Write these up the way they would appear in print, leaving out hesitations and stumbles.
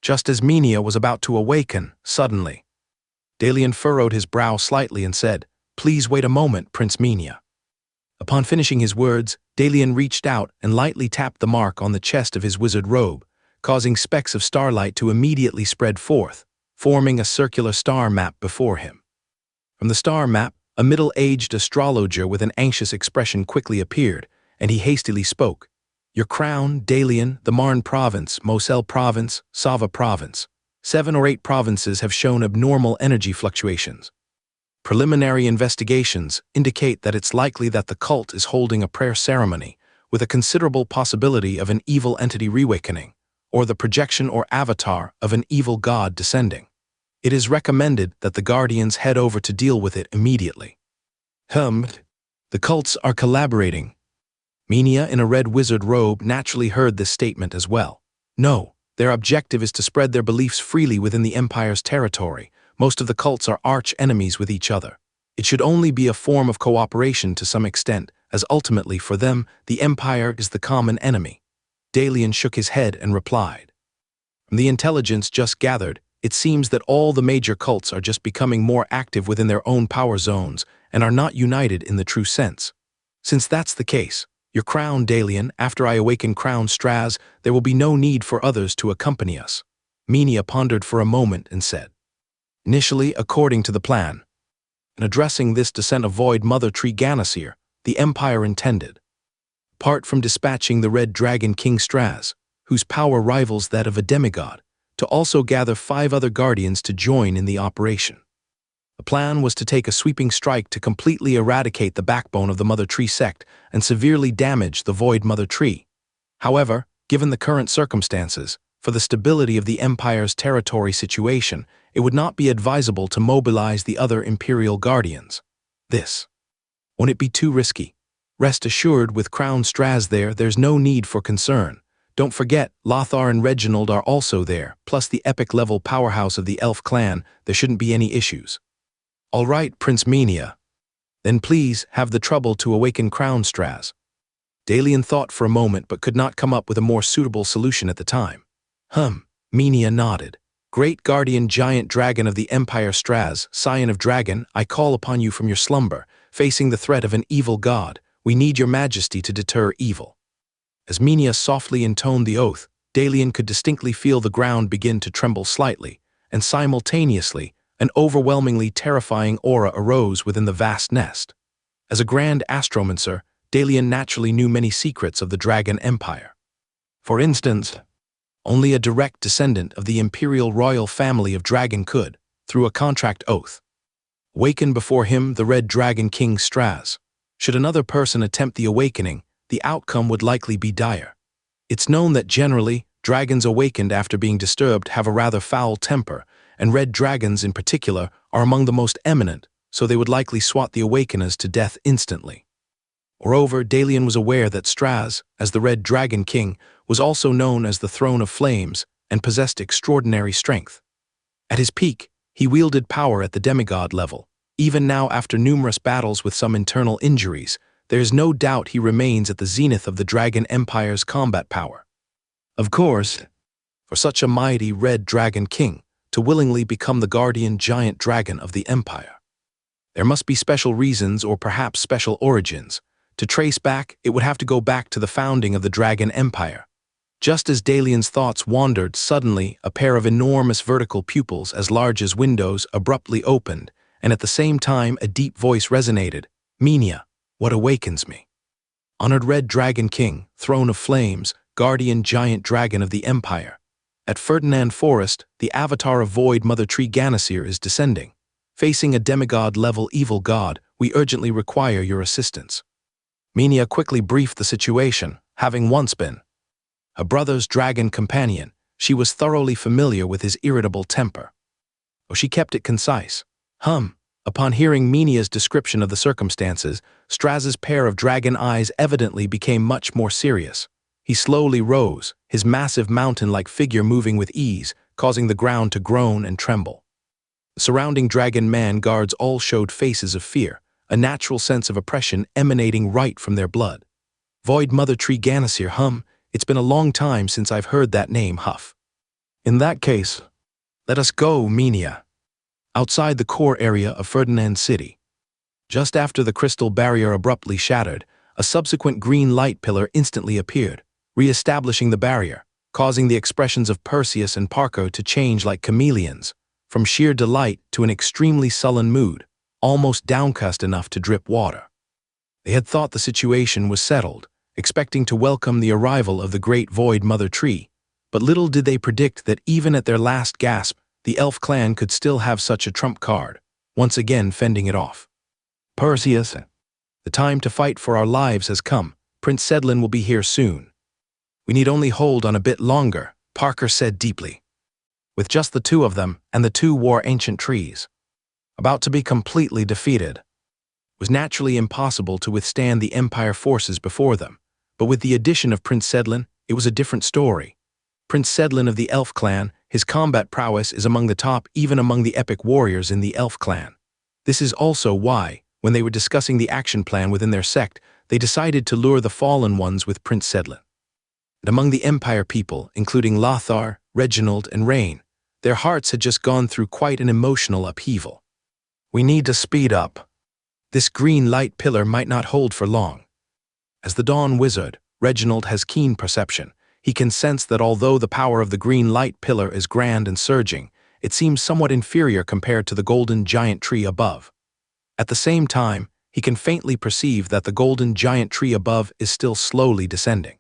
just as Minia was about to awaken, suddenly. Dalian furrowed his brow slightly and said, "Please wait a moment, Prince Minia." Upon finishing his words, Dalian reached out and lightly tapped the mark on the chest of his wizard robe, causing specks of starlight to immediately spread forth, forming a circular star map before him. From the star map, a middle-aged astrologer with an anxious expression quickly appeared, and he hastily spoke. "Your crown, Dalian, the Marne province, Moselle province, Sava province. 7 or 8 provinces have shown abnormal energy fluctuations. Preliminary investigations indicate that it's likely that the cult is holding a prayer ceremony, with a considerable possibility of an evil entity reawakening, or the projection or avatar of an evil god descending. It is recommended that the Guardians head over to deal with it immediately." The cults are collaborating. Minia in a red wizard robe naturally heard this statement as well. No, their objective is to spread their beliefs freely within the Empire's territory. Most of the cults are arch-enemies with each other. It should only be a form of cooperation to some extent, as ultimately for them, the Empire is the common enemy. Dalian shook his head and replied. From the intelligence just gathered, it seems that all the major cults are just becoming more active within their own power zones and are not united in the true sense. Since that's the case, your crown, Dalian, after I awaken Crown Straz, there will be no need for others to accompany us. Minia pondered for a moment and said, "Initially, according to the plan." In addressing this descent of Void Mother Tree Ganasir, the Empire intended, apart from dispatching the Red Dragon King Straz, whose power rivals that of a demigod, to also gather 5 other guardians to join in the operation. The plan was to take a sweeping strike to completely eradicate the backbone of the Mother Tree sect and severely damage the Void Mother Tree. However, given the current circumstances, for the stability of the Empire's territory situation, it would not be advisable to mobilize the other Imperial Guardians. Won't it be too risky? Rest assured, with Crown Straz there's no need for concern. Don't forget, Lothar and Reginald are also there, plus the epic-level powerhouse of the Elf clan. There shouldn't be any issues. All right, Prince Minia. Then please have the trouble to awaken Crown Straz. Dalian thought for a moment but could not come up with a more suitable solution at the time. Minia nodded. "Great guardian giant dragon of the Empire Straz, scion of dragon, I call upon you from your slumber, facing the threat of an evil god. We need your majesty to deter evil." As Minia softly intoned the oath, Dalian could distinctly feel the ground begin to tremble slightly, and simultaneously, an overwhelmingly terrifying aura arose within the vast nest. As a grand astromancer, Dalian naturally knew many secrets of the Dragon Empire. For instance, only a direct descendant of the imperial royal family of dragon could, through a contract oath, awaken before him the Red Dragon King Straz. Should another person attempt the awakening, the outcome would likely be dire. It's known that generally, dragons awakened after being disturbed have a rather foul temper, and red dragons in particular are among the most eminent, so they would likely swat the awakeners to death instantly. Moreover, Dalian was aware that Straz, as the Red Dragon King, was also known as the Throne of Flames and possessed extraordinary strength. At his peak, he wielded power at the demigod level. Even now, after numerous battles with some internal injuries, there is no doubt he remains at the zenith of the Dragon Empire's combat power. Of course, for such a mighty Red Dragon King to willingly become the guardian giant dragon of the Empire, there must be special reasons or perhaps special origins. To trace back, it would have to go back to the founding of the Dragon Empire. Just as Dalian's thoughts wandered, suddenly a pair of enormous vertical pupils as large as windows abruptly opened, and at the same time a deep voice resonated. "Minia, what awakens me? Honored Red Dragon King, Throne of Flames, guardian giant dragon of the Empire. At Ferdinand Forest, the avatar of Void Mother Tree Ganasir is descending. Facing a demigod-level evil god, we urgently require your assistance." Minia quickly briefed the situation. Having once been her brother's dragon companion, she was thoroughly familiar with his irritable temper. Though she kept it concise. Upon hearing Minia's description of the circumstances, Straz's pair of dragon eyes evidently became much more serious. He slowly rose, his massive mountain-like figure moving with ease, causing the ground to groan and tremble. The surrounding dragon man guards all showed faces of fear, a natural sense of oppression emanating right from their blood. "Void Mother Tree Ganasir, it's been a long time since I've heard that name, Huff." In that case, let us go, Minia. Outside the core area of Ferdinand City. Just after the crystal barrier abruptly shattered, a subsequent green light pillar instantly appeared, re-establishing the barrier, causing the expressions of Perseus and Parker to change like chameleons, from sheer delight to an extremely sullen mood, almost downcast enough to drip water. They had thought the situation was settled, expecting to welcome the arrival of the great Void Mother Tree, but little did they predict that even at their last gasp, the elf clan could still have such a trump card, once again fending it off. Perseus, the time to fight for our lives has come. Prince Sedlin will be here soon. We need only hold on a bit longer, Parker said deeply. With just the two of them and the two war ancient trees, about to be completely defeated, it was naturally impossible to withstand the Empire forces before them, but with the addition of Prince Sedlin, it was a different story. Prince Sedlin of the Elf clan, his combat prowess is among the top even among the epic warriors in the Elf clan. This is also why, when they were discussing the action plan within their sect, they decided to lure the fallen ones with Prince Sedlin. And among the Empire people, including Lothar, Reginald, and Rain, their hearts had just gone through quite an emotional upheaval. We need to speed up. This green light pillar might not hold for long. As the Dawn Wizard, Reginald has keen perception. He can sense that although the power of the green light pillar is grand and surging, it seems somewhat inferior compared to the golden giant tree above. At the same time, he can faintly perceive that the golden giant tree above is still slowly descending.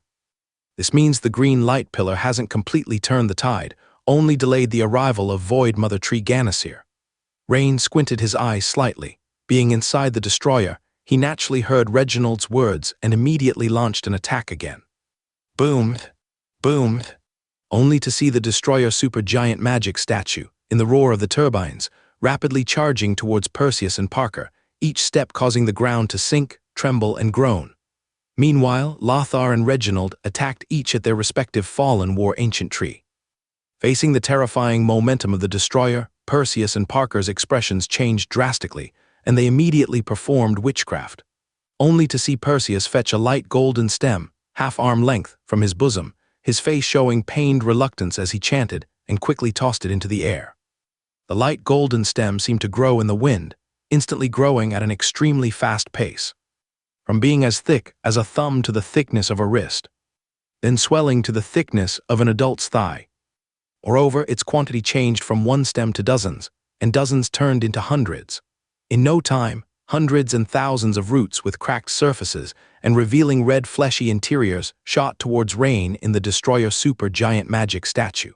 This means the green light pillar hasn't completely turned the tide, only delayed the arrival of Void Mother Tree Ganasir. Rain squinted his eyes slightly. Being inside the destroyer, he naturally heard Reginald's words and immediately launched an attack again. Boom! Boom! Only to see the destroyer supergiant magic statue, in the roar of the turbines, rapidly charging towards Perseus and Parker, each step causing the ground to sink, tremble, and groan. Meanwhile, Lothar and Reginald attacked each at their respective fallen war ancient tree. Facing the terrifying momentum of the destroyer, Perseus and Parker's expressions changed drastically, and they immediately performed witchcraft. Only to see Perseus fetch a light golden stem, half-arm length, from his bosom, his face showing pained reluctance as he chanted, and quickly tossed it into the air. The light golden stem seemed to grow in the wind, instantly growing at an extremely fast pace. From being as thick as a thumb to the thickness of a wrist, then swelling to the thickness of an adult's thigh. Moreover, its quantity changed from one stem to dozens, and dozens turned into hundreds. In no time, hundreds and thousands of roots with cracked surfaces and revealing red fleshy interiors shot towards Rain in the destroyer supergiant magic statue.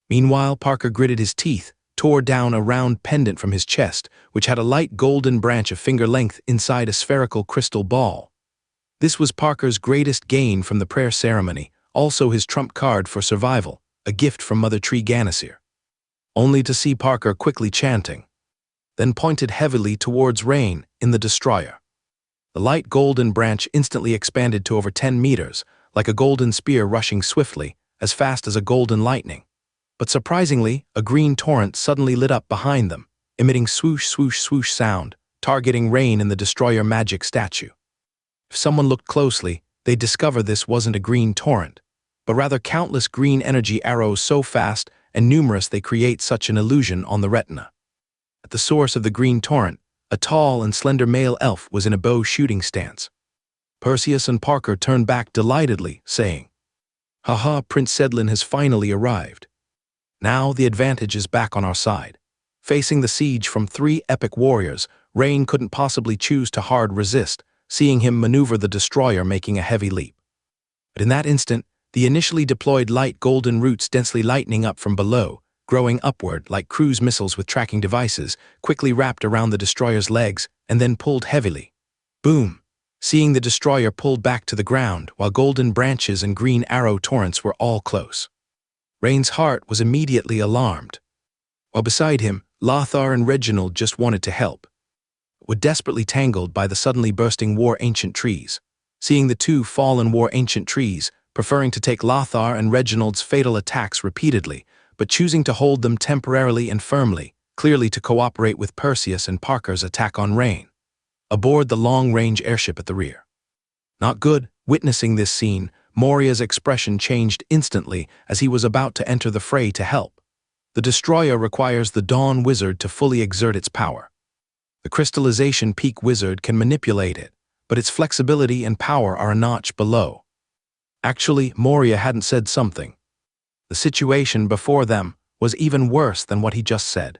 Meanwhile, Parker gritted his teeth, tore down a round pendant from his chest, which had a light golden branch of finger length inside a spherical crystal ball. This was Parker's greatest gain from the prayer ceremony, also his trump card for survival, a gift from Mother Tree Ganasir. Only to see Parker quickly chanting, then pointed heavily towards Rain in the destroyer. The light golden branch instantly expanded to over 10 meters, like a golden spear rushing swiftly, as fast as a golden lightning. But surprisingly, a green torrent suddenly lit up behind them, emitting swoosh swoosh swoosh sound, targeting Rain in the destroyer magic statue. If someone looked closely, they'd discover this wasn't a green torrent, but rather countless green energy arrows so fast and numerous they create such an illusion on the retina. At the source of the green torrent, a tall and slender male elf was in a bow shooting stance. Perseus and Parker turned back delightedly, saying, "Haha, Prince Sedlin has finally arrived. Now the advantage is back on our side." Facing the siege from 3 epic warriors, Rain couldn't possibly choose to hard resist, seeing him maneuver the destroyer making a heavy leap. But in that instant, the initially deployed light golden roots densely lightening up from below, growing upward like cruise missiles with tracking devices, quickly wrapped around the destroyer's legs and then pulled heavily. Boom! Seeing the destroyer pulled back to the ground while golden branches and green arrow torrents were all close. Rain's heart was immediately alarmed. While beside him, Lothar and Reginald just wanted to help, but were desperately tangled by the suddenly bursting war ancient trees. Seeing the 2 fallen war ancient trees, preferring to take Lothar and Reginald's fatal attacks repeatedly, but choosing to hold them temporarily and firmly, clearly to cooperate with Perseus and Parker's attack on Rain, aboard the long-range airship at the rear. Not good. Witnessing this scene, Moria's expression changed instantly as he was about to enter the fray to help. The destroyer requires the Dawn Wizard to fully exert its power. The Crystallization Peak Wizard can manipulate it, but its flexibility and power are a notch below. Actually, Moria hadn't said something. The situation before them was even worse than what he just said.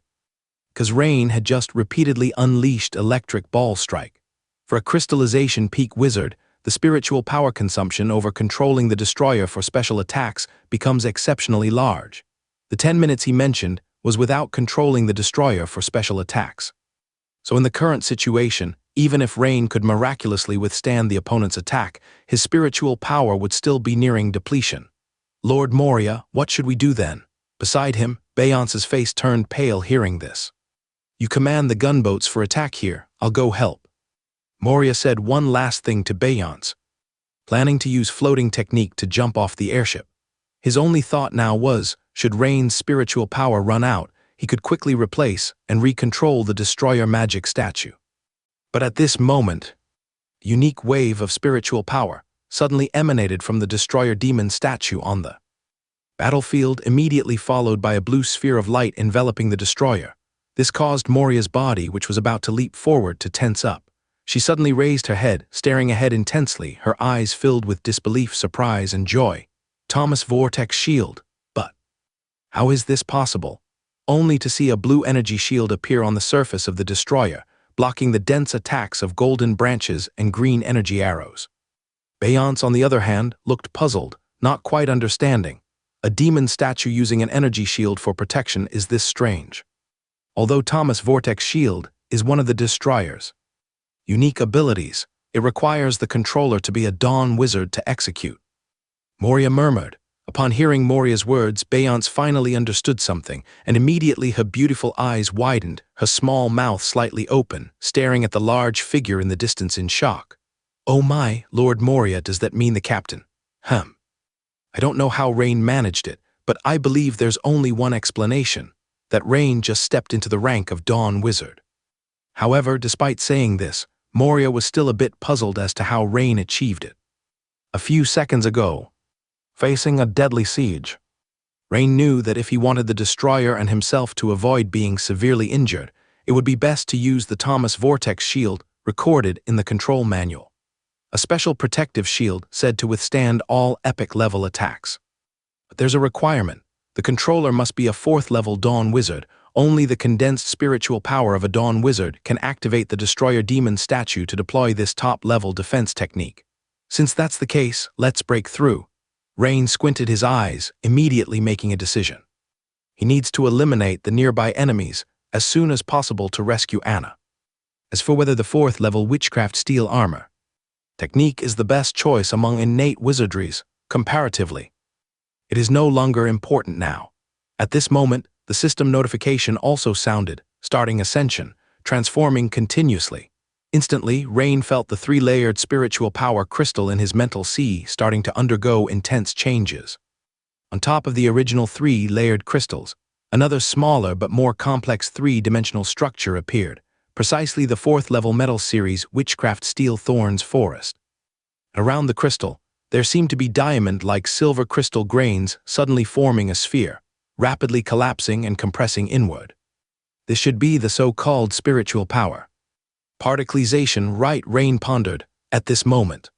Because Rain had just repeatedly unleashed Electric Ball Strike. For a Crystallization Peak Wizard, the spiritual power consumption over controlling the destroyer for special attacks becomes exceptionally large. The 10 minutes he mentioned was without controlling the destroyer for special attacks. So in the current situation, even if Rain could miraculously withstand the opponent's attack, his spiritual power would still be nearing depletion. Lord Moria, what should we do then? Beside him, Beyonce's face turned pale hearing this. You command the gunboats for attack here, I'll go help. Moria said one last thing to Beyonce, planning to use floating technique to jump off the airship. His only thought now was, should Rain's spiritual power run out, he could quickly replace and recontrol the destroyer magic statue. But at this moment, a unique wave of spiritual power suddenly emanated from the destroyer demon statue on the battlefield, immediately followed by a blue sphere of light enveloping the destroyer. This caused Moria's body, which was about to leap forward, to tense up. She suddenly raised her head, staring ahead intensely, her eyes filled with disbelief, surprise, and joy. Thomas Vortex Shield. But how is this possible? Only to see a blue energy shield appear on the surface of the destroyer, blocking the dense attacks of golden branches and green energy arrows. Beyonce, on the other hand, looked puzzled, not quite understanding. A demon statue using an energy shield for protection is this strange. Although Thomas Vortex Shield is one of the destroyer's unique abilities, it requires the controller to be a Dawn Wizard to execute. Moria murmured. Upon hearing Moria's words, Beyonce finally understood something, and immediately her beautiful eyes widened, her small mouth slightly open, staring at the large figure in the distance in shock. Oh my, Lord Moria, does that mean the captain? I don't know how Rain managed it, but I believe there's only one explanation, that Rain just stepped into the rank of Dawn Wizard. However, despite saying this, Moria was still a bit puzzled as to how Rain achieved it. A few seconds ago, facing a deadly siege, Rain knew that if he wanted the destroyer and himself to avoid being severely injured, it would be best to use the Thomas Vortex Shield recorded in the control manual. A special protective shield said to withstand all epic-level attacks. But there's a requirement. The controller must be a 4th-level Dawn Wizard. Only the condensed spiritual power of a Dawn Wizard can activate the Destroyer Demon statue to deploy this top-level defense technique. Since that's the case, let's break through. Rain squinted his eyes, immediately making a decision. He needs to eliminate the nearby enemies as soon as possible to rescue Anna. As for whether the 4th-level Witchcraft Steel Armor technique is the best choice among innate wizardries, comparatively, it is no longer important now. At this moment, the system notification also sounded, starting ascension, transforming continuously. Instantly, Rain felt the 3-layered spiritual power crystal in his mental sea starting to undergo intense changes. On top of the original 3-layered crystals, another smaller but more complex 3-dimensional structure appeared, precisely the 4th-level metal series Witchcraft Steel Thorns Forest. Around the crystal, there seemed to be diamond-like silver crystal grains suddenly forming a sphere, rapidly collapsing and compressing inward. This should be the so-called spiritual power. Particlization, right? Rain pondered. At this moment,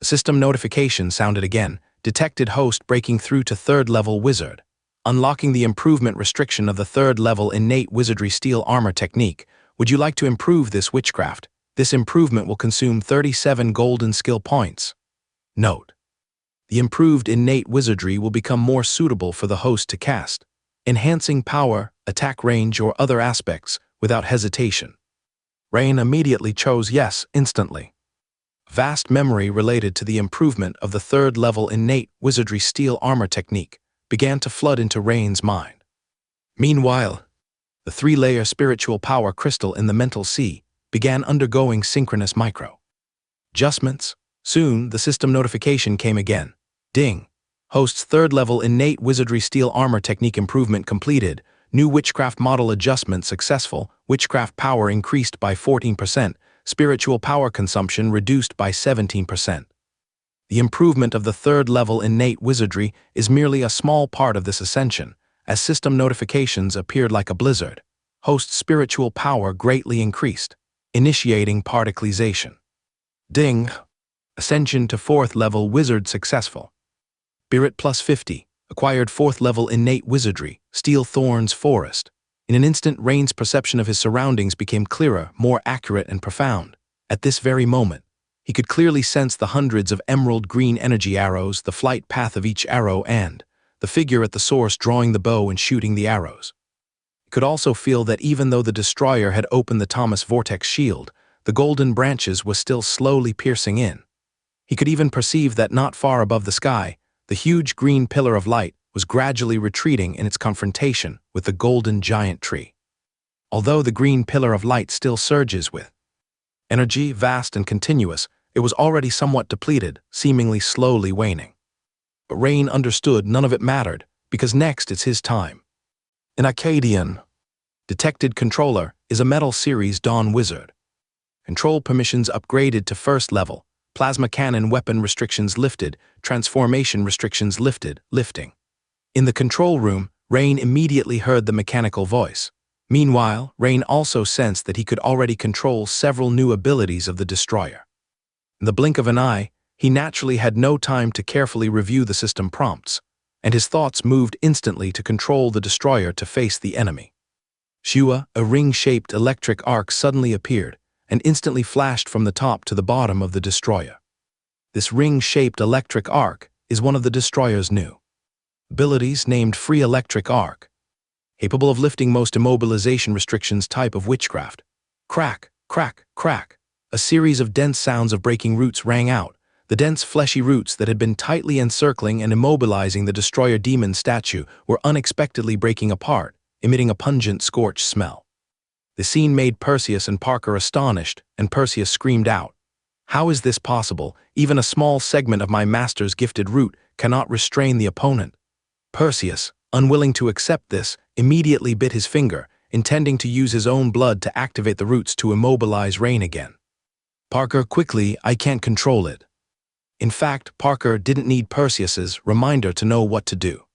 a system notification sounded again, detected host breaking through to 3rd-level wizard, unlocking the improvement restriction of the 3rd-level innate wizardry steel armor technique. Would you like to improve this witchcraft? This improvement will consume 37 golden skill points. Note: the improved innate wizardry will become more suitable for the host to cast, enhancing power, attack range, or other aspects without hesitation. Rain immediately chose yes instantly. Vast memory related to the improvement of the 3rd-level innate wizardry steel armor technique began to flood into Rain's mind. Meanwhile, the 3-layer spiritual power crystal in the mental sea began undergoing synchronous micro adjustments. Soon, the system notification came again. Ding! Host's 3rd-level innate wizardry steel armor technique improvement completed. New witchcraft model adjustment successful. Witchcraft power increased by 14%. Spiritual power consumption reduced by 17%. The improvement of the third-level innate wizardry is merely a small part of this ascension, as system notifications appeared like a blizzard. Host spiritual power greatly increased, initiating particlization. Ding! Ascension to fourth-level wizard successful. Spirit plus 50, acquired fourth-level innate wizardry, Steel Thorns Forest. In an instant, Rain's perception of his surroundings became clearer, more accurate and profound. At this very moment, he could clearly sense the hundreds of emerald green energy arrows, the flight path of each arrow, and the figure at the source drawing the bow and shooting the arrows. He could also feel that even though the destroyer had opened the Thomas Vortex shield, the golden branches was still slowly piercing in. He could even perceive that not far above the sky, the huge green pillar of light was gradually retreating in its confrontation with the golden giant tree. Although the green pillar of light still surges with energy, vast and continuous, it was already somewhat depleted, seemingly slowly waning. But Rain understood none of it mattered, because next it's his time. An Akkadian detected controller is a Metal Series Dawn Wizard. Control permissions upgraded to first level, plasma cannon weapon restrictions lifted, transformation restrictions lifting. In the control room, Rain immediately heard the mechanical voice. Meanwhile, Rain also sensed that he could already control several new abilities of the destroyer. In the blink of an eye, he naturally had no time to carefully review the system prompts, and his thoughts moved instantly to control the destroyer to face the enemy. Shua, a ring-shaped electric arc suddenly appeared, and instantly flashed from the top to the bottom of the destroyer. This ring-shaped electric arc is one of the destroyer's new abilities named Free Electric Arc, capable of lifting most immobilization restrictions type of witchcraft. Crack, crack, crack. A series of dense sounds of breaking roots rang out, the dense fleshy roots that had been tightly encircling and immobilizing the destroyer demon statue were unexpectedly breaking apart, emitting a pungent scorched smell. The scene made Perseus and Parker astonished, and Perseus screamed out, "How is this possible? Even a small segment of my master's gifted root cannot restrain the opponent." Perseus, unwilling to accept this, immediately bit his finger, intending to use his own blood to activate the roots to immobilize Rain again. Parker, quickly, I can't control it. In fact, Parker didn't need Perseus's reminder to know what to do.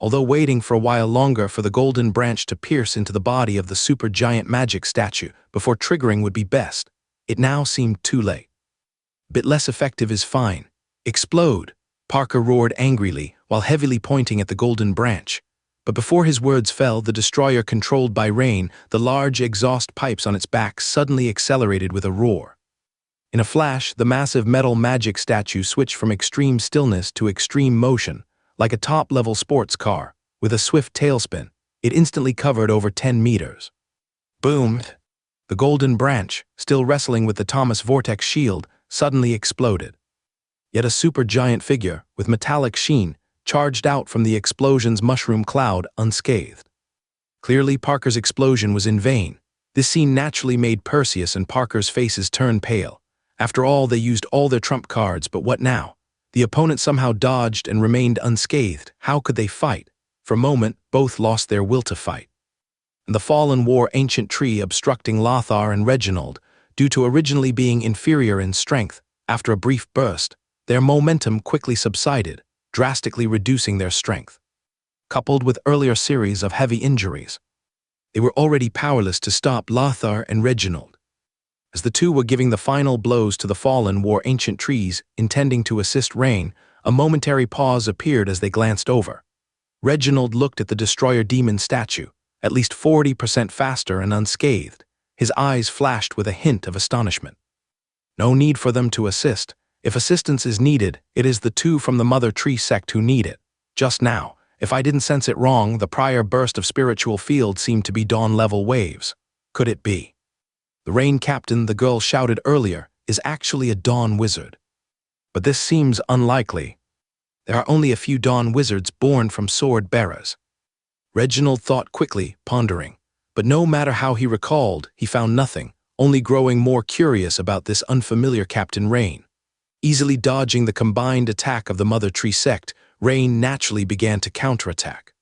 Although waiting for a while longer for the golden branch to pierce into the body of the supergiant magic statue before triggering would be best, it now seemed too late. Bit less effective is fine. Explode! Parker roared angrily while heavily pointing at the golden branch. But before his words fell, the destroyer controlled by Rain, the large exhaust pipes on its back suddenly accelerated with a roar. In a flash, the massive metal magic statue switched from extreme stillness to extreme motion. Like a top-level sports car, with a swift tailspin, it instantly covered over 10 meters. Boom! The golden branch, still wrestling with the Thomas Vortex shield, suddenly exploded. Yet a supergiant figure, with metallic sheen, charged out from the explosion's mushroom cloud unscathed. Clearly, Parker's explosion was in vain. This scene naturally made Perseus and Parker's faces turn pale. After all, they used all their trump cards, but what now? The opponent somehow dodged and remained unscathed. How could they fight? For a moment, both lost their will to fight. And the fallen war ancient tree obstructing Lothar and Reginald, due to originally being inferior in strength, after a brief burst, their momentum quickly subsided, drastically reducing their strength. Coupled with earlier series of heavy injuries, they were already powerless to stop Lothar and Reginald. As the two were giving the final blows to the fallen war ancient trees, intending to assist Rain, a momentary pause appeared as they glanced over. Reginald looked at the destroyer demon statue, at least 40% faster and unscathed. His eyes flashed with a hint of astonishment. No need for them to assist. If assistance is needed, it is the two from the Mother Tree sect who need it. Just now, if I didn't sense it wrong, the prior burst of spiritual field seemed to be dawn-level waves. Could it be? The Rain Captain the girl shouted earlier is actually a Dawn Wizard. But this seems unlikely. There are only a few Dawn Wizards born from sword bearers. Reginald thought quickly, pondering. But no matter how he recalled, he found nothing, only growing more curious about this unfamiliar Captain Rain. Easily dodging the combined attack of the Mother Tree sect, Rain naturally began to counterattack.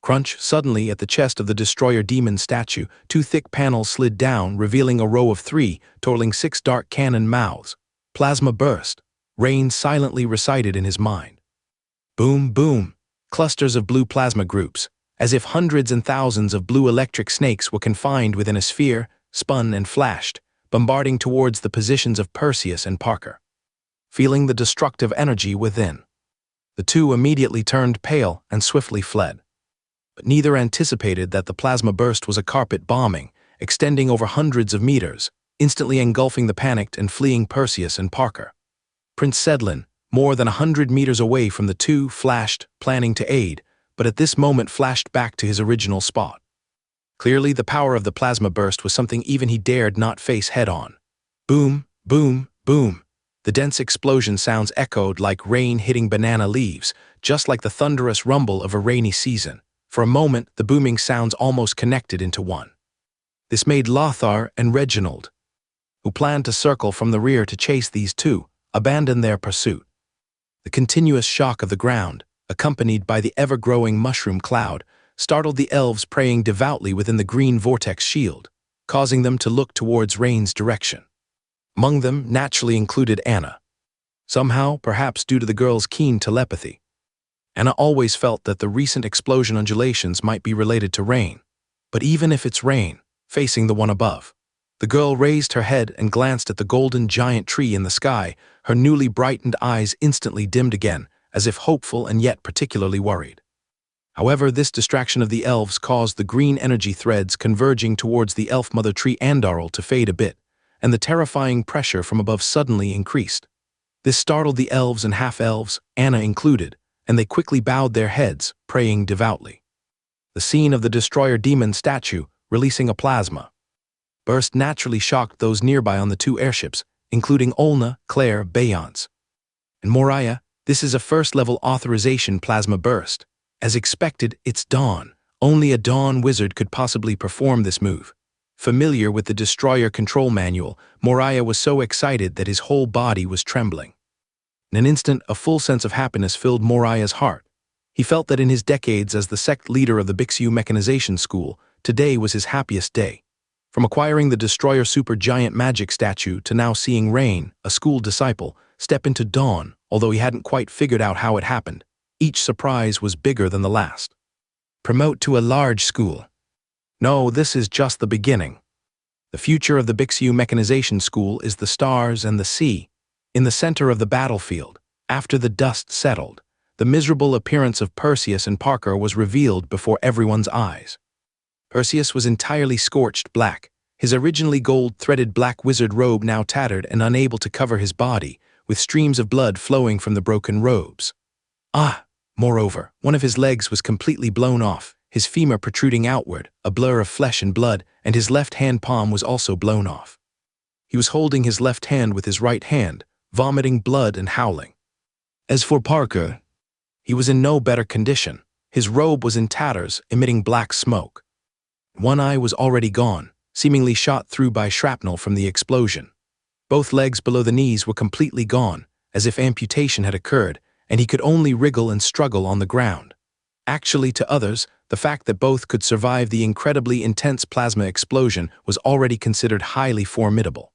Crunch! Suddenly, at the chest of the destroyer demon statue, two thick panels slid down, revealing a row of 3, totaling 6 dark cannon mouths. Plasma burst. Rain silently recited in his mind. Boom, boom, clusters of blue plasma groups, as if hundreds and thousands of blue electric snakes were confined within a sphere, spun and flashed, bombarding towards the positions of Perseus and Parker. Feeling the destructive energy within, the two immediately turned pale and swiftly fled. But neither anticipated that the plasma burst was a carpet bombing, extending over hundreds of meters, instantly engulfing the panicked and fleeing Perseus and Parker. Prince Sedlin, more than 100 meters away from the two, flashed, planning to aid, but at this moment flashed back to his original spot. Clearly, the power of the plasma burst was something even he dared not face head-on. Boom, boom, boom. The dense explosion sounds echoed like rain hitting banana leaves, just like the thunderous rumble of a rainy season. For a moment, the booming sounds almost connected into one. This made Lothar and Reginald, who planned to circle from the rear to chase these two, abandon their pursuit. The continuous shock of the ground, accompanied by the ever-growing mushroom cloud, startled the elves praying devoutly within the green vortex shield, causing them to look towards Rain's direction. Among them naturally included Anna. Somehow, perhaps due to the girl's keen telepathy, Anna always felt that the recent explosion undulations might be related to Rain. But even if it's Rain, facing the one above, the girl raised her head and glanced at the golden giant tree in the sky. Her newly brightened eyes instantly dimmed again, as if hopeful and yet particularly worried. However, this distraction of the elves caused the green energy threads converging towards the elf mother tree Andarl to fade a bit, and the terrifying pressure from above suddenly increased. This startled the elves and half-elves, Anna included, and they quickly bowed their heads, praying devoutly. The scene of the destroyer demon statue, releasing a plasma burst, naturally shocked those nearby on the two airships, including Olna, Claire, Beyonce, and Moriah. This is a first-level authorization plasma burst. As expected, it's Dawn. Only a Dawn wizard could possibly perform this move. Familiar with the destroyer control manual, Moriah was so excited that his whole body was trembling. In an instant, a full sense of happiness filled Moriah's heart. He felt that in his decades as the sect leader of the Bixu Mechanization School, today was his happiest day. From acquiring the destroyer supergiant magic statue to now seeing Rain, a school disciple, step into Dawn, although he hadn't quite figured out how it happened. Each surprise was bigger than the last. Promote to a large school. No, this is just the beginning. The future of the Bixu Mechanization School is the stars and the sea. In the center of the battlefield, after the dust settled, the miserable appearance of Perseus and Parker was revealed before everyone's eyes. Perseus was entirely scorched black, his originally gold-threaded black wizard robe now tattered and unable to cover his body, with streams of blood flowing from the broken robes. Moreover, one of his legs was completely blown off, his femur protruding outward, a blur of flesh and blood, and his left hand palm was also blown off. He was holding his left hand with his right hand, vomiting blood and howling. As for Parker, he was in no better condition. His robe was in tatters, emitting black smoke. One eye was already gone, seemingly shot through by shrapnel from the explosion. Both legs below the knees were completely gone, as if amputation had occurred, and he could only wriggle and struggle on the ground. Actually, to others, the fact that both could survive the incredibly intense plasma explosion was already considered highly formidable.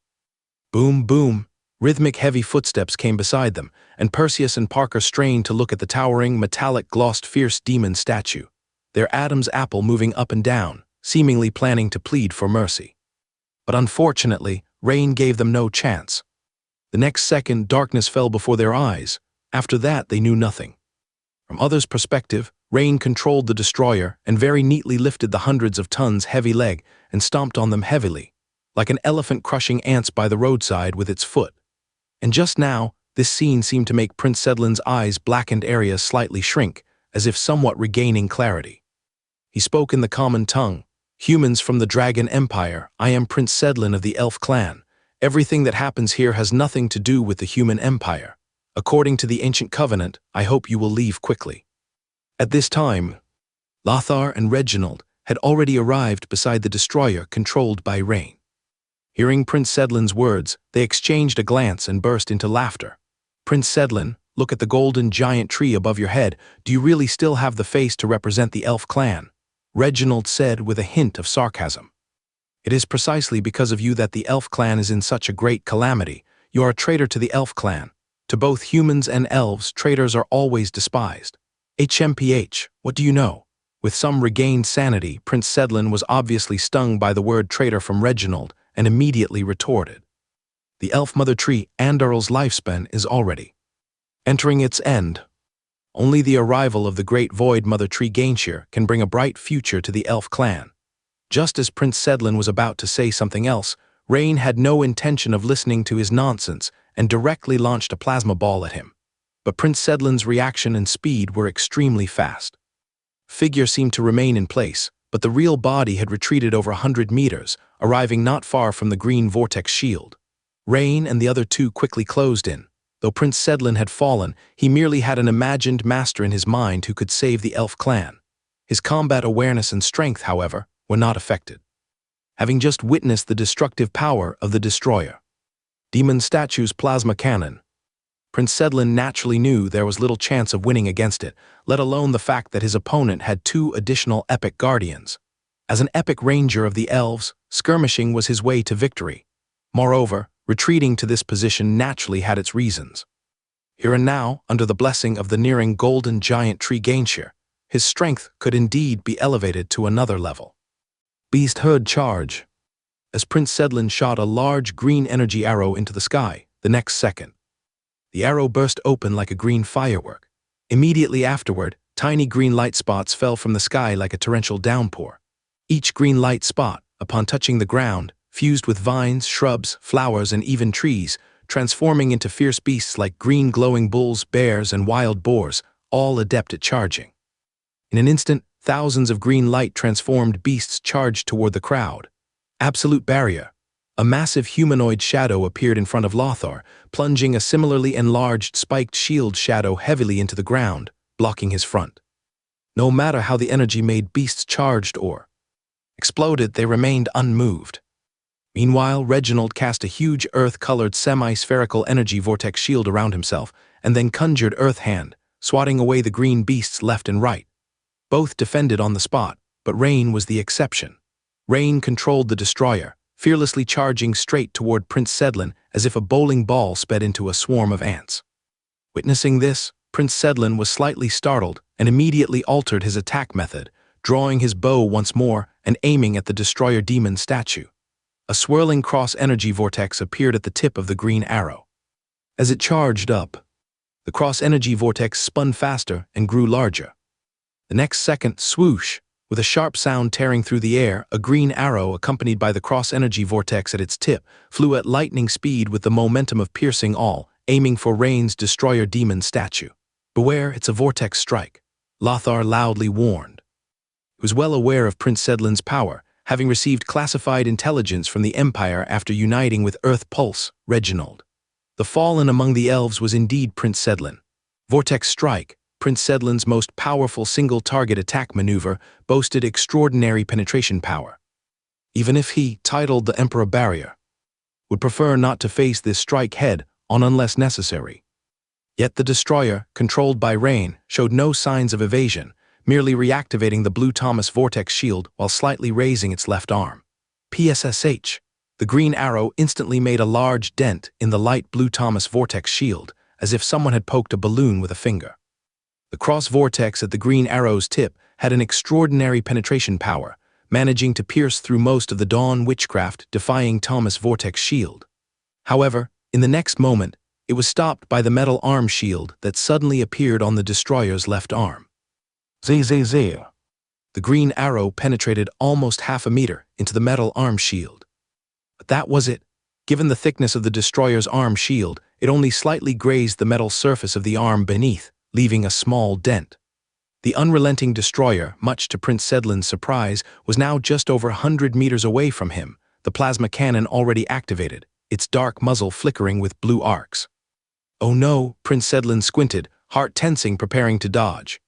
Boom, boom. Rhythmic heavy footsteps came beside them, and Perseus and Parker strained to look at the towering, metallic, glossed, fierce demon statue, their Adam's apple moving up and down, seemingly planning to plead for mercy. But unfortunately, Rain gave them no chance. The next second, darkness fell before their eyes. After that, they knew nothing. From others' perspective, Rain controlled the destroyer and very neatly lifted the hundreds of tons heavy leg and stomped on them heavily, like an elephant crushing ants by the roadside with its foot. And just now, this scene seemed to make Prince Sedlin's eyes' blackened areas slightly shrink, as if somewhat regaining clarity. He spoke in the common tongue. Humans from the Dragon Empire, I am Prince Sedlin of the Elf clan. Everything that happens here has nothing to do with the human empire. According to the ancient covenant, I hope you will leave quickly. At this time, Lothar and Reginald had already arrived beside the destroyer controlled by Rain. Hearing Prince Sedlin's words, they exchanged a glance and burst into laughter. Prince Sedlin, look at the golden giant tree above your head. Do you really still have the face to represent the Elf clan? Reginald said with a hint of sarcasm. It is precisely because of you that the Elf clan is in such a great calamity. You are a traitor to the Elf clan. To both humans and elves, traitors are always despised. HMPH, what do you know? With some regained sanity, Prince Sedlin was obviously stung by the word traitor from Reginald and immediately retorted. The elf mother tree Andorl's lifespan is already entering its end. Only the arrival of the great void mother tree Gainshire can bring a bright future to the elf clan. Just as Prince Sedlin was about to say something else, Rain had no intention of listening to his nonsense and directly launched a plasma ball at him. But Prince Sedlin's reaction and speed were extremely fast. Figure seemed to remain in place, but the real body had retreated over 100 meters, arriving not far from the green vortex shield. Rain and the other two quickly closed in. Though Prince Sedlin had fallen, he merely had an imagined master in his mind who could save the elf clan. His combat awareness and strength, however, were not affected. Having just witnessed the destructive power of the destroyer demon statue's plasma cannon, Prince Sedlin naturally knew there was little chance of winning against it, let alone the fact that his opponent had two additional epic guardians. As an epic ranger of the elves, skirmishing was his way to victory. Moreover, retreating to this position naturally had its reasons. Here and now, under the blessing of the nearing golden giant tree Gainshire, his strength could indeed be elevated to another level. Beast Herd charge. As Prince Sedlin shot a large green energy arrow into the sky, the next second, the arrow burst open like a green firework. Immediately afterward, tiny green light spots fell from the sky like a torrential downpour. Each green light spot, upon touching the ground, fused with vines, shrubs, flowers, and even trees, transforming into fierce beasts like green glowing bulls, bears, and wild boars, all adept at charging. In an instant, thousands of green light transformed beasts charged toward the crowd. Absolute barrier. A massive humanoid shadow appeared in front of Lothar, plunging a similarly enlarged spiked shield shadow heavily into the ground, blocking his front. No matter how the energy made beasts charged or exploded, they remained unmoved. Meanwhile, Reginald cast a huge earth-colored semi-spherical energy vortex shield around himself and then conjured Earth Hand, swatting away the green beasts left and right. Both defended on the spot, but Rain was the exception. Rain controlled the destroyer, fearlessly charging straight toward Prince Sedlin as if a bowling ball sped into a swarm of ants. Witnessing this, Prince Sedlin was slightly startled and immediately altered his attack method, drawing his bow once more and aiming at the destroyer demon statue. A swirling cross-energy vortex appeared at the tip of the green arrow. As it charged up, the cross-energy vortex spun faster and grew larger. The next second, swoosh, with a sharp sound tearing through the air, a green arrow accompanied by the cross-energy vortex at its tip flew at lightning speed with the momentum of piercing all, aiming for Rain's destroyer demon statue. "Beware, it's a vortex strike," Lothar loudly warned. He was well aware of Prince Sedlin's power, having received classified intelligence from the Empire after uniting with Earth Pulse, Reginald. The fallen among the elves was indeed Prince Sedlin. Vortex Strike, Prince Sedlin's most powerful single-target attack maneuver, boasted extraordinary penetration power. Even if he, titled the Emperor Barrier, would prefer not to face this strike head-on unless necessary. Yet the destroyer, controlled by Rain, showed no signs of evasion, merely reactivating the Blue Thomas Vortex shield while slightly raising its left arm. PSSH. The green arrow instantly made a large dent in the light Blue Thomas Vortex shield, as if someone had poked a balloon with a finger. The cross-vortex at the green arrow's tip had an extraordinary penetration power, managing to pierce through most of the Dawn Witchcraft defying Thomas Vortex shield. However, in the next moment, it was stopped by the metal arm shield that suddenly appeared on the destroyer's left arm. ZZZ. The green arrow penetrated almost half a meter into the metal arm shield. But that was it. Given the thickness of the destroyer's arm shield, it only slightly grazed the metal surface of the arm beneath, leaving a small dent. The unrelenting destroyer, much to Prince Sedlin's surprise, was now just over 100 meters away from him, the plasma cannon already activated, its dark muzzle flickering with blue arcs. "Oh no," Prince Sedlin squinted, heart tensing, preparing to dodge.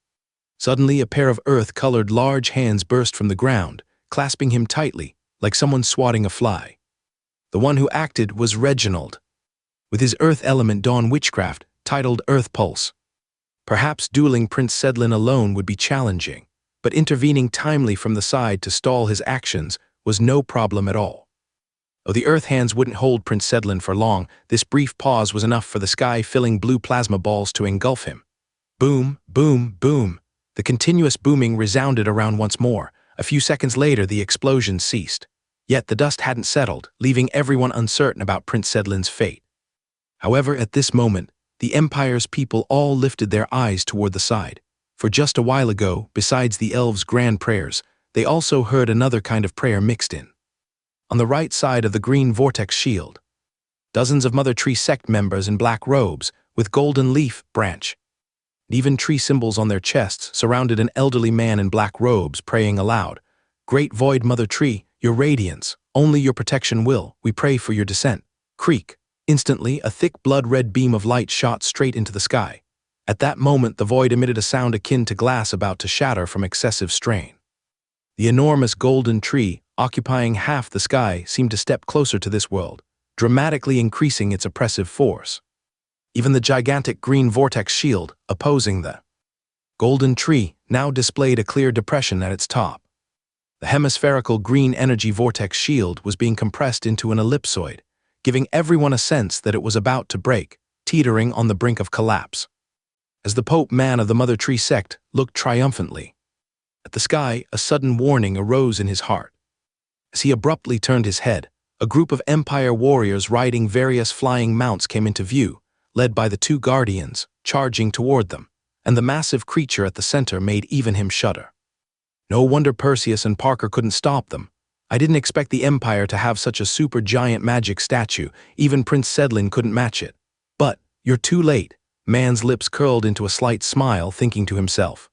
Suddenly, a pair of earth-colored large hands burst from the ground, clasping him tightly, like someone swatting a fly. The one who acted was Reginald, with his earth element Dawn Witchcraft, titled Earth Pulse. Perhaps dueling Prince Sedlin alone would be challenging, but intervening timely from the side to stall his actions was no problem at all. Though the Earth hands wouldn't hold Prince Sedlin for long, this brief pause was enough for the sky-filling blue plasma balls to engulf him. Boom, boom, boom. The continuous booming resounded around once more. A few seconds later, the explosion ceased. Yet the dust hadn't settled, leaving everyone uncertain about Prince Sedlin's fate. However, at this moment, the Empire's people all lifted their eyes toward the side. For just a while ago, besides the elves' grand prayers, they also heard another kind of prayer mixed in. On the right side of the green vortex shield, dozens of Mother Tree sect members in black robes, with golden leaf branch, and even tree symbols on their chests, surrounded an elderly man in black robes, praying aloud. Great Void Mother Tree, your radiance, only your protection will, we pray for your descent. Creak. Instantly, a thick blood-red beam of light shot straight into the sky. At that moment, the void emitted a sound akin to glass about to shatter from excessive strain. The enormous golden tree, occupying half the sky, seemed to step closer to this world, dramatically increasing its oppressive force. Even the gigantic green vortex shield, opposing the golden tree, now displayed a clear depression at its top. The hemispherical green energy vortex shield was being compressed into an ellipsoid, giving everyone a sense that it was about to break, teetering on the brink of collapse. As the Pope man of the Mother Tree sect looked triumphantly at the sky, a sudden warning arose in his heart. As he abruptly turned his head, a group of Empire warriors riding various flying mounts came into view, led by the two guardians, charging toward them, and the massive creature at the center made even him shudder. No wonder Perseus and Parker couldn't stop them. I didn't expect the Empire to have such a super giant magic statue, even Prince Sedlin couldn't match it. But, you're too late. Man's lips curled into a slight smile, thinking to himself.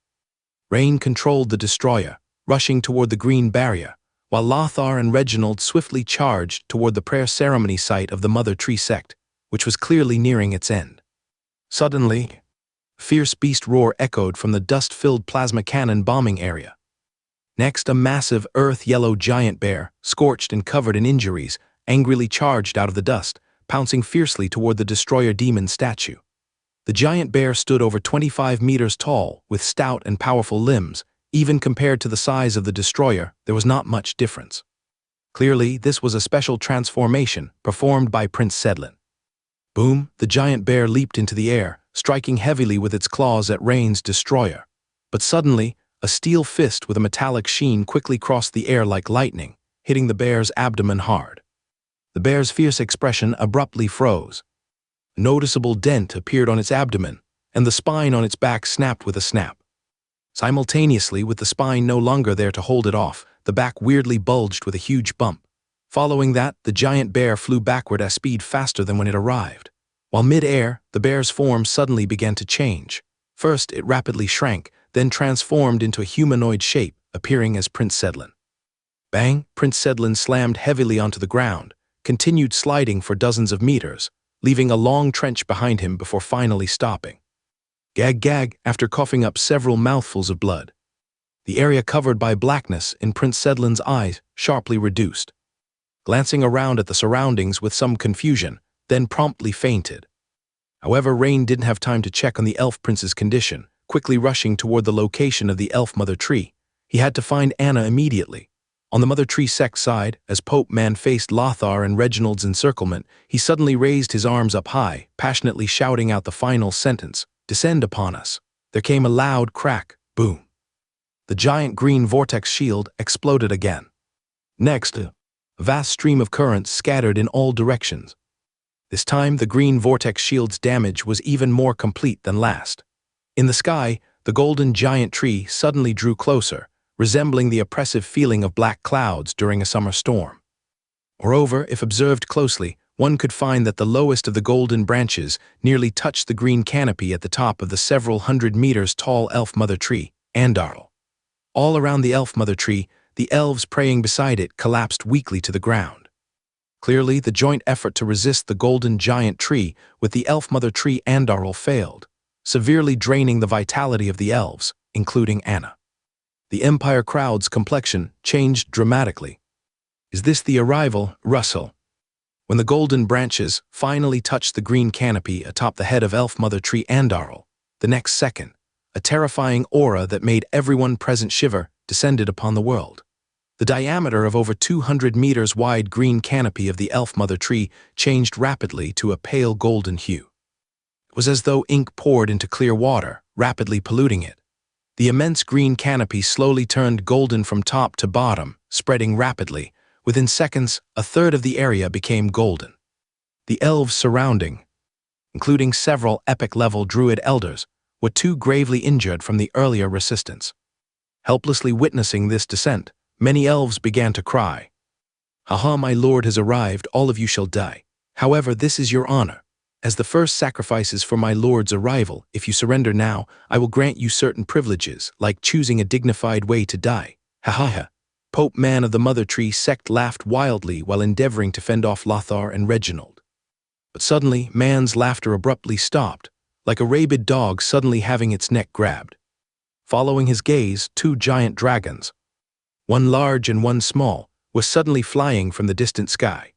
Rain controlled the destroyer, rushing toward the green barrier, while Lothar and Reginald swiftly charged toward the prayer ceremony site of the Mother Tree sect, which was clearly nearing its end. Suddenly, a fierce beast roar echoed from the dust-filled plasma cannon bombing area. Next, a massive earth-yellow giant bear, scorched and covered in injuries, angrily charged out of the dust, pouncing fiercely toward the destroyer demon statue. The giant bear stood over 25 meters tall, with stout and powerful limbs. Even compared to the size of the destroyer, there was not much difference. Clearly, this was a special transformation performed by Prince Sedlin. Boom, the giant bear leaped into the air, striking heavily with its claws at Rain's destroyer. But suddenly, a steel fist with a metallic sheen quickly crossed the air like lightning, hitting the bear's abdomen hard. The bear's fierce expression abruptly froze. A noticeable dent appeared on its abdomen, and the spine on its back snapped with a snap. Simultaneously, with the spine no longer there to hold it off, the back weirdly bulged with a huge bump. Following that, the giant bear flew backward at speed faster than when it arrived. While mid-air, the bear's form suddenly began to change. First, it rapidly shrank, then transformed into a humanoid shape, appearing as Prince Sedlin. Bang! Prince Sedlin slammed heavily onto the ground, continued sliding for dozens of meters, leaving a long trench behind him before finally stopping. Gag gag, after coughing up several mouthfuls of blood. The area covered by blackness in Prince Sedlin's eyes sharply reduced. Glancing around at the surroundings with some confusion, then promptly fainted. However, Rain didn't have time to check on the elf prince's condition. Quickly rushing toward the location of the elf Mother Tree, he had to find Anna immediately. On the Mother Tree sect side, as Pope Man faced Lothar and Reginald's encirclement, he suddenly raised his arms up high, passionately shouting out the final sentence, "Descend upon us." There came a loud crack, boom. The giant green vortex shield exploded again. Next, a vast stream of currents scattered in all directions. This time, the green vortex shield's damage was even more complete than last. In the sky, the golden giant tree suddenly drew closer, resembling the oppressive feeling of black clouds during a summer storm. Moreover, if observed closely, one could find that the lowest of the golden branches nearly touched the green canopy at the top of the several hundred meters tall elf Mother Tree, Andarl. All around the elf Mother Tree, the elves praying beside it collapsed weakly to the ground. Clearly, the joint effort to resist the golden giant tree with the elf Mother Tree Andarl failed, severely draining the vitality of the elves, including Anna. The Empire crowd's complexion changed dramatically. Is this the arrival, Russell? When the golden branches finally touched the green canopy atop the head of elf Mother Tree Andarl, the next second, a terrifying aura that made everyone present shiver descended upon the world. The diameter of over 200 meters wide green canopy of the elf mother tree changed rapidly to a pale golden hue. It was as though ink poured into clear water, rapidly polluting it. The immense green canopy slowly turned golden from top to bottom, spreading rapidly. Within seconds, a third of the area became golden. The elves surrounding, including several epic-level druid elders, were too gravely injured from the earlier resistance. Helplessly witnessing this descent, many elves began to cry. "Haha, my lord has arrived, all of you shall die. However, this is your honor. As the first sacrifices for my lord's arrival, if you surrender now, I will grant you certain privileges, like choosing a dignified way to die." Ha ha ha. Pope Man of the Mother Tree sect laughed wildly while endeavoring to fend off Lothar and Reginald. But suddenly, Man's laughter abruptly stopped, like a rabid dog suddenly having its neck grabbed. Following his gaze, two giant dragons, one large and one small, were suddenly flying from the distant sky.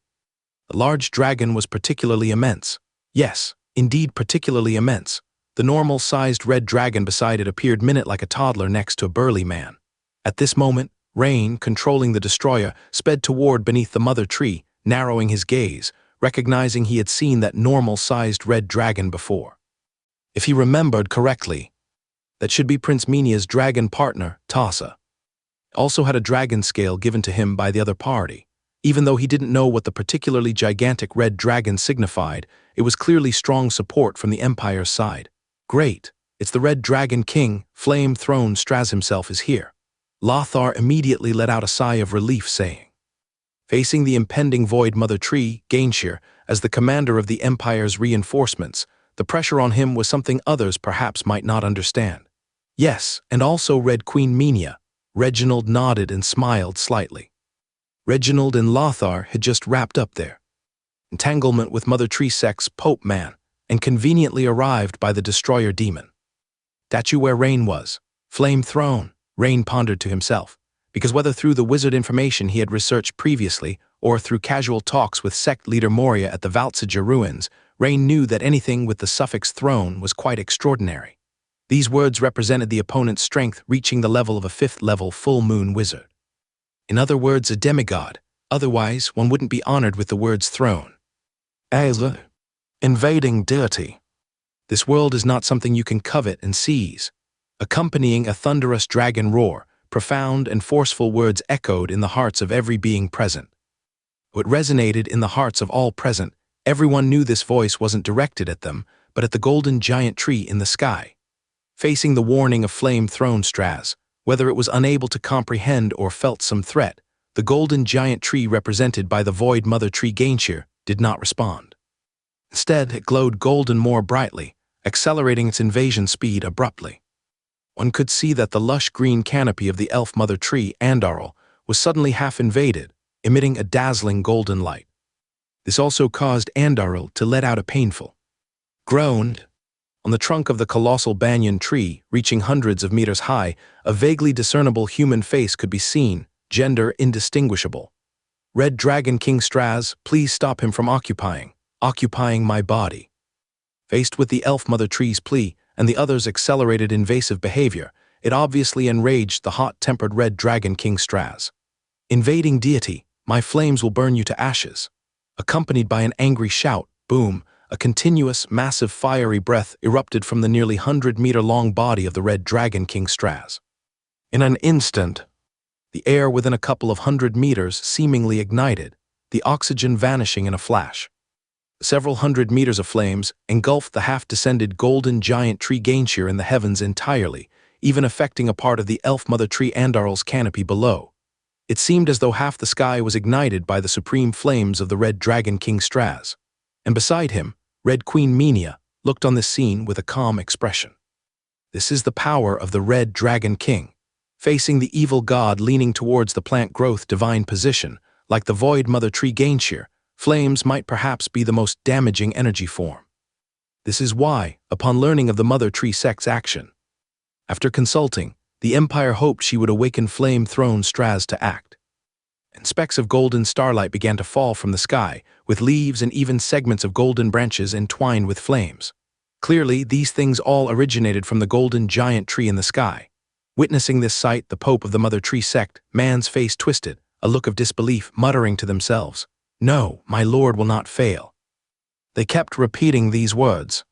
The large dragon was particularly immense. Yes, indeed particularly immense. The normal-sized red dragon beside it appeared minute like a toddler next to a burly man. At this moment, Rain, controlling the destroyer, sped toward beneath the mother tree, narrowing his gaze, recognizing he had seen that normal-sized red dragon before. If he remembered correctly, that should be Prince Minia's dragon partner, Tassa. Also had a dragon scale given to him by the other party. Even though he didn't know what the particularly gigantic red dragon signified, it was clearly strong support from the Empire's side. Great, it's the Red Dragon King, Flame Throne Straz himself is here. Lothar immediately let out a sigh of relief, saying. Facing the impending Void Mother Tree, Gainshir, as the commander of the Empire's reinforcements, the pressure on him was something others perhaps might not understand. Yes, and also Red Queen Minia. Reginald nodded and smiled slightly. Reginald and Lothar had just wrapped up their entanglement with Mother Tree Sect's Pope Man, and conveniently arrived by the Destroyer Demon. That's where Rain was. Flame Throne, Rain pondered to himself, because whether through the wizard information he had researched previously, or through casual talks with sect leader Moria at the Valtsaja ruins, Rain knew that anything with the suffix throne was quite extraordinary. These words represented the opponent's strength reaching the level of a 5th-level full-moon wizard. In other words, a demigod. Otherwise, one wouldn't be honored with the words throne. As a invading deity. This world is not something you can covet and seize. Accompanying a thunderous dragon roar, profound and forceful words echoed in the hearts of every being present. What resonated in the hearts of all present, everyone knew this voice wasn't directed at them, but at the golden giant tree in the sky. Facing the warning of Flame Throne Straz, whether it was unable to comprehend or felt some threat, the golden giant tree represented by the Void Mother Tree Gainshir did not respond. Instead, it glowed golden more brightly, accelerating its invasion speed abruptly. One could see that the lush green canopy of the elf mother tree, Andarl, was suddenly half invaded, emitting a dazzling golden light. This also caused Andarl to let out a painful groan. On the trunk of the colossal banyan tree, reaching hundreds of meters high, a vaguely discernible human face could be seen, gender indistinguishable. Red Dragon King Straz, please stop him from occupying my body. Faced with the elf mother tree's plea and the other's accelerated invasive behavior, it obviously enraged the hot-tempered Red Dragon King Straz. Invading deity, my flames will burn you to ashes. Accompanied by an angry shout, boom, a continuous, massive fiery breath erupted from the nearly 100-meter-long body of the Red Dragon King Straz. In an instant, the air within a couple of 100 meters seemingly ignited, the oxygen vanishing in a flash. Several 100 meters of flames engulfed the half-descended golden giant tree Gainshir in the heavens entirely, even affecting a part of the elf mother tree Andarl's canopy below. It seemed as though half the sky was ignited by the supreme flames of the Red Dragon King Straz. And beside him, Red Queen Minia looked on this scene with a calm expression. This is the power of the Red Dragon King. Facing the evil god leaning towards the plant growth divine position, like the Void Mother Tree Gainshir, flames might perhaps be the most damaging energy form. This is why, upon learning of the Mother Tree sect's action, after consulting, the Empire hoped she would awaken Flame Throne Straz to act. And specks of golden starlight began to fall from the sky, with leaves and even segments of golden branches entwined with flames. Clearly, these things all originated from the golden giant tree in the sky. Witnessing this sight, the Pope of the Mother Tree sect, man's face twisted, a look of disbelief, muttering to themselves, "No, my Lord will not fail." They kept repeating these words.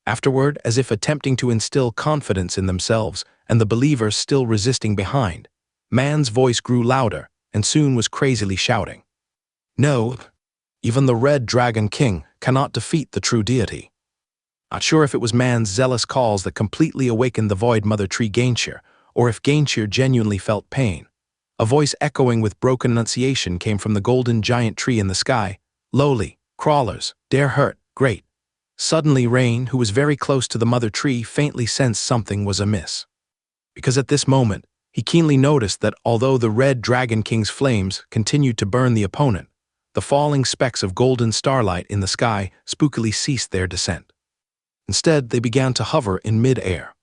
Afterward, as if attempting to instill confidence in themselves and the believers still resisting behind, man's voice grew louder and soon was crazily shouting, "No, even the Red Dragon King cannot defeat the true deity." Not sure if it was man's zealous calls that completely awakened the Void Mother Tree Gainshir, or if Gainshir genuinely felt pain. A voice echoing with broken enunciation came from the golden giant tree in the sky. "Lowly, crawlers, dare hurt, great." Suddenly Rain, who was very close to the Mother Tree, faintly sensed something was amiss. Because at this moment, he keenly noticed that although the Red Dragon King's flames continued to burn the opponent, the falling specks of golden starlight in the sky spookily ceased their descent. Instead, they began to hover in mid-air.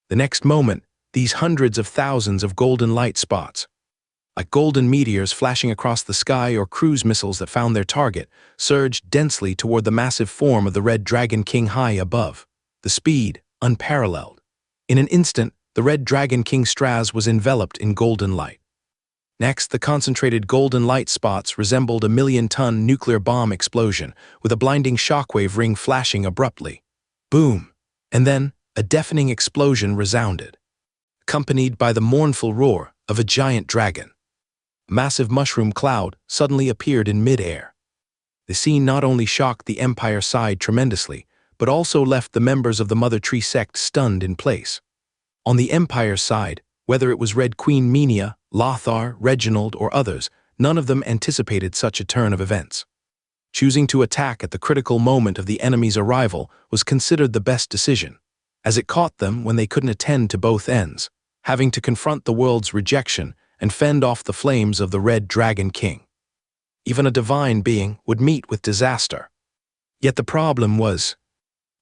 The next moment, these hundreds of thousands of golden light spots, like golden meteors flashing across the sky or cruise missiles that found their target, surged densely toward the massive form of the Red Dragon King high above, the speed unparalleled. In an instant, the Red Dragon King Straz was enveloped in golden light. Next, the concentrated golden light spots resembled a million-ton nuclear bomb explosion, with a blinding shockwave ring flashing abruptly. Boom! And then, a deafening explosion resounded, accompanied by the mournful roar of a giant dragon. A massive mushroom cloud suddenly appeared in mid-air. The scene not only shocked the Empire side tremendously, but also left the members of the Mother Tree sect stunned in place. On the Empire side, whether it was Red Queen Minia, Lothar, Reginald, or others, none of them anticipated such a turn of events. Choosing to attack at the critical moment of the enemy's arrival was considered the best decision, as it caught them when they couldn't attend to both ends, having to confront the world's rejection and fend off the flames of the Red Dragon King. Even a divine being would meet with disaster. Yet the problem was,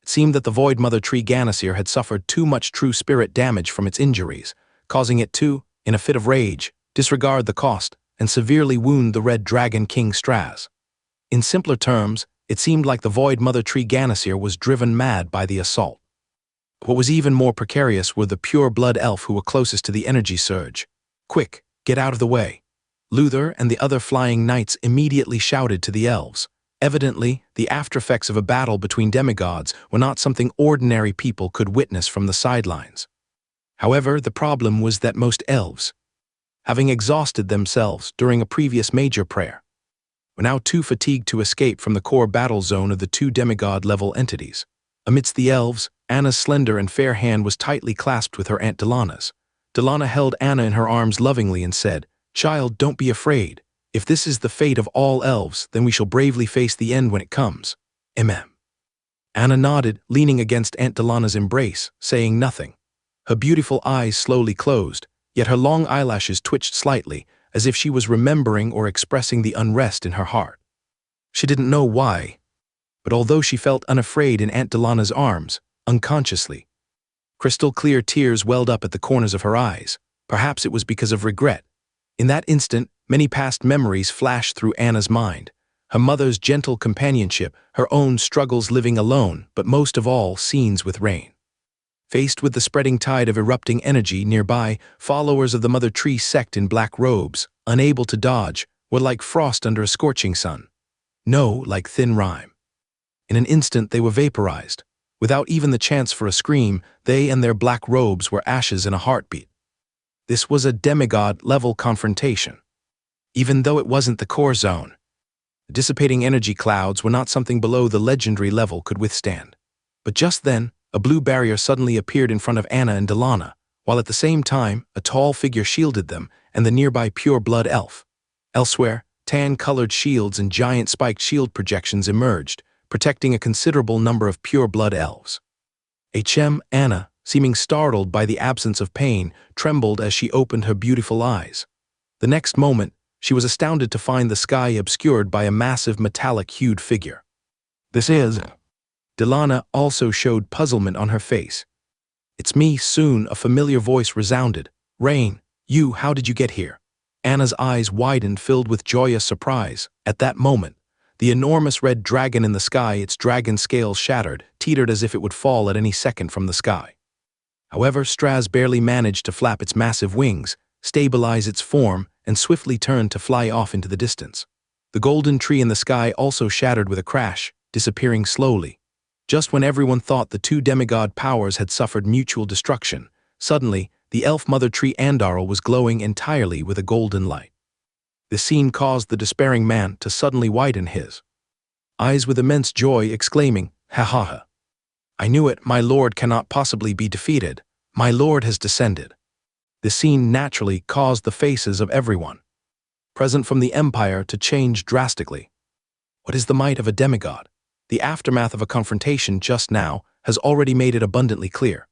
it seemed that the Void Mother Tree Ganasir had suffered too much true spirit damage from its injuries, causing it to, in a fit of rage, disregard the cost and severely wound the Red Dragon King Straz. In simpler terms, it seemed like the Void Mother Tree Ganasir was driven mad by the assault. What was even more precarious were the pure blood elf who were closest to the energy surge. "Quick, get out of the way." Luther and the other flying knights immediately shouted to the elves. Evidently, the aftereffects of a battle between demigods were not something ordinary people could witness from the sidelines. However, the problem was that most elves, having exhausted themselves during a previous major prayer, were now too fatigued to escape from the core battle zone of the two demigod-level entities. Amidst the elves, Anna's slender and fair hand was tightly clasped with her Aunt Delana's. Delana held Anna in her arms lovingly and said, "Child, don't be afraid. If this is the fate of all elves, then we shall bravely face the end when it comes. Amen." Anna nodded, leaning against Aunt Delana's embrace, saying nothing. Her beautiful eyes slowly closed, yet her long eyelashes twitched slightly, as if she was remembering or expressing the unrest in her heart. She didn't know why, but although she felt unafraid in Aunt Delana's arms, unconsciously, crystal-clear tears welled up at the corners of her eyes. Perhaps it was because of regret. In that instant, many past memories flashed through Anna's mind. Her mother's gentle companionship, her own struggles living alone, but most of all, scenes with Rain. Faced with the spreading tide of erupting energy nearby, followers of the Mother Tree sect in black robes, unable to dodge, were like frost under a scorching sun. No, like thin rime. In an instant they were vaporized. Without even the chance for a scream, they and their black robes were ashes in a heartbeat. This was a demigod-level confrontation. Even though it wasn't the core zone, the dissipating energy clouds were not something below the legendary level could withstand. But just then, a blue barrier suddenly appeared in front of Anna and Delana, while at the same time, a tall figure shielded them and the nearby pure-blood elf. Elsewhere, tan-colored shields and giant spiked shield projections emerged, protecting a considerable number of pure-blood elves. Anna, seeming startled by the absence of pain, trembled as she opened her beautiful eyes. The next moment, she was astounded to find the sky obscured by a massive metallic-hued figure. "This is..." Delana also showed puzzlement on her face. "It's me, soon," a familiar voice resounded. "Rain, how did you get here?" Anna's eyes widened, filled with joyous surprise. At that moment, the enormous red dragon in the sky, its dragon scales shattered, teetered as if it would fall at any second from the sky. However, Straz barely managed to flap its massive wings, stabilize its form, and swiftly turned to fly off into the distance. The golden tree in the sky also shattered with a crash, disappearing slowly. Just when everyone thought the two demigod powers had suffered mutual destruction, suddenly, the elf mother tree Andarl was glowing entirely with a golden light. The scene caused the despairing man to suddenly widen his eyes with immense joy, exclaiming, "Ha ha ha! I knew it, my lord cannot possibly be defeated. My lord has descended." The scene naturally caused the faces of everyone present from the Empire to change drastically. What is the might of a demigod? The aftermath of a confrontation just now has already made it abundantly clear.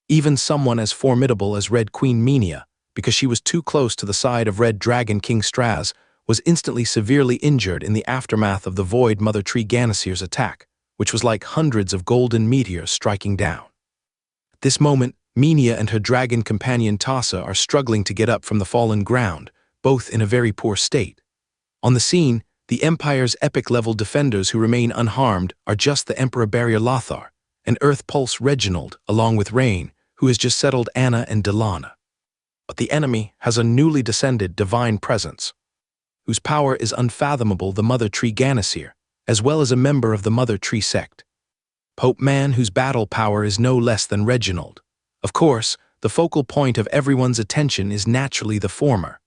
Even someone as formidable as Red Queen Minia, because she was too close to the side of Red Dragon King Straz, was instantly severely injured in the aftermath of the Void Mother Tree Ganasir's attack, which was like hundreds of golden meteors striking down. At this moment, Minia and her dragon companion Tassa are struggling to get up from the fallen ground, both in a very poor state. On the scene, the Empire's epic-level defenders who remain unharmed are just the Emperor Barrier Lothar, and Earth Pulse Reginald, along with Rain, who has just settled Anna and Delana. But the enemy has a newly descended divine presence, whose power is unfathomable, the Mother Tree Ganasir, as well as a member of the Mother Tree sect. Pope Man, whose battle power is no less than Reginald. Of course, the focal point of everyone's attention is naturally the former.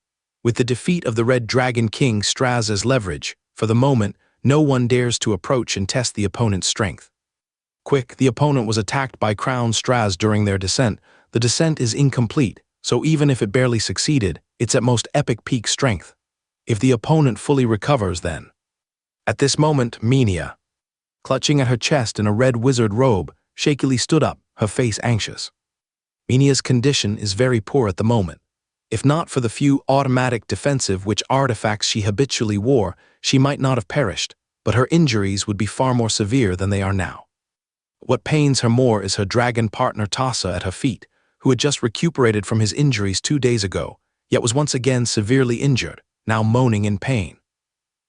With the defeat of the Red Dragon King Straz as leverage, for the moment, no one dares to approach and test the opponent's strength. Quick, the opponent was attacked by Crown Straz during their descent. The descent is incomplete, so even if it barely succeeded, it's at most epic peak strength. If the opponent fully recovers, then. At this moment, Minia, clutching at her chest in a red wizard robe, shakily stood up, her face anxious. Minia's condition is very poor at the moment. If not for the few automatic defensive which artifacts she habitually wore, she might not have perished, but her injuries would be far more severe than they are now. What pains her more is her dragon partner Tassa at her feet, who had just recuperated from his injuries 2 days ago, yet was once again severely injured, now moaning in pain.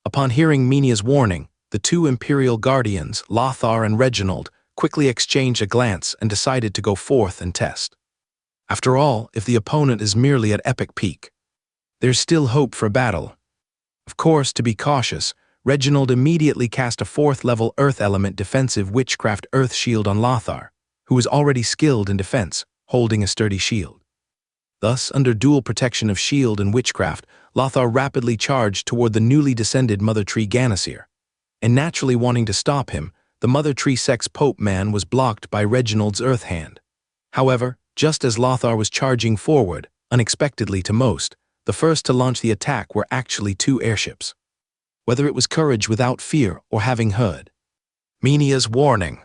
Upon hearing Minia's warning, the two Imperial Guardians, Lothar and Reginald, quickly exchanged a glance and decided to go forth and test. After all, if the opponent is merely at epic peak, there's still hope for battle. Of course, to be cautious, Reginald immediately cast a 4th-level Earth Element defensive Witchcraft Earth Shield on Lothar, who was already skilled in defense, holding a sturdy shield. Thus, under dual protection of shield and witchcraft, Lothar rapidly charged toward the newly descended Mother Tree Ganasir. And naturally wanting to stop him, the Mother Tree Sex Pope Man was blocked by Reginald's Earth Hand. However, just as Lothar was charging forward, unexpectedly to most, the first to launch the attack were actually 2 airships. Whether it was courage without fear or having heard Minia's warning,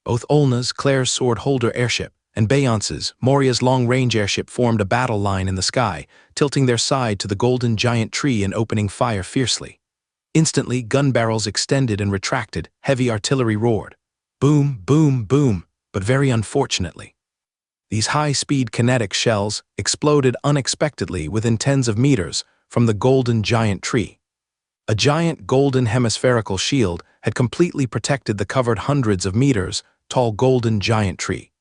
both Olna's, Claire's sword holder airship, and Beyonce's, Moria's long-range airship formed a battle line in the sky, tilting their side to the golden giant tree and opening fire fiercely. Instantly, gun barrels extended and retracted, heavy artillery roared. Boom, boom, boom, but very unfortunately, these high-speed kinetic shells exploded unexpectedly within tens of meters from the golden giant tree. A giant golden hemispherical shield had completely protected the covered hundreds of meters tall golden giant tree.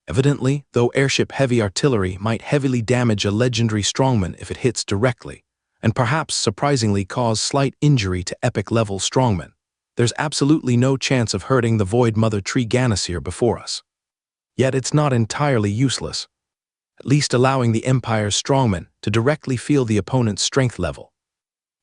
Evidently, though airship-heavy artillery might heavily damage a legendary strongman if it hits directly, and perhaps surprisingly cause slight injury to epic-level strongmen, there's absolutely no chance of hurting the Void Mother Tree Ganasir before us. Yet it's not entirely useless, at least allowing the Empire's strongmen to directly feel the opponent's strength level.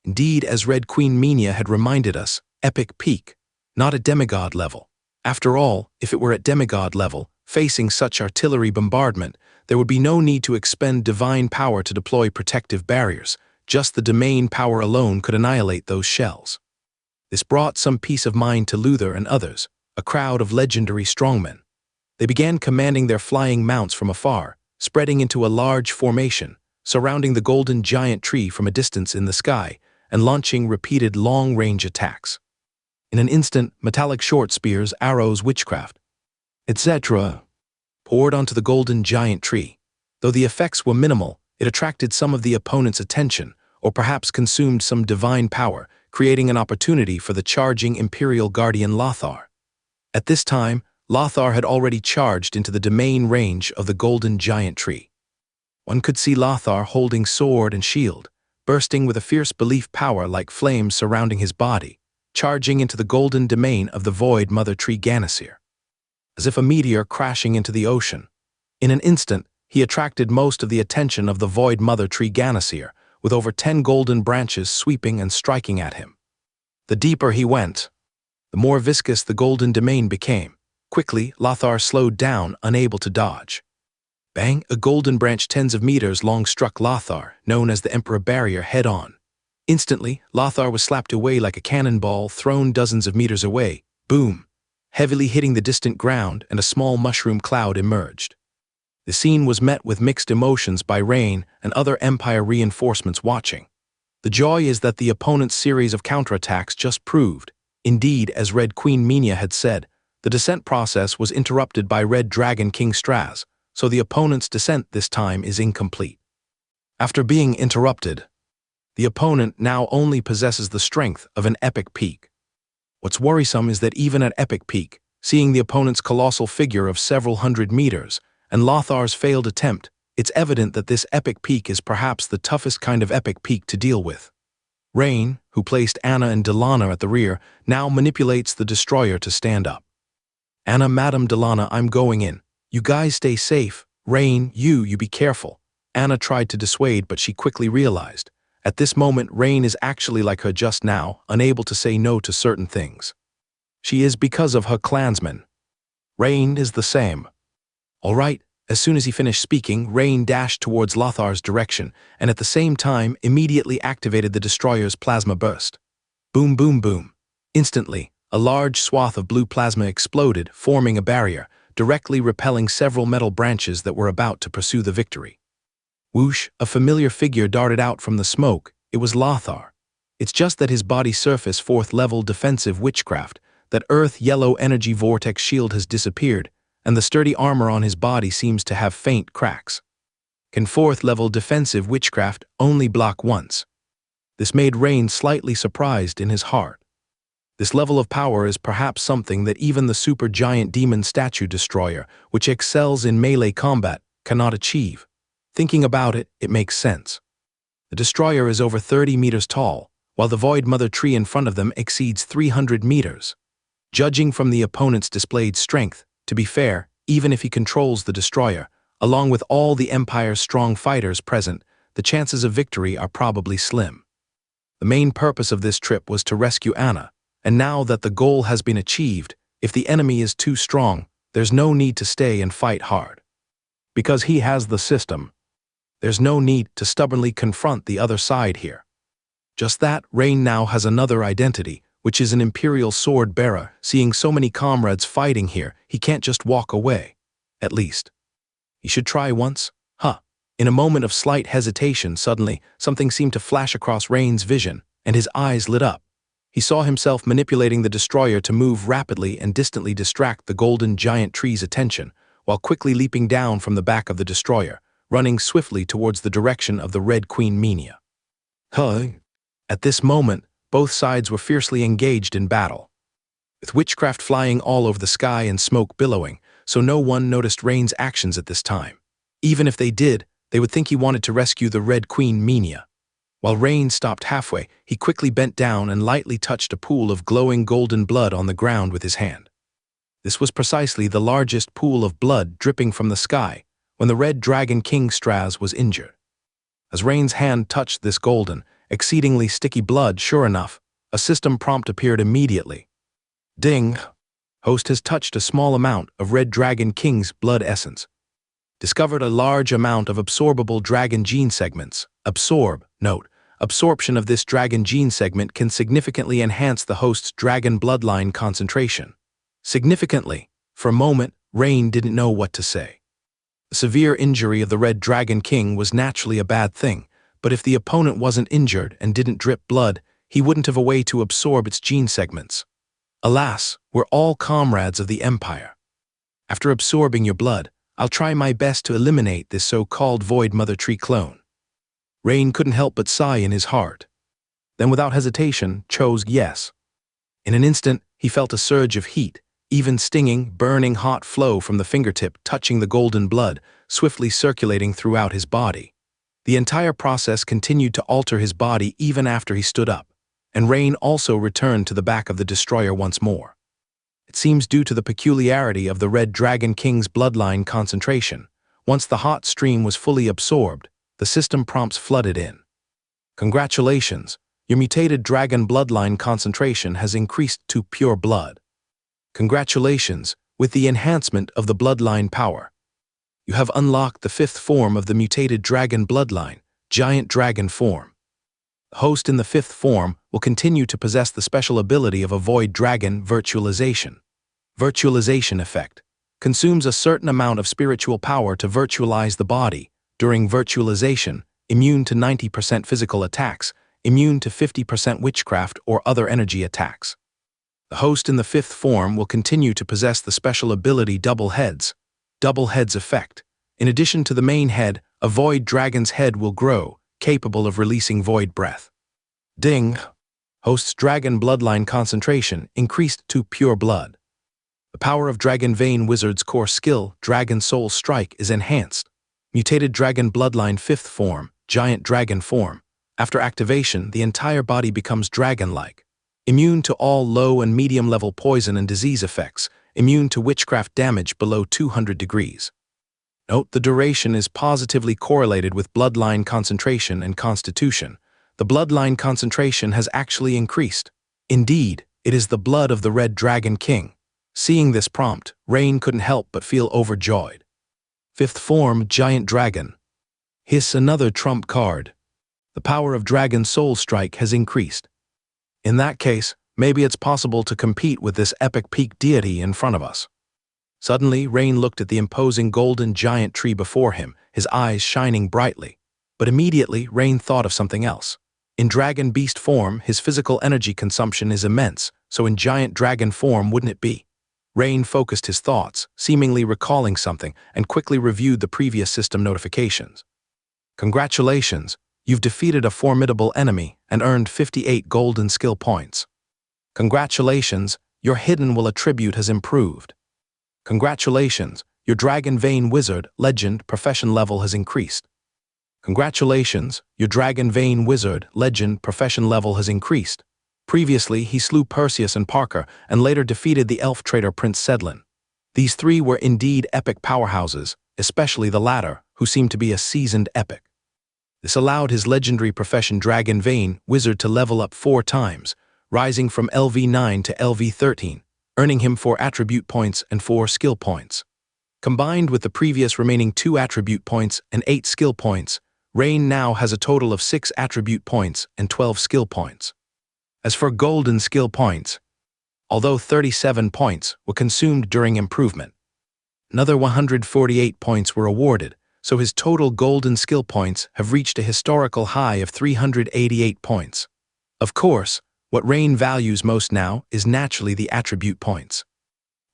Indeed, as Red Queen Minia had reminded us, epic peak, not a demigod level. After all, if it were at demigod level, facing such artillery bombardment, there would be no need to expend divine power to deploy protective barriers. Just the domain power alone could annihilate those shells. This brought some peace of mind to Luther and others, a crowd of legendary strongmen. They began commanding their flying mounts from afar, spreading into a large formation, surrounding the golden giant tree from a distance in the sky, and launching repeated long-range attacks. In an instant, metallic short spears, arrows, witchcraft, etc., poured onto the golden giant tree. Though the effects were minimal, it attracted some of the opponent's attention, or perhaps consumed some divine power, creating an opportunity for the charging Imperial Guardian Lothar. At this time, Lothar had already charged into the domain range of the golden giant tree. One could see Lothar holding sword and shield, bursting with a fierce belief power like flames surrounding his body, charging into the golden domain of the void mother tree Ganasir. As if a meteor crashing into the ocean. In an instant, he attracted most of the attention of the void mother tree Ganasir, with over 10 golden branches sweeping and striking at him. The deeper he went, the more viscous the golden domain became. Quickly, Lothar slowed down, unable to dodge. Bang! A golden branch tens of meters long struck Lothar, known as the Emperor Barrier, head-on. Instantly, Lothar was slapped away like a cannonball thrown dozens of meters away. Boom! Heavily hitting the distant ground, and a small mushroom cloud emerged. The scene was met with mixed emotions by Rain and other Empire reinforcements watching. The joy is that the opponent's series of counterattacks just proved, indeed, as Red Queen Minya had said, the descent process was interrupted by Red Dragon King Straz, so the opponent's descent this time is incomplete. After being interrupted, the opponent now only possesses the strength of an epic peak. What's worrisome is that even at epic peak, seeing the opponent's colossal figure of several hundred meters, and Lothar's failed attempt, it's evident that this epic peak is perhaps the toughest kind of epic peak to deal with. Rain, who placed Anna and Delana at the rear, now manipulates the destroyer to stand up. Anna, Madam Delana, I'm going in. You guys stay safe. Rain, you be careful. Anna tried to dissuade, but she quickly realized. At this moment, Rain is actually like her just now, unable to say no to certain things. She is because of her clansmen. Rain is the same. All right. As soon as he finished speaking, Rain dashed towards Lothar's direction, and at the same time immediately activated the destroyer's plasma burst. Boom, boom, boom. Instantly, a large swath of blue plasma exploded, forming a barrier, directly repelling several metal branches that were about to pursue the victory. Whoosh, a familiar figure darted out from the smoke. It was Lothar. It's just that his body surface 4th level defensive witchcraft, that earth yellow energy vortex shield has disappeared, and the sturdy armor on his body seems to have faint cracks. Can 4th level defensive witchcraft only block once? This made Rain slightly surprised in his heart. This level of power is perhaps something that even the super giant demon statue destroyer, which excels in melee combat, cannot achieve. Thinking about it, it makes sense. The destroyer is over 30 meters tall, while the void mother tree in front of them exceeds 300 meters. Judging from the opponent's displayed strength, to be fair, even if he controls the destroyer, along with all the Empire's strong fighters present, the chances of victory are probably slim. The main purpose of this trip was to rescue Anna, and now that the goal has been achieved, if the enemy is too strong, there's no need to stay and fight hard. Because he has the system, there's no need to stubbornly confront the other side here. Just that, Rain now has another identity, which is an Imperial sword bearer. Seeing so many comrades fighting here, he can't just walk away. At least. He should try once. In a moment of slight hesitation, suddenly, something seemed to flash across Rain's vision, and his eyes lit up. He saw himself manipulating the destroyer to move rapidly and distantly distract the golden giant tree's attention, while quickly leaping down from the back of the destroyer, running swiftly towards the direction of the Red Queen Minya. At this moment, both sides were fiercely engaged in battle. With witchcraft flying all over the sky and smoke billowing, so no one noticed Rain's actions at this time. Even if they did, they would think he wanted to rescue the Red Queen Minya. While Rain stopped halfway, he quickly bent down and lightly touched a pool of glowing golden blood on the ground with his hand. This was precisely the largest pool of blood dripping from the sky when the Red Dragon King Straz was injured. As Rain's hand touched this golden, exceedingly sticky blood, sure enough, a system prompt appeared immediately. Ding! Host has touched a small amount of Red Dragon King's blood essence. Discovered a large amount of absorbable dragon gene segments. Absorb. Note, absorption of this dragon gene segment can significantly enhance the host's dragon bloodline concentration. Significantly. For a moment, Rain didn't know what to say. The severe injury of the Red Dragon King was naturally a bad thing, but if the opponent wasn't injured and didn't drip blood, he wouldn't have a way to absorb its gene segments. Alas, we're all comrades of the Empire. After absorbing your blood, I'll try my best to eliminate this so-called Void Mother Tree clone. Rain couldn't help but sigh in his heart. Then without hesitation, chose yes. In an instant, he felt a surge of heat, even stinging, burning hot flow from the fingertip touching the golden blood, swiftly circulating throughout his body. The entire process continued to alter his body even after he stood up, and Rain also returned to the back of the destroyer once more. It seems due to the peculiarity of the Red Dragon King's bloodline concentration. Once the hot stream was fully absorbed, the system prompts flooded in. Congratulations, your mutated dragon bloodline concentration has increased to pure blood. Congratulations, with the enhancement of the bloodline power. You have unlocked the 5th form of the mutated dragon bloodline, giant dragon form. The host in the 5th form will continue to possess the special ability of a void dragon virtualization. Virtualization effect consumes a certain amount of spiritual power to virtualize the body. During virtualization, immune to 90% physical attacks, immune to 50% witchcraft or other energy attacks. The host in the 5th form will continue to possess the special ability Double Heads effect. In addition to the main head, a void dragon's head will grow, capable of releasing void breath. Ding! Host's dragon bloodline concentration increased to pure blood. The power of Dragon Vein Wizard's core skill, Dragon Soul Strike, is enhanced. Mutated dragon bloodline 5th form, giant dragon form. After activation, the entire body becomes dragon-like. Immune to all low and medium-level poison and disease effects, immune to witchcraft damage below 200 degrees. Note the duration is positively correlated with bloodline concentration and constitution. The bloodline concentration has actually increased. Indeed, it is the blood of the Red Dragon King. Seeing this prompt, Rain couldn't help but feel overjoyed. 5th form, giant dragon. Hiss, another trump card. The power of Dragon Soul Strike has increased. In that case, maybe it's possible to compete with this epic peak deity in front of us. Suddenly, Rain looked at the imposing golden giant tree before him, his eyes shining brightly. But immediately, Rain thought of something else. In dragon beast form, his physical energy consumption is immense, so in giant dragon form wouldn't it be? Rain focused his thoughts, seemingly recalling something, and quickly reviewed the previous system notifications. Congratulations! You've defeated a formidable enemy and earned 58 golden skill points. Congratulations, your hidden will attribute has improved. Congratulations, your Dragon Vein Wizard Legend profession level has increased. Congratulations, your Dragon Vein Wizard Legend profession level has increased. Previously, he slew Perseus and Parker and later defeated the elf trader Prince Sedlin. These three were indeed epic powerhouses, especially the latter, who seemed to be a seasoned epic. This allowed his legendary profession Dragon Vein Wizard to level up 4 times, rising from LV9 to LV13, earning him 4 attribute points and 4 skill points. Combined with the previous remaining 2 attribute points and 8 skill points, Rain now has a total of 6 attribute points and 12 skill points. As for golden skill points, although 37 points were consumed during improvement, another 148 points were awarded, so his total golden skill points have reached a historical high of 388 points. Of course, what Rain values most now is naturally the attribute points.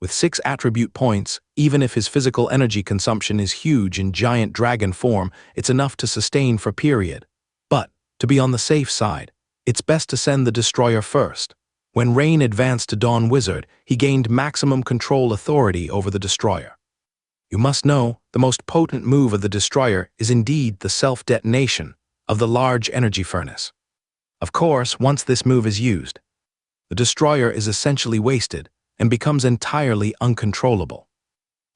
With 6 attribute points, even if his physical energy consumption is huge in giant dragon form, it's enough to sustain for a period. But, to be on the safe side, it's best to send the destroyer first. When Rain advanced to Dawn Wizard, he gained maximum control authority over the destroyer. You must know, the most potent move of the destroyer is indeed the self-detonation of the large energy furnace. Of course, once this move is used, the destroyer is essentially wasted and becomes entirely uncontrollable.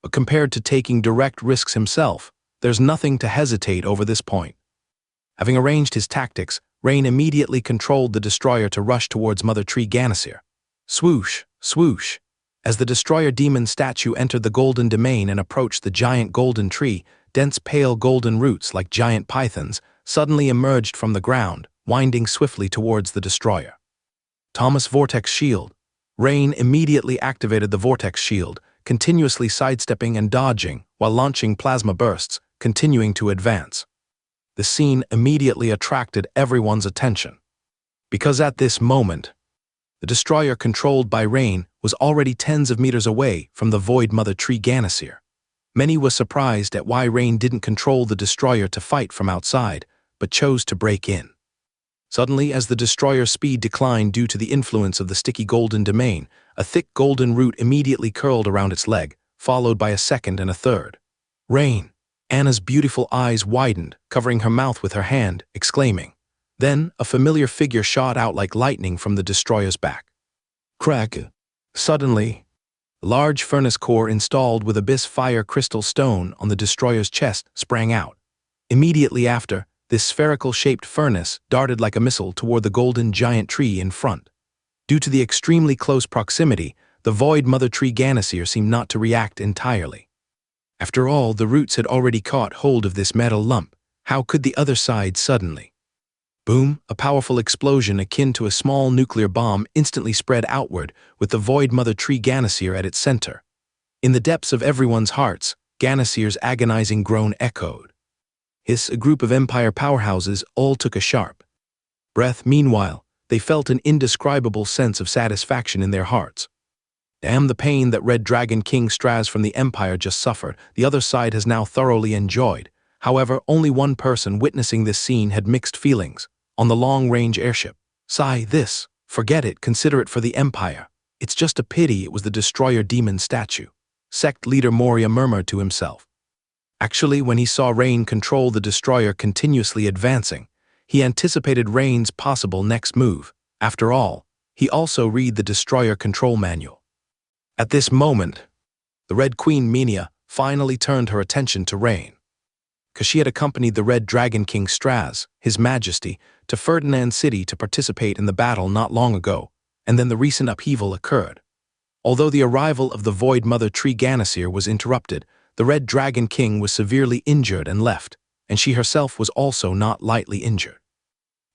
But compared to taking direct risks himself, there's nothing to hesitate over this point. Having arranged his tactics, Rain immediately controlled the destroyer to rush towards Mother Tree Ganasir. Swoosh, swoosh. As the destroyer demon statue entered the golden domain and approached the giant golden tree, dense pale golden roots like giant pythons suddenly emerged from the ground, winding swiftly towards the destroyer. Thomas Vortex Shield. Rain immediately activated the Vortex Shield, continuously sidestepping and dodging while launching plasma bursts, continuing to advance. The scene immediately attracted everyone's attention. Because at this moment, the destroyer controlled by Rain was already tens of meters away from the void Mother Tree Ganasir. Many were surprised at why Rain didn't control the destroyer to fight from outside, but chose to break in. Suddenly, as the destroyer's speed declined due to the influence of the sticky golden domain, a thick golden root immediately curled around its leg, followed by a second and a third. Rain! Anna's beautiful eyes widened, covering her mouth with her hand, exclaiming. Then, a familiar figure shot out like lightning from the destroyer's back. Crack! Suddenly, a large furnace core installed with abyss fire crystal stone on the destroyer's chest sprang out. Immediately after, this spherical-shaped furnace darted like a missile toward the golden giant tree in front. Due to the extremely close proximity, the void mother tree Ganasir seemed not to react entirely. After all, the roots had already caught hold of this metal lump. How could the other side suddenly? Boom! A powerful explosion akin to a small nuclear bomb instantly spread outward, with the void mother tree Ganasir at its center. In the depths of everyone's hearts, Ganasir's agonizing groan echoed. A group of Empire powerhouses all took a sharp breath. Meanwhile, they felt an indescribable sense of satisfaction in their hearts. Damn the pain that Red Dragon King Straz from the Empire just suffered, the other side has now thoroughly enjoyed. However, only one person witnessing this scene had mixed feelings. On the long-range airship. Sigh, forget it, consider it for the Empire. It's just a pity it was the destroyer demon statue. Sect leader Moria murmured to himself. Actually, when he saw Rain control the destroyer continuously advancing, he anticipated Rain's possible next move. After all, he also read the destroyer control manual. At this moment, the Red Queen Minia finally turned her attention to Rain. Because she had accompanied the Red Dragon King Straz, His Majesty, to Ferdinand City to participate in the battle not long ago, and then the recent upheaval occurred. Although the arrival of the Void Mother Tree Ganasir was interrupted, the Red Dragon King was severely injured and left, and she herself was also not lightly injured.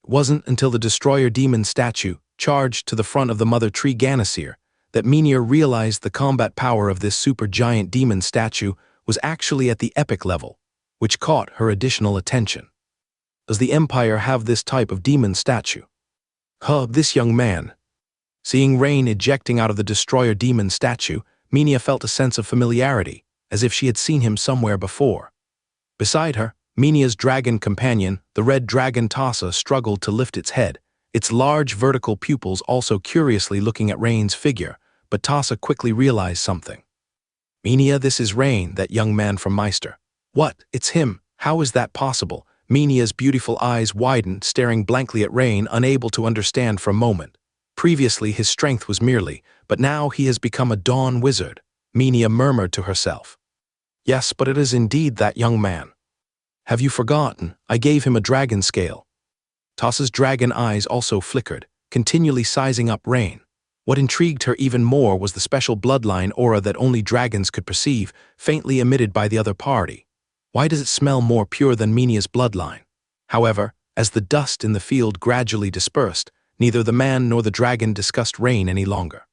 It wasn't until the destroyer demon statue charged to the front of the Mother Tree Ganasir that Minia realized the combat power of this supergiant demon statue was actually at the epic level, which caught her additional attention. Does the Empire have this type of demon statue? This young man. Seeing Rain ejecting out of the destroyer demon statue, Minia felt a sense of familiarity, as if she had seen him somewhere before. Beside her, Minia's dragon companion, the red dragon Tassa, struggled to lift its head, its large vertical pupils also curiously looking at Rain's figure, but Tassa quickly realized something. Minia, this is Rain, that young man from Meister. What? It's him. How is that possible? Minia's beautiful eyes widened, staring blankly at Rain, unable to understand for a moment. Previously his strength was merely, but now he has become a dawn wizard. Minia murmured to herself. Yes, but it is indeed that young man. Have you forgotten? I gave him a dragon scale. Tassa's dragon eyes also flickered, continually sizing up Rain. What intrigued her even more was the special bloodline aura that only dragons could perceive, faintly emitted by the other party. Why does it smell more pure than Minia's bloodline? However, as the dust in the field gradually dispersed, neither the man nor the dragon discussed Rain any longer.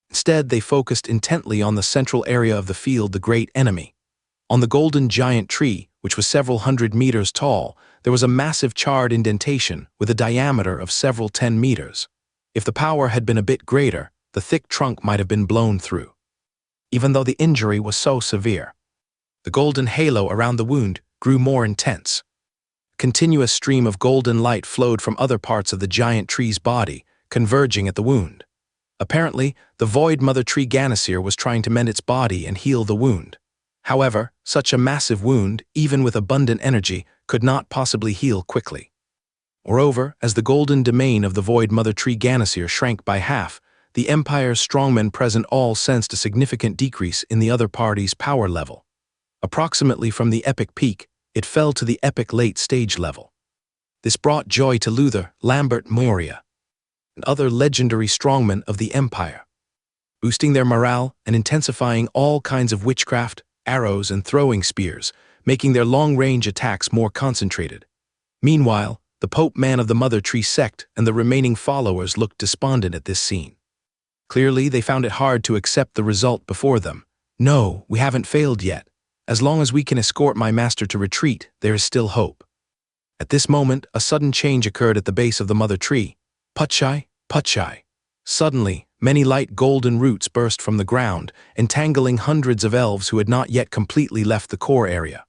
Instead, they focused intently on the central area of the field, the great enemy. On the golden giant tree, which was several hundred meters tall, there was a massive charred indentation with a diameter of several 10 meters. If the power had been a bit greater, the thick trunk might have been blown through. Even though the injury was so severe, the golden halo around the wound grew more intense. A continuous stream of golden light flowed from other parts of the giant tree's body, converging at the wound. Apparently, the Void Mother Tree Ganasir was trying to mend its body and heal the wound. However, such a massive wound, even with abundant energy, could not possibly heal quickly. Moreover, as the golden domain of the Void Mother Tree Ganasir shrank by half, the Empire's strongmen present all sensed a significant decrease in the other party's power level. Approximately from the epic peak, it fell to the epic late stage level. This brought joy to Luther, Lambert, Moria, and other legendary strongmen of the Empire, boosting their morale and intensifying all kinds of witchcraft, arrows, and throwing spears, making their long-range attacks more concentrated. Meanwhile, the Pope man of the Mother Tree sect and the remaining followers looked despondent at this scene. Clearly, they found it hard to accept the result before them. No, we haven't failed yet. As long as we can escort my master to retreat, there is still hope. At this moment, a sudden change occurred at the base of the Mother Tree. Putshai, Putshai. Suddenly, many light golden roots burst from the ground, entangling hundreds of elves who had not yet completely left the core area.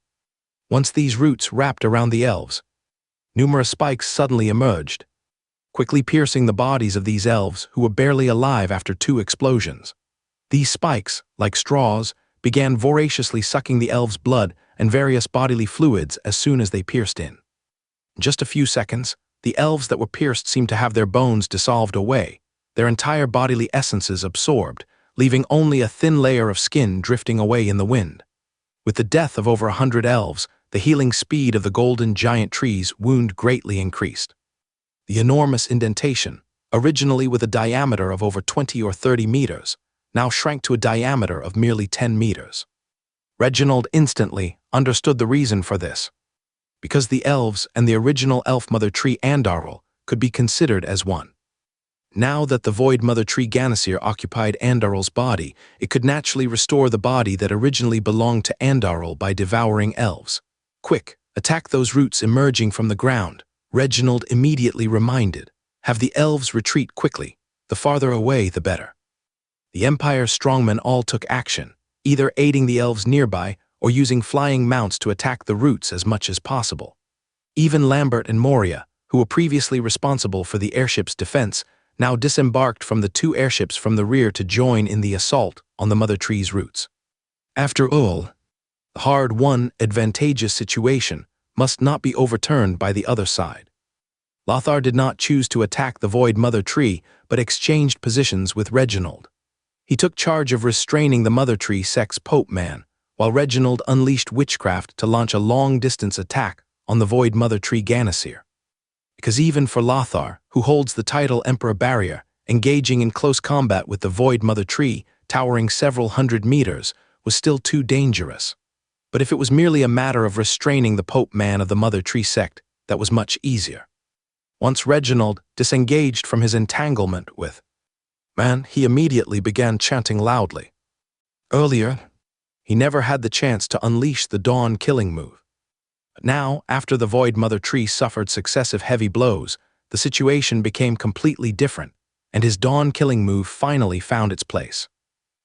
Once these roots wrapped around the elves, numerous spikes suddenly emerged. quickly piercing the bodies of these elves who were barely alive after 2 explosions. These spikes, like straws, began voraciously sucking the elves' blood and various bodily fluids as soon as they pierced in. In just a few seconds, the elves that were pierced seemed to have their bones dissolved away, their entire bodily essences absorbed, leaving only a thin layer of skin drifting away in the wind. With the death of over 100 elves, the healing speed of the golden giant tree's wound greatly increased. The enormous indentation, originally with a diameter of over 20 or 30 meters, now shrank to a diameter of merely 10 meters. Reginald instantly understood the reason for this. Because the elves and the original elf mother tree Andoril could be considered as one. Now that the void mother tree Ganasir occupied Andoril's body, it could naturally restore the body that originally belonged to Andoril by devouring elves. Quick, attack those roots emerging from the ground, Reginald immediately reminded. Have the elves retreat quickly, the farther away the better. The Empire's strongmen all took action, either aiding the elves nearby or using flying mounts to attack the roots as much as possible. Even Lambert and Moria, who were previously responsible for the airship's defense, now disembarked from the 2 airships from the rear to join in the assault on the mother tree's roots. After all, the hard-won, advantageous situation must not be overturned by the other side. Lothar did not choose to attack the void mother tree, but exchanged positions with Reginald. He took charge of restraining the mother tree sex Pope Man, while Reginald unleashed witchcraft to launch a long-distance attack on the void mother tree Ganasir. Because even for Lothar, who holds the title Emperor Barrier, engaging in close combat with the void mother tree, towering several hundred meters, was still too dangerous. But if it was merely a matter of restraining the Pope Man of the mother tree sect, that was much easier. Once Reginald disengaged from his entanglement with Man, he immediately began chanting loudly. Earlier, he never had the chance to unleash the Dawn killing move. But now, after the void mother tree suffered successive heavy blows, the situation became completely different, and his Dawn killing move finally found its place.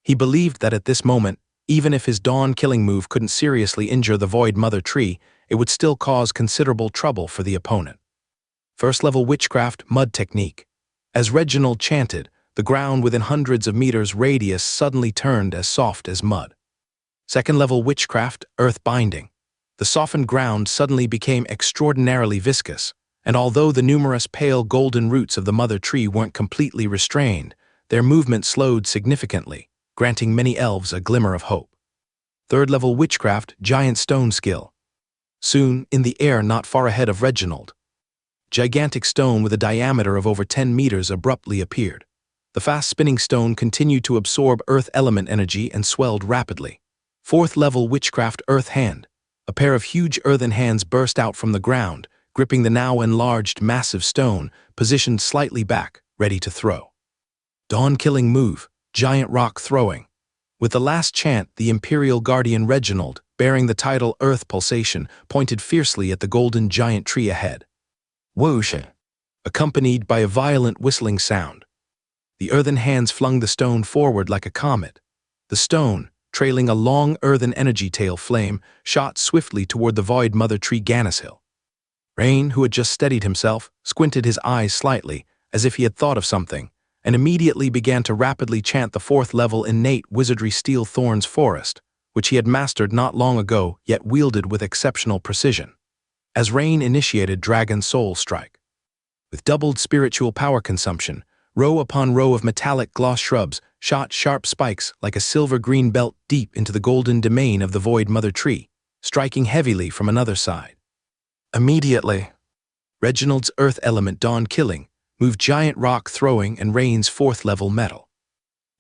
He believed that at this moment, even if his Dawn killing move couldn't seriously injure the void mother tree, it would still cause considerable trouble for the opponent. First-level witchcraft mud technique. As Reginald chanted, the ground within hundreds of meters radius suddenly turned as soft as mud. Second-level witchcraft earth binding. The softened ground suddenly became extraordinarily viscous, and although the numerous pale golden roots of the mother tree weren't completely restrained, their movement slowed significantly, granting many elves a glimmer of hope. Third-level witchcraft giant stone skill. Soon, in the air not far ahead of Reginald, gigantic stone with a diameter of over 10 meters abruptly appeared. The fast-spinning stone continued to absorb earth element energy and swelled rapidly. Fourth-level witchcraft earth hand. A pair of huge earthen hands burst out from the ground, gripping the now enlarged massive stone, positioned slightly back, ready to throw. Dawn-killing move, giant rock throwing. With the last chant, the Imperial Guardian Reginald, bearing the title Earth Pulsation, pointed fiercely at the golden giant tree ahead. Whoosh! Accompanied by a violent whistling sound. The earthen hands flung the stone forward like a comet. The stone, trailing a long earthen energy tail flame, shot swiftly toward the void mother tree Ganashill. Rain, who had just steadied himself, squinted his eyes slightly, as if he had thought of something, and immediately began to rapidly chant the fourth-level innate wizardry Steel Thorns Forest, which he had mastered not long ago, yet wielded with exceptional precision. As Rain initiated Dragon Soul Strike. With doubled spiritual power consumption, row upon row of metallic gloss shrubs shot sharp spikes like a silver-green belt deep into the golden domain of the void mother tree, striking heavily from another side. Immediately, Reginald's earth element Dawn Killing moved giant rock throwing and Rain's fourth-level metal.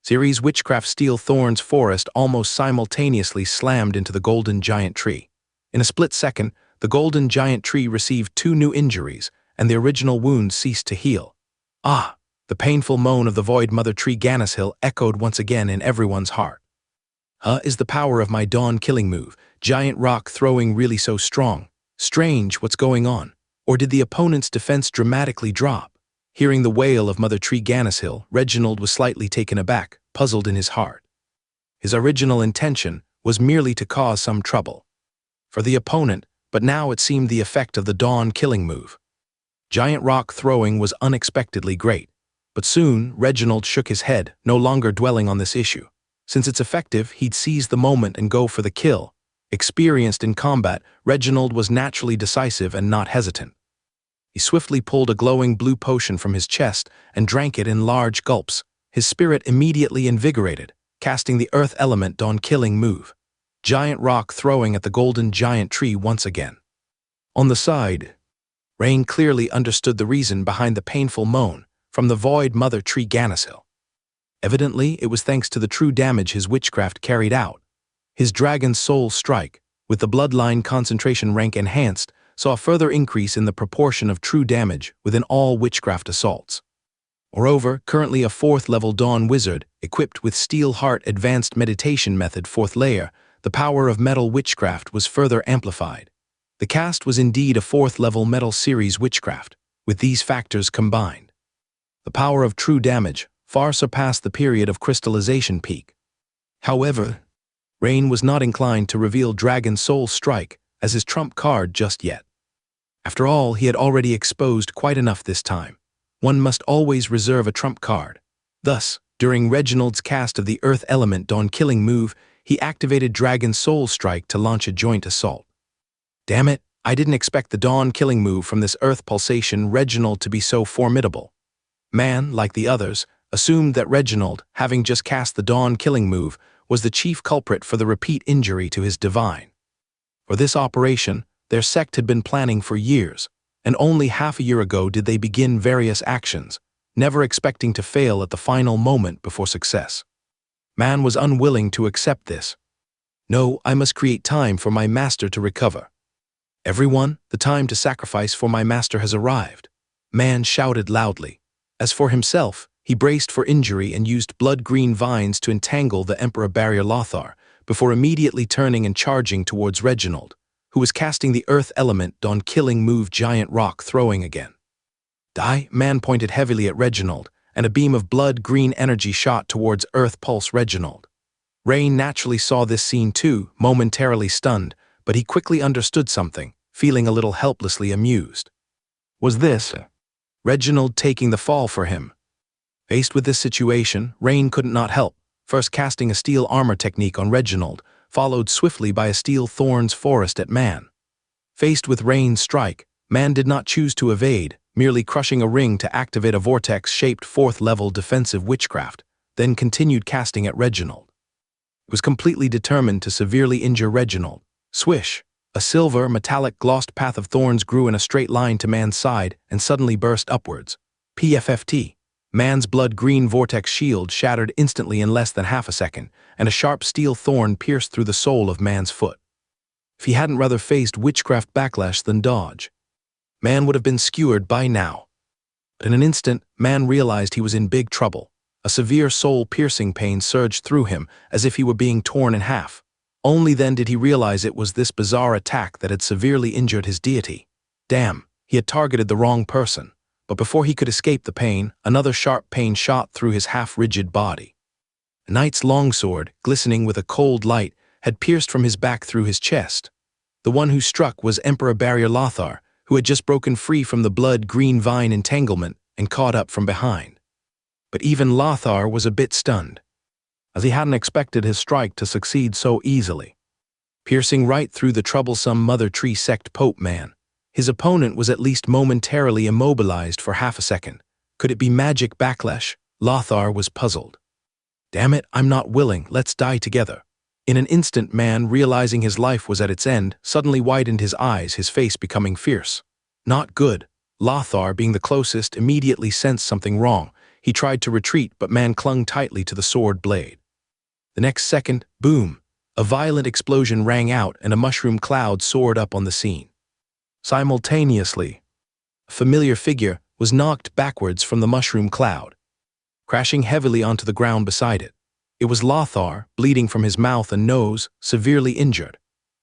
Ceres Witchcraft Steel Thorns Forest almost simultaneously slammed into the golden giant tree. In a split second, the golden giant tree received 2 new injuries, and the original wounds ceased to heal. Ah! The painful moan of the void mother tree Ganashill echoed once again in everyone's heart. Is the power of my Dawn killing move, giant rock throwing, really so strong? Strange, what's going on? Or did the opponent's defense dramatically drop? Hearing the wail of Mother Tree Ganashill, Reginald was slightly taken aback, puzzled in his heart. His original intention was merely to cause some trouble for the opponent, but now it seemed the effect of the Dawn killing move. Giant rock throwing was unexpectedly great, but soon Reginald shook his head, no longer dwelling on this issue. Since it's effective, he'd seize the moment and go for the kill. Experienced in combat, Reginald was naturally decisive and not hesitant. He swiftly pulled a glowing blue potion from his chest and drank it in large gulps. His spirit immediately invigorated, casting the earth element dawn-killing move. Giant rock throwing at the golden giant tree once again. On the side, Rain clearly understood the reason behind the painful moan from the void mother tree Ganashil. Evidently, it was thanks to the true damage his witchcraft carried out. His dragon's soul strike, with the bloodline concentration rank enhanced, saw a further increase in the proportion of true damage within all witchcraft assaults. Moreover, currently a 4th level Dawn Wizard, equipped with Steel Heart Advanced Meditation Method 4th layer, the power of metal witchcraft was further amplified. The cast was indeed a 4th level Metal Series witchcraft, with these factors combined. The power of true damage far surpassed the period of crystallization peak. However, Rain was not inclined to reveal Dragon Soul Strike as his trump card just yet. After all, he had already exposed quite enough this time. One must always reserve a trump card. Thus, during Reginald's cast of the Earth Element Dawn-killing move, he activated Dragon Soul Strike to launch a joint assault. Damn it, I didn't expect the Dawn-killing move from this Earth Pulsation Reginald to be so formidable. Man, like the others, assumed that Reginald, having just cast the Dawn-killing move, was the chief culprit for the repeat injury to his divine. For this operation, their sect had been planning for years, and only half a year ago did they begin various actions, never expecting to fail at the final moment before success. Man was unwilling to accept this. No, I must create time for my master to recover. Everyone, the time to sacrifice for my master has arrived. Man shouted loudly. As for himself, he braced for injury and used blood-green vines to entangle the Emperor Barrier Lothar, before immediately turning and charging towards Reginald, who was casting the Earth Element Dawn-killing move Giant Rock throwing again. Die, Man pointed heavily at Reginald, and a beam of blood-green energy shot towards Earth Pulse Reginald. Rain naturally saw this scene too, momentarily stunned, but he quickly understood something, feeling a little helplessly amused. Was this Reginald taking the fall for him? Faced with this situation, Rain couldn't not help, first casting a steel armor technique on Reginald, followed swiftly by a steel thorns forest at Man. Faced with Rain's strike, Man did not choose to evade, merely crushing a ring to activate a vortex-shaped 4th level defensive witchcraft, then continued casting at Reginald. It was completely determined to severely injure Reginald. Swish! A silver, metallic glossed path of thorns grew in a straight line to Man's side and suddenly burst upwards. PFFT. Man's blood-green vortex shield shattered instantly in less than half a second, and a sharp steel thorn pierced through the sole of Man's foot. If he hadn't rather faced witchcraft backlash than dodge, Man would have been skewered by now. But in an instant, Man realized he was in big trouble. A severe soul-piercing pain surged through him as if he were being torn in half. Only then did he realize it was this bizarre attack that had severely injured his deity. Damn, he had targeted the wrong person. But before he could escape the pain, another sharp pain shot through his half-rigid body. A knight's longsword, glistening with a cold light, had pierced from his back through his chest. The one who struck was Emperor Barrier Lothar, who had just broken free from the blood-green vine entanglement and caught up from behind. But even Lothar was a bit stunned, as he hadn't expected his strike to succeed so easily. Piercing right through the troublesome Mother Tree Sect Pope Man, his opponent was at least momentarily immobilized for half a second. Could it be magic backlash? Lothar was puzzled. Damn it, I'm not willing, let's die together. In an instant, Man, realizing his life was at its end, suddenly widened his eyes, his face becoming fierce. Not good. Lothar, being the closest, immediately sensed something wrong. He tried to retreat, but Man clung tightly to the sword blade. The next second, boom! A violent explosion rang out and a mushroom cloud soared up on the scene. Simultaneously, a familiar figure was knocked backwards from the mushroom cloud, crashing heavily onto the ground beside it. It was Lothar, bleeding from his mouth and nose, severely injured.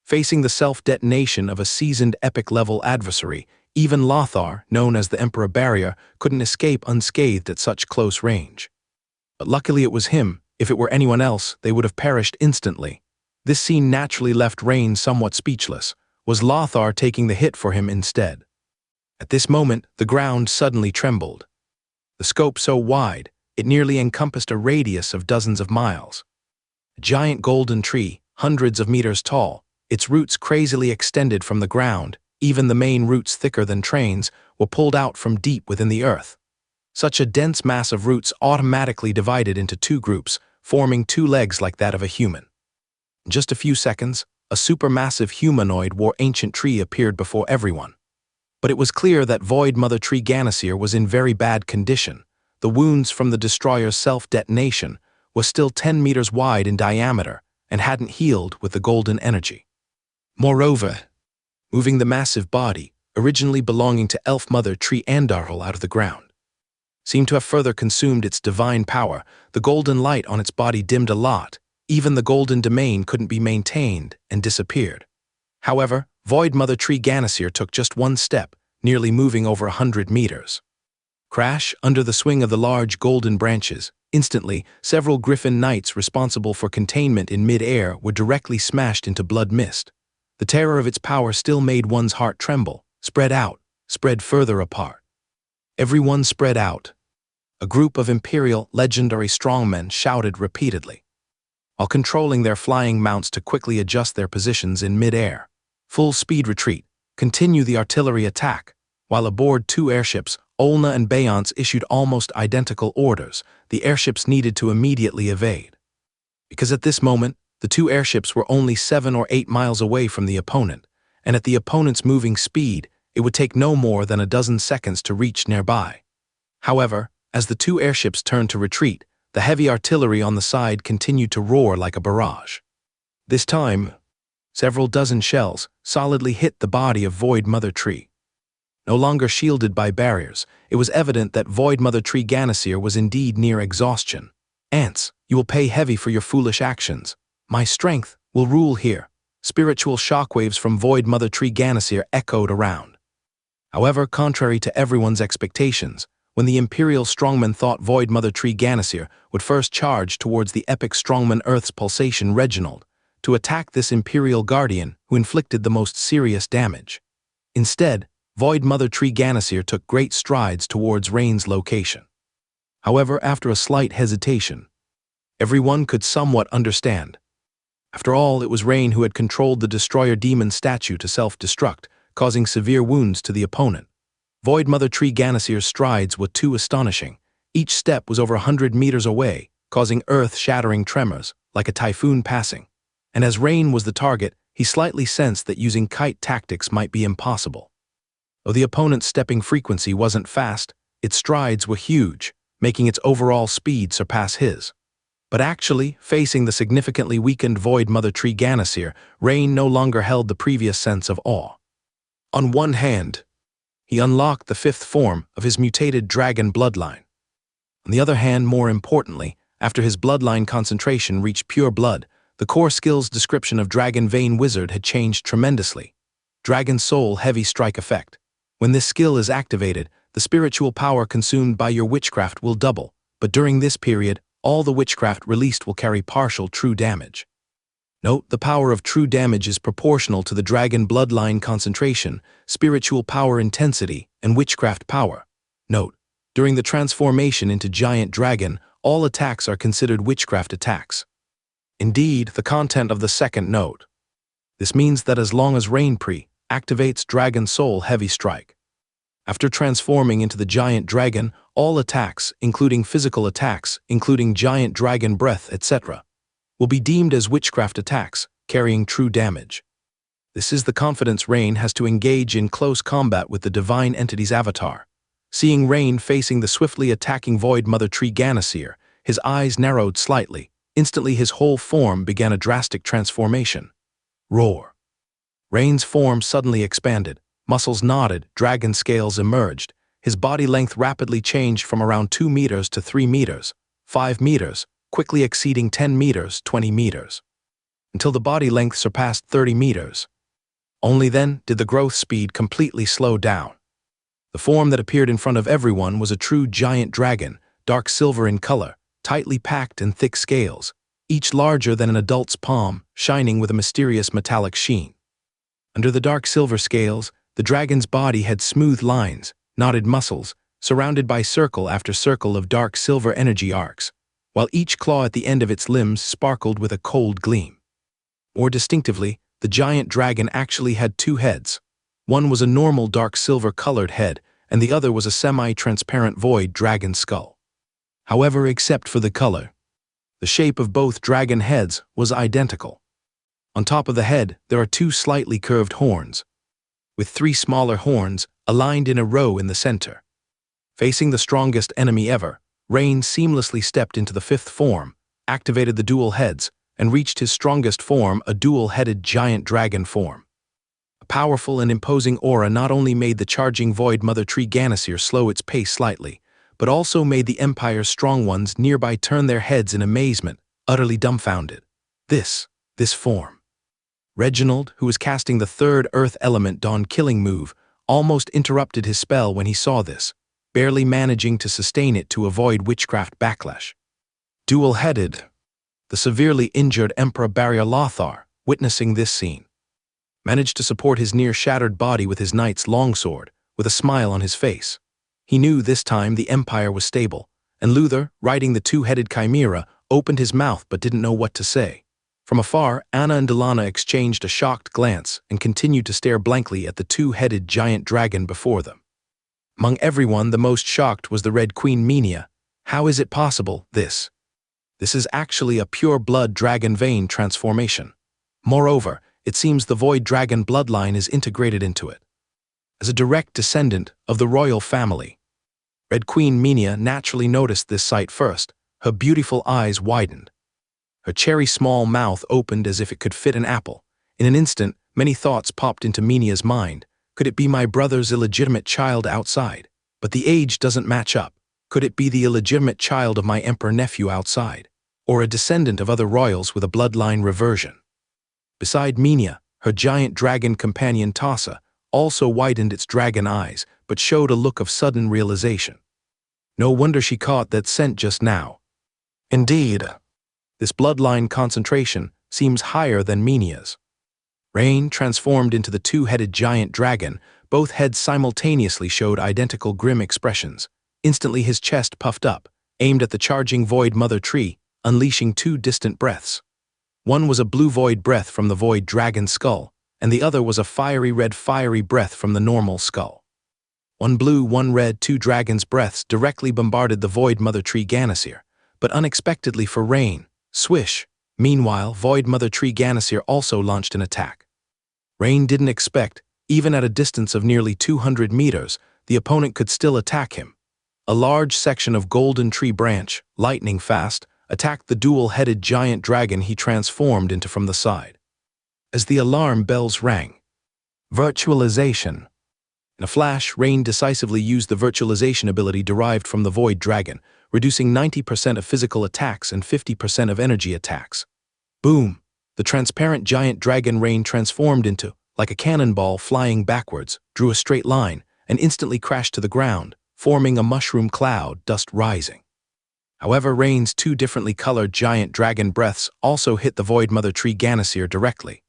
Facing the self-detonation of a seasoned epic-level adversary, even Lothar, known as the Emperor Barrier, couldn't escape unscathed at such close range. But luckily it was him. If it were anyone else, they would have perished instantly. This scene naturally left Rain somewhat speechless. Was Lothar taking the hit for him instead? At this moment, the ground suddenly trembled. The scope so wide, it nearly encompassed a radius of dozens of miles. A giant golden tree, hundreds of meters tall, its roots crazily extended from the ground, even the main roots thicker than trains, were pulled out from deep within the earth. Such a dense mass of roots automatically divided into two groups, forming two legs like that of a human. In just a few seconds, a supermassive humanoid war-ancient tree appeared before everyone. But it was clear that Void Mother Tree Ganasir was in very bad condition. The wounds from the destroyer's self-detonation was still 10 meters wide in diameter and hadn't healed with the golden energy. Moreover, moving the massive body, originally belonging to Elf Mother Tree Andarhol out of the ground, seemed to have further consumed its divine power. The golden light on its body dimmed a lot. Even the golden domain couldn't be maintained and disappeared. However, Void Mother Tree Ganasir took just one step, nearly moving over 100 meters. Crash, under the swing of the large golden branches. Instantly, several Griffin Knights responsible for containment in mid-air were directly smashed into blood mist. The terror of its power still made one's heart tremble, spread further apart. Everyone spread out. A group of Imperial legendary strongmen shouted repeatedly, while controlling their flying mounts to quickly adjust their positions in mid-air. Full speed retreat, continue the artillery attack. While aboard two airships, Olna and Bayance issued almost identical orders. The airships needed to immediately evade. Because at this moment, the two airships were only 7 or 8 miles away from the opponent, and at the opponent's moving speed, it would take no more than a dozen seconds to reach nearby. However, as the two airships turned to retreat, the heavy artillery on the side continued to roar like a barrage. This time, several dozen shells solidly hit the body of Void Mother Tree. No longer shielded by barriers, it was evident that Void Mother Tree Ganasir was indeed near exhaustion. Ants, you will pay heavy for your foolish actions. My strength will rule here. Spiritual shockwaves from Void Mother Tree Ganasir echoed around. However, contrary to everyone's expectations, when the Imperial strongman thought Void Mother Tree Ganasir would first charge towards the epic strongman Earth's Pulsation Reginald, to attack this Imperial Guardian who inflicted the most serious damage. Instead, Void Mother Tree Ganasir took great strides towards Rain's location. However, after a slight hesitation, everyone could somewhat understand. After all, it was Rain who had controlled the Destroyer Demon statue to self-destruct, causing severe wounds to the opponent. Void Mother Tree Ganasir's strides were too astonishing. Each step was over 100 meters away, causing earth-shattering tremors, like a typhoon passing. And as Rain was the target, he slightly sensed that using kite tactics might be impossible. Though the opponent's stepping frequency wasn't fast, its strides were huge, making its overall speed surpass his. But actually, facing the significantly weakened Void Mother Tree Ganasir, Rain no longer held the previous sense of awe. On one hand, he unlocked the fifth form of his mutated dragon bloodline. On the other hand, more importantly, after his bloodline concentration reached pure blood, the core skills description of Dragon Vein Wizard had changed tremendously. Dragon Soul Heavy Strike Effect. When this skill is activated, the spiritual power consumed by your witchcraft will double, but during this period, all the witchcraft released will carry partial true damage. Note, the power of true damage is proportional to the dragon bloodline concentration, spiritual power intensity, and witchcraft power. Note, during the transformation into giant dragon, all attacks are considered witchcraft attacks. Indeed, the content of the second note. This means that as long as Rain activates Dragon Soul Heavy Strike. After transforming into the giant dragon, all attacks, including physical attacks, including giant dragon breath, etc., will be deemed as witchcraft attacks, carrying true damage. This is the confidence Rain has to engage in close combat with the divine entity's avatar. Seeing Rain facing the swiftly attacking Void Mother Tree Ganasir, his eyes narrowed slightly. Instantly his whole form began a drastic transformation. Roar. Rain's form suddenly expanded, muscles knotted, dragon scales emerged. His body length rapidly changed from around 2 meters to 3 meters, 5 meters, quickly exceeding 10 meters, 20 meters, until the body length surpassed 30 meters. Only then did the growth speed completely slow down. The form that appeared in front of everyone was a true giant dragon, dark silver in color, tightly packed and thick scales, each larger than an adult's palm, shining with a mysterious metallic sheen. Under the dark silver scales, The dragon's body had smooth lines, knotted muscles, surrounded by circle after circle of dark silver energy arcs, while each claw at the end of its limbs sparkled with a cold gleam. More distinctively, the giant dragon actually had two heads. One was a normal dark silver-colored head, and the other was a semi-transparent void dragon skull. However, except for the color, the shape of both dragon heads was identical. On top of the head, there are two slightly curved horns, with three smaller horns aligned in a row in the center. Facing the strongest enemy ever, Rain seamlessly stepped into the fifth form, activated the dual heads, and reached his strongest form, a dual-headed giant dragon form. A powerful and imposing aura not only made the charging Void Mother Tree Ganasir slow its pace slightly, but also made the Empire's strong ones nearby turn their heads in amazement, utterly dumbfounded. This form. Reginald, who was casting the third Earth Element Dawn killing move, almost interrupted his spell when he saw this, barely managing to sustain it to avoid witchcraft backlash. Dual-headed. The severely injured Emperor Barrier Lothar, witnessing this scene, managed to support his near-shattered body with his knight's longsword, with a smile on his face. He knew this time the Empire was stable, and Luther, riding the two-headed chimera, opened his mouth but didn't know what to say. From afar, Anna and Delana exchanged a shocked glance and continued to stare blankly at the two-headed giant dragon before them. Among everyone, the most shocked was the Red Queen Minia. How is it possible, this? This is actually a pure-blood dragon vein transformation. Moreover, it seems the Void Dragon bloodline is integrated into it. As a direct descendant of the royal family, Red Queen Minia naturally noticed this sight first. Her beautiful eyes widened. Her cherry-small mouth opened as if it could fit an apple. In an instant, many thoughts popped into Minia's mind. Could it be my brother's illegitimate child outside? But the age doesn't match up. Could it be the illegitimate child of my emperor nephew outside? Or a descendant of other royals with a bloodline reversion? Beside Minia, her giant dragon companion Tassa also widened its dragon eyes, but showed a look of sudden realization. No wonder she caught that scent just now. Indeed, this bloodline concentration seems higher than Minia's. Rain transformed into the two-headed giant dragon. Both heads simultaneously showed identical grim expressions. Instantly his chest puffed up, aimed at the charging Void Mother Tree, unleashing two distant breaths. One was a blue void breath from the Void Dragon skull, and the other was a fiery red breath from the normal skull. One blue, one red, two dragons' breaths directly bombarded the Void Mother Tree Ganasir, but unexpectedly for Rain, swish. Meanwhile, Void Mother Tree Ganasir also launched an attack. Rain didn't expect, even at a distance of nearly 200 meters, the opponent could still attack him. A large section of Golden Tree Branch, lightning fast, attacked the dual-headed giant dragon he transformed into from the side. As the alarm bells rang, virtualization. In a flash, Rain decisively used the virtualization ability derived from the Void Dragon, reducing 90% of physical attacks and 50% of energy attacks. Boom! The transparent giant dragon Rain transformed into, like a cannonball flying backwards, drew a straight line, and instantly crashed to the ground, forming a mushroom cloud, dust rising. However, Rain's two differently colored giant dragon breaths also hit the Void Mother Tree Ganasir directly.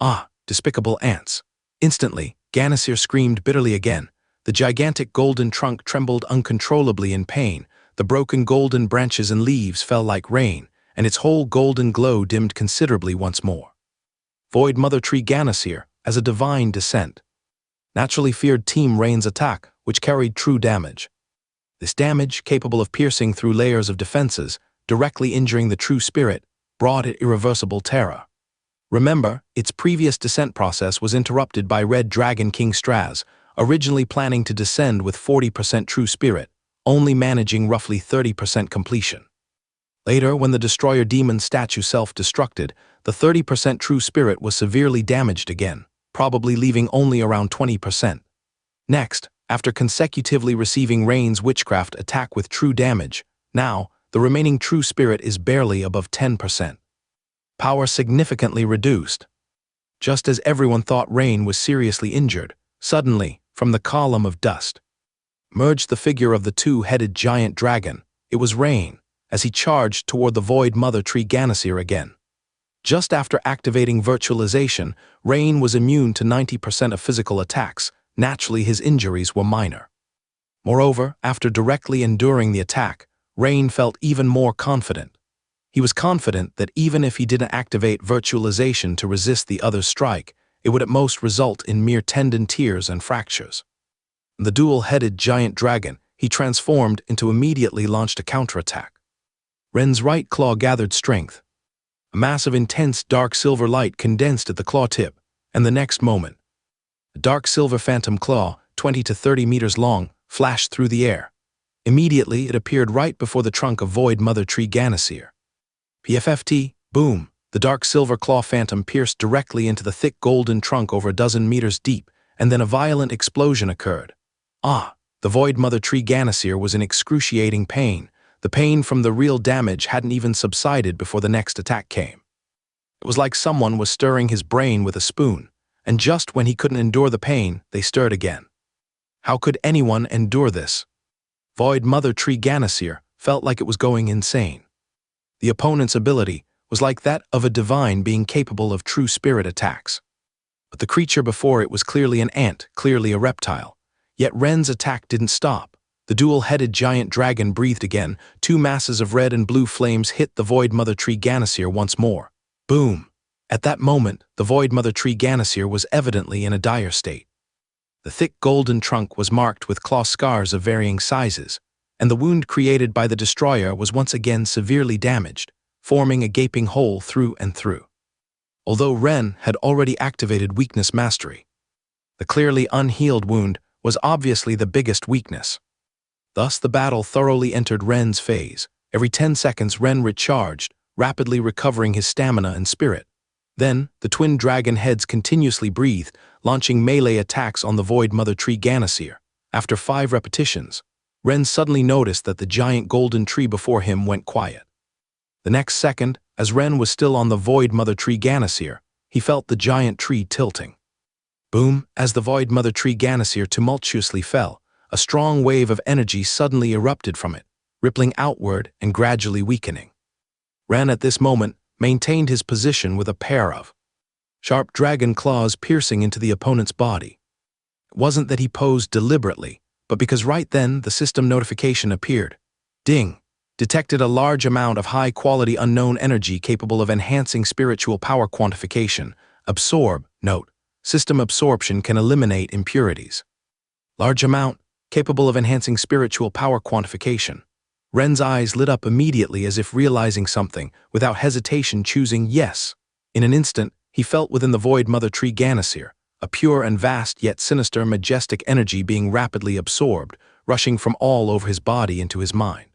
Ah, despicable ants! Instantly, Ganasir screamed bitterly again. The gigantic golden trunk trembled uncontrollably in pain. The broken golden branches and leaves fell like rain, and its whole golden glow dimmed considerably once more. Void Mother Tree Ganasir, as a divine descent, naturally feared Team Rain's attack, which carried true damage. This damage, capable of piercing through layers of defenses, directly injuring the true spirit, brought it irreversible terror. Remember, its previous descent process was interrupted by Red Dragon King Straz, originally planning to descend with 40% true spirit, only managing roughly 30% completion. Later, when the Destroyer Demon statue self-destructed, the 30% true spirit was severely damaged again, probably leaving only around 20%. Next, after consecutively receiving Rain's witchcraft attack with true damage, now, the remaining true spirit is barely above 10%. Power significantly reduced. Just as everyone thought Rain was seriously injured, suddenly, from the column of dust, emerged the figure of the two-headed giant dragon. It was Rain, as he charged toward the Void Mother Tree Ganasir again. Just after activating virtualization, Rain was immune to 90% of physical attacks, Naturally, his injuries were minor. Moreover, after directly enduring the attack, Rain felt even more confident. He was confident that even if he didn't activate virtualization to resist the other's strike, it would at most result in mere tendon tears and fractures. The dual-headed giant dragon he transformed into immediately launched a counterattack. Ren's right claw gathered strength. A mass of intense dark silver light condensed at the claw tip, and the next moment, a dark silver phantom claw, 20 to 30 meters long, flashed through the air. Immediately, it appeared right before the trunk of Void Mother Tree Ganasir. PFFT, boom! The dark silver claw phantom pierced directly into the thick golden trunk over a dozen meters deep, and then a violent explosion occurred. The Void Mother Tree Ganasir was in excruciating pain. The pain from the real damage hadn't even subsided before the next attack came. It was like someone was stirring his brain with a spoon, and just when he couldn't endure the pain, they stirred again. How could anyone endure this? Void Mother Tree Ganasir felt like it was going insane. The opponent's ability was like that of a divine being capable of true spirit attacks. But the creature before it was clearly an ant, clearly a reptile. Yet Ren's attack didn't stop. The dual-headed giant dragon breathed again. Two masses of red and blue flames hit the Void Mother Tree Ganasir once more. Boom! At that moment, the Void Mother Tree Ganasir was evidently in a dire state. The thick golden trunk was marked with claw scars of varying sizes, and the wound created by the destroyer was once again severely damaged, forming a gaping hole through and through. Although Ren had already activated weakness mastery, the clearly unhealed wound was obviously the biggest weakness. Thus, the battle thoroughly entered Ren's phase. Every 10 seconds, Ren recharged, rapidly recovering his stamina and spirit. Then, the twin dragon heads continuously breathed, launching melee attacks on the Void Mother Tree Ganasir. After 5 repetitions, Ren suddenly noticed that the giant golden tree before him went quiet. The next second, as Ren was still on the Void Mother Tree Ganasir, he felt the giant tree tilting. Boom! As the Void Mother Tree Ganasir tumultuously fell, a strong wave of energy suddenly erupted from it, rippling outward and gradually weakening. Ren at this moment maintained his position with a pair of sharp dragon claws piercing into the opponent's body. It wasn't that he posed deliberately, but because right then the system notification appeared. Ding! Detected a large amount of high-quality unknown energy capable of enhancing spiritual power quantification. Absorb, note, system absorption can eliminate impurities. Large amount, capable of enhancing spiritual power quantification. Ren's eyes lit up immediately as if realizing something, without hesitation choosing yes. In an instant, he felt within the Void Mother Tree Ganasir, a pure and vast yet sinister majestic energy being rapidly absorbed, rushing from all over his body into his mind.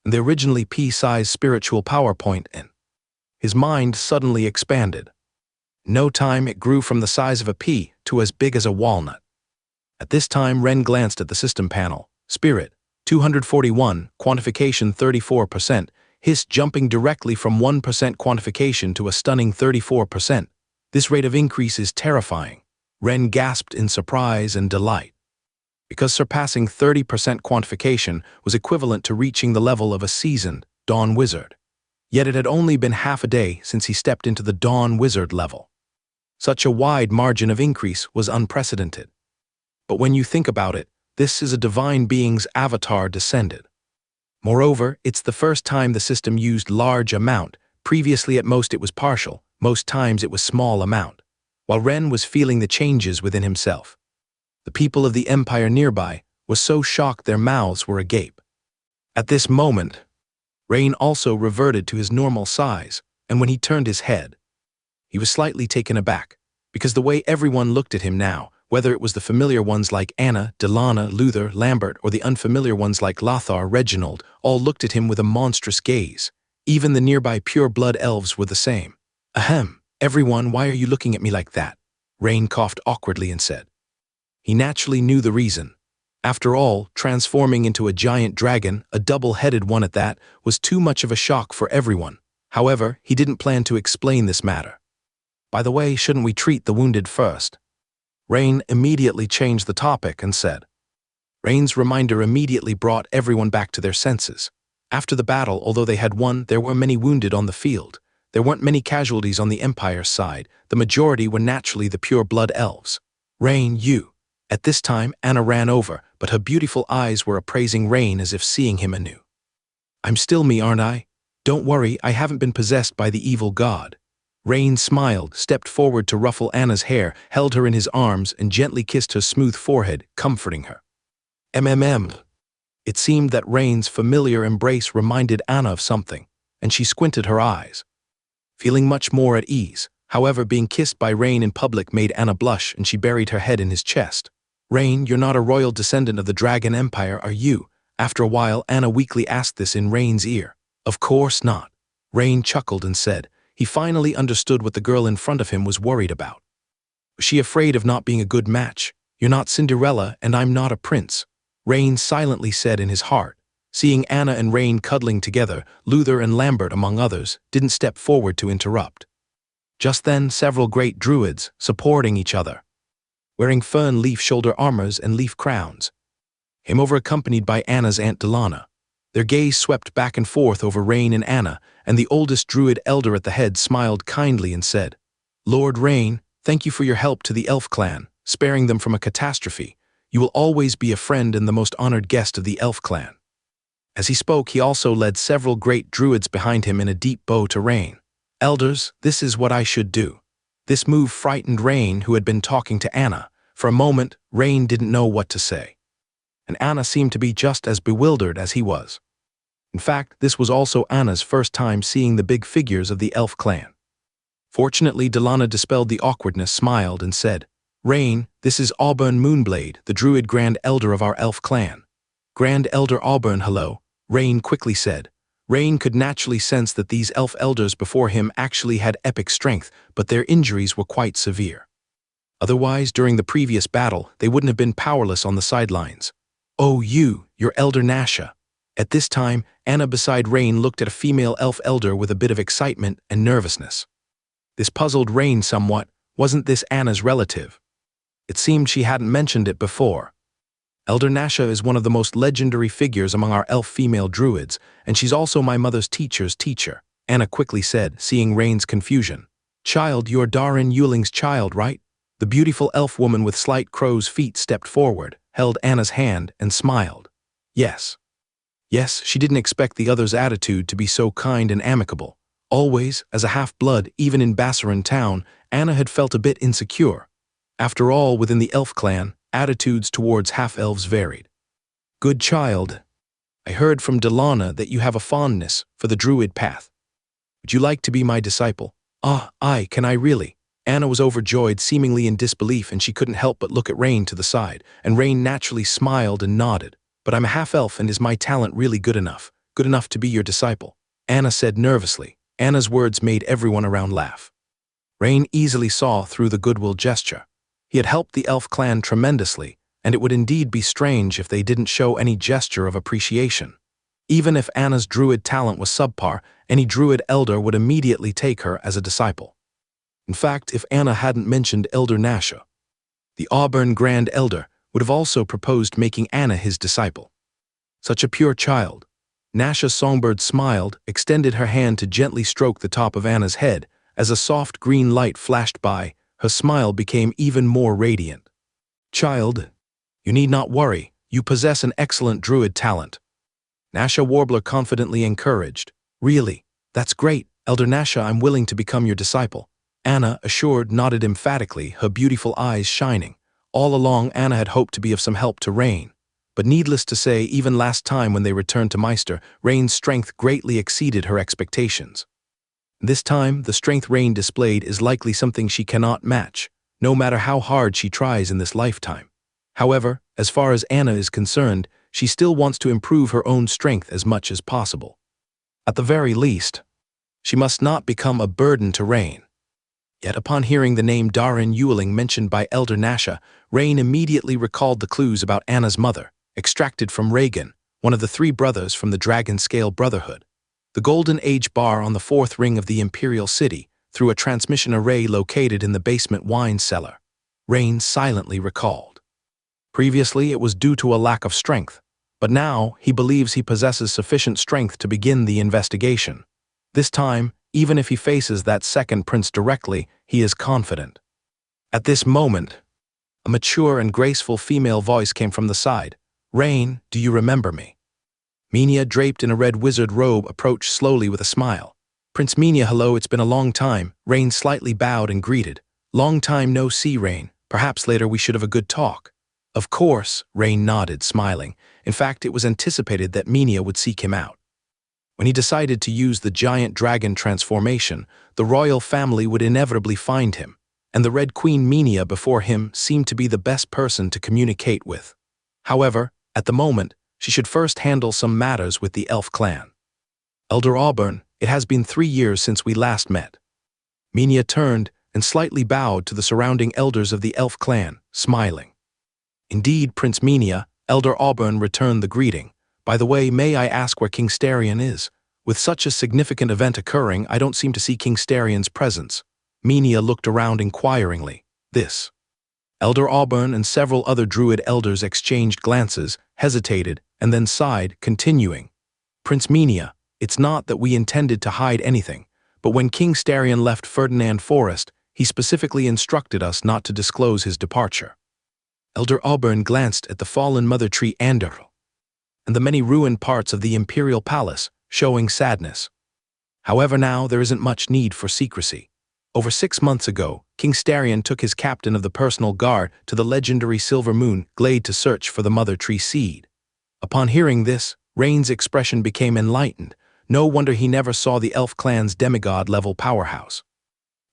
And the originally pea-sized spiritual power point in his mind suddenly expanded. In no time it grew from the size of a pea to as big as a walnut. At this time Ren glanced at the system panel. Spirit, 241, quantification 34%, his jumping directly from 1% quantification to a stunning 34%. This rate of increase is terrifying. Ren gasped in surprise and delight. Because surpassing 30% quantification was equivalent to reaching the level of a seasoned Dawn Wizard. Yet it had only been half a day since he stepped into the Dawn Wizard level. Such a wide margin of increase was unprecedented. But when you think about it, this is a divine being's avatar descended. Moreover, it's the first time the system used large amount. Previously at most it was partial, most times it was small amount. While Ren was feeling the changes within himself, the people of the empire nearby were so shocked their mouths were agape. At this moment, Rain also reverted to his normal size, and when he turned his head, he was slightly taken aback, because the way everyone looked at him now, whether it was the familiar ones like Anna, Delana, Luther, Lambert, or the unfamiliar ones like Lothar, Reginald, all looked at him with a monstrous gaze. Even the nearby pure-blood elves were the same. Ahem, everyone, why are you looking at me like that? Rain coughed awkwardly and said. He naturally knew the reason. After all, transforming into a giant dragon, a double-headed one at that, was too much of a shock for everyone. However, he didn't plan to explain this matter. By the way, shouldn't we treat the wounded first? Rain immediately changed the topic and said. Rain's reminder immediately brought everyone back to their senses. After the battle, although they had won, there were many wounded on the field. There weren't many casualties on the Empire's side. The majority were naturally the pure-blood elves. Rain, you. At this time, Anna ran over, but her beautiful eyes were appraising Rain as if seeing him anew. I'm still me, aren't I? Don't worry, I haven't been possessed by the evil god. Rain smiled, stepped forward to ruffle Anna's hair, held her in his arms, and gently kissed her smooth forehead, comforting her. MMM. It seemed that Rain's familiar embrace reminded Anna of something, and she squinted her eyes. Feeling much more at ease, however, being kissed by Rain in public made Anna blush, and she buried her head in his chest. Rain, you're not a royal descendant of the Dragon Empire, are you? After a while, Anna weakly asked this in Rain's ear. Of course not. Rain chuckled and said, he finally understood what the girl in front of him was worried about. Was she afraid of not being a good match? You're not Cinderella, and I'm not a prince. Rain silently said in his heart. Seeing Anna and Rain cuddling together, Luther and Lambert, among others, didn't step forward to interrupt. Just then, several great druids, supporting each other, wearing fern leaf shoulder armors and leaf crowns, came over accompanied by Anna's Aunt Delana. Their gaze swept back and forth over Rain and Anna, and the oldest druid elder at the head smiled kindly and said, Lord Rain, thank you for your help to the elf clan, sparing them from a catastrophe. You will always be a friend and the most honored guest of the elf clan. As he spoke, he also led several great druids behind him in a deep bow to Rain. Elders, this is what I should do. This move frightened Rain, who had been talking to Anna. For a moment, Rain didn't know what to say, and Anna seemed to be just as bewildered as he was. In fact, this was also Anna's first time seeing the big figures of the elf clan. Fortunately, Delana dispelled the awkwardness, smiled, and said, Rain, this is Auburn Moonblade, the druid grand elder of our elf clan. Grand Elder Auburn, hello, Rain quickly said. Rain could naturally sense that these elf elders before him actually had epic strength, but their injuries were quite severe. Otherwise, during the previous battle, they wouldn't have been powerless on the sidelines. Oh, you're Elder Nasha. At this time, Anna beside Rain looked at a female elf elder with a bit of excitement and nervousness. This puzzled Rain somewhat. Wasn't this Anna's relative? It seemed she hadn't mentioned it before. Elder Nasha is one of the most legendary figures among our elf female druids, and she's also my mother's teacher's teacher, Anna quickly said, seeing Rain's confusion. Child, you're Darin Yuling's child, right? The beautiful elf woman with slight crow's feet stepped forward, held Anna's hand, and smiled. Yes. Yes, she didn't expect the other's attitude to be so kind and amicable. Always, as a half-blood, even in Bassaran town, Anna had felt a bit insecure. After all, within the elf clan, attitudes towards half-elves varied. Good child. I heard from Delana that you have a fondness for the druid path. Would you like to be my disciple? Can I really? Anna was overjoyed, seemingly in disbelief, and she couldn't help but look at Rain to the side, and Rain naturally smiled and nodded. But I'm a half-elf, and is my talent really good enough to be your disciple? Anna said nervously. Anna's words made everyone around laugh. Rain easily saw through the goodwill gesture. He had helped the elf clan tremendously, and it would indeed be strange if they didn't show any gesture of appreciation. Even if Anna's druid talent was subpar, any druid elder would immediately take her as a disciple. In fact, if Anna hadn't mentioned Elder Nasha, the Auburn Grand Elder would have also proposed making Anna his disciple. Such a pure child. Nasha Songbird smiled, extended her hand to gently stroke the top of Anna's head. As a soft green light flashed by, her smile became even more radiant. Child, you need not worry, you possess an excellent druid talent. Nasha Warbler confidently encouraged. Really, that's great, Elder Nasha, I'm willing to become your disciple. Anna, assured, nodded emphatically, her beautiful eyes shining. All along, Anna had hoped to be of some help to Rain. But needless to say, even last time when they returned to Meister, Rain's strength greatly exceeded her expectations. This time, the strength Rain displayed is likely something she cannot match, no matter how hard she tries in this lifetime. However, as far as Anna is concerned, she still wants to improve her own strength as much as possible. At the very least, she must not become a burden to Rain. Yet upon hearing the name Darin Yuling mentioned by Elder Nasha, Rain immediately recalled the clues about Anna's mother, extracted from Reagan, one of the 3 brothers from the Dragon Scale Brotherhood. The Golden Age bar on the 4th ring of the Imperial City, through a transmission array located in the basement wine cellar. Rain silently recalled. Previously, it was due to a lack of strength, but now he believes he possesses sufficient strength to begin the investigation. This time, even if he faces that second prince directly, he is confident. At this moment, A mature and graceful female voice came from the side. "Rain, do you remember me?" Minia, draped in a red wizard robe, approached slowly with a smile. "Prince Minia, hello, it's been a long time." Rain slightly bowed and greeted. "Long time no see, Rain. Perhaps later we should have a good talk." "Of course," Rain nodded, smiling. In fact, it was anticipated that Minia would seek him out. When he decided to use the giant dragon transformation, the royal family would inevitably find him, and the Red Queen Minia before him seemed to be the best person to communicate with. However, at the moment, she should first handle some matters with the elf clan. "Elder Auburn, it has been 3 years since we last met." Minia turned and slightly bowed to the surrounding elders of the elf clan, smiling. "Indeed, Prince Minia," Elder Auburn returned the greeting. "By the way, may I ask where King Starion is? With such a significant event occurring, I don't seem to see King Starion's presence." Minia looked around inquiringly. This. Elder Auburn and several other druid elders exchanged glances, hesitated, and then sighed, continuing. "Prince Minia, it's not that we intended to hide anything, but when King Starion left Ferdinand Forest, he specifically instructed us not to disclose his departure." Elder Auburn glanced at the fallen mother tree Andorl and the many ruined parts of the imperial palace, showing sadness. "However, now there isn't much need for secrecy. Over 6 months ago, King Starion took his captain of the personal guard to the legendary Silver Moon Glade to search for the mother tree seed." Upon hearing this, Rain's expression became enlightened. No wonder he never saw the elf clan's demigod-level powerhouse.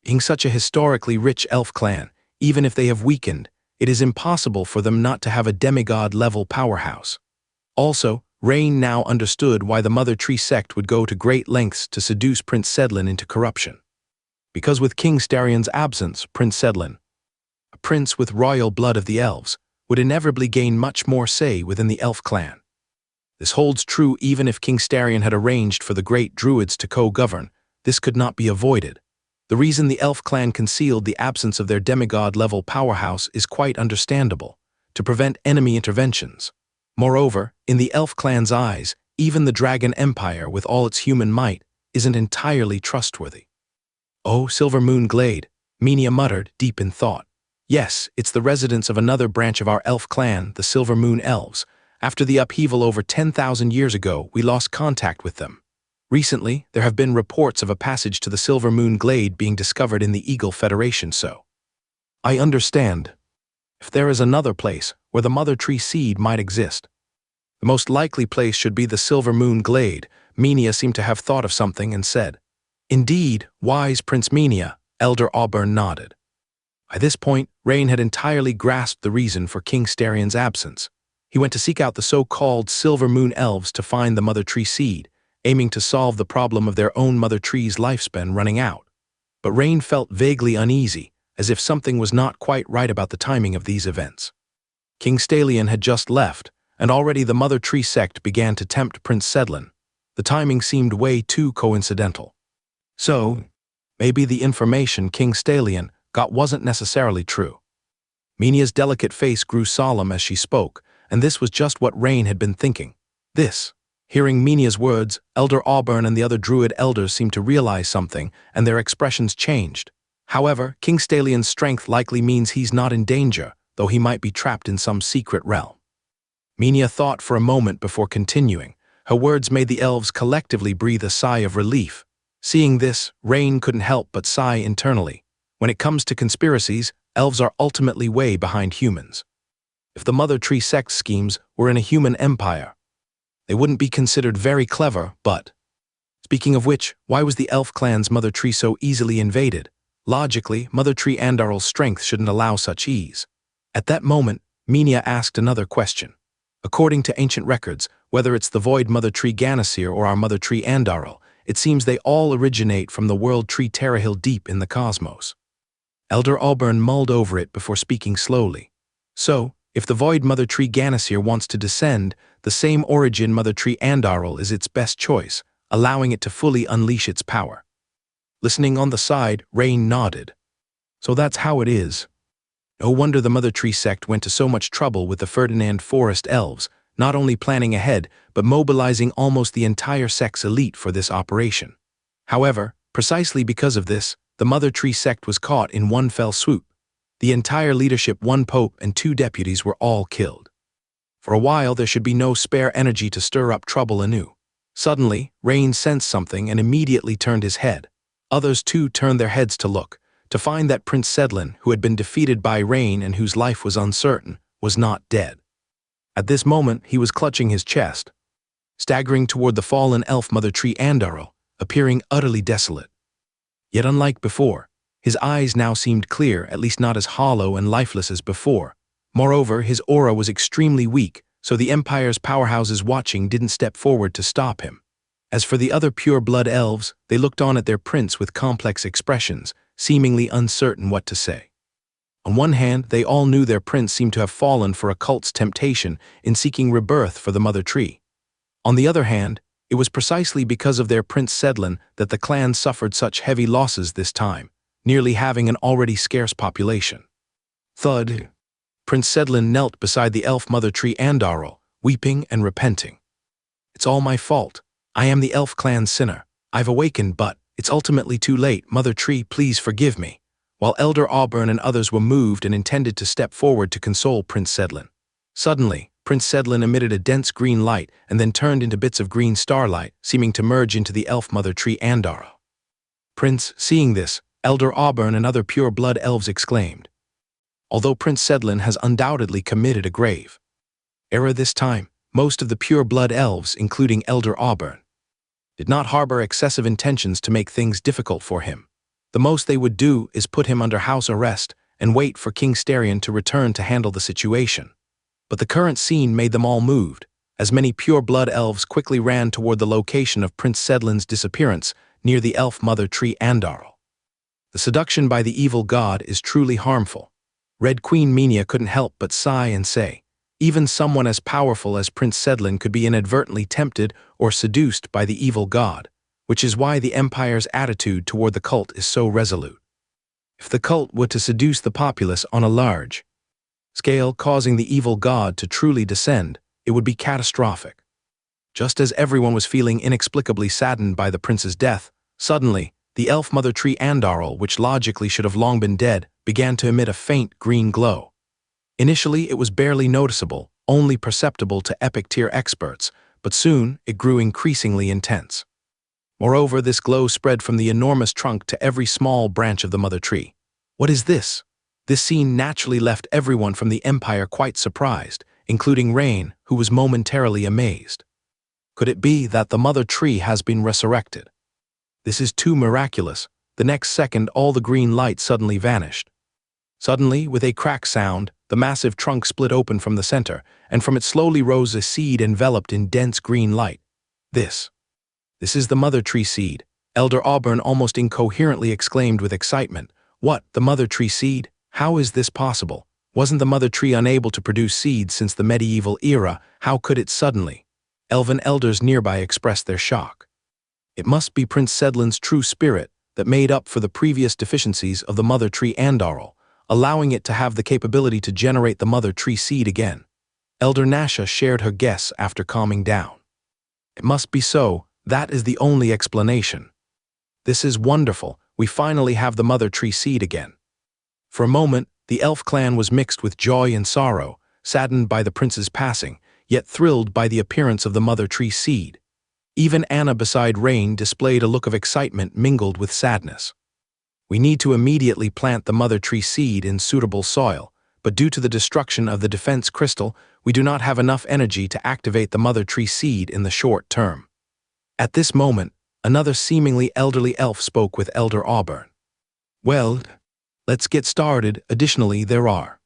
Being such a historically rich elf clan, even if they have weakened, it is impossible for them not to have a demigod-level powerhouse. Also, Rain now understood why the Mother Tree sect would go to great lengths to seduce Prince Sedlin into corruption. Because with King Starion's absence, Prince Sedlin, a prince with royal blood of the elves, would inevitably gain much more say within the elf clan. This holds true even if King Starion had arranged for the great druids to co-govern. This could not be avoided. The reason the elf clan concealed the absence of their demigod-level powerhouse is quite understandable, to prevent enemy interventions. Moreover, in the elf clan's eyes, even the Dragon Empire, with all its human might, isn't entirely trustworthy. "Oh, Silver Moon Glade," Minia muttered, deep in thought. "Yes, it's the residence of another branch of our elf clan, the Silver Moon Elves. After the upheaval over 10,000 years ago, we lost contact with them. Recently, there have been reports of a passage to the Silver Moon Glade being discovered in the Eagle Federation, so I understand. If there is another place where the Mother Tree seed might exist, the most likely place should be the Silver Moon Glade." Minia seemed to have thought of something and said, "Indeed, wise Prince Minia," Elder Auburn nodded. By this point, Rain had entirely grasped the reason for King Starion's absence. He went to seek out the so-called Silver Moon Elves to find the Mother Tree seed, aiming to solve the problem of their own Mother Tree's lifespan running out. But Rain felt vaguely uneasy, as if something was not quite right about the timing of these events. King Stalion had just left, and already the Mother Tree sect began to tempt Prince Sedlin. The timing seemed way too coincidental. So, maybe the information King Stalion got wasn't necessarily true. Minia's delicate face grew solemn as she spoke, and this was just what Rain had been thinking. Hearing Minia's words, Elder Auburn and the other druid elders seemed to realize something, and their expressions changed. However, King Stalion's strength likely means he's not in danger, though he might be trapped in some secret realm. Minia thought for a moment before continuing. Her words made the elves collectively breathe a sigh of relief. Seeing this, Rain couldn't help but sigh internally. When it comes to conspiracies, elves are ultimately way behind humans. If the Mother Tree sect schemes were in a human empire, they wouldn't be considered very clever, but... Speaking of which, why was the elf clan's Mother Tree so easily invaded? Logically, Mother Tree Andorl's strength shouldn't allow such ease. At that moment, Minia asked another question. According to ancient records, whether it's the Void Mother Tree Ganasir or our Mother Tree Andorl, it seems they all originate from the world tree Terrahill deep in the cosmos. Elder Auburn mulled over it before speaking slowly. So, if the Void Mother Tree Ganasir wants to descend, the same origin Mother Tree Andorl is its best choice, allowing it to fully unleash its power. Listening on the side, Rain nodded. So that's how it is. No wonder the Mother Tree sect went to so much trouble with the Ferdinand Forest elves, not only planning ahead, but mobilizing almost the entire sect's elite for this operation. However, precisely because of this, the Mother Tree sect was caught in one fell swoop. The entire leadership, one pope and 2 deputies, were all killed. For a while there should be no spare energy to stir up trouble anew. Suddenly, Rain sensed something and immediately turned his head. Others too turned their heads to look, to find that Prince Sedlin, who had been defeated by Rain and whose life was uncertain, was not dead. At this moment he was clutching his chest, staggering toward the fallen elf mother tree Andaro, appearing utterly desolate. Yet unlike before, his eyes now seemed clear, at least not as hollow and lifeless as before. Moreover, his aura was extremely weak, so the Empire's powerhouses watching didn't step forward to stop him. As for the other pure-blood elves, they looked on at their prince with complex expressions, seemingly uncertain what to say. On one hand, they all knew their prince seemed to have fallen for a cult's temptation in seeking rebirth for the mother tree. On the other hand, it was precisely because of their Prince Sedlin that the clan suffered such heavy losses this time, nearly having an already scarce population. Thud. Prince Sedlin knelt beside the elf mother tree Andaro, weeping and repenting. "It's all my fault. I am the elf clan's sinner. I've awakened, but it's ultimately too late. Mother tree, please forgive me." While Elder Auburn and others were moved and intended to step forward to console Prince Sedlin. Suddenly, Prince Sedlin emitted a dense green light and then turned into bits of green starlight, seeming to merge into the elf mother tree Andaro. Prince, seeing this, Elder Auburn and other pure-blood elves exclaimed. Although Prince Sedlin has undoubtedly committed a grave error this time, most of the pure-blood elves, including Elder Auburn, did not harbor excessive intentions to make things difficult for him. The most they would do is put him under house arrest and wait for King Sterion to return to handle the situation. But the current scene made them all moved, as many pure-blood elves quickly ran toward the location of Prince Sedlin's disappearance near the elf mother tree Andaro. The seduction by the evil god is truly harmful. Red Queen Minia couldn't help but sigh and say, even someone as powerful as Prince Sedlin could be inadvertently tempted or seduced by the evil god, which is why the Empire's attitude toward the cult is so resolute. If the cult were to seduce the populace on a large scale, causing the evil god to truly descend, it would be catastrophic. Just as everyone was feeling inexplicably saddened by the prince's death, suddenly, the elf mother tree Andaro, which logically should have long been dead, began to emit a faint green glow. Initially, it was barely noticeable, only perceptible to epic-tier experts, but soon it grew increasingly intense. Moreover, this glow spread from the enormous trunk to every small branch of the mother tree. What is this? This scene naturally left everyone from the Empire quite surprised, including Rain, who was momentarily amazed. Could it be that the mother tree has been resurrected? This is too miraculous. The next second, all the green light suddenly vanished. Suddenly, with a crack sound, the massive trunk split open from the center, and from it slowly rose a seed enveloped in dense green light. This is the mother tree seed, Elder Auburn almost incoherently exclaimed with excitement. What, the mother tree seed? How is this possible? Wasn't the mother tree unable to produce seeds since the medieval era? How could it suddenly? Elven elders nearby expressed their shock. It must be Prince Sedlin's true spirit that made up for the previous deficiencies of the mother tree Andaro, allowing it to have the capability to generate the mother tree seed again. Elder Nasha shared her guess after calming down. It must be so. That is the only explanation. This is wonderful. We finally have the mother tree seed again. For a moment, the elf clan was mixed with joy and sorrow, saddened by the prince's passing, yet thrilled by the appearance of the mother tree seed. Even Anna beside Rain displayed a look of excitement mingled with sadness. We need to immediately plant the mother tree seed in suitable soil, but due to the destruction of the defense crystal, we do not have enough energy to activate the mother tree seed in the short term. At this moment, another seemingly elderly elf spoke with Elder Auburn. Well, let's get started. Additionally, there are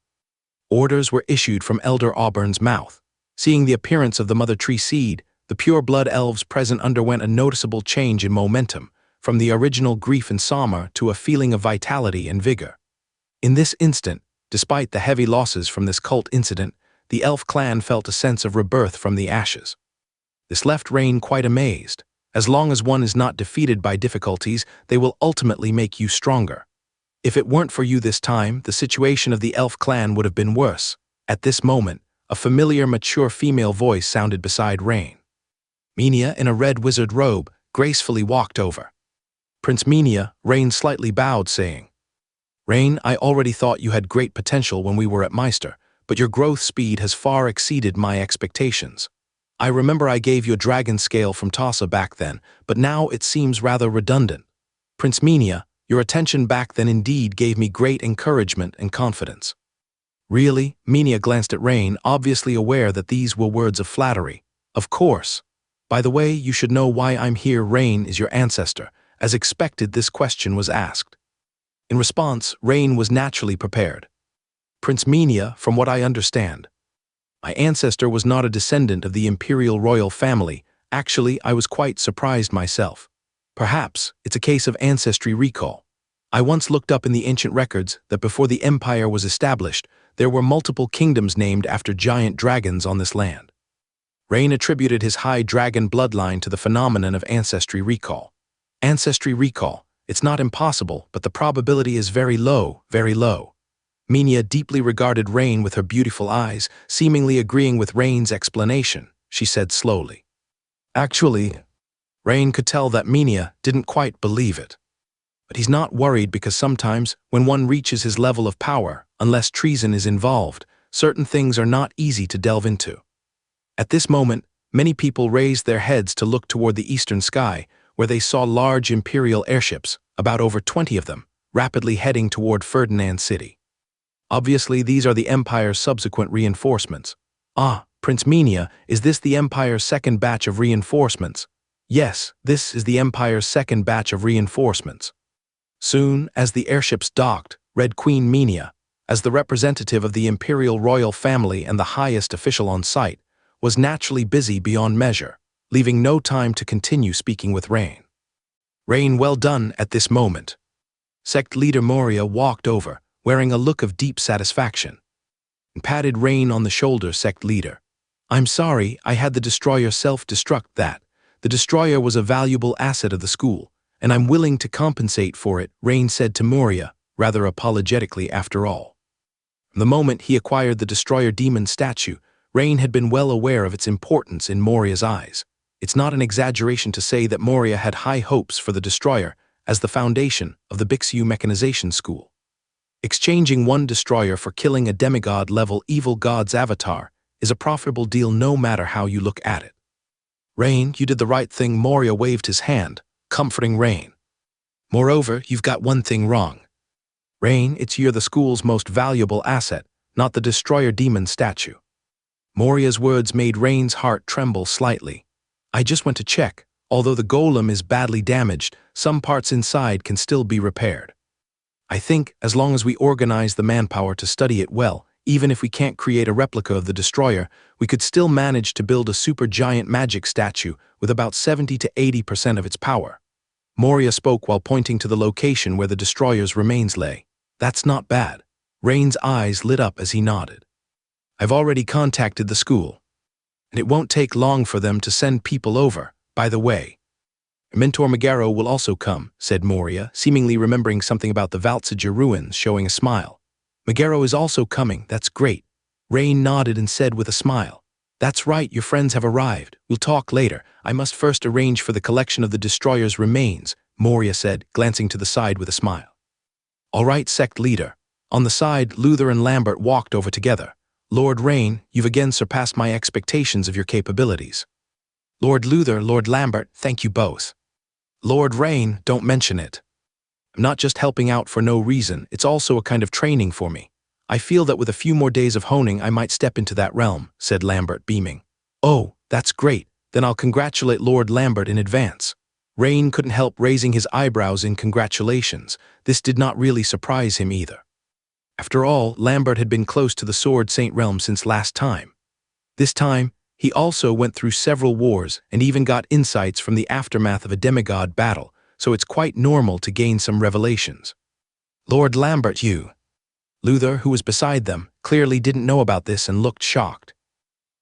orders were issued from Elder Auburn's mouth. Seeing the appearance of the mother tree seed, the pure-blood elves present underwent a noticeable change in momentum, from the original grief and sorrow to a feeling of vitality and vigor. In this instant, despite the heavy losses from this cult incident, the elf clan felt a sense of rebirth from the ashes. This left Rain quite amazed. As long as one is not defeated by difficulties, they will ultimately make you stronger. If it weren't for you this time, the situation of the elf clan would have been worse. At this moment, a familiar, mature female voice sounded beside Rain. Minia, in a red wizard robe, gracefully walked over. Prince Minia, Rain slightly bowed, saying, Rain, I already thought you had great potential when we were at Meister, but your growth speed has far exceeded my expectations. I remember I gave you a dragon scale from Tassa back then, but now it seems rather redundant. Prince Minia, your attention back then indeed gave me great encouragement and confidence. Really? Minia glanced at Rain, obviously aware that these were words of flattery. Of course. By the way, you should know why I'm here. Rain is your ancestor. As expected, this question was asked. In response, Rain was naturally prepared. Prince Minia, from what I understand, my ancestor was not a descendant of the imperial royal family. Actually, I was quite surprised myself. Perhaps it's a case of ancestry recall. I once looked up in the ancient records that before the empire was established, there were multiple kingdoms named after giant dragons on this land. Rain attributed his high dragon bloodline to the phenomenon of ancestry recall. Ancestry recall, it's not impossible, but the probability is very low, very low. Minia deeply regarded Rain with her beautiful eyes, seemingly agreeing with Rain's explanation. She said slowly. Actually, Rain could tell that Minia didn't quite believe it. But he's not worried because sometimes, when one reaches his level of power, unless treason is involved, certain things are not easy to delve into. At this moment, many people raised their heads to look toward the eastern sky, where they saw large imperial airships, about over 20 of them, rapidly heading toward Ferdinand City. Obviously, these are the Empire's subsequent reinforcements. Ah, Prince Minia, is this the Empire's second batch of reinforcements? Yes, this is the Empire's second batch of reinforcements. Soon, as the airships docked, Red Queen Minia, as the representative of the imperial royal family and the highest official on site, was naturally busy beyond measure, leaving no time to continue speaking with Rain. Rain, well done at this moment. Sect leader Moria walked over, wearing a look of deep satisfaction, and patted Rain on the shoulder. Sect leader, I'm sorry, I had the destroyer self-destruct that. The destroyer was a valuable asset of the school, and I'm willing to compensate for it, Rain said to Moria, rather apologetically after all. From the moment he acquired the destroyer demon statue, Rain had been well aware of its importance in Moria's eyes. It's not an exaggeration to say that Moria had high hopes for the destroyer as the foundation of the Bixiu Mechanization School. Exchanging one destroyer for killing a demigod-level evil god's avatar is a profitable deal no matter how you look at it. Rain, you did the right thing. Moria waved his hand, comforting Rain. Moreover, you've got one thing wrong. Rain, you're the school's most valuable asset, not the destroyer demon statue. Moria's words made Rain's heart tremble slightly. I just went to check. Although the golem is badly damaged, some parts inside can still be repaired. I think, as long as we organize the manpower to study it well, even if we can't create a replica of the destroyer, we could still manage to build a supergiant magic statue with about 70 to 80% of its power. Moria spoke while pointing to the location where the destroyer's remains lay. That's not bad. Rain's eyes lit up as he nodded. I've already contacted the school, and it won't take long for them to send people over. By the way, Mentor Megaro will also come, said Moria, seemingly remembering something about the Valtsija ruins, showing a smile. Megaro is also coming, that's great. Rain nodded and said with a smile. That's right, your friends have arrived. We'll talk later. I must first arrange for the collection of the destroyer's remains, Moria said, glancing to the side with a smile. All right, sect leader. On the side, Luther and Lambert walked over together. Lord Rain, you've again surpassed my expectations of your capabilities. Lord Luther, Lord Lambert, thank you both. Lord Rain, don't mention it. I'm not just helping out for no reason, it's also a kind of training for me. I feel that with a few more days of honing I might step into that realm, said Lambert, beaming. Oh, that's great, then I'll congratulate Lord Lambert in advance. Rain couldn't help raising his eyebrows in congratulations. This did not really surprise him either. After all, Lambert had been close to the Sword Saint realm since last time. This time, he also went through several wars and even got insights from the aftermath of a demigod battle, so it's quite normal to gain some revelations. Lord Lambert, you. Luther, who was beside them, clearly didn't know about this and looked shocked.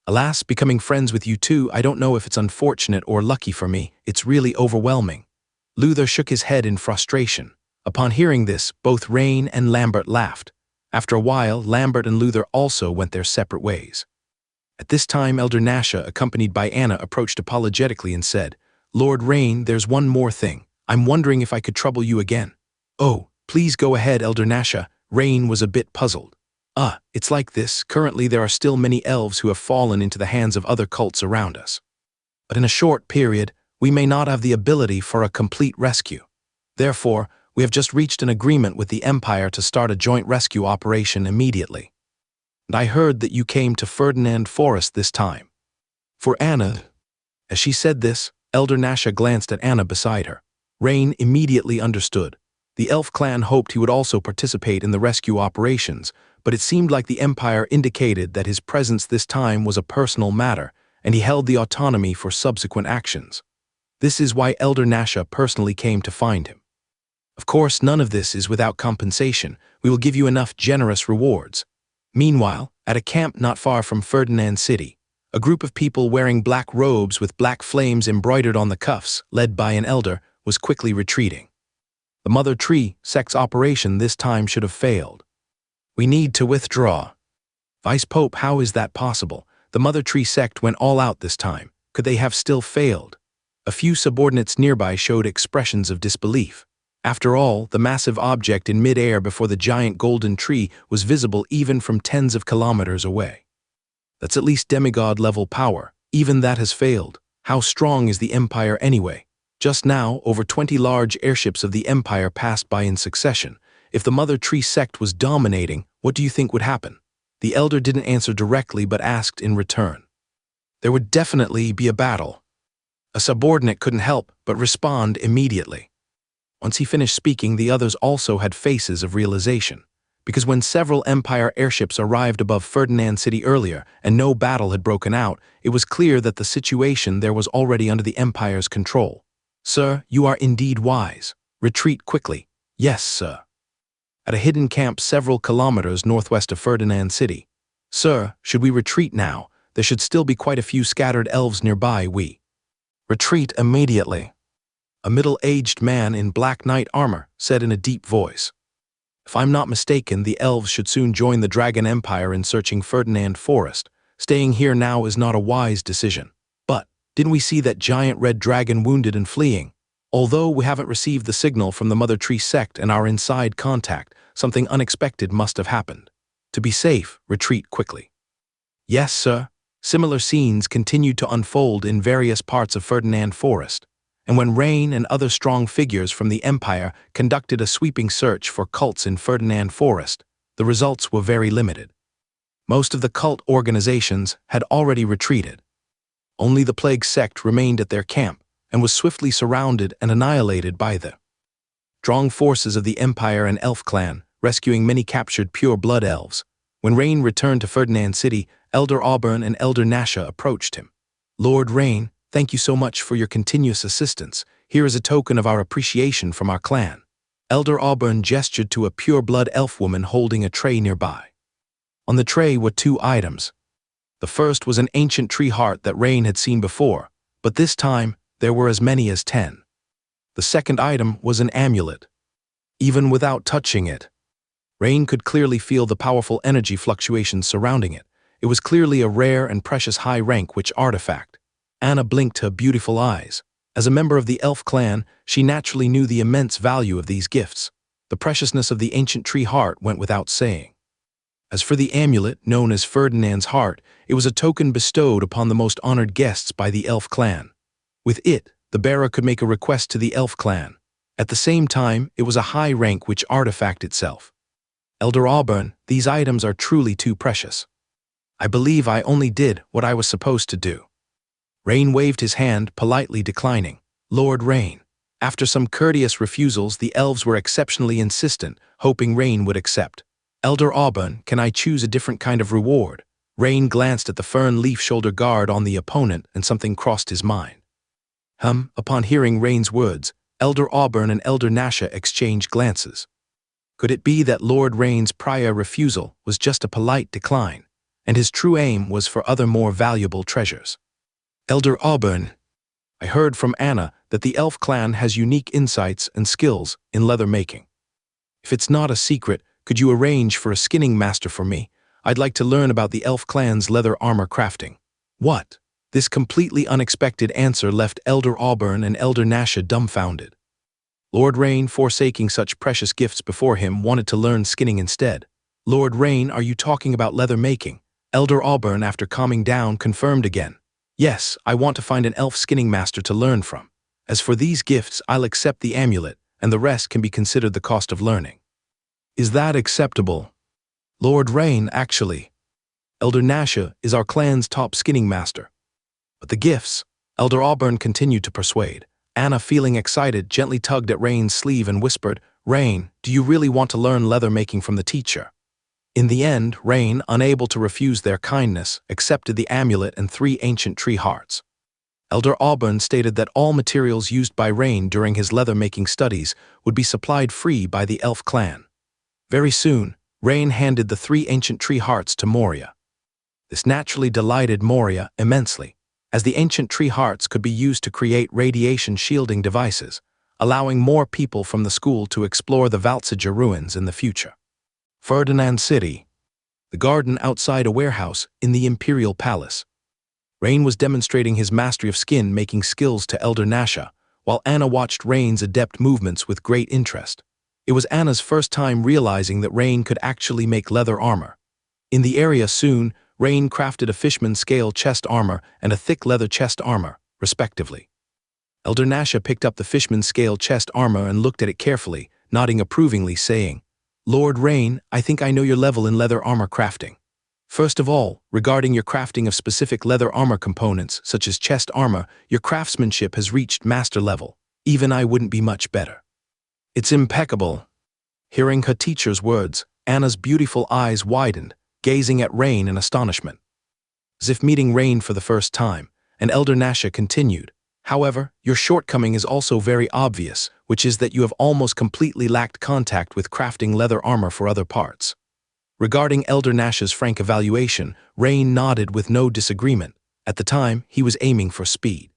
Alas, becoming friends with you too, I don't know if it's unfortunate or lucky for me, it's really overwhelming. Luther shook his head in frustration. Upon hearing this, both Rain and Lambert laughed. After a while, Lambert and Luther also went their separate ways. At this time, Elder Nasha, accompanied by Anna, approached apologetically and said, Lord Rain, there's one more thing. I'm wondering if I could trouble you again. Oh, Please go ahead, Elder Nasha. Rain was a bit puzzled. It's like this. Currently there are still many elves who have fallen into the hands of other cults around us. But in a short period, we may not have the ability for a complete rescue. Therefore, we have just reached an agreement with the Empire to start a joint rescue operation immediately. And I heard that you came to Ferdinand Forest this time. For Anna. As she said this, Elder Nasha glanced at Anna beside her. Rain immediately understood. The elf clan hoped he would also participate in the rescue operations, but it seemed like the Empire indicated that his presence this time was a personal matter, and he held the autonomy for subsequent actions. This is why Elder Nasha personally came to find him. Of course, none of this is without compensation. We will give you enough generous rewards. Meanwhile, at a camp not far from Ferdinand City, a group of people wearing black robes with black flames embroidered on the cuffs, led by an elder, was quickly retreating. The Mother Tree sect's operation this time should have failed. We need to withdraw. Vice Pope, how is that possible? The Mother Tree sect went all out this time. Could they have still failed? A few subordinates nearby showed expressions of disbelief. After all, the massive object in mid-air before the giant golden tree was visible even from tens of kilometers away. That's at least demigod-level power. Even that has failed. How strong is the Empire anyway? Just now, over 20 large airships of the Empire passed by in succession. If the Mother Tree sect was dominating, what do you think would happen? The elder didn't answer directly but asked in return. There would definitely be a battle. A subordinate couldn't help but respond immediately. Once he finished speaking, the others also had faces of realization. Because when several Empire airships arrived above Ferdinand City earlier and no battle had broken out, it was clear that the situation there was already under the Empire's control. Sir, you are indeed wise. Retreat quickly. Yes, sir. At a hidden camp several kilometers northwest of Ferdinand City. Sir, should we retreat now? There should still be quite a few scattered elves nearby. We retreat immediately. A middle-aged man in black knight armor said in a deep voice. If I'm not mistaken, the elves should soon join the Dragon Empire in searching Ferdinand Forest. Staying here now is not a wise decision. But didn't we see that giant red dragon wounded and fleeing? Although we haven't received the signal from the Mother Tree sect and are inside contact, something unexpected must have happened. To be safe, retreat quickly. Yes, sir. Similar scenes continued to unfold in various parts of Ferdinand Forest, and when Rain and other strong figures from the Empire conducted a sweeping search for cults in Ferdinand Forest, the results were very limited. Most of the cult organizations had already retreated. Only the Plague sect remained at their camp and was swiftly surrounded and annihilated by the strong forces of the Empire and Elf clan, rescuing many captured pure-blood elves. When Rain returned to Ferdinand City, Elder Auburn and Elder Nasha approached him. Lord Rain, thank you so much for your continuous assistance. Here is a token of our appreciation from our clan. Elder Auburn gestured to a pure-blood elf woman holding a tray nearby. On the tray were two items. The first was an ancient tree heart that Rain had seen before, but this time there were as many as 10. The second item was an amulet. Even without touching it, Rain could clearly feel the powerful energy fluctuations surrounding it. It was clearly a rare and precious high-rank witch artifact. Anna blinked her beautiful eyes. As a member of the elf clan, she naturally knew the immense value of these gifts. The preciousness of the ancient tree heart went without saying. As for the amulet, known as Ferdinand's Heart, it was a token bestowed upon the most honored guests by the elf clan. With it, the bearer could make a request to the elf clan. At the same time, it was a high-rank witch artifact itself. Elder Auburn, these items are truly too precious. I believe I only did what I was supposed to do. Rain waved his hand, politely declining. Lord Rain. After some courteous refusals, the elves were exceptionally insistent, hoping Rain would accept. Elder Auburn, can I choose a different kind of reward? Rain glanced at the fern leaf shoulder guard on the opponent and something crossed his mind. Upon hearing Rain's words, Elder Auburn and Elder Nasha exchanged glances. Could it be that Lord Rain's prior refusal was just a polite decline, and his true aim was for other more valuable treasures? Elder Auburn, I heard from Anna that the elf clan has unique insights and skills in leather making. If it's not a secret, could you arrange for a skinning master for me? I'd like to learn about the elf clan's leather armor crafting. What? This completely unexpected answer left Elder Auburn and Elder Nasha dumbfounded. Lord Rain, forsaking such precious gifts before him, wanted to learn skinning instead. Lord Rain, are you talking about leather making? Elder Auburn, after calming down, confirmed again. Yes, I want to find an elf skinning master to learn from. As for these gifts, I'll accept the amulet, and the rest can be considered the cost of learning. Is that acceptable? Lord Rain, actually. Elder Nasha is our clan's top skinning master. But the gifts, Elder Auburn continued to persuade. Anna, feeling excited, gently tugged at Rain's sleeve and whispered, Rain, do you really want to learn leather making from the teacher? In the end, Rain, unable to refuse their kindness, accepted the amulet and 3 ancient tree hearts. Elder Auburn stated that all materials used by Rain during his leather-making studies would be supplied free by the elf clan. Very soon, Rain handed the 3 ancient tree hearts to Moria. This naturally delighted Moria immensely, as the ancient tree hearts could be used to create radiation shielding devices, allowing more people from the school to explore the Valtsija ruins in the future. Ferdinand City, the garden outside a warehouse in the Imperial Palace. Rain was demonstrating his mastery of skin-making skills to Elder Nasha, while Anna watched Rain's adept movements with great interest. It was Anna's first time realizing that Rain could actually make leather armor. In the area soon, Rain crafted a fishman's scale chest armor and a thick leather chest armor, respectively. Elder Nasha picked up the fishman's scale chest armor and looked at it carefully, nodding approvingly, saying, Lord Rain, I think I know your level in leather armor crafting. First of all, regarding your crafting of specific leather armor components, such as chest armor, your craftsmanship has reached master level. Even I wouldn't be much better. It's impeccable. Hearing her teacher's words, Anna's beautiful eyes widened, gazing at Rain in astonishment. As if meeting Rain for the first time, and Elder Nasha continued, However, your shortcoming is also very obvious, which is that you have almost completely lacked contact with crafting leather armor for other parts. Regarding Elder Nasha's frank evaluation, Rain nodded with no disagreement. At the time, he was aiming for speed.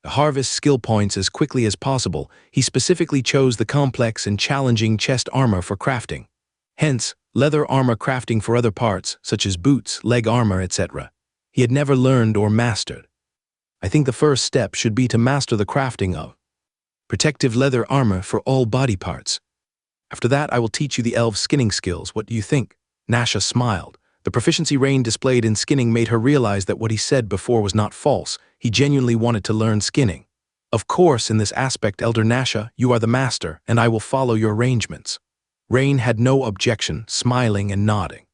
To harvest skill points as quickly as possible, he specifically chose the complex and challenging chest armor for crafting. Hence, leather armor crafting for other parts, such as boots, leg armor, etc., he had never learned or mastered. I think the first step should be to master the crafting of protective leather armor for all body parts. After that, I will teach you the elves' skinning skills. What do you think? Nasha smiled. The proficiency Rain displayed in skinning made her realize that what he said before was not false. He genuinely wanted to learn skinning. Of course, in this aspect, Elder Nasha, you are the master, and I will follow your arrangements. Rain had no objection, smiling and nodding.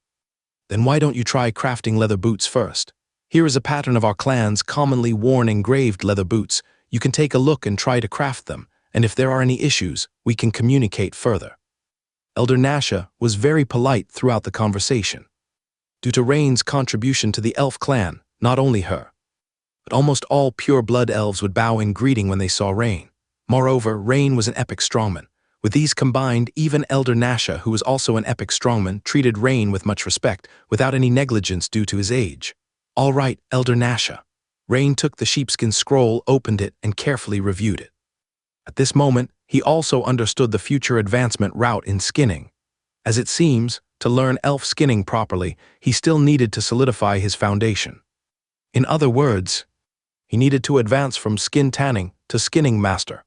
Then why don't you try crafting leather boots first? Here is a pattern of our clan's commonly worn engraved leather boots. You can take a look and try to craft them, and if there are any issues, we can communicate further. Elder Nasha was very polite throughout the conversation. Due to Rain's contribution to the elf clan, not only her, but almost all pure-blood elves would bow in greeting when they saw Rain. Moreover, Rain was an epic strongman. With these combined, even Elder Nasha, who was also an epic strongman, treated Rain with much respect, without any negligence due to his age. All right, Elder Nasha. Rain took the sheepskin scroll, opened it, and carefully reviewed it. At this moment, he also understood the future advancement route in skinning. As it seems, to learn elf skinning properly, he still needed to solidify his foundation. In other words, he needed to advance from skin tanning to skinning master,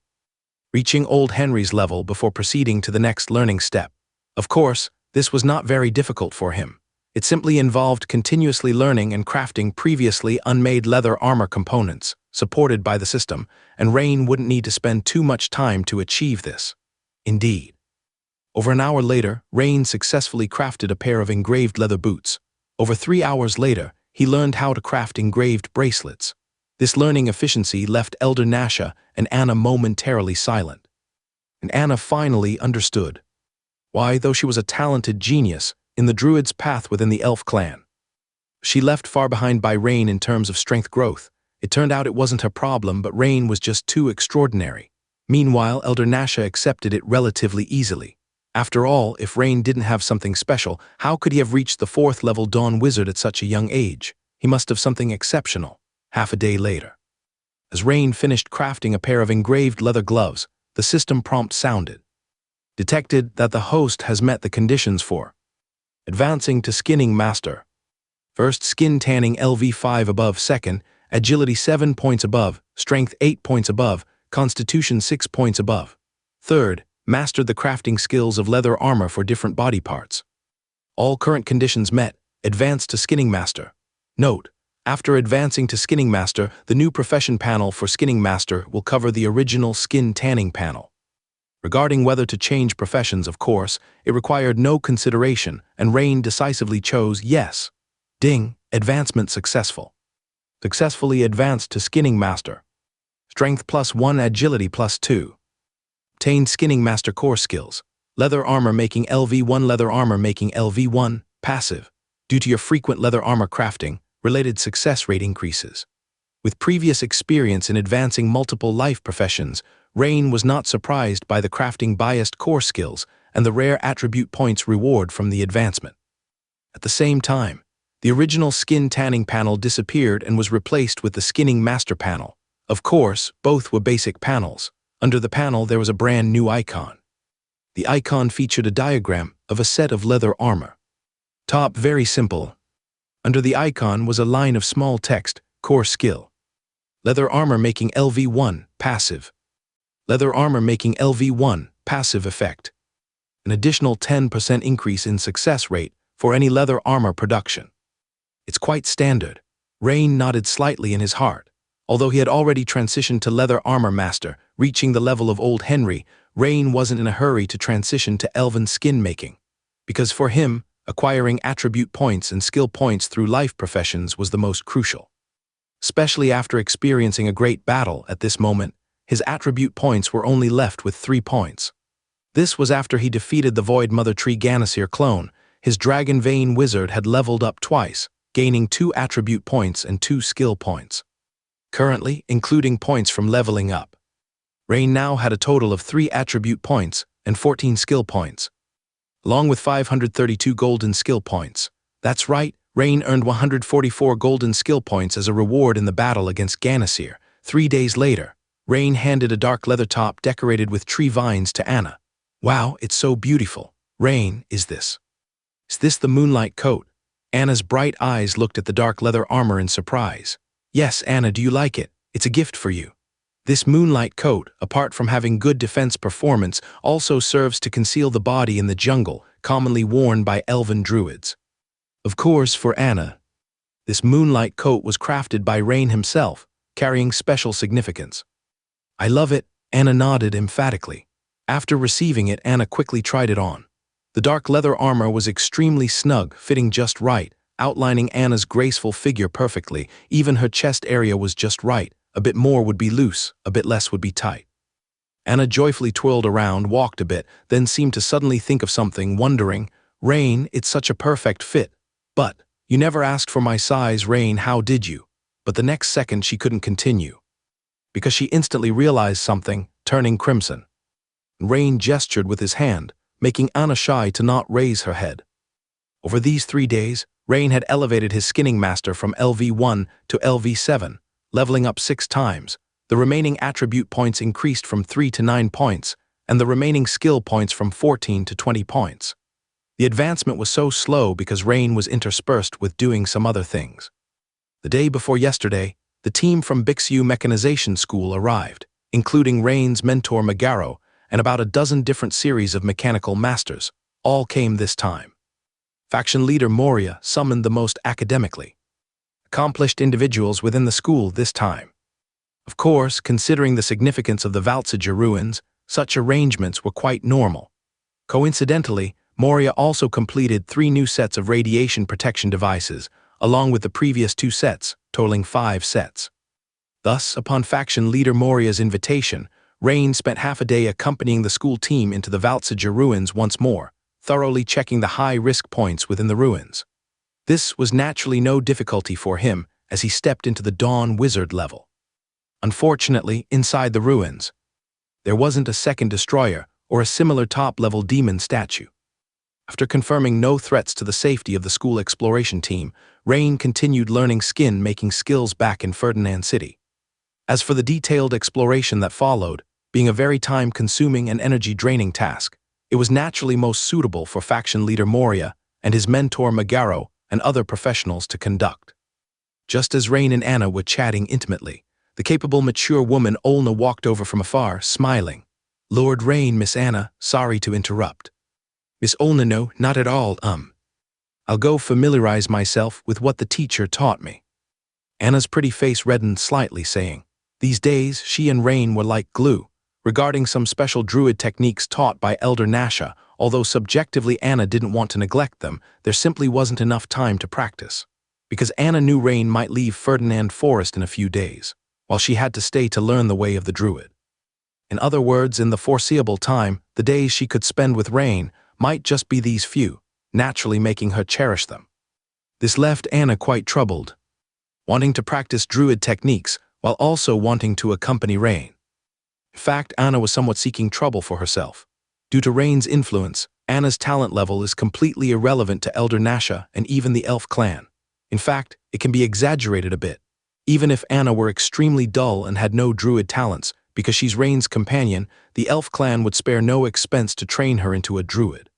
reaching Old Henry's level before proceeding to the next learning step. Of course, this was not very difficult for him. It simply involved continuously learning and crafting previously unmade leather armor components, supported by the system, and Rain wouldn't need to spend too much time to achieve this. Indeed. Over an hour later, Rain successfully crafted a pair of engraved leather boots. Over 3 hours later, he learned how to craft engraved bracelets. This learning efficiency left Elder Nasha and Anna momentarily silent. And Anna finally understood why, though she was a talented genius in the druid's path within the elf clan, she left far behind by Rain in terms of strength growth. It turned out it wasn't her problem, but Rain was just too extraordinary. Meanwhile, Elder Nasha accepted it relatively easily. After all, if Rain didn't have something special, how could he have reached the 4th level Dawn Wizard at such a young age? He must have something exceptional. Half a day later, as Rain finished crafting a pair of engraved leather gloves, the system prompt sounded. Detected that the host has met the conditions for advancing to skinning master. First, skin tanning LV5 above. Second, agility 7 points above, strength 8 points above, constitution 6 points above. Third, mastered the crafting skills of leather armor for different body parts. All current conditions met, advanced to Skinning Master. Note: after advancing to Skinning Master, the new profession panel for Skinning Master will cover the original skin tanning panel. Regarding whether to change professions, of course, it required no consideration, and Rain decisively chose yes. Ding, advancement successful. Successfully advanced to Skinning Master. Strength +1, agility +2. Obtained Skinning Master core skills. Leather armor making LV1, leather armor making LV1, passive. Due to your frequent leather armor crafting, related success rate increases. With previous experience in advancing multiple life professions, Rain was not surprised by the crafting-biased core skills and the rare attribute points reward from the advancement. At the same time, the original skin tanning panel disappeared and was replaced with the Skinning Master panel. Of course, both were basic panels. Under the panel there was a brand new icon. The icon featured a diagram of a set of leather armor. Top: very simple. Under the icon was a line of small text, core skill. Leather armor making LV1, passive. Leather armor making LV1, passive effect. An additional 10% increase in success rate for any leather armor production. It's quite standard. Rain nodded slightly in his heart. Although he had already transitioned to leather armor master, reaching the level of Old Henry, Rain wasn't in a hurry to transition to elven skin making. Because for him, acquiring attribute points and skill points through life professions was the most crucial. Especially after experiencing a great battle at this moment, his attribute points were only left with 3 points. This was after he defeated the Void Mother Tree Ganasir clone. His Dragon Vein Wizard had leveled up twice, gaining 2 attribute points and 2 skill points. Currently, including points from leveling up, Rain now had a total of 3 attribute points and 14 skill points, along with 532 golden skill points. That's right, Rain earned 144 golden skill points as a reward in the battle against Ganasir. 3 days later, Rain handed a dark leather top decorated with tree vines to Anna. Wow, it's so beautiful. Rain, is this the moonlight coat? Anna's bright eyes looked at the dark leather armor in surprise. Yes, Anna, do you like it? It's a gift for you. This moonlight coat, apart from having good defense performance, also serves to conceal the body in the jungle, commonly worn by elven druids. Of course, for Anna, this moonlight coat was crafted by Rain himself, carrying special significance. I love it, Anna nodded emphatically. After receiving it, Anna quickly tried it on. The dark leather armor was extremely snug, fitting just right, outlining Anna's graceful figure perfectly. Even her chest area was just right. A bit more would be loose, a bit less would be tight. Anna joyfully twirled around, walked a bit, then seemed to suddenly think of something, wondering, Rain, it's such a perfect fit. But, you never asked for my size, Rain, how did you? But the next second she couldn't continue, because she instantly realized something, turning crimson. Rain gestured with his hand, making Anna shy to not raise her head. Over these 3 days, Rain had elevated his Skinning Master from LV1 to LV7, leveling up 6 times. The remaining attribute points increased from 3 to 9 points, and the remaining skill points from 14 to 20 points. The advancement was so slow because Rain was interspersed with doing some other things. The day before yesterday, the team from Bixu Mechanization School arrived, including Rain's mentor Megaro, and about a dozen different series of mechanical masters. All came this time. Faction leader Moria summoned the most academically accomplished individuals within the school this time. Of course, considering the significance of the Valtsager ruins, such arrangements were quite normal. Coincidentally, Moria also completed 3 new sets of radiation protection devices, along with the previous 2 sets, totaling 5 sets. Thus, upon faction leader Moria's invitation, Rain spent half a day accompanying the school team into the Valtsager ruins once more, thoroughly checking the high-risk points within the ruins. This was naturally no difficulty for him as he stepped into the Dawn Wizard level. Unfortunately, inside the ruins, there wasn't a second destroyer or a similar top-level demon statue. After confirming no threats to the safety of the school exploration team, Rain continued learning skin-making skills back in Ferdinand City. As for the detailed exploration that followed, being a very time-consuming and energy-draining task, it was naturally most suitable for faction leader Moria and his mentor Megaro and other professionals to conduct. Just as Rain and Anna were chatting intimately, the capable, mature woman Olna walked over from afar, smiling. Lord Rain, Miss Anna, sorry to interrupt. Miss Olna, no, not at all, I'll go familiarize myself with what the teacher taught me. Anna's pretty face reddened slightly, saying, these days she and Rain were like glue, regarding some special druid techniques taught by Elder Nasha. Although subjectively Anna didn't want to neglect them, there simply wasn't enough time to practice. Because Anna knew Rain might leave Ferdinand Forest in a few days, while she had to stay to learn the way of the druid. In other words, in the foreseeable time, the days she could spend with Rain might just be these few, naturally making her cherish them. This left Anna quite troubled, wanting to practice druid techniques while also wanting to accompany Rain. In fact, Anna was somewhat seeking trouble for herself. Due to Rain's influence, Anna's talent level is completely irrelevant to Elder Nasha and even the elf clan. In fact, it can be exaggerated a bit. Even if Anna were extremely dull and had no druid talents, because she's Rain's companion, the elf clan would spare no expense to train her into a druid.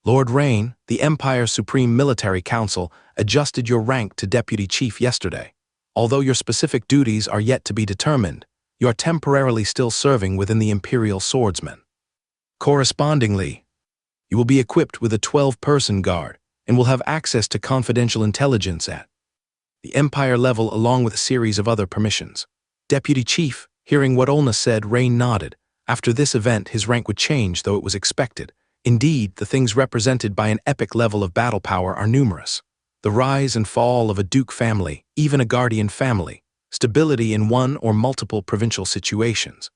Lord Rain, the Empire's Supreme Military Council, adjusted your rank to Deputy Chief yesterday. Although your specific duties are yet to be determined, you are temporarily still serving within the Imperial Swordsmen. Correspondingly, you will be equipped with a 12-person guard and will have access to confidential intelligence at the Empire level along with a series of other permissions. Deputy Chief, hearing what Olna said, Rain nodded. After this event, his rank would change, though it was expected. Indeed, the things represented by an epic level of battle power are numerous. The rise and fall of a Duke family, even a Guardian family, stability in one or multiple provincial situations.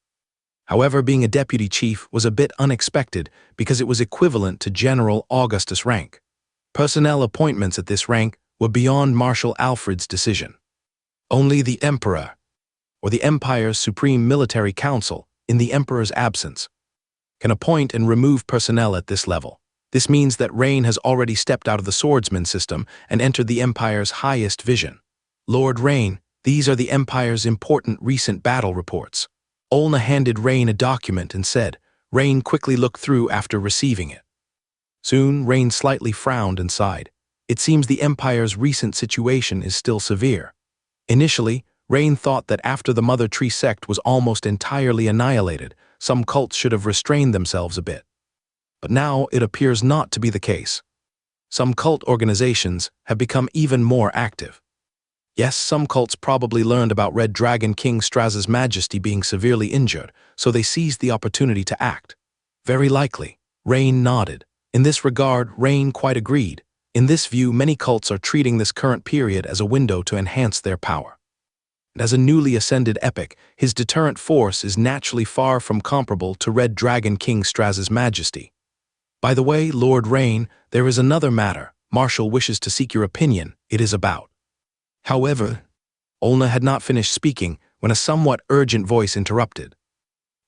However, being a deputy chief was a bit unexpected because it was equivalent to General Augustus rank. Personnel appointments at this rank were beyond Marshal Alfred's decision. Only the Emperor, or the Empire's Supreme Military Council, in the Emperor's absence, can appoint and remove personnel at this level. This means that Rain has already stepped out of the swordsman system and entered the Empire's highest vision. Lord Rain, these are the Empire's important recent battle reports. Olna handed Rain a document and said. Rain quickly looked through after receiving it. Soon, Rain slightly frowned and sighed. It seems the Empire's recent situation is still severe. Initially, Rain thought that after the Mother Tree sect was almost entirely annihilated, some cults should have restrained themselves a bit. But now it appears not to be the case. Some cult organizations have become even more active. Yes, some cults probably learned about Red Dragon King Straz's Majesty being severely injured, so they seized the opportunity to act. Very likely. Rain nodded. In this regard, Rain quite agreed. In this view, many cults are treating this current period as a window to enhance their power. And as a newly ascended epic, his deterrent force is naturally far from comparable to Red Dragon King Straz's Majesty. By the way, Lord Rain, there is another matter. Marshal wishes to seek your opinion. It is about. However, Olna had not finished speaking when a somewhat urgent voice interrupted.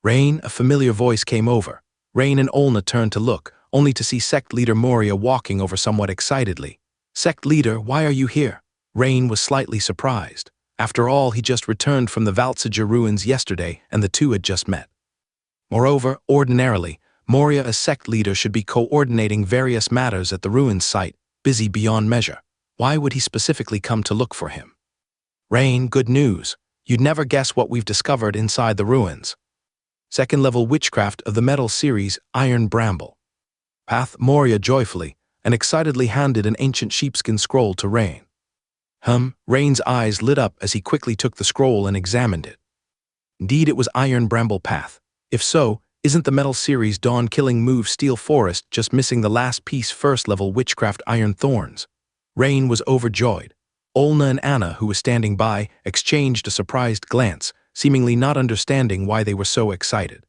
Rain, a familiar voice came over. Rain and Olna turned to look, only to see Sect Leader Moria walking over somewhat excitedly. Sect Leader, why are you here? Rain was slightly surprised. After all, he just returned from the Valtsager ruins yesterday and the two had just met. Moreover, ordinarily, Moria as Sect Leader should be coordinating various matters at the ruins site, busy beyond measure. Why would he specifically come to look for him? Rain, good news. You'd never guess what we've discovered inside the ruins. Second-level witchcraft of the metal series, Iron Bramble. Path Moria joyfully and excitedly handed an ancient sheepskin scroll to Rain. Rain's eyes lit up as he quickly took the scroll and examined it. Indeed, it was Iron Bramble Path. If so, isn't the metal series dawn-killing move Steel Forest just missing the last piece first-level witchcraft Iron Thorns? Rain was overjoyed. Olna and Anna, who was standing by, exchanged a surprised glance, seemingly not understanding why they were so excited.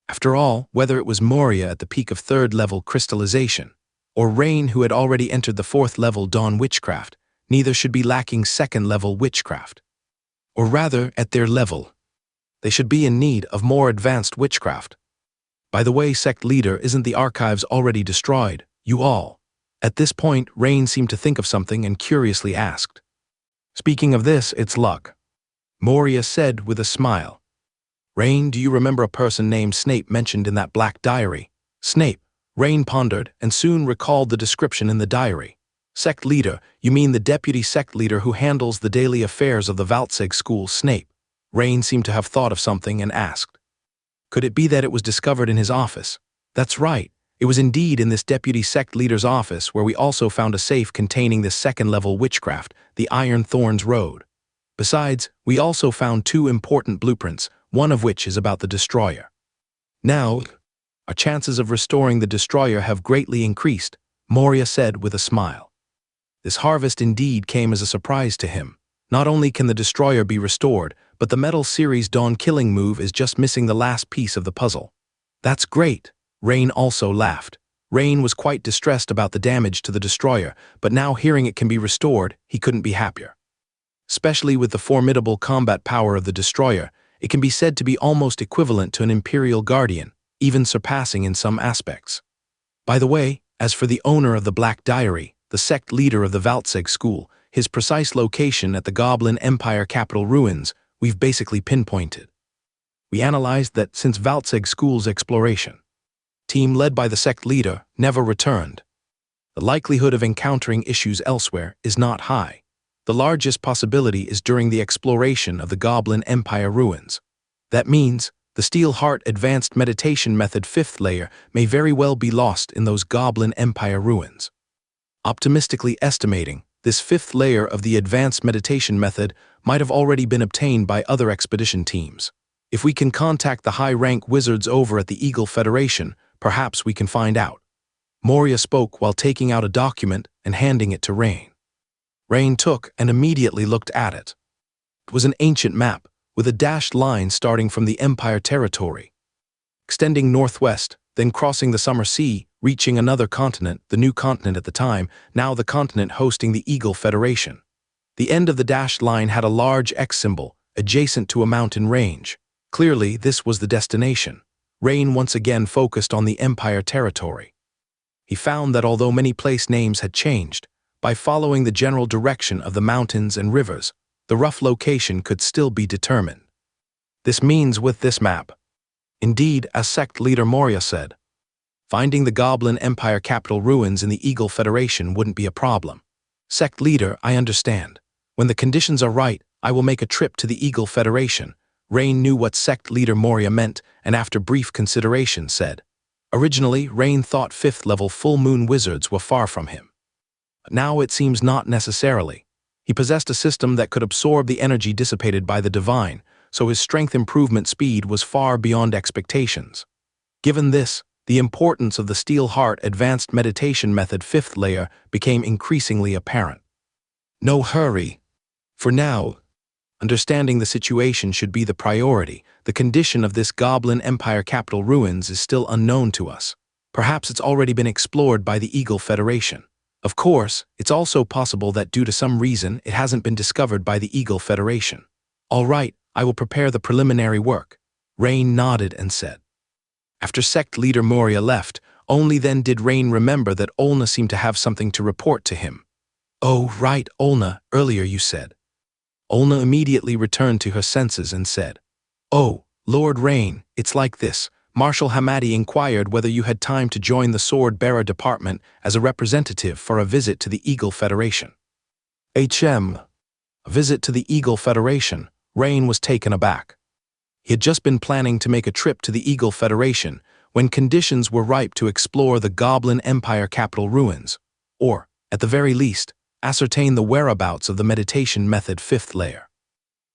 After all, whether it was Moria at the peak of third-level crystallization, or Rain who had already entered the fourth-level dawn witchcraft, neither should be lacking second-level witchcraft. Or rather, at their level, they should be in need of more advanced witchcraft. By the way, Sect Leader, isn't the archives already destroyed? You all. At this point, Rain seemed to think of something and curiously asked. Speaking of this, it's luck. Moria said with a smile. Rain, do you remember a person named Snape mentioned in that black diary? Snape. Rain pondered and soon recalled the description in the diary. Sect Leader, you mean the deputy sect leader who handles the daily affairs of the Valtseg school, Snape? Rain seemed to have thought of something and asked. Could it be that it was discovered in his office? That's right. It was indeed in this deputy sect leader's office where we also found a safe containing this second-level witchcraft, the Iron Thorns Road. Besides, we also found 2 important blueprints, one of which is about the destroyer. Now, our chances of restoring the destroyer have greatly increased, Moria said with a smile. This harvest indeed came as a surprise to him. Not only can the destroyer be restored, but the Metal Series Dawn killing move is just missing the last piece of the puzzle. That's great. Rain also laughed. Rain was quite distressed about the damage to the destroyer, but now hearing it can be restored, he couldn't be happier. Especially with the formidable combat power of the destroyer, it can be said to be almost equivalent to an Imperial Guardian, even surpassing in some aspects. By the way, as for the owner of the Black Diary, the sect leader of the Valtseg school, his precise location at the Goblin Empire capital ruins, we've basically pinpointed. We analyzed that since Valtseg school's exploration, team led by the sect leader never returned. The likelihood of encountering issues elsewhere is not high. The largest possibility is during the exploration of the Goblin Empire ruins. That means the Steel Heart Advanced Meditation Method 5th layer may very well be lost in those Goblin Empire ruins. Optimistically estimating, this 5th layer of the Advanced Meditation Method might have already been obtained by other expedition teams. If we can contact the high-rank wizards over at the Eagle Federation, perhaps we can find out. Moria spoke while taking out a document and handing it to Rain. Rain took and immediately looked at it. It was an ancient map, with a dashed line starting from the Empire territory, extending northwest, then crossing the Summer Sea, reaching another continent, the new continent at the time, now the continent hosting the Eagle Federation. The end of the dashed line had a large X symbol, adjacent to a mountain range. Clearly, this was the destination. Rain once again focused on the Empire territory. He found that although many place names had changed, by following the general direction of the mountains and rivers, the rough location could still be determined. This means with this map, indeed, as sect leader Moria said, finding the Goblin Empire capital ruins in the Eagle Federation wouldn't be a problem. Sect leader, I understand. When the conditions are right, I will make a trip to the Eagle Federation. Rain knew what sect leader Moria meant, and after brief consideration said, originally, Rain thought 5th level full moon wizards were far from him. But now it seems not necessarily. He possessed a system that could absorb the energy dissipated by the divine, so his strength improvement speed was far beyond expectations. Given this, the importance of the Steel Heart Advanced Meditation Method 5th layer became increasingly apparent. No hurry. For now, understanding the situation should be the priority. The condition of this Goblin Empire capital ruins is still unknown to us. Perhaps it's already been explored by the Eagle Federation. Of course, it's also possible that due to some reason it hasn't been discovered by the Eagle Federation. All right, I will prepare the preliminary work. Rain nodded and said. After sect leader Moria left, only then did Rain remember that Olna seemed to have something to report to him. Oh, right, Olna, earlier you said. Olna immediately returned to her senses and said, Oh, Lord Rain, it's like this. Marshal Hamadi inquired whether you had time to join the Sword-Bearer Department as a representative for a visit to the Eagle Federation. A visit to the Eagle Federation. Rain was taken aback. He had just been planning to make a trip to the Eagle Federation when conditions were ripe to explore the Goblin Empire capital ruins, or, at the very least, ascertain the whereabouts of the Meditation Method 5th layer.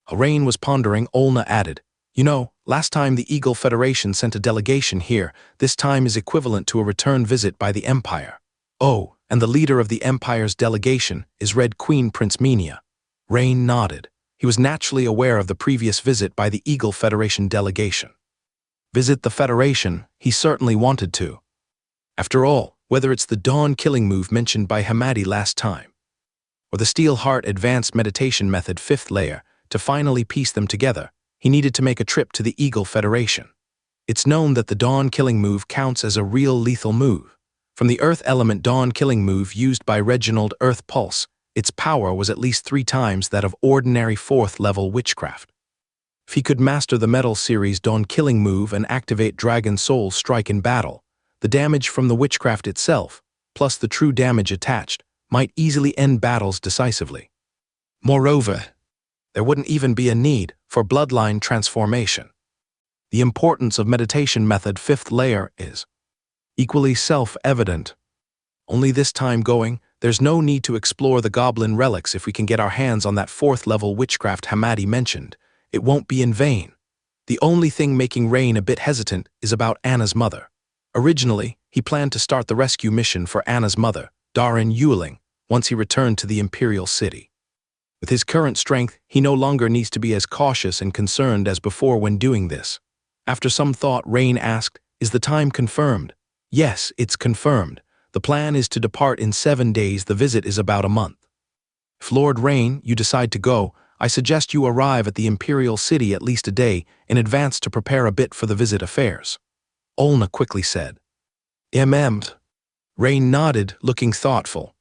While Rain was pondering, Olna added, You know, last time the Eagle Federation sent a delegation here, this time is equivalent to a return visit by the Empire. Oh, and the leader of the Empire's delegation is Red Queen Prince Minia. Rain nodded. He was naturally aware of the previous visit by the Eagle Federation delegation. Visit the Federation, he certainly wanted to. After all, whether it's the Dawn killing move mentioned by Hamadi last time, or the Steel Heart Advanced Meditation Method 5th layer, to finally piece them together, he needed to make a trip to the Eagle Federation. It's known that the Dawn killing move counts as a real lethal move. From the Earth element Dawn killing move used by Reginald Earth Pulse, its power was at least 3 times that of ordinary 4th level witchcraft. If he could master the Metal Series Dawn killing move and activate Dragon Soul Strike in battle, the damage from the witchcraft itself, plus the true damage attached, might easily end battles decisively. Moreover, there wouldn't even be a need for bloodline transformation. The importance of meditation method 5th layer is equally self-evident. Only this time going, there's no need to explore the goblin relics if we can get our hands on that 4th level witchcraft Hamadi mentioned. It won't be in vain. The only thing making Rain a bit hesitant is about Anna's mother. Originally, he planned to start the rescue mission for Anna's mother, Darren Yuling, once he returned to the Imperial City. With his current strength, he no longer needs to be as cautious and concerned as before when doing this. After some thought, Rain asked, "Is the time confirmed?" "Yes, it's confirmed. The plan is to depart in 7 days. The visit is about a month. If Lord Rain, you decide to go, I suggest you arrive at the Imperial City at least a day in advance to prepare a bit for the visit affairs," Olna quickly said. Rain nodded, looking thoughtful.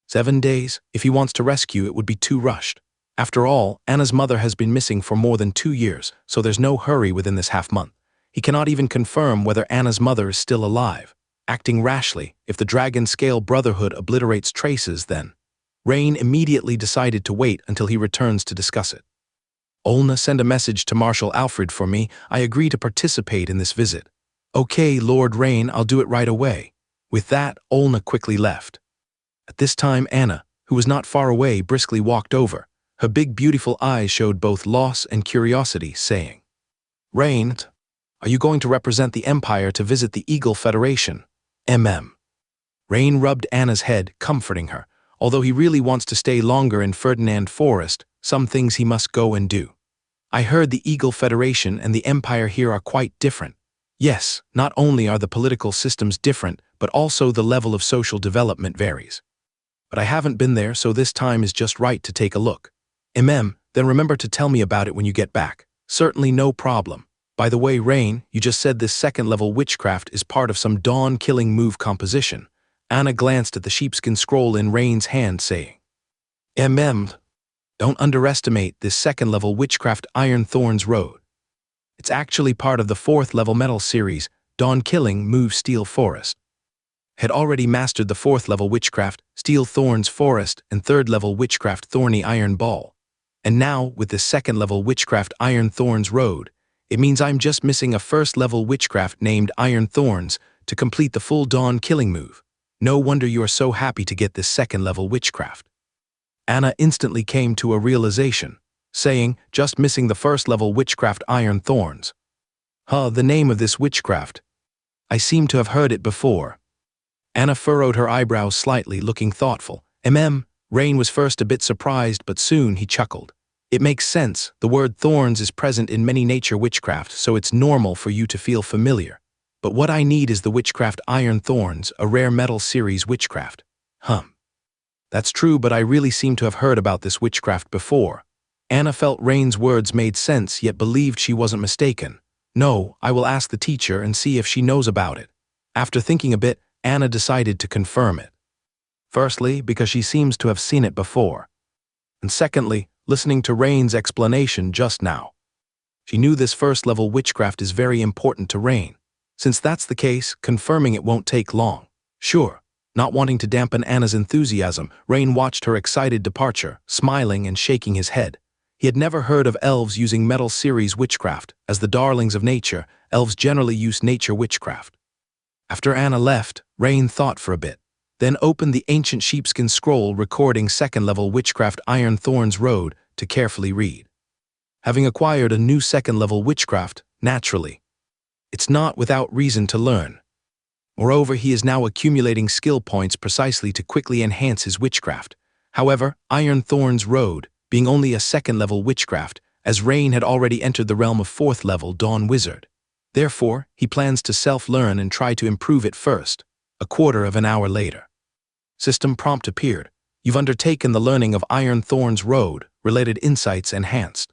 7 days? If he wants to rescue, it would be too rushed. After all, Anna's mother has been missing for more than 2 years, so there's no hurry within this half-month. He cannot even confirm whether Anna's mother is still alive. Acting rashly, if the Dragon Scale Brotherhood obliterates traces, then Rain immediately decided to wait until he returns to discuss it. "Olna, send a message to Marshal Alfred for me. I agree to participate in this visit." "Okay, Lord Rain, I'll do it right away." With that, Olna quickly left. At this time, Anna, who was not far away, briskly walked over. Her big, beautiful eyes showed both loss and curiosity, saying, "Rain, are you going to represent the Empire to visit the Eagle Federation?" Rain rubbed Anna's head, comforting her. Although he really wants to stay longer in Ferdinand Forest, some things he must go and do. "I heard the Eagle Federation and the Empire here are quite different." "Yes, not only are the political systems different, but also the level of social development varies. But I haven't been there, so this time is just right to take a look." Then remember to tell me about it when you get back." "Certainly, no problem. By the way, Rain, you just said this 2nd-level witchcraft is part of some dawn-killing move composition." Anna glanced at the sheepskin scroll in Rain's hand, saying, "Don't underestimate this 2nd-level witchcraft Iron Thorns Road. It's actually part of the 4th-level metal series, Dawn-Killing Move Steel Forest." Had already mastered the 4th-level witchcraft, Steel Thorns Forest, and 3rd-level witchcraft Thorny Iron Ball. And now, with the 2nd-level witchcraft Iron Thorns Road, it means I'm just missing a 1st-level witchcraft named Iron Thorns to complete the full Dawn-Killing move. No wonder you are so happy to get this 2nd-level witchcraft. Anna instantly came to a realization, saying, "Just missing the 1st-level witchcraft Iron Thorns. The name of this witchcraft. I seem to have heard it before." Anna furrowed her eyebrows slightly, looking thoughtful. Rain was first a bit surprised, but soon he chuckled. "It makes sense. The word thorns is present in many nature witchcraft, so it's normal for you to feel familiar. But what I need is the witchcraft Iron Thorns, a rare metal series witchcraft." That's true, but I really seem to have heard about this witchcraft before." Anna felt Rain's words made sense, yet believed she wasn't mistaken. "No, I will ask the teacher and see if she knows about it." After thinking a bit, Anna decided to confirm it. Firstly, because she seems to have seen it before. And secondly, listening to Rain's explanation just now. She knew this 1st-level witchcraft is very important to Rain. Since that's the case, confirming it won't take long. Sure. Not wanting to dampen Anna's enthusiasm, Rain watched her excited departure, smiling and shaking his head. He had never heard of elves using metal series witchcraft. As the darlings of nature, elves generally use nature witchcraft. After Anna left, Rain thought for a bit, then opened the ancient sheepskin scroll recording 2nd-level witchcraft Iron Thorns Road to carefully read. Having acquired a new 2nd-level witchcraft, naturally, it's not without reason to learn. Moreover, he is now accumulating skill points precisely to quickly enhance his witchcraft. However, Iron Thorns Road, being only a 2nd-level witchcraft, as Rain had already entered the realm of 4th-level Dawn Wizard. Therefore, he plans to self-learn and try to improve it first. A quarter of an hour later. System prompt appeared. "You've undertaken the learning of Iron Thorns Road, related insights enhanced.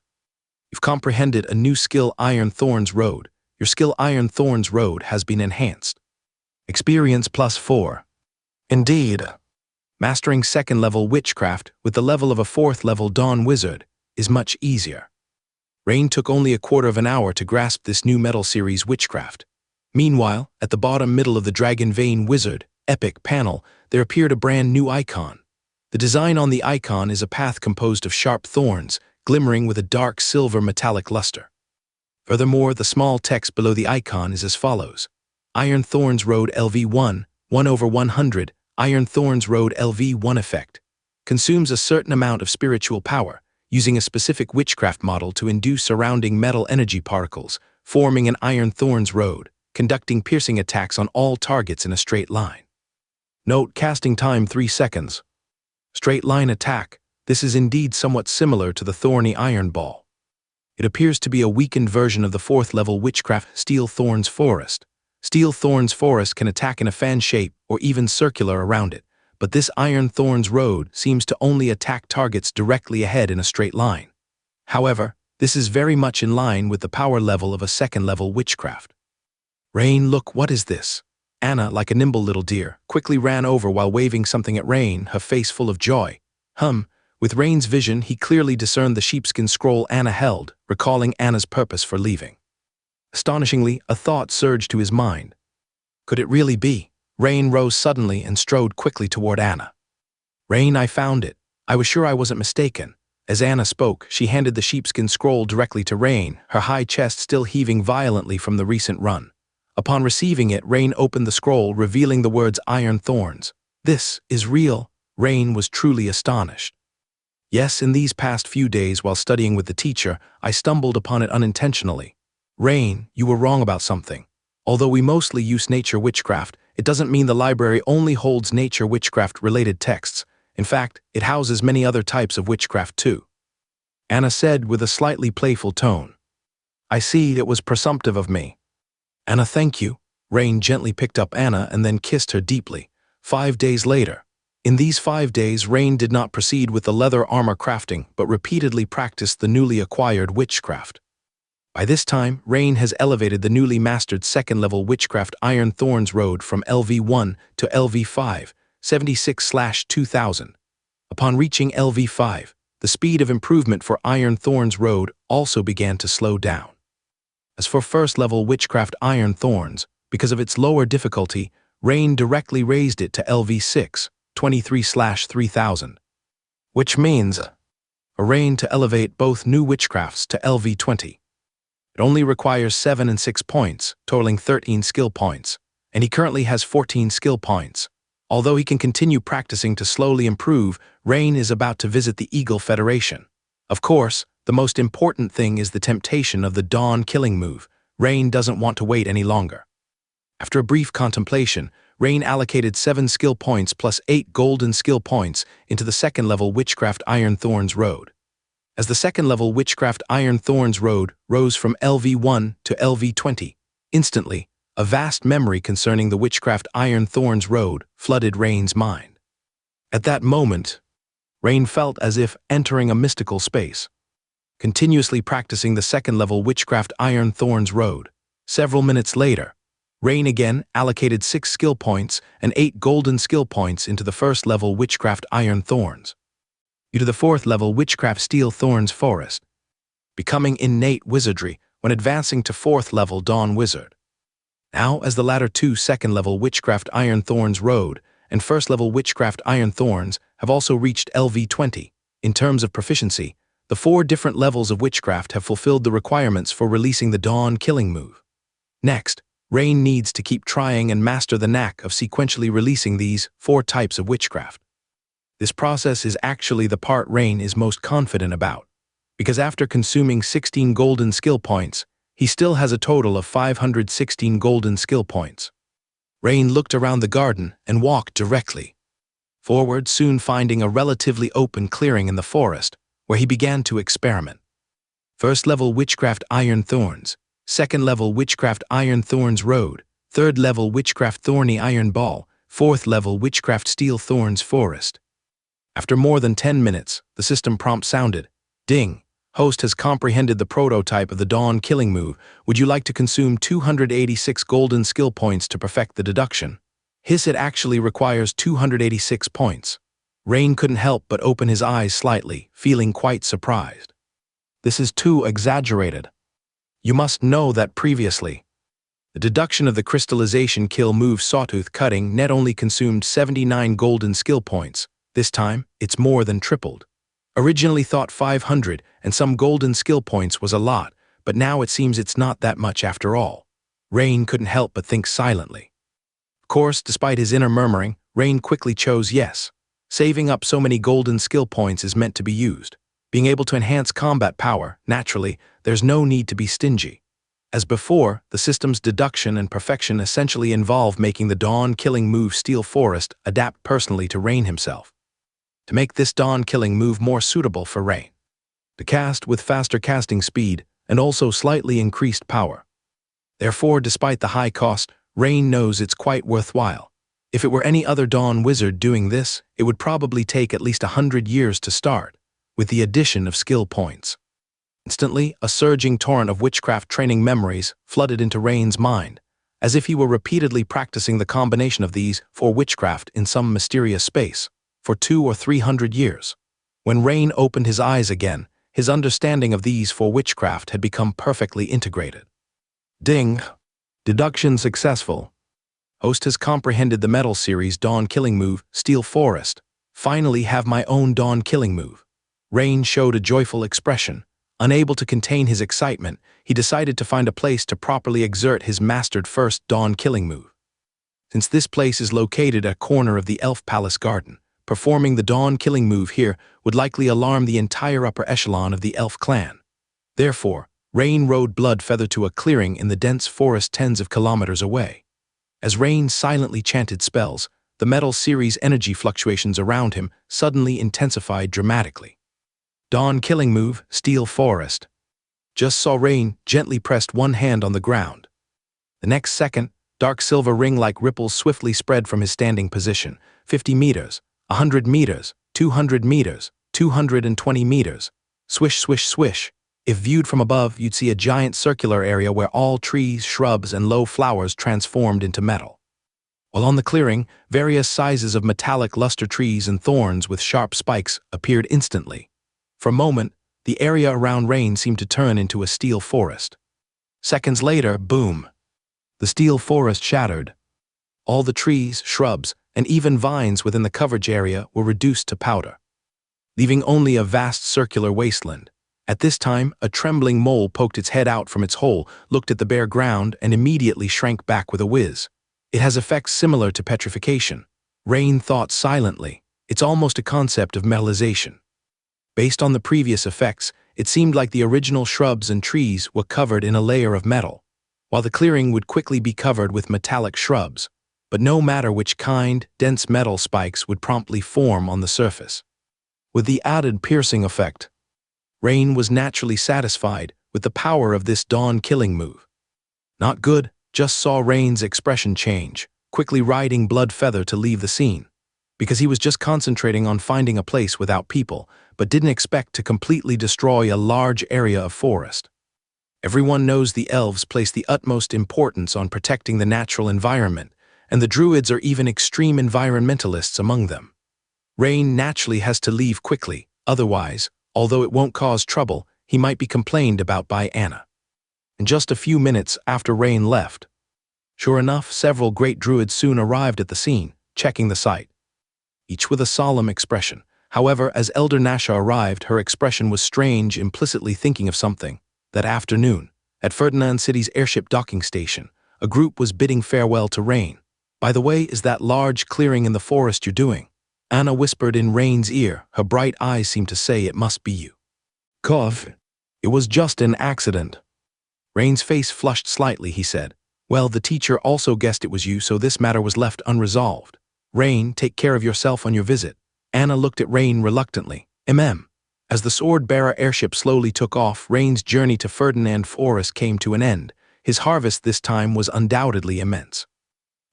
You've comprehended a new skill Iron Thorns Road. Your skill Iron Thorns Road has been enhanced. Experience +4. Indeed. Mastering 2nd-level witchcraft with the level of a 4th-level Dawn Wizard is much easier." Rain took only a quarter of an hour to grasp this new metal series witchcraft. Meanwhile, at the bottom middle of the Dragon Vein Wizard Epic panel, there appeared a brand new icon. The design on the icon is a path composed of sharp thorns, glimmering with a dark silver metallic luster. Furthermore, the small text below the icon is as follows. Iron Thorns Road LV1, 1/100, Iron Thorns Road LV1 effect. Consumes a certain amount of spiritual power, using a specific witchcraft model to induce surrounding metal energy particles, forming an Iron Thorns Road, conducting piercing attacks on all targets in a straight line. Note: casting time 3 seconds. Straight line attack. This is indeed somewhat similar to the Thorny Iron Ball. It appears to be a weakened version of the 4th level witchcraft Steel Thorns Forest. Steel Thorns Forest can attack in a fan shape or even circular around it, but this Iron Thorns Road seems to only attack targets directly ahead in a straight line. However, this is very much in line with the power level of a 2nd level witchcraft. Rain, look, what is this? Anna, like a nimble little deer, quickly ran over while waving something at Rain, her face full of joy. With Rain's vision, he clearly discerned the sheepskin scroll Anna held, recalling Anna's purpose for leaving. Astonishingly, a thought surged to his mind. Could it really be? Rain rose suddenly and strode quickly toward Anna. Rain, I found it. I was sure I wasn't mistaken. As Anna spoke, she handed the sheepskin scroll directly to Rain, her high chest still heaving violently from the recent run. Upon receiving it, Rain opened the scroll, revealing the words Iron Thorns. This is real. Rain was truly astonished. Yes, in these past few days while studying with the teacher, I stumbled upon it unintentionally. Rain, you were wrong about something. Although we mostly use nature witchcraft, it doesn't mean the library only holds nature witchcraft-related texts. In fact, it houses many other types of witchcraft too. Anna said with a slightly playful tone. I see, it was presumptive of me. Anna, thank you. Rain gently picked up Anna and then kissed her deeply. 5 days later. In these 5 days, Rain did not proceed with the leather armor crafting, but repeatedly practiced the newly acquired witchcraft. By this time, Rain has elevated the newly mastered 2nd level witchcraft Iron Thorns Road from LV1 to LV5, 76/2000. Upon reaching LV5, the speed of improvement for Iron Thorns Road also began to slow down. As for 1st level witchcraft Iron Thorns, because of its lower difficulty, Rain directly raised it to LV6, 23/3000, which means a Rain to elevate both new witchcrafts to LV20. It only requires 7 and 6 points, totaling 13 skill points, and he currently has 14 skill points. Although he can continue practicing to slowly improve, Rain is about to visit the Eagle Federation. Of course, the most important thing is the temptation of the Dawn killing move. Rain doesn't want to wait any longer. After a brief contemplation, Rain allocated 7 skill points plus 8 golden skill points into the 2nd level Witchcraft Iron Thorns Road. As the 2nd level Witchcraft Iron Thorns Road rose from LV1 to LV20, instantly, a vast memory concerning the Witchcraft Iron Thorns Road flooded Rain's mind. At that moment, Rain felt as if entering a mystical space. Continuously practicing the 2nd level Witchcraft Iron Thorns Road, several minutes later, Rain again allocated 6 skill points and 8 golden skill points into the 1st level Witchcraft Iron Thorns. Due to the 4th level Witchcraft Steel Thorns Forest, becoming innate wizardry when advancing to 4th level Dawn Wizard. Now, as the latter 2 2nd level Witchcraft Iron Thorns Road and 1st level Witchcraft Iron Thorns have also reached LV20, in terms of proficiency, the 4 different levels of witchcraft have fulfilled the requirements for releasing the Dawn killing move. Next, Rain needs to keep trying and master the knack of sequentially releasing these 4 types of witchcraft. This process is actually the part Rain is most confident about, because after consuming 16 golden skill points, he still has a total of 516 golden skill points. Rain looked around the garden and walked directly forward, soon finding a relatively open clearing in the forest, where he began to experiment. 1st level Witchcraft Iron Thorns, 2nd level Witchcraft Iron Thorns Road, 3rd level Witchcraft Thorny Iron Ball, 4th level Witchcraft Steel Thorns Forest. After more than 10 minutes, the system prompt sounded. Ding. Host has comprehended the prototype of the Dawn killing move. Would you like to consume 286 golden skill points to perfect the deduction? It actually requires 286 points. Rain couldn't help but open his eyes slightly, feeling quite surprised. This is too exaggerated. You must know that previously, the deduction of the crystallization kill move Sawtooth Cutting net only consumed 79 golden skill points. This time, it's more than tripled. Originally thought 500 and some golden skill points was a lot, but now it seems it's not that much after all. Rain couldn't help but think silently. Of course, despite his inner murmuring, Rain quickly chose yes. Saving up so many golden skill points is meant to be used. Being able to enhance combat power, naturally, there's no need to be stingy. As before, the system's deduction and perfection essentially involve making the dawn-killing move Steel Forest adapt personally to Rain himself. To make this dawn-killing move more suitable for Rain. To cast with faster casting speed and also slightly increased power. Therefore, despite the high cost, Rain knows it's quite worthwhile. If it were any other Dawn wizard doing this, it would probably take at least 100 years to start, with the addition of skill points. Instantly, a surging torrent of witchcraft training memories flooded into Rain's mind, as if he were repeatedly practicing the combination of these for witchcraft in some mysterious space, for 200 or 300 years. When Rain opened his eyes again, his understanding of these for witchcraft had become perfectly integrated. Ding! Deduction successful. Host has comprehended the Metal Series Dawn-killing move, Steel Forest. Finally have my own Dawn-killing move. Rain showed a joyful expression. Unable to contain his excitement, he decided to find a place to properly exert his mastered first Dawn-killing move. Since this place is located at a corner of the Elf Palace Garden, performing the Dawn-killing move here would likely alarm the entire upper echelon of the Elf clan. Therefore, Rain rode Bloodfeather to a clearing in the dense forest tens of kilometers away. As Rain silently chanted spells, the Metal Series energy fluctuations around him suddenly intensified dramatically. Dawn-killing move, Steel Forest. Just saw Rain gently pressed one hand on the ground. The next second, dark silver ring-like ripples swiftly spread from his standing position, 50 meters, 100 meters, 200 meters, 220 meters. Swish, swish, swish. If viewed from above, you'd see a giant circular area where all trees, shrubs, and low flowers transformed into metal. While on the clearing, various sizes of metallic luster trees and thorns with sharp spikes appeared instantly. For a moment, the area around Rain seemed to turn into a steel forest. Seconds later, boom! The steel forest shattered. All the trees, shrubs, and even vines within the coverage area were reduced to powder, leaving only a vast circular wasteland. At this time, a trembling mole poked its head out from its hole, looked at the bare ground, and immediately shrank back with a whiz. It has effects similar to petrification. Rain thought silently. It's almost a concept of metallization. Based on the previous effects, it seemed like the original shrubs and trees were covered in a layer of metal, while the clearing would quickly be covered with metallic shrubs, but no matter which kind, dense metal spikes would promptly form on the surface. With the added piercing effect, Rain was naturally satisfied with the power of this dawn-killing move. Not good, just saw Rain's expression change, quickly riding Bloodfeather to leave the scene, because he was just concentrating on finding a place without people, but didn't expect to completely destroy a large area of forest. Everyone knows the elves place the utmost importance on protecting the natural environment, and the druids are even extreme environmentalists among them. Rain naturally has to leave quickly, otherwise, although it won't cause trouble, he might be complained about by Anna. In just a few minutes after Rain left, sure enough, several great druids soon arrived at the scene, checking the site, each with a solemn expression. However, as Elder Nasha arrived, her expression was strange, implicitly thinking of something. That afternoon, at Ferdinand City's airship docking station, a group was bidding farewell to Rain. By the way, is that large clearing in the forest you're doing? Anna whispered in Rain's ear. Her bright eyes seemed to say it must be you. Cough. It was just an accident. Rain's face flushed slightly, he said. Well, the teacher also guessed it was you, so this matter was left unresolved. Rain, take care of yourself on your visit. Anna looked at Rain reluctantly. As the sword-bearer airship slowly took off, Rain's journey to Ferdinand Forest came to an end. His harvest this time was undoubtedly immense.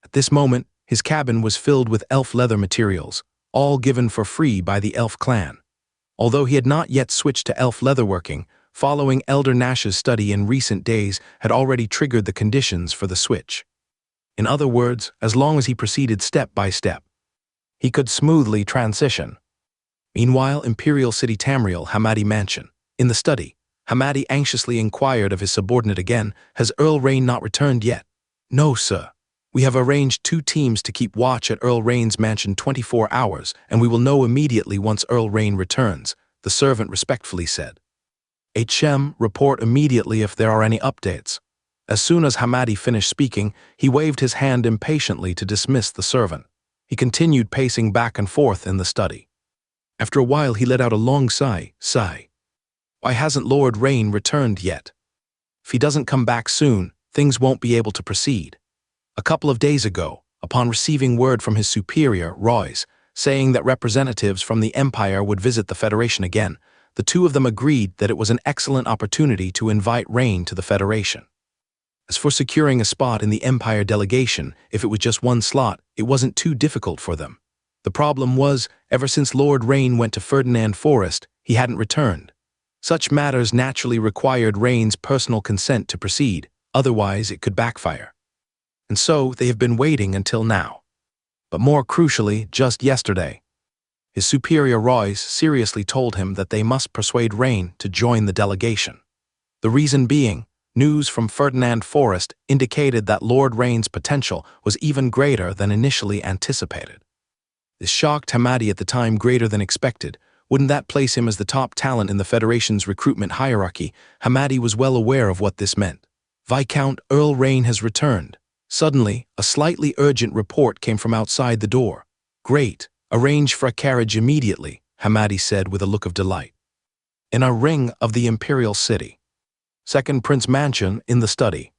At this moment, his cabin was filled with elf leather materials, all given for free by the elf clan. Although he had not yet switched to elf leatherworking, following Elder Nash's study in recent days had already triggered the conditions for the switch. In other words, as long as he proceeded step by step, he could smoothly transition. Meanwhile, Imperial City Tamriel Hamadi Mansion. In the study, Hamadi anxiously inquired of his subordinate again, has Earl Rain not returned yet? No, sir. We have arranged 2 teams to keep watch at Earl Rain's mansion 24 hours, and we will know immediately once Earl Rain returns, the servant respectfully said. report immediately if there are any updates. As soon as Hamadi finished speaking, he waved his hand impatiently to dismiss the servant. He continued pacing back and forth in the study. After a while he let out a long sigh. Why hasn't Lord Rain returned yet? If he doesn't come back soon, things won't be able to proceed. A couple of days ago, upon receiving word from his superior, Royce, saying that representatives from the Empire would visit the Federation again, the two of them agreed that it was an excellent opportunity to invite Rain to the Federation. As for securing a spot in the Empire delegation, if it was just one slot, it wasn't too difficult for them. The problem was, ever since Lord Rain went to Ferdinand Forest, he hadn't returned. Such matters naturally required Rain's personal consent to proceed, otherwise it could backfire. And so they have been waiting until now. But more crucially, just yesterday, his superior Royce seriously told him that they must persuade Rain to join the delegation. The reason being, news from Ferdinand Forest indicated that Lord Rain's potential was even greater than initially anticipated. This shocked Hamadi at the time greater than expected. Wouldn't that place him as the top talent in the Federation's recruitment hierarchy? Hamadi was well aware of what this meant. Viscount Earl Rain has returned. Suddenly, a slightly urgent report came from outside the door. Great. Arrange for a carriage immediately, Hamadi said with a look of delight. In a ring of the Imperial City. Second Prince Mansion in the study.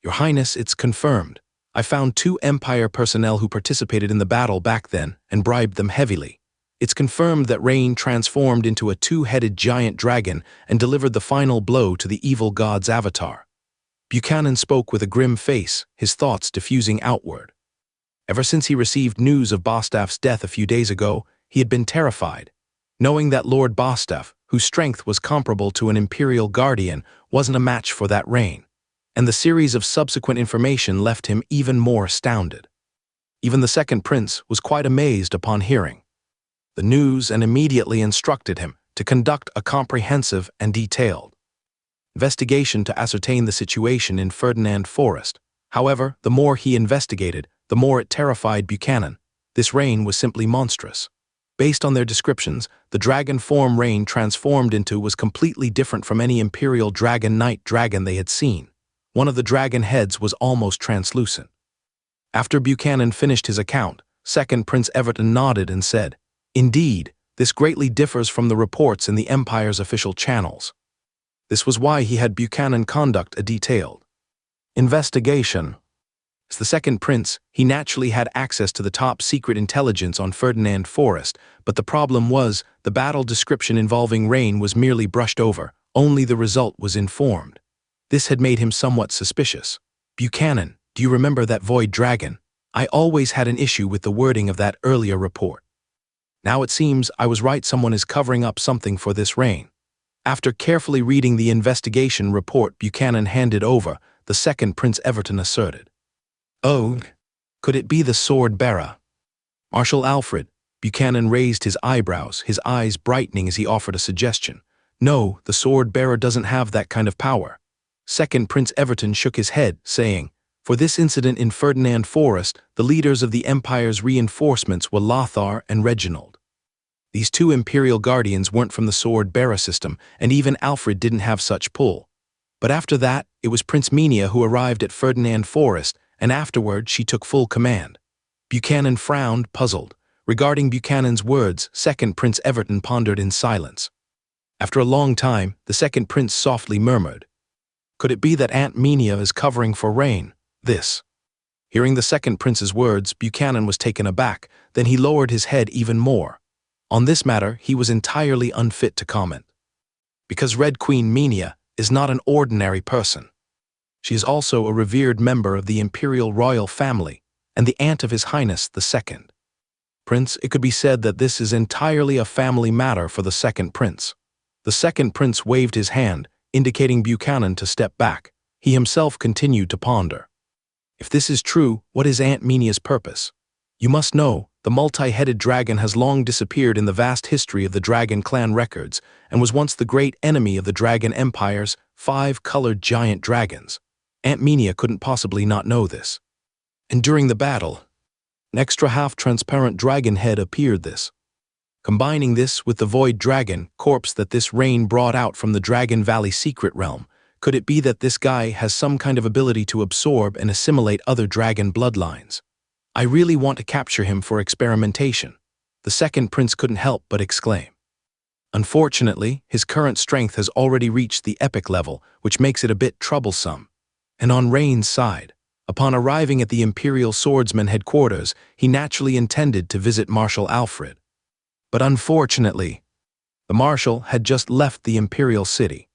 Your Highness, it's confirmed. I found 2 Empire personnel who participated in the battle back then and bribed them heavily. It's confirmed that Rain transformed into a 2-headed giant dragon and delivered the final blow to the evil god's avatar. Buchanan spoke with a grim face, his thoughts diffusing outward. Ever since he received news of Bostaff's death a few days ago, he had been terrified. Knowing that Lord Bostaff, whose strength was comparable to an Imperial Guardian, wasn't a match for that Rain, and the series of subsequent information left him even more astounded. Even the second prince was quite amazed upon hearing the news and immediately instructed him to conduct a comprehensive and detailed investigation to ascertain the situation in Ferdinand Forest. However, the more he investigated, the more it terrified Buchanan. This Rain was simply monstrous. Based on their descriptions, the dragon form Rain transformed into was completely different from any Imperial Dragon Knight dragon they had seen. One of the dragon heads was almost translucent. After Buchanan finished his account, Second Prince Everton nodded and said, "Indeed, this greatly differs from the reports in the Empire's official channels." This was why he had Buchanan conduct a detailed investigation. As the second prince, he naturally had access to the top secret intelligence on Ferdinand Forest, but the problem was, the battle description involving Rain was merely brushed over, only the result was informed. This had made him somewhat suspicious. "Buchanan, do you remember that void dragon? I always had an issue with the wording of that earlier report. Now it seems I was right, someone is covering up something for this Rain." After carefully reading the investigation report Buchanan handed over, the second Prince Everton asserted, "Oh, could it be the sword bearer?" "Marshal Alfred," Buchanan raised his eyebrows, his eyes brightening as he offered a suggestion. "No, the sword bearer doesn't have that kind of power." Second Prince Everton shook his head, saying, "For this incident in Ferdinand Forest, the leaders of the Empire's reinforcements were Lothar and Reginald. These 2 Imperial Guardians weren't from the sword-bearer system, and even Alfred didn't have such pull. But after that, it was Prince Minia who arrived at Ferdinand Forest, and afterward she took full command." Buchanan frowned, puzzled. Regarding Buchanan's words, Second Prince Everton pondered in silence. After a long time, the second prince softly murmured, "Could it be that Aunt Minia is covering for Rain? This." Hearing the second prince's words, Buchanan was taken aback, then he lowered his head even more. On this matter, he was entirely unfit to comment. Because Red Queen Minia is not an ordinary person. She is also a revered member of the Imperial Royal Family, and the aunt of His Highness the Second Prince. It could be said that this is entirely a family matter for the second prince. The second prince waved his hand, indicating Buchanan to step back. He himself continued to ponder. "If this is true, what is Aunt Minia's purpose? You must know, the multi-headed dragon has long disappeared in the vast history of the Dragon Clan records, and was once the great enemy of the Dragon Empire's 5-colored giant dragons. Aunt Minia couldn't possibly not know this. And during the battle, an extra half-transparent dragon head appeared. This Combining this with the Void Dragon corpse that this Rain brought out from the Dragon Valley secret realm, could it be that this guy has some kind of ability to absorb and assimilate other dragon bloodlines? I really want to capture him for experimentation, the second prince couldn't help but exclaim. Unfortunately, his current strength has already reached the epic level, which makes it a bit troublesome. And on Rain's side, upon arriving at the Imperial Swordsman headquarters, he naturally intended to visit Marshal Alfred. But unfortunately, the Marshal had just left the Imperial City.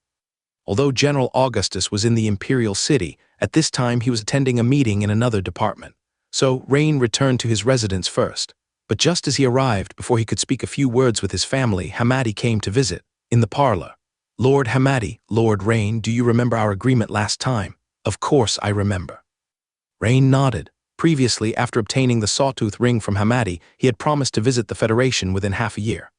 Although General Augustus was in the Imperial City, at this time he was attending a meeting in another department. So Rain returned to his residence first. But just as he arrived, before he could speak a few words with his family, Hamadi came to visit, in the parlor. Lord Hamadi, Lord Rain, do you remember our agreement last time? Of course I remember. Rain nodded. Previously, after obtaining the Sawtooth ring from Hamadi, he had promised to visit the Federation within half a year.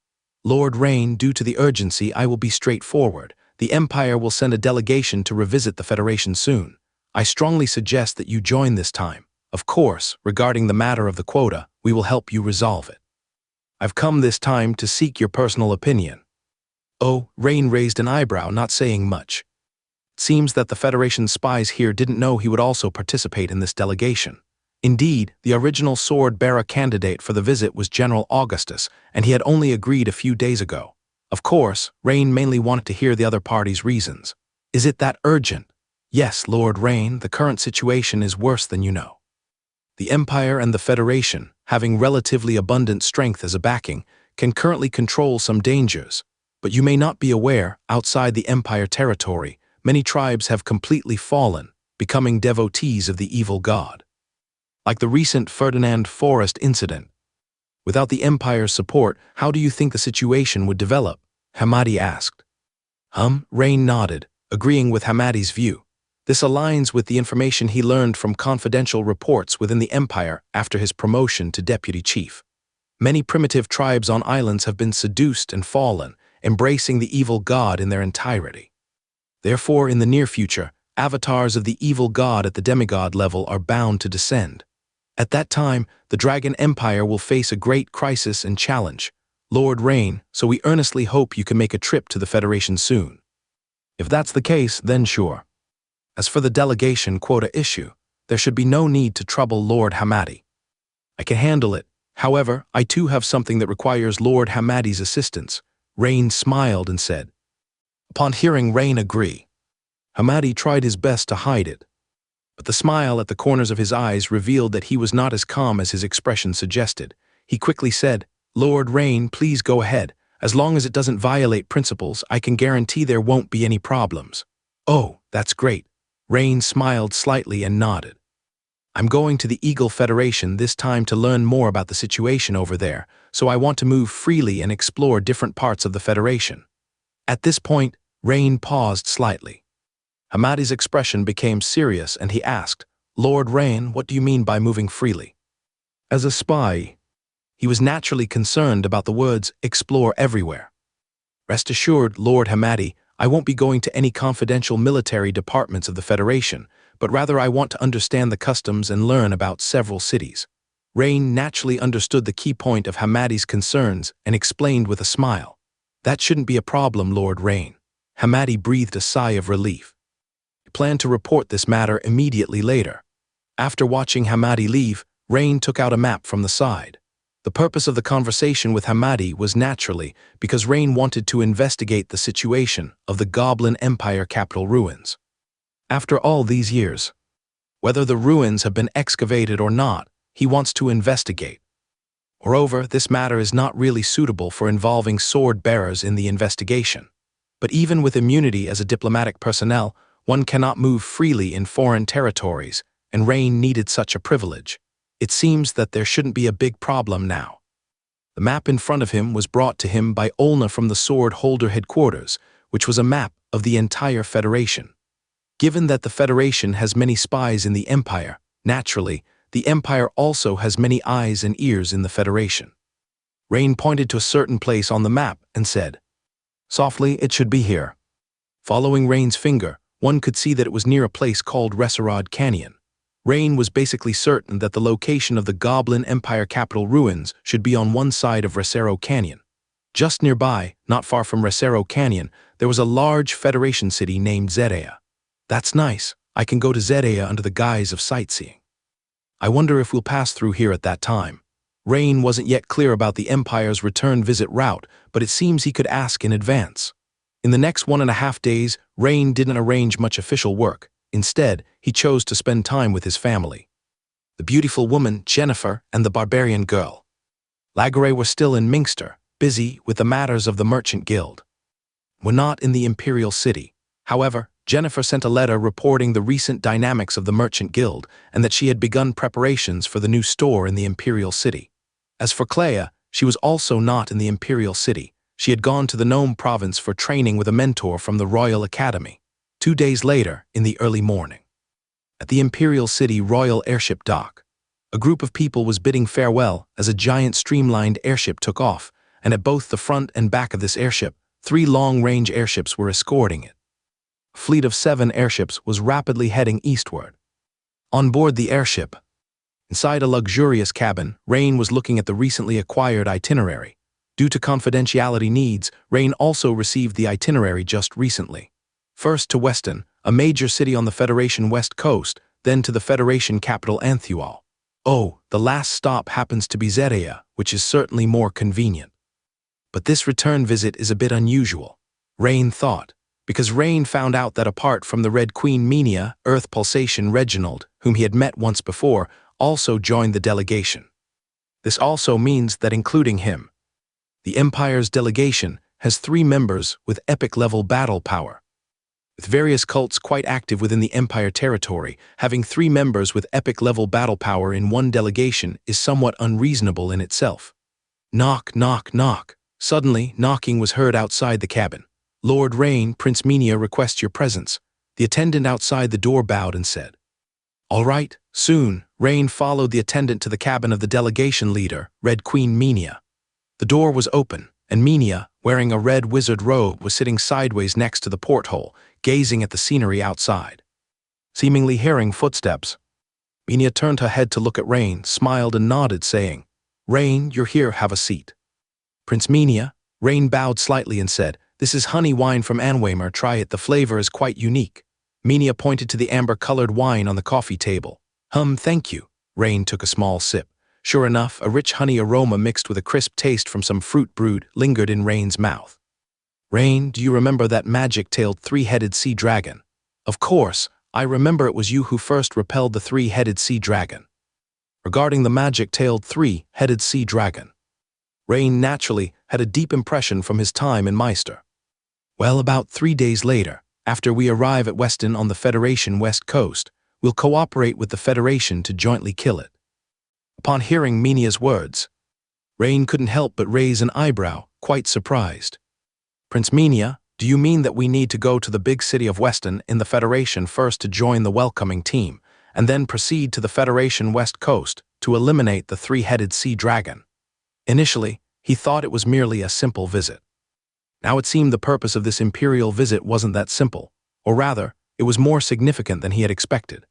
Lord Rain, due to the urgency, I will be straightforward. The Empire will send a delegation to revisit the Federation soon. I strongly suggest that you join this time. Of course, regarding the matter of the quota, we will help you resolve it. I've come this time to seek your personal opinion. Oh, Rain raised an eyebrow, not saying much. It seems that the Federation spies here didn't know he would also participate in this delegation. Indeed, the original sword-bearer candidate for the visit was General Augustus, and he had only agreed a few days ago. Of course, Rain mainly wanted to hear the other party's reasons. Is it that urgent? Yes, Lord Rain, the current situation is worse than you know. The Empire and the Federation, having relatively abundant strength as a backing, can currently control some dangers. But you may not be aware, outside the Empire territory, many tribes have completely fallen, becoming devotees of the evil god. Like the recent Ferdinand Forrest incident. Without the Empire's support, how do you think the situation would develop? Hamadi asked. Rain nodded, agreeing with Hamadi's view. This aligns with the information he learned from confidential reports within the Empire after his promotion to deputy chief. Many primitive tribes on islands have been seduced and fallen, embracing the evil god in their entirety. Therefore, in the near future, avatars of the evil god at the demigod level are bound to descend. At that time, the Dragon Empire will face a great crisis and challenge. Lord Rain, so we earnestly hope you can make a trip to the Federation soon. If that's the case, then sure. As for the delegation quota issue, there should be no need to trouble Lord Hamadi. I can handle it. However, I too have something that requires Lord Hamadi's assistance. Rain smiled and said. Upon hearing Rain agree, Hamadi tried his best to hide it. But the smile at the corners of his eyes revealed that he was not as calm as his expression suggested. He quickly said, Lord Rain, please go ahead. As long as it doesn't violate principles, I can guarantee there won't be any problems. Oh, that's great. Rain smiled slightly and nodded. I'm going to the Eagle Federation this time to learn more about the situation over there, so I want to move freely and explore different parts of the Federation. At this point, Rain paused slightly. Hamadi's expression became serious and he asked, Lord Rain, what do you mean by moving freely? As a spy, he was naturally concerned about the words, explore everywhere. Rest assured, Lord Hamadi, I won't be going to any confidential military departments of the Federation, but rather I want to understand the customs and learn about several cities. Rain naturally understood the key point of Hamadi's concerns and explained with a smile. That shouldn't be a problem, Lord Rain. Hamadi breathed a sigh of relief. He planned to report this matter immediately later. After watching Hamadi leave, Rain took out a map from the side. The purpose of the conversation with Hamadi was naturally because Rain wanted to investigate the situation of the Goblin Empire capital ruins. After all these years, whether the ruins have been excavated or not, he wants to investigate. Moreover, this matter is not really suitable for involving sword-bearers in the investigation. But even with immunity as a diplomatic personnel, one cannot move freely in foreign territories, and Rain needed such a privilege. It seems that there shouldn't be a big problem now. The map in front of him was brought to him by Olna from the Sword Holder headquarters, which was a map of the entire Federation. Given that the Federation has many spies in the Empire, naturally, the Empire also has many eyes and ears in the Federation. Rain pointed to a certain place on the map and said, Softly, it should be here. Following Rain's finger, one could see that it was near a place called Resarad Canyon. Rain was basically certain that the location of the Goblin Empire capital ruins should be on one side of Resero Canyon. Just nearby, not far from Resero Canyon, there was a large Federation city named Zerea. That's nice. I can go to Zerea under the guise of sightseeing. I wonder if we'll pass through here at that time. Rain wasn't yet clear about the Empire's return visit route, but it seems he could ask in advance. In the next 1.5 days, Rain didn't arrange much official work. Instead, he chose to spend time with his family. The beautiful woman, Jennifer, and the barbarian girl. Lagare were still in Minster, busy with the matters of the Merchant Guild. We're not in the Imperial City. However, Jennifer sent a letter reporting the recent dynamics of the Merchant Guild and that she had begun preparations for the new store in the Imperial City. As for Clea, she was also not in the Imperial City. She had gone to the Nome province for training with a mentor from the Royal Academy. 2 days later, in the early morning. At the Imperial City Royal Airship Dock, a group of people was bidding farewell as a giant streamlined airship took off, and at both the front and back of this airship, 3 long-range airships were escorting it. A fleet of 7 airships was rapidly heading eastward. On board the airship, inside a luxurious cabin, Rain was looking at the recently acquired itinerary. Due to confidentiality needs, Rain also received the itinerary just recently. First to Weston, a major city on the Federation west coast, then to the Federation capital Anthual. Oh, the last stop happens to be Zerea, which is certainly more convenient. But this return visit is a bit unusual, Rain thought, because Rain found out that apart from the Red Queen Menia, Earth Pulsation Reginald, whom he had met once before, also joined the delegation. This also means that including him, the Empire's delegation has 3 members with epic-level battle power. With various cults quite active within the Empire territory, having 3 members with epic-level battle power in one delegation is somewhat unreasonable in itself. Knock, knock, knock. Suddenly, knocking was heard outside the cabin. Lord Rain, Prince Menia requests your presence. The attendant outside the door bowed and said, "All right, soon." Rain followed the attendant to the cabin of the delegation leader, Red Queen Menia. The door was open, and Menia, wearing a red wizard robe, was sitting sideways next to the porthole, gazing at the scenery outside. Seemingly hearing footsteps, Menia turned her head to look at Rain, smiled and nodded, saying, "Rain, you're here, have a seat." Prince Menia, Rain bowed slightly and said, "This is honey wine from Anwamer, try it, the flavor is quite unique." Menia pointed to the amber-colored wine on the coffee table. Thank you." Rain took a small sip. Sure enough, a rich honey aroma mixed with a crisp taste from some fruit brewed lingered in Rain's mouth. "Rain, do you remember that magic-tailed 3-headed sea dragon?" "Of course, I remember it was you who first repelled the 3-headed sea dragon." Regarding the magic-tailed 3-headed sea dragon, Rain naturally had a deep impression from his time in Meister. "Well, about 3 days later, after we arrive at Weston on the Federation west coast, we'll cooperate with the Federation to jointly kill it." Upon hearing Menia's words, Rain couldn't help but raise an eyebrow, quite surprised. "Prince Menia, do you mean that we need to go to the big city of Weston in the Federation first to join the welcoming team, and then proceed to the Federation west coast to eliminate the 3-headed sea dragon?" Initially, he thought it was merely a simple visit. Now it seemed the purpose of this imperial visit wasn't that simple, or rather, it was more significant than he had expected.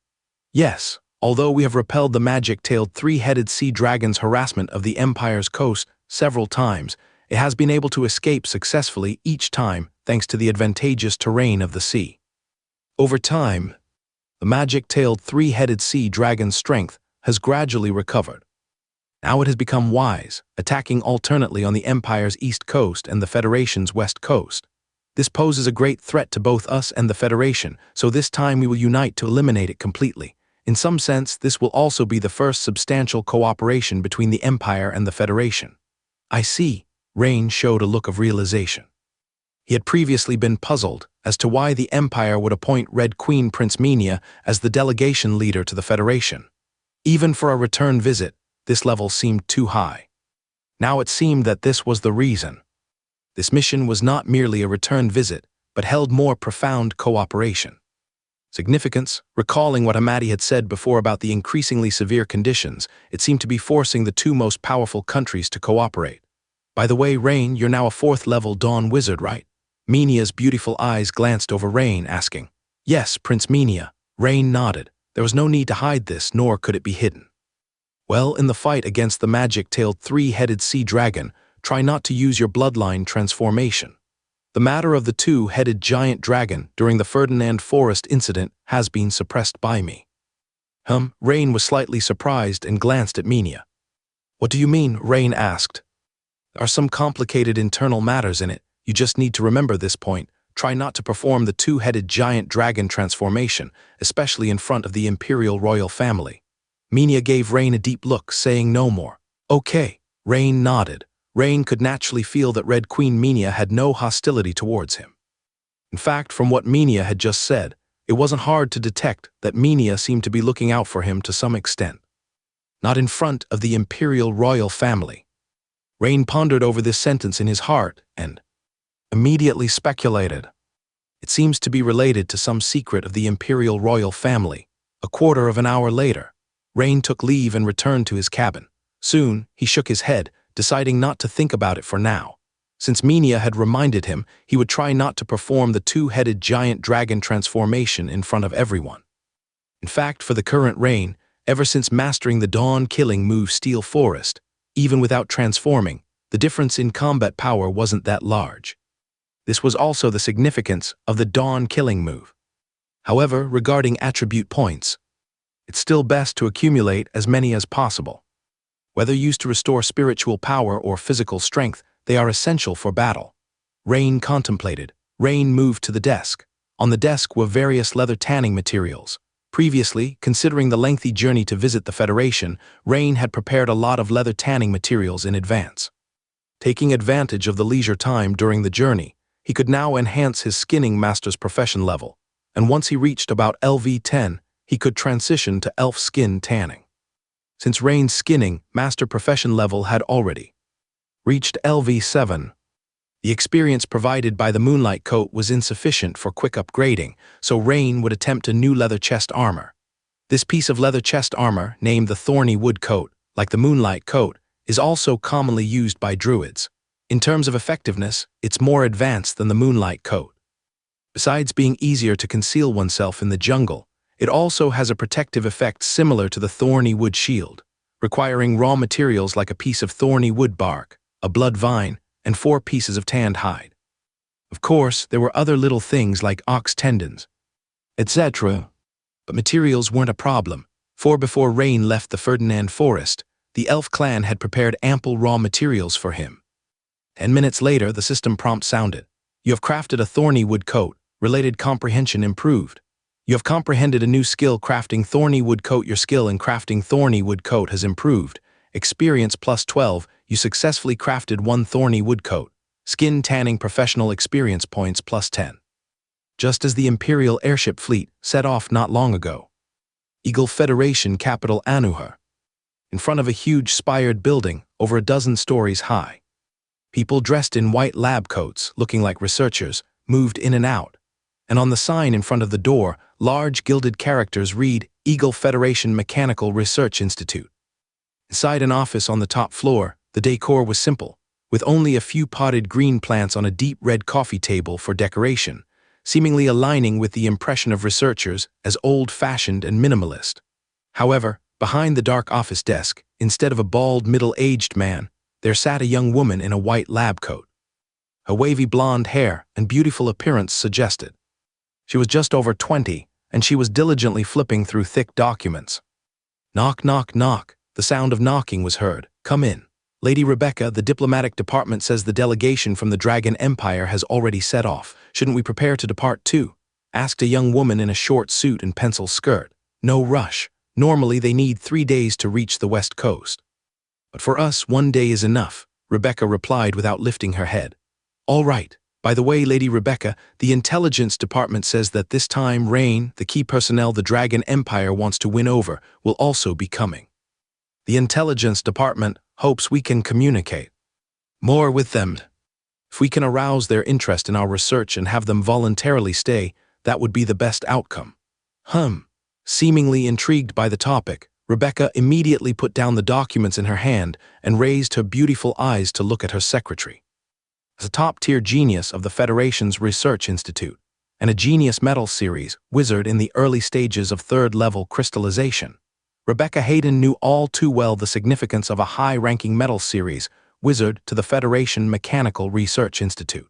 "Yes, although we have repelled the magic-tailed 3-headed sea dragon's harassment of the Empire's coast several times, it has been able to escape successfully each time thanks to the advantageous terrain of the sea. Over time, the magic-tailed 3-headed sea dragon's strength has gradually recovered. Now it has become wise, attacking alternately on the Empire's east coast and the Federation's west coast. This poses a great threat to both us and the Federation, so this time we will unite to eliminate it completely. In some sense, this will also be the first substantial cooperation between the Empire and the Federation." "I see." Rain showed a look of realization. He had previously been puzzled as to why the Empire would appoint Red Queen Prince Menia as the delegation leader to the Federation. Even for a return visit, this level seemed too high. Now it seemed that this was the reason. This mission was not merely a return visit, but held more profound cooperation. Significance, recalling what Amati had said before about the increasingly severe conditions, it seemed to be forcing the 2 most powerful countries to cooperate. "By the way, Rain, you're now a 4th-level Dawn Wizard, right?" Menia's beautiful eyes glanced over Rain, asking. "Yes, Prince Menia." Rain nodded. There was no need to hide this, nor could it be hidden. "Well, in the fight against the magic-tailed 3-headed sea dragon, try not to use your bloodline transformation. The matter of the two-headed giant dragon during the Ferdinand Forest incident has been suppressed by me. Rain was slightly surprised and glanced at Minia. What do you mean? Rain asked. There are some complicated internal matters in it. You just need to remember this point. Try not to perform the two-headed giant dragon transformation, especially in front of the imperial royal family. Minia gave Rain a deep look, saying no more. Okay. Rain nodded. Rain could naturally feel that Red Queen Minia had no hostility towards him. In fact, from what Minia had just said, it wasn't hard to detect that Minia seemed to be looking out for him to some extent. Not in front of the imperial royal family. Rain pondered over this sentence in his heart and immediately speculated. It seems to be related to some secret of the imperial royal family. A quarter of an hour later, Rain took leave and returned to his cabin. Soon, he shook his head, deciding not to think about it for now. Since Minia had reminded him, he would try not to perform the two-headed giant dragon transformation in front of everyone. In fact, for the current Rain, ever since mastering the dawn-killing move Steel Forest, even without transforming, the difference in combat power wasn't that large. This was also the significance of the dawn-killing move. However, regarding attribute points, it's still best to accumulate as many as possible. Whether used to restore spiritual power or physical strength, they are essential for battle. Rain contemplated. Rain moved to the desk. On the desk were various leather tanning materials. Previously, considering the lengthy journey to visit the Federation, Rain had prepared a lot of leather tanning materials in advance. Taking advantage of the leisure time during the journey, he could now enhance his skinning master's profession level, and once he reached about LV10, he could transition to elf skin tanning. Since Rain's skinning master profession level had already reached LV7, the experience provided by the Moonlight Coat was insufficient for quick upgrading, so Rain would attempt a new leather chest armor. This piece of leather chest armor, named the Thorny Wood Coat, like the Moonlight Coat, is also commonly used by druids. In terms of effectiveness, it's more advanced than the Moonlight Coat. Besides being easier to conceal oneself in the jungle, it also has a protective effect similar to the Thorny Wood Shield, requiring raw materials like a piece of thorny wood bark, a blood vine, and 4 pieces of tanned hide. Of course, there were other little things like ox tendons, etc. But materials weren't a problem, for before Rain left the Ferdinand Forest, the elf clan had prepared ample raw materials for him. 10 minutes later, the system prompt sounded. You have crafted a thorny wood coat. Related comprehension improved. You have comprehended a new skill crafting thorny wood coat. Your skill in crafting thorny wood coat has improved. Experience plus 12. You successfully crafted 1 thorny wood coat. Skin tanning professional experience points plus 10. Just as the Imperial airship fleet set off not long ago. Eagle Federation capital Anuhar. In front of a huge spired building over a dozen stories high. People dressed in white lab coats, looking like researchers, moved in and out. And on the sign in front of the door, large gilded characters read, Eagle Federation Mechanical Research Institute. Inside an office on the top floor, the decor was simple, with only a few potted green plants on a deep red coffee table for decoration, seemingly aligning with the impression of researchers as old-fashioned and minimalist. However, behind the dark office desk, instead of a bald, middle-aged man, there sat a young woman in a white lab coat. Her wavy blonde hair and beautiful appearance suggested she was just over 20, and she was diligently flipping through thick documents. Knock, knock, knock. The sound of knocking was heard. Come in. Lady Rebecca, the diplomatic department says the delegation from the Dragon Empire has already set off. Shouldn't we prepare to depart too? Asked a young woman in a short suit and pencil skirt. No rush. Normally they need 3 days to reach the west coast. But for us, 1 day is enough, Rebecca replied without lifting her head. All right. By the way, Lady Rebecca, the intelligence department says that this time Rain, the key personnel the Dragon Empire wants to win over, will also be coming. The intelligence department hopes we can communicate more with them. If we can arouse their interest in our research and have them voluntarily stay, that would be the best outcome. Seemingly intrigued by the topic, Rebecca immediately put down the documents in her hand and raised her beautiful eyes to look at her secretary. As a top-tier genius of the Federation's Research Institute, and a genius metal series wizard in the early stages of third-level crystallization, Rebecca Hayden knew all too well the significance of a high-ranking metal series wizard to the Federation Mechanical Research Institute.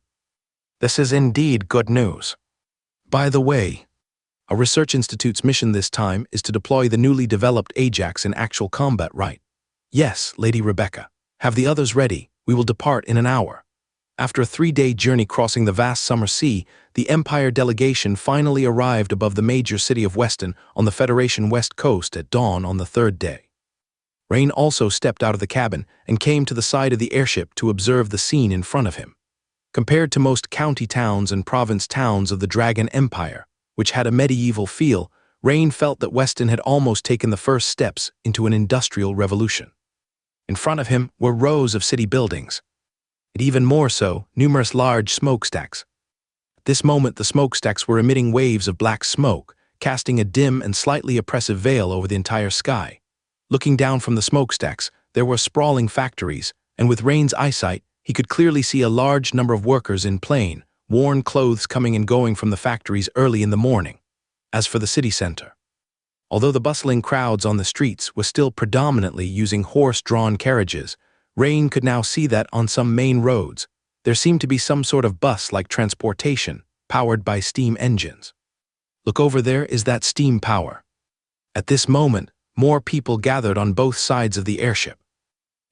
This is indeed good news. By the way, our research institute's mission this time is to deploy the newly developed Ajax in actual combat, right? Yes, Lady Rebecca. Have the others ready. We will depart in an hour. After a 3-day journey crossing the vast summer sea, the Empire delegation finally arrived above the major city of Weston on the Federation west coast at dawn on the 3rd day. Rain also stepped out of the cabin and came to the side of the airship to observe the scene in front of him. Compared to most county towns and province towns of the Dragon Empire, which had a medieval feel, Rain felt that Weston had almost taken the first steps into an industrial revolution. In front of him were rows of city buildings, and even more so, numerous large smokestacks. At this moment, the smokestacks were emitting waves of black smoke, casting a dim and slightly oppressive veil over the entire sky. Looking down from the smokestacks, there were sprawling factories, and with Rain's eyesight, he could clearly see a large number of workers in plain, worn clothes coming and going from the factories early in the morning. As for the city center, although the bustling crowds on the streets were still predominantly using horse-drawn carriages, Rain could now see that on some main roads, there seemed to be some sort of bus-like transportation, powered by steam engines. Look over there, is that steam power? At this moment, more people gathered on both sides of the airship.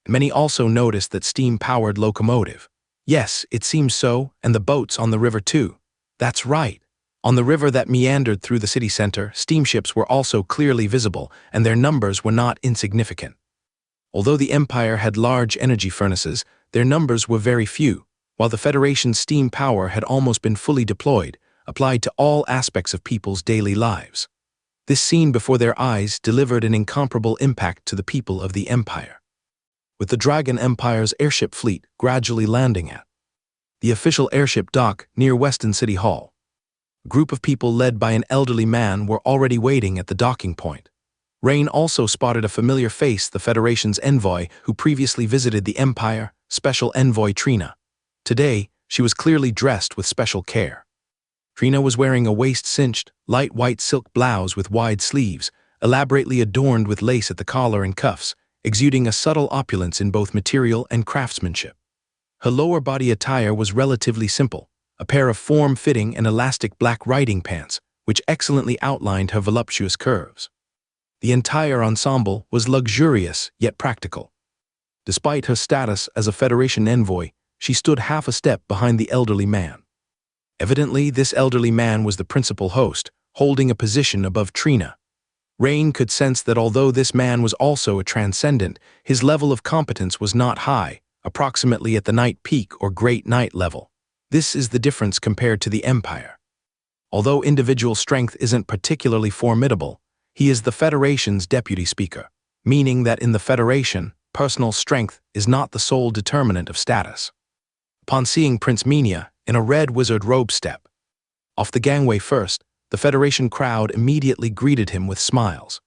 Many also noticed that steam-powered locomotive. Yes, it seems so, and the boats on the river too. That's right. On the river that meandered through the city center, steamships were also clearly visible, and their numbers were not insignificant. Although the Empire had large energy furnaces, their numbers were very few, while the Federation's steam power had almost been fully deployed, applied to all aspects of people's daily lives. This scene before their eyes delivered an incomparable impact to the people of the Empire. With the Dragon Empire's airship fleet gradually landing at the official airship dock near Weston City Hall, a group of people led by an elderly man were already waiting at the docking point. Rain also spotted a familiar face, the Federation's envoy who previously visited the Empire, Special Envoy Trina. Today, she was clearly dressed with special care. Trina was wearing a waist-cinched, light white silk blouse with wide sleeves, elaborately adorned with lace at the collar and cuffs, exuding a subtle opulence in both material and craftsmanship. Her lower body attire was relatively simple, a pair of form-fitting and elastic black riding pants, which excellently outlined her voluptuous curves. The entire ensemble was luxurious yet practical. Despite her status as a Federation envoy, she stood half a step behind the elderly man. Evidently, this elderly man was the principal host, holding a position above Trina. Rain could sense that although this man was also a transcendent, his level of competence was not high, approximately at the night peak or great night level. This is the difference compared to the Empire. Although individual strength isn't particularly formidable, he is the Federation's deputy speaker, meaning that in the Federation, personal strength is not the sole determinant of status. Upon seeing Prince Minia in a red wizard robe step off the gangway first, the Federation crowd immediately greeted him with smiles.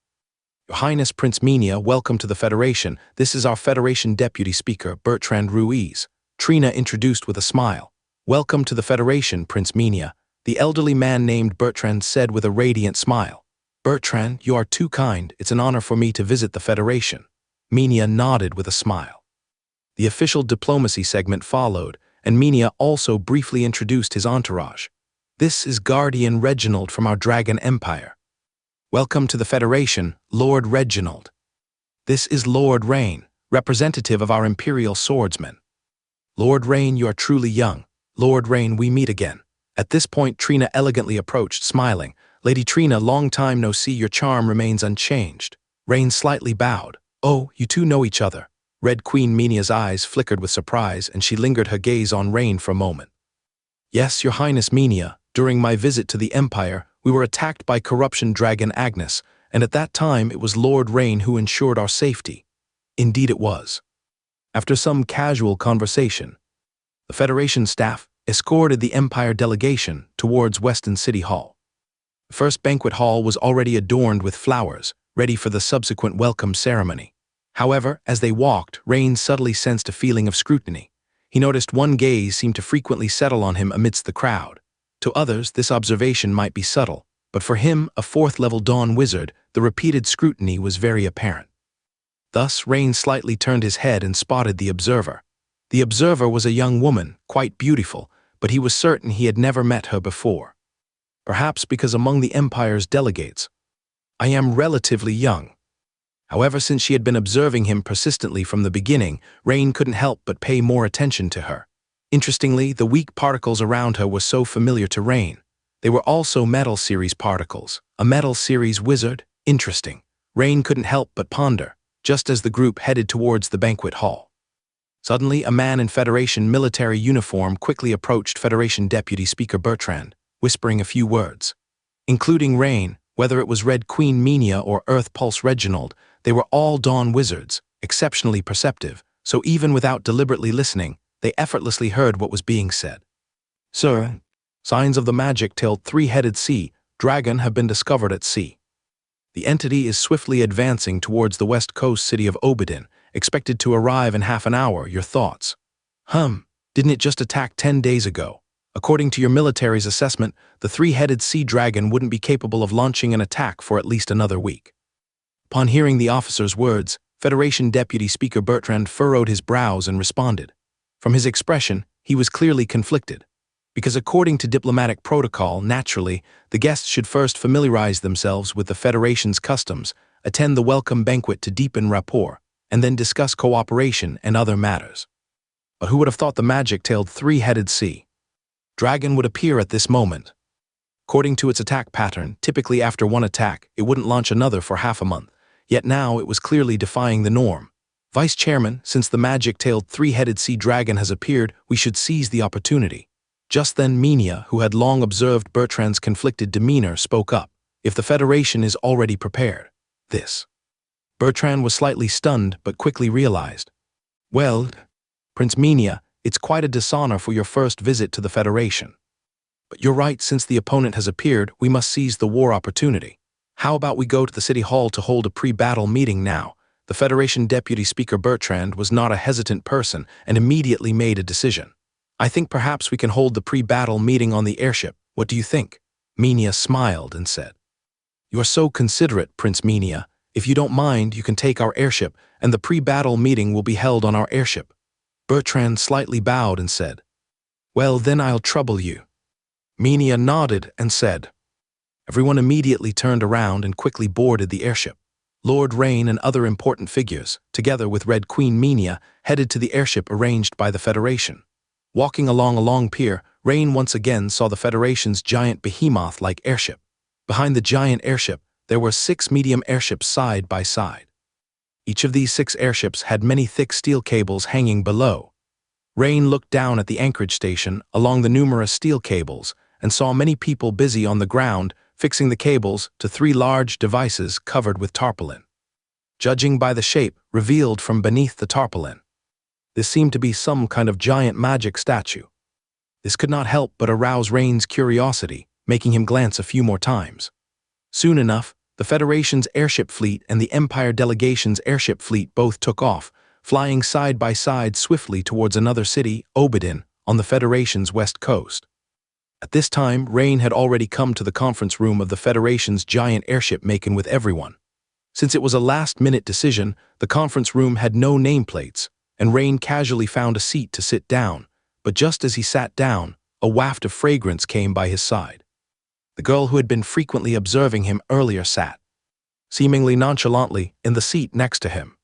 Your Highness Prince Minia, welcome to the Federation. This is our Federation Deputy Speaker, Bertrand Ruiz. Trina introduced with a smile. Welcome to the Federation, Prince Minia, the elderly man named Bertrand said with a radiant smile. Bertrand, you are too kind. It's an honor for me to visit the Federation. Minia nodded with a smile. The official diplomacy segment followed, and Minia also briefly introduced his entourage. This is Guardian Reginald from our Dragon Empire. Welcome to the Federation, Lord Reginald. This is Lord Rain, representative of our Imperial swordsmen. Lord Rain, you are truly young. Lord Rain, we meet again. At this point, Trina elegantly approached, smiling. Lady Trina, long time no see, your charm remains unchanged. Rain slightly bowed. Oh, you two know each other. Red Queen Minia's eyes flickered with surprise, and she lingered her gaze on Rain for a moment. Yes, your Highness Minia, during my visit to the Empire, we were attacked by corruption dragon Agnes, and at that time it was Lord Rain who ensured our safety. Indeed it was. After some casual conversation, the Federation staff escorted the Empire delegation towards Weston City Hall. The first banquet hall was already adorned with flowers, ready for the subsequent welcome ceremony. However, as they walked, Rain subtly sensed a feeling of scrutiny. He noticed one gaze seemed to frequently settle on him amidst the crowd. To others, this observation might be subtle, but for him, a fourth-level Dawn wizard, the repeated scrutiny was very apparent. Thus, Rain slightly turned his head and spotted the observer. The observer was a young woman, quite beautiful, but he was certain he had never met her before. Perhaps because among the Empire's delegates, I am relatively young. However, since she had been observing him persistently from the beginning, Rain couldn't help but pay more attention to her. Interestingly, the weak particles around her were so familiar to Rain. They were also Metal Series particles. A Metal Series wizard? Interesting. Rain couldn't help but ponder, just as the group headed towards the banquet hall. Suddenly, a man in Federation military uniform quickly approached Federation Deputy Speaker Bertrand, whispering a few words. Including Rain, whether it was Red Queen Minia or Earth Pulse Reginald, they were all Dawn wizards, exceptionally perceptive, so even without deliberately listening, they effortlessly heard what was being said. Sir, signs of the magic-tailed three-headed sea dragon have been discovered at sea. The entity is swiftly advancing towards the west coast city of Obedin, expected to arrive in half an hour. Your thoughts? Didn't it just attack 10 days ago? According to your military's assessment, the three-headed sea dragon wouldn't be capable of launching an attack for at least another week. Upon hearing the officer's words, Federation Deputy Speaker Bertrand furrowed his brows and responded. From his expression, he was clearly conflicted. Because according to diplomatic protocol, naturally, the guests should first familiarize themselves with the Federation's customs, attend the welcome banquet to deepen rapport, and then discuss cooperation and other matters. But who would have thought the magic-tailed three-headed sea dragon would appear at this moment? According to its attack pattern, typically after one attack, it wouldn't launch another for half a month, yet now it was clearly defying the norm. Vice Chairman, since the magic-tailed three-headed sea dragon has appeared, we should seize the opportunity. Just then Minia, who had long observed Bertrand's conflicted demeanor, spoke up. If the Federation is already prepared, this. Bertrand was slightly stunned, but quickly realized. Well, Prince Minia, it's quite a dishonor for your first visit to the Federation. But you're right, since the opponent has appeared, we must seize the war opportunity. How about we go to the City Hall to hold a pre-battle meeting now? The Federation Deputy Speaker Bertrand was not a hesitant person and immediately made a decision. I think perhaps we can hold the pre-battle meeting on the airship. What do you think? Minia smiled and said. You are so considerate, Prince Minia. If you don't mind, you can take our airship, and the pre-battle meeting will be held on our airship. Bertrand slightly bowed and said, Well, then I'll trouble you. Minia nodded and said. Everyone immediately turned around and quickly boarded the airship. Lord Rain and other important figures, together with Red Queen Minia, headed to the airship arranged by the Federation. Walking along a long pier, Rain once again saw the Federation's giant behemoth-like airship. Behind the giant airship, there were 6 medium airships side by side. Each of these 6 airships had many thick steel cables hanging below. Rain looked down at the anchorage station along the numerous steel cables and saw many people busy on the ground fixing the cables to 3 large devices covered with tarpaulin. Judging by the shape revealed from beneath the tarpaulin, this seemed to be some kind of giant magic statue. This could not help but arouse Rain's curiosity, making him glance a few more times. Soon enough, the Federation's airship fleet and the Empire delegation's airship fleet both took off, flying side by side swiftly towards another city, Obedin, on the Federation's west coast. At this time, Rain had already come to the conference room of the Federation's giant airship making with everyone. Since it was a last-minute decision, the conference room had no nameplates, and Rain casually found a seat to sit down, but just as he sat down, a waft of fragrance came by his side. The girl who had been frequently observing him earlier sat, seemingly nonchalantly, in the seat next to him.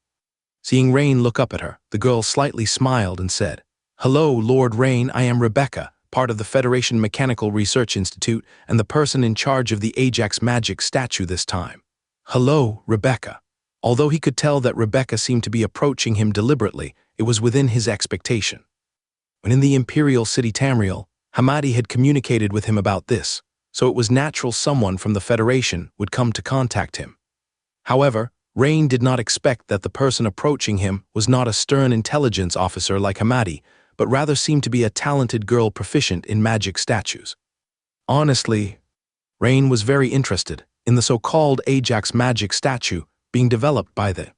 Seeing Rain look up at her, the girl slightly smiled and said, Hello, Lord Rain, I am Rebecca, part of the Federation Mechanical Research Institute and the person in charge of the Ajax magic statue this time. Hello, Rebecca. Although he could tell that Rebecca seemed to be approaching him deliberately, it was within his expectation. When in the Imperial City Tamriel, Hamadi had communicated with him about this, so it was natural someone from the Federation would come to contact him. However, Rain did not expect that the person approaching him was not a stern intelligence officer like Hamadi, but rather seemed to be a talented girl proficient in magic statues. Honestly, Rain was very interested in the so-called Ajax magic statue being developed by the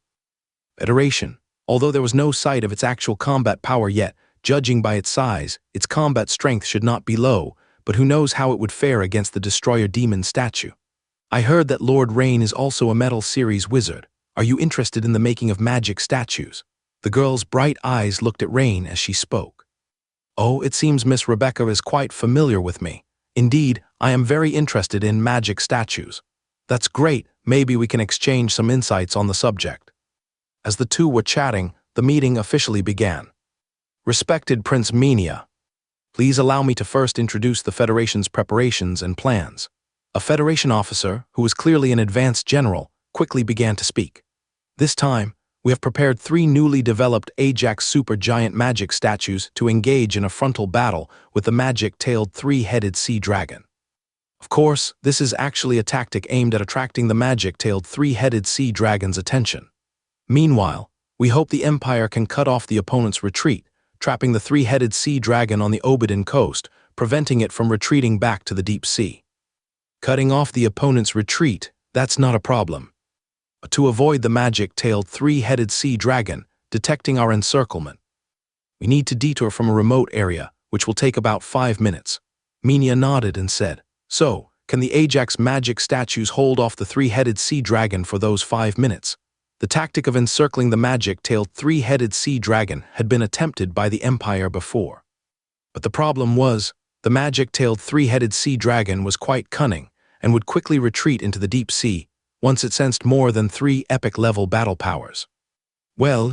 Federation. Although there was no sight of its actual combat power yet, judging by its size, its combat strength should not be low, but who knows how it would fare against the Destroyer Demon statue. I heard that Lord Rain is also a Metal Series wizard. Are you interested in the making of magic statues? The girl's bright eyes looked at Rain as she spoke. Oh, it seems Miss Rebecca is quite familiar with me. Indeed, I am very interested in magic statues. That's great, maybe we can exchange some insights on the subject. As the two were chatting, the meeting officially began. Respected Prince Menia, please allow me to first introduce the Federation's preparations and plans. A Federation officer, who was clearly an advanced general, quickly began to speak. This time, we have prepared 3 newly developed Ajax supergiant magic statues to engage in a frontal battle with the magic-tailed 3-headed sea dragon. Of course, this is actually a tactic aimed at attracting the magic-tailed 3-headed sea dragon's attention. Meanwhile, we hope the Empire can cut off the opponent's retreat, trapping the 3-headed sea dragon on the Obidin coast, preventing it from retreating back to the deep sea. Cutting off the opponent's retreat, that's not a problem. But to avoid the magic-tailed 3-headed sea dragon detecting our encirclement, we need to detour from a remote area, which will take about 5 minutes. Menia nodded and said, So, can the Ajax magic statues hold off the 3-headed sea dragon for those 5 minutes? The tactic of encircling the magic-tailed 3-headed sea dragon had been attempted by the Empire before. But the problem was, the magic-tailed 3-headed sea dragon was quite cunning and would quickly retreat into the deep sea once it sensed more than 3 epic-level battle powers. Well,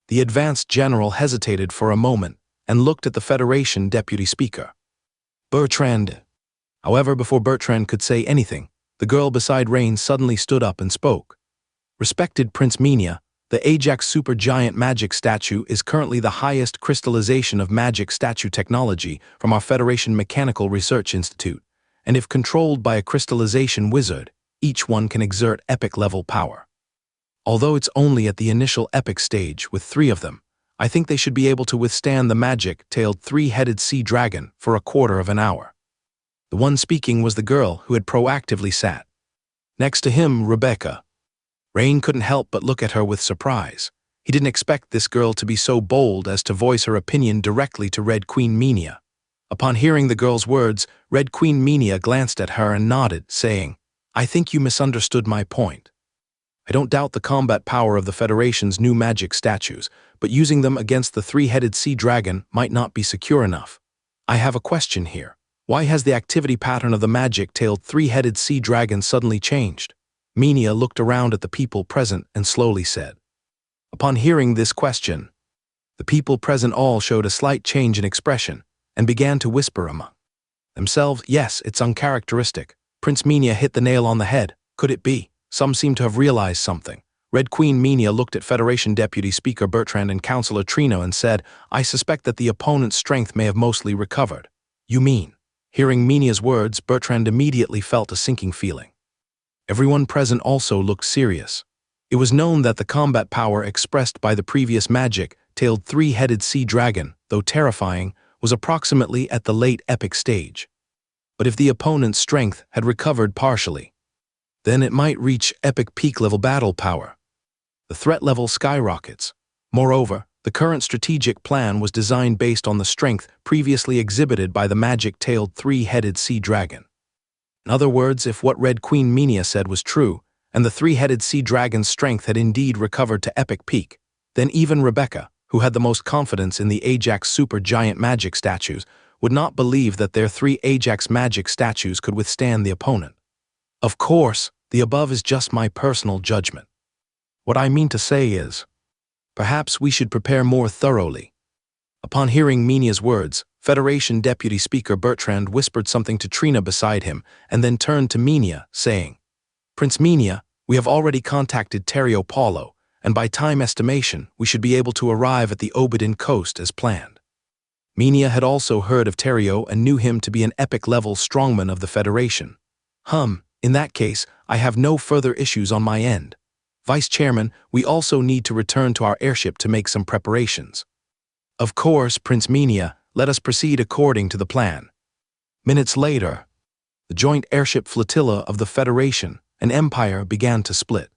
the advanced general hesitated for a moment and looked at the Federation deputy speaker. Bertrand. However, before Bertrand could say anything, the girl beside Rain suddenly stood up and spoke. Respected Prince Menia, the Ajax supergiant magic statue is currently the highest crystallization of magic statue technology from our Federation Mechanical Research Institute, and if controlled by a crystallization wizard, each one can exert epic-level power. Although it's only at the initial epic stage with 3 of them, I think they should be able to withstand the magic-tailed 3-headed sea dragon for a quarter of an hour. The one speaking was the girl who had proactively sat next to him, Rebecca. Rain couldn't help but look at her with surprise. He didn't expect this girl to be so bold as to voice her opinion directly to Red Queen Menia. Upon hearing the girl's words, Red Queen Menia glanced at her and nodded, saying, I think you misunderstood my point. I don't doubt the combat power of the Federation's new magic statues, but using them against the 3-headed sea dragon might not be secure enough. I have a question here. Why has the activity pattern of the magic-tailed 3-headed sea dragon suddenly changed? Menia looked around at the people present and slowly said. Upon hearing this question, the people present all showed a slight change in expression and began to whisper among themselves, Yes, it's uncharacteristic. Prince Menia hit the nail on the head. Could it be? Some seem to have realized something. Red Queen Menia looked at Federation Deputy Speaker Bertrand and Councillor Trino and said, I suspect that the opponent's strength may have mostly recovered. You mean? Hearing Menia's words, Bertrand immediately felt a sinking feeling. Everyone present also looked serious. It was known that the combat power expressed by the previous magic-tailed 3-headed sea dragon, though terrifying, was approximately at the late epic stage. But if the opponent's strength had recovered partially, then it might reach epic peak-level battle power. The threat level skyrockets. Moreover, the current strategic plan was designed based on the strength previously exhibited by the magic-tailed 3-headed sea dragon. In other words, if what Red Queen Menia said was true, and the 3-headed sea dragon's strength had indeed recovered to epic peak, then even Rebecca, who had the most confidence in the Ajax supergiant magic statues, would not believe that their 3 Ajax magic statues could withstand the opponent. Of course, the above is just my personal judgment. What I mean to say is, perhaps we should prepare more thoroughly. Upon hearing Menia's words, Federation Deputy Speaker Bertrand whispered something to Trina beside him and then turned to Menia, saying, Prince Menia, we have already contacted Terrio Paulo, and by time estimation, we should be able to arrive at the Obidin coast as planned. Menia had also heard of Terrio and knew him to be an epic-level strongman of the Federation. In that case, I have no further issues on my end. Vice Chairman, we also need to return to our airship to make some preparations. Of course, Prince Menia, let us proceed according to the plan. Minutes later, the joint airship flotilla of the Federation and Empire began to split.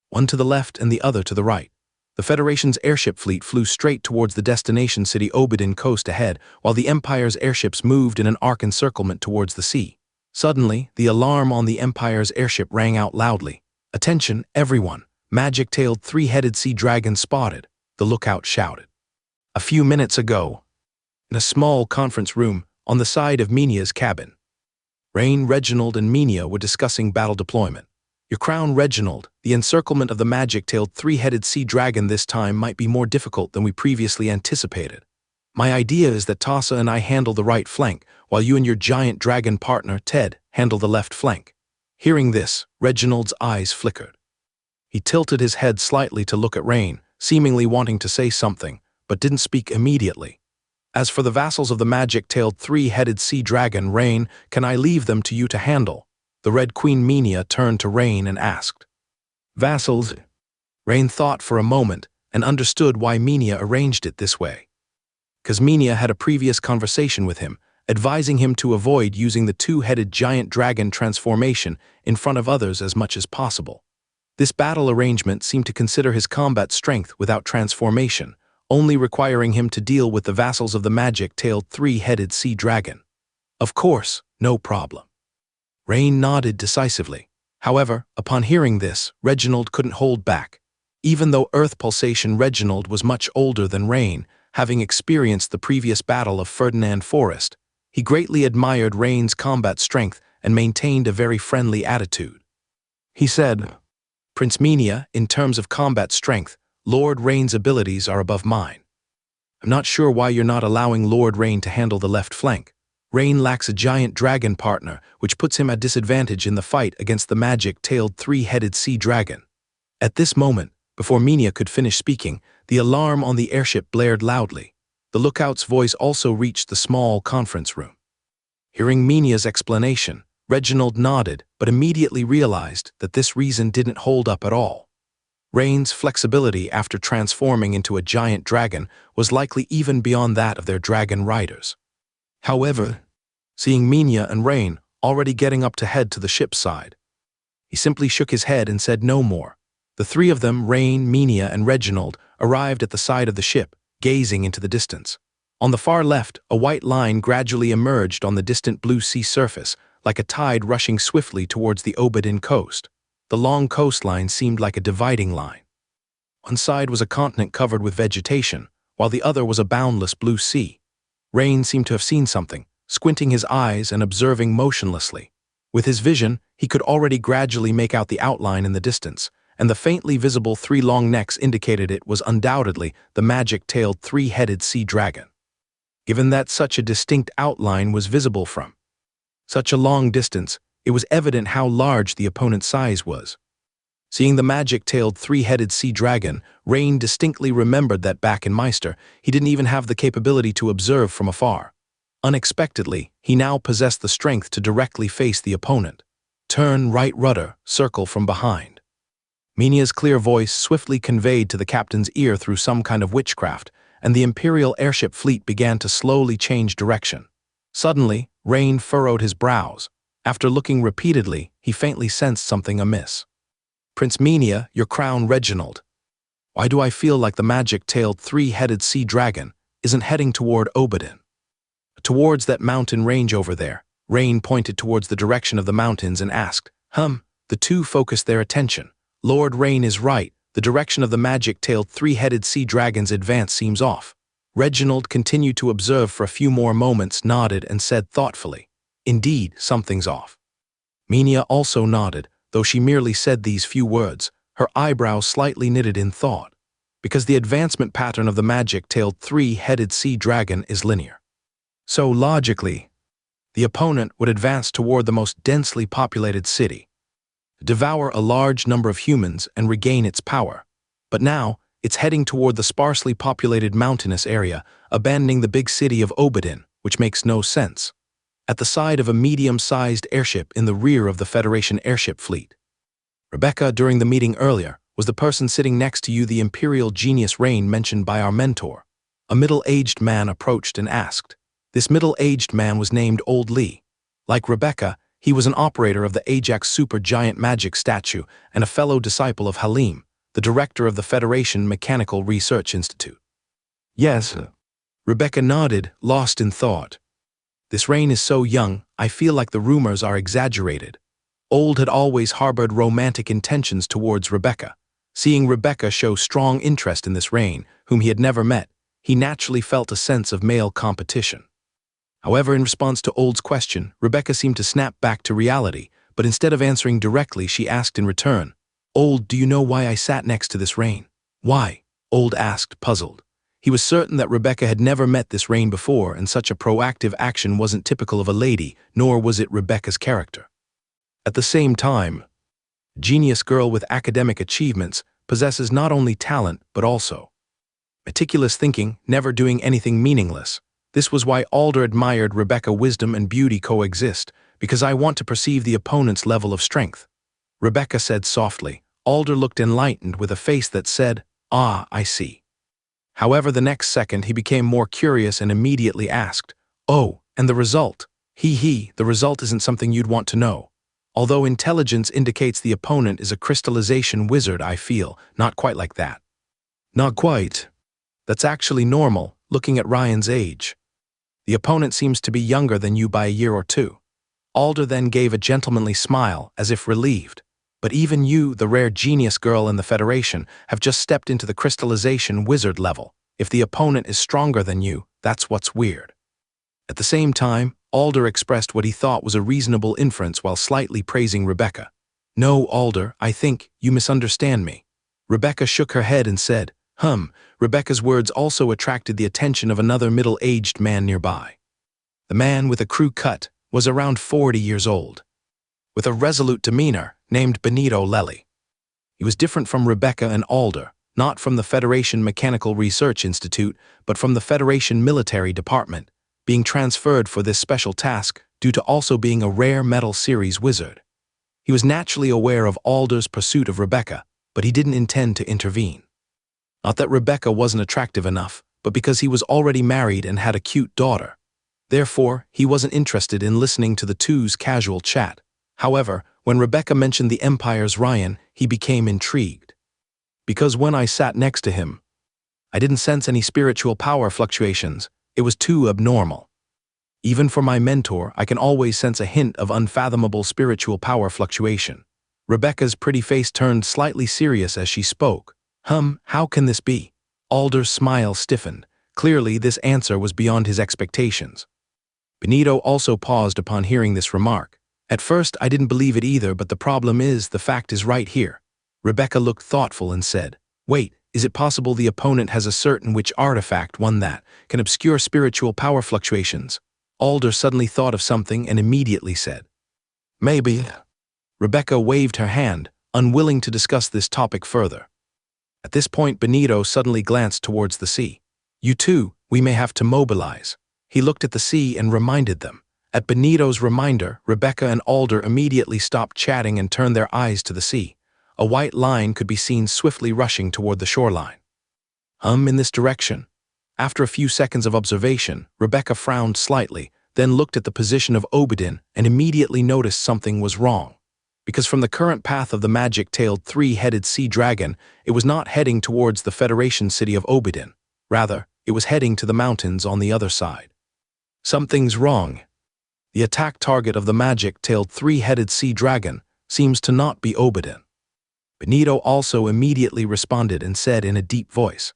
One to the left and the other to the right. The Federation's airship fleet flew straight towards the destination city Obidin coast ahead, while the Empire's airships moved in an arc encirclement towards the sea. Suddenly, the alarm on the Empire's airship rang out loudly. Attention, everyone! Magic-tailed 3-headed sea dragon spotted. the lookout shouted. A few minutes ago, in a small conference room on the side of Minia's cabin, Rain, Reginald, and Minia were discussing battle deployment. Your crown, Reginald, the encirclement of the magic-tailed three-headed sea dragon this time might be more difficult than we previously anticipated. My idea is that Tassa and I handle the right flank, while you and your giant dragon partner, Ted, handle the left flank. Hearing this, Reginald's eyes flickered. He tilted his head slightly to look at Rain, seemingly wanting to say something, but didn't speak immediately. As for the vassals of the magic-tailed three-headed sea dragon, Rain, can I leave them to you to handle? The Red Queen Minia turned to Rain and asked. Vassals? Rain thought for a moment and understood why Minia arranged it this way. Because Minia had a previous conversation with him, advising him to avoid using the two-headed giant dragon transformation in front of others as much as possible. This battle arrangement seemed to consider his combat strength without transformation, only requiring him to deal with the vassals of the magic-tailed three-headed sea dragon. Of course, no problem. Rain nodded decisively. However, upon hearing this, Reginald couldn't hold back. Even though Earth Pulsation Reginald was much older than Rain, having experienced the previous battle of Ferdinand Forest, he greatly admired Rain's combat strength and maintained a very friendly attitude. He said, Prince Minia, in terms of combat strength, Lord Rain's abilities are above mine. I'm not sure why you're not allowing Lord Rain to handle the left flank. Rain lacks a giant dragon partner, which puts him at disadvantage in the fight against the magic-tailed three-headed sea dragon. At this moment, before Minia could finish speaking, the alarm on the airship blared loudly. The lookout's voice also reached the small conference room. Hearing Minia's explanation, Reginald nodded, but immediately realized that this reason didn't hold up at all. Rain's flexibility after transforming into a giant dragon was likely even beyond that of their dragon riders. However, seeing Minia and Rain already getting up to head to the ship's side, he simply shook his head and said no more. The three of them, Rain, Minia, and Reginald, arrived at the side of the ship, gazing into the distance. On the far left, a white line gradually emerged on the distant blue sea surface, like a tide rushing swiftly towards the Obadin coast. The long coastline seemed like a dividing line. One side was a continent covered with vegetation, while the other was a boundless blue sea. Rain seemed to have seen something, squinting his eyes and observing motionlessly. With his vision, he could already gradually make out the outline in the distance, and the faintly visible three long necks indicated it was undoubtedly the magic-tailed three-headed sea dragon. Given that such a distinct outline was visible from such a long distance, it was evident how large the opponent's size was. Seeing the magic-tailed three-headed sea dragon, Rain distinctly remembered that back in Meister, he didn't even have the capability to observe from afar. Unexpectedly, he now possessed the strength to directly face the opponent. Turn right rudder, circle from behind. Minia's clear voice swiftly conveyed to the captain's ear through some kind of witchcraft, and the Imperial airship fleet began to slowly change direction. Suddenly, Rain furrowed his brows. After looking repeatedly, he faintly sensed something amiss. Prince Minia, your crown, Reginald. Why do I feel like the magic-tailed three-headed sea dragon isn't heading toward Obadin? Towards that mountain range over there. Rain pointed towards the direction of the mountains and asked, The two focused their attention. Lord Rain is right. The direction of the magic-tailed three-headed sea dragon's advance seems off. Reginald continued to observe for a few more moments, nodded, and said thoughtfully, Indeed, something's off. Minia also nodded, though she merely said these few words, her eyebrows slightly knitted in thought, because the advancement pattern of the magic-tailed three-headed sea dragon is linear. So logically, the opponent would advance toward the most densely populated city, devour a large number of humans and regain its power. But now, it's heading toward the sparsely populated mountainous area, abandoning the big city of Obadin, which makes no sense. At the side of a medium-sized airship in the rear of the Federation airship fleet. Rebecca, during the meeting earlier, was the person sitting next to you, the Imperial genius Rain mentioned by our mentor. A middle-aged man approached and asked. This middle-aged man was named Old Lee. Like Rebecca, he was an operator of the Ajax supergiant magic statue and a fellow disciple of Halim, the director of the Federation Mechanical Research Institute. Yes. Rebecca nodded, lost in thought. This Rain is so young, I feel like the rumors are exaggerated. Old had always harbored romantic intentions towards Rebecca. Seeing Rebecca show strong interest in this Rain, whom he had never met, he naturally felt a sense of male competition. However, in response to Old's question, Rebecca seemed to snap back to reality, but instead of answering directly, she asked in return, "Old, do you know why I sat next to this Rain?" "Why?" Old asked, puzzled. He was certain that Rebecca had never met this Rain before, and such a proactive action wasn't typical of a lady, nor was it Rebecca's character. At the same time, a genius girl with academic achievements possesses not only talent, but also meticulous thinking, never doing anything meaningless. This was why Alder admired Rebecca. Wisdom and beauty coexist, because I want to perceive the opponent's level of strength, Rebecca said softly. Alder looked enlightened with a face that said, "Ah, I see." However, the next second he became more curious and immediately asked, "Oh, and the result?" The result isn't something you'd want to know. Although intelligence indicates the opponent is a crystallization wizard, I feel, not quite like that. Not quite. That's actually normal, looking at Ryan's age. The opponent seems to be younger than you by a year or two. Alder then gave a gentlemanly smile, as if relieved. But even you, the rare genius girl in the Federation, have just stepped into the crystallization wizard level. If the opponent is stronger than you, that's what's weird. At the same time, Alder expressed what he thought was a reasonable inference while slightly praising Rebecca. "No, Alder, I think you misunderstand me." Rebecca shook her head and said, Rebecca's words also attracted the attention of another middle-aged man nearby. The man, with a crew cut, was around 40 years old, with a resolute demeanor, named Benito Lely. He was different from Rebecca and Alder, not from the Federation Mechanical Research Institute, but from the Federation Military Department, being transferred for this special task due to also being a rare metal series wizard. He was naturally aware of Alder's pursuit of Rebecca, but he didn't intend to intervene. Not that Rebecca wasn't attractive enough, but because he was already married and had a cute daughter. Therefore, he wasn't interested in listening to the two's casual chat. However, when Rebecca mentioned the Empire's Ryan, he became intrigued. "Because when I sat next to him, I didn't sense any spiritual power fluctuations. It was too abnormal. Even for my mentor, I can always sense a hint of unfathomable spiritual power fluctuation." Rebecca's pretty face turned slightly serious as she spoke. How can this be?" Alder's smile stiffened. Clearly, this answer was beyond his expectations. Benito also paused upon hearing this remark. "At first, I didn't believe it either, but the problem is, the fact is right here." Rebecca looked thoughtful and said, "Wait, is it possible the opponent has a certain which artifact, one that can obscure spiritual power fluctuations?" Alder suddenly thought of something and immediately said, "Maybe." Rebecca waved her hand, unwilling to discuss this topic further. At this point, Benito suddenly glanced towards the sea. "You two, we may have to mobilize." He looked at the sea and reminded them. At Benito's reminder, Rebecca and Alder immediately stopped chatting and turned their eyes to the sea. A white line could be seen swiftly rushing toward the shoreline. In this direction. After a few seconds of observation, Rebecca frowned slightly, then looked at the position of Obedin and immediately noticed something was wrong. Because from the current path of the magic-tailed three-headed sea dragon, it was not heading towards the Federation city of Obedin. Rather, it was heading to the mountains on the other side. Something's wrong. The attack target of the magic-tailed three-headed sea dragon seems to not be Obedin. Benito also immediately responded and said in a deep voice,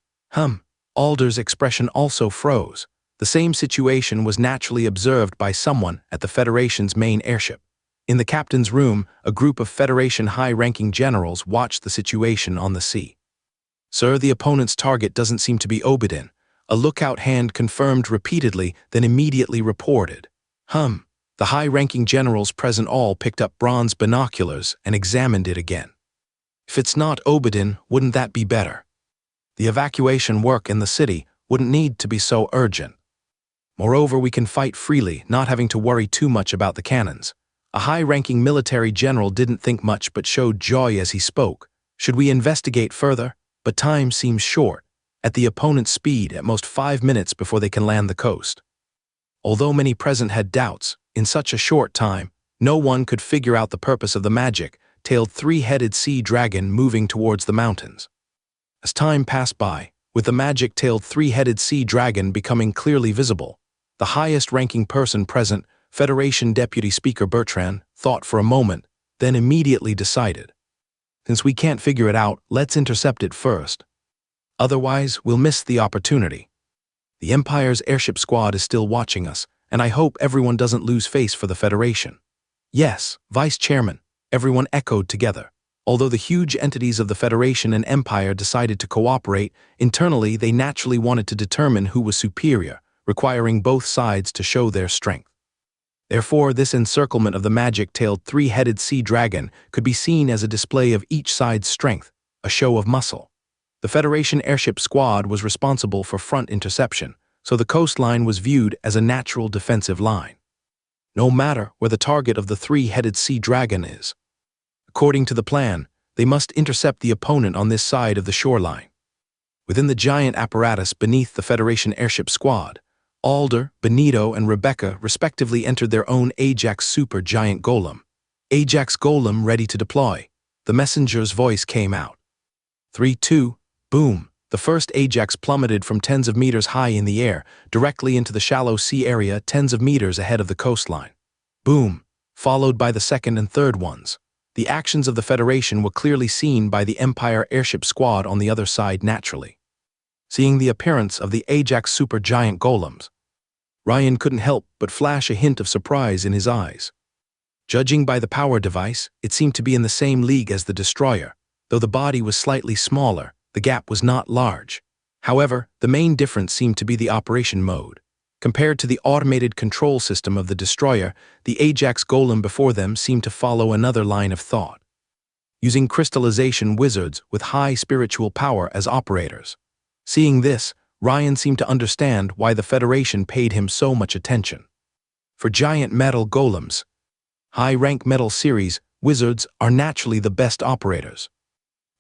Alder's expression also froze. The same situation was naturally observed by someone at the Federation's main airship. In the captain's room, a group of Federation high-ranking generals watched the situation on the sea. "Sir, the opponent's target doesn't seem to be Obedin," a lookout hand confirmed repeatedly, then immediately reported. The high-ranking generals present all picked up bronze binoculars and examined it again. "If it's not Obedin, wouldn't that be better? The evacuation work in the city wouldn't need to be so urgent. Moreover, we can fight freely, not having to worry too much about the cannons." A high-ranking military general didn't think much but showed joy as he spoke. "Should we investigate further? But time seems short. At the opponent's speed, at most 5 minutes before they can land the coast." Although many present had doubts, in such a short time, no one could figure out the purpose of the magic-tailed three-headed sea dragon moving towards the mountains. As time passed by, with the magic-tailed three-headed sea dragon becoming clearly visible, the highest-ranking person present, Federation Deputy Speaker Bertrand, thought for a moment, then immediately decided. Since we can't figure it out, let's intercept it first. Otherwise, we'll miss the opportunity. The Empire's airship squad is still watching us, and I hope everyone doesn't lose face for the Federation. Yes, Vice Chairman, everyone echoed together. Although the huge entities of the Federation and Empire decided to cooperate, internally they naturally wanted to determine who was superior, requiring both sides to show their strength. Therefore, this encirclement of the magic-tailed three-headed sea dragon could be seen as a display of each side's strength, a show of muscle. The Federation airship squad was responsible for front interception, so the coastline was viewed as a natural defensive line. No matter where the target of the three-headed sea dragon is. According to the plan, they must intercept the opponent on this side of the shoreline. Within the giant apparatus beneath the Federation airship squad, Alder, Benito, and Rebecca respectively entered their own Ajax super giant golem. Ajax golem ready to deploy. The messenger's voice came out. 3, 2, boom. The first Ajax plummeted from tens of meters high in the air, directly into the shallow sea area tens of meters ahead of the coastline. Boom, followed by the second and third ones. The actions of the Federation were clearly seen by the Empire airship squad on the other side naturally. Seeing the appearance of the Ajax supergiant golems, Ryan couldn't help but flash a hint of surprise in his eyes. Judging by the power device, it seemed to be in the same league as the destroyer. Though the body was slightly smaller, the gap was not large. However, the main difference seemed to be the operation mode. Compared to the automated control system of the destroyer, the Ajax golem before them seemed to follow another line of thought. Using crystallization wizards with high spiritual power as operators. Seeing this, Ryan seemed to understand why the Federation paid him so much attention. For giant metal golems, high-rank metal series wizards are naturally the best operators.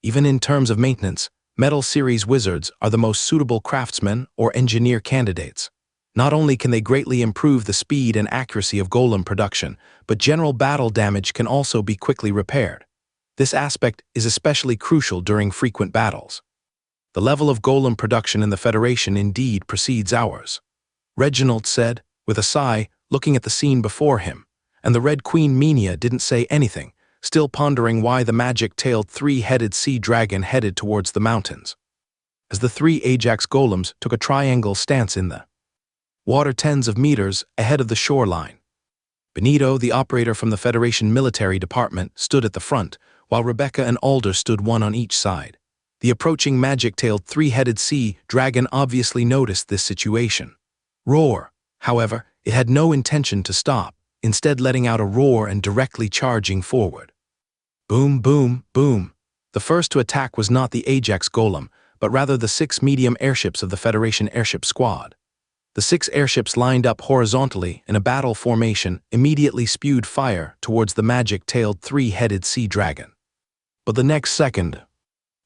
Even in terms of maintenance, metal series wizards are the most suitable craftsmen or engineer candidates. Not only can they greatly improve the speed and accuracy of golem production, but general battle damage can also be quickly repaired. This aspect is especially crucial during frequent battles. The level of golem production in the Federation indeed precedes ours, Reginald said, with a sigh, looking at the scene before him, and the Red Queen Menia didn't say anything, still pondering why the magic-tailed three-headed sea dragon headed towards the mountains. As the three Ajax golems took a triangle stance in the water tens of meters ahead of the shoreline. Benito, the operator from the Federation military department, stood at the front, while Rebecca and Alder stood one on each side. The approaching magic-tailed three-headed sea dragon obviously noticed this situation. Roar. However, it had no intention to stop, instead letting out a roar and directly charging forward. Boom, boom, boom. The first to attack was not the Ajax golem, but rather the 6 medium airships of the Federation airship squad. The 6 airships lined up horizontally in a battle formation immediately spewed fire towards the magic-tailed three-headed sea dragon. But the next second,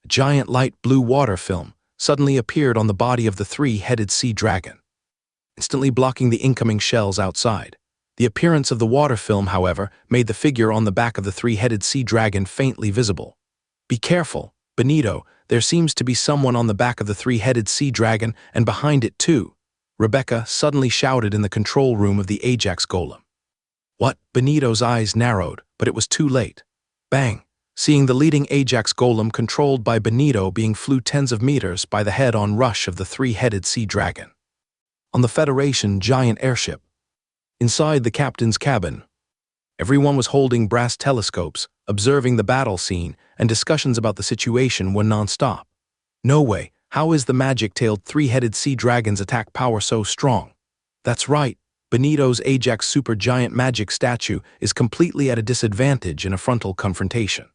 a giant light blue water film suddenly appeared on the body of the three-headed sea dragon, instantly blocking the incoming shells outside. The appearance of the water film, however, made the figure on the back of the three-headed sea dragon faintly visible. Be careful, Benito, there seems to be someone on the back of the three-headed sea dragon and behind it too, Rebecca suddenly shouted in the control room of the Ajax golem. What? Benito's eyes narrowed, but it was too late. Bang! Seeing the leading Ajax golem controlled by Benito being flew tens of meters by the head-on rush of the three-headed sea dragon. On the Federation giant airship, inside the captain's cabin, everyone was holding brass telescopes, observing the battle scene, and discussions about the situation were non-stop. No way, how is the magic-tailed three-headed sea dragon's attack power so strong? That's right, Benito's Ajax supergiant magic statue is completely at a disadvantage in a frontal confrontation.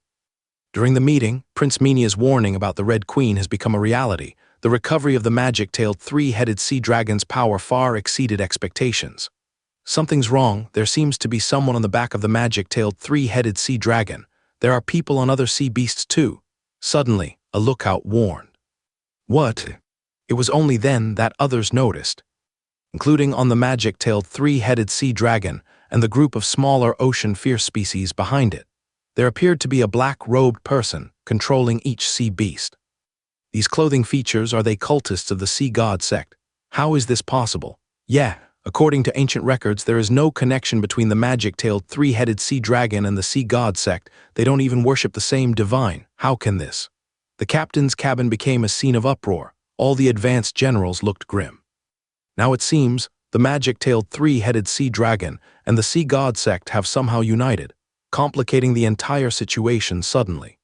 During the meeting, Prince Menia's warning about the Red Queen has become a reality. The recovery of the magic-tailed three-headed sea dragon's power far exceeded expectations. Something's wrong, there seems to be someone on the back of the magic-tailed three-headed sea dragon. There are people on other sea beasts too. Suddenly, a lookout warned. What? It was only then that others noticed, including on the magic-tailed three-headed sea dragon and the group of smaller ocean fierce species behind it. There appeared to be a black-robed person controlling each sea beast. These clothing features, are they cultists of the sea god sect? How is this possible? Yeah, According to ancient records, there is no connection between the magic-tailed three-headed sea dragon and the sea god sect. They don't even worship the same divine. How can this? The captain's cabin became a scene of uproar. All the advanced generals looked grim. Now it seems the magic-tailed three-headed sea dragon and the sea god sect have somehow united, complicating the entire situation suddenly.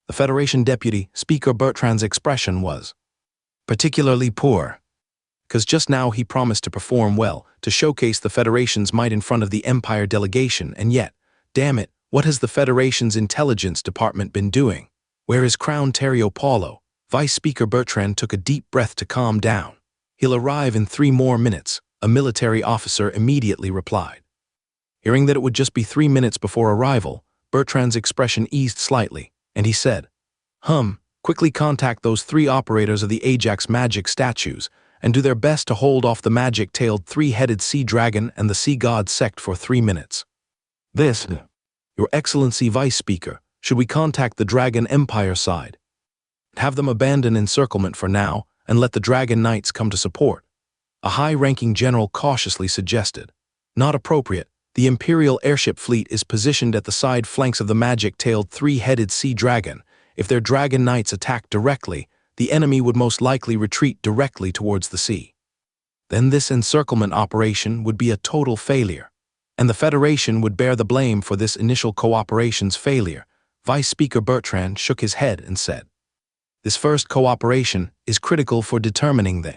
The Federation Deputy Speaker Bertrand's expression was particularly poor, because just now he promised to perform well, to showcase the Federation's might in front of the Empire delegation, and yet, damn it, what has the Federation's intelligence department been doing? Where is Crown Terrio Paulo? Vice Speaker Bertrand took a deep breath to calm down. He'll arrive in 3 more minutes, a military officer immediately replied. Hearing that it would just be 3 minutes before arrival, Bertrand's expression eased slightly, and he said, quickly contact those 3 operators of the Ajax magic statues, and do their best to hold off the magic-tailed three-headed sea dragon and the sea god sect for 3 minutes. This, Your Excellency Vice Speaker, should we contact the Dragon Empire side? Have them abandon encirclement for now, and let the Dragon Knights come to support. A high-ranking general cautiously suggested. Not appropriate. The Imperial airship fleet is positioned at the side flanks of the magic-tailed three-headed sea dragon. If their Dragon Knights attack directly, the enemy would most likely retreat directly towards the sea. Then this encirclement operation would be a total failure, and the Federation would bear the blame for this initial cooperation's failure. Vice Speaker Bertrand shook his head and said, This first cooperation is critical for determining the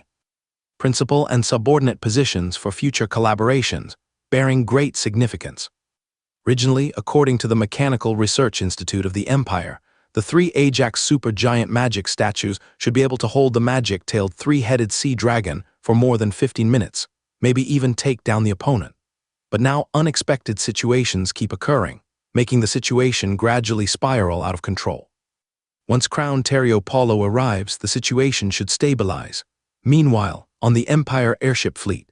principal and subordinate positions for future collaborations, bearing great significance. Originally, according to the Mechanical Research Institute of the Empire, the 3 Ajax supergiant magic statues should be able to hold the magic-tailed three-headed sea dragon for more than 15 minutes, maybe even take down the opponent. But now unexpected situations keep occurring, making the situation gradually spiral out of control. Once Crown Terrio Paulo arrives, the situation should stabilize. Meanwhile, on the Empire airship fleet,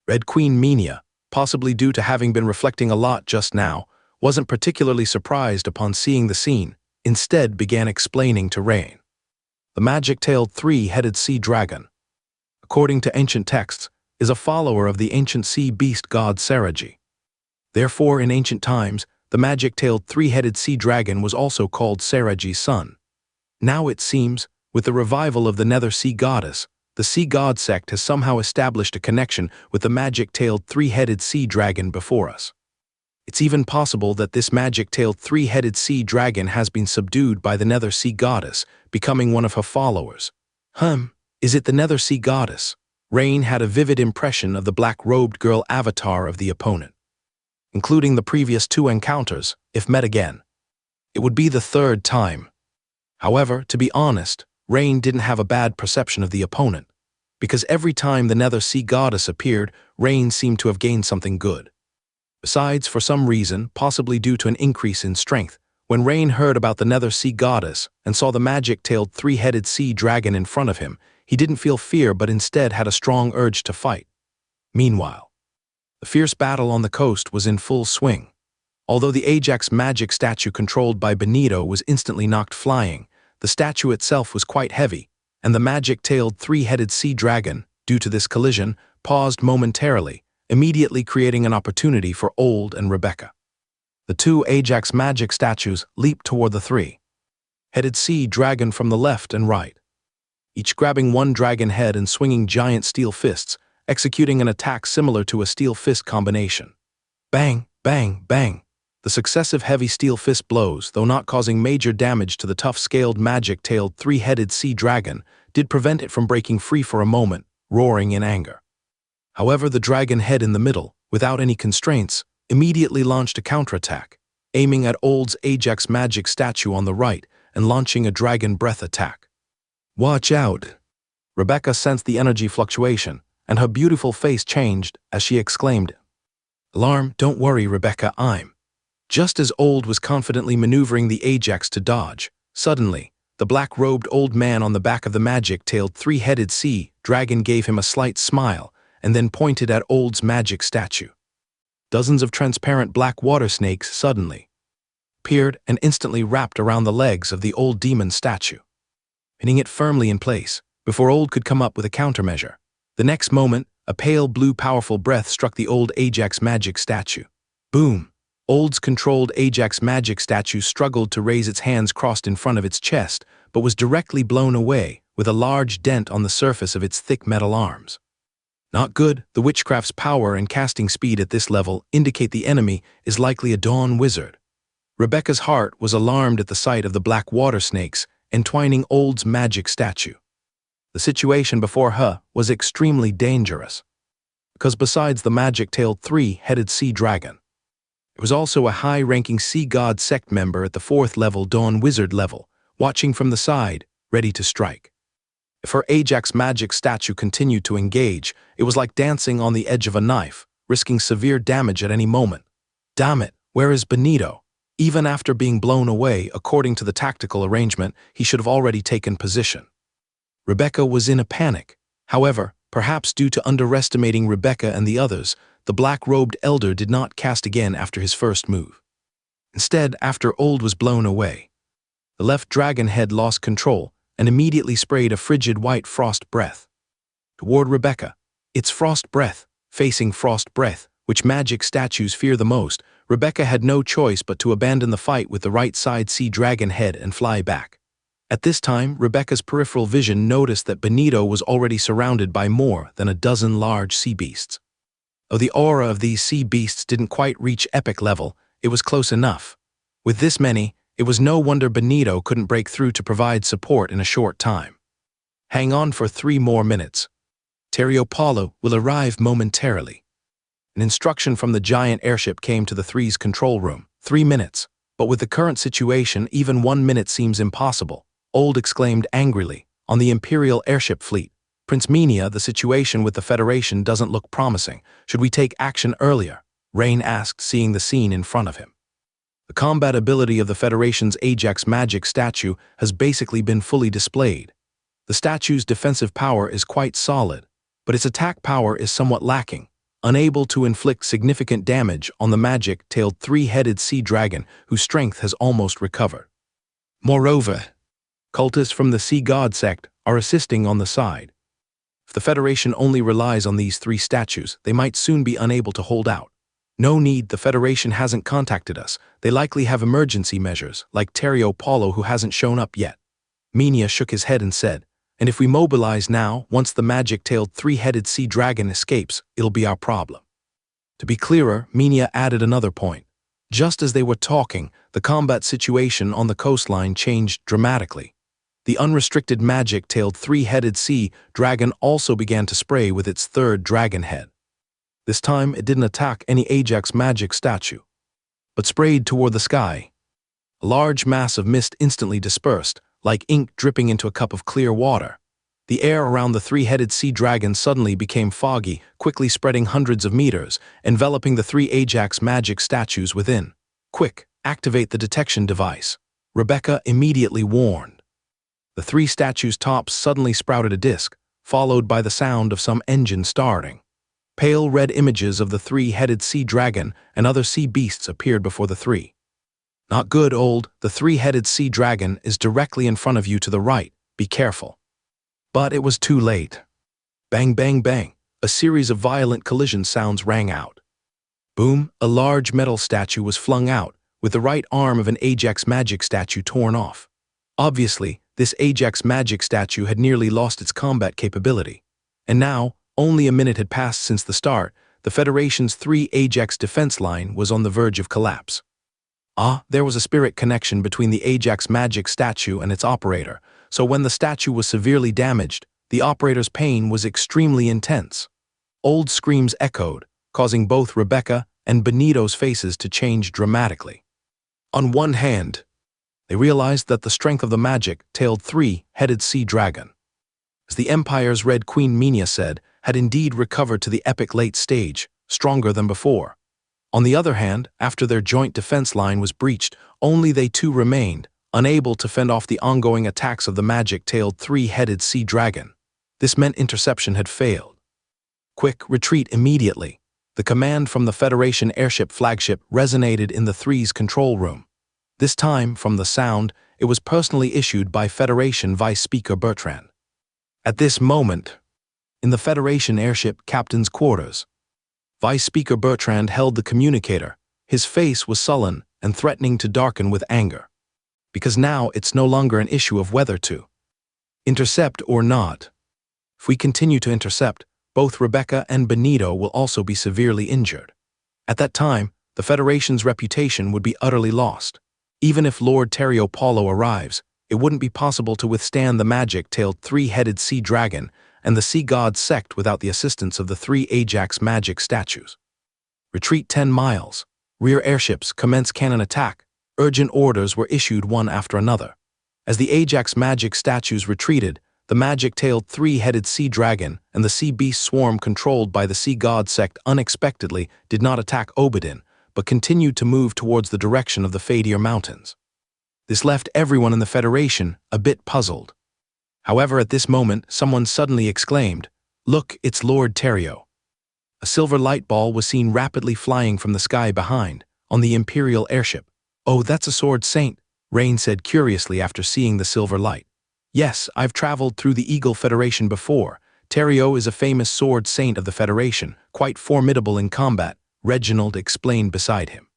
Red Queen Minia, possibly due to having been reflecting a lot just now, wasn't particularly surprised upon seeing the scene. Instead began explaining to Rain. The magic-tailed three-headed sea dragon, according to ancient texts, is a follower of the ancient sea beast god Seragi. Therefore, in ancient times, the magic-tailed three-headed sea dragon was also called Seragi's son. Now it seems, with the revival of the nether sea goddess, the sea god sect has somehow established a connection with the magic-tailed three-headed sea dragon before us. It's even possible that this magic-tailed three-headed sea dragon has been subdued by the nether sea goddess, becoming one of her followers. Is it the nether sea goddess? Rain had a vivid impression of the black-robed girl avatar of the opponent. Including the previous 2 encounters, if met again, it would be the 3rd time. However, to be honest, Rain didn't have a bad perception of the opponent, because every time the nether sea goddess appeared, Rain seemed to have gained something good. Besides, for some reason, possibly due to an increase in strength, when Rain heard about the nether sea goddess and saw the magic-tailed three-headed sea dragon in front of him, he didn't feel fear but instead had a strong urge to fight. Meanwhile, the fierce battle on the coast was in full swing. Although the Ajax magic statue controlled by Benito was instantly knocked flying, the statue itself was quite heavy, and the magic-tailed three-headed sea dragon, due to this collision, paused momentarily, immediately creating an opportunity for Old and Rebecca. The 2 Ajax magic statues leaped toward the three-headed sea dragon from the left and right, each grabbing one dragon head and swinging giant steel fists, executing an attack similar to a steel fist combination. Bang, bang, bang. The successive heavy steel fist blows, though not causing major damage to the tough-scaled magic-tailed three-headed sea dragon, did prevent it from breaking free for a moment, roaring in anger. However, the dragon head in the middle, without any constraints, immediately launched a counterattack, aiming at Old's Ajax magic statue on the right and launching a dragon breath attack. Watch out! Rebecca sensed the energy fluctuation, and her beautiful face changed as she exclaimed, Alarm, don't worry, Rebecca, I'm. Just as Old was confidently maneuvering the Ajax to dodge, suddenly, the black-robed old man on the back of the magic-tailed three-headed sea dragon gave him a slight smile and then pointed at Old's magic statue. Dozens of transparent black water snakes suddenly appeared and instantly wrapped around the legs of the old demon statue, pinning it firmly in place before Old could come up with a countermeasure. The next moment, A pale blue powerful breath struck the old Ajax magic statue. Boom! Old's controlled Ajax magic statue struggled to raise its hands crossed in front of its chest, but was directly blown away, with a large dent on the surface of its thick metal arms. Not good. The witchcraft's power and casting speed at this level indicate the enemy is likely a dawn wizard. Rebecca's heart was alarmed at the sight of the black water snakes entwining Old's magic statue. The situation before her was extremely dangerous, because besides the magic-tailed three-headed sea dragon, it was also a high-ranking sea god sect member at the 4th level dawn wizard level, watching from the side, ready to strike. If her Ajax magic statue continued to engage, it was like dancing on the edge of a knife, risking severe damage at any moment. Damn it, where is Benito? Even after being blown away, according to the tactical arrangement, he should have already taken position. Rebecca was in a panic. However, perhaps due to underestimating Rebecca and the others, the black-robed elder did not cast again after his first move. Instead, after Old was blown away, the left dragon head lost control and immediately sprayed a frigid white frost breath toward Rebecca. Its frost breath, facing frost breath, which magic statues fear the most, Rebecca had no choice but to abandon the fight with the right side sea dragon head and fly back. At this time, Rebecca's peripheral vision noticed that Benito was already surrounded by more than a dozen large sea beasts. Though the aura of these sea beasts didn't quite reach epic level, it was close enough. With this many, it was no wonder Benito couldn't break through to provide support in a short time. Hang on for 3 more minutes. Terrio Paulo will arrive momentarily. An instruction from the giant airship came to the Three's control room. 3 minutes. But with the current situation, even 1 minute seems impossible. Old exclaimed angrily. On the Imperial airship fleet, Prince Minia, the situation with the Federation doesn't look promising. Should we take action earlier? Rain asked, seeing the scene in front of him. The combat ability of the Federation's Ajax magic statue has basically been fully displayed. The statue's defensive power is quite solid, but its attack power is somewhat lacking, unable to inflict significant damage on the magic-tailed three-headed sea dragon whose strength has almost recovered. Moreover, cultists from the Sea God sect are assisting on the side. If the Federation only relies on these 3 statues, they might soon be unable to hold out. No need, the Federation hasn't contacted us. They likely have emergency measures, like Terrio Paulo who hasn't shown up yet. Minia shook his head and said, and if we mobilize now, once the magic-tailed three-headed sea dragon escapes, it'll be our problem. To be clearer, Minia added another point. Just as they were talking, the combat situation on the coastline changed dramatically. The unrestricted magic-tailed three-headed sea dragon also began to spray with its 3rd dragon head. This time, it didn't attack any Ajax magic statue, but sprayed toward the sky. A large mass of mist instantly dispersed, like ink dripping into a cup of clear water. The air around the 3-headed sea dragon suddenly became foggy, quickly spreading hundreds of meters, enveloping the 3 Ajax magic statues within. Quick, activate the detection device, Rebecca immediately warned. The 3 statues' tops suddenly sprouted a disc, followed by the sound of some engine starting. Pale red images of the 3-headed sea dragon and other sea beasts appeared before the 3. Not good, Old. The 3-headed sea dragon is directly in front of you to the right. Be careful. But it was too late. Bang, bang, bang. A series of violent collision sounds rang out. Boom, a large metal statue was flung out, with the right arm of an Ajax magic statue torn off. Obviously, this Ajax magic statue had nearly lost its combat capability. And now, only a minute had passed since the start, the Federation's 3 Ajax defense line was on the verge of collapse. There was a spirit connection between the Ajax magic statue and its operator, so when the statue was severely damaged, the operator's pain was extremely intense. Old screams echoed, causing both Rebecca and Benito's faces to change dramatically. On one hand, they realized that the strength of the magic-tailed three-headed sea dragon, as the Empire's Red Queen Minia said, had indeed recovered to the epic late stage, stronger than before. On the other hand, after their joint defense line was breached, only they 2 remained, unable to fend off the ongoing attacks of the magic-tailed three-headed sea dragon. This meant interception had failed. Quick, retreat immediately. The command from the Federation airship flagship resonated in the 3's control room. This time, from the sound, it was personally issued by Federation Vice Speaker Bertrand. At this moment, In the Federation airship captain's quarters, Vice Speaker Bertrand held the communicator. His face was sullen and threatening to darken with anger. Because now it's no longer an issue of whether to intercept or not. If we continue to intercept, both Rebecca and Benito will also be severely injured. At that time, the Federation's reputation would be utterly lost. Even if Lord Terrio Paulo arrives, it wouldn't be possible to withstand the magic-tailed three-headed sea dragon and the sea god sect without the assistance of the three Ajax magic statues. Retreat 10 miles. Rear airships commence cannon attack. Urgent orders were issued one after another. As the Ajax magic statues retreated, the magic-tailed three-headed sea dragon and the sea beast swarm controlled by the sea god sect unexpectedly did not attack Obedin, but continued to move towards the direction of the Fadir Mountains. This left everyone in the Federation a bit puzzled. However, at this moment, someone suddenly exclaimed, "Look, it's Lord Terrio." A silver light ball was seen rapidly flying from the sky behind, on the Imperial airship. "Oh, that's a sword saint," Rain said curiously after seeing the silver light. "Yes, I've traveled through the Eagle Federation before. Terrio is a famous sword saint of the Federation, quite formidable in combat," Reginald explained beside him.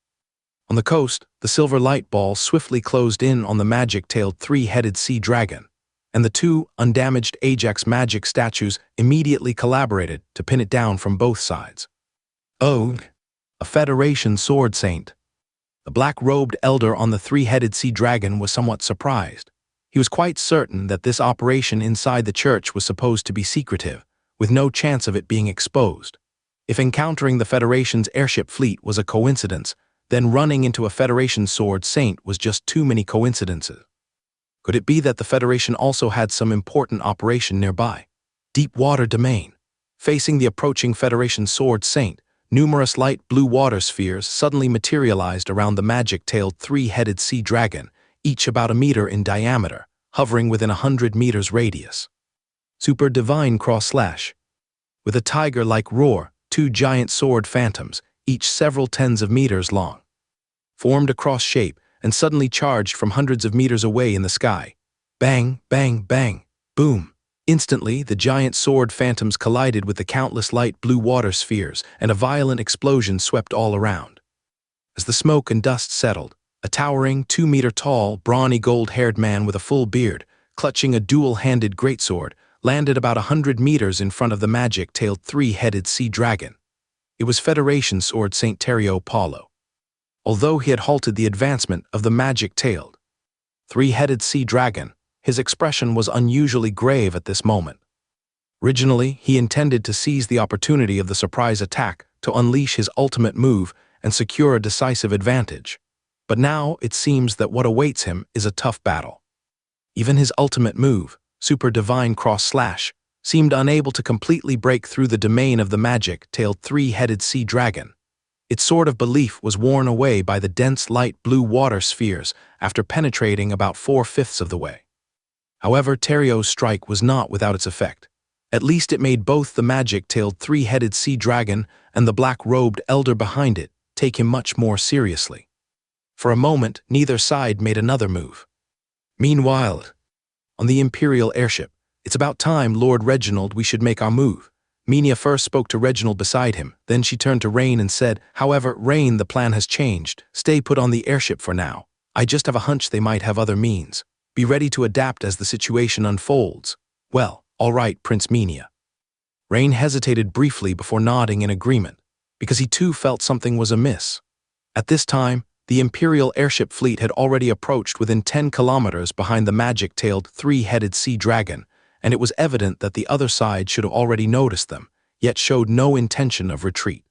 On the coast, the silver light ball swiftly closed in on the magic-tailed three-headed sea dragon, and the two undamaged Ajax magic statues immediately collaborated to pin it down from both sides. "Oh, a Federation sword saint." The black-robed elder on the three-headed sea dragon was somewhat surprised. He was quite certain that this operation inside the church was supposed to be secretive, with no chance of it being exposed. If encountering the Federation's airship fleet was a coincidence, then running into a Federation sword saint was just too many coincidences. Could it be that the Federation also had some important operation nearby? Deep water domain. Facing the approaching Federation sword saint, numerous light blue water spheres suddenly materialized around the magic-tailed three-headed sea dragon, each about 1 meter in diameter, hovering within 100 meters radius. Super Divine Cross/. With a tiger-like roar, 2 giant sword phantoms, each several tens of meters long, formed a cross shape and suddenly charged from hundreds of meters away in the sky. Bang, bang, bang, boom. Instantly, the giant sword phantoms collided with the countless light blue water spheres, and a violent explosion swept all around. As the smoke and dust settled, a towering, 2-meter-tall, brawny gold-haired man with a full beard, clutching a dual-handed greatsword, landed about 100 meters in front of the magic-tailed three-headed sea dragon. It was Federation sword Saint Terrio Paulo. Although he had halted the advancement of the magic-tailed three-headed sea dragon, his expression was unusually grave at this moment. Originally, he intended to seize the opportunity of the surprise attack to unleash his ultimate move and secure a decisive advantage. But now it seems that what awaits him is a tough battle. Even his ultimate move, Super Divine Cross/, seemed unable to completely break through the domain of the magic-tailed three-headed sea dragon. Its sword of belief was worn away by the dense light blue water spheres after penetrating about 4/5 of the way. However, Terrio's strike was not without its effect. At least it made both the magic-tailed three-headed sea dragon and the black-robed elder behind it take him much more seriously. For a moment, neither side made another move. Meanwhile, on the Imperial airship, "It's about time, Lord Reginald, we should make our move." Minia first spoke to Reginald beside him, then she turned to Rain and said, "However, Rain, the plan has changed. Stay put on the airship for now. I just have a hunch they might have other means. Be ready to adapt as the situation unfolds." "Well, all right, Prince Minia." Rain hesitated briefly before nodding in agreement, because he too felt something was amiss. At this time, the Imperial airship fleet had already approached within 10 kilometers behind the magic-tailed three-headed sea dragon, and it was evident that the other side should have already noticed them, yet showed no intention of retreat.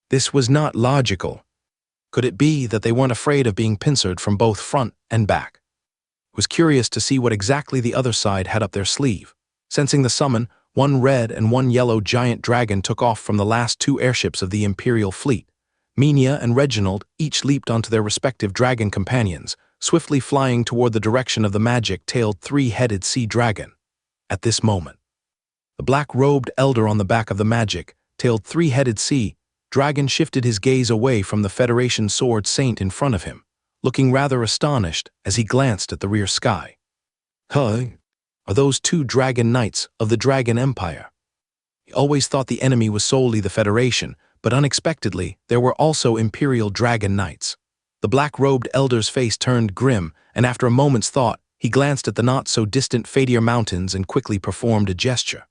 This was not logical. Could it be that they weren't afraid of being pincered from both front and back? It was curious to see what exactly the other side had up their sleeve. Sensing the summon, 1 red and 1 yellow giant dragon took off from the last 2 airships of the Imperial fleet. Minia and Reginald each leaped onto their respective dragon companions, swiftly flying toward the direction of the magic-tailed three-headed sea dragon. At this moment, the black-robed elder on the back of the magic-tailed three-headed sea dragon shifted his gaze away from the Federation sword saint in front of him, looking rather astonished as he glanced at the rear sky. "Huh? Are those 2 dragon knights of the Dragon Empire?" He always thought the enemy was solely the Federation, but unexpectedly, there were also Imperial Dragon Knights. The black-robed elder's face turned grim, and after a moment's thought, he glanced at the not-so-distant Fadir Mountains and quickly performed a gesture.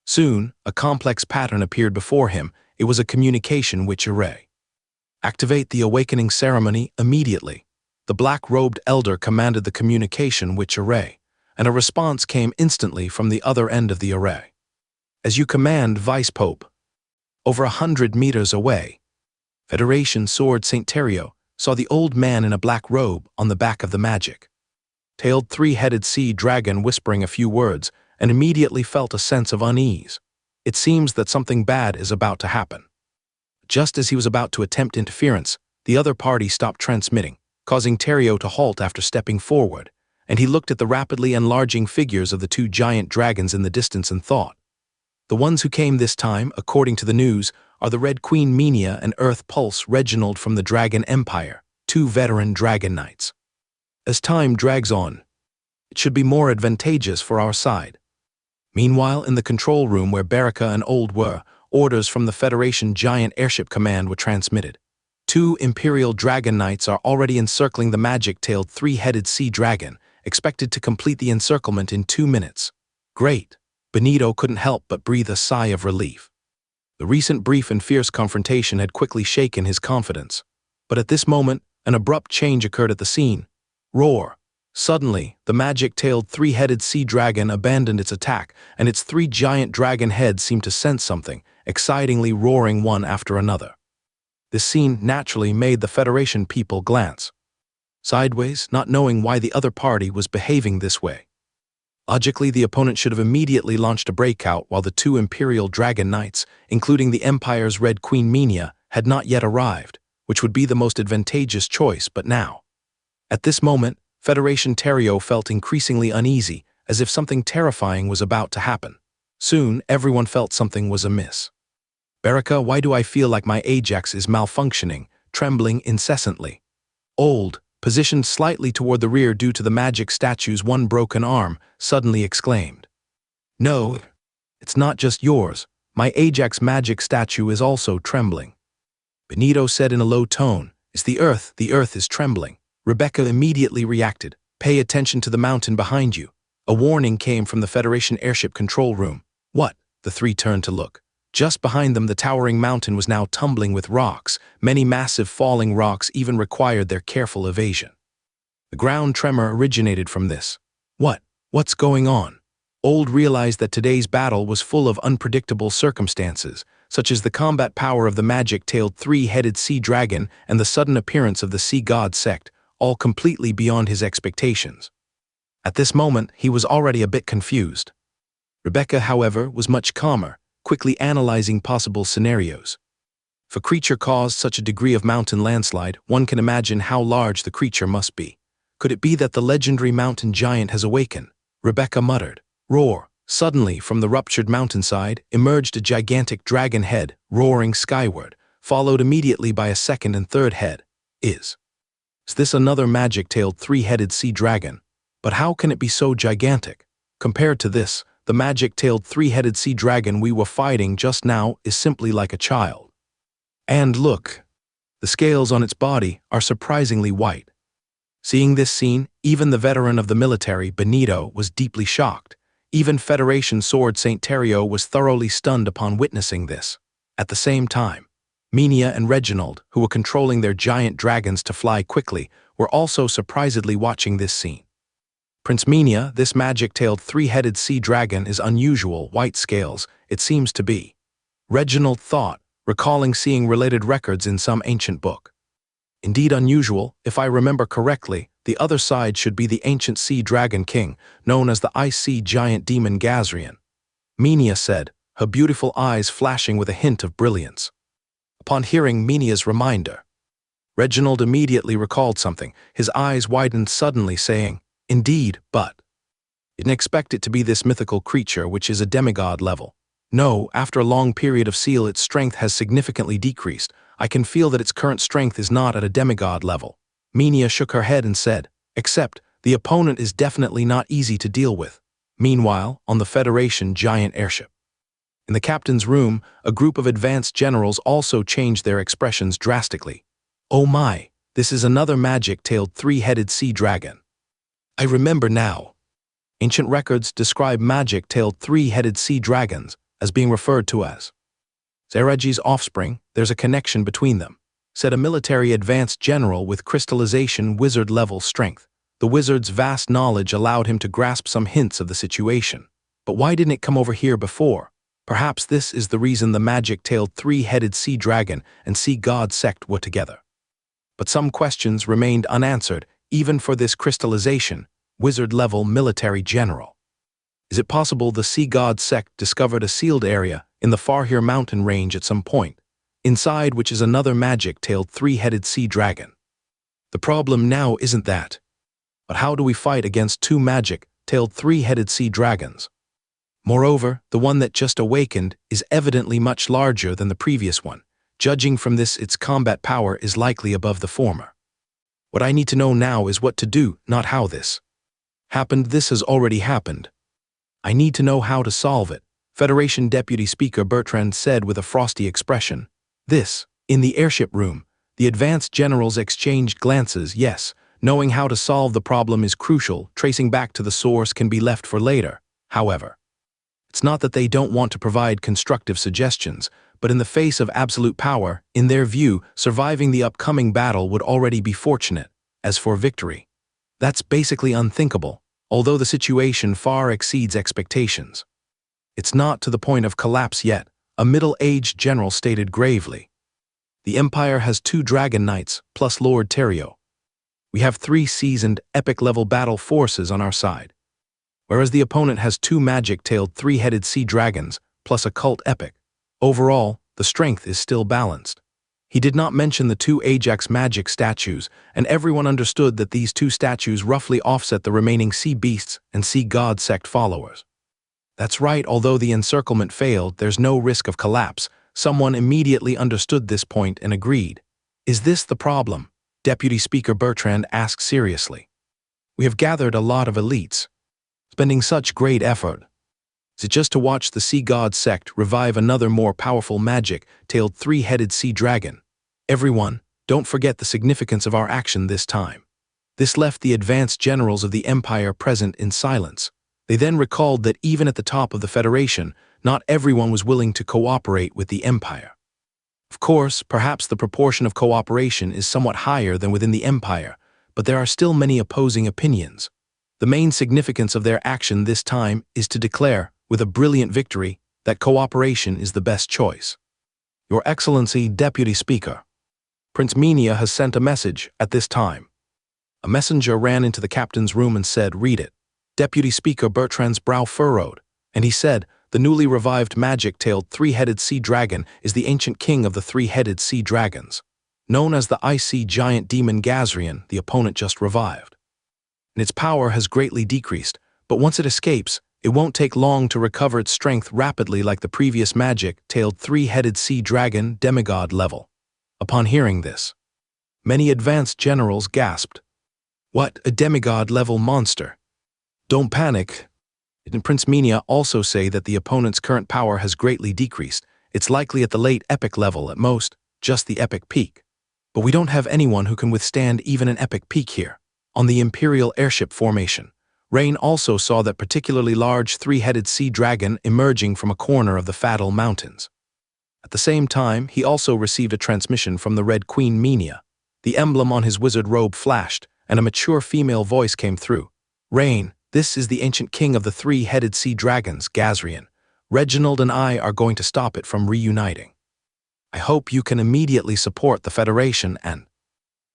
Soon, a complex pattern appeared before him. It was a communication witch array. Activate the awakening ceremony immediately. The black-robed elder commanded the communication witch array, and a response came instantly from the other end of the array. As you command, Vice Pope. Over 100 meters away, Federation Sword St. Terrio saw the old man in a black robe on the back of the magic-tailed three-headed sea dragon whispering a few words, and immediately felt a sense of unease. It seems that something bad is about to happen. Just as he was about to attempt interference, the other party stopped transmitting, causing Terrio to halt after stepping forward, and he looked at the rapidly enlarging figures of the two giant dragons in the distance and thought. The ones who came this time, according to the news, are the Red Queen Minia and Earth Pulse Reginald from the Dragon Empire, two veteran Dragon Knights. As time drags on, it should be more advantageous for our side. Meanwhile, in the control room where Baraka and Old were, orders from the Federation Giant Airship Command were transmitted. Two Imperial Dragon Knights are already encircling the magic-tailed three-headed sea dragon, expected to complete the encirclement in 2 minutes. Great! Benito couldn't help but breathe a sigh of relief. The recent brief and fierce confrontation had quickly shaken his confidence. But at this moment, an abrupt change occurred at the scene. Roar! Suddenly, the magic-tailed three-headed sea dragon abandoned its attack, and its three giant dragon heads seemed to sense something, excitingly roaring one after another. This scene naturally made the Federation people glance sideways, not knowing why the other party was behaving this way. Logically, the opponent should have immediately launched a breakout while the two Imperial Dragon Knights, including the Empire's Red Queen Minia, had not yet arrived, which would be the most advantageous choice, but now. At this moment, Federation Terrio felt increasingly uneasy, as if something terrifying was about to happen. Soon, everyone felt something was amiss. Baraka, why do I feel like my Ajax is malfunctioning, trembling incessantly? Old, positioned slightly toward the rear due to the magic statue's one broken arm, suddenly exclaimed. No, it's not just yours. My Ajax magic statue is also trembling. Benito said in a low tone, It's the earth is trembling. Rebecca immediately reacted. Pay attention to the mountain behind you. A warning came from the Federation airship control room. What? The three turned to look. Just behind them, the towering mountain was now tumbling with rocks. Many massive falling rocks even required their careful evasion. The ground tremor originated from this. What's going on? Old realized that today's battle was full of unpredictable circumstances, such as the combat power of the magic-tailed three-headed sea dragon and the sudden appearance of the sea god sect, all completely beyond his expectations. At this moment, he was already a bit confused. Rebecca, however, was much calmer, quickly analyzing possible scenarios. If a creature caused such a degree of mountain landslide, one can imagine how large the creature must be. Could it be that the legendary mountain giant has awakened? Rebecca muttered. Roar! Suddenly, from the ruptured mountainside, emerged a gigantic dragon head, roaring skyward, followed immediately by a second and third head. Is this another magic-tailed three-headed sea dragon? But how can it be so gigantic? Compared to this, the magic-tailed three-headed sea dragon we were fighting just now is simply like a child. And look, the scales on its body are surprisingly white. Seeing this scene, even the veteran of the military, Benito, was deeply shocked. Even Federation Sword St. Terrio was thoroughly stunned upon witnessing this. At the same time, Minia and Reginald, who were controlling their giant dragons to fly quickly, were also surprisedly watching this scene. Prince Minia, this magic-tailed three-headed sea dragon is unusual, white scales, it seems to be. Reginald thought, recalling seeing related records in some ancient book. Indeed unusual, if I remember correctly, the other side should be the ancient sea dragon king, known as the ice sea giant demon Gazrian. Minia said, her beautiful eyes flashing with a hint of brilliance. Upon hearing Minia's reminder, Reginald immediately recalled something, his eyes widened suddenly, saying, Indeed, but didn't expect it to be this mythical creature which is a demigod level. No, after a long period of seal its strength has significantly decreased. I can feel that its current strength is not at a demigod level. Minia shook her head and said, Except, the opponent is definitely not easy to deal with. Meanwhile, on the Federation giant airship. In the captain's room, a group of advanced generals also changed their expressions drastically. Oh my, this is another magic-tailed three-headed sea dragon. I remember now. Ancient records describe magic-tailed three-headed sea dragons as being referred to as Zeraji's offspring. There's a connection between them, said a military advanced general with crystallization wizard-level strength. The wizard's vast knowledge allowed him to grasp some hints of the situation. But why didn't it come over here before? Perhaps this is the reason the magic-tailed three-headed sea dragon and sea god sect were together. But some questions remained unanswered, even for this crystallization, wizard-level military general. Is it possible the sea god sect discovered a sealed area in the Farhir mountain range at some point, inside which is another magic-tailed three-headed sea dragon? The problem now isn't that. But how do we fight against two magic-tailed three-headed sea dragons? Moreover, the one that just awakened is evidently much larger than the previous one. Judging from this, its combat power is likely above the former. What I need to know now is what to do, not how this happened. This has already happened. I need to know how to solve it, Federation Deputy Speaker Bertrand said with a frosty expression. In the airship room, the advanced generals exchanged glances. Yes, knowing how to solve the problem is crucial. Tracing back to the source can be left for later, however. It's not that they don't want to provide constructive suggestions, but in the face of absolute power, in their view, surviving the upcoming battle would already be fortunate. As for victory, that's basically unthinkable, although the situation far exceeds expectations. It's not to the point of collapse yet, a middle-aged general stated gravely. The Empire has 2 Dragon Knights, plus Lord Terrio. We have 3 seasoned, epic-level battle forces on our side, whereas the opponent has 2 magic-tailed three-headed sea dragons, plus a cult epic. Overall, the strength is still balanced. He did not mention the 2 Ajax magic statues, and everyone understood that these 2 statues roughly offset the remaining sea beasts and sea god sect followers. That's right, although the encirclement failed, there's no risk of collapse. Someone immediately understood this point and agreed. Is this the problem? Deputy Speaker Bertrand asked seriously. We have gathered a lot of elites, spending such great effort. Is it just to watch the sea god sect revive another more powerful magic-tailed three-headed sea dragon? Everyone, don't forget the significance of our action this time. This left the advanced generals of the Empire present in silence. They then recalled that even at the top of the Federation, not everyone was willing to cooperate with the Empire. Of course, perhaps the proportion of cooperation is somewhat higher than within the Empire, but there are still many opposing opinions. The main significance of their action this time is to declare, with a brilliant victory, that cooperation is the best choice. Your Excellency, Deputy Speaker, Prince Minia has sent a message at this time. A messenger ran into the captain's room and said, "Read it." Deputy Speaker Bertrand's brow furrowed, and he said, "The newly revived magic-tailed three-headed sea dragon is the ancient king of the three-headed sea dragons. Known as the icy giant demon Gazrian, the opponent just revived. And its power has greatly decreased, but once it escapes, it won't take long to recover its strength rapidly like the previous magic-tailed three-headed sea dragon demigod level." Upon hearing this, many advanced generals gasped. What, a demigod-level monster? Don't panic. Didn't Prince Minia also say that the opponent's current power has greatly decreased? It's likely at the late epic level at most, just the epic peak. But we don't have anyone who can withstand even an epic peak here. On the Imperial airship formation, Rain also saw that particularly large three-headed sea dragon emerging from a corner of the Fatal Mountains. At the same time, he also received a transmission from the Red Queen Minia. The emblem on his wizard robe flashed, and a mature female voice came through. Rain, this is the ancient king of the three-headed sea dragons, Gazrian. Reginald and I are going to stop it from reuniting. I hope you can immediately support the Federation and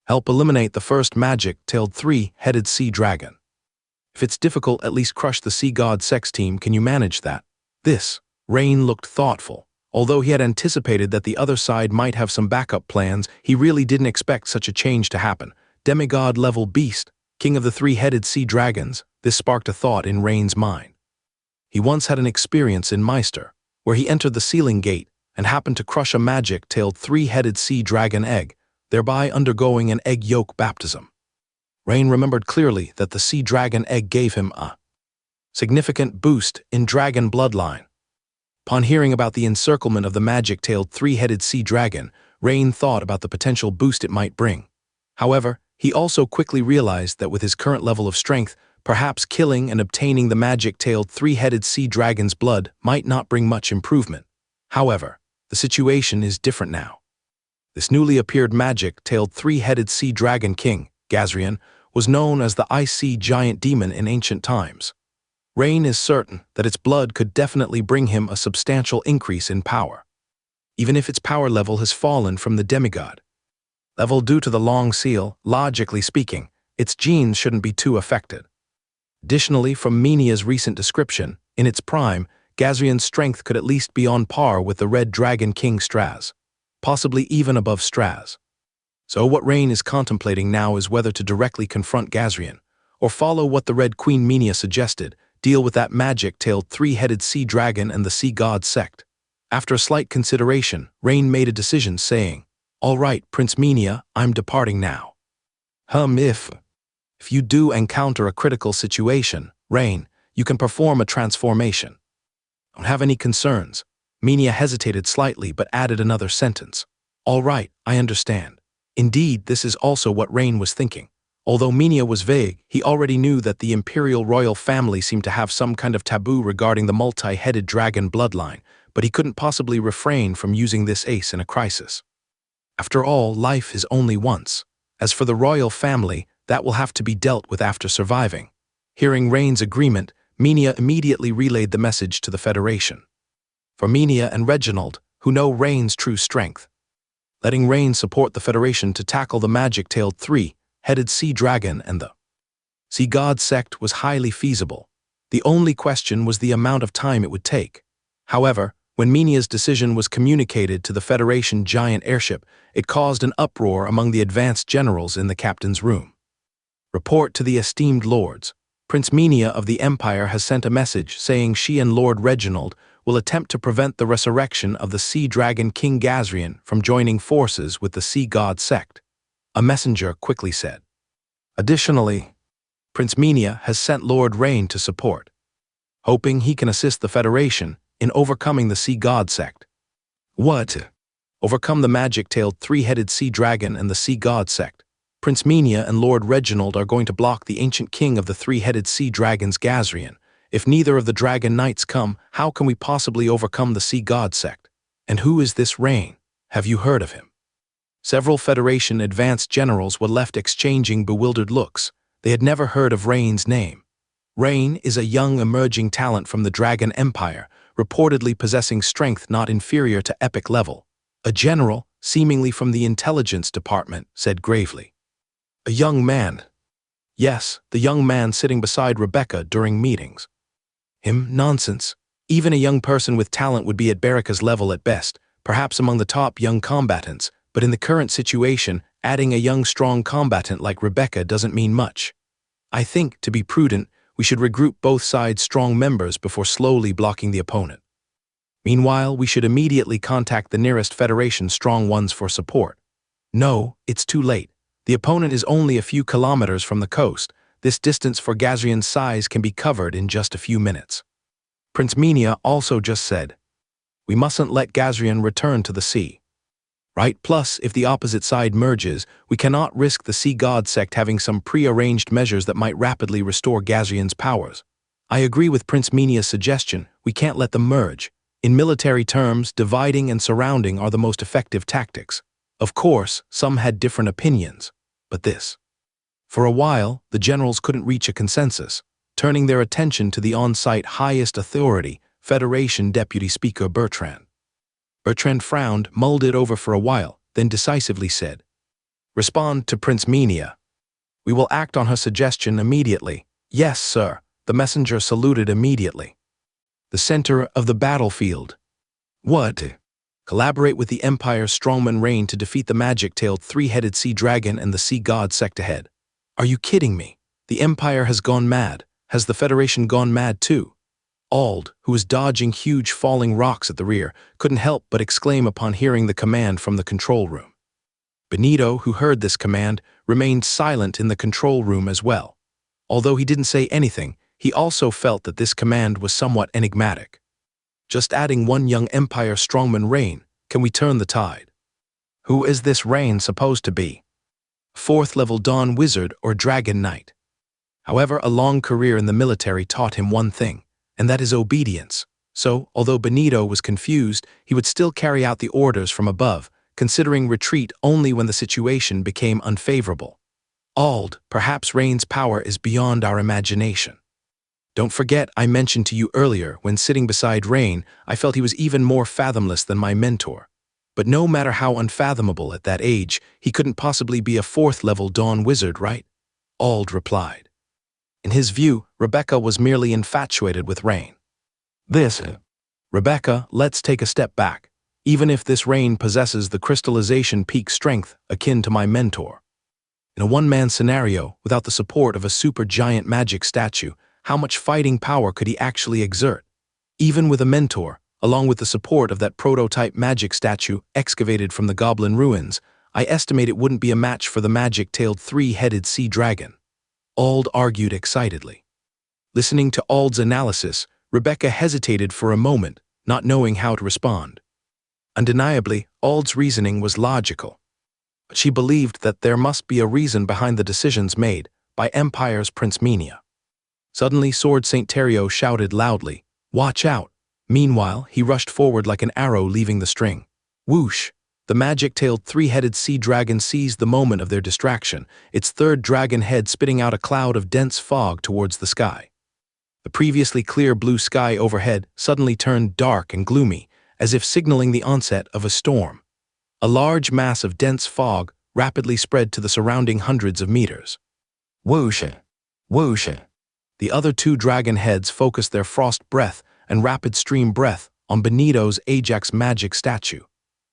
help eliminate the first magic-tailed three-headed sea dragon. If it's difficult, at least crush the sea god sex team. Can you manage that? Rain looked thoughtful. Although he had anticipated that the other side might have some backup plans, he really didn't expect such a change to happen. Demigod-level beast, king of the three-headed sea dragons, this sparked a thought in Rain's mind. He once had an experience in Meister, where he entered the sealing gate and happened to crush a magic-tailed three-headed sea dragon egg, thereby undergoing an egg yolk baptism. Rain remembered clearly that the sea dragon egg gave him a significant boost in dragon bloodline. Upon hearing about the encirclement of the magic-tailed three-headed sea dragon, Rain thought about the potential boost it might bring. However, he also quickly realized that with his current level of strength, perhaps killing and obtaining the magic-tailed three-headed sea dragon's blood might not bring much improvement. However, the situation is different now. This newly appeared magic-tailed three-headed sea dragon king, Gazrian, was known as the Ice Sea Giant Demon in ancient times. Rain is certain that its blood could definitely bring him a substantial increase in power, even if its power level has fallen from the demigod level due to the long seal. Logically speaking, its genes shouldn't be too affected. Additionally, from Menia's recent description, in its prime, Gazrian's strength could at least be on par with the Red Dragon King Straz, possibly even above Straz. So what Rain is contemplating now is whether to directly confront Gazrian, or follow what the Red Queen Menia suggested, deal with that magic-tailed three-headed sea dragon and the sea god sect. After a slight consideration, Rain made a decision, saying, "All right, Prince Menia, I'm departing now." If you do encounter a critical situation, Rain, you can perform a transformation. Don't have any concerns. Menia hesitated slightly but added another sentence. All right, I understand. Indeed, this is also what Rain was thinking. Although Menia was vague, he already knew that the imperial royal family seemed to have some kind of taboo regarding the multi-headed dragon bloodline, but he couldn't possibly refrain from using this ace in a crisis. After all, life is only once. As for the royal family, that will have to be dealt with after surviving. Hearing Rain's agreement, Menia immediately relayed the message to the Federation. For Menia and Reginald, who know Rain's true strength, letting Rain support the Federation to tackle the magic-tailed three-headed sea dragon and the sea god sect was highly feasible. The only question was the amount of time it would take. However, when Menia's decision was communicated to the Federation giant airship, it caused an uproar among the advanced generals in the captain's room. Report to the esteemed lords. Prince Menia of the Empire has sent a message saying she and Lord Reginald will attempt to prevent the resurrection of the Sea Dragon King Gazrian from joining forces with the Sea God sect, a messenger quickly said. Additionally, Prince Menia has sent Lord Rain to support, hoping he can assist the Federation in overcoming the Sea God sect. What? Overcome the magic-tailed three-headed sea dragon and the Sea God sect. Prince Menia and Lord Reginald are going to block the ancient king of the three-headed sea dragons Gazrian. If neither of the dragon knights come, how can we possibly overcome the Sea God sect? And who is this Rain? Have you heard of him? Several Federation advanced generals were left exchanging bewildered looks. They had never heard of Rain's name. Rain is a young emerging talent from the Dragon Empire, reportedly possessing strength not inferior to epic level. A general, seemingly from the intelligence department, said gravely. A young man. Yes, the young man sitting beside Rebecca during meetings. Him? Nonsense. Even a young person with talent would be at Baraka's level at best, perhaps among the top young combatants, but in the current situation, adding a young strong combatant like Rebecca doesn't mean much. I think, to be prudent, we should regroup both sides' strong members before slowly blocking the opponent. Meanwhile, we should immediately contact the nearest Federation strong ones for support. No, it's too late. The opponent is only a few kilometers from the coast. This distance for Gazrian's size can be covered in just a few minutes. Prince Menia also just said, we mustn't let Gazrian return to the sea. Right? Plus, if the opposite side merges, we cannot risk the Sea God sect having some pre-arranged measures that might rapidly restore Gazrian's powers. I agree with Prince Menia's suggestion. We can't let them merge. In military terms, dividing and surrounding are the most effective tactics. Of course, some had different opinions, but this. For a while, the generals couldn't reach a consensus, turning their attention to the on-site highest authority, Federation Deputy Speaker Bertrand. Bertrand frowned, mulled it over for a while, then decisively said, respond to Prince Menia. We will act on her suggestion immediately. Yes, sir. The messenger saluted immediately. The center of the battlefield. What? Collaborate with the Empire's strongman Rain to defeat the magic-tailed three-headed sea dragon and the Sea God sect ahead. Are you kidding me? The Empire has gone mad. Has the Federation gone mad too? Ald, who was dodging huge falling rocks at the rear, couldn't help but exclaim upon hearing the command from the control room. Benito, who heard this command, remained silent in the control room as well. Although he didn't say anything, he also felt that this command was somewhat enigmatic. Just adding one young Empire strongman Rain, can we turn the tide? Who is this Rain supposed to be? Fourth-level Dawn Wizard or Dragon Knight? However, a long career in the military taught him one thing, and that is obedience. So, although Benito was confused, he would still carry out the orders from above, considering retreat only when the situation became unfavorable. Ald, perhaps Rain's power is beyond our imagination. Don't forget I mentioned to you earlier, when sitting beside Rain, I felt he was even more fathomless than my mentor. But no matter how unfathomable at that age, he couldn't possibly be a fourth-level Dawn Wizard, right? Ald replied. In his view, Rebecca was merely infatuated with Rain. Rebecca, let's take a step back. Even if this Rain possesses the crystallization peak strength akin to my mentor. In a one-man scenario, without the support of a supergiant magic statue, how much fighting power could he actually exert? Even with a mentor, along with the support of that prototype magic statue excavated from the goblin ruins, I estimate it wouldn't be a match for the magic-tailed three-headed sea dragon. Ald argued excitedly. Listening to Ald's analysis, Rebecca hesitated for a moment, not knowing how to respond. Undeniably, Ald's reasoning was logical. But she believed that there must be a reason behind the decisions made by Empire's Prince Minia. Suddenly, Sword Saint Terrio shouted loudly, "Watch out!" Meanwhile, he rushed forward like an arrow leaving the string. Whoosh! The magic-tailed three-headed sea dragon seized the moment of their distraction, its third dragon head spitting out a cloud of dense fog towards the sky. The previously clear blue sky overhead suddenly turned dark and gloomy, as if signaling the onset of a storm. A large mass of dense fog rapidly spread to the surrounding hundreds of meters. Whoosh! Whoosh! The other two dragon heads focused their frost breath and rapid stream breath on Benito's Ajax magic statue.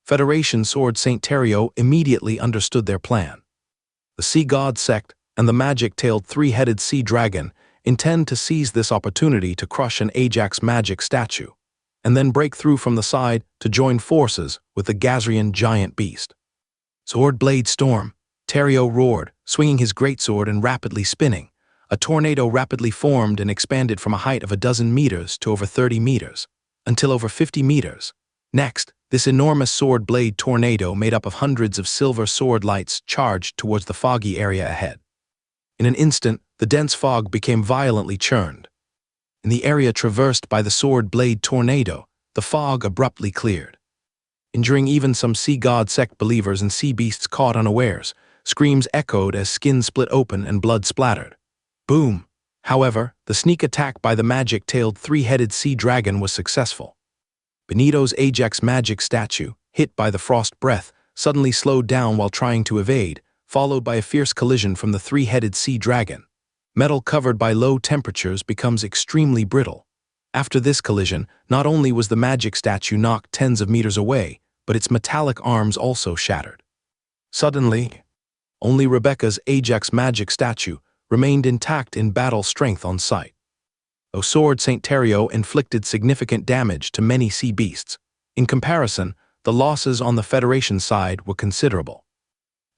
Federation Sword Saint Terrio immediately understood their plan. The Sea God sect and the magic-tailed three-headed sea dragon intend to seize this opportunity to crush an Ajax magic statue, and then break through from the side to join forces with the Gazrian giant beast. Sword Blade Storm, Terrio roared, swinging his greatsword and rapidly spinning. A tornado rapidly formed and expanded from a height of a dozen meters to over 30 meters, until over 50 meters. Next, this enormous sword blade tornado made up of hundreds of silver sword lights charged towards the foggy area ahead. In an instant, the dense fog became violently churned. In the area traversed by the sword blade tornado, the fog abruptly cleared. Injuring even some Sea God sect believers and sea beasts caught unawares, screams echoed as skin split open and blood splattered. Boom! However, the sneak attack by the magic-tailed three-headed sea dragon was successful. Benito's Ajax magic statue, hit by the frost breath, suddenly slowed down while trying to evade, followed by a fierce collision from the three-headed sea dragon. Metal covered by low temperatures becomes extremely brittle. After this collision, not only was the magic statue knocked tens of meters away, but its metallic arms also shattered. Suddenly, only Rebecca's Ajax magic statue remained intact in battle strength on sight. Though Sword Saint Terrio inflicted significant damage to many sea beasts, in comparison, the losses on the Federation side were considerable.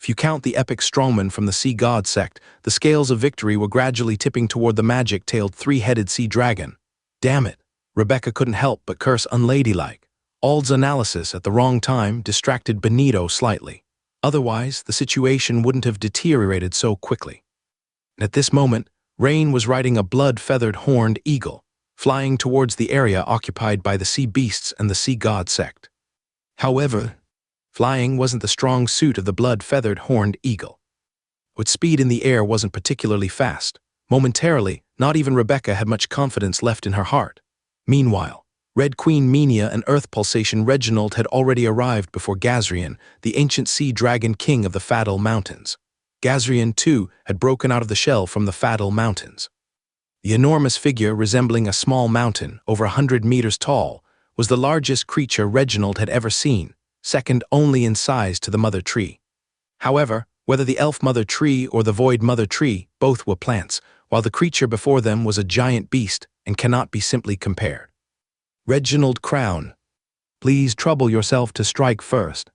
If you count the epic strongmen from the Sea God sect, the scales of victory were gradually tipping toward the magic-tailed three-headed sea dragon. Damn it, Rebecca couldn't help but curse unladylike. Ald's analysis at the wrong time distracted Benito slightly. Otherwise, the situation wouldn't have deteriorated so quickly. At this moment, Rain was riding a blood-feathered horned eagle, flying towards the area occupied by the sea beasts and the Sea God sect. However, flying wasn't the strong suit of the blood-feathered horned eagle. Its speed in the air wasn't particularly fast. Momentarily, not even Rebecca had much confidence left in her heart. Meanwhile, Red Queen Minia and Earth Pulsation Reginald had already arrived before Gazrian, the ancient sea dragon king of the Fadal Mountains. Gazrian, too, had broken out of the shell from the Fadal Mountains. The enormous figure, resembling a small mountain over 100 meters tall, was the largest creature Reginald had ever seen, second only in size to the Mother Tree. However, whether the Elf Mother Tree or the Void Mother Tree, both were plants, while the creature before them was a giant beast and cannot be simply compared. Reginald Crown, please trouble yourself to strike first.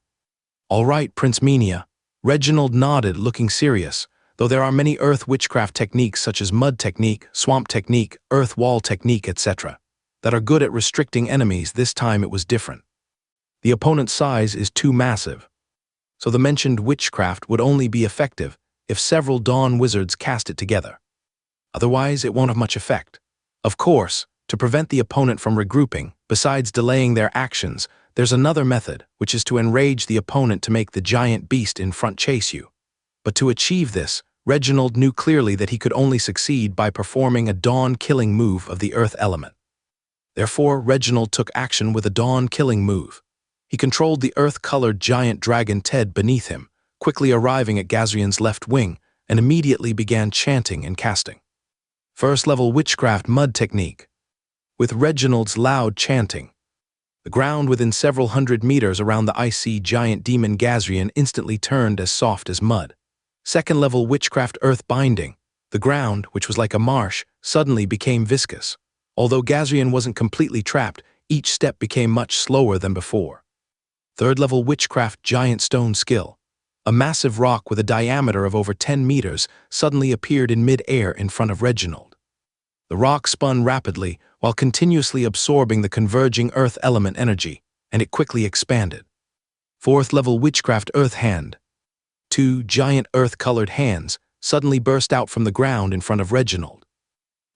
All right, Prince Minia. Reginald nodded, looking serious, though there are many earth witchcraft techniques such as mud technique, swamp technique, earth wall technique, etc. that are good at restricting enemies. This time it was different. The opponent's size is too massive, so the mentioned witchcraft would only be effective if several Dawn wizards cast it together. Otherwise, it won't have much effect. Of course, to prevent the opponent from regrouping, besides delaying their actions, there's another method, which is to enrage the opponent to make the giant beast in front chase you. But to achieve this, Reginald knew clearly that he could only succeed by performing a Dawn-killing move of the earth element. Therefore, Reginald took action with a Dawn-killing move. He controlled the earth-colored giant dragon Ted beneath him, quickly arriving at Gazrian's left wing, and immediately began chanting and casting. First-level witchcraft mud technique. With Reginald's loud chanting, the ground within several hundred meters around the icy giant demon Gazrian instantly turned as soft as mud. Second-level witchcraft earth binding. The ground, which was like a marsh, suddenly became viscous. Although Gazrian wasn't completely trapped, each step became much slower than before. Third-level witchcraft giant stone skill. A massive rock with a diameter of over 10 meters suddenly appeared in mid-air in front of Reginald. The rock spun rapidly while continuously absorbing the converging earth element energy, and it quickly expanded. Fourth-level witchcraft earth hand. 2 giant earth-colored hands suddenly burst out from the ground in front of Reginald,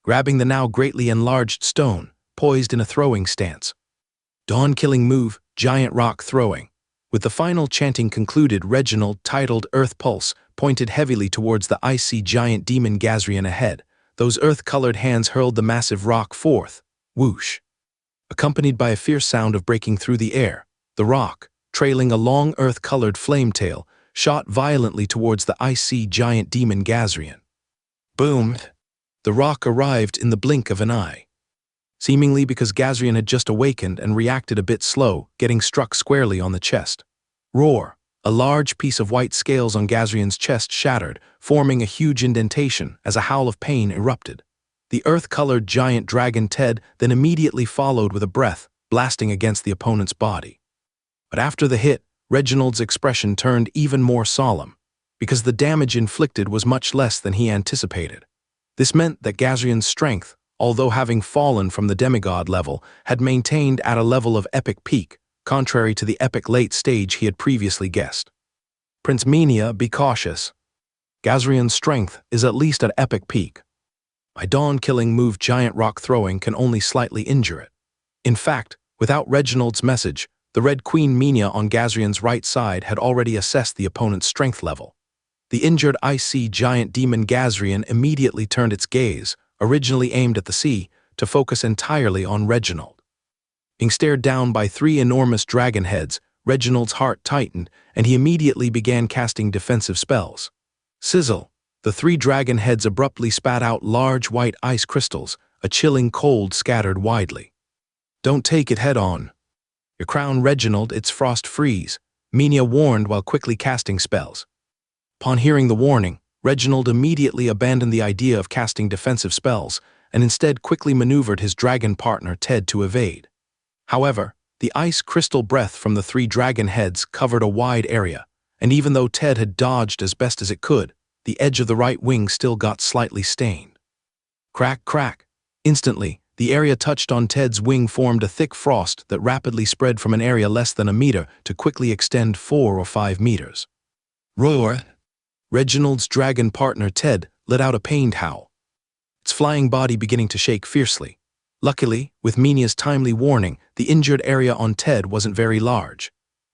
grabbing the now greatly enlarged stone, poised in a throwing stance. Dawn-killing move, giant rock throwing. With the final chanting concluded, Reginald, titled Earth Pulse, pointed heavily towards the icy giant demon Gazrian ahead. Those earth-colored hands hurled the massive rock forth. Whoosh! Accompanied by a fierce sound of breaking through the air, the rock, trailing a long earth-colored flame tail, shot violently towards the icy giant demon Gazrian. Boom! The rock arrived in the blink of an eye. Seemingly because Gazrian had just awakened and reacted a bit slow, getting struck squarely on the chest. Roar! A large piece of white scales on Gazrian's chest shattered, forming a huge indentation as a howl of pain erupted. The earth-colored giant dragon Ted then immediately followed with a breath, blasting against the opponent's body. But after the hit, Reginald's expression turned even more solemn, because the damage inflicted was much less than he anticipated. This meant that Gazrian's strength, although having fallen from the demigod level, had maintained at a level of epic peak, contrary to the epic late stage he had previously guessed. Prince Minia, be cautious. Gazrian's strength is at least at epic peak. My dawn-killing move giant rock throwing can only slightly injure it. In fact, without Reginald's message, the Red Queen Minia on Gazrian's right side had already assessed the opponent's strength level. The injured icy giant demon Gazrian immediately turned its gaze, originally aimed at the sea, to focus entirely on Reginald. Being stared down by 3 enormous dragon heads, Reginald's heart tightened, and he immediately began casting defensive spells. Sizzle! The 3 dragon heads abruptly spat out large white ice crystals, a chilling cold scattered widely. Don't take it head-on. Your crown, Reginald, it's frost freeze, Minia warned while quickly casting spells. Upon hearing the warning, Reginald immediately abandoned the idea of casting defensive spells and instead quickly maneuvered his dragon partner Ted to evade. However, the ice crystal breath from the 3 dragon heads covered a wide area, and even though Ted had dodged as best as it could, the edge of the right wing still got slightly stained. Crack, crack. Instantly, the area touched on Ted's wing formed a thick frost that rapidly spread from an area less than a meter to quickly extend 4 or 5 meters. Roar! Reginald's dragon partner Ted let out a pained howl, its flying body beginning to shake fiercely. Luckily, with Minia's timely warning, the injured area on Ted wasn't very large.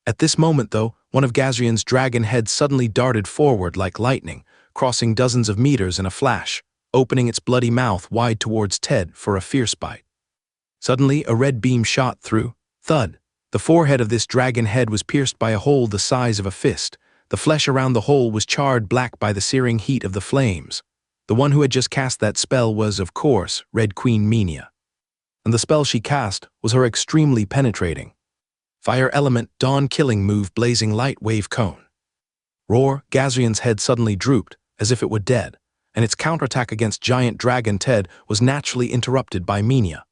At this moment, though, one of Gazrian's dragon heads suddenly darted forward like lightning, crossing dozens of meters in a flash, opening its bloody mouth wide towards Ted for a fierce bite. Suddenly, a red beam shot through. Thud! The forehead of this dragon head was pierced by a hole the size of a fist. The flesh around the hole was charred black by the searing heat of the flames. The one who had just cast that spell was, of course, Red Queen Minia. And the spell she cast was her extremely penetrating fire element dawn-killing move blazing light wave cone. Roar! Gazrian's head suddenly drooped, as if it were dead, and its counterattack against giant dragon Ted was naturally interrupted by Minia.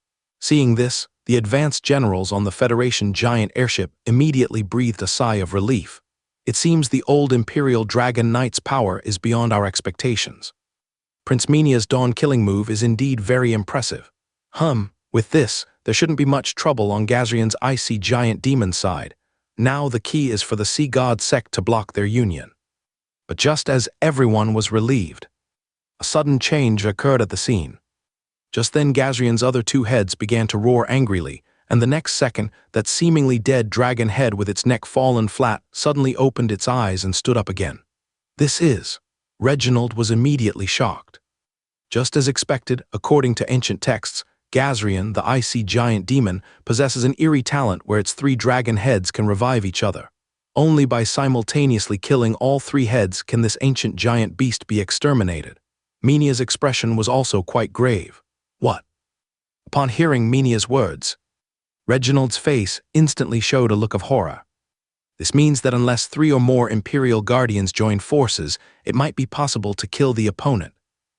Seeing this, the advanced generals on the Federation giant airship immediately breathed a sigh of relief. It seems the old Imperial Dragon Knight's power is beyond our expectations. Prince Minia's dawn-killing move is indeed very impressive. With this, there shouldn't be much trouble on Gazrian's icy giant demon side. Now the key is for the Sea God sect to block their union. But just as everyone was relieved, a sudden change occurred at the scene. Just then Gazrian's other two heads began to roar angrily, and the next second, that seemingly dead dragon head with its neck fallen flat suddenly opened its eyes and stood up again. This is... Reginald was immediately shocked. Just as expected, according to ancient texts, Gazrian, the icy giant demon, possesses an eerie talent where its three dragon heads can revive each other. Only by simultaneously killing all three heads can this ancient giant beast be exterminated. Minia's expression was also quite grave. What? Upon hearing Minia's words, Reginald's face instantly showed a look of horror. This means that unless 3 or more Imperial Guardians join forces, it might be possible to kill the opponent.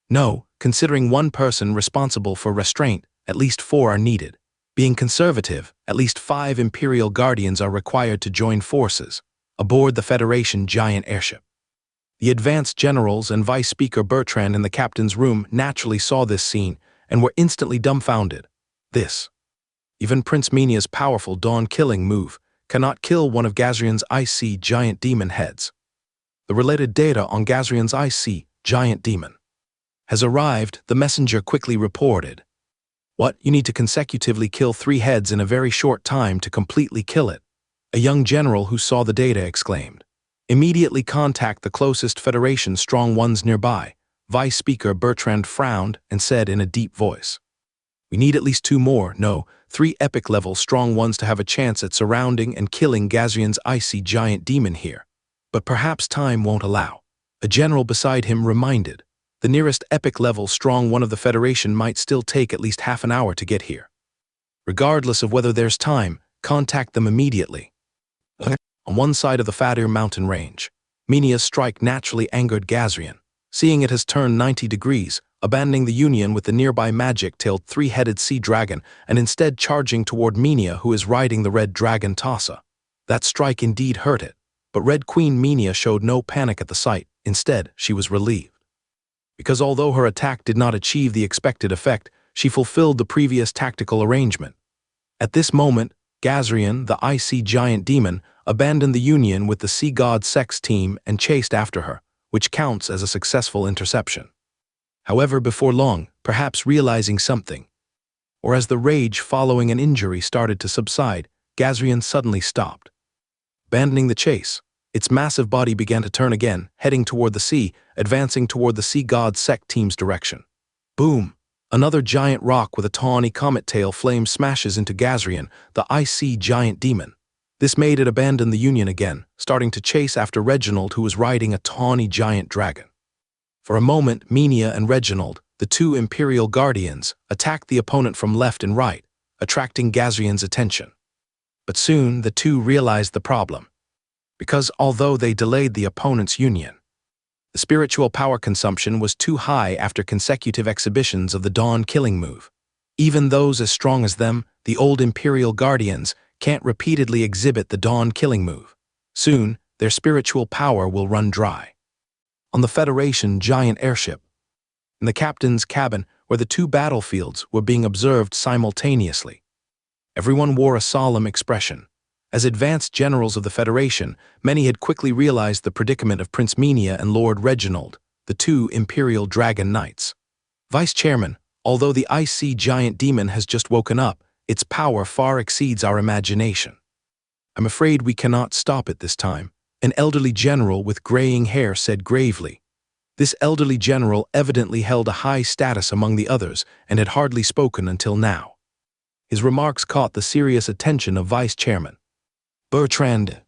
No, considering one person responsible for restraint, at least 4 are needed. Being conservative, at least 5 Imperial Guardians are required to join forces, aboard the Federation giant airship. The advanced generals and Vice Speaker Bertrand in the captain's room naturally saw this scene and were instantly dumbfounded. Even Prince Minia's powerful dawn-killing move cannot kill one of Gazrian's icy giant demon heads. The related data on Gazrian's icy giant demon has arrived, the messenger quickly reported. What? You need to consecutively kill 3 heads in a very short time to completely kill it. A young general who saw the data exclaimed. Immediately contact the closest Federation strong ones nearby. Vice Speaker Bertrand frowned and said in a deep voice. We need at least 2 more, no, 3 epic-level strong ones to have a chance at surrounding and killing Gazrian's icy giant demon here. But perhaps time won't allow. A general beside him reminded. The nearest epic-level strong one of the Federation might still take at least half an hour to get here. Regardless of whether there's time, contact them immediately. On one side of the Fadir mountain range, Minia's strike naturally angered Gazrian. Seeing it has turned 90 degrees, abandoning the union with the nearby magic-tailed 3-headed sea dragon and instead charging toward Minia, who is riding the red dragon Tassa. That strike indeed hurt it, but Red Queen Minia showed no panic at the sight. Instead, she was relieved. Because although her attack did not achieve the expected effect, she fulfilled the previous tactical arrangement. At this moment, Gazrian, the icy giant demon, abandoned the union with the Sea God Sex team and chased after her, which counts as a successful interception. However, before long, perhaps realizing something, or as the rage following an injury started to subside, Gazrian suddenly stopped. Abandoning the chase, its massive body began to turn again, heading toward the sea, advancing toward the Sea God Sect team's direction. Boom! Another giant rock with a tawny comet tail flame smashes into Gazrian, the icy giant demon. This made it abandon the union again, starting to chase after Reginald, who was riding a tawny giant dragon. For a moment, Minia and Reginald, the 2 Imperial Guardians, attacked the opponent from left and right, attracting Gazrian's attention. But soon the 2 realized the problem. Because although they delayed the opponent's union, the spiritual power consumption was too high after consecutive exhibitions of the dawn-killing move. Even those as strong as them, the old Imperial Guardians, can't repeatedly exhibit the dawn-killing move. Soon, their spiritual power will run dry. On the Federation giant airship, in the captain's cabin where the 2 battlefields were being observed simultaneously, everyone wore a solemn expression. As advanced generals of the Federation, many had quickly realized the predicament of Prince Minia and Lord Reginald, the 2 Imperial Dragon Knights. Vice Chairman, although the icy giant demon has just woken up, its power far exceeds our imagination. I'm afraid we cannot stop it this time, an elderly general with graying hair said gravely. This elderly general evidently held a high status among the others and had hardly spoken until now. His remarks caught the serious attention of Vice Chairman Bertrand.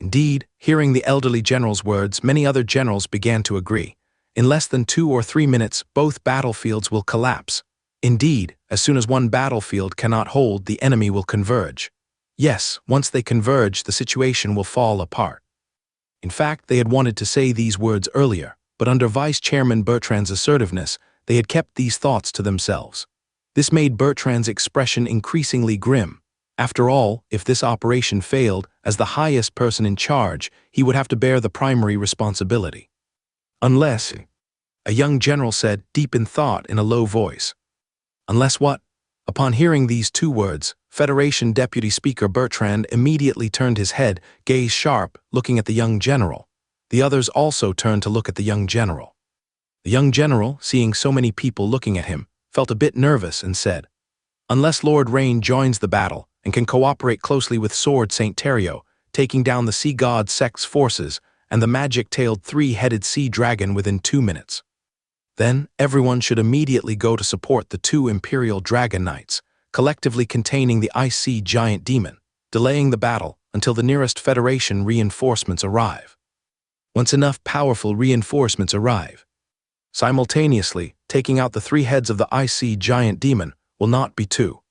Indeed, hearing the elderly general's words, many other generals began to agree. In less than 2 or 3 minutes, both battlefields will collapse. Indeed, as soon as one battlefield cannot hold, the enemy will converge. Yes, once they converge, the situation will fall apart. In fact, they had wanted to say these words earlier, but under Vice Chairman Bertrand's assertiveness, they had kept these thoughts to themselves. This made Bertrand's expression increasingly grim. After all, if this operation failed, as the highest person in charge, he would have to bear the primary responsibility. Unless, a young general said, deep in thought in a low voice. Unless what? Upon hearing these two words, Federation Deputy Speaker Bertrand immediately turned his head, gaze sharp, looking at the young general. The others also turned to look at the young general. The young general, seeing so many people looking at him, felt a bit nervous and said, "Unless Lord Rain joins the battle and can cooperate closely with Sword St. Terrio, taking down the Sea God Sect's forces and the magic-tailed three-headed sea dragon within 2 minutes. Then everyone should immediately go to support the 2 Imperial Dragon Knights, collectively containing the Ice Sea Giant Demon, delaying the battle until the nearest Federation reinforcements arrive. Once enough powerful reinforcements arrive, simultaneously taking out the 3 heads of the Ice Sea Giant Demon will not be too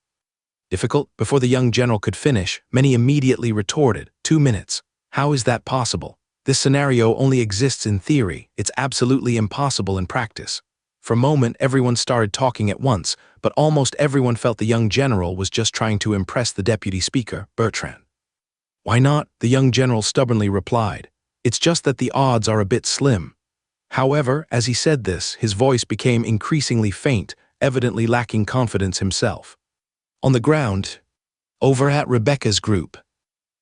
difficult." Before the young general could finish, many immediately retorted, 2 minutes. How is that possible? This scenario only exists in theory, it's absolutely impossible in practice. For a moment, everyone started talking at once, but almost everyone felt the young general was just trying to impress the deputy speaker, Bertrand. "Why not?" the young general stubbornly replied. "It's just that the odds are a bit slim." However, as he said this, his voice became increasingly faint, evidently lacking confidence himself. On the ground, over at Rebecca's group.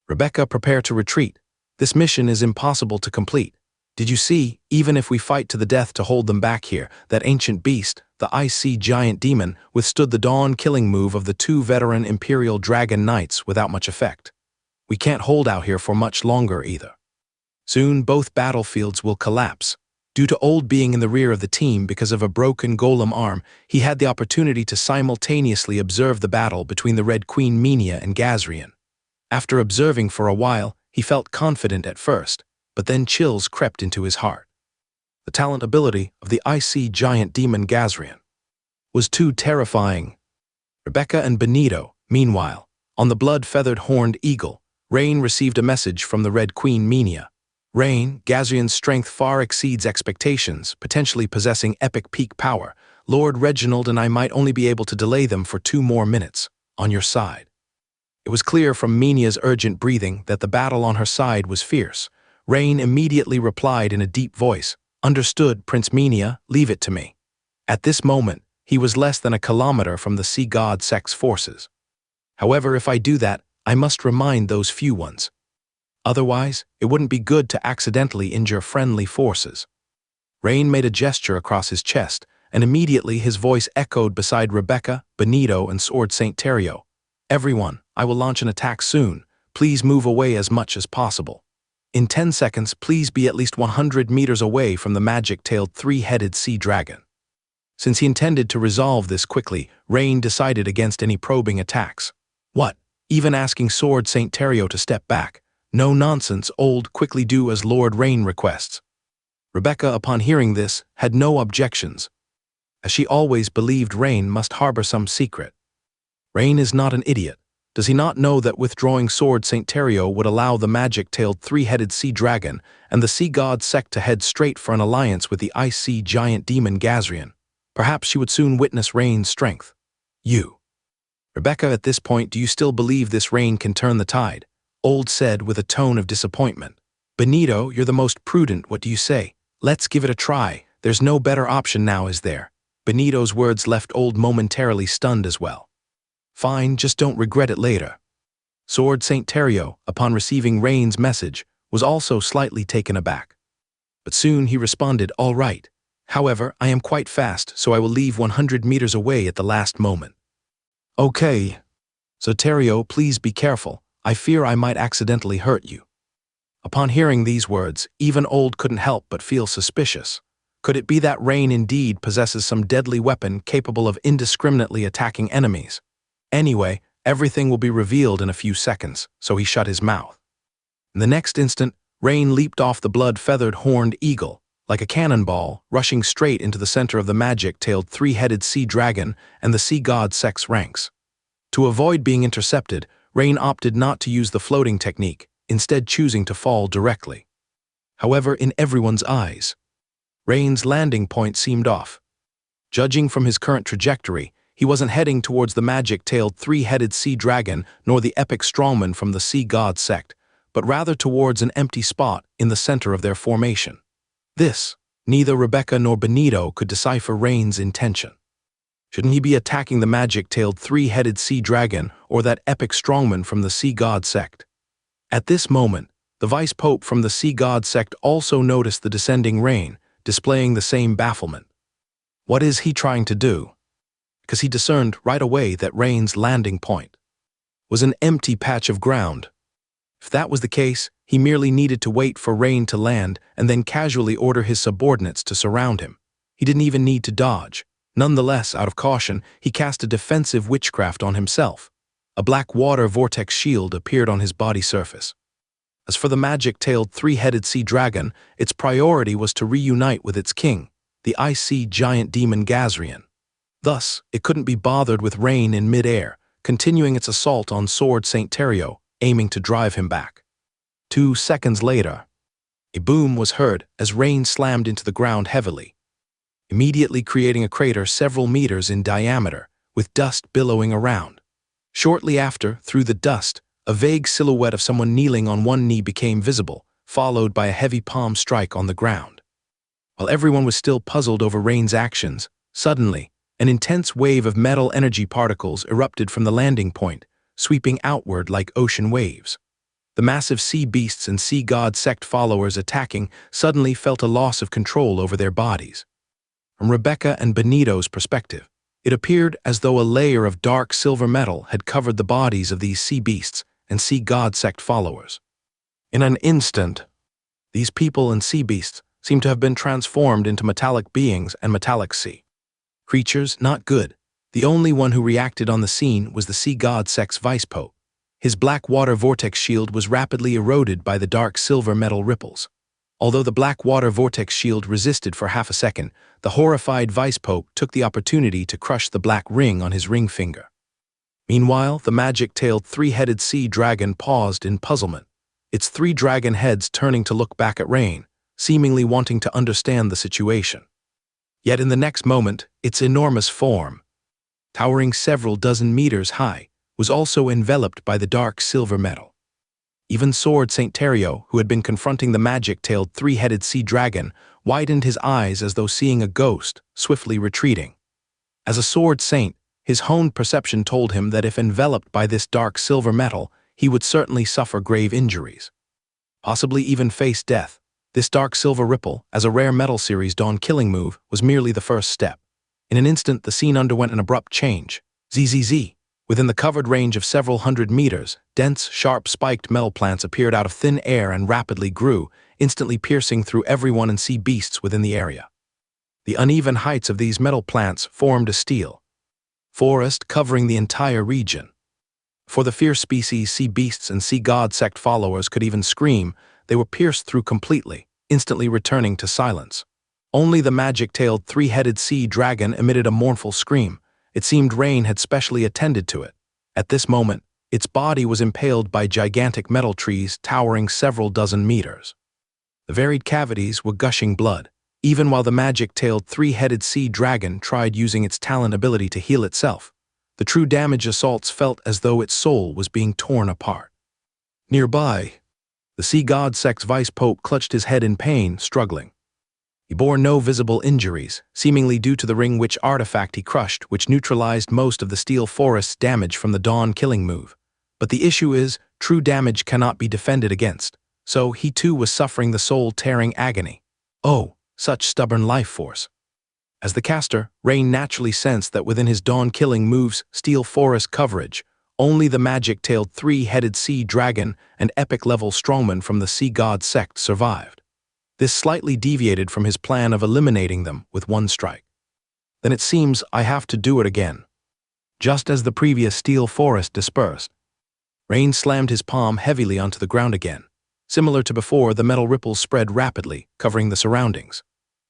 "Rebecca, prepare to retreat. This mission is impossible to complete. Did you see, even if we fight to the death to hold them back here, that ancient beast, the Ice Sea Giant Demon, withstood the dawn-killing move of the 2 veteran Imperial Dragon Knights without much effect. We can't hold out here for much longer either. Soon both battlefields will collapse." Due to Old being in the rear of the team because of a broken golem arm, he had the opportunity to simultaneously observe the battle between the Red Queen Minia and Gazrian. After observing for a while, he felt confident at first, but then chills crept into his heart. The talent ability of the Ice Sea Giant Demon Gazrian was too terrifying. Rebecca and Benito, meanwhile, on the blood-feathered horned eagle, Rain received a message from the Red Queen Minia. "Rain, Gazrian's strength far exceeds expectations, potentially possessing epic peak power. Lord Reginald and I might only be able to delay them for 2 more minutes. On your side." It was clear from Minia's urgent breathing that the battle on her side was fierce. Rain immediately replied in a deep voice, "Understood, Prince Minia, leave it to me." At this moment, he was less than a kilometer from the Sea God Sect's forces. "However, if I do that, I must remind those few ones. Otherwise, it wouldn't be good to accidentally injure friendly forces." Rain made a gesture across his chest, and immediately his voice echoed beside Rebecca, Benito, and Sword St. Terrio. "Everyone, I will launch an attack soon. Please move away as much as possible. In 10 seconds, please be at least 100 meters away from the magic-tailed 3-headed sea dragon." Since he intended to resolve this quickly, Rain decided against any probing attacks. What? Even asking Sword St. Terrio to step back? No nonsense, Old, quickly do as Lord Rain requests. Rebecca, upon hearing this, had no objections, as she always believed Rain must harbor some secret. Rain is not an idiot. Does he not know that withdrawing Sword St. Terrio would allow the magic-tailed 3-headed sea dragon and the Sea God Sect to head straight for an alliance with the Ice Sea Giant Demon Gazrian? Perhaps she would soon witness Rain's strength. "You, Rebecca, at this point, do you still believe this Rain can turn the tide?" Old said with a tone of disappointment. "Benito, you're the most prudent, what do you say? Let's give it a try. There's no better option now, is there?" Benito's words left Old momentarily stunned as well. "Fine, just don't regret it later." Sword St. Terrio, upon receiving Rain's message, was also slightly taken aback. But soon he responded, "All right. However, I am quite fast, so I will leave 100 meters away at the last moment." "Okay. So Terrio, please be careful. I fear I might accidentally hurt you." Upon hearing these words, even Old couldn't help but feel suspicious. Could it be that Rain indeed possesses some deadly weapon capable of indiscriminately attacking enemies? Anyway, everything will be revealed in a few seconds, so he shut his mouth. In the next instant, Rain leaped off the blood-feathered horned eagle, like a cannonball, rushing straight into the center of the magic-tailed 3-headed sea dragon and the Sea God Sect's ranks. To avoid being intercepted, Rain opted not to use the floating technique, instead choosing to fall directly. However, in everyone's eyes, Rain's landing point seemed off. Judging from his current trajectory, he wasn't heading towards the magic-tailed 3-headed sea dragon nor the epic strongman from the Sea God Sect, but rather towards an empty spot in the center of their formation. This, neither Rebecca nor Benito could decipher Rain's intention. Shouldn't he be attacking the magic-tailed three-headed sea dragon or that epic strongman from the sea god sect? At this moment, the vice pope from the sea god sect also noticed the descending rain, displaying the same bafflement. What is he trying to do? Because he discerned right away that Rain's landing point was an empty patch of ground. If that was the case, he merely needed to wait for Rain to land and then casually order his subordinates to surround him. He didn't even need to dodge. Nonetheless, out of caution, he cast a defensive witchcraft on himself. A black water vortex shield appeared on his body surface. As for the magic-tailed three-headed sea dragon, its priority was to reunite with its king, the icy giant demon Gazrian. Thus, it couldn't be bothered with Rain in mid-air, continuing its assault on Sword Saint Terrio, aiming to drive him back. 2 seconds later, a boom was heard as Rain slammed into the ground heavily, immediately creating a crater several meters in diameter, with dust billowing around. Shortly after, through the dust, a vague silhouette of someone kneeling on one knee became visible, followed by a heavy palm strike on the ground. While everyone was still puzzled over Rain's actions, suddenly, an intense wave of metal energy particles erupted from the landing point, sweeping outward like ocean waves. The massive sea beasts and sea god sect followers attacking suddenly felt a loss of control over their bodies. From Rebecca and Benito's perspective, it appeared as though a layer of dark silver metal had covered the bodies of these sea beasts and sea god sect followers. In an instant, these people and sea beasts seemed to have been transformed into metallic beings and metallic sea creatures. Not good. The only one who reacted on the scene was the sea god sect's vice pope. His black water vortex shield was rapidly eroded by the dark silver metal ripples. Although the black water vortex shield resisted for half a second, the horrified vice pope took the opportunity to crush the black ring on his ring finger. Meanwhile, the magic-tailed three-headed sea dragon paused in puzzlement, its 3 dragon heads turning to look back at Rain, seemingly wanting to understand the situation. Yet in the next moment, its enormous form, towering several dozen meters high, was also enveloped by the dark silver metal. Even Sword Saint Terrio, who had been confronting the magic-tailed three-headed sea dragon, widened his eyes as though seeing a ghost, swiftly retreating. As a sword saint, his honed perception told him that if enveloped by this dark silver metal, he would certainly suffer grave injuries, possibly even face death. This dark silver ripple, as a rare Metal Series Dawn killing move, was merely the first step. In an instant, the scene underwent an abrupt change. ZZZ. Within the covered range of several hundred meters, dense, sharp, spiked metal plants appeared out of thin air and rapidly grew, instantly piercing through everyone and sea beasts within the area. The uneven heights of these metal plants formed a steel forest covering the entire region. Before the fierce species sea beasts and sea god sect followers could even scream, they were pierced through completely, instantly returning to silence. Only the magic-tailed three-headed sea dragon emitted a mournful scream. It seemed Rain had specially attended to it. At this moment, its body was impaled by gigantic metal trees towering several dozen meters. The varied cavities were gushing blood, even while the magic-tailed three-headed sea dragon tried using its talent ability to heal itself. The true damage assaults felt as though its soul was being torn apart. Nearby, the sea god sect's vice pope clutched his head in pain, struggling. He bore no visible injuries, seemingly due to the ring witch artifact he crushed, which neutralized most of the steel forest's damage from the Dawn killing move. But the issue is, true damage cannot be defended against, so he too was suffering the soul-tearing agony. Oh, such stubborn life force. As the caster, Rain naturally sensed that within his Dawn killing move's steel forest coverage, only the magic-tailed three-headed sea dragon and epic-level strongman from the sea god sect survived. This slightly deviated from his plan of eliminating them with one strike. Then it seems I have to do it again. Just as the previous steel forest dispersed, Rain slammed his palm heavily onto the ground again. Similar to before, the metal ripples spread rapidly, covering the surroundings.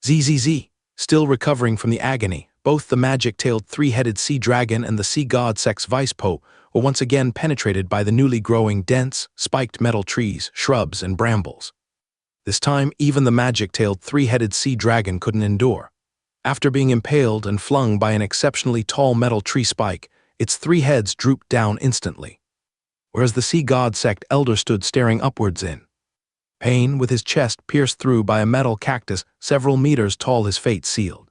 ZZZ. Still recovering from the agony, both the magic-tailed three-headed sea dragon and the sea god sect's vice pope were once again penetrated by the newly growing dense, spiked metal trees, shrubs, and brambles. This time, even the magic-tailed three-headed sea dragon couldn't endure. After being impaled and flung by an exceptionally tall metal tree spike, its 3 heads drooped down instantly, whereas the sea god sect elder stood staring upwards in pain, with his chest pierced through by a metal cactus several meters tall, his fate sealed.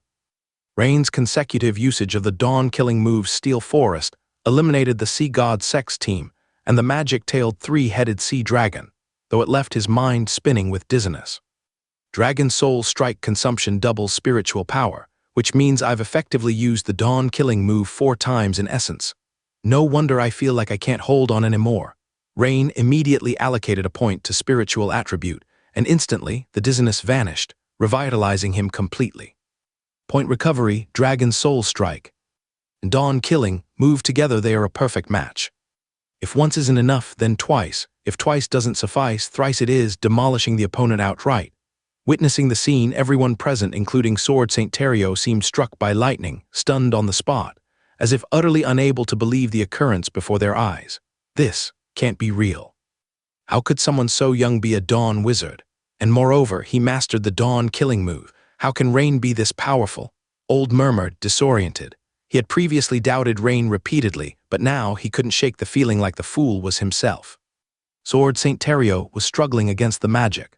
Rain's consecutive usage of the dawn-killing move Steel Forest eliminated the Sea God Sex team and the magic-tailed three-headed sea dragon, though it left his mind spinning with dizziness. Dragon Soul Strike consumption doubles spiritual power, which means I've effectively used the dawn-killing move 4 times in essence. No wonder I feel like I can't hold on anymore. Rain immediately allocated a point to spiritual attribute, and instantly the dizziness vanished, revitalizing him completely. Point recovery, Dragon Soul Strike, and Dawn Killing move together. They are a perfect match. If once isn't enough, then twice. If twice doesn't suffice, thrice it is, demolishing the opponent outright. Witnessing the scene, everyone present, including Sword St. Terrio, seemed struck by lightning, stunned on the spot, as if utterly unable to believe the occurrence before their eyes. This can't be real. How could someone so young be a Dawn Wizard? And moreover, he mastered the Dawn Killing move. How can Rain be this powerful? Old murmured, disoriented. He had previously doubted Rain repeatedly, but now he couldn't shake the feeling like the fool was himself. Sword St. Terrio was struggling against the magic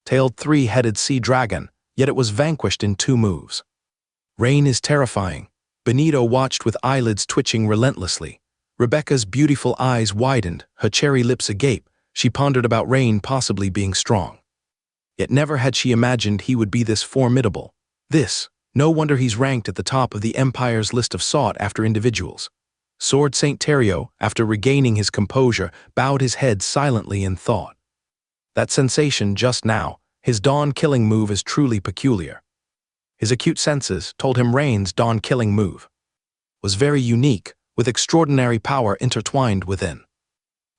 tailed three-headed sea dragon, yet it was vanquished in 2 moves. Rain is terrifying. Benito watched with eyelids twitching relentlessly. Rebecca's beautiful eyes widened, her cherry lips agape. She pondered about Rain possibly being strong. Yet never had she imagined he would be this formidable. No wonder he's ranked at the top of the Empire's list of sought-after individuals. Sword St. Terrio, after regaining his composure, bowed his head silently in thought. That sensation just now, his dawn-killing move, is truly peculiar. His acute senses told him Rain's dawn-killing move was very unique, with extraordinary power intertwined within.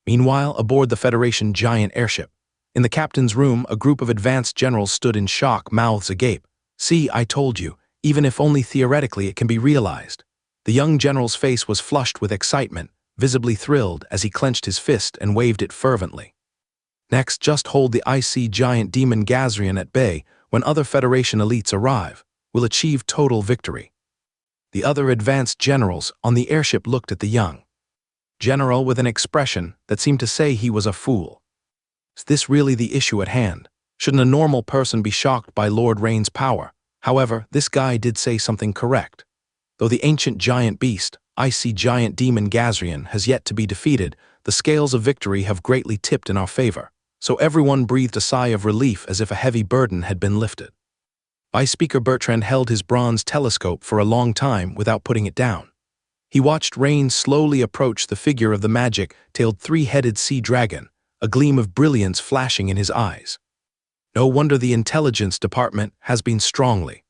Meanwhile, aboard the Federation giant airship, in the captain's room, a group of advanced generals stood in shock, mouths agape. "See, I told you, even if only theoretically it can be realized." The young general's face was flushed with excitement, visibly thrilled as he clenched his fist and waved it fervently. Next, just hold the icy giant demon Gazrian at bay. When other Federation elites arrive, we'll achieve total victory. The other advanced generals on the airship looked at the young general with an expression that seemed to say he was a fool. Is this really the issue at hand? Shouldn't a normal person be shocked by Lord Rain's power? However, this guy did say something correct. Though the ancient giant beast, icy giant demon Gazrian, has yet to be defeated, the scales of victory have greatly tipped in our favor. So everyone breathed a sigh of relief, as if a heavy burden had been lifted. Vice Speaker Bertrand held his bronze telescope for a long time without putting it down. He watched Rain slowly approach the figure of the magic-tailed three-headed sea dragon, a gleam of brilliance flashing in his eyes. No wonder the intelligence department has been strongly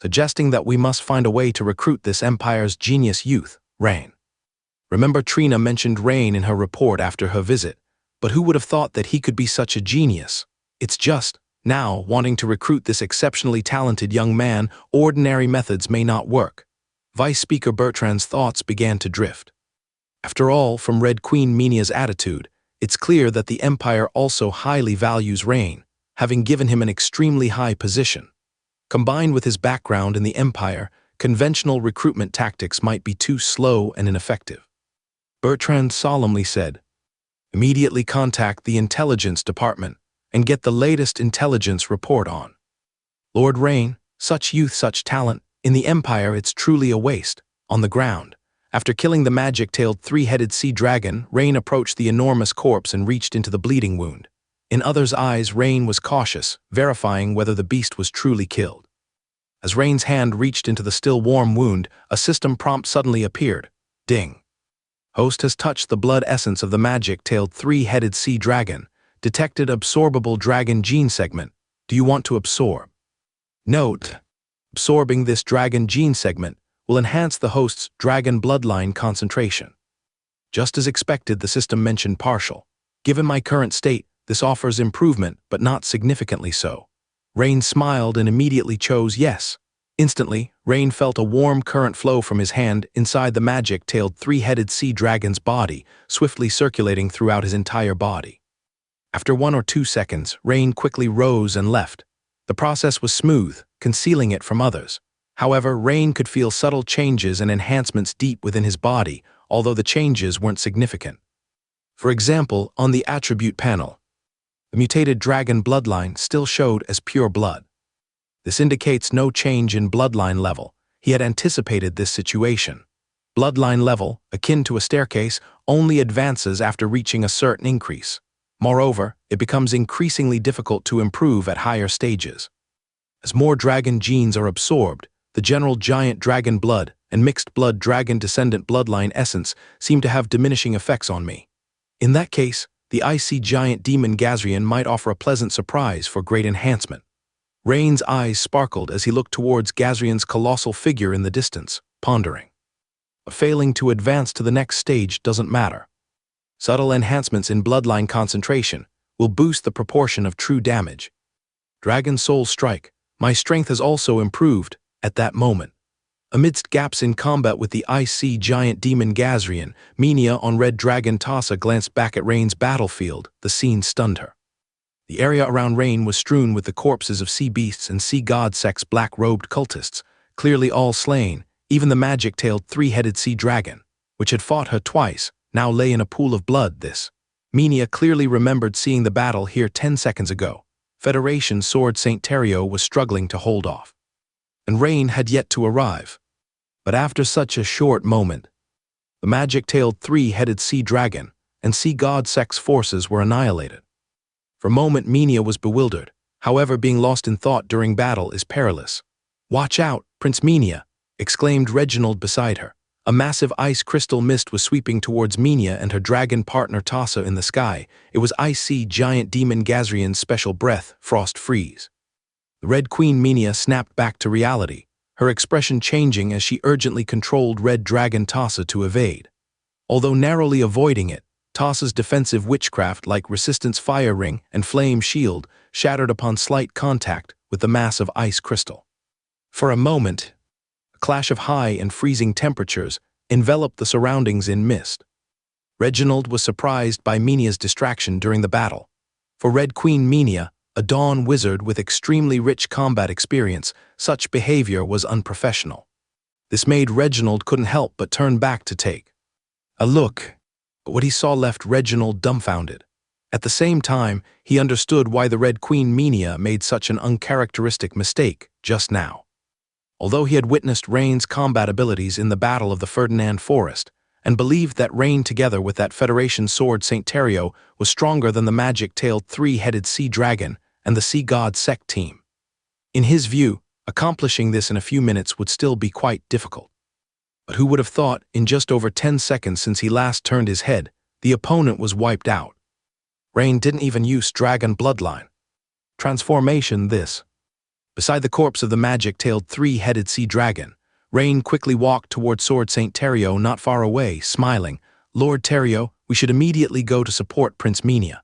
suggesting that we must find a way to recruit this Empire's genius youth, Rain. Remember, Trina mentioned Rain in her report after her visit. But who would have thought that he could be such a genius? It's just, now, wanting to recruit this exceptionally talented young man, ordinary methods may not work. Vice Speaker Bertrand's thoughts began to drift. After all, from Red Queen Minia's attitude, it's clear that the Empire also highly values Rain, having given him an extremely high position. Combined with his background in the Empire, conventional recruitment tactics might be too slow and ineffective. Bertrand solemnly said, "Immediately contact the intelligence department and get the latest intelligence report on Lord Rain. Such youth, such talent. In the Empire, it's truly a waste." On the ground, after killing the magic-tailed three-headed sea dragon, Rain approached the enormous corpse and reached into the bleeding wound. In others' eyes, Rain was cautious, verifying whether the beast was truly killed. As Rain's hand reached into the still warm wound, a system prompt suddenly appeared. Ding. Host has touched the blood essence of the magic-tailed three-headed sea dragon. Detected absorbable dragon gene segment. Do you want to absorb? Note: absorbing this dragon gene segment will enhance the host's dragon bloodline concentration. Just as expected, the system mentioned partial. Given my current state, this offers improvement, but not significantly so. Rain smiled and immediately chose yes. Instantly, Rain felt a warm current flow from his hand inside the magic-tailed three-headed sea dragon's body, swiftly circulating throughout his entire body. After 1 or 2 seconds, Rain quickly rose and left. The process was smooth, concealing it from others. However, Rain could feel subtle changes and enhancements deep within his body, although the changes weren't significant. For example, on the attribute panel, the mutated dragon bloodline still showed as pure blood. This indicates no change in bloodline level. he had anticipated this situation. Bloodline level, akin to a staircase, only advances after reaching a certain increase. Moreover, it becomes increasingly difficult to improve at higher stages. As more dragon genes are absorbed, the general giant dragon blood and mixed blood dragon descendant bloodline essence seem to have diminishing effects on me. In that case, the icy giant demon Gazrian might offer a pleasant surprise for great enhancement. Rain's eyes sparkled as he looked towards Gazrian's colossal figure in the distance, pondering. Failing to advance to the next stage doesn't matter. Subtle enhancements in bloodline concentration will boost the proportion of true damage. Dragon Soul Strike. My strength has also improved at that moment. Amidst gaps in combat with the icy giant demon Gazrian, Minia on Red Dragon Tassa glanced back at Rain's battlefield. The scene stunned her. The area around Rain was strewn with the corpses of sea beasts and sea god sect's black-robed cultists, clearly all slain. Even the magic-tailed three-headed sea dragon, which had fought her twice, now lay in a pool of blood. Minia clearly remembered seeing the battle here 10 seconds ago. Federation Sword Saint Terrio was struggling to hold off. And Rain had yet to arrive. But after such a short moment, the magic-tailed three-headed sea dragon and sea god sect's forces were annihilated. For a moment Minia was bewildered. However, being lost in thought during battle is perilous. "Watch out, Prince Minia!" exclaimed Reginald beside her. A massive ice crystal mist was sweeping towards Minia and her dragon partner Tassa in the sky. It was icy giant demon Gazrian's special breath, Frost Freeze. The Red Queen Minia snapped back to reality, her expression changing as she urgently controlled Red Dragon Tassa to evade. Although narrowly avoiding it, Tassa's defensive witchcraft like Resistance Fire Ring and Flame Shield shattered upon slight contact with the massive ice crystal. For a moment, a clash of high and freezing temperatures enveloped the surroundings in mist. Reginald was surprised by Minia's distraction during the battle. For Red Queen Minia, a Dawn wizard with extremely rich combat experience, such behavior was unprofessional. This made Reginald couldn't help but turn back to take a look, but what he saw left Reginald dumbfounded. At the same time, he understood why the Red Queen Minia made such an uncharacteristic mistake just now. Although he had witnessed Rain's combat abilities in the Battle of the Ferdinand Forest, and believed that Rain together with that Federation Sword Saint Terrio was stronger than the magic-tailed three-headed sea dragon and the sea god sect team. In his view, accomplishing this in a few minutes would still be quite difficult. But who would have thought, in just over 10 seconds since he last turned his head, the opponent was wiped out. Rain didn't even use Dragon Bloodline. Transformation this. Beside the corpse of the magic-tailed three-headed sea dragon, Rain quickly walked toward Sword Saint Terrio not far away, smiling. "Lord Terrio, we should immediately go to support Prince Minia."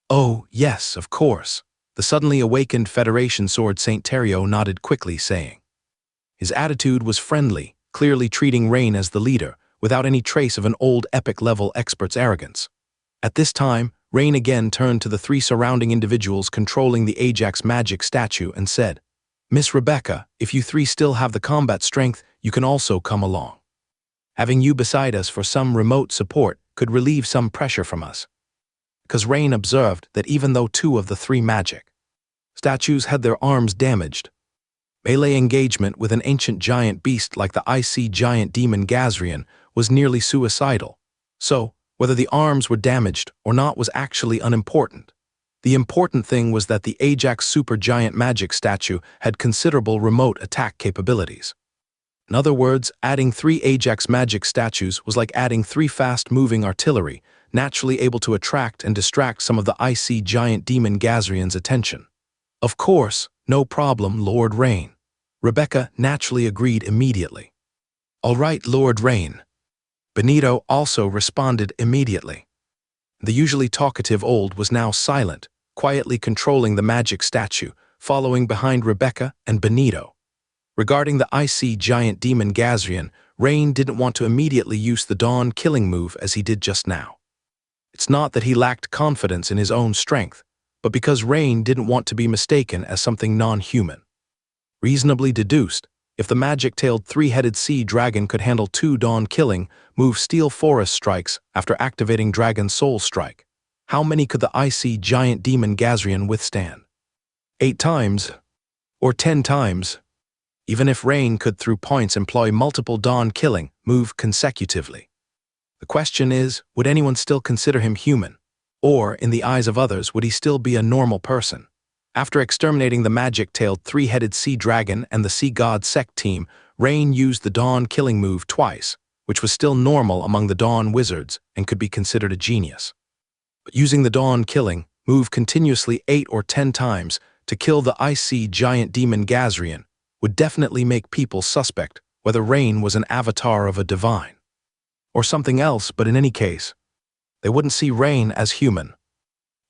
"Oh, yes, of course." The suddenly awakened Federation Sword Saint Terrio nodded quickly, saying. His attitude was friendly, clearly treating Rain as the leader, without any trace of an old epic-level expert's arrogance. At this time, Rain again turned to the three surrounding individuals controlling the Ajax magic statue and said, "Miss Rebecca, if you three still have the combat strength, you can also come along. Having you beside us for some remote support could relieve some pressure from us." Because Rain observed that even though two of the three magic statues had their arms damaged, melee engagement with an ancient giant beast like the icy giant demon Gazrian was nearly suicidal. So, whether the arms were damaged or not was actually unimportant. The important thing was that the Ajax supergiant magic statue had considerable remote attack capabilities. In other words, adding 3 Ajax magic statues was like adding 3 fast-moving artillery, naturally able to attract and distract some of the icy giant demon Gazrian's attention. "Of course, no problem, Lord Rain." Rebecca naturally agreed immediately. "All right, Lord Rain." Benito also responded immediately. The usually talkative old was now silent, quietly controlling the magic statue, following behind Rebecca and Benito. Regarding the icy giant demon Gazrian, Rain didn't want to immediately use the Dawn killing move as he did just now. It's not that he lacked confidence in his own strength, but because Rain didn't want to be mistaken as something non-human. Reasonably deduced, if the magic-tailed three-headed sea dragon could handle 2 Dawn killing, move Steel Forest strikes after activating Dragon Soul Strike, how many could the icy giant demon Gazrian withstand? 8 times? Or 10 times? even if Rain could through points employ multiple dawn killing move consecutively. The question is, would anyone still consider him human? Or, in the eyes of others, would he still be a normal person? After exterminating the magic-tailed three-headed sea dragon and the sea god sect team, Rain used the dawn killing move twice, which was still normal among the dawn wizards and could be considered a genius. But using the dawn killing move continuously 8 or 10 times to kill the icy giant demon Gazrian would definitely make people suspect whether Rain was an avatar of a divine or something else, but in any case, they wouldn't see Rain as human.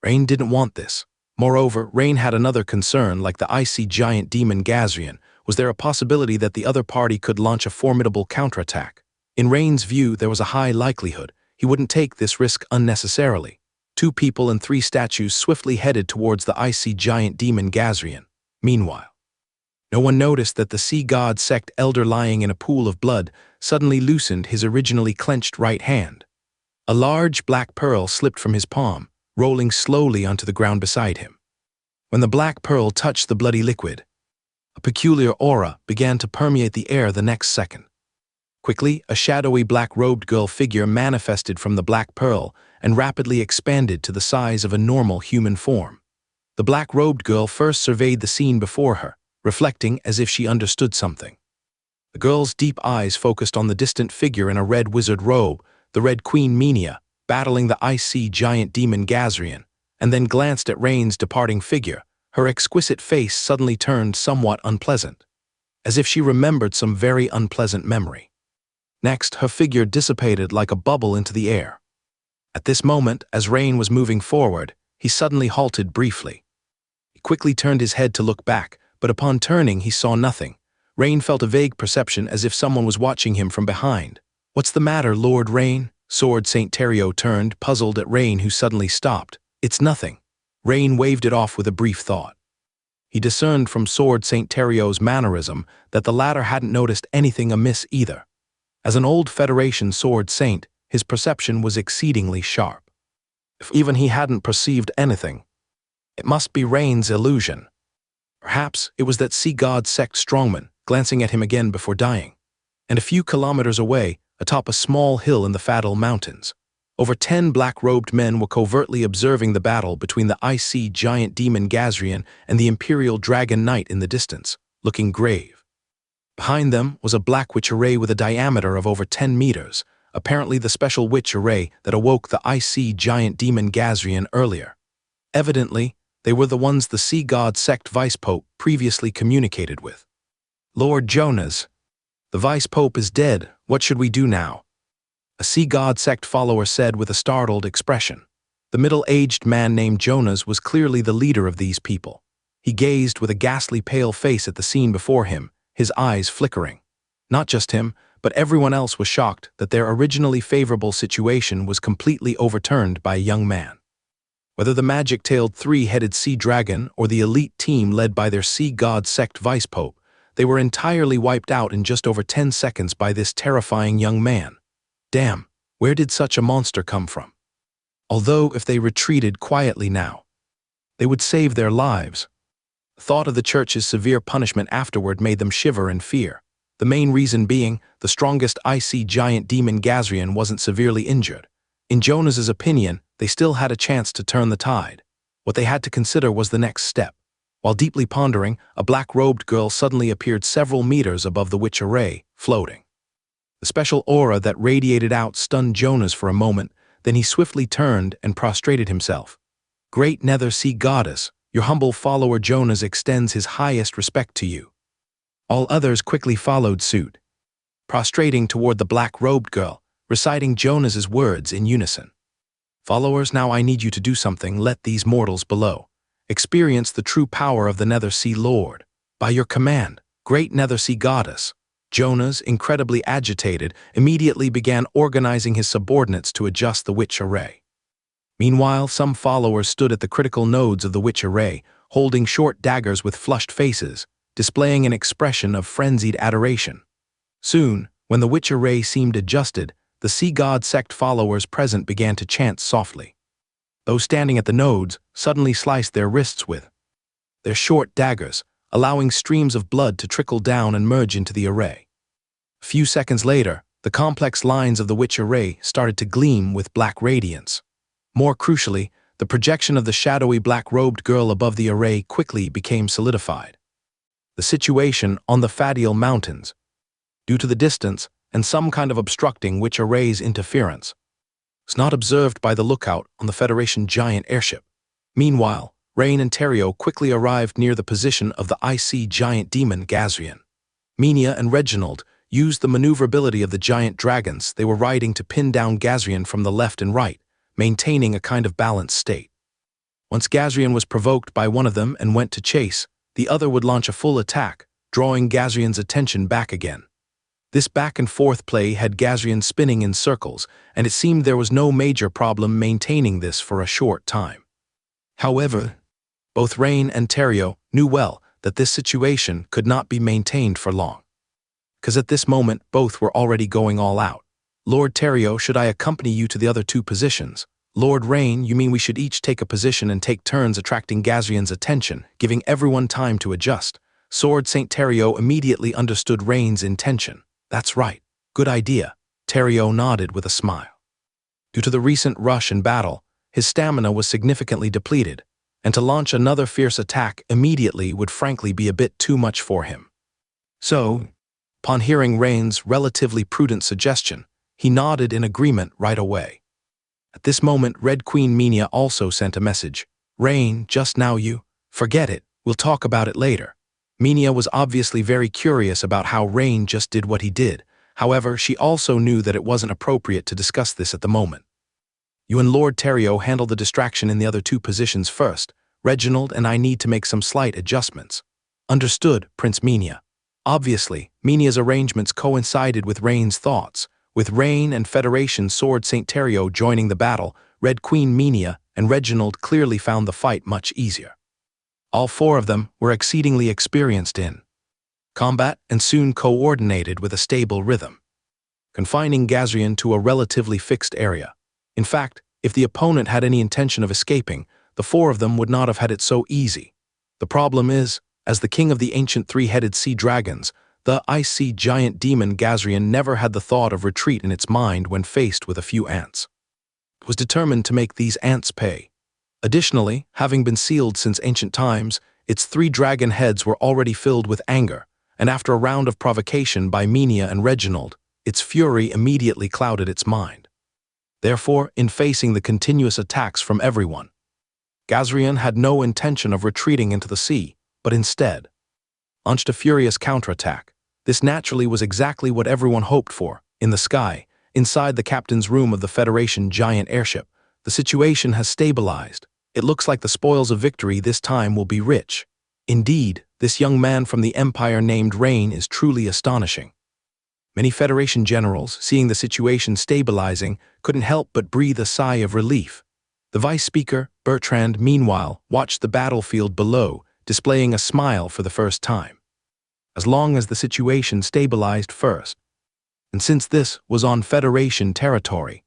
Rain didn't want this. Moreover, Rain had another concern. Like the icy giant demon Gazrian, was there a possibility that the other party could launch a formidable counterattack? In Rain's view, there was a high likelihood he wouldn't take this risk unnecessarily. 2 people and 3 statues swiftly headed towards the icy giant demon Gazrian. Meanwhile, no one noticed that the sea god sect elder lying in a pool of blood suddenly loosened his originally clenched right hand. A large black pearl slipped from his palm, rolling slowly onto the ground beside him. When the black pearl touched the bloody liquid, a peculiar aura began to permeate the air the next second. Quickly, a shadowy black-robed girl figure manifested from the black pearl and rapidly expanded to the size of a normal human form. The black-robed girl first surveyed the scene before her, reflecting as if she understood something. The girl's deep eyes focused on the distant figure in a red wizard robe, the Red Queen Menia, battling the icy giant demon Gazrian, and then glanced at Rain's departing figure. Her exquisite face suddenly turned somewhat unpleasant, as if she remembered some very unpleasant memory. Next, her figure dissipated like a bubble into the air. At this moment, as Rain was moving forward, he suddenly halted briefly. He quickly turned his head to look back, but upon turning he saw nothing. Rain felt a vague perception as if someone was watching him from behind. "What's the matter, Lord Rain?" Sword Saint Terrio turned, puzzled at Rain, who suddenly stopped. "It's nothing." Rain waved it off with a brief thought. He discerned from Sword Saint Terrio's mannerism that the latter hadn't noticed anything amiss either. As an old Federation Sword Saint, his perception was exceedingly sharp. If even he hadn't perceived anything, it must be Rain's illusion. Perhaps it was that sea god sect strongman, glancing at him again before dying. And a few kilometers away, atop a small hill in the Fadal Mountains, over 10 black-robed men were covertly observing the battle between the icy giant demon Gazrian and the Imperial Dragon Knight in the distance, looking grave. Behind them was a black witch array with a diameter of over 10 meters, apparently the special witch array that awoke the icy giant demon Gazrian earlier. Evidently, they were the ones the sea god sect vice pope previously communicated with. "Lord Jonas, the vice pope is dead. What should we do now?" A sea god sect follower said with a startled expression. The middle-aged man named Jonas was clearly the leader of these people. He gazed with a ghastly pale face at the scene before him, his eyes flickering. Not just him, but everyone else was shocked that their originally favorable situation was completely overturned by a young man. Whether the magic-tailed three-headed sea dragon or the elite team led by their sea god sect vice pope, they were entirely wiped out in just over 10 seconds by this terrifying young man. Damn, where did such a monster come from? Although if they retreated quietly now, they would save their lives. The thought of the church's severe punishment afterward made them shiver in fear. The main reason being, the strongest icy giant demon Gazrian wasn't severely injured. In Jonas's opinion, they still had a chance to turn the tide. What they had to consider was the next step. While deeply pondering, a black-robed girl suddenly appeared several meters above the witch array, floating. The special aura that radiated out stunned Jonas for a moment, then he swiftly turned and prostrated himself. "Great Nether Sea Goddess, your humble follower Jonas extends his highest respect to you." All others quickly followed suit, prostrating toward the black-robed girl, reciting Jonas's words in unison. "Followers, now I need you to do something. Let these mortals below experience the true power of the Nether Sea Lord. By your command, great Nether Sea Goddess." Jonas, incredibly agitated, immediately began organizing his subordinates to adjust the witch array. Meanwhile, some followers stood at the critical nodes of the witch array, holding short daggers with flushed faces, displaying an expression of frenzied adoration. Soon, when the witch array seemed adjusted, the sea god sect followers present began to chant softly. Those standing at the nodes suddenly sliced their wrists with their short daggers, allowing streams of blood to trickle down and merge into the array. A few seconds later, the complex lines of the witch array started to gleam with black radiance. More crucially, the projection of the shadowy black-robed girl above the array quickly became solidified. The situation on the Fadial Mountains, due to the distance and some kind of obstructing witch array's interference, was not observed by the lookout on the Federation giant airship. Meanwhile, Rain and Terrio quickly arrived near the position of the IC giant demon Gazrian. Minia and Reginald used the maneuverability of the giant dragons they were riding to pin down Gazrian from the left and right, maintaining a kind of balanced state. Once Gazrian was provoked by one of them and went to chase, the other would launch a full attack, drawing Gazrian's attention back again. This back-and-forth play had Gazrian spinning in circles, and it seemed there was no major problem maintaining this for a short time. However, both Rain and Terrio knew well that this situation could not be maintained for long. Because at this moment, both were already going all out. Lord Terrio, should I accompany you to the other two positions? Lord Rain, you mean we should each take a position and take turns attracting Gazrian's attention, giving everyone time to adjust? Sword Saint Terrio immediately understood Rain's intention. That's right. Good idea. Terrio nodded with a smile. Due to the recent rush and battle, his stamina was significantly depleted, and to launch another fierce attack immediately would frankly be a bit too much for him. So, upon hearing Rain's relatively prudent suggestion, he nodded in agreement right away. At this moment, Red Queen Minia also sent a message. Rain, just now you, forget it, we'll talk about it later. Minia was obviously very curious about how Rain just did what he did. However, she also knew that it wasn't appropriate to discuss this at the moment. You and Lord Terrio handle the distraction in the other two positions first. Reginald and I need to make some slight adjustments. Understood, Prince Minia. Obviously, Minia's arrangements coincided with Rain's thoughts. With Rain and Federation Sword Saint Terrio joining the battle, Red Queen Minia and Reginald clearly found the fight much easier. All four of them were exceedingly experienced in combat and soon coordinated with a stable rhythm, confining Gazrian to a relatively fixed area. In fact, if the opponent had any intention of escaping, the four of them would not have had it so easy. The problem is, as the king of the ancient three-headed sea dragons, the IC giant demon Gazrian never had the thought of retreat in its mind when faced with a few ants. It was determined to make these ants pay. Additionally, having been sealed since ancient times, its three dragon heads were already filled with anger, and after a round of provocation by Minia and Reginald, its fury immediately clouded its mind. Therefore, in facing the continuous attacks from everyone, Gazrian had no intention of retreating into the sea, but instead launched a furious counterattack. This naturally was exactly what everyone hoped for. In the sky, inside the captain's room of the Federation giant airship, the situation has stabilized. It looks like the spoils of victory this time will be rich. Indeed, this young man from the Empire named Rain is truly astonishing. Many Federation generals, seeing the situation stabilizing, couldn't help but breathe a sigh of relief. The Vice Speaker, Bertrand, meanwhile, watched the battlefield below, displaying a smile for the first time. As long as the situation stabilized first, and since this was on Federation territory,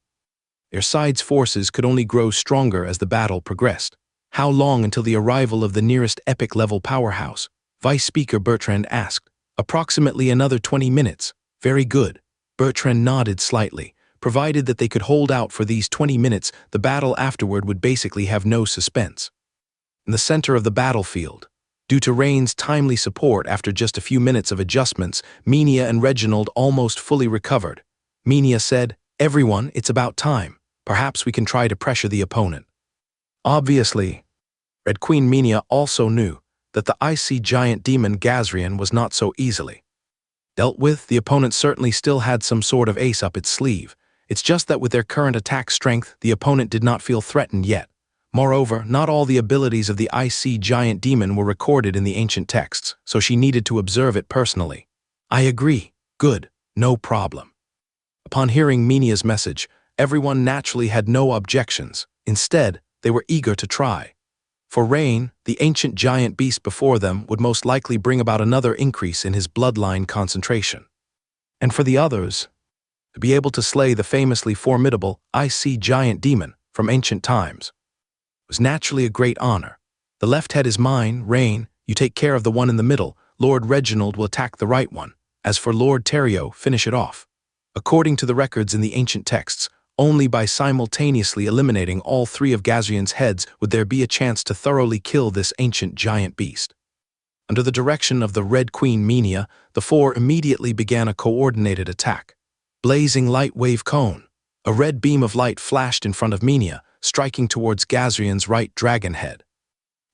their side's forces could only grow stronger as the battle progressed. How long until the arrival of the nearest epic-level powerhouse? Vice Speaker Bertrand asked. Approximately another 20 minutes. Very good. Bertrand nodded slightly. Provided that they could hold out for these 20 minutes, the battle afterward would basically have no suspense. In the center of the battlefield, due to Rain's timely support after just a few minutes of adjustments, Minia and Reginald almost fully recovered. Minia said, "Everyone, it's about time. Perhaps we can try to pressure the opponent." Obviously, Red Queen Minia also knew that the IC giant demon Gazrian was not so easily dealt with. The opponent certainly still had some sort of ace up its sleeve. It's just that with their current attack strength, the opponent did not feel threatened yet. Moreover, not all the abilities of the IC giant demon were recorded in the ancient texts, so she needed to observe it personally. I agree. Good. No problem. Upon hearing Minia's message, everyone naturally had no objections. Instead, they were eager to try. For Rain, the ancient giant beast before them would most likely bring about another increase in his bloodline concentration. And for the others, to be able to slay the famously formidable IC giant demon from ancient times was naturally a great honor. The left head is mine, Rain. You take care of the one in the middle. Lord Reginald will attack the right one. As for Lord Terrio, finish it off." According to the records in the ancient texts, only by simultaneously eliminating all three of Gazrian's heads would there be a chance to thoroughly kill this ancient giant beast. Under the direction of the Red Queen Minia, the four immediately began a coordinated attack. Blazing light wave cone. A red beam of light flashed in front of Minia, striking towards Gazrian's right dragon head.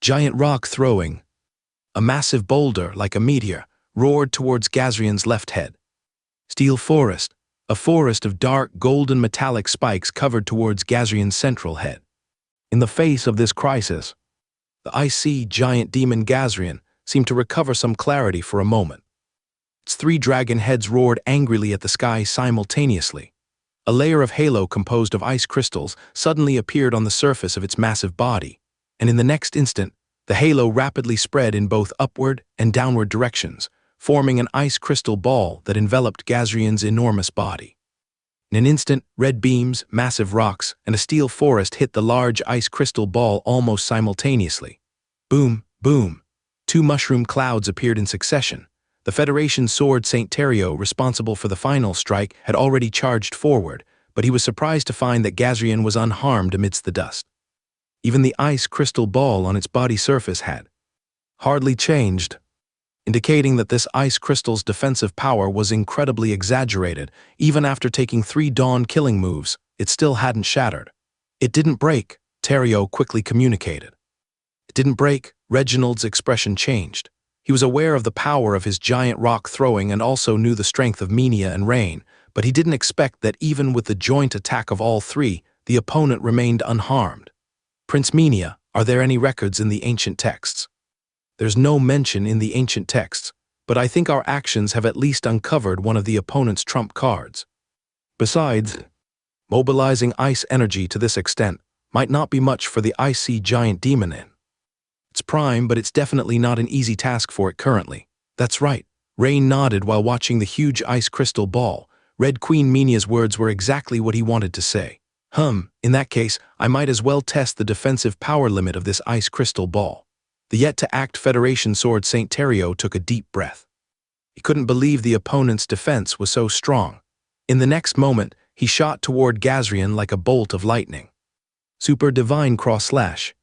Giant rock throwing. A massive boulder, like a meteor, roared towards Gazrian's left head. Steel forest. A forest of dark golden metallic spikes covered towards Gazrian's central head. In the face of this crisis, the icy giant demon Gazrian seemed to recover some clarity for a moment. Its three dragon heads roared angrily at the sky simultaneously. A layer of halo composed of ice crystals suddenly appeared on the surface of its massive body, and in the next instant, the halo rapidly spread in both upward and downward directions, forming an ice crystal ball that enveloped Gazrian's enormous body. In an instant, red beams, massive rocks, and a steel forest hit the large ice crystal ball almost simultaneously. Boom, boom. Two mushroom clouds appeared in succession. The Federation sword Saint Terrio, responsible for the final strike, had already charged forward, but he was surprised to find that Gazrian was unharmed amidst the dust. Even the ice crystal ball on its body surface had hardly changed, indicating that this ice crystal's defensive power was incredibly exaggerated. Even after taking 3 dawn killing moves, it still hadn't shattered. "It didn't break," Terrio quickly communicated. "It didn't break." Reginald's expression changed. He was aware of the power of his giant rock throwing and also knew the strength of Minia and Rain, but he didn't expect that even with the joint attack of all three, the opponent remained unharmed. "Prince Minia, are there any records in the ancient texts?" "There's no mention in the ancient texts, but I think our actions have at least uncovered one of the opponent's trump cards. Besides, mobilizing ice energy to this extent might not be much for the icy giant demon in. It's prime, but it's definitely not an easy task for it currently." "That's right." Rain nodded while watching the huge ice crystal ball. Red Queen Minia's words were exactly what he wanted to say. In that case, I might as well test the defensive power limit of this ice crystal ball." The yet-to-act Federation sword Saint Terrio took a deep breath. He couldn't believe the opponent's defense was so strong. In the next moment, he shot toward Gazrian like a bolt of lightning. Super Divine Cross Slash.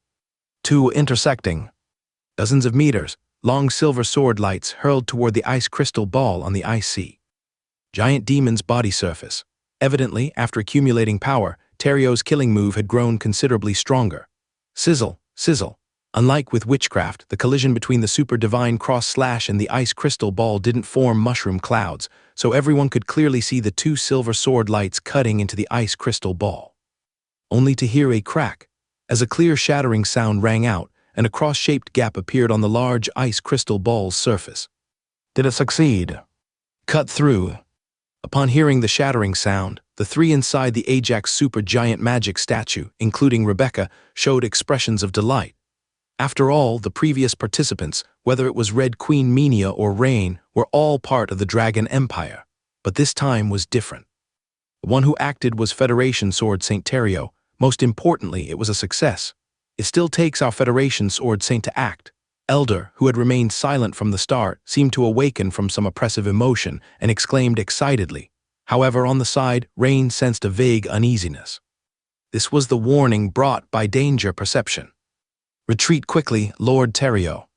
2 intersecting. Dozens of meters, long silver sword lights hurled toward the ice crystal ball on the icy giant demon's body surface. Evidently, after accumulating power, Terrio's killing move had grown considerably stronger. Sizzle, sizzle. Unlike with witchcraft, the collision between the Super Divine Cross Slash and the ice crystal ball didn't form mushroom clouds, so everyone could clearly see the 2 silver sword lights cutting into the ice crystal ball. Only to hear a crack, as a clear shattering sound rang out, and a cross-shaped gap appeared on the large ice crystal ball's surface. Did it succeed? Cut through. Upon hearing the shattering sound, the 3 inside the Ajax supergiant magic statue, including Rebecca, showed expressions of delight. After all, the previous participants, whether it was Red Queen Minia or Rain, were all part of the Dragon Empire. But this time was different. The one who acted was Federation sword Saint Terrio. Most importantly, it was a success. It still takes our Federation sword saint to act. Elder, who had remained silent from the start, seemed to awaken from some oppressive emotion and exclaimed excitedly. However, on the side, Rain sensed a vague uneasiness. This was the warning brought by danger perception. "Retreat quickly, Lord Terrio."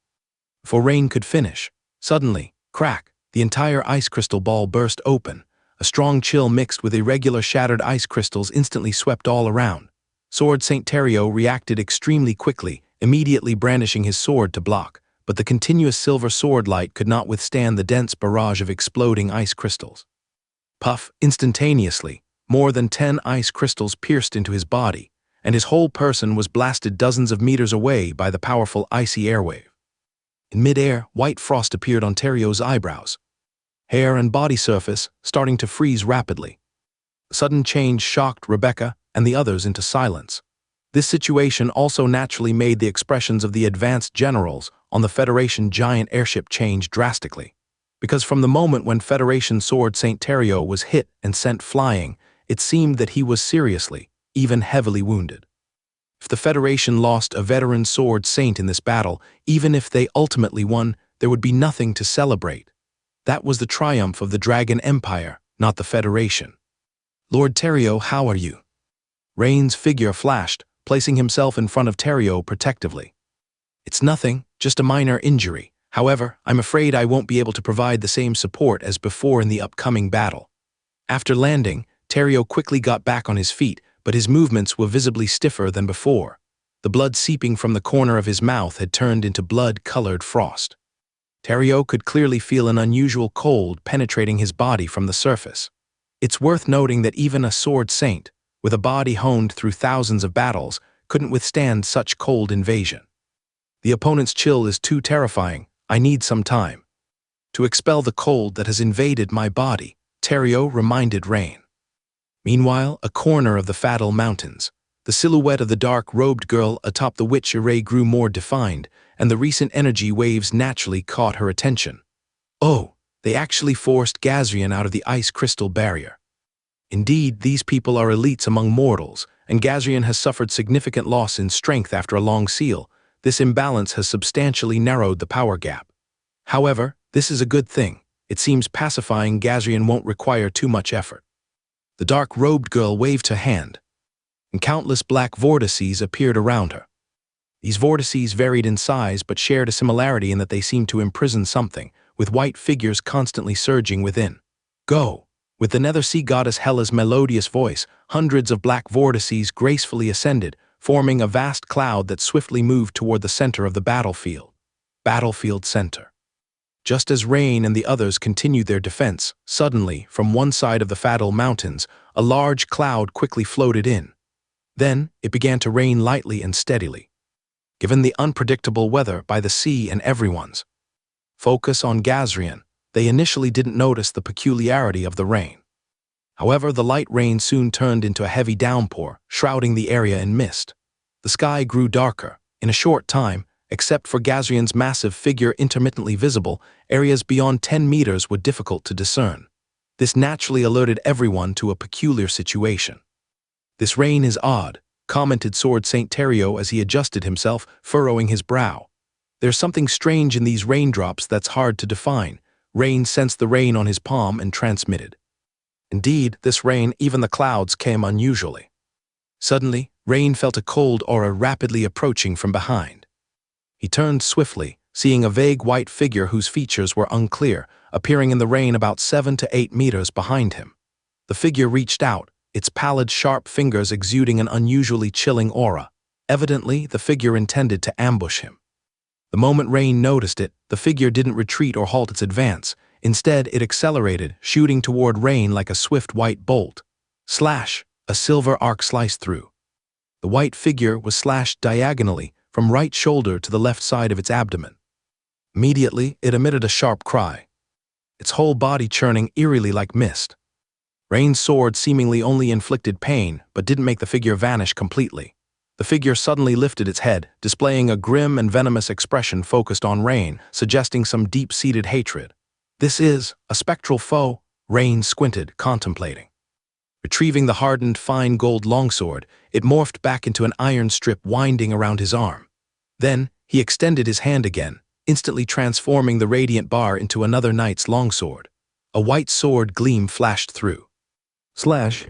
Before Rain could finish, suddenly, crack, the entire ice crystal ball burst open. A strong chill mixed with irregular shattered ice crystals instantly swept all around. Sword Saint Terrio reacted extremely quickly, immediately brandishing his sword to block, but the continuous silver sword light could not withstand the dense barrage of exploding ice crystals. Puff, instantaneously, more than 10 ice crystals pierced into his body, and his whole person was blasted dozens of meters away by the powerful icy airwave. In midair, white frost appeared on Terrio's eyebrows, hair and body surface starting to freeze rapidly. The sudden change shocked Rebecca and the others into silence. This situation also naturally made the expressions of the advanced generals on the Federation giant airship change drastically, because from the moment when Federation sword Saint Terrio was hit and sent flying, it seemed that he was seriously, even heavily wounded. If the Federation lost a veteran sword saint in this battle, even if they ultimately won, there would be nothing to celebrate. That was the triumph of the Dragon Empire, not the Federation. Lord Terrio, how are you? Rain's figure flashed, placing himself in front of Terrio protectively. It's nothing, just a minor injury. However, I'm afraid I won't be able to provide the same support as before in the upcoming battle. After landing, Terrio quickly got back on his feet, but his movements were visibly stiffer than before. The blood seeping from the corner of his mouth had turned into blood-colored frost. Terrio could clearly feel an unusual cold penetrating his body from the surface. It's worth noting that even a sword saint, with a body honed through thousands of battles, couldn't withstand such cold invasion. The opponent's chill is too terrifying. I need some time to expel the cold that has invaded my body, Terrio reminded Rain. Meanwhile, a corner of the Fatal Mountains. The silhouette of the dark-robed girl atop the witch array grew more defined, and the recent energy waves naturally caught her attention. Oh, they actually forced Gazrian out of the ice crystal barrier. Indeed, these people are elites among mortals, and Gazrian has suffered significant loss in strength after a long seal. This imbalance has substantially narrowed the power gap. However, this is a good thing. It seems pacifying Gazrian won't require too much effort. The dark-robed girl waved her hand, and countless black vortices appeared around her. These vortices varied in size but shared a similarity in that they seemed to imprison something, with white figures constantly surging within. Go! With the Nether Sea goddess Hela's melodious voice, hundreds of black vortices gracefully ascended, forming a vast cloud that swiftly moved toward the center of the battlefield. Battlefield center. Just as Rain and the others continued their defense, suddenly, from one side of the Fatal Mountains, a large cloud quickly floated in. Then, it began to rain lightly and steadily. Given the unpredictable weather by the sea and everyone's focus on Gazrian, they initially didn't notice the peculiarity of the rain. However, the light rain soon turned into a heavy downpour, shrouding the area in mist. The sky grew darker. In a short time, except for Gazrian's massive figure intermittently visible, areas beyond 10 meters were difficult to discern. This naturally alerted everyone to a peculiar situation. This rain is odd, commented Sword Saint Terrio as he adjusted himself, furrowing his brow. There's something strange in these raindrops that's hard to define. Rain sensed the rain on his palm and transmitted. Indeed, this rain, even the clouds, came unusually. Suddenly, Rain felt a cold aura rapidly approaching from behind. He turned swiftly, seeing a vague white figure whose features were unclear, appearing in the rain about 7 to 8 meters behind him. The figure reached out, its pallid, sharp fingers exuding an unusually chilling aura. Evidently, the figure intended to ambush him. The moment Rain noticed it, the figure didn't retreat or halt its advance. Instead, it accelerated, shooting toward Rain like a swift white bolt. Slash! A silver arc sliced through. The white figure was slashed diagonally, from right shoulder to the left side of its abdomen. Immediately, it emitted a sharp cry, its whole body churning eerily like mist. Rain's sword seemingly only inflicted pain, but didn't make the figure vanish completely. The figure suddenly lifted its head, displaying a grim and venomous expression focused on Rain, suggesting some deep-seated hatred. This is a spectral foe, Rain squinted, contemplating. Retrieving the hardened fine gold longsword, it morphed back into an iron strip winding around his arm. Then, he extended his hand again, instantly transforming the radiant bar into another knight's longsword. A white sword gleam flashed through. Slash!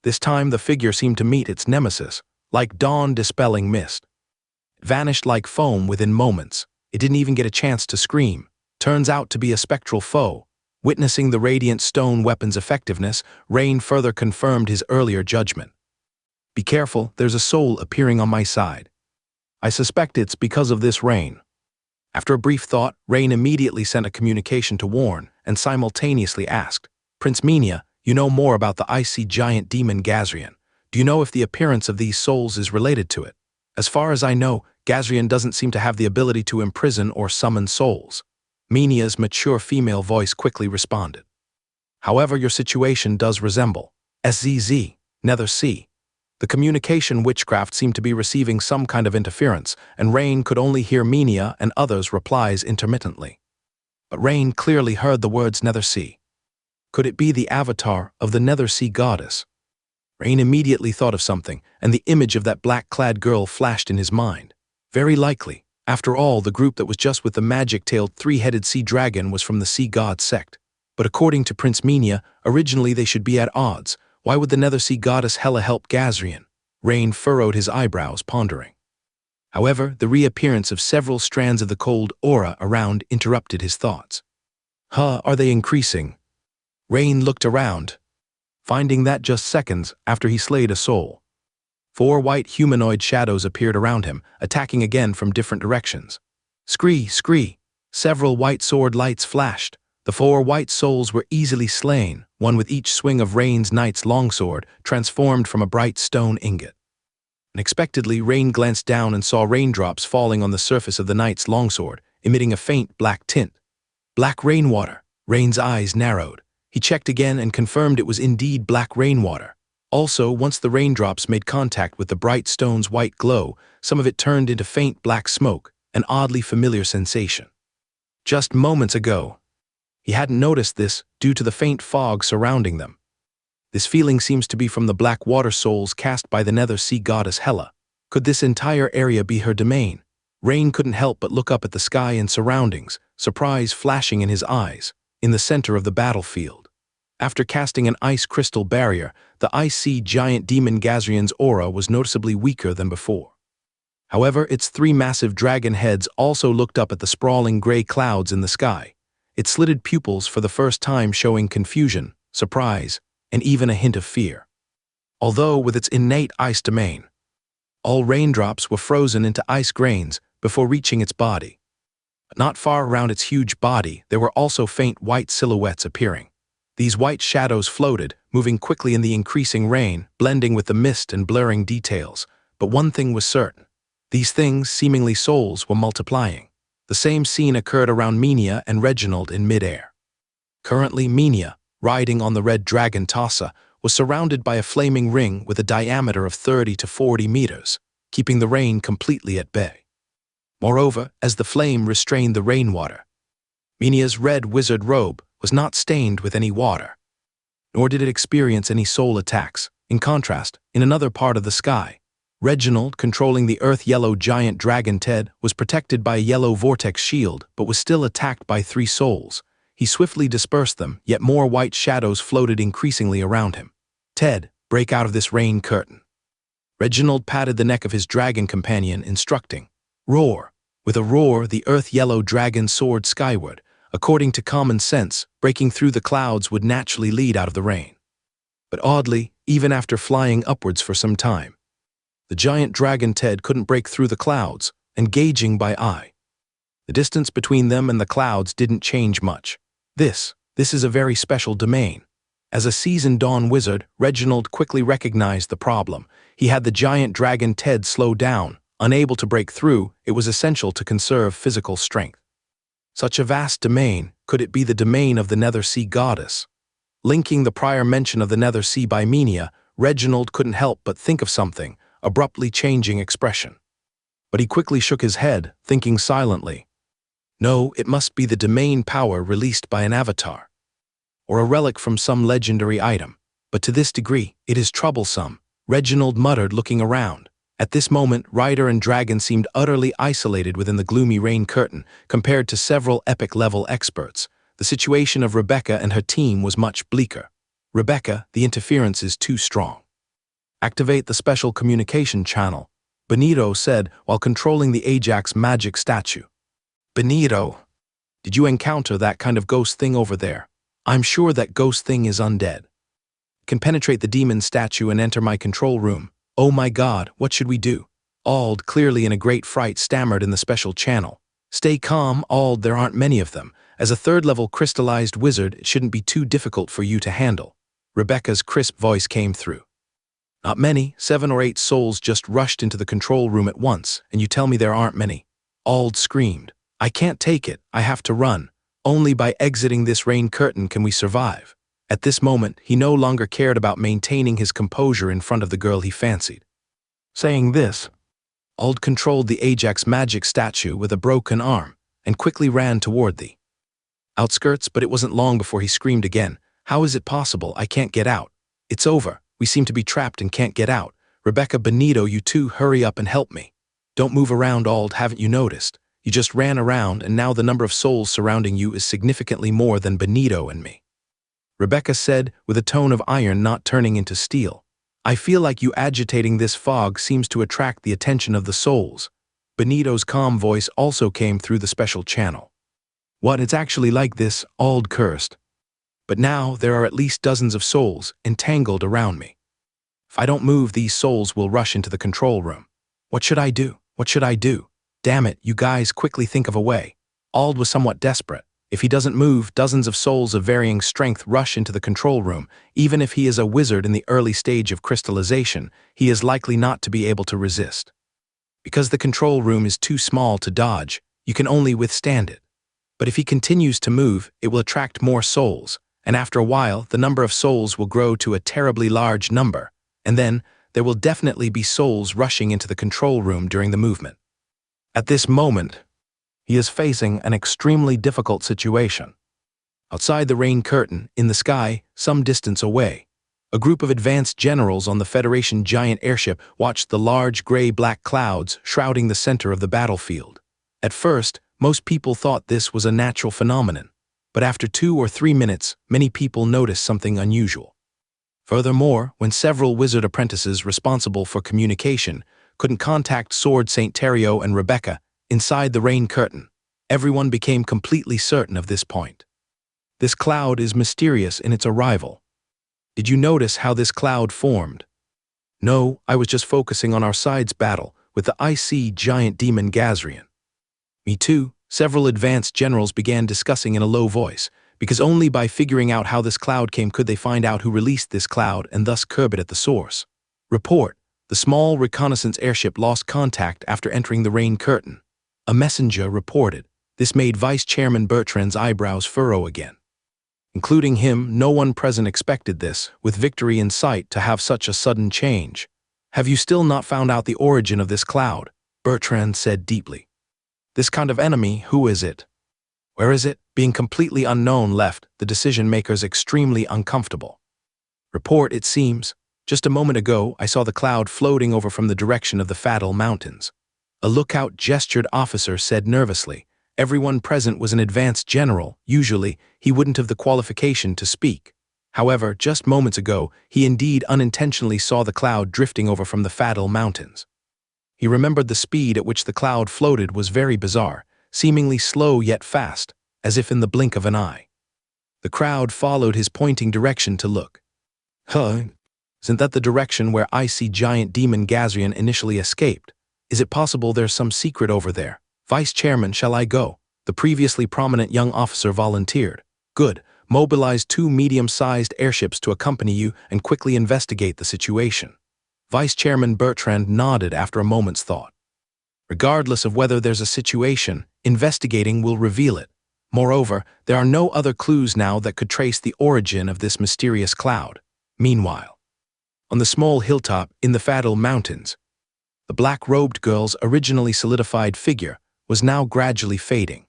This time the figure seemed to meet its nemesis, like dawn-dispelling mist. It vanished like foam within moments. It didn't even get a chance to scream. Turns out to be a spectral foe. Witnessing the radiant stone weapon's effectiveness, Rain further confirmed his earlier judgment. Be careful, there's a soul appearing on my side. I suspect it's because of this rain. After a brief thought, Rain immediately sent a communication to Warren and simultaneously asked, Prince Minia, you know more about the icy giant demon Gazrian. Do you know if the appearance of these souls is related to it? As far as I know, Gazrian doesn't seem to have the ability to imprison or summon souls. Minia's mature female voice quickly responded. However, your situation does resemble SZZ, Nether Sea. The communication witchcraft seemed to be receiving some kind of interference, and Rain could only hear Minia and others' replies intermittently. But Rain clearly heard the words Nether Sea. Could it be the avatar of the Nether Sea goddess? Rain immediately thought of something, and the image of that black-clad girl flashed in his mind. Very likely. After all, the group that was just with the magic-tailed three-headed sea dragon was from the sea god sect. But according to Prince Minya, originally they should be at odds. Why would the nether sea goddess Hela help Gazrian? Rain furrowed his eyebrows, pondering. However, the reappearance of several strands of the cold aura around interrupted his thoughts. Are they increasing? Rain looked around, finding that just seconds after he slayed a soul. 4 white humanoid shadows appeared around him, attacking again from different directions. Scree, scree! Several white sword lights flashed. The 4 white souls were easily slain, one with each swing of Rain's knight's longsword, transformed from a bright stone ingot. Unexpectedly, Rain glanced down and saw raindrops falling on the surface of the knight's longsword, emitting a faint black tint. Black rainwater. Rain's eyes narrowed. He checked again and confirmed it was indeed black rainwater. Also, once the raindrops made contact with the bright stone's white glow, some of it turned into faint black smoke, an oddly familiar sensation. Just moments ago, he hadn't noticed this due to the faint fog surrounding them. This feeling seems to be from the black water souls cast by the nether sea goddess Hela. Could this entire area be her domain? Rain couldn't help but look up at the sky and surroundings, surprise flashing in his eyes, in the center of the battlefield. After casting an ice crystal barrier, the ice sea giant demon Gazrian's aura was noticeably weaker than before. However, its 3 massive dragon heads also looked up at the sprawling gray clouds in the sky, its slitted pupils for the first time showing confusion, surprise, and even a hint of fear. Although with its innate ice domain, all raindrops were frozen into ice grains before reaching its body. Not far around its huge body, there were also faint white silhouettes appearing. These white shadows floated, moving quickly in the increasing rain, blending with the mist and blurring details. But one thing was certain. These things, seemingly souls, were multiplying. The same scene occurred around Minya and Reginald in midair. Currently, Minya, riding on the red dragon Tassa, was surrounded by a flaming ring with a diameter of 30 to 40 meters, keeping the rain completely at bay. Moreover, as the flame restrained the rainwater, Minya's red wizard robe was not stained with any water, nor did it experience any soul attacks. In contrast, in another part of the sky, Reginald, controlling the earth-yellow giant dragon Ted, was protected by a yellow vortex shield, but was still attacked by 3 souls. He swiftly dispersed them, yet more white shadows floated increasingly around him. Ted, break out of this rain curtain. Reginald patted the neck of his dragon companion, instructing. Roar. With a roar, the earth-yellow dragon soared skyward. According to common sense, breaking through the clouds would naturally lead out of the rain. But oddly, even after flying upwards for some time, the giant dragon Ted couldn't break through the clouds, engaging by eye. The distance between them and the clouds didn't change much. This is a very special domain. As a seasoned dawn wizard, Reginald quickly recognized the problem. He had the giant dragon Ted slow down. Unable to break through, it was essential to conserve physical strength. Such a vast domain, could it be the domain of the nether sea goddess? Linking the prior mention of the nether sea by Minya, Reginald couldn't help but think of something, abruptly changing expression. But he quickly shook his head, thinking silently. No, it must be the domain power released by an avatar, or a relic from some legendary item. But to this degree, it is troublesome, Reginald muttered, looking around. At this moment, Rider and Dragon seemed utterly isolated within the gloomy rain curtain, compared to several epic-level experts. The situation of Rebecca and her team was much bleaker. Rebecca, the interference is too strong. Activate the special communication channel, Benito said while controlling the Ajax magic statue. Benito, did you encounter that kind of ghost thing over there? I'm sure that ghost thing is undead. Can penetrate the demon statue and enter my control room. Oh my God, what should we do? Ald, clearly in a great fright, stammered in the special channel. Stay calm, Ald, there aren't many of them. As a 3rd-level crystallized wizard, it shouldn't be too difficult for you to handle. Rebecca's crisp voice came through. Not many, 7 or 8 souls just rushed into the control room at once, and you tell me there aren't many. Ald screamed. I can't take it, I have to run. Only by exiting this rain curtain can we survive. At this moment, he no longer cared about maintaining his composure in front of the girl he fancied. Saying this, Ald controlled the Ajax magic statue with a broken arm and quickly ran toward the outskirts, but it wasn't long before he screamed again. How is it possible I can't get out? It's over. We seem to be trapped and can't get out. Rebecca, Benito, you two, hurry up and help me. Don't move around, Ald, haven't you noticed? You just ran around and now the number of souls surrounding you is significantly more than Benito and me. Rebecca said, with a tone of iron not turning into steel. I feel like you agitating this fog seems to attract the attention of the souls. Benito's calm voice also came through the special channel. What, it's actually like this, Ald cursed. But now there are at least dozens of souls entangled around me. If I don't move, these souls will rush into the control room. What should I do? What should I do? Damn it, you guys quickly think of a way. Ald was somewhat desperate. If he doesn't move, dozens of souls of varying strength rush into the control room. Even if he is a wizard in the early stage of crystallization, he is likely not to be able to resist. Because the control room is too small to dodge, you can only withstand it. But if he continues to move, it will attract more souls, and after a while, the number of souls will grow to a terribly large number, and then there will definitely be souls rushing into the control room during the movement. At this moment, he is facing an extremely difficult situation. Outside the rain curtain, in the sky, some distance away, a group of advanced generals on the Federation giant airship watched the large gray-black clouds shrouding the center of the battlefield. At first, most people thought this was a natural phenomenon, but after 2 or 3 minutes, many people noticed something unusual. Furthermore, when several wizard apprentices responsible for communication couldn't contact Sword Saint Terrio and Rebecca inside the rain curtain, everyone became completely certain of this point. This cloud is mysterious in its arrival. Did you notice how this cloud formed? No, I was just focusing on our side's battle with the IC giant demon Gazrian. Me too, several advanced generals began discussing in a low voice, because only by figuring out how this cloud came could they find out who released this cloud and thus curb it at the source. Report: the small reconnaissance airship lost contact after entering the rain curtain. A messenger reported. This made Vice Chairman Bertrand's eyebrows furrow again. Including him, no one present expected this, with victory in sight, to have such a sudden change. Have you still not found out the origin of this cloud? Bertrand said deeply. This kind of enemy, who is it? Where is it? Being completely unknown left the decision-makers extremely uncomfortable. Report, it seems. Just a moment ago, I saw the cloud floating over from the direction of the Fatal Mountains. A lookout gestured officer said nervously. Everyone present was an advanced general. Usually, he wouldn't have the qualification to speak. However, just moments ago, he indeed unintentionally saw the cloud drifting over from the Fatal Mountains. He remembered the speed at which the cloud floated was very bizarre, seemingly slow yet fast, as if in the blink of an eye. The crowd followed his pointing direction to look. Isn't that the direction where IC giant demon Gazrian initially escaped? Is it possible there's some secret over there? Vice Chairman, shall I go? The previously prominent young officer volunteered. Good. Mobilize 2 medium-sized airships to accompany you and quickly investigate the situation. Vice Chairman Bertrand nodded after a moment's thought. Regardless of whether there's a situation, investigating will reveal it. Moreover, there are no other clues now that could trace the origin of this mysterious cloud. Meanwhile, on the small hilltop in the Fatal Mountains, the black-robed girl's originally solidified figure was now gradually fading,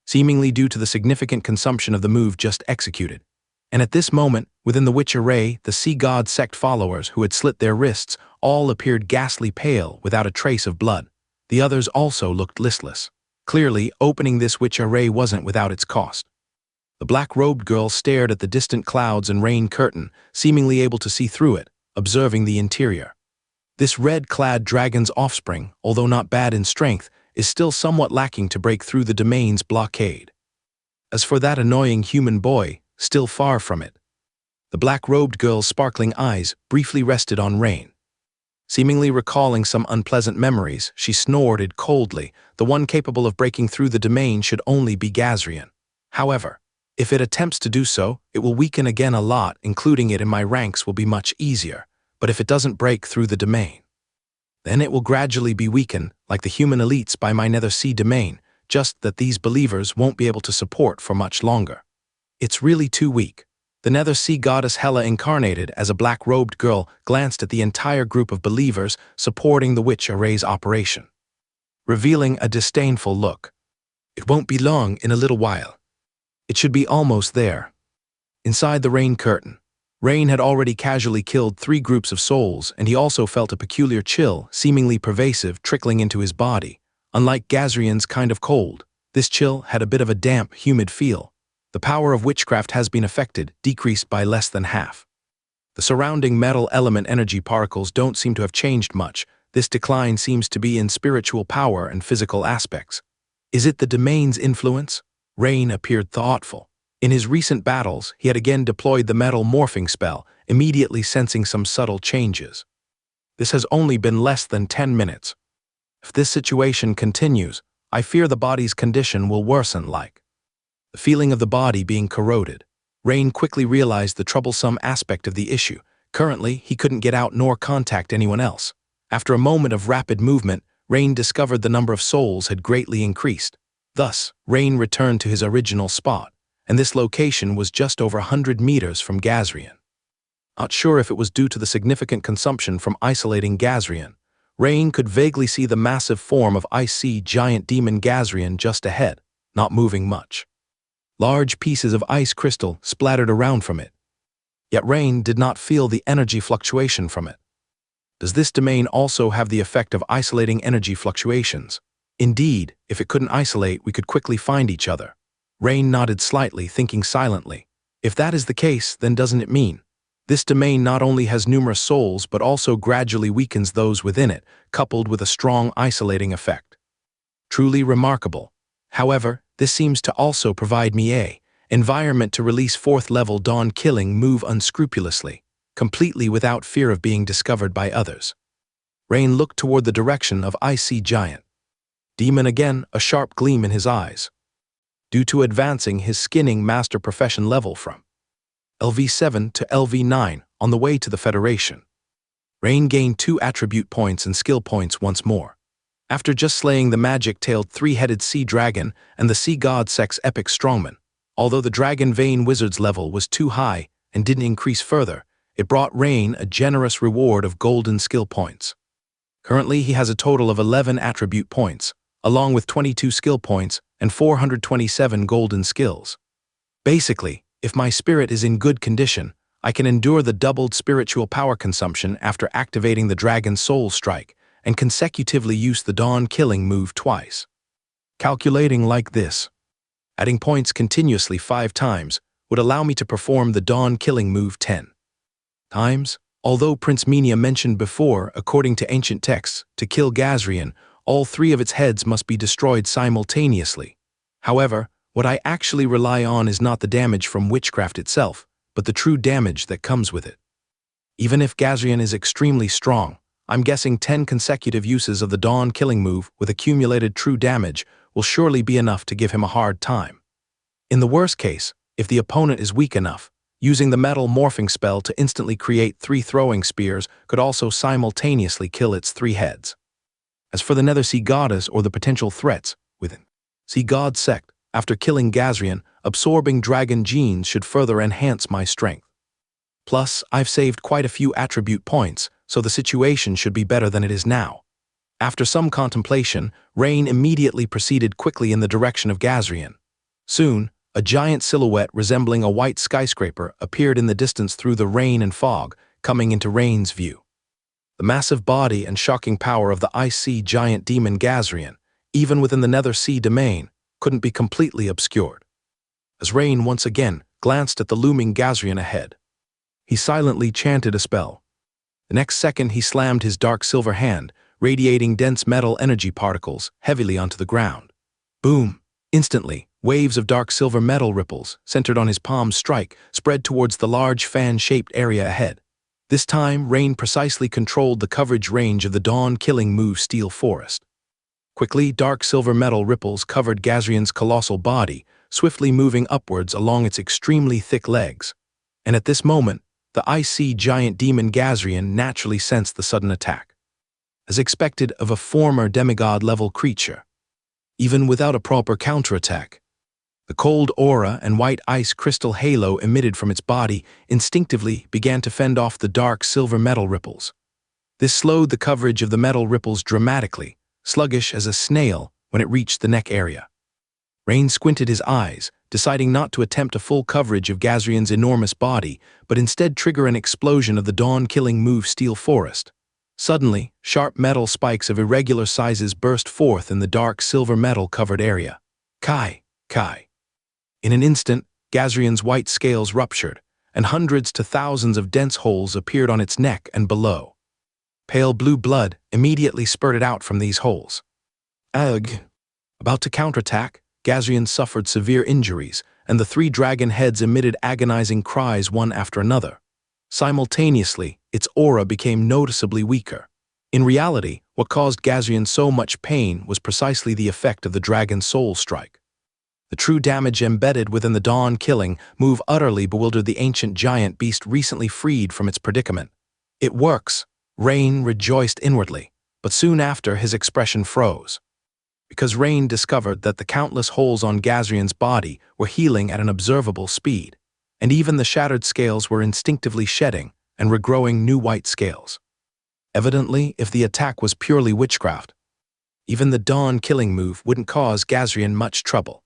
seemingly due to the significant consumption of the move just executed. And at this moment, within the witch array, the Sea God sect followers who had slit their wrists all appeared ghastly pale without a trace of blood. The others also looked listless. Clearly, opening this witch array wasn't without its cost. The black-robed girl stared at the distant clouds and rain curtain, seemingly able to see through it, observing the interior. This red-clad dragon's offspring, although not bad in strength, is still somewhat lacking to break through the domain's blockade. As for that annoying human boy, still far from it. The black-robed girl's sparkling eyes briefly rested on Rain. Seemingly recalling some unpleasant memories, she snorted coldly. The one capable of breaking through the domain should only be Gazrian. However, if it attempts to do so, it will weaken again a lot. Including it in my ranks will be much easier. But if it doesn't break through the domain, then it will gradually be weakened, like the human elites by my Nether Sea domain, just that these believers won't be able to support for much longer. It's really too weak. The Nether Sea goddess Hela, incarnated as a black-robed girl, glanced at the entire group of believers supporting the witch array's operation, revealing a disdainful look. It won't be long, in a little while. It should be almost there. Inside the rain curtain, Rain had already casually killed 3 groups of souls, and he also felt a peculiar chill, seemingly pervasive, trickling into his body. Unlike Gazrian's kind of cold, this chill had a bit of a damp, humid feel. The power of witchcraft has been affected, decreased by less than half. The surrounding metal element energy particles don't seem to have changed much. This decline seems to be in spiritual power and physical aspects. Is it the domain's influence? Rain appeared thoughtful. In his recent battles, he had again deployed the metal morphing spell, immediately sensing some subtle changes. This has only been less than 10 minutes. If this situation continues, I fear the body's condition will worsen like. The feeling of the body being corroded. Rain quickly realized the troublesome aspect of the issue. Currently, he couldn't get out nor contact anyone else. After a moment of rapid movement, Rain discovered the number of souls had greatly increased. Thus, Rain returned to his original spot, and this location was just over 100 meters from Gazrian. Not sure if it was due to the significant consumption from isolating Gazrian, Rain could vaguely see the massive form of icy giant demon Gazrian just ahead, not moving much. Large pieces of ice crystal splattered around from it. Yet Rain did not feel the energy fluctuation from it. Does this domain also have the effect of isolating energy fluctuations? Indeed, if it couldn't isolate, we could quickly find each other. Rain nodded slightly, thinking silently. If that is the case, then doesn't it mean this domain not only has numerous souls but also gradually weakens those within it, coupled with a strong isolating effect? Truly remarkable. However, this seems to also provide me a environment to release 4th-level dawn killing move unscrupulously, completely without fear of being discovered by others. Rain looked toward the direction of Icy Giant. Demon again, a sharp gleam in his eyes. Due to advancing his skinning master profession level from LV7 to LV9 on the way to the Federation. Rain gained 2 attribute points and skill points once more. After just slaying the magic-tailed 3-headed sea dragon and the sea god sex epic strongman, although the dragon vein wizard's level was too high and didn't increase further, it brought Rain a generous reward of golden skill points. Currently, he has a total of 11 attribute points, along with 22 skill points and 427 golden skills. Basically, if my spirit is in good condition, I can endure the doubled spiritual power consumption after activating the Dragon's Soul Strike and consecutively use the Dawn Killing move twice. Calculating like this, adding points continuously 5 times would allow me to perform the Dawn Killing move 10 times. Although Prince Minia mentioned before, according to ancient texts, to kill Gazrian, all 3 of its heads must be destroyed simultaneously. However, what I actually rely on is not the damage from witchcraft itself, but the true damage that comes with it. Even if Gazrian is extremely strong, I'm guessing 10 consecutive uses of the Dawn Killing move with accumulated true damage will surely be enough to give him a hard time. In the worst case, if the opponent is weak enough, using the metal morphing spell to instantly create 3 throwing spears could also simultaneously kill its 3 heads. As for the Nether Sea Goddess or the potential threats within Sea God sect, after killing Gazrian, absorbing dragon genes should further enhance my strength. Plus, I've saved quite a few attribute points, so the situation should be better than it is now. After some contemplation, Rain immediately proceeded quickly in the direction of Gazrian. Soon, a giant silhouette resembling a white skyscraper appeared in the distance through the rain and fog, coming into Rain's view. The massive body and shocking power of the ice sea giant demon Gazrian, even within the Nether Sea domain, couldn't be completely obscured. As Rain once again glanced at the looming Gazrian ahead, he silently chanted a spell. The next second he slammed his dark silver hand, radiating dense metal energy particles heavily onto the ground. Boom! Instantly, waves of dark silver metal ripples, centered on his palm's strike, spread towards the large fan-shaped area ahead. This time, Rain precisely controlled the coverage range of the Dawn Killing move Steel Forest. Quickly, dark silver metal ripples covered Gazrian's colossal body, swiftly moving upwards along its extremely thick legs. And at this moment, the icy giant demon Gazrian naturally sensed the sudden attack. As expected of a former demigod-level creature, even without a proper counterattack, the cold aura and white ice crystal halo emitted from its body instinctively began to fend off the dark silver metal ripples. This slowed the coverage of the metal ripples dramatically, sluggish as a snail when it reached the neck area. Rain squinted his eyes, deciding not to attempt a full coverage of Gazrian's enormous body, but instead trigger an explosion of the dawn-killing move Steel Forest. Suddenly, sharp metal spikes of irregular sizes burst forth in the dark silver metal-covered area. Kai, Kai. In an instant, Gazrian's white scales ruptured, and hundreds to thousands of dense holes appeared on its neck and below. Pale blue blood immediately spurted out from these holes. Ugh! About to counterattack, Gazrian suffered severe injuries, and the three dragon heads emitted agonizing cries one after another. Simultaneously, its aura became noticeably weaker. In reality, what caused Gazrian so much pain was precisely the effect of the dragon's soul strike. The true damage embedded within the dawn-killing move utterly bewildered the ancient giant beast recently freed from its predicament. It works. Rain rejoiced inwardly, but soon after his expression froze. Because Rain discovered that the countless holes on Gazrian's body were healing at an observable speed, and even the shattered scales were instinctively shedding and regrowing new white scales. Evidently, if the attack was purely witchcraft, even the dawn-killing move wouldn't cause Gazrian much trouble,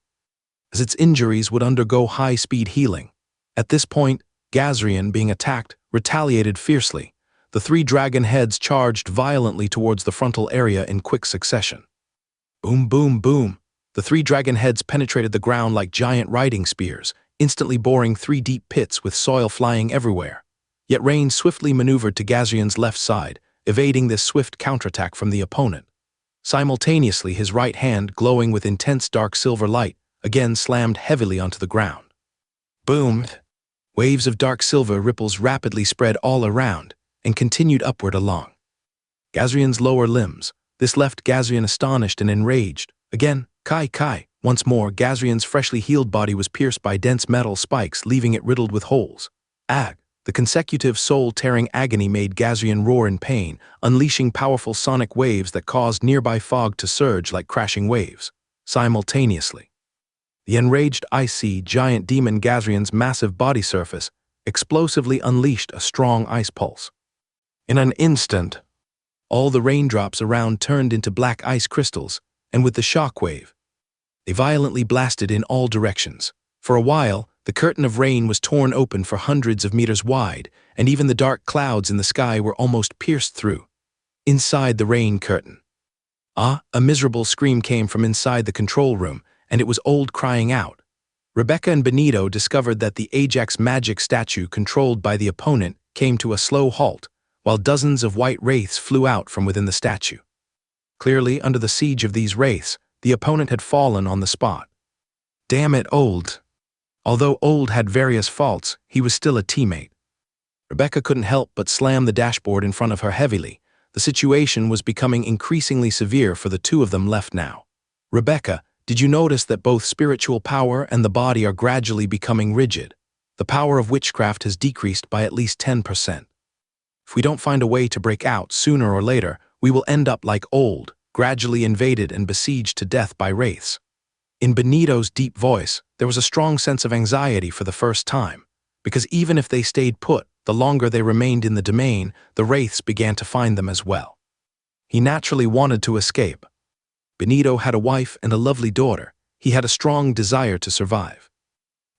as its injuries would undergo high-speed healing. At this point, Gazrian, being attacked, retaliated fiercely. The three dragon heads charged violently towards the frontal area in quick succession. Boom, boom, boom. The three dragon heads penetrated the ground like giant riding spears, instantly boring three deep pits with soil flying everywhere. Yet Rain swiftly maneuvered to Gazrian's left side, evading this swift counterattack from the opponent. Simultaneously, his right hand, glowing with intense dark silver light, again slammed heavily onto the ground. Boom! Waves of dark silver ripples rapidly spread all around and continued upward along Gazrian's lower limbs. This left Gazrian astonished and enraged. Again, Kai Kai. Once more, Gazrian's freshly healed body was pierced by dense metal spikes, leaving it riddled with holes. Ag! The consecutive soul-tearing agony made Gazrian roar in pain, unleashing powerful sonic waves that caused nearby fog to surge like crashing waves. Simultaneously, the enraged icy giant demon Gazrian's massive body surface explosively unleashed a strong ice pulse. In an instant, all the raindrops around turned into black ice crystals, and with the shockwave, they violently blasted in all directions. For a while, the curtain of rain was torn open for hundreds of meters wide, and even the dark clouds in the sky were almost pierced through. Inside the rain curtain, a miserable scream came from inside the control room, and it was Old crying out. Rebecca and Benito discovered that the Ajax magic statue controlled by the opponent came to a slow halt, while dozens of white wraiths flew out from within the statue. Clearly, under the siege of these wraiths, the opponent had fallen on the spot. Damn it, Old. Although Old had various faults, he was still a teammate. Rebecca couldn't help but slam the dashboard in front of her heavily. The situation was becoming increasingly severe for the two of them left now. Rebecca, did you notice that both spiritual power and the body are gradually becoming rigid? The power of witchcraft has decreased by at least 10%. If we don't find a way to break out sooner or later, we will end up like Old, gradually invaded and besieged to death by wraiths. In Benito's deep voice, there was a strong sense of anxiety for the first time, because even if they stayed put, the longer they remained in the domain, the wraiths began to find them as well. He naturally wanted to escape. Benito had a wife and a lovely daughter. He had a strong desire to survive.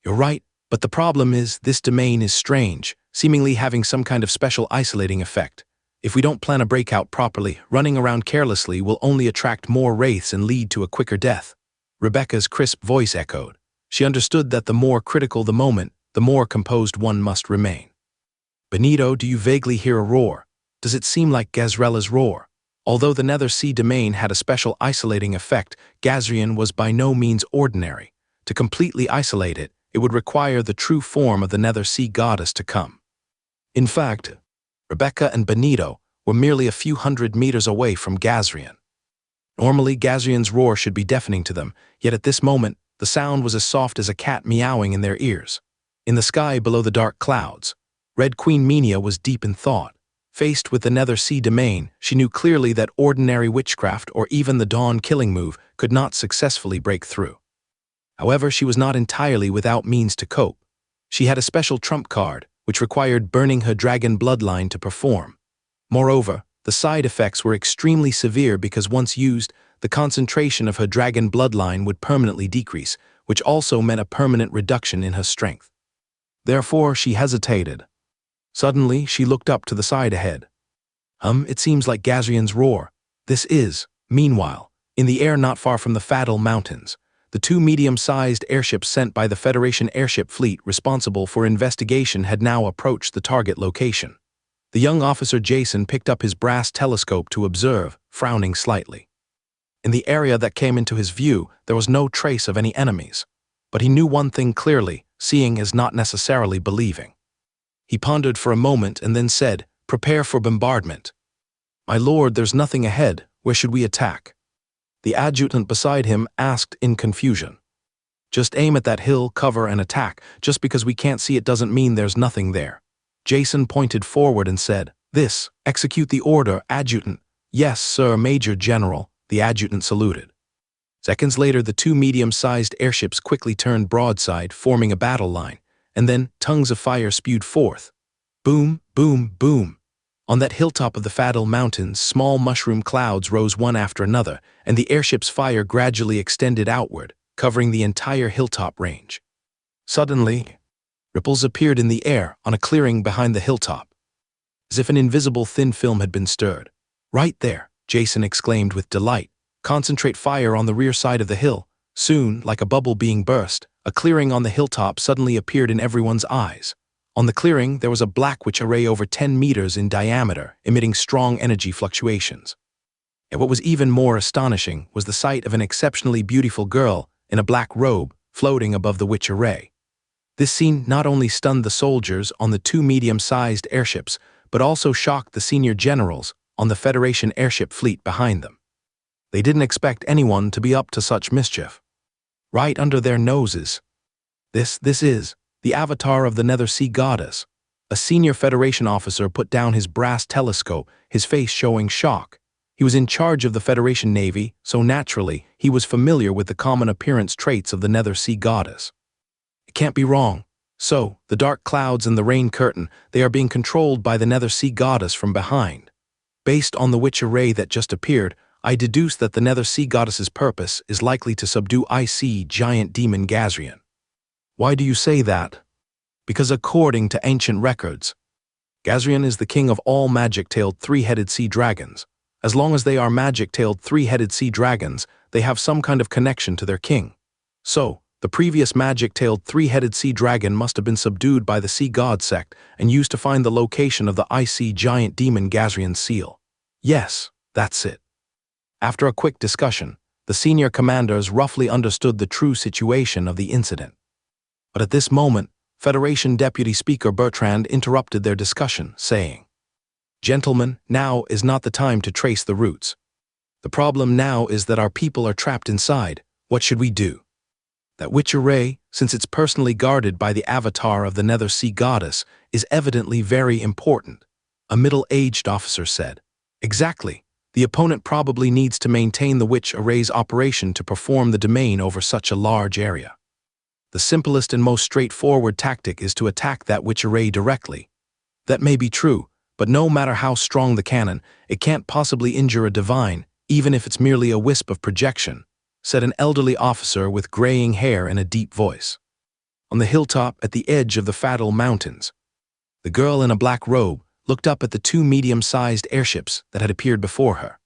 You're right, but the problem is this domain is strange, seemingly having some kind of special isolating effect. If we don't plan a breakout properly, running around carelessly will only attract more wraiths and lead to a quicker death. Rebecca's crisp voice echoed. She understood that the more critical the moment, the more composed one must remain. Benito, do you vaguely hear a roar? Does it seem like Gazrella's roar? Although the Nether Sea domain had a special isolating effect, Gazrian was by no means ordinary. To completely isolate it, it would require the true form of the Nether Sea goddess to come. In fact, Rebecca and Benito were merely a few hundred meters away from Gazrian. Normally, Gazrian's roar should be deafening to them, yet at this moment, the sound was as soft as a cat meowing in their ears. In the sky below the dark clouds, Red Queen Minia was deep in thought. Faced with the Nether Sea domain, she knew clearly that ordinary witchcraft or even the dawn-killing move could not successfully break through. However, she was not entirely without means to cope. She had a special trump card, which required burning her dragon bloodline to perform. Moreover, the side effects were extremely severe because once used, the concentration of her dragon bloodline would permanently decrease, which also meant a permanent reduction in her strength. Therefore, she hesitated. Suddenly, she looked up to the side ahead. It seems like Gazrian's roar. This is, meanwhile, in the air not far from the Fatal Mountains, the two medium-sized airships sent by the Federation airship fleet responsible for investigation had now approached the target location. The young officer Jason picked up his brass telescope to observe, frowning slightly. In the area that came into his view, there was no trace of any enemies. But he knew one thing clearly: seeing is not necessarily believing. He pondered for a moment and then said, "Prepare for bombardment." "My lord, there's nothing ahead. Where should we attack?" The adjutant beside him asked in confusion. "Just aim at that hill, cover, and attack. Just because we can't see it doesn't mean there's nothing there." Jason pointed forward and said, "This, execute the order, adjutant." "Yes, sir, Major General," the adjutant saluted. Seconds later, the two medium-sized airships quickly turned broadside, forming a battle line, and then tongues of fire spewed forth. Boom, boom, boom. On that hilltop of the Fatal Mountains, small mushroom clouds rose one after another, and the airship's fire gradually extended outward, covering the entire hilltop range. Suddenly, ripples appeared in the air on a clearing behind the hilltop, as if an invisible thin film had been stirred. "Right there," Jason exclaimed with delight. "Concentrate fire on the rear side of the hill." Soon, like a bubble being burst, a clearing on the hilltop suddenly appeared in everyone's eyes. On the clearing, there was a black witch array over 10 meters in diameter, emitting strong energy fluctuations. And what was even more astonishing was the sight of an exceptionally beautiful girl in a black robe floating above the witch array. This scene not only stunned the soldiers on the two medium-sized airships, but also shocked the senior generals on the Federation airship fleet behind them. They didn't expect anyone to be up to such mischief. Right under their noses. This is the avatar of the Nether Sea Goddess. A senior Federation officer put down his brass telescope, his face showing shock. He was in charge of the Federation Navy, so naturally, he was familiar with the common appearance traits of the Nether Sea Goddess. It can't be wrong. So, the dark clouds and the rain curtain, they are being controlled by the Nether Sea Goddess from behind. Based on the witch array that just appeared, I deduce that the Nether Sea Goddess's purpose is likely to subdue IC giant demon Gazrian. Why do you say that? Because according to ancient records, Gazrian is the king of all magic-tailed three-headed sea dragons. As long as they are magic-tailed three-headed sea dragons, they have some kind of connection to their king. So, the previous magic-tailed three-headed sea dragon must have been subdued by the Sea God sect and used to find the location of the IC giant demon Gazrian's seal. Yes, that's it. After a quick discussion, the senior commanders roughly understood the true situation of the incident. But at this moment, Federation Deputy Speaker Bertrand interrupted their discussion, saying, "Gentlemen, now is not the time to trace the roots. The problem now is that our people are trapped inside. What should we do? That witch array, since it's personally guarded by the avatar of the Nether Sea Goddess, is evidently very important," a middle-aged officer said. "Exactly. The opponent probably needs to maintain the witch array's operation to perform the domain over such a large area. The simplest and most straightforward tactic is to attack that witch array directly. That may be true, but no matter how strong the cannon, it can't possibly injure a divine, even if it's merely a wisp of projection," said an elderly officer with graying hair in a deep voice. On the hilltop at the edge of the Fatal Mountains, the girl in a black robe looked up at the two medium-sized airships that had appeared before her.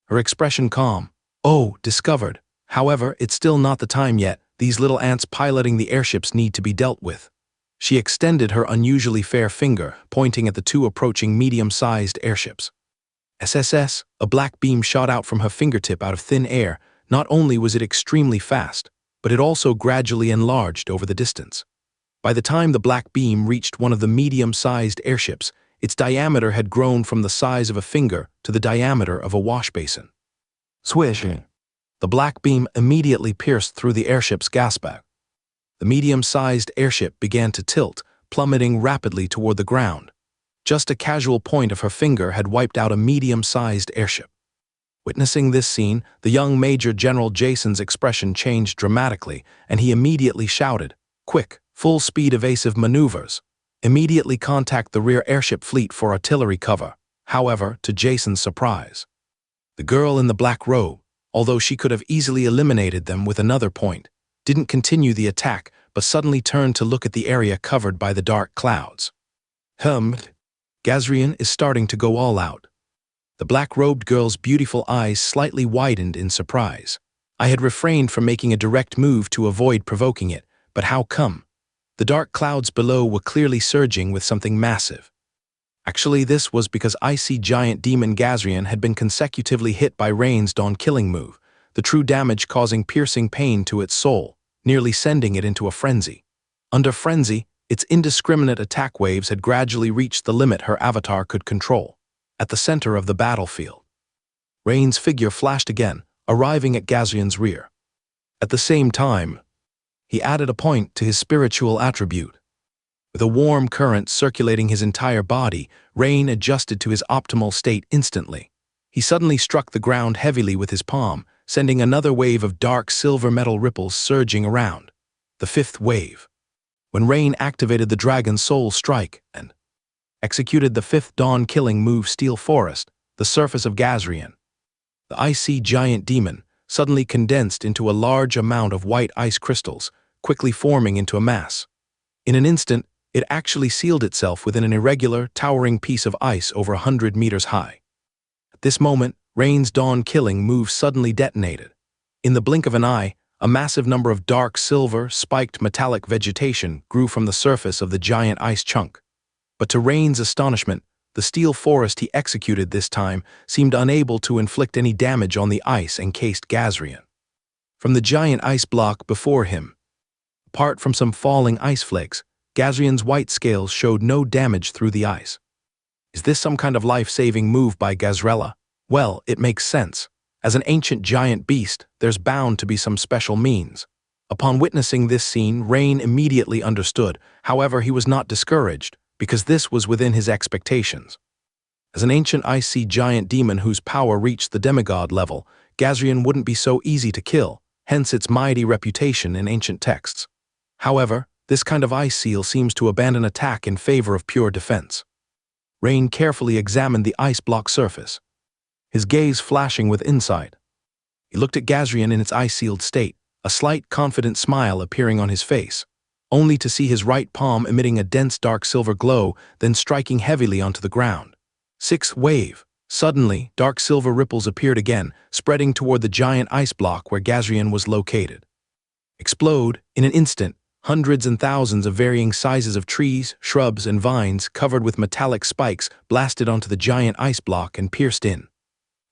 Her expression calm. "Oh, discovered. However, it's still not the time yet. These little ants piloting the airships need to be dealt with." She extended her unusually fair finger, pointing at the two approaching medium-sized airships. SSS, a black beam shot out from her fingertip out of thin air. Not only was it extremely fast, but it also gradually enlarged over the distance. By the time the black beam reached one of the medium-sized airships, its diameter had grown from the size of a finger to the diameter of a wash basin. Swish! The black beam immediately pierced through the airship's gas bag. The medium-sized airship began to tilt, plummeting rapidly toward the ground. Just a casual point of her finger had wiped out a medium-sized airship. Witnessing this scene, the young Major General Jason's expression changed dramatically, and he immediately shouted, "Quick, full-speed evasive maneuvers. Immediately contact the rear airship fleet for artillery cover." However, to Jason's surprise, the girl in the black robe, although she could have easily eliminated them with another point, didn't continue the attack but suddenly turned to look at the area covered by the dark clouds. Gazrian is starting to go all out. The black-robed girl's beautiful eyes slightly widened in surprise. I had refrained from making a direct move to avoid provoking it, but how come? The dark clouds below were clearly surging with something massive. Actually, this was because icy giant demon Gazrian had been consecutively hit by Rain's dawn-killing move, the true damage causing piercing pain to its soul, nearly sending it into a frenzy. Under frenzy, its indiscriminate attack waves had gradually reached the limit her avatar could control. At the center of the battlefield, Rain's figure flashed again, arriving at Gazrian's rear. At the same time, he added a point to his spiritual attribute. With a warm current circulating his entire body, Rain adjusted to his optimal state instantly. He suddenly struck the ground heavily with his palm, sending another wave of dark silver metal ripples surging around. The fifth wave. When Rain activated the Dragon Soul Strike and executed the fifth dawn-killing move Steel Forest, the surface of Gazrian, the icy giant demon, suddenly condensed into a large amount of white ice crystals, quickly forming into a mass. In an instant, it actually sealed itself within an irregular, towering piece of ice over 100 meters high. At this moment, Rain's dawn-killing move suddenly detonated. In the blink of an eye, a massive number of dark silver, spiked metallic vegetation grew from the surface of the giant ice chunk. But to Rain's astonishment, the steel forest he executed this time seemed unable to inflict any damage on the ice-encased Gazrian. From the giant ice block before him, apart from some falling ice flakes, Gazrian's white scales showed no damage through the ice. Is this some kind of life-saving move by Gazrella? Well, it makes sense. As an ancient giant beast, there's bound to be some special means. Upon witnessing this scene, Rain immediately understood. However, he was not discouraged, because this was within his expectations. As an ancient icy giant demon whose power reached the demigod level, Gazrian wouldn't be so easy to kill, hence its mighty reputation in ancient texts. However, this kind of ice seal seems to abandon attack in favor of pure defense. Rain carefully examined the ice block surface, his gaze flashing with insight. He looked at Gazrian in its ice-sealed state, a slight, confident smile appearing on his face, only to see his right palm emitting a dense dark silver glow, then striking heavily onto the ground. Sixth wave. Suddenly, dark silver ripples appeared again, spreading toward the giant ice block where Gazrian was located. Explode, in an instant, hundreds and thousands of varying sizes of trees, shrubs, and vines covered with metallic spikes blasted onto the giant ice block and pierced in.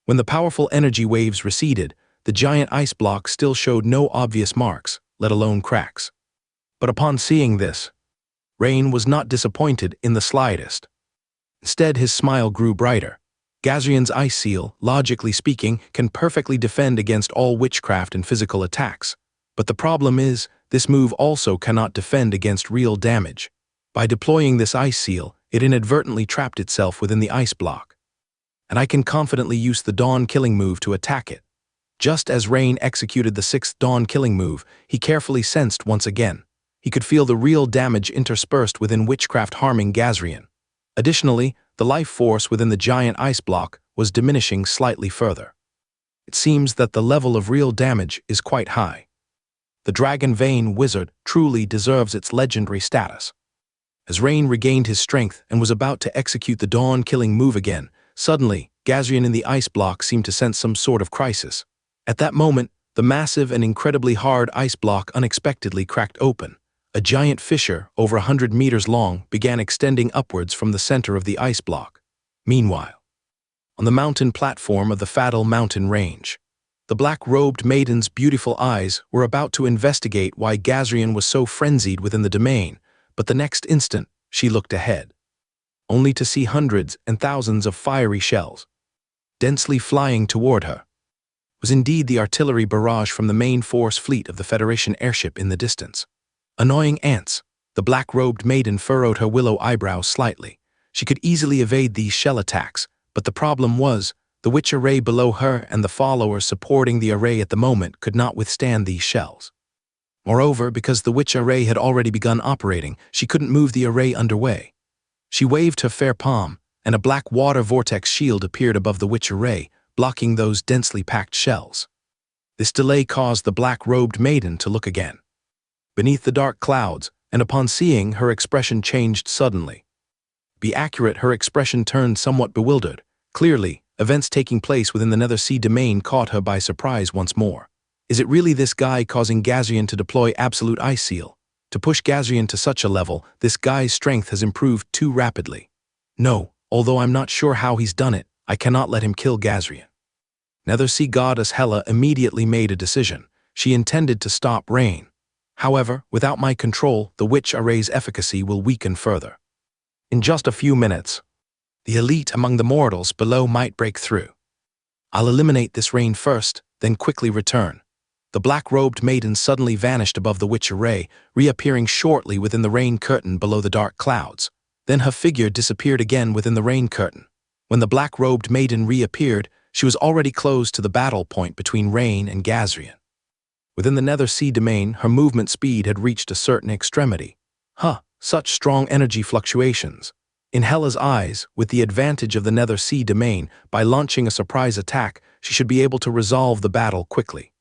When the powerful energy waves receded, the giant ice block still showed no obvious marks, let alone cracks. But upon seeing this, Rain was not disappointed in the slightest. Instead, his smile grew brighter. Gazrian's ice seal, logically speaking, can perfectly defend against all witchcraft and physical attacks. But the problem is, this move also cannot defend against real damage. By deploying this ice seal, it inadvertently trapped itself within the ice block. And I can confidently use the dawn-killing move to attack it. Just as Rain executed the sixth dawn-killing move, he carefully sensed once again. He could feel the real damage interspersed within witchcraft harming Gazrian. Additionally, the life force within the giant ice block was diminishing slightly further. It seems that the level of real damage is quite high. The Dragon Vein Wizard truly deserves its legendary status. As Rain regained his strength and was about to execute the dawn-killing move again, suddenly, Gazrian in the ice block seemed to sense some sort of crisis. At that moment, the massive and incredibly hard ice block unexpectedly cracked open. A giant fissure, over 100 meters long, began extending upwards from the center of the ice block. Meanwhile, on the mountain platform of the Fatal Mountain Range, the black-robed maiden's beautiful eyes were about to investigate why Gazrian was so frenzied within the domain, but the next instant, she looked ahead, only to see hundreds and thousands of fiery shells densely flying toward her. It was indeed the artillery barrage from the main force fleet of the Federation airship in the distance. Annoying ants. The black-robed maiden furrowed her willow eyebrows slightly. She could easily evade these shell attacks, but the problem was, the witch array below her and the followers supporting the array at the moment could not withstand these shells. Moreover, because the witch array had already begun operating, she couldn't move the array underway. She waved her fair palm, and a black water vortex shield appeared above the witch array, blocking those densely packed shells. This delay caused the black-robed maiden to look again, beneath the dark clouds, and upon seeing, her expression changed suddenly. Be accurate, her expression turned somewhat bewildered. Clearly, events taking place within the Nether Sea domain caught her by surprise once more. Is it really this guy causing Gazrian to deploy Absolute Ice Seal? To push Gazrian to such a level, this guy's strength has improved too rapidly. No, although I'm not sure how he's done it, I cannot let him kill Gazrian. Nether Sea Goddess Hela immediately made a decision. She intended to stop rain. However, without my control, the witch array's efficacy will weaken further. In just a few minutes, the elite among the mortals below might break through. I'll eliminate this rain first, then quickly return. The black-robed maiden suddenly vanished above the witch array, reappearing shortly within the rain curtain below the dark clouds. Then her figure disappeared again within the rain curtain. When the black-robed maiden reappeared, she was already close to the battle point between Rain and Gazrian. Within the Nether Sea domain, her movement speed had reached a certain extremity. Such strong energy fluctuations. In Hela's eyes, with the advantage of the Nether Sea domain, by launching a surprise attack, she should be able to resolve the battle quickly.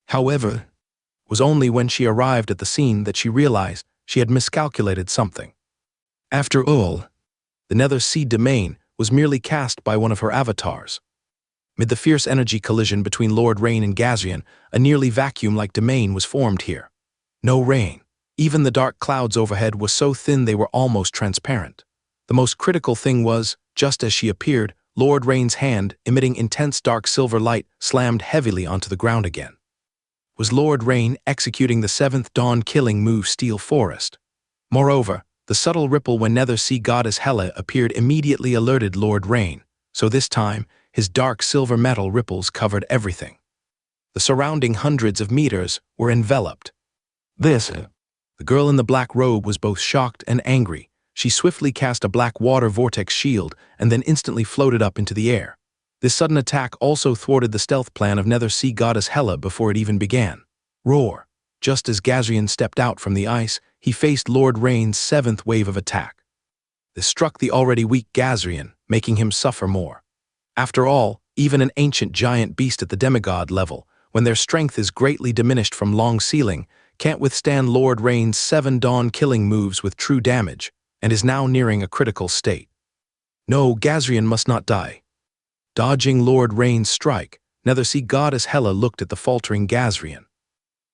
However, it was only when she arrived at the scene that she realized she had miscalculated something. After all, the Nether Sea domain was merely cast by one of her avatars. Mid the fierce energy collision between Lord Rain and Gazrian, a nearly vacuum-like domain was formed here. No rain. Even the dark clouds overhead were so thin they were almost transparent. The most critical thing was, just as she appeared, Lord Rain's hand, emitting intense dark silver light, slammed heavily onto the ground again. Was Lord Rain executing the 7th dawn killing move Steel Forest? Moreover, the subtle ripple when Nether Sea Goddess Hela appeared immediately alerted Lord Rain, so this time, his dark silver metal ripples covered everything. The surrounding hundreds of meters were enveloped. The girl in the black robe was both shocked and angry. She swiftly cast a black water vortex shield and then instantly floated up into the air. This sudden attack also thwarted the stealth plan of Nether Sea Goddess Hela before it even began. Roar! Just as Gazrian stepped out from the ice, he faced Lord Rain's 7th wave of attack. This struck the already weak Gazrian, making him suffer more. After all, even an ancient giant beast at the demigod level, when their strength is greatly diminished from long sealing, can't withstand Lord Rain's 7 dawn killing moves with true damage, and is now nearing a critical state. No, Gazrian must not die. Dodging Lord Rain's strike, Nether Sea Goddess Hela looked at the faltering Gazrian.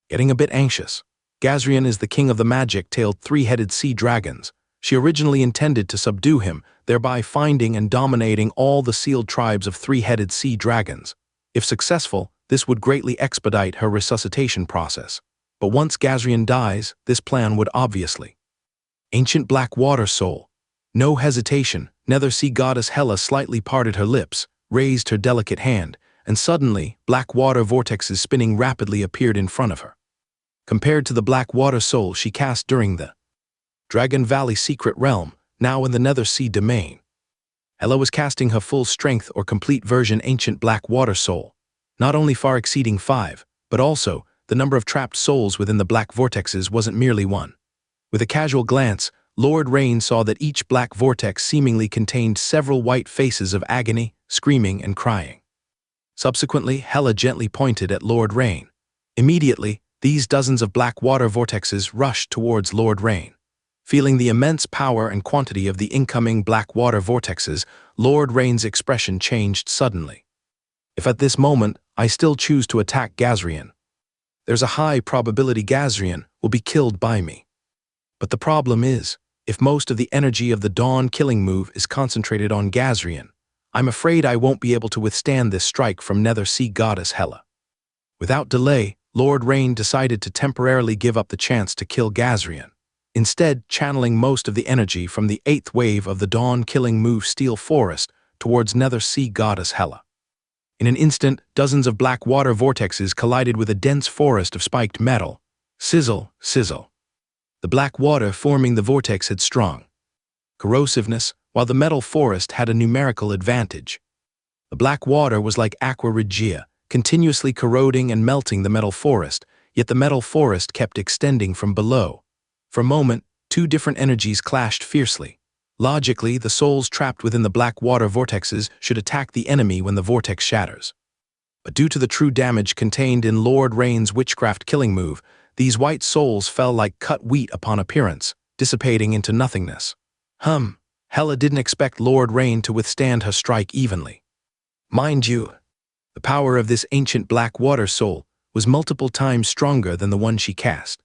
Getting a bit anxious. Gazrian is the king of the magic-tailed 3-headed sea dragons. She originally intended to subdue him, thereby finding and dominating all the sealed tribes of 3-headed sea dragons. If successful, this would greatly expedite her resuscitation process. But once Gazrian dies, this plan would obviously. Ancient Black Water Soul. No hesitation, Nether Sea Goddess Hela slightly parted her lips, raised her delicate hand, and suddenly, black water vortexes spinning rapidly appeared in front of her. Compared to the Black Water Soul she cast during the Dragon Valley Secret Realm, now in the Nether Sea domain, Hela was casting her full strength or complete version Ancient Black Water Soul, not only far exceeding 5, but also, the number of trapped souls within the black vortexes wasn't merely 1. With a casual glance, Lord Rain saw that each black vortex seemingly contained several white faces of agony, screaming, and crying. Subsequently, Hela gently pointed at Lord Rain. Immediately, these dozens of black water vortexes rushed towards Lord Rain. Feeling the immense power and quantity of the incoming black water vortexes, Lord Rain's expression changed suddenly. If at this moment, I still choose to attack Gazrian, there's a high probability Gazrian will be killed by me. But the problem is, if most of the energy of the dawn killing move is concentrated on Gazrian, I'm afraid I won't be able to withstand this strike from Nether Sea Goddess Hela. Without delay, Lord Rain decided to temporarily give up the chance to kill Gazrian, instead channeling most of the energy from the 8th wave of the dawn killing move Steel Forest towards Nether Sea Goddess Hela. In an instant, dozens of black water vortexes collided with a dense forest of spiked metal. Sizzle, sizzle. The black water forming the vortex had strong corrosiveness, while the metal forest had a numerical advantage. The black water was like aqua regia, continuously corroding and melting the metal forest, yet the metal forest kept extending from below. For a moment, 2 different energies clashed fiercely. Logically, the souls trapped within the black water vortexes should attack the enemy when the vortex shatters. But due to the true damage contained in Lord Rain's witchcraft killing move, these white souls fell like cut wheat upon appearance, dissipating into nothingness. Hela didn't expect Lord Rain to withstand her strike evenly. Mind you, the power of this ancient black water soul was multiple times stronger than the one she cast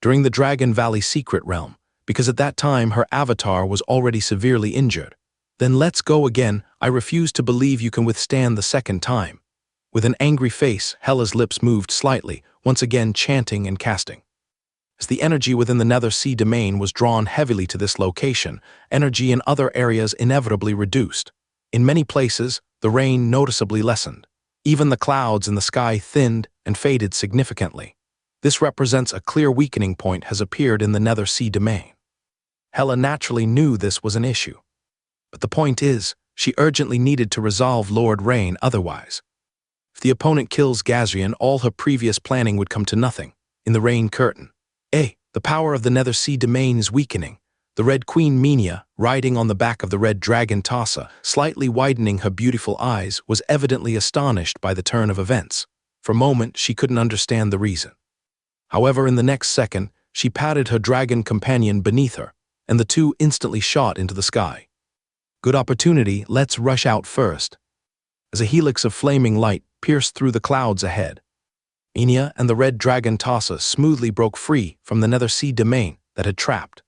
during the Dragon Valley Secret Realm, because at that time her avatar was already severely injured. Then let's go again. I refuse to believe you can withstand the second time. With an angry face, Hela's lips moved slightly, once again chanting and casting. As the energy within the Nether Sea domain was drawn heavily to this location, energy in other areas inevitably reduced. In many places, the rain noticeably lessened. Even the clouds in the sky thinned and faded significantly. This represents a clear weakening point has appeared in the Nether Sea domain. Hela naturally knew this was an issue. But the point is, she urgently needed to resolve Lord Rain otherwise. If the opponent kills Gazrian, all her previous planning would come to nothing. In the Rain Curtain, the power of the Nether Sea domain is weakening. The Red Queen Minia, riding on the back of the Red Dragon Tassa, slightly widening her beautiful eyes, was evidently astonished by the turn of events. For a moment, she couldn't understand the reason. However, in the next second, she patted her dragon companion beneath her, and the two instantly shot into the sky. Good opportunity, let's rush out first. As a helix of flaming light pierced through the clouds ahead, Minia and the Red Dragon Tassa smoothly broke free from the Nether Sea domain that had trapped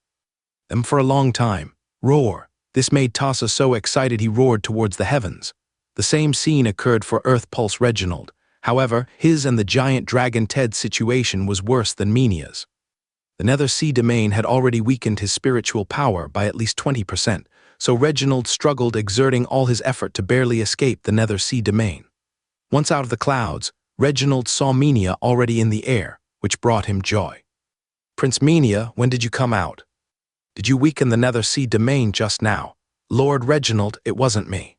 them for a long time. Roar! This made Tassa so excited he roared towards the heavens. The same scene occurred for Earth Pulse Reginald. However, his and the giant dragon Ted's situation was worse than Minia's. The Nether Sea domain had already weakened his spiritual power by at least 20%, so Reginald struggled, exerting all his effort to barely escape the Nether Sea domain. Once out of the clouds, Reginald saw Minia already in the air, which brought him joy. Prince Minia, when did you come out? Did you weaken the Nether Sea domain just now? Lord Reginald, it wasn't me.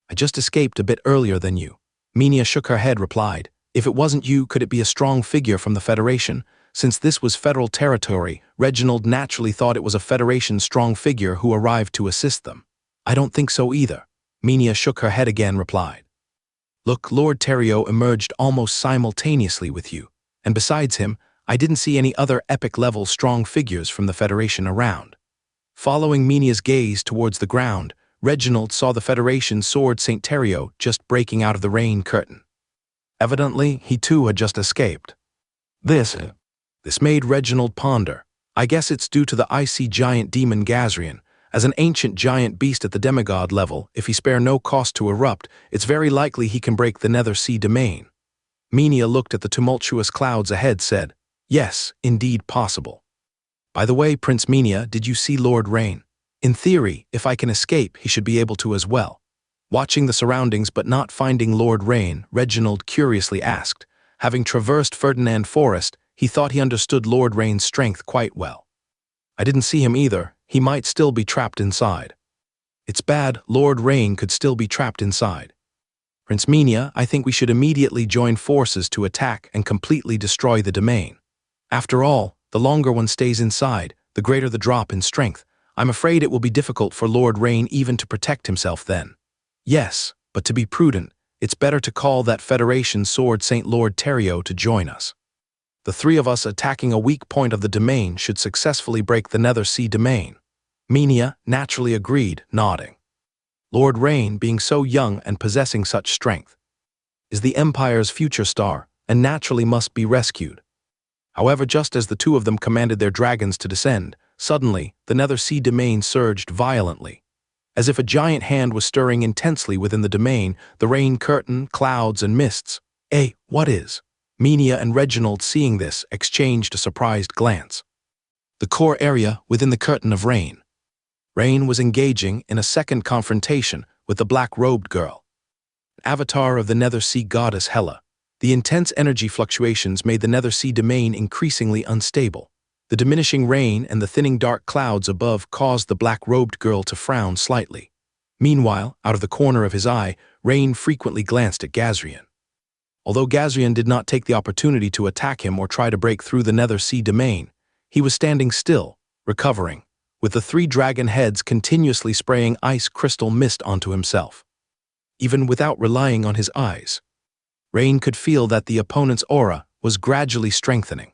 I just escaped a bit earlier than you. Minia shook her head, replied, if it wasn't you, could it be a strong figure from the Federation? Since this was federal territory, Reginald naturally thought it was a Federation strong figure who arrived to assist them. I don't think so either. Minia shook her head again, replied. Look, Lord Terrio emerged almost simultaneously with you, and besides him, I didn't see any other epic-level strong figures from the Federation around. Following Minia's gaze towards the ground, Reginald saw the Federation sword St. Terrio just breaking out of the Rain Curtain. Evidently, he too had just escaped. This made Reginald ponder. I guess it's due to the icy giant demon Gazrian. As an ancient giant beast at the demigod level, if he spare no cost to erupt, it's very likely he can break the Nether Sea domain. Minia looked at the tumultuous clouds ahead, said, yes, indeed possible. By the way, Prince Minia, did you see Lord Rain? In theory, if I can escape, he should be able to as well. Watching the surroundings but not finding Lord Rain, Reginald curiously asked. Having traversed Ferdinand Forest, he thought he understood Lord Rain's strength quite well. I didn't see him either. He might still be trapped inside. It's bad, Lord Rain could still be trapped inside. Prince Minia, I think we should immediately join forces to attack and completely destroy the domain. After all, the longer one stays inside, the greater the drop in strength. I'm afraid it will be difficult for Lord Rain even to protect himself then. Yes, but to be prudent, it's better to call that Federation sword St. Lord Terrio to join us. The three of us attacking a weak point of the domain should successfully break the Nether Sea domain. Minia naturally agreed, nodding. Lord Rain, being so young and possessing such strength, is the Empire's future star and naturally must be rescued. However, just as the two of them commanded their dragons to descend, suddenly the Nether Sea domain surged violently. As if a giant hand was stirring intensely within the domain, the rain curtain, clouds, and mists. What is? Minia and Reginald, seeing this, exchanged a surprised glance. The core area within the curtain of rain. Rain was engaging in a second confrontation with the black-robed girl, an avatar of the Nether Sea goddess Hela. The intense energy fluctuations made the Nether Sea domain increasingly unstable. The diminishing rain and the thinning dark clouds above caused the black-robed girl to frown slightly. Meanwhile, out of the corner of his eye, Rain frequently glanced at Gazrian. Although Gazrian did not take the opportunity to attack him or try to break through the Nether Sea domain, he was standing still, recovering, with the three dragon heads continuously spraying ice crystal mist onto himself. Even without relying on his eyes, Rain could feel that the opponent's aura was gradually strengthening.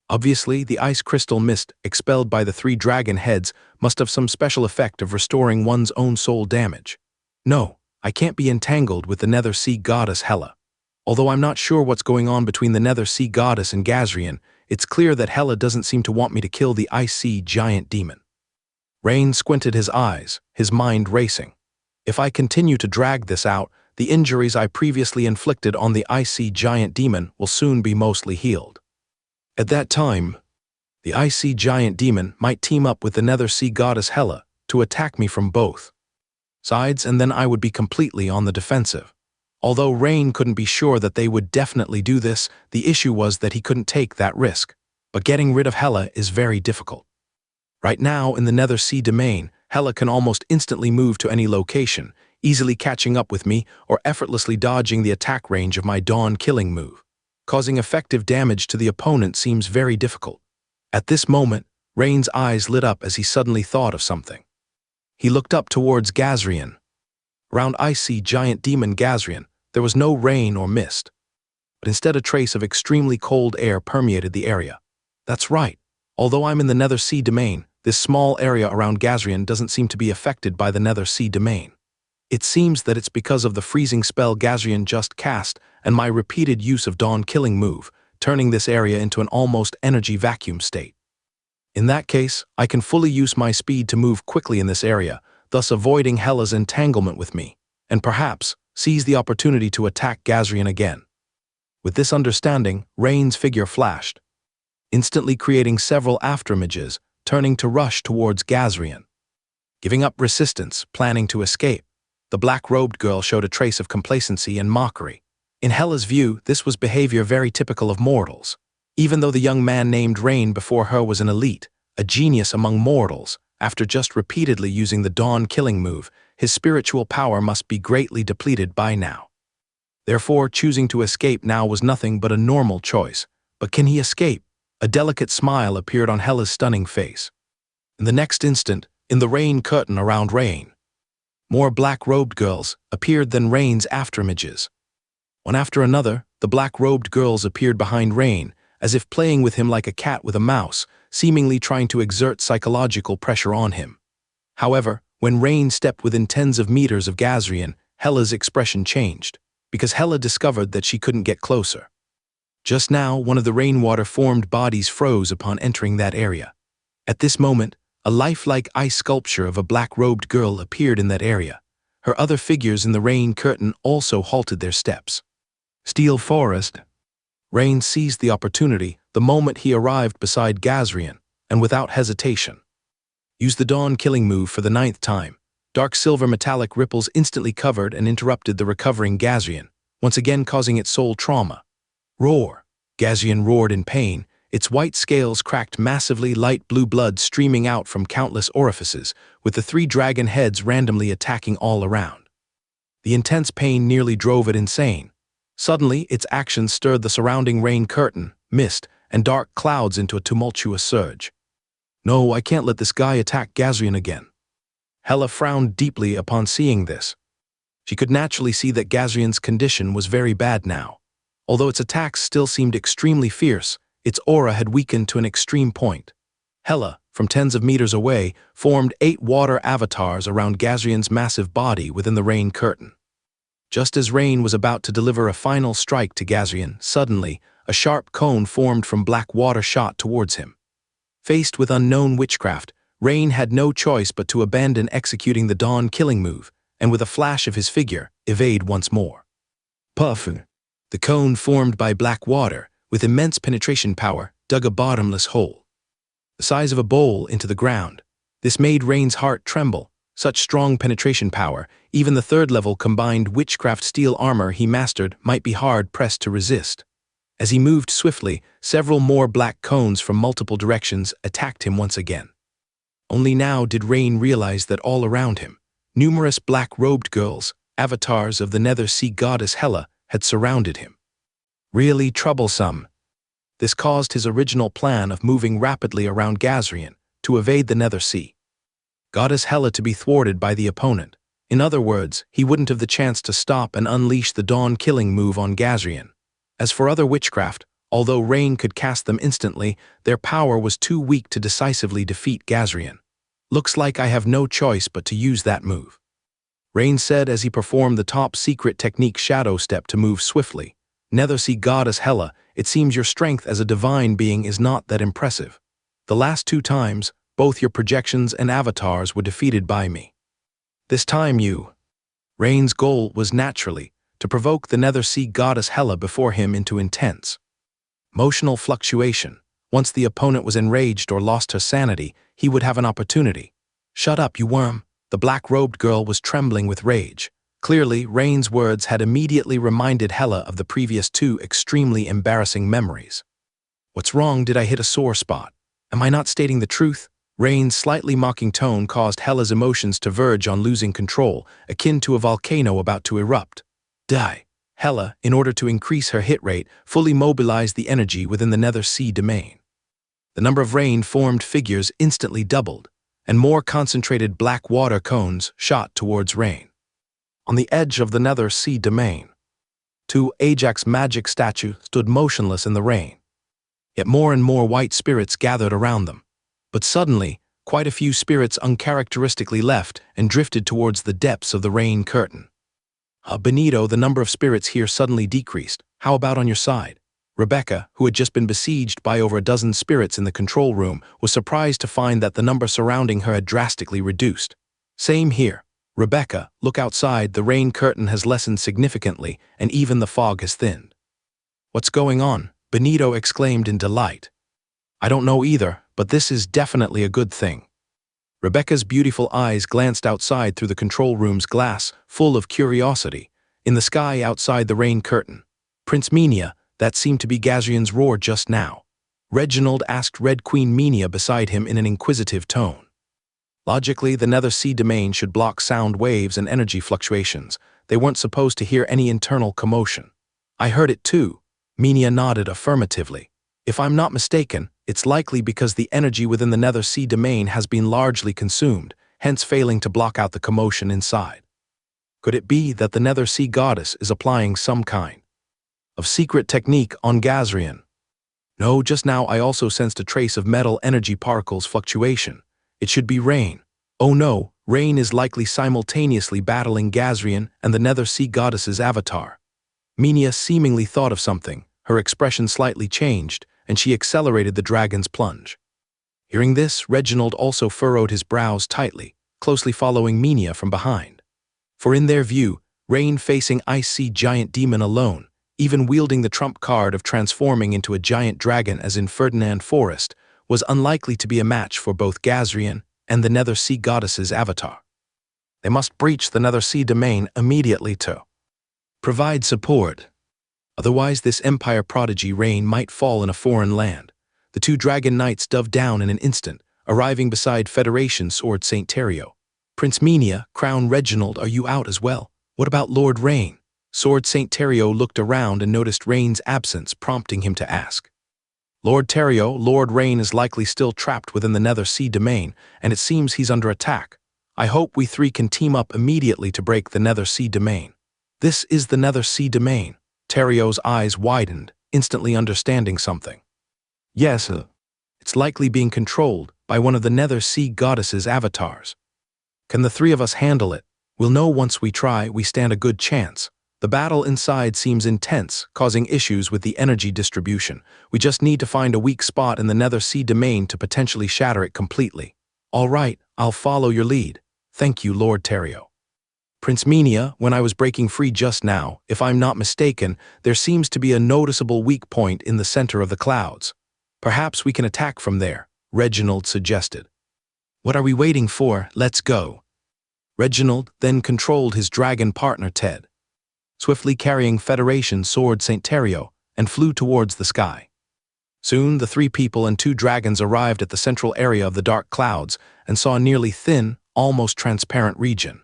Obviously, the ice crystal mist expelled by the 3 dragon heads must have some special effect of restoring one's own soul damage. No, I can't be entangled with the Nether Sea Goddess Hela. Although I'm not sure what's going on between the Nether Sea Goddess and Gazrian, it's clear that Hela doesn't seem to want me to kill the Ice Sea Giant Demon. Rain squinted his eyes, his mind racing. If I continue to drag this out, the injuries I previously inflicted on the Ice Sea Giant Demon will soon be mostly healed. At that time, the Ice Sea Giant Demon might team up with the Nether Sea Goddess Hela to attack me from both sides, and then I would be completely on the defensive. Although Rain couldn't be sure that they would definitely do this, the issue was that he couldn't take that risk. But getting rid of Hela is very difficult. Right now, in the Nether Sea domain, Hela can almost instantly move to any location, easily catching up with me or effortlessly dodging the attack range of my Dawn killing move. Causing effective damage to the opponent seems very difficult. At this moment, Rain's eyes lit up as he suddenly thought of something. He looked up towards Gazrian. Around Ice Sea Giant Demon Gazrian, there was no rain or mist, but instead a trace of extremely cold air permeated the area. That's right. Although I'm in the Nether Sea domain, this small area around Gazrian doesn't seem to be affected by the Nether Sea domain. It seems that it's because of the freezing spell Gazrian just cast and my repeated use of Dawn killing move, turning this area into an almost energy vacuum state. In that case, I can fully use my speed to move quickly in this area, thus avoiding Hela's entanglement with me, and perhaps seize the opportunity to attack Gazrian again. With this understanding, Rain's figure flashed, instantly creating several afterimages, turning to rush towards Gazrian. Giving up resistance, planning to escape, the black-robed girl showed a trace of complacency and mockery. In Hela's view, this was behavior very typical of mortals. Even though the young man named Rain before her was an elite, a genius among mortals, after just repeatedly using the Dawn killing move, his spiritual power must be greatly depleted by now. Therefore, choosing to escape now was nothing but a normal choice. But can he escape? A delicate smile appeared on Hela's stunning face. In the next instant, in the rain curtain around Rain, more black-robed girls appeared than Rain's afterimages. One after another, the black-robed girls appeared behind Rain, as if playing with him like a cat with a mouse, seemingly trying to exert psychological pressure on him. However, when Rain stepped within tens of meters of Gazrian, Hela's expression changed, because Hela discovered that she couldn't get closer. Just now, one of the rainwater-formed bodies froze upon entering that area. At this moment, a lifelike ice sculpture of a black-robed girl appeared in that area. Her other figures in the rain curtain also halted their steps. Steel Forest. Rain seized the opportunity the moment he arrived beside Gazrian, and without hesitation used the Dawn killing move for the 9th time. Dark silver metallic ripples instantly covered and interrupted the recovering Gazrian, once again causing it soul trauma. Roar! Gazrian roared in pain, its white scales cracked massively, light blue blood streaming out from countless orifices, with the 3 dragon heads randomly attacking all around. The intense pain nearly drove it insane. Suddenly, its actions stirred the surrounding rain curtain, mist, and dark clouds into a tumultuous surge. No, I can't let this guy attack Gazrian again. Hela frowned deeply upon seeing this. She could naturally see that Gazrian's condition was very bad now. Although its attacks still seemed extremely fierce, its aura had weakened to an extreme point. Hela, from tens of meters away, formed 8 water avatars around Gazrian's massive body within the rain curtain. Just as Rain was about to deliver a final strike to Gazrian, suddenly, a sharp cone formed from black water shot towards him. Faced with unknown witchcraft, Rain had no choice but to abandon executing the Dawn killing move, and with a flash of his figure, evade once more. Puff! The cone formed by black water, with immense penetration power, dug a bottomless hole, the size of a bowl, into the ground. This made Rain's heart tremble. Such strong penetration power, even the 3rd-level combined witchcraft steel armor he mastered might be hard-pressed to resist. As he moved swiftly, several more black cones from multiple directions attacked him once again. Only now did Rain realize that all around him, numerous black-robed girls, avatars of the Nether Sea Goddess Hela, had surrounded him. Really troublesome. This caused his original plan of moving rapidly around Gazrian to evade the Nether Sea Goddess Hela to be thwarted by the opponent. In other words, he wouldn't have the chance to stop and unleash the dawn-killing move on Gazrian. As for other witchcraft, although Rain could cast them instantly, their power was too weak to decisively defeat Gazrian. Looks like I have no choice but to use that move, Rain said as he performed the top-secret technique Shadow Step to move swiftly. Nethersea Goddess Hela, it seems your strength as a divine being is not that impressive. The last 2 times, both your projections and avatars were defeated by me. This time Rain's goal was naturally to provoke the Nethersea Goddess Hela before him into intense emotional fluctuation. Once the opponent was enraged or lost her sanity, he would have an opportunity. "Shut up, you worm." The black-robed girl was trembling with rage. Clearly, Rain's words had immediately reminded Hela of the previous 2 extremely embarrassing memories. "What's wrong? Did I hit a sore spot? Am I not stating the truth?" Rain's slightly mocking tone caused Hela's emotions to verge on losing control, akin to a volcano about to erupt. Die. Hela, in order to increase her hit rate, fully mobilized the energy within the Nethersea domain. The number of rain-formed figures instantly doubled, and more concentrated black water cones shot towards Rain. On the edge of the Nethersea domain, 2 Ajax magic statues stood motionless in the rain. Yet more and more white spirits gathered around them. But suddenly, quite a few spirits uncharacteristically left and drifted towards the depths of the rain curtain. Benito, the number of spirits here suddenly decreased. How about on your side? Rebecca, who had just been besieged by over a dozen spirits in the control room, was surprised to find that the number surrounding her had drastically reduced. Same here. Rebecca, look outside, the rain curtain has lessened significantly, and even the fog has thinned. What's going on? Benito exclaimed in delight. I don't know either, but this is definitely a good thing. Rebecca's beautiful eyes glanced outside through the control room's glass, full of curiosity. In the sky outside the rain curtain, Prince Minia, that seemed to be Gazrian's roar just now. Reginald asked Red Queen Minia beside him in an inquisitive tone. Logically, the Nethersea domain should block sound waves and energy fluctuations. They weren't supposed to hear any internal commotion. I heard it too. Minia nodded affirmatively. If I'm not mistaken, it's likely because the energy within the Nethersea domain has been largely consumed, hence failing to block out the commotion inside. Could it be that the Nethersea goddess is applying some kind of secret technique on Gazrian? No, just now I also sensed a trace of metal energy particles fluctuation. It should be Rain. Oh no, Rain is likely simultaneously battling Gazrian and the Nethersea goddess's avatar. Minia seemingly thought of something. Her expression slightly changed, and she accelerated the dragon's plunge. Hearing this, Reginald also furrowed his brows tightly, closely following Minia from behind. For in their view, Rain facing Ice-Sea Giant Demon alone, even wielding the trump card of transforming into a giant dragon as in Ferdinand Forrest, was unlikely to be a match for both Gazrian and the Nethersea goddess's avatar. They must breach the Nethersea domain immediately to provide support. Otherwise, this Empire prodigy Rain might fall in a foreign land. The 2 dragon knights dove down in an instant, arriving beside Federation Sword St. Terrio. Prince Minia, Crown Reginald, are you out as well? What about Lord Rain? Sword St. Terrio looked around and noticed Rain's absence, prompting him to ask. Lord Terrio, Lord Rain is likely still trapped within the Nethersea domain, and it seems he's under attack. I hope we 3 can team up immediately to break the Nethersea domain. This is the Nethersea domain. Terrio's eyes widened, instantly understanding something. Yes, it's likely being controlled by one of the Nethersea goddess's avatars. Can the 3 of us handle it? We'll know once we try. We stand a good chance. The battle inside seems intense, causing issues with the energy distribution. We just need to find a weak spot in the Nethersea domain to potentially shatter it completely. All right, I'll follow your lead. Thank you, Lord Terrio. Prince Minia, when I was breaking free just now, if I'm not mistaken, there seems to be a noticeable weak point in the center of the clouds. Perhaps we can attack from there, Reginald suggested. What are we waiting for? Let's go. Reginald then controlled his dragon partner Ted, swiftly carrying Federation Sword St. Terrio, and flew towards the sky. Soon the 3 people and 2 dragons arrived at the central area of the dark clouds and saw a nearly thin, almost transparent region.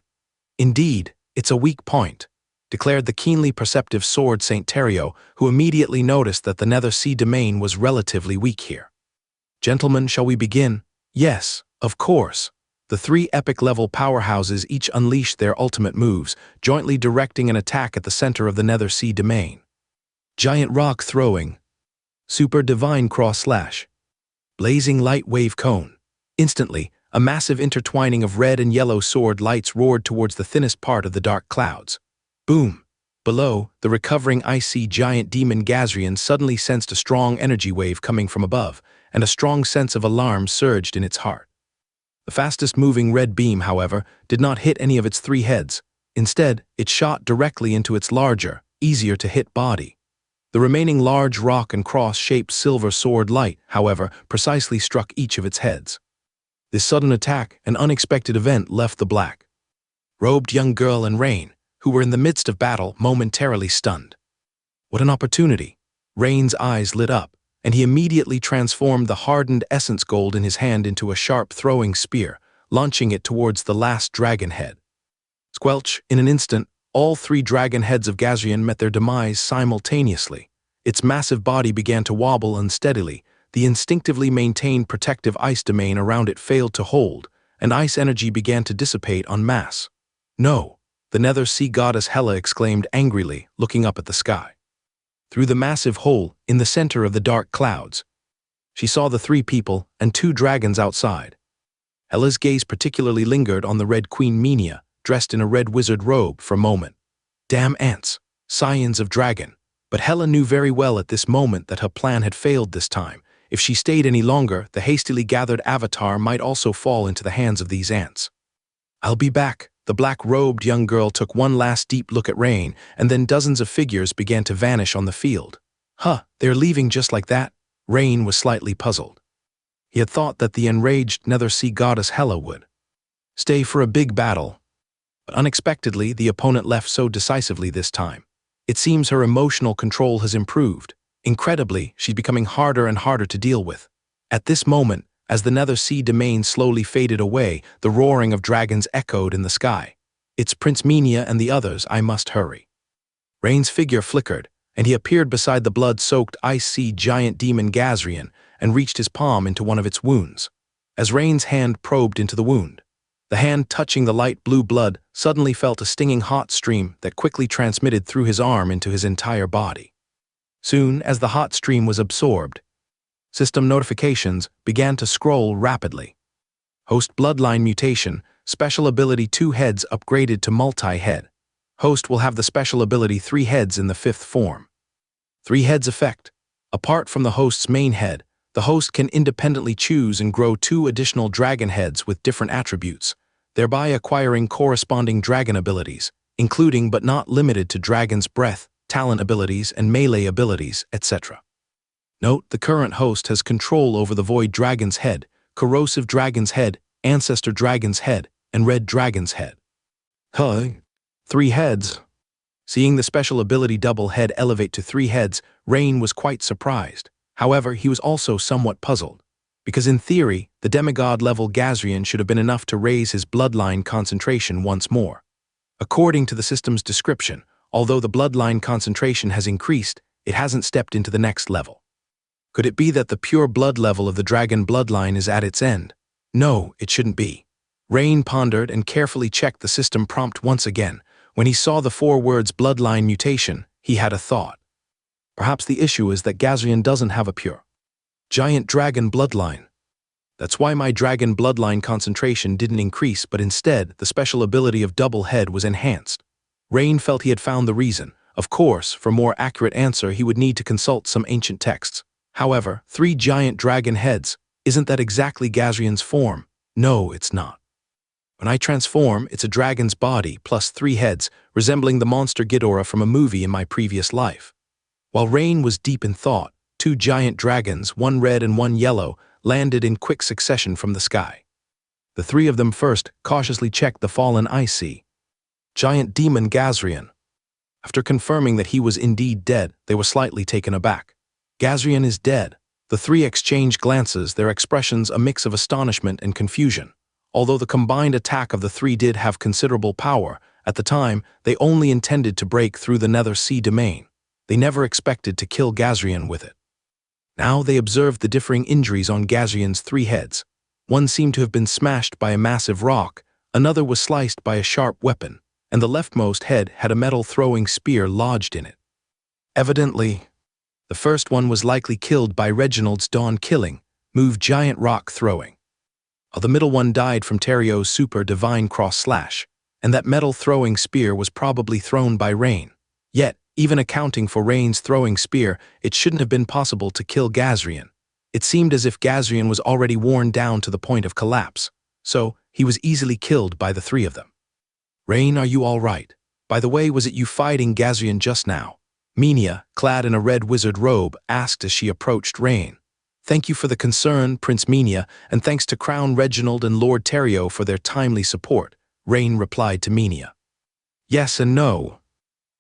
Indeed, it's a weak point, declared the keenly perceptive Sword St. Terrio, who immediately noticed that the Nethersea domain was relatively weak here. Gentlemen, shall we begin? Yes, of course. The three epic-level powerhouses each unleashed their ultimate moves, jointly directing an attack at the center of the Nether Sea domain. Giant Rock Throwing, Super Divine Cross Slash, Blazing Light Wave Cone. Instantly, a massive intertwining of red and yellow sword lights roared towards the thinnest part of the dark clouds. Boom! Below, the recovering icy giant demon Gazrian suddenly sensed a strong energy wave coming from above, and a strong sense of alarm surged in its heart. The fastest-moving red beam, however, did not hit any of its three heads. Instead, it shot directly into its larger, easier-to-hit body. The remaining large rock and cross-shaped silver sword light, however, precisely struck each of its heads. This sudden attack, an unexpected event, left the black-robed young girl and Rain, who were in the midst of battle, momentarily stunned. What an opportunity! Rain's eyes lit up, and he immediately transformed the hardened essence gold in his hand into a sharp throwing spear, launching it towards the last dragon head. Squelch! In an instant, all three dragon heads of Gazrian met their demise simultaneously. Its massive body began to wobble unsteadily, the instinctively maintained protective ice domain around it failed to hold, and ice energy began to dissipate en masse. No! The Nether Sea goddess Hela exclaimed angrily, looking up at the sky. Through the massive hole, in the center of the dark clouds, she saw the three people and two dragons outside. Hela's gaze particularly lingered on the Red Queen Minia, dressed in a red wizard robe, for a moment. Damn ants! Scions of dragon! But Hela knew very well at this moment that her plan had failed this time. If she stayed any longer, the hastily gathered avatar might also fall into the hands of these ants. I'll be back. The black-robed young girl took one last deep look at Rain, and then dozens of figures began to vanish on the field. Huh, they're leaving just like that? Rain was slightly puzzled. He had thought that the enraged Nether Sea goddess Hela would stay for a big battle. But unexpectedly, the opponent left so decisively this time. It seems her emotional control has improved. Incredibly, she's becoming harder and harder to deal with. At this moment, as the Nether Sea domain slowly faded away, the roaring of dragons echoed in the sky. It's Prince Minia and the others, I must hurry. Rain's figure flickered, and he appeared beside the blood-soaked ice-sea giant demon Gazrian and reached his palm into one of its wounds. As Rain's hand probed into the wound, the hand touching the light blue blood suddenly felt a stinging hot stream that quickly transmitted through his arm into his entire body. Soon, as the hot stream was absorbed, system notifications began to scroll rapidly. Host Bloodline Mutation, Special Ability 2 Heads upgraded to Multi-Head. Host will have the special ability 3 Heads in the 5th form. 3 Heads effect. Apart from the host's main head, the host can independently choose and grow 2 additional dragon heads with different attributes, thereby acquiring corresponding dragon abilities, including but not limited to Dragon's Breath, talent abilities, and melee abilities, etc. Note, the current host has control over the Void Dragon's Head, Corrosive Dragon's Head, Ancestor Dragon's Head, and Red Dragon's Head. 3 heads. Seeing the special ability Double Head elevate to 3 heads, Rain was quite surprised. However, he was also somewhat puzzled, because in theory, the demigod-level Gazrian should have been enough to raise his bloodline concentration once more. According to the system's description, although the bloodline concentration has increased, it hasn't stepped into the next level. Could it be that the pure blood level of the dragon bloodline is at its end? No, it shouldn't be. Rain pondered and carefully checked the system prompt once again. When he saw the 4 words bloodline mutation, he had a thought. Perhaps the issue is that Gazrian doesn't have a pure giant dragon bloodline. That's why my dragon bloodline concentration didn't increase, but instead, the special ability of Double Head was enhanced. Rain felt he had found the reason. Of course, for more accurate answer, he would need to consult some ancient texts. However, 3 giant dragon heads, isn't that exactly Gazrian's form? No, it's not. When I transform, it's a dragon's body plus 3 heads, resembling the monster Ghidorah from a movie in my previous life. While Rain was deep in thought, 2 giant dragons, one red and one yellow, landed in quick succession from the sky. The 3 of them first cautiously checked the fallen icy giant demon Gazrian. After confirming that he was indeed dead, they were slightly taken aback. Gazrian is dead. The 3 exchanged glances, their expressions a mix of astonishment and confusion. Although the combined attack of the 3 did have considerable power, at the time, they only intended to break through the Nether Sea domain. They never expected to kill Gazrian with it. Now they observed the differing injuries on Gazrian's 3 heads. One seemed to have been smashed by a massive rock, another was sliced by a sharp weapon, and the leftmost head had a metal-throwing spear lodged in it. Evidently, the first one was likely killed by Reginald's dawn-killing, move-giant rock-throwing, while the middle one died from Terrio's super divine cross-slash, and that metal-throwing spear was probably thrown by Rain. Yet, even accounting for Rain's throwing spear, it shouldn't have been possible to kill Gazrian. It seemed as if Gazrian was already worn down to the point of collapse, so he was easily killed by the three of them. Rain, are you all right? By the way, was it you fighting Gazrian just now? Minia, clad in a red wizard robe, asked as she approached Rain. Thank you for the concern, Prince Minia, and thanks to Crown Reginald and Lord Terrio for their timely support, Rain replied to Minia. Yes and no.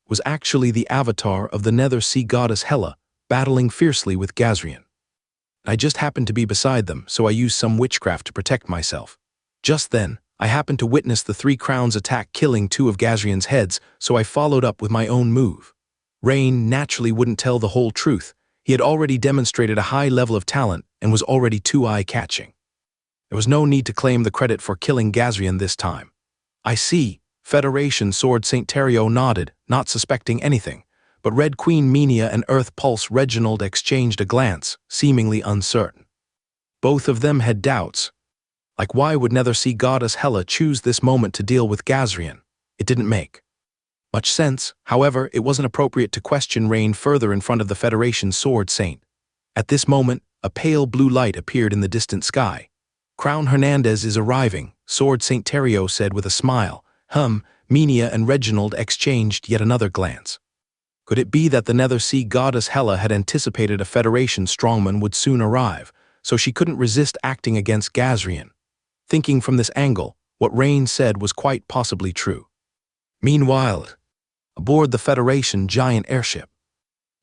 Was actually the avatar of the Nether Sea goddess Hela, battling fiercely with Gazrian. I just happened to be beside them, so I used some witchcraft to protect myself. Just then, I happened to witness the Three Crowns attack, killing two of Gazrian's heads, so I followed up with my own move. Rain naturally wouldn't tell the whole truth. He had already demonstrated a high level of talent and was already too eye-catching. There was no need to claim the credit for killing Gazrian this time. I see. Federation Sword St. Terrio nodded, not suspecting anything, but Red Queen Minia and Earth Pulse Reginald exchanged a glance, seemingly uncertain. Both of them had doubts. Like, why would Nether Sea goddess Hela choose this moment to deal with Gazrian? It didn't make much sense. However, it wasn't appropriate to question Rain further in front of the Federation Sword Saint. At this moment, a pale blue light appeared in the distant sky. Crown Hernandez is arriving, Sword St. Terrio said with a smile. Minia and Reginald exchanged yet another glance. Could it be that the Nether Sea goddess Hela had anticipated a Federation strongman would soon arrive, so she couldn't resist acting against Gazrian? Thinking from this angle, what Rain said was quite possibly true. Meanwhile, aboard the Federation giant airship,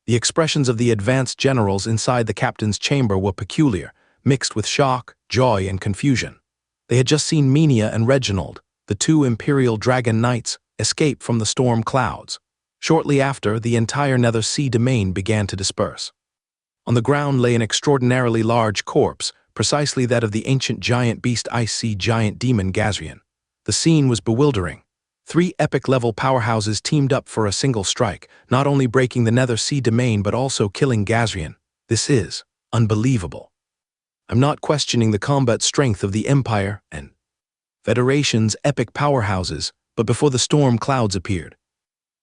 the expressions of the advanced generals inside the captain's chamber were peculiar, mixed with shock, joy, and confusion. They had just seen Minia and Reginald, the two Imperial Dragon Knights, escape from the storm clouds. Shortly after, the entire Nether Sea domain began to disperse. On the ground lay an extraordinarily large corpse, precisely that of the ancient giant beast Ice Sea giant demon Gazrian. The scene was bewildering. Three epic-level powerhouses teamed up for a single strike, not only breaking the Nether Sea domain but also killing Gazrian. This is unbelievable. I'm not questioning the combat strength of the Empire and Federation's epic powerhouses, but before the storm clouds appeared,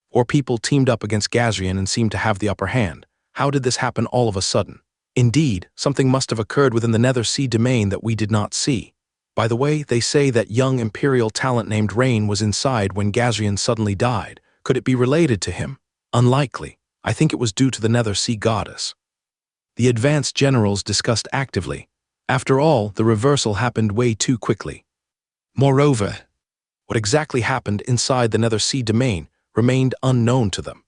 or people teamed up against Gazrian and seemed to have the upper hand. How did this happen all of a sudden? Indeed, something must have occurred within the Nether Sea domain that we did not see. By the way, they say that young Imperial talent named Rain was inside when Gazrian suddenly died. Could it be related to him? Unlikely. I think it was due to the Nether Sea goddess. The advanced generals discussed actively. After all, the reversal happened way too quickly. Moreover, what exactly happened inside the Nether Sea domain remained unknown to them.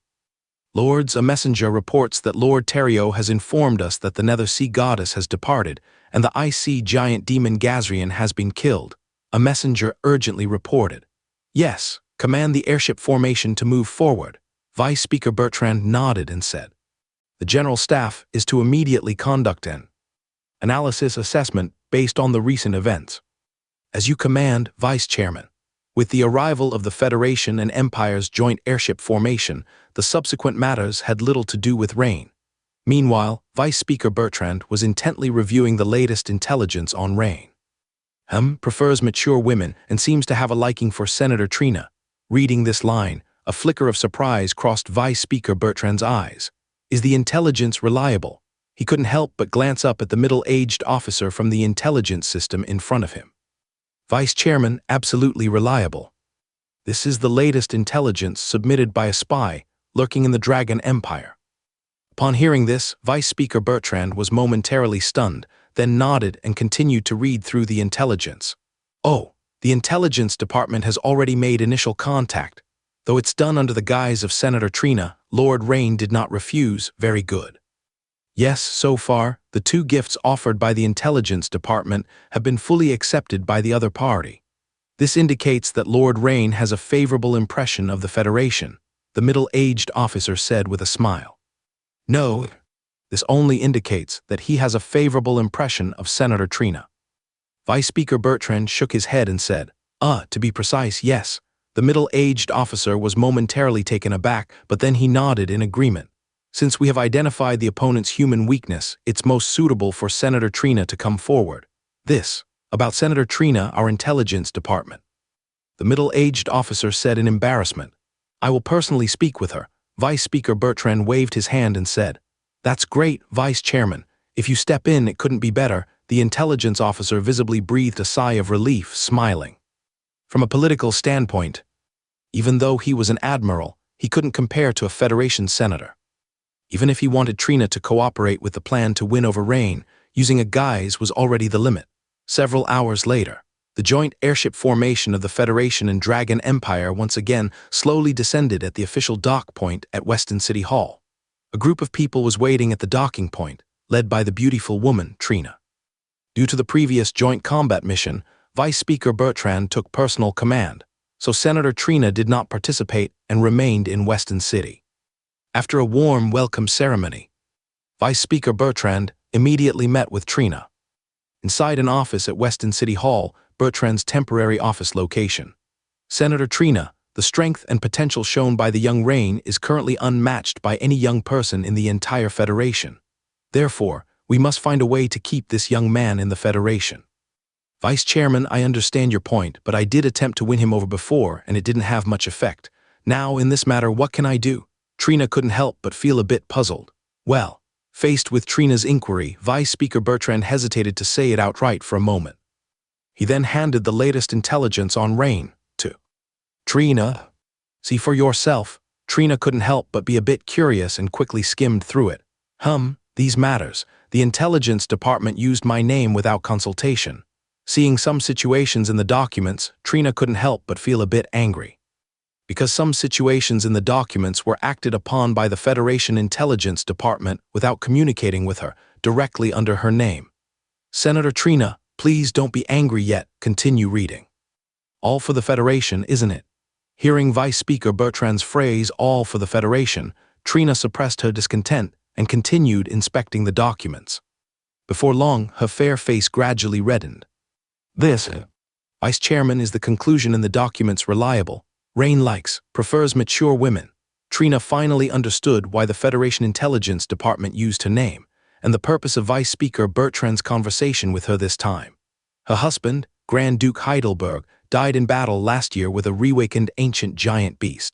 Lords, a messenger reports that Lord Terrio has informed us that the Nether Sea goddess has departed and the Ice Sea giant demon Gazrian has been killed. A messenger urgently reported. Yes, command the airship formation to move forward. Vice Speaker Bertrand nodded and said. The General Staff is to immediately conduct an analysis assessment based on the recent events. As you command, Vice Chairman. With the arrival of the Federation and Empire's joint airship formation, the subsequent matters had little to do with Rain. Meanwhile, Vice Speaker Bertrand was intently reviewing the latest intelligence on Rain. Prefers mature women and seems to have a liking for Senator Trina. Reading this line, a flicker of surprise crossed Vice Speaker Bertrand's eyes. Is the intelligence reliable? He couldn't help but glance up at the middle-aged officer from the intelligence system in front of him. Vice Chairman, absolutely reliable. This is the latest intelligence submitted by a spy lurking in the Dragon Empire. Upon hearing this, Vice Speaker Bertrand was momentarily stunned, then nodded and continued to read through the intelligence. Oh, the Intelligence Department has already made initial contact. Though it's done under the guise of Senator Trina, Lord Rain did not refuse. Very good. Yes, so far, the two gifts offered by the Intelligence Department have been fully accepted by the other party. This indicates that Lord Rain has a favorable impression of the Federation, the middle-aged officer said with a smile. No, this only indicates that he has a favorable impression of Senator Trina. Vice Speaker Bertrand shook his head and said, To be precise, yes. The middle-aged officer was momentarily taken aback, but then he nodded in agreement. Since we have identified the opponent's human weakness, it's most suitable for Senator Trina to come forward. This, about Senator Trina, our intelligence department. The middle-aged officer said in embarrassment. I will personally speak with her. Vice Speaker Bertrand waved his hand and said, That's great, Vice Chairman. If you step in, it couldn't be better. The intelligence officer visibly breathed a sigh of relief, smiling. From a political standpoint, even though he was an admiral, he couldn't compare to a Federation senator. Even if he wanted Trina to cooperate with the plan to win over Rain, using a guise was already the limit. Several hours later, the joint airship formation of the Federation and Dragon Empire once again slowly descended at the official dock point at Weston City Hall. A group of people was waiting at the docking point, led by the beautiful woman, Trina. Due to the previous joint combat mission, Vice Speaker Bertrand took personal command, so Senator Trina did not participate and remained in Weston City. After a warm welcome ceremony, Vice Speaker Bertrand immediately met with Trina. Inside an office at Weston City Hall, Bertrand's temporary office location. Senator Trina, the strength and potential shown by the young Rain is currently unmatched by any young person in the entire Federation. Therefore, we must find a way to keep this young man in the Federation. Vice Chairman, I understand your point, but I did attempt to win him over before, and it didn't have much effect. Now, in this matter, what can I do? Trina couldn't help but feel a bit puzzled. Well, faced with Trina's inquiry, Vice Speaker Bertrand hesitated to say it outright for a moment. He then handed the latest intelligence on Rain to Trina. See for yourself. Trina couldn't help but be a bit curious and quickly skimmed through it. These matters. The intelligence department used my name without consultation. Seeing some situations in the documents, Trina couldn't help but feel a bit angry. Because some situations in the documents were acted upon by the Federation Intelligence Department without communicating with her, directly under her name. Senator Trina, please don't be angry yet, continue reading. All for the Federation, isn't it? Hearing Vice Speaker Bertrand's phrase, all for the Federation, Trina suppressed her discontent and continued inspecting the documents. Before long, her fair face gradually reddened. This, Vice Chairman, is the conclusion in the documents reliable. Rain prefers mature women. Trina finally understood why the Federation Intelligence Department used her name, and the purpose of Vice Speaker Bertrand's conversation with her this time. Her husband, Grand Duke Heidelberg, died in battle last year with a reawakened ancient giant beast.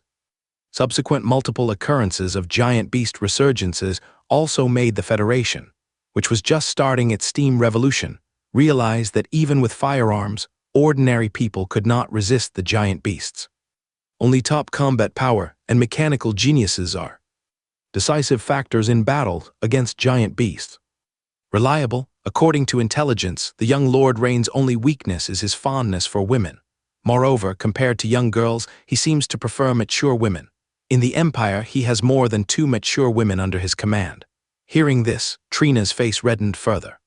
Subsequent multiple occurrences of giant beast resurgences also made the Federation, which was just starting its steam revolution, realize that even with firearms, ordinary people could not resist the giant beasts. Only top combat power and mechanical geniuses are decisive factors in battle against giant beasts. Reliable, according to intelligence, the young Lord Rain's only weakness is his fondness for women. Moreover, compared to young girls, he seems to prefer mature women. In the Empire, he has more than 2 mature women under his command. Hearing this, Trina's face reddened further.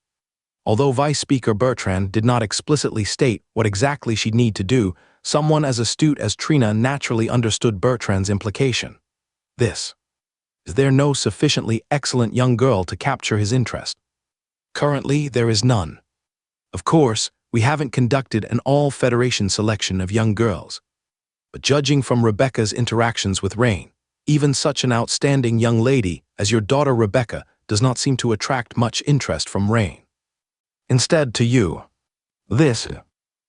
Although Vice Speaker Bertrand did not explicitly state what exactly she'd need to do, someone as astute as Trina naturally understood Bertrand's implication. This. Is there no sufficiently excellent young girl to capture his interest? Currently, there is none. Of course, we haven't conducted an all-Federation selection of young girls. But judging from Rebecca's interactions with Rain, even such an outstanding young lady as your daughter Rebecca does not seem to attract much interest from Rain. Instead, to you. This.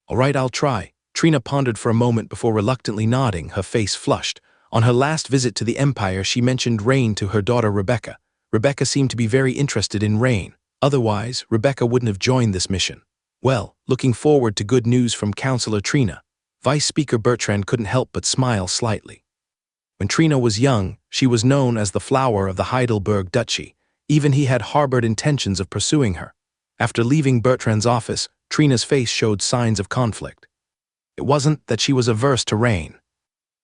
All right, I'll try. Trina pondered for a moment before reluctantly nodding, her face flushed. On her last visit to the Empire, she mentioned Rain to her daughter Rebecca. Rebecca seemed to be very interested in Rain. Otherwise, Rebecca wouldn't have joined this mission. Well, looking forward to good news from Councillor Trina, Vice Speaker Bertrand couldn't help but smile slightly. When Trina was young, she was known as the flower of the Heidelberg Duchy. Even he had harbored intentions of pursuing her. After leaving Bertrand's office, Trina's face showed signs of conflict. It wasn't that she was averse to Rain.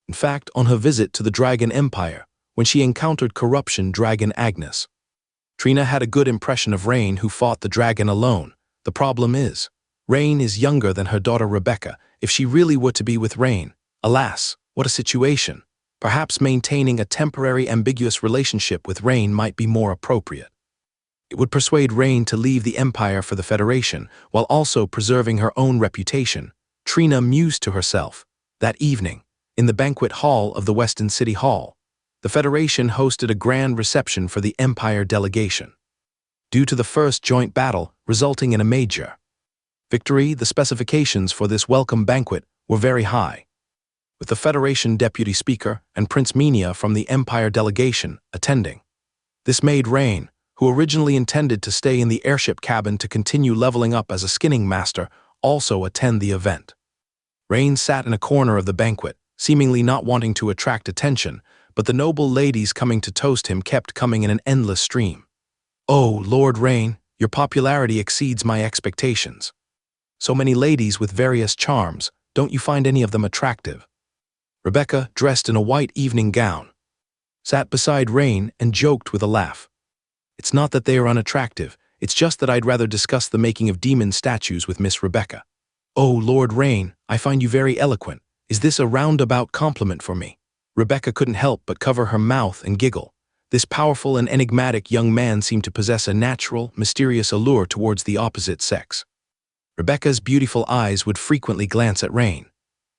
In fact, on her visit to the Dragon Empire, when she encountered corruption Dragon Agnes, Trina had a good impression of Rain, who fought the dragon alone. The problem is, Rain is younger than her daughter Rebecca. If she really were to be with Rain, alas, what a situation. Perhaps maintaining a temporary ambiguous relationship with Rain might be more appropriate. It would persuade Rain to leave the Empire for the Federation, while also preserving her own reputation. Trina mused to herself. That evening, in the banquet hall of the Weston City Hall, the Federation hosted a grand reception for the Empire delegation. Due to the first joint battle resulting in a major victory, the specifications for this welcome banquet were very high, with the Federation Deputy Speaker and Prince Minia from the Empire delegation attending. This made Rain, who originally intended to stay in the airship cabin to continue leveling up as a skinning master, also attend the event. Rain sat in a corner of the banquet, seemingly not wanting to attract attention, but the noble ladies coming to toast him kept coming in an endless stream. "Oh, Lord Rain, your popularity exceeds my expectations. So many ladies with various charms, don't you find any of them attractive?" Rebecca, dressed in a white evening gown, sat beside Rain and joked with a laugh. "It's not that they are unattractive, it's just that I'd rather discuss the making of demon statues with Miss Rebecca." "Oh, Lord Rain, I find you very eloquent. Is this a roundabout compliment for me?" Rebecca couldn't help but cover her mouth and giggle. This powerful and enigmatic young man seemed to possess a natural, mysterious allure towards the opposite sex. Rebecca's beautiful eyes would frequently glance at Rain.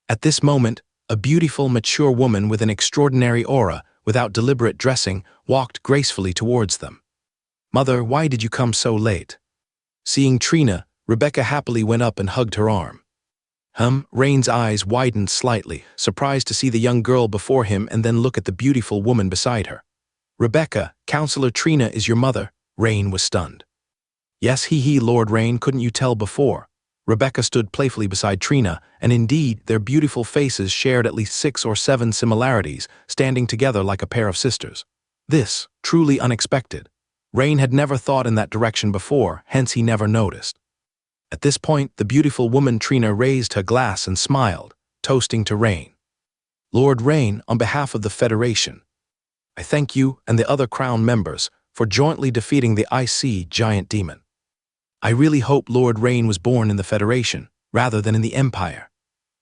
At this moment, a beautiful, mature woman with an extraordinary aura, without deliberate dressing, walked gracefully towards them. "Mother, why did you come so late?" Seeing Trina, Rebecca happily went up and hugged her arm. Rain's eyes widened slightly, surprised to see the young girl before him and then look at the beautiful woman beside her. "Rebecca, Counselor Trina is your mother?" Rain was stunned. "Yes, Lord Rain, couldn't you tell before?" Rebecca stood playfully beside Trina, and indeed, their beautiful faces shared at least 6 or 7 similarities, standing together like a pair of sisters. This, truly unexpected. Rain had never thought in that direction before, hence he never noticed. At this point, the beautiful woman Trina raised her glass and smiled, toasting to Rain. "Lord Rain, on behalf of the Federation, I thank you and the other Crown members for jointly defeating the IC giant demon. I really hope Lord Rain was born in the Federation, rather than in the Empire."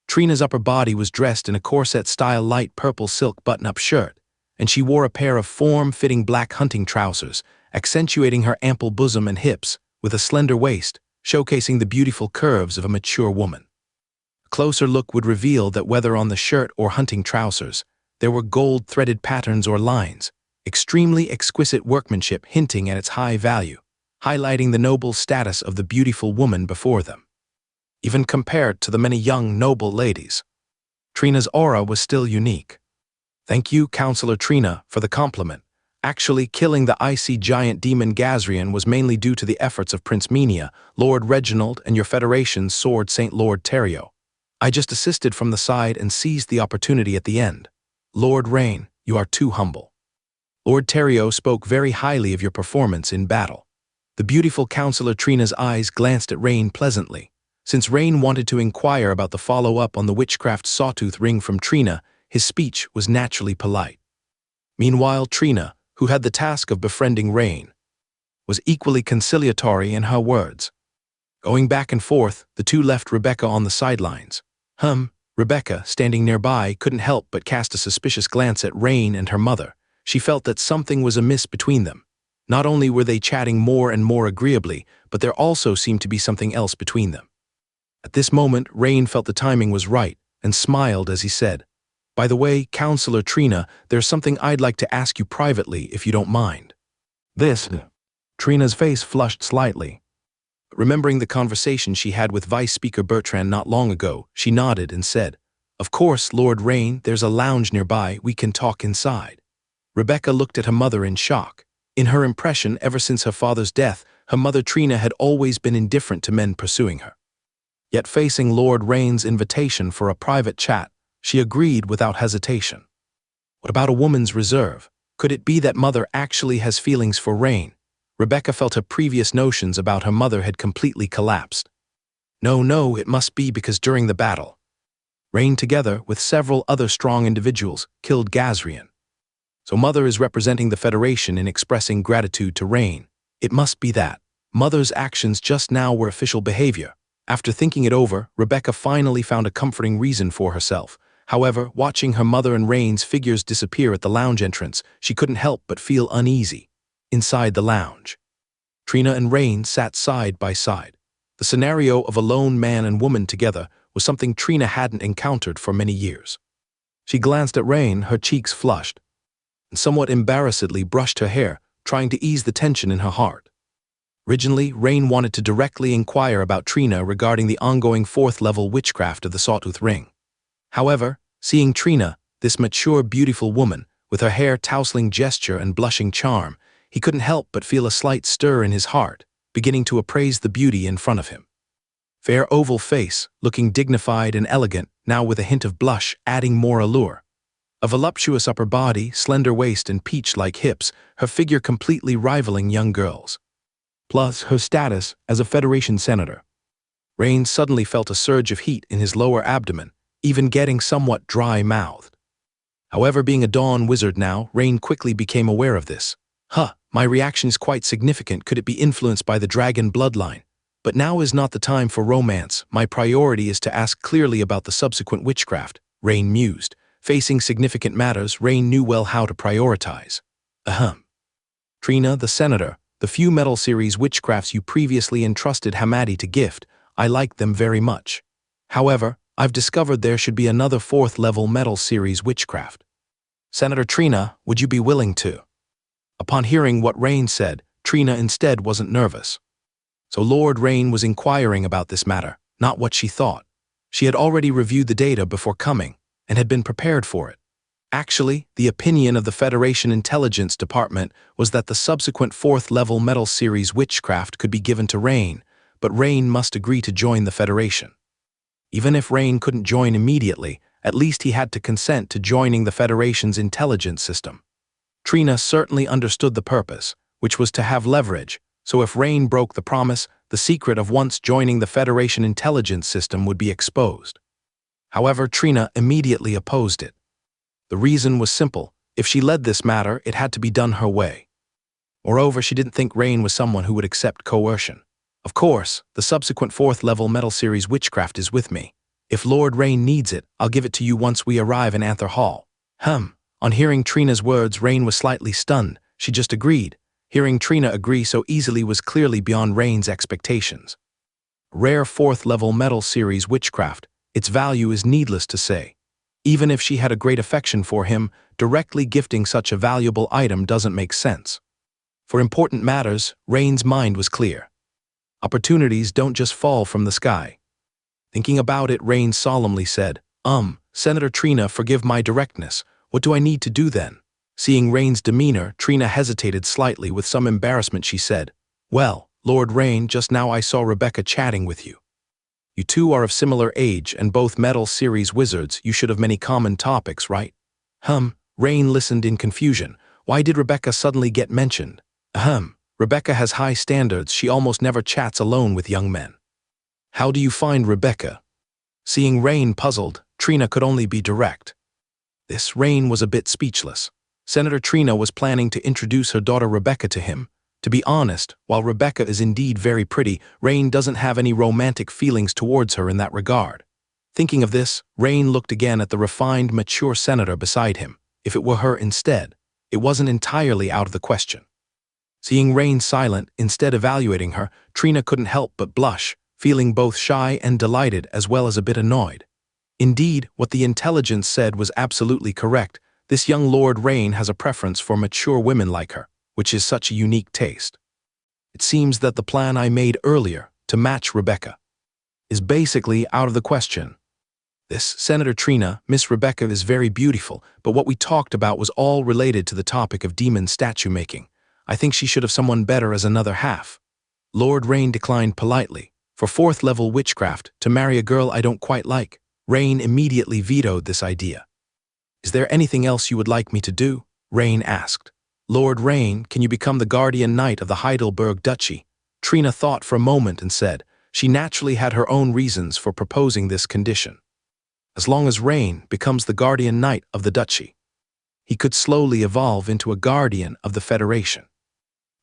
Trina's upper body was dressed in a corset-style light purple silk button-up shirt, and she wore a pair of form-fitting black hunting trousers, accentuating her ample bosom and hips, with a slender waist, showcasing the beautiful curves of a mature woman. A closer look would reveal that whether on the shirt or hunting trousers, there were gold-threaded patterns or lines, extremely exquisite workmanship hinting at its high value, highlighting the noble status of the beautiful woman before them. Even compared to the many young, noble ladies, Trina's aura was still unique. "Thank you, Counselor Trina, for the compliment. Actually, killing the icy giant demon Gazrian was mainly due to the efforts of Prince Minia, Lord Reginald, and your Federation's sword Saint Lord Terrio. I just assisted from the side and seized the opportunity at the end. Lord Rain, you are too humble." Lord Terrio spoke very highly of your performance in battle. The beautiful Counselor Trina's eyes glanced at Rain pleasantly. Since Rain wanted to inquire about the follow-up on the witchcraft sawtooth ring from Trina, his speech was naturally polite. Meanwhile, Trina, who had the task of befriending Rain, was equally conciliatory in her words. Going back and forth, the two left Rebecca on the sidelines. Rebecca, standing nearby, couldn't help but cast a suspicious glance at Rain and her mother. She felt that something was amiss between them. Not only were they chatting more and more agreeably, but there also seemed to be something else between them. At this moment, Rain felt the timing was right and smiled as he said, "By the way, Counselor Trina, there's something I'd like to ask you privately if you don't mind." "This?" Trina's face flushed slightly. Remembering the conversation she had with Vice Speaker Bertrand not long ago, she nodded and said, "Of course, Lord Rain, there's a lounge nearby, we can talk inside." Rebecca looked at her mother in shock. In her impression, ever since her father's death, her mother Trina had always been indifferent to men pursuing her. Yet facing Lord Rain's invitation for a private chat, she agreed without hesitation. What about a woman's reserve? Could it be that mother actually has feelings for Rain? Rebecca felt her previous notions about her mother had completely collapsed. No, it must be because during the battle, Rain, together with several other strong individuals, killed Gazrian. So mother is representing the Federation in expressing gratitude to Rain. It must be that. Mother's actions just now were official behavior. After thinking it over, Rebecca finally found a comforting reason for herself. However, watching her mother and Rain's figures disappear at the lounge entrance, she couldn't help but feel uneasy. Inside the lounge, Trina and Rain sat side by side. The scenario of a lone man and woman together was something Trina hadn't encountered for many years. She glanced at Rain, her cheeks flushed, and somewhat embarrassedly brushed her hair, trying to ease the tension in her heart. Originally, Rain wanted to directly inquire about Trina regarding the ongoing fourth-level witchcraft of the Sawtooth Ring. However, seeing Trina, this mature, beautiful woman, with her hair tousling gesture and blushing charm, he couldn't help but feel a slight stir in his heart, beginning to appraise the beauty in front of him. Fair oval face, looking dignified and elegant, now with a hint of blush adding more allure. A voluptuous upper body, slender waist and peach-like hips, her figure completely rivaling young girls. Plus her status as a Federation senator. Rain suddenly felt a surge of heat in his lower abdomen, even getting somewhat dry-mouthed. However, being a Dawn wizard now, Rain quickly became aware of this. My reaction is quite significant. Could it be influenced by the dragon bloodline? But now is not the time for romance. My priority is to ask clearly about the subsequent witchcraft, Rain mused. Facing significant matters, Rain knew well how to prioritize. Trina, the senator, the few metal series witchcrafts you previously entrusted Hamadi to gift, I liked them very much. However, I've discovered there should be another fourth-level metal series witchcraft. Senator Trina, would you be willing to? Upon hearing what Rain said, Trina instead wasn't nervous. So Lord Rain was inquiring about this matter, not what she thought. She had already reviewed the data before coming, and had been prepared for it. Actually, the opinion of the Federation Intelligence Department was that the subsequent fourth-level metal series witchcraft could be given to Rain, but Rain must agree to join the Federation. Even if Rain couldn't join immediately, at least he had to consent to joining the Federation's intelligence system. Trina certainly understood the purpose, which was to have leverage, so if Rain broke the promise, the secret of once joining the Federation intelligence system would be exposed. However, Trina immediately opposed it. The reason was simple. If she led this matter, it had to be done her way. Moreover, she didn't think Rain was someone who would accept coercion. Of course, the subsequent fourth-level metal series witchcraft is with me. If Lord Rain needs it, I'll give it to you once we arrive in Anther Hall. On hearing Trina's words, Rain was slightly stunned. She just agreed. Hearing Trina agree so easily was clearly beyond Rain's expectations. Rare fourth-level metal series witchcraft, its value is needless to say. Even if she had a great affection for him, directly gifting such a valuable item doesn't make sense. For important matters, Rain's mind was clear. Opportunities don't just fall from the sky. Thinking about it, Rain solemnly said, Senator Trina, forgive my directness. What do I need to do then? Seeing Rain's demeanor, Trina hesitated slightly. With some embarrassment, she said, Well, Lord Rain, just now I saw Rebecca chatting with you. You two are of similar age and both metal series wizards. You should have many common topics, right? Rain listened in confusion. Why did Rebecca suddenly get mentioned? Rebecca has high standards. She almost never chats alone with young men. How do you find Rebecca? Seeing Rain puzzled, Trina could only be direct. This Rain was a bit speechless. Senator Trina was planning to introduce her daughter Rebecca to him. To be honest, while Rebecca is indeed very pretty, Rain doesn't have any romantic feelings towards her in that regard. Thinking of this, Rain looked again at the refined, mature senator beside him. If it were her instead, it wasn't entirely out of the question. Seeing Rain silent, instead evaluating her, Trina couldn't help but blush, feeling both shy and delighted as well as a bit annoyed. Indeed, what the intelligence said was absolutely correct. This young Lord Rain has a preference for mature women like her, which is such a unique taste. It seems that the plan I made earlier, to match Rebecca, is basically out of the question. This Senator Trina, Miss Rebecca is very beautiful, but what we talked about was all related to the topic of demon statue making. I think she should have someone better as another half. Lord Rain declined politely. For fourth-level witchcraft, to marry a girl I don't quite like. Rain immediately vetoed this idea. Is there anything else you would like me to do? Rain asked. Lord Rain, can you become the guardian knight of the Heidelberg Duchy? Trina thought for a moment and said, she naturally had her own reasons for proposing this condition. As long as Rain becomes the guardian knight of the duchy, he could slowly evolve into a guardian of the Federation.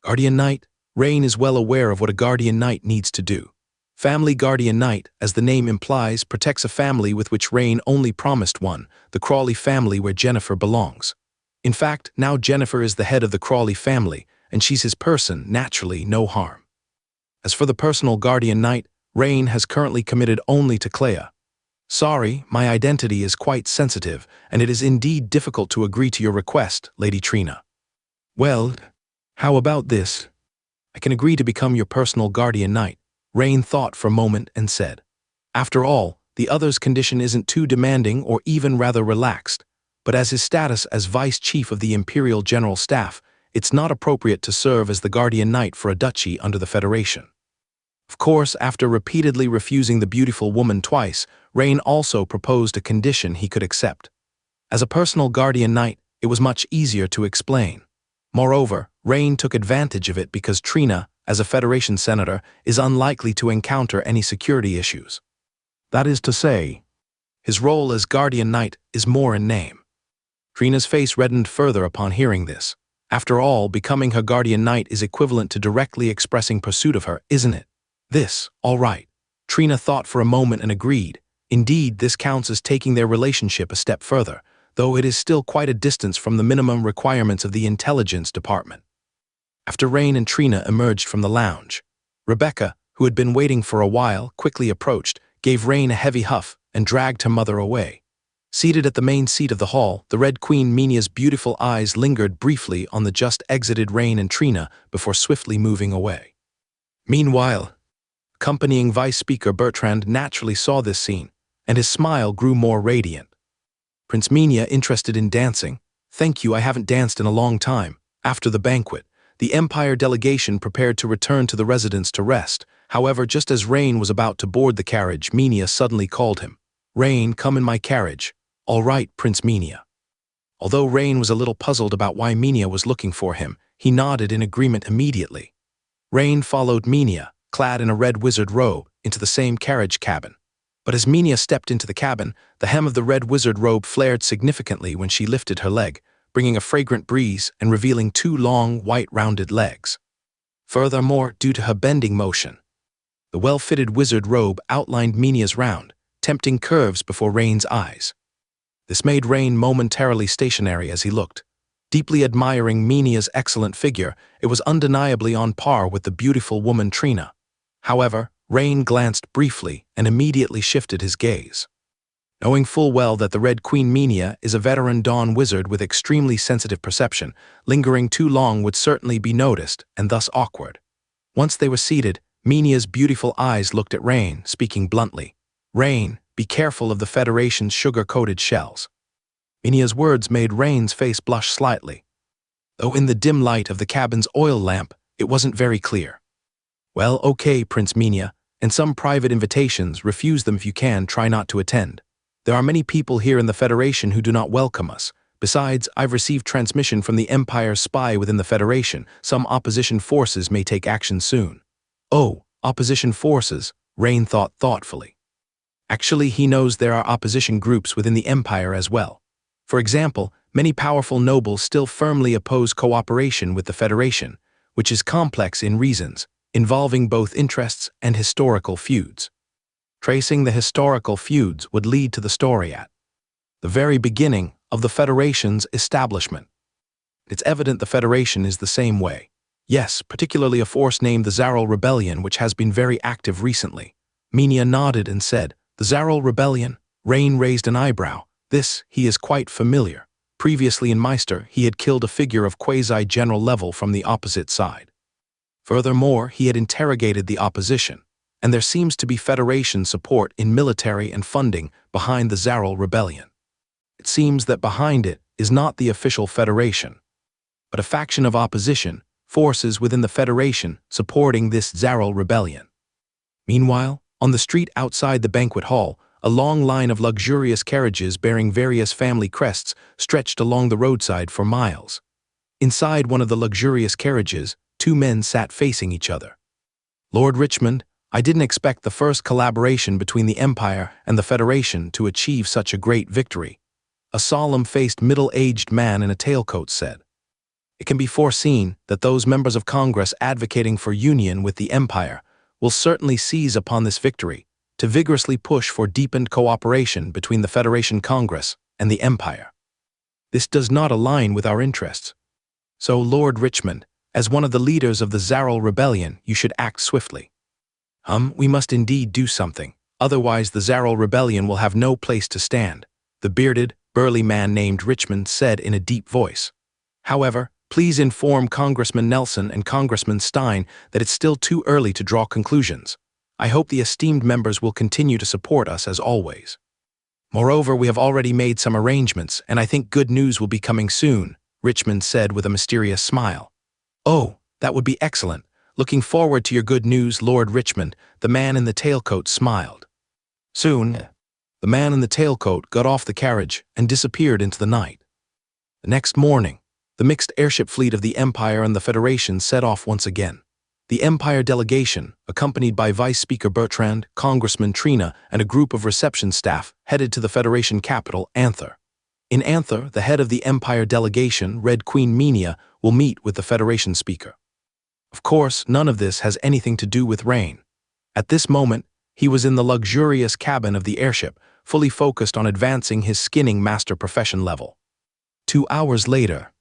Guardian knight? Rain is well aware of what a guardian knight needs to do. Family Guardian Knight, as the name implies, protects a family with which Rain only promised one, the Crawley family where Jennifer belongs. In fact, now Jennifer is the head of the Crawley family, and she's his person, naturally no harm. As for the personal guardian knight, Rain has currently committed only to Clea. Sorry, my identity is quite sensitive, and it is indeed difficult to agree to your request, Lady Trina. Well, how about this? I can agree to become your personal guardian knight. Rain thought for a moment and said, after all, the other's condition isn't too demanding or even rather relaxed, but as his status as Vice Chief of the Imperial General Staff, it's not appropriate to serve as the guardian knight for a duchy under the Federation. Of course, after repeatedly refusing the beautiful woman twice, Rain also proposed a condition he could accept. As a personal guardian knight, it was much easier to explain. Moreover, Rain took advantage of it because Trina, as a Federation senator, is unlikely to encounter any security issues. That is to say, his role as guardian knight is more in name. Trina's face reddened further upon hearing this. After all, becoming her guardian knight is equivalent to directly expressing pursuit of her, isn't it? This, all right. Trina thought for a moment and agreed. Indeed, this counts as taking their relationship a step further, though it is still quite a distance from the minimum requirements of the intelligence department. After Rain and Trina emerged from the lounge, Rebecca, who had been waiting for a while, quickly approached, gave Rain a heavy huff, and dragged her mother away. Seated at the main seat of the hall, the Red Queen Minia's beautiful eyes lingered briefly on the just exited Rain and Trina before swiftly moving away. Meanwhile, accompanying Vice Speaker Bertrand naturally saw this scene, and his smile grew more radiant. Prince Minia, interested in dancing, "Thank you, I haven't danced in a long time." After the banquet, the Empire delegation prepared to return to the residence to rest. However, just as Rain was about to board the carriage, Minia suddenly called him. "Rain, come in my carriage." "All right, Prince Minia." Although Rain was a little puzzled about why Minia was looking for him, he nodded in agreement immediately. Rain followed Minia, clad in a red wizard robe, into the same carriage cabin. But as Minia stepped into the cabin, the hem of the red wizard robe flared significantly when she lifted her leg, bringing a fragrant breeze and revealing two long, white rounded legs. Furthermore, due to her bending motion, the well-fitted wizard robe outlined Minia's round, tempting curves before Rain's eyes. This made Rain momentarily stationary as he looked. Deeply admiring Minia's excellent figure, it was undeniably on par with the beautiful woman Trina. However, Rain glanced briefly and immediately shifted his gaze. Knowing full well that the Red Queen Minia is a veteran dawn wizard with extremely sensitive perception, lingering too long would certainly be noticed and thus awkward. Once they were seated, Minia's beautiful eyes looked at Rain, speaking bluntly. "Rain, be careful of the Federation's sugar-coated shells." Minia's words made Rain's face blush slightly, though in the dim light of the cabin's oil lamp, it wasn't very clear. "Well, okay, Prince Minia, and some private invitations, refuse them if you can, try not to attend. There are many people here in the Federation who do not welcome us. Besides, I've received transmission from the Empire's spy within the Federation. Some opposition forces may take action soon." "Oh, opposition forces," Rain thought thoughtfully. Actually, he knows there are opposition groups within the Empire as well. For example, many powerful nobles still firmly oppose cooperation with the Federation, which is complex in reasons, involving both interests and historical feuds. Tracing the historical feuds would lead to the story at the very beginning of the Federation's establishment. It's evident the Federation is the same way. Yes, particularly a force named the Zaral Rebellion, which has been very active recently. Minia nodded and said, "The Zaral Rebellion?" Rain raised an eyebrow. This, he is quite familiar. Previously in Meister, he had killed a figure of quasi-general level from the opposite side. Furthermore, he had interrogated the opposition, and there seems to be Federation support in military and funding behind the Zaral Rebellion. It seems that behind it is not the official Federation, but a faction of opposition, forces within the Federation supporting this Zaral Rebellion. Meanwhile, on the street outside the banquet hall, a long line of luxurious carriages bearing various family crests stretched along the roadside for miles. Inside one of the luxurious carriages, two men sat facing each other. "Lord Richmond, I didn't expect the first collaboration between the Empire and the Federation to achieve such a great victory," a solemn-faced middle-aged man in a tailcoat said. "It can be foreseen that those members of Congress advocating for union with the Empire will certainly seize upon this victory to vigorously push for deepened cooperation between the Federation Congress and the Empire. This does not align with our interests. So, Lord Richmond, As one of the leaders of the Zaral rebellion, you should act swiftly. We must indeed do something. Otherwise the Zaral rebellion will have no place to stand, the bearded, burly man named Richmond said in a deep voice. However, please inform Congressman Nelson and Congressman Stein that it's still too early to draw conclusions. I hope the esteemed members will continue to support us as always. Moreover, we have already made some arrangements, and I think good news will be coming soon, Richmond said with a mysterious smile. Oh, that would be excellent. Looking forward to your good news, Lord Richmond, the man in the tailcoat smiled. Soon, the man in the tailcoat got off the carriage and disappeared into the night. The next morning, the mixed airship fleet of the Empire and the Federation set off once again. The Empire delegation, accompanied by Vice Speaker Bertrand, Congressman Trina, and a group of reception staff, headed to the Federation capital, Anther. In Anther, the head of the Empire delegation, Red Queen Minia, will meet with the Federation speaker. Of course, none of this has anything to do with Rain. At this moment, he was in the luxurious cabin of the airship, fully focused on advancing his skinning master profession level. 2 hours later,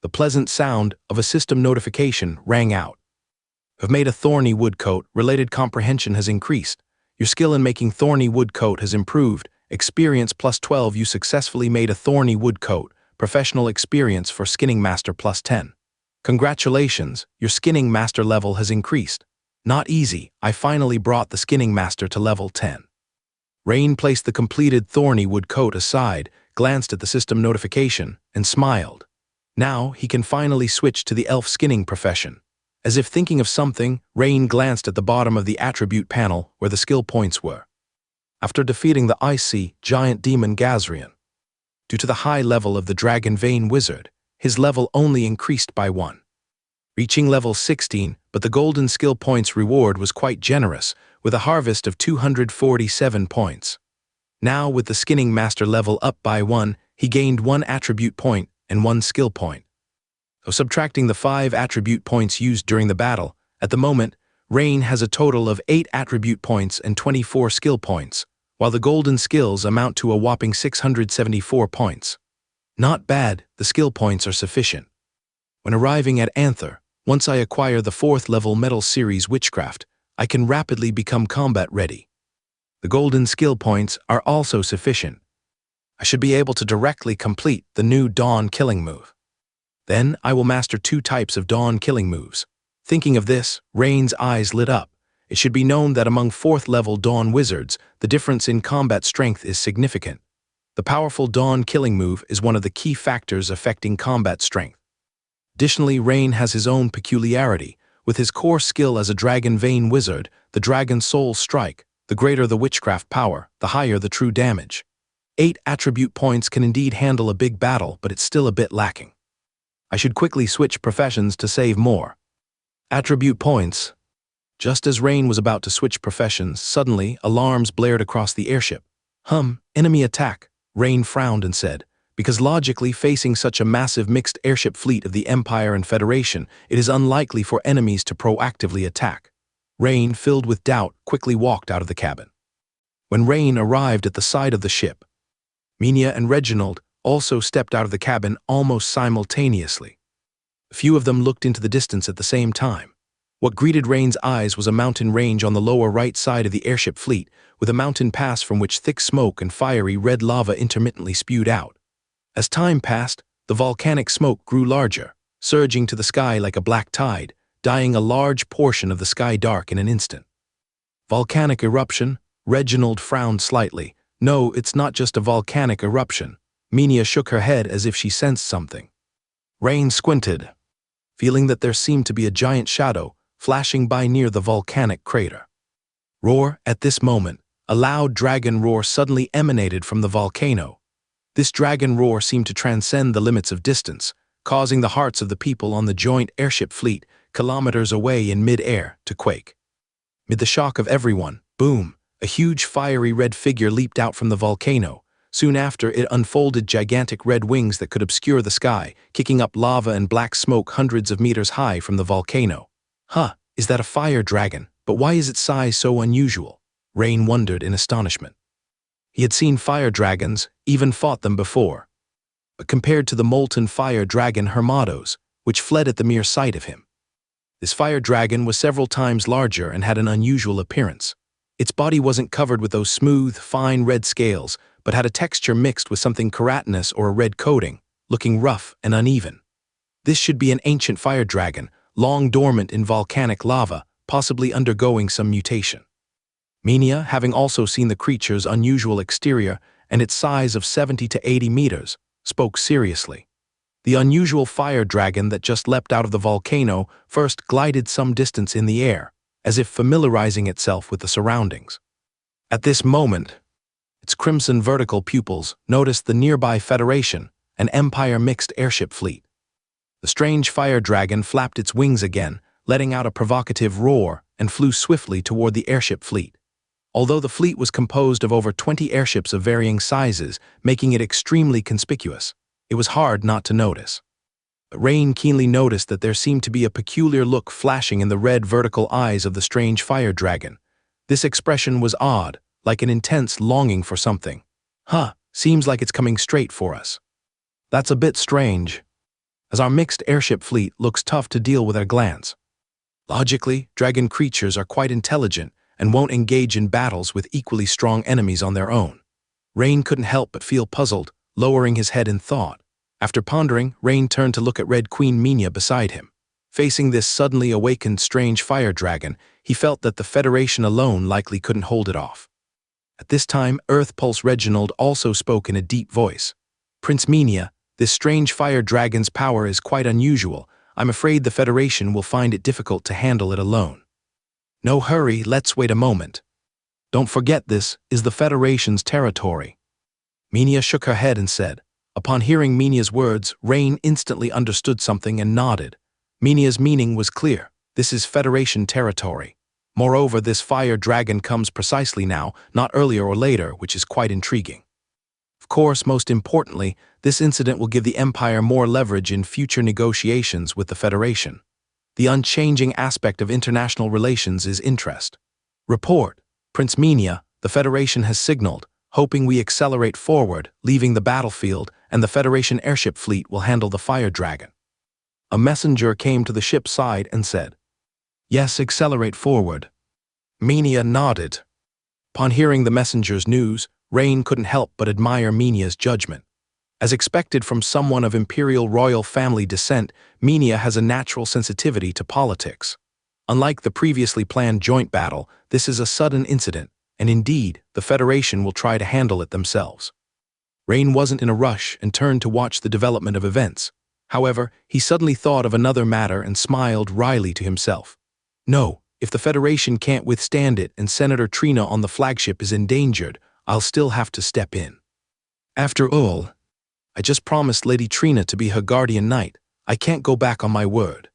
the pleasant sound of a system notification rang out. Have made a thorny wood coat, related comprehension has increased. Your skill in making thorny wood coat has improved. Experience +12, you successfully made a thorny wood coat. Professional experience for skinning master +10. Congratulations, your skinning master level has increased. Not easy, I finally brought the skinning master to level 10. Rain placed the completed thorny wood coat aside, glanced at the system notification, and smiled. Now he can finally switch to the elf skinning profession. As if thinking of something, Rain glanced at the bottom of the attribute panel where the skill points were. After defeating the icy, giant demon Gazrian, due to the high level of the Dragon Vein Wizard, his level only increased by 1. Reaching level 16, but the golden skill points reward was quite generous, with a harvest of 247 points. Now, with the skinning master level up by 1, he gained 1 attribute point and 1 skill point. So subtracting the 5 attribute points used during the battle, at the moment, Rain has a total of 8 attribute points and 24 skill points, while the golden skills amount to a whopping 674 points. Not bad, the skill points are sufficient. When arriving at Anther, once I acquire the 4th level Metal Series Witchcraft, I can rapidly become combat ready. The golden skill points are also sufficient. I should be able to directly complete the new Dawn killing move. Then I will master 2 types of Dawn killing moves. Thinking of this, Rain's eyes lit up. It should be known that among 4th level Dawn wizards, the difference in combat strength is significant. The powerful Dawn killing move is one of the key factors affecting combat strength. Additionally, Rain has his own peculiarity. With his core skill as a Dragon Vein Wizard, the Dragon Soul Strike, the greater the witchcraft power, the higher the true damage. 8 attribute points can indeed handle a big battle, but it's still a bit lacking. I should quickly switch professions to save more attribute points. Just as Rain was about to switch professions, suddenly alarms blared across the airship. Enemy attack, Rain frowned and said, because logically facing such a massive mixed airship fleet of the Empire and Federation, it is unlikely for enemies to proactively attack. Rain, filled with doubt, quickly walked out of the cabin. When Rain arrived at the side of the ship, Minia and Reginald also stepped out of the cabin almost simultaneously. A few of them looked into the distance at the same time. What greeted Rain's eyes was a mountain range on the lower right side of the airship fleet, with a mountain pass from which thick smoke and fiery red lava intermittently spewed out. As time passed, the volcanic smoke grew larger, surging to the sky like a black tide, dyeing a large portion of the sky dark in an instant. Volcanic eruption? Reginald frowned slightly. No, it's not just a volcanic eruption. Minia shook her head as if she sensed something. Rain squinted, feeling that there seemed to be a giant shadow flashing by near the volcanic crater. Roar! At this moment, a loud dragon roar suddenly emanated from the volcano. This dragon roar seemed to transcend the limits of distance, causing the hearts of the people on the joint airship fleet, kilometers away in mid-air, to quake. Mid the shock of everyone, boom, a huge fiery red figure leaped out from the volcano. Soon after, it unfolded gigantic red wings that could obscure the sky, kicking up lava and black smoke hundreds of meters high from the volcano. Is that a fire dragon? But why is its size so unusual? Rain wondered in astonishment. He had seen fire dragons, even fought them before. But compared to the molten fire dragon Hermados, which fled at the mere sight of him, This fire dragon was several times larger and had an unusual appearance. Its body wasn't covered with those smooth, fine red scales, but had a texture mixed with something keratinous or a red coating, looking rough and uneven. This should be an ancient fire dragon, long dormant in volcanic lava, possibly undergoing some mutation. Minia, having also seen the creature's unusual exterior and its size of 70 to 80 meters, spoke seriously. The unusual fire dragon that just leapt out of the volcano first glided some distance in the air, as if familiarizing itself with the surroundings. At this moment, its crimson vertical pupils noticed the nearby Federation, an Empire mixed airship fleet. The strange fire dragon flapped its wings again, letting out a provocative roar, and flew swiftly toward the airship fleet. Although the fleet was composed of over 20 airships of varying sizes, making it extremely conspicuous, it was hard not to notice. But Rain keenly noticed that there seemed to be a peculiar look flashing in the red vertical eyes of the strange fire dragon. This expression was odd, like an intense longing for something. Seems like it's coming straight for us. That's a bit strange, as our mixed airship fleet looks tough to deal with at a glance. Logically, dragon creatures are quite intelligent and won't engage in battles with equally strong enemies on their own. Rain couldn't help but feel puzzled, lowering his head in thought. After pondering, Rain turned to look at Red Queen Minia beside him. Facing this suddenly awakened strange fire dragon, he felt that the Federation alone likely couldn't hold it off. At this time, Earth Pulse Reginald also spoke in a deep voice. Prince Minia, this strange fire dragon's power is quite unusual. I'm afraid the Federation will find it difficult to handle it alone. No hurry, let's wait a moment. Don't forget this is the Federation's territory. Minia shook her head and said. Upon hearing Minia's words, Rain instantly understood something and nodded. Minia's meaning was clear. This is Federation territory. Moreover, this fire dragon comes precisely now, not earlier or later, which is quite intriguing. Of course, most importantly, this incident will give the Empire more leverage in future negotiations with the Federation. The unchanging aspect of international relations is interest. Report, Prince Minia, the Federation has signaled, hoping we accelerate forward, leaving the battlefield, and the Federation airship fleet will handle the fire dragon. A messenger came to the ship's side and said, Yes, accelerate forward. Minia nodded. Upon hearing the messenger's news, Rain couldn't help but admire Minia's judgment. As expected from someone of imperial royal family descent, Minia has a natural sensitivity to politics. Unlike the previously planned joint battle, this is a sudden incident, and indeed, the Federation will try to handle it themselves. Rain wasn't in a rush and turned to watch the development of events. However, he suddenly thought of another matter and smiled wryly to himself. No, if the Federation can't withstand it and Senator Trina on the flagship is endangered, I'll still have to step in. After all, I just promised Lady Trina to be her guardian knight. I can't go back on my word.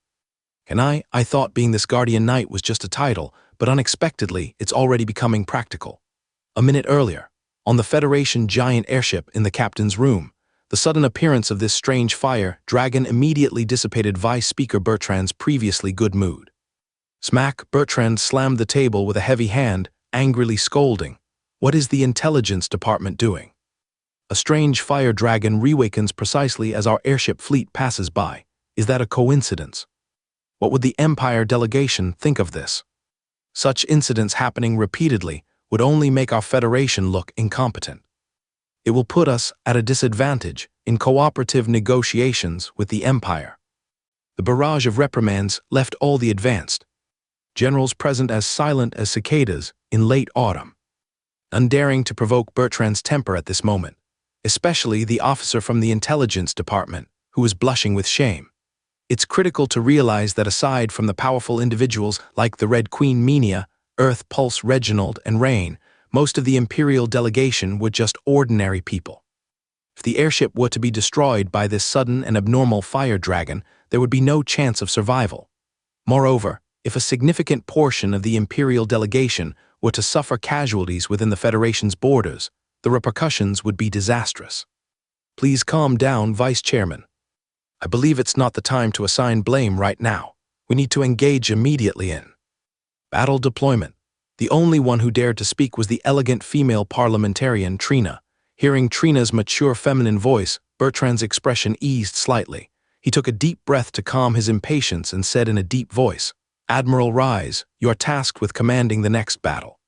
Can I? I thought being this guardian knight was just a title, but unexpectedly, it's already becoming practical. A minute earlier, on the Federation giant airship in the captain's room, the sudden appearance of this strange fire dragon immediately dissipated Vice Speaker Bertrand's previously good mood. Smack, Bertrand slammed the table with a heavy hand, angrily scolding. What is the intelligence department doing? A strange fire dragon reawakens precisely as our airship fleet passes by. Is that a coincidence? What would the Empire delegation think of this? Such incidents happening repeatedly would only make our Federation look incompetent. It will put us at a disadvantage in cooperative negotiations with the Empire. The barrage of reprimands left all the advanced generals present as silent as cicadas in late autumn, undaring to provoke Bertrand's temper at this moment, especially the officer from the intelligence department, who was blushing with shame. It's critical to realize that aside from the powerful individuals like the Red Queen Minia, Earth Pulse Reginald, and Rain, most of the Imperial delegation were just ordinary people. If the airship were to be destroyed by this sudden and abnormal fire dragon, there would be no chance of survival. Moreover, if a significant portion of the Imperial delegation were to suffer casualties within the Federation's borders, the repercussions would be disastrous. Please calm down, Vice Chairman. I believe it's not the time to assign blame right now. We need to engage immediately in battle deployment. The only one who dared to speak was the elegant female parliamentarian Trina. Hearing Trina's mature feminine voice, Bertrand's expression eased slightly. He took a deep breath to calm his impatience and said in a deep voice, "Admiral Rise, you are tasked with commanding the next battle.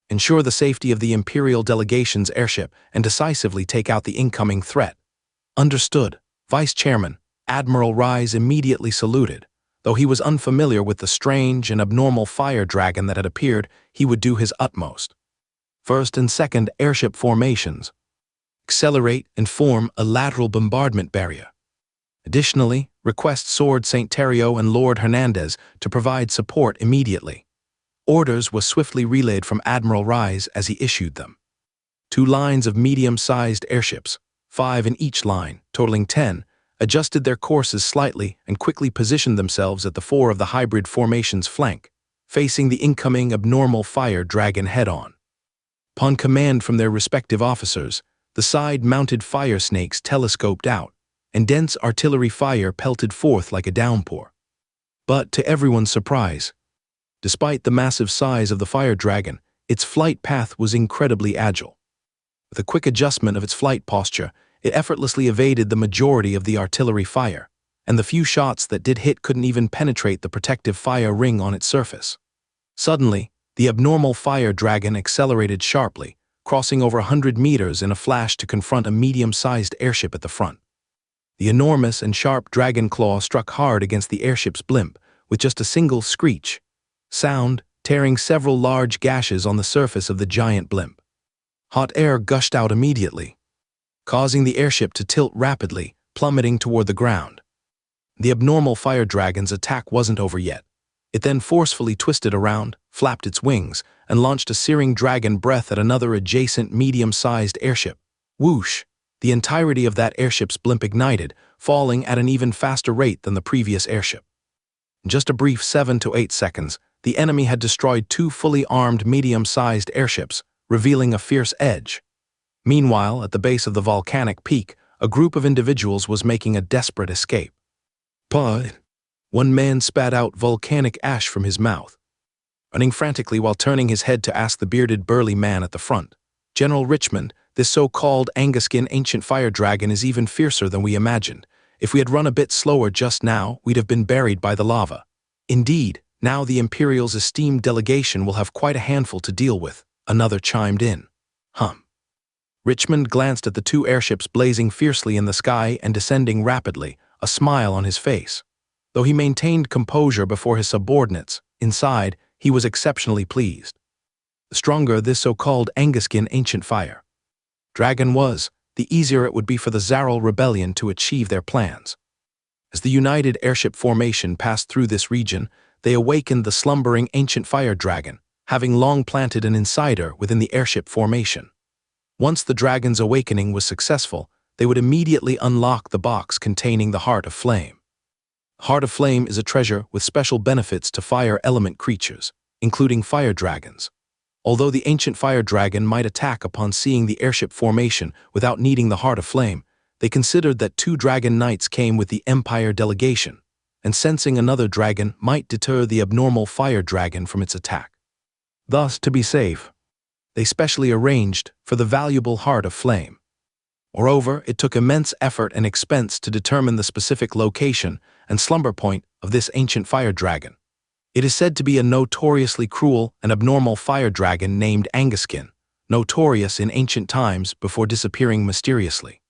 Ensure the safety of the Imperial delegation's airship and decisively take out the incoming threat." "Understood." Vice Chairman Admiral Rise immediately saluted. Though he was unfamiliar with the strange and abnormal fire dragon that had appeared, he would do his utmost. First and second airship formations. Accelerate and form a lateral bombardment barrier. Additionally, request Sword St. Terrio and Lord Hernandez to provide support immediately. Orders were swiftly relayed from Admiral Rise as he issued them. 2 lines of medium-sized airships, 5 in each line, totaling 10, adjusted their courses slightly and quickly positioned themselves at the fore of the hybrid formation's flank, facing the incoming abnormal fire dragon head-on. Upon command from their respective officers, the side-mounted fire snakes telescoped out, and dense artillery fire pelted forth like a downpour. But to everyone's surprise, despite the massive size of the fire dragon, its flight path was incredibly agile. With a quick adjustment of its flight posture, it effortlessly evaded the majority of the artillery fire, and the few shots that did hit couldn't even penetrate the protective fire ring on its surface. Suddenly, the abnormal fire dragon accelerated sharply, crossing over 100 meters in a flash to confront a medium-sized airship at the front. The enormous and sharp dragon claw struck hard against the airship's blimp, with just a single screech sound, tearing several large gashes on the surface of the giant blimp. Hot air gushed out immediately, causing the airship to tilt rapidly, plummeting toward the ground. The abnormal fire dragon's attack wasn't over yet. It then forcefully twisted around, flapped its wings, and launched a searing dragon breath at another adjacent medium-sized airship. Whoosh! The entirety of that airship's blimp ignited, falling at an even faster rate than the previous airship. In just a brief 7 to 8 seconds, the enemy had destroyed 2 fully armed medium-sized airships, revealing a fierce edge. Meanwhile, at the base of the volcanic peak, a group of individuals was making a desperate escape. "But," one man spat out volcanic ash from his mouth, running frantically while turning his head to ask the bearded burly man at the front, "General Richmond, this so-called Anguskin ancient fire dragon is even fiercer than we imagined. If we had run a bit slower just now, we'd have been buried by the lava." "Indeed, now the Imperial's esteemed delegation will have quite a handful to deal with," another chimed in. Richmond glanced at the 2 airships blazing fiercely in the sky and descending rapidly, a smile on his face. Though he maintained composure before his subordinates, inside, he was exceptionally pleased. The stronger this so-called Anguskin ancient fire dragon was, the easier it would be for the Zaral rebellion to achieve their plans. As the united airship formation passed through this region, they awakened the slumbering ancient fire dragon, having long planted an insider within the airship formation. Once the dragon's awakening was successful, they would immediately unlock the box containing the Heart of Flame. Heart of Flame is a treasure with special benefits to fire element creatures, including fire dragons. Although the ancient fire dragon might attack upon seeing the airship formation without needing the Heart of Flame, they considered that 2 dragon knights came with the Empire delegation, and sensing another dragon might deter the abnormal fire dragon from its attack. Thus, to be safe, they specially arranged for the valuable Heart of Flame. Moreover, it took immense effort and expense to determine the specific location and slumber point of this ancient fire dragon. It is said to be a notoriously cruel and abnormal fire dragon named Anguskin, notorious in ancient times before disappearing mysteriously.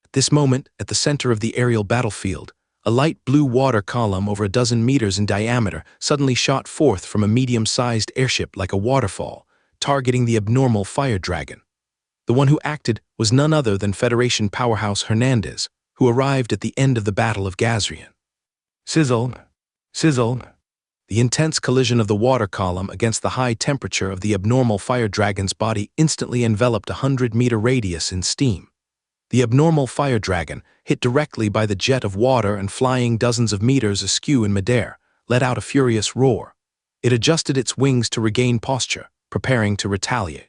At this moment, at the center of the aerial battlefield, a light blue water column over a dozen meters in diameter suddenly shot forth from a medium-sized airship like a waterfall, targeting the abnormal fire dragon. The one who acted was none other than Federation powerhouse Hernandez, who arrived at the end of the Battle of Gazrian. Sizzle, sizzle. The intense collision of the water column against the high temperature of the abnormal fire dragon's body instantly enveloped a 100-meter radius in steam. The abnormal fire dragon, hit directly by the jet of water and flying dozens of meters askew in midair, let out a furious roar. It adjusted its wings to regain posture, preparing to retaliate.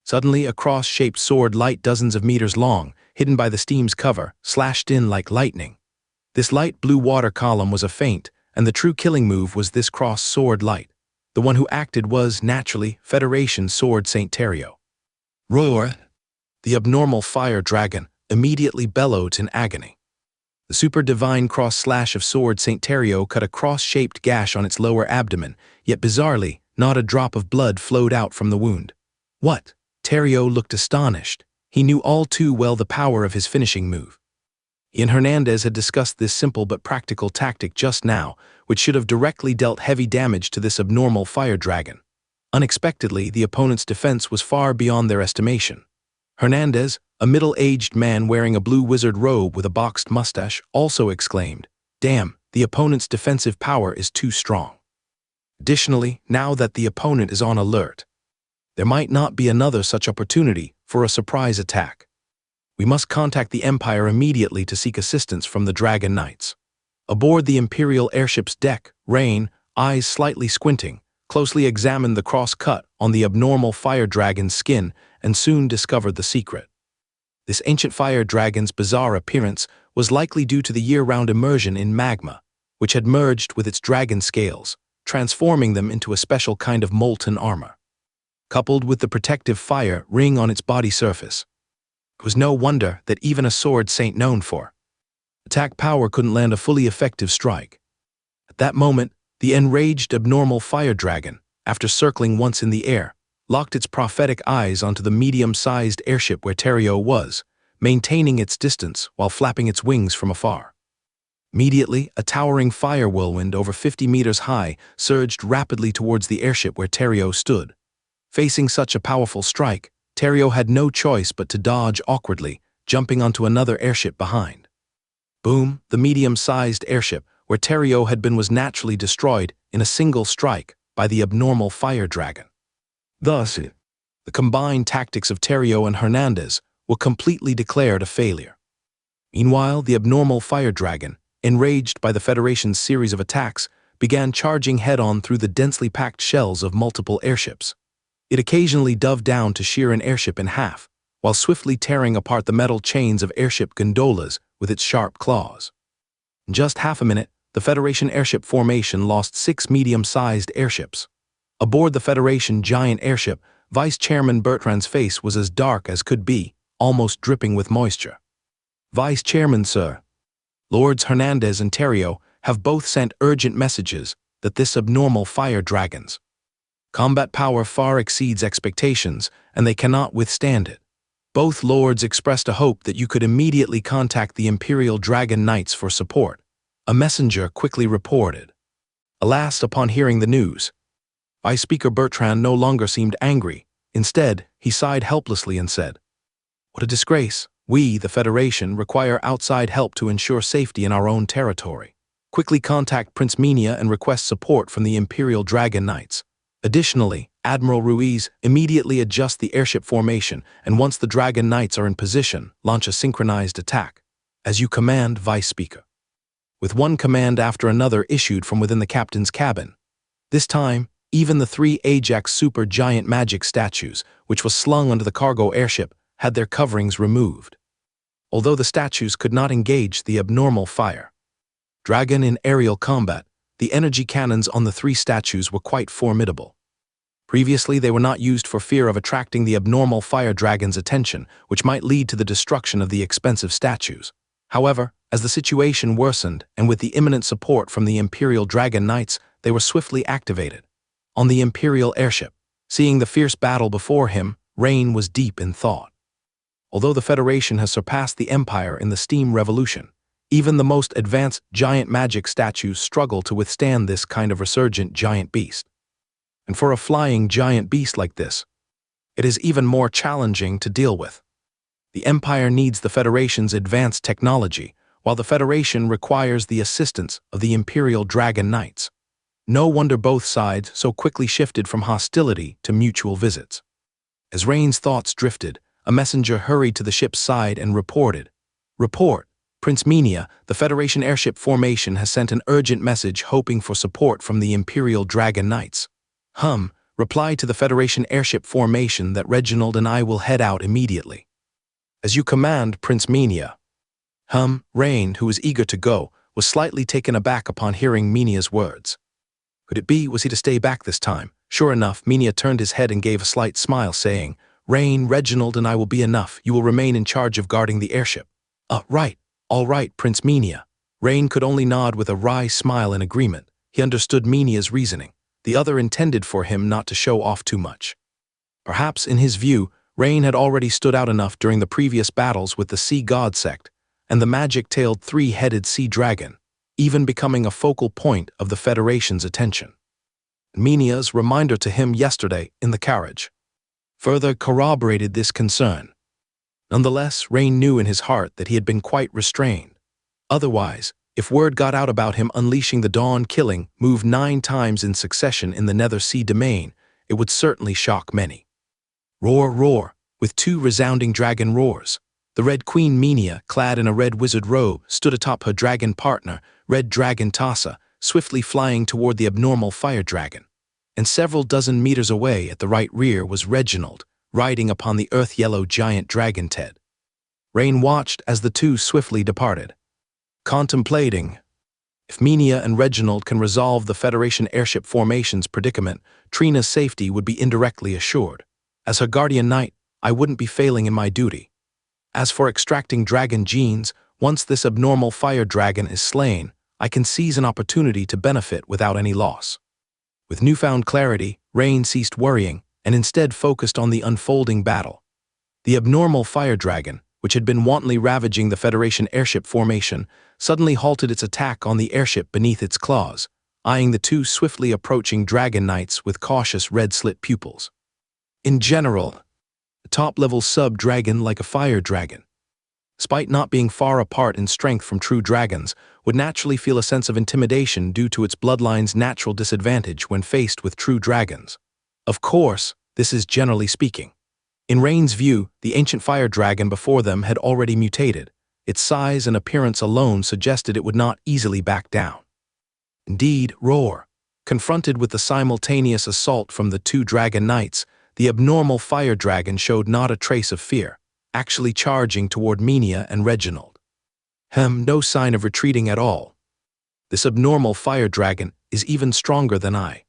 Suddenly, a cross-shaped sword light dozens of meters long, hidden by the steam's cover, slashed in like lightning. This light blue water column was a feint, and the true killing move was this cross-sword light. The one who acted was, naturally, Federation Sword St. Terrio. Roar! The abnormal fire dragon immediately bellowed in agony. The super divine cross slash of sword St. Terrio cut a cross-shaped gash on its lower abdomen, yet bizarrely, not a drop of blood flowed out from the wound. What? Terrio looked astonished. He knew all too well the power of his finishing move. He and Hernandez had discussed this simple but practical tactic just now, which should have directly dealt heavy damage to this abnormal fire dragon. Unexpectedly, the opponent's defense was far beyond their estimation. Hernandez, a middle-aged man wearing a blue wizard robe with a boxed mustache, also exclaimed, "Damn, the opponent's defensive power is too strong." Additionally, now that the opponent is on alert, there might not be another such opportunity for a surprise attack. We must contact the Empire immediately to seek assistance from the Dragon Knights. Aboard the Imperial airship's deck, Rain, eyes slightly squinting, closely examined the cross-cut on the abnormal fire dragon's skin and soon discovered the secret. This ancient fire dragon's bizarre appearance was likely due to the year-round immersion in magma, which had merged with its dragon scales, transforming them into a special kind of molten armor. Coupled with the protective fire ring on its body surface, it was no wonder that even a sword saint known for attack power couldn't land a fully effective strike. At that moment, the enraged abnormal fire dragon, after circling once in the air, locked its prophetic eyes onto the medium-sized airship where Terrio was, maintaining its distance while flapping its wings from afar. Immediately, a towering fire whirlwind over 50 meters high surged rapidly towards the airship where Terrio stood. Facing such a powerful strike, Terrio had no choice but to dodge awkwardly, jumping onto another airship behind. Boom, the medium-sized airship where Terrio had been was naturally destroyed in a single strike by the abnormal fire dragon. Thus, the combined tactics of Terrio and Hernandez were completely declared a failure. Meanwhile, the abnormal fire dragon, enraged by the Federation's series of attacks, began charging head-on through the densely packed shells of multiple airships. It occasionally dove down to shear an airship in half, while swiftly tearing apart the metal chains of airship gondolas with its sharp claws. In just half a minute, the Federation airship formation lost 6 medium-sized airships. Aboard the Federation giant airship, Vice Chairman Bertrand's face was as dark as could be, almost dripping with moisture. "Vice Chairman, sir, Lords Hernandez and Terrio have both sent urgent messages that this abnormal fire dragon's combat power far exceeds expectations, and they cannot withstand it. Both lords expressed a hope that you could immediately contact the Imperial Dragon Knights for support," a messenger quickly reported. Alas, upon hearing the news, Vice Speaker Bertrand no longer seemed angry. Instead, he sighed helplessly and said, "What a disgrace. We, the Federation, require outside help to ensure safety in our own territory. Quickly contact Prince Minia and request support from the Imperial Dragon Knights. Additionally, Admiral Ruiz, immediately adjust the airship formation, and once the Dragon Knights are in position, launch a synchronized attack. As you command, Vice Speaker." With one command after another issued from within the captain's cabin. This time, even the 3 Ajax super giant magic statues, which was slung onto the cargo airship, had their coverings removed. Although the statues could not engage the abnormal fire dragon in aerial combat, the energy cannons on the 3 statues were quite formidable. Previously, they were not used for fear of attracting the abnormal fire dragon's attention, which might lead to the destruction of the expensive statues. However, as the situation worsened, and with the imminent support from the Imperial Dragon Knights, they were swiftly activated. On the Imperial airship, seeing the fierce battle before him, Rain was deep in thought. Although the Federation has surpassed the Empire in the steam revolution, even the most advanced giant magic statues struggle to withstand this kind of resurgent giant beast. And for a flying giant beast like this, it is even more challenging to deal with. The Empire needs the Federation's advanced technology, while the Federation requires the assistance of the Imperial Dragon Knights. No wonder both sides so quickly shifted from hostility to mutual visits. As Rain's thoughts drifted, a messenger hurried to the ship's side and reported, "Report, Prince Minia, the Federation airship formation has sent an urgent message hoping for support from the Imperial Dragon Knights." Reply to the Federation airship formation that Reginald and I will head out immediately. "As you command, Prince Minia." Rain, who was eager to go, was slightly taken aback upon hearing Minia's words. Could it be, was he to stay back this time? Sure enough, Minia turned his head and gave a slight smile, saying, "Rain, Reginald and I will be enough. You will remain in charge of guarding the airship." Right. All right, Prince Minia. Rain could only nod with a wry smile in agreement. He understood Minia's reasoning. The other intended for him not to show off too much. Perhaps, in his view, Rain had already stood out enough during the previous battles with the Sea God sect and the magic-tailed three-headed sea dragon, even becoming a focal point of the Federation's attention. Minia's reminder to him yesterday in the carriage further corroborated this concern. Nonetheless, Rain knew in his heart that he had been quite restrained. Otherwise, if word got out about him unleashing the Dawn killing move 9 times in succession in the Nether Sea domain, it would certainly shock many. Roar, roar, with 2 resounding dragon roars. The Red Queen Minia, clad in a red wizard robe, stood atop her dragon partner, Red Dragon Tassa, swiftly flying toward the abnormal fire dragon. And several dozen meters away at the right rear was Reginald, riding upon the earth-yellow giant dragon Ted. Rain watched as the 2 swiftly departed, contemplating. If Minia and Reginald can resolve the Federation airship formation's predicament, Trina's safety would be indirectly assured. As her guardian knight, I wouldn't be failing in my duty. As for extracting dragon genes, once this abnormal fire dragon is slain, I can seize an opportunity to benefit without any loss. With newfound clarity, Rain ceased worrying and instead focused on the unfolding battle. The abnormal fire dragon, which had been wantonly ravaging the Federation airship formation, suddenly halted its attack on the airship beneath its claws, eyeing the 2 swiftly approaching dragon knights with cautious red-slit pupils. In general, a top-level sub-dragon like a fire dragon, despite not being far apart in strength from true dragons, would naturally feel a sense of intimidation due to its bloodline's natural disadvantage when faced with true dragons. Of course, this is generally speaking. In Rain's view, the ancient fire dragon before them had already mutated. Its size and appearance alone suggested it would not easily back down. Indeed, Roar, confronted with the simultaneous assault from the 2 dragon knights, the abnormal fire dragon showed not a trace of fear, actually charging toward Minia and Reginald. No sign of retreating at all. This abnormal fire dragon is even stronger than I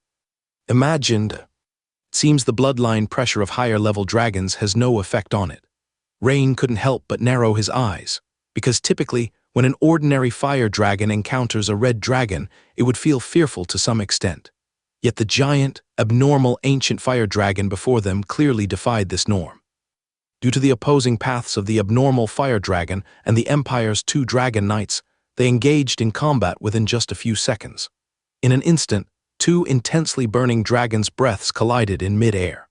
imagined. It seems the bloodline pressure of higher-level dragons has no effect on it. Rain couldn't help but narrow his eyes, because typically, when an ordinary fire dragon encounters a red dragon, it would feel fearful to some extent. Yet the giant, abnormal ancient fire dragon before them clearly defied this norm. Due to the opposing paths of the abnormal fire dragon and the Empire's 2 dragon knights, they engaged in combat within just a few seconds. In an instant, 2 intensely burning dragons' breaths collided in mid-air.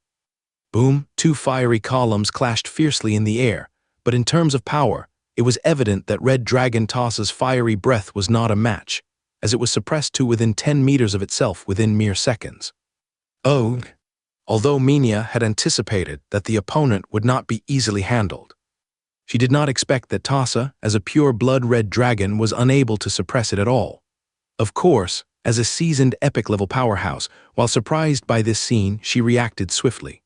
Boom, 2 fiery columns clashed fiercely in the air, but in terms of power, it was evident that Red Dragon Tassa's fiery breath was not a match, as it was suppressed to within 10 meters of itself within mere seconds. Although Minia had anticipated that the opponent would not be easily handled, she did not expect that Tassa, as a pure blood-red dragon, was unable to suppress it at all. Of course, as a seasoned epic-level powerhouse, while surprised by this scene, she reacted swiftly.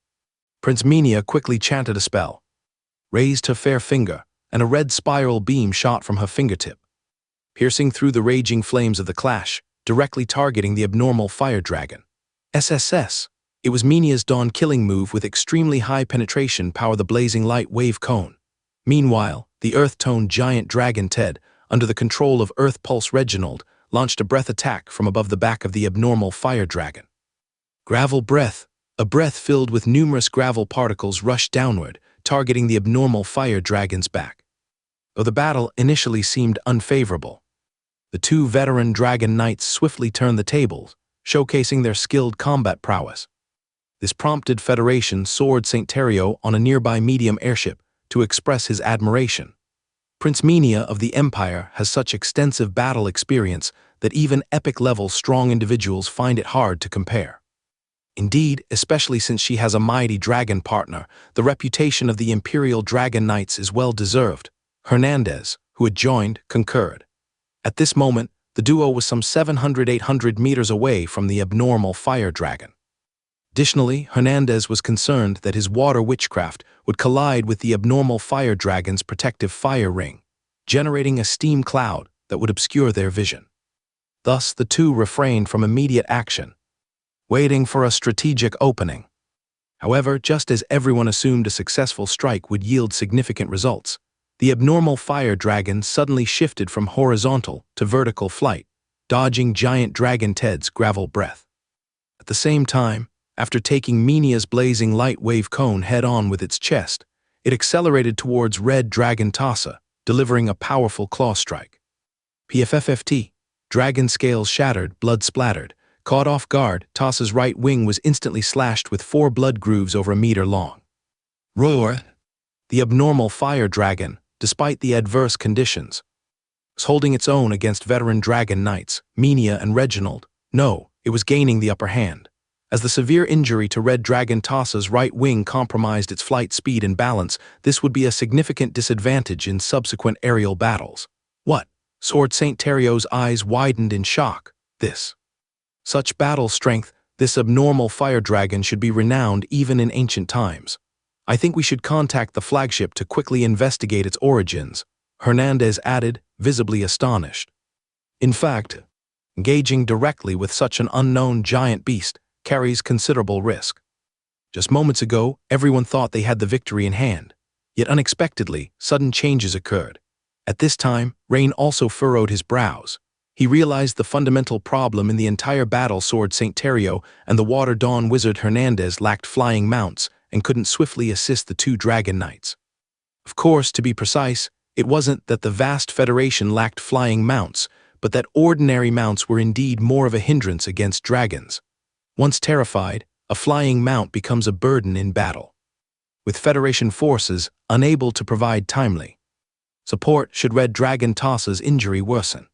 Prince Minia quickly chanted a spell, raised her fair finger, and a red spiral beam shot from her fingertip, piercing through the raging flames of the clash, directly targeting the abnormal fire dragon. SSS. It was Minia's Dawn killing move with extremely high penetration power the blazing light wave cone. Meanwhile, the earth-toned giant dragon Ted, under the control of Earth Pulse Reginald, launched a breath attack from above the back of the abnormal fire dragon. Gravel breath. A breath filled with numerous gravel particles rushed downward, targeting the abnormal fire dragon's back. Though the battle initially seemed unfavorable, the 2 veteran dragon knights swiftly turned the tables, showcasing their skilled combat prowess. This prompted Federation Sword St. Terrio on a nearby medium airship to express his admiration. Prince Minia of the Empire has such extensive battle experience that even epic-level strong individuals find it hard to compare. Indeed, especially since she has a mighty dragon partner, the reputation of the Imperial Dragon Knights is well-deserved. Hernandez, who had joined, concurred. At this moment, the duo was some 700–800 meters away from the abnormal fire dragon. Additionally, Hernandez was concerned that his water witchcraft would collide with the abnormal fire dragon's protective fire ring, generating a steam cloud that would obscure their vision. Thus, the 2 refrained from immediate action, waiting for a strategic opening. However, just as everyone assumed a successful strike would yield significant results, The abnormal fire dragon suddenly shifted from horizontal to vertical flight, dodging giant dragon Ted's gravel breath. At the same time, after taking Minia's blazing light wave cone head-on with its chest, it accelerated towards red dragon Tassa, delivering a powerful claw strike. PFFFT. Dragon scales shattered, blood splattered. Caught off guard, Tassa's right wing was instantly slashed with 4 blood grooves over a meter long. Roar! The abnormal fire dragon, despite the adverse conditions, was holding its own against veteran dragon knights, Minia and Reginald. No, it was gaining the upper hand. As the severe injury to Red Dragon Tassa's right wing compromised its flight speed and balance, this would be a significant disadvantage in subsequent aerial battles. What? Sword Saint Terrio's eyes widened in shock. Such battle strength, this abnormal fire dragon should be renowned even in ancient times. I think we should contact the flagship to quickly investigate its origins, Hernandez added, visibly astonished. In fact, engaging directly with such an unknown giant beast carries considerable risk. Just moments ago, everyone thought they had the victory in hand. Yet unexpectedly, sudden changes occurred. At this time, Rain also furrowed his brows. He realized the fundamental problem in the entire battle. Sword Saint Terrio and the Water Dawn Wizard Hernandez lacked flying mounts and couldn't swiftly assist the 2 dragon knights. Of course, to be precise, it wasn't that the vast Federation lacked flying mounts, but that ordinary mounts were indeed more of a hindrance against dragons. Once terrified, a flying mount becomes a burden in battle, with Federation forces unable to provide timely support should Red Dragon Tassa's injury worsen.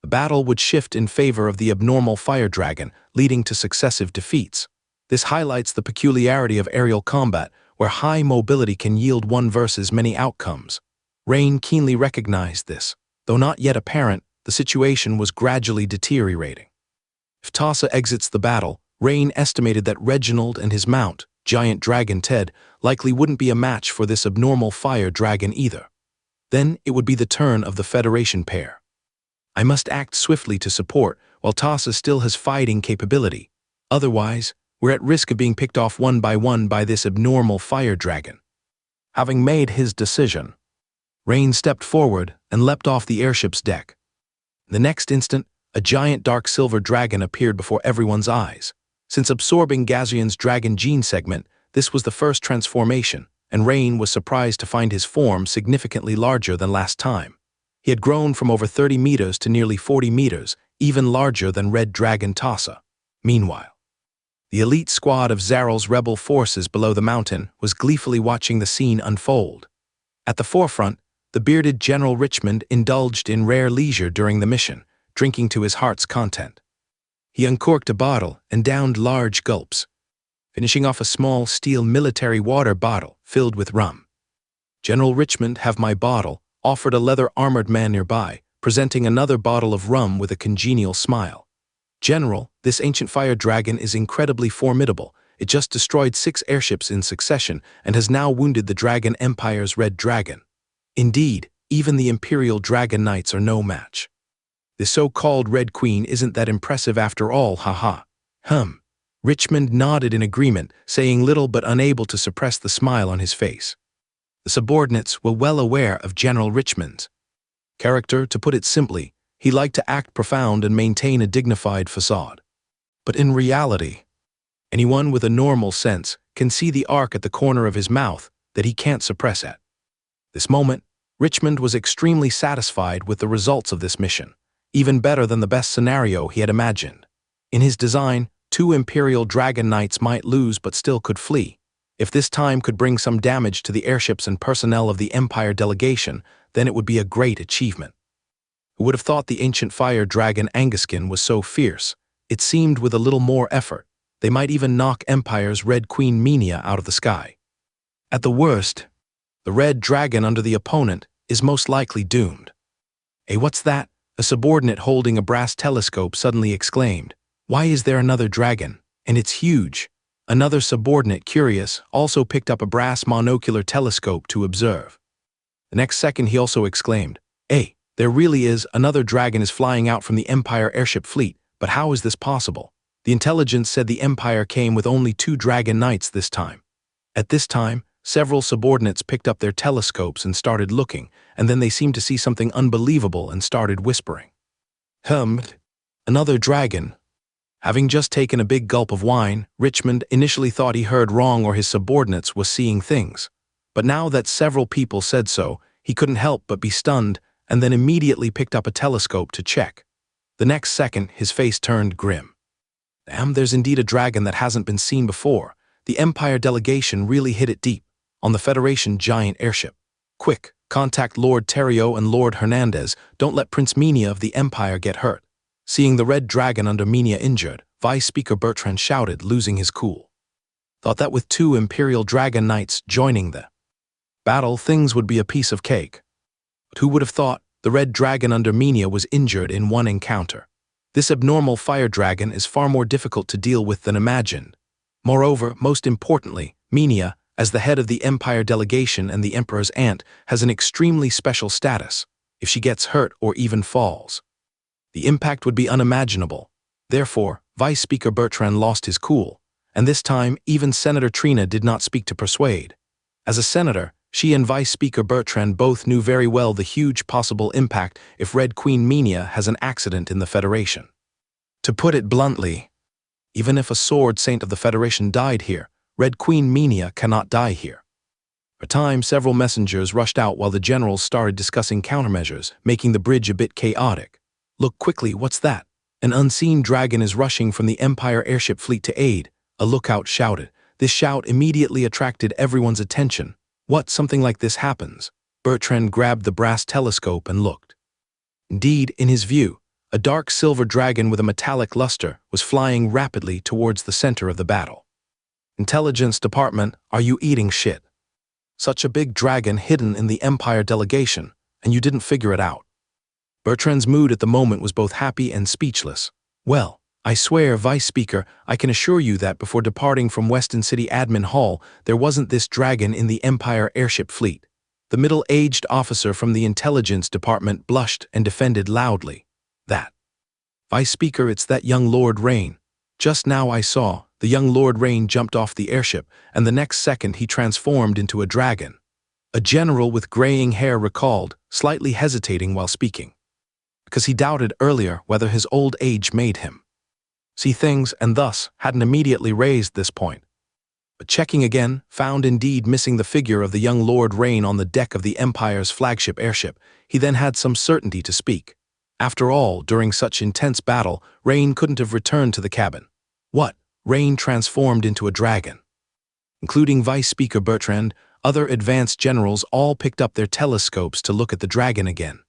The battle would shift in favor of the abnormal fire dragon, leading to successive defeats. This highlights the peculiarity of aerial combat, where high mobility can yield one versus many outcomes. Rain keenly recognized this. Though not yet apparent, the situation was gradually deteriorating. If Tassa exits the battle, Rain estimated that Reginald and his mount, Giant Dragon Ted, likely wouldn't be a match for this abnormal fire dragon either. Then it would be the turn of the Federation pair. I must act swiftly to support, while Tassa still has fighting capability. Otherwise, we're at risk of being picked off one by this abnormal fire dragon. Having made his decision, Rain stepped forward and leapt off the airship's deck. The next instant, a giant dark silver dragon appeared before everyone's eyes. Since absorbing Gazian's dragon gene segment, this was the first transformation, and Rain was surprised to find his form significantly larger than last time. He had grown from over 30 meters to nearly 40 meters, even larger than Red Dragon Tassa. Meanwhile, the elite squad of Zaral's rebel forces below the mountain was gleefully watching the scene unfold. At the forefront, the bearded General Richmond indulged in rare leisure during the mission, drinking to his heart's content. He uncorked a bottle and downed large gulps, finishing off a small steel military water bottle filled with rum. General Richmond, have my bottle, offered a leather-armored man nearby, presenting another bottle of rum with a congenial smile. General, this ancient fire dragon is incredibly formidable. It just destroyed 6 airships in succession and has now wounded the Dragon Empire's Red Dragon. Indeed, even the Imperial Dragon Knights are no match. The so-called Red Queen isn't that impressive after all, haha. Richmond nodded in agreement, saying little but unable to suppress the smile on his face. The subordinates were well aware of General Richmond's character. To put it simply, he liked to act profound and maintain a dignified facade. But in reality, anyone with a normal sense can see the arc at the corner of his mouth that he can't suppress at this moment. Richmond was extremely satisfied with the results of this mission, even better than the best scenario he had imagined. In his design, 2 Imperial Dragon Knights might lose but still could flee. If this time could bring some damage to the airships and personnel of the Empire delegation, then it would be a great achievement. Who would have thought the ancient fire dragon Anguskin was so fierce? It seemed with a little more effort, they might even knock Empire's Red Queen Minia out of the sky. At the worst, the red dragon under the opponent is most likely doomed. "Hey, what's that?" A subordinate holding a brass telescope suddenly exclaimed. "Why is there another dragon? And it's huge." Another subordinate, curious, also picked up a brass monocular telescope to observe. The next second he also exclaimed, "Hey, there really is another dragon is flying out from the Empire airship fleet, but how is this possible?" The intelligence said the Empire came with only 2 dragon knights this time. At this time, several subordinates picked up their telescopes and started looking, and then they seemed to see something unbelievable and started whispering. Another dragon. Having just taken a big gulp of wine, Richmond initially thought he heard wrong or his subordinates was seeing things. But now that several people said so, he couldn't help but be stunned, and then immediately picked up a telescope to check. The next second, his face turned grim. Damn, there's indeed a dragon that hasn't been seen before. The Empire delegation really hit it deep, on the Federation giant airship. Quick, contact Lord Terrio and Lord Hernandez. Don't let Prince Minia of the Empire get hurt. Seeing the red dragon under Minia injured, Vice Speaker Bertrand shouted, losing his cool. Thought that with 2 Imperial Dragon Knights joining the battle, things would be a piece of cake. But who would have thought the red dragon under Minia was injured in one encounter? This abnormal fire dragon is far more difficult to deal with than imagined. Moreover, most importantly, Minia, as the head of the Empire delegation and the Emperor's aunt, has an extremely special status. If she gets hurt or even falls, the impact would be unimaginable. Therefore, Vice Speaker Bertrand lost his cool, and this time even Senator Trina did not speak to persuade. As a senator, she and Vice Speaker Bertrand both knew very well the huge possible impact if Red Queen Minia has an accident in the Federation. To put it bluntly, even if a sword saint of the Federation died here, Red Queen Minia cannot die here. For a time, several messengers rushed out while the generals started discussing countermeasures, making the bridge a bit chaotic. Look quickly, what's that? An unseen dragon is rushing from the Empire airship fleet to aid, a lookout shouted. This shout immediately attracted everyone's attention. What, something like this happens? Bertrand grabbed the brass telescope and looked. Indeed, in his view, a dark silver dragon with a metallic luster was flying rapidly towards the center of the battle. Intelligence Department, are you eating shit? Such a big dragon hidden in the Empire delegation, and you didn't figure it out. Bertrand's mood at the moment was both happy and speechless. Well, I swear, Vice Speaker, I can assure you that before departing from Weston City Admin Hall, there wasn't this dragon in the Empire airship fleet. The middle-aged officer from the Intelligence Department blushed and defended loudly. That. Vice Speaker, it's that young Lord Rain. Just now I saw, the young Lord Rain jumped off the airship, and the next second he transformed into a dragon. A general with graying hair recalled, slightly hesitating while speaking. Because he doubted earlier whether his old age made him see things, and thus hadn't immediately raised this point. But checking again, found indeed missing the figure of the young Lord Rain on the deck of the Empire's flagship airship. He then had some certainty to speak. After all, during such intense battle, Rain couldn't have returned to the cabin. What? Rain transformed into a dragon. Including Vice Speaker Bertrand, other advanced generals all picked up their telescopes to look at the dragon again.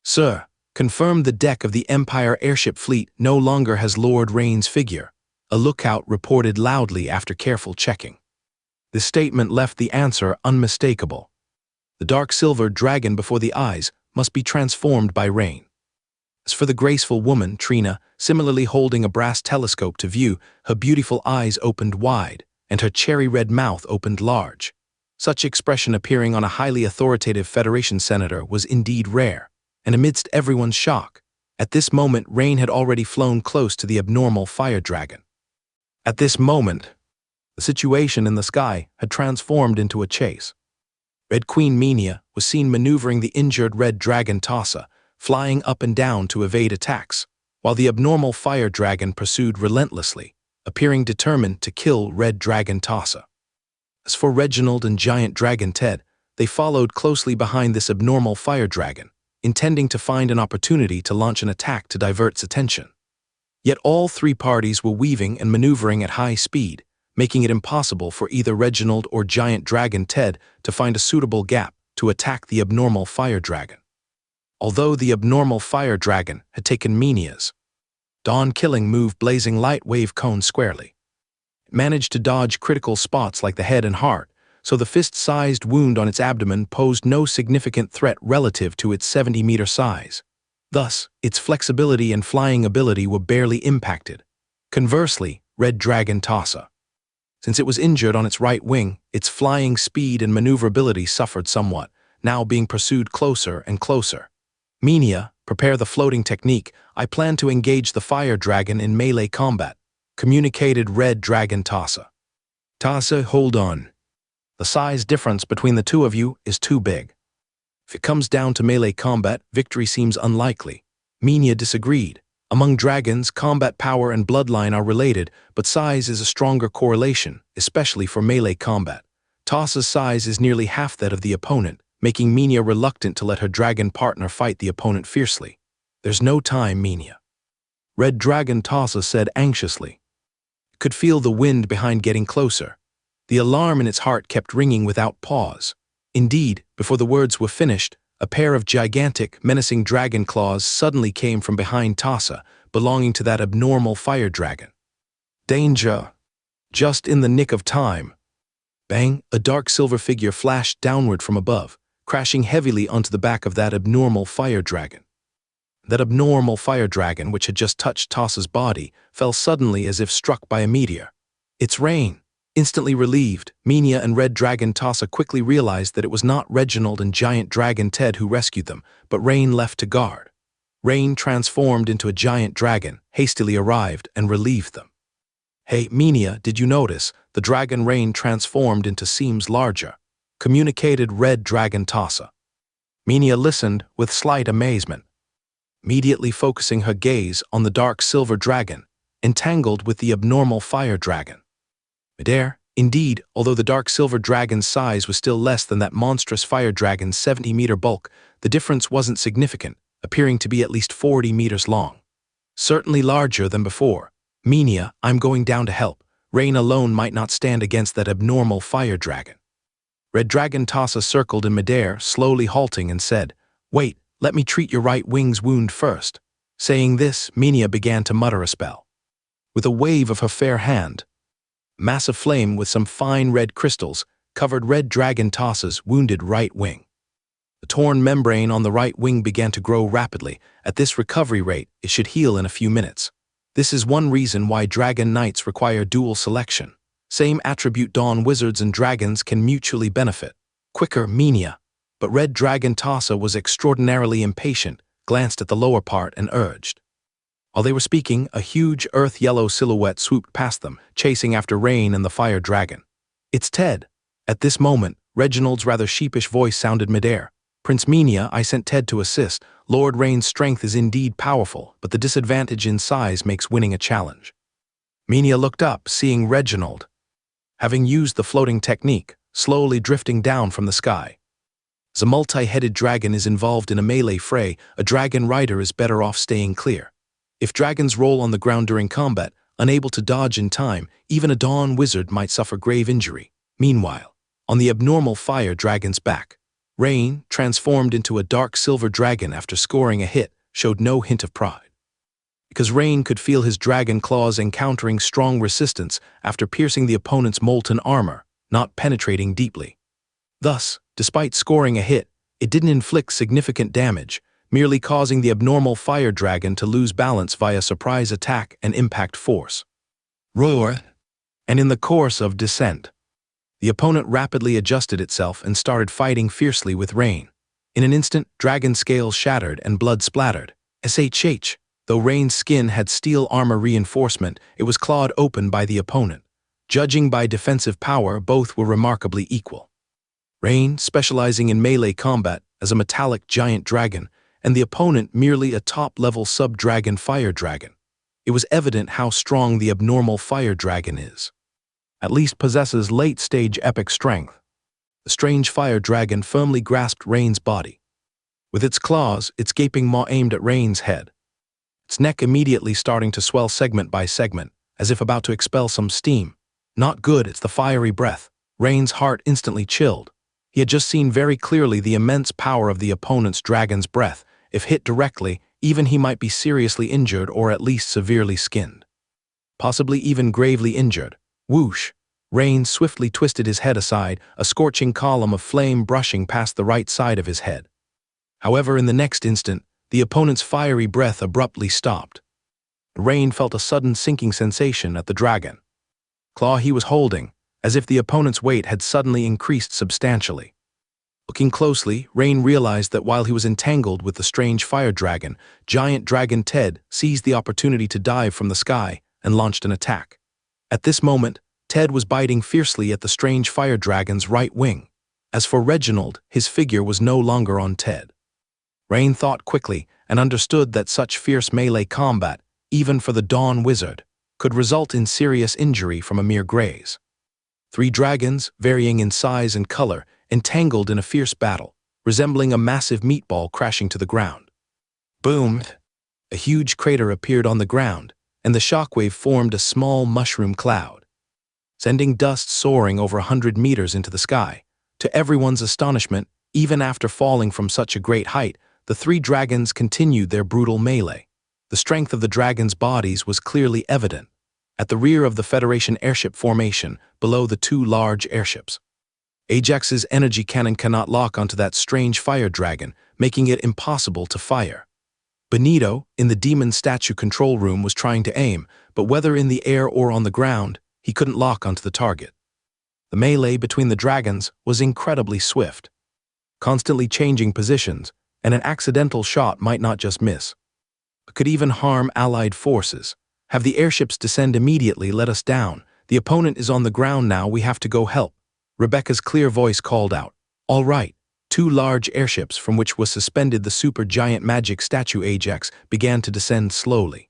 Sir, confirmed the deck of the Empire airship fleet no longer has Lord Rain's figure, a lookout reported loudly after careful checking. This statement left the answer unmistakable. The dark silver dragon before the eyes must be transformed by Rain. As for the graceful woman, Trina, similarly holding a brass telescope to view, her beautiful eyes opened wide, and her cherry-red mouth opened large. Such expression appearing on a highly authoritative Federation senator was indeed rare. And amidst everyone's shock, at this moment Rain had already flown close to the abnormal fire dragon. At this moment, the situation in the sky had transformed into a chase. Red Queen Minia was seen maneuvering the injured red dragon Tassa, flying up and down to evade attacks, while the abnormal fire dragon pursued relentlessly, appearing determined to kill red dragon Tassa. As for Reginald and giant dragon Ted, they followed closely behind this abnormal fire dragon, intending to find an opportunity to launch an attack to divert its attention. Yet all 3 parties were weaving and maneuvering at high speed, making it impossible for either Reginald or giant dragon Ted to find a suitable gap to attack the abnormal fire dragon. Although the abnormal fire dragon had taken Minia's dawn-killing move blazing light wave cone squarely, it managed to dodge critical spots like the head and heart, so the fist-sized wound on its abdomen posed no significant threat relative to its 70-meter size. Thus, its flexibility and flying ability were barely impacted. Conversely, Red Dragon Tassa, since it was injured on its right wing, its flying speed and maneuverability suffered somewhat, now being pursued closer and closer. Minia, prepare the floating technique. I plan to engage the fire dragon in melee combat, communicated Red Dragon Tassa. Tassa, hold on. The size difference between the two of you is too big. If it comes down to melee combat, victory seems unlikely. Minya disagreed. Among dragons, combat power and bloodline are related, but size is a stronger correlation, especially for melee combat. Tassa's size is nearly half that of the opponent, making Minya reluctant to let her dragon partner fight the opponent fiercely. There's no time, Minya. Red Dragon Tassa said anxiously. Could feel the wind behind getting closer. The alarm in its heart kept ringing without pause. Indeed, before the words were finished, a pair of gigantic, menacing dragon claws suddenly came from behind Tassa, belonging to that abnormal fire dragon. Danger! Just in the nick of time. Bang! A dark silver figure flashed downward from above, crashing heavily onto the back of that abnormal fire dragon. That abnormal fire dragon, which had just touched Tassa's body, fell suddenly as if struck by a meteor. It's Rain! Instantly relieved, Minya and Red Dragon Tassa quickly realized that it was not Reginald and Giant Dragon Ted who rescued them, but Rain left to guard. Rain, transformed into a giant dragon, hastily arrived and relieved them. Hey, Minya, did you notice? The dragon Rain transformed into seems larger, communicated Red Dragon Tassa. Minya listened with slight amazement, immediately focusing her gaze on the dark silver dragon, entangled with the abnormal fire dragon. Midair, indeed, although the dark silver dragon's size was still less than that monstrous fire dragon's 70-meter bulk, the difference wasn't significant, appearing to be at least 40 meters long. Certainly larger than before. Minya, I'm going down to help. Rain alone might not stand against that abnormal fire dragon. Red Dragon Tassa circled in midair, slowly halting, and said, Wait, let me treat your right wing's wound first. Saying this, Minya began to mutter a spell. With a wave of her fair hand, massive flame with some fine red crystals covered Red Dragon Tassa's wounded right wing. The torn membrane on the right wing began to grow rapidly. At this recovery rate, it should heal in a few minutes. This is one reason why Dragon Knights require dual selection. Same attribute Dawn Wizards and Dragons can mutually benefit. Quicker, Minya. But Red Dragon Tassa was extraordinarily impatient, glanced at the lower part and urged. While they were speaking, a huge earth-yellow silhouette swooped past them, chasing after Rain and the fire dragon. It's Ted. At this moment, Reginald's rather sheepish voice sounded midair. Prince Minya, I sent Ted to assist. Lord Rain's strength is indeed powerful, but the disadvantage in size makes winning a challenge. Minya looked up, seeing Reginald, having used the floating technique, slowly drifting down from the sky. As a multi-headed dragon is involved in a melee fray, a dragon rider is better off staying clear. If dragons roll on the ground during combat, unable to dodge in time, even a Dawn Wizard might suffer grave injury. Meanwhile, on the abnormal fire dragon's back, Rain, transformed into a dark silver dragon after scoring a hit, showed no hint of pride. Because Rain could feel his dragon claws encountering strong resistance after piercing the opponent's molten armor, not penetrating deeply. Thus, despite scoring a hit, it didn't inflict significant damage, merely causing the abnormal fire dragon to lose balance via surprise attack and impact force. Roar! And in the course of descent, the opponent rapidly adjusted itself and started fighting fiercely with Rain. In an instant, dragon scales shattered and blood splattered. SHH! Though Rain's skin had steel armor reinforcement, it was clawed open by the opponent. Judging by defensive power, both were remarkably equal. Rain, specializing in melee combat as a metallic giant dragon, and the opponent merely a top-level sub-dragon fire dragon. It was evident how strong the abnormal fire dragon is. At least possesses late-stage epic strength. The strange fire dragon firmly grasped Rain's body. With its claws, its gaping maw aimed at Rain's head. Its neck immediately starting to swell segment by segment, as if about to expel some steam. Not good, it's the fiery breath. Rain's heart instantly chilled. He had just seen very clearly the immense power of the opponent's dragon's breath. If hit directly, even he might be seriously injured or at least severely skinned. Possibly even gravely injured. Whoosh! Rain swiftly twisted his head aside, a scorching column of flame brushing past the right side of his head. However, in the next instant, the opponent's fiery breath abruptly stopped. Rain felt a sudden sinking sensation at the dragon claw he was holding, as if the opponent's weight had suddenly increased substantially. Looking closely, Rain realized that while he was entangled with the strange fire dragon, Giant Dragon Ted seized the opportunity to dive from the sky and launched an attack. At this moment, Ted was biting fiercely at the strange fire dragon's right wing. As for Reginald, his figure was no longer on Ted. Rain thought quickly and understood that such fierce melee combat, even for the Dawn Wizard, could result in serious injury from a mere graze. 3 dragons, varying in size and color, entangled in a fierce battle, resembling a massive meatball crashing to the ground. Boom! A huge crater appeared on the ground, and the shockwave formed a small mushroom cloud, sending dust soaring over 100 meters into the sky. To everyone's astonishment, even after falling from such a great height, the 3 dragons continued their brutal melee. The strength of the dragons' bodies was clearly evident. At the rear of the Federation airship formation, below the 2 large airships, Ajax's energy cannon cannot lock onto that strange fire dragon, making it impossible to fire. Benito, in the demon statue control room, was trying to aim, but whether in the air or on the ground, he couldn't lock onto the target. The melee between the dragons was incredibly swift, constantly changing positions, and an accidental shot might not just miss, but could even harm allied forces. Have the airships descend immediately, let us down. The opponent is on the ground now, we have to go help. Rebecca's clear voice called out. All right. 2 large airships from which was suspended the super-giant magic statue Ajax began to descend slowly.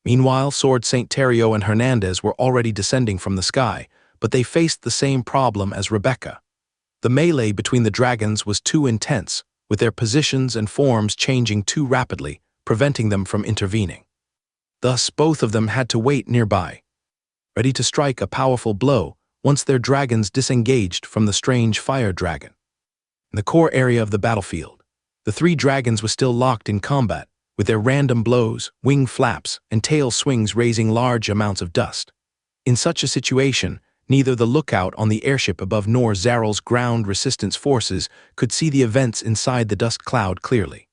Meanwhile, Sword St. Terrio and Hernandez were already descending from the sky, but they faced the same problem as Rebecca. The melee between the dragons was too intense, with their positions and forms changing too rapidly, preventing them from intervening. Thus, both of them had to wait nearby, ready to strike a powerful blow once their dragons disengaged from the strange fire dragon. In the core area of the battlefield, the 3 dragons were still locked in combat, with their random blows, wing flaps, and tail swings raising large amounts of dust. In such a situation, neither the lookout on the airship above nor Zarel's ground resistance forces could see the events inside the dust cloud clearly.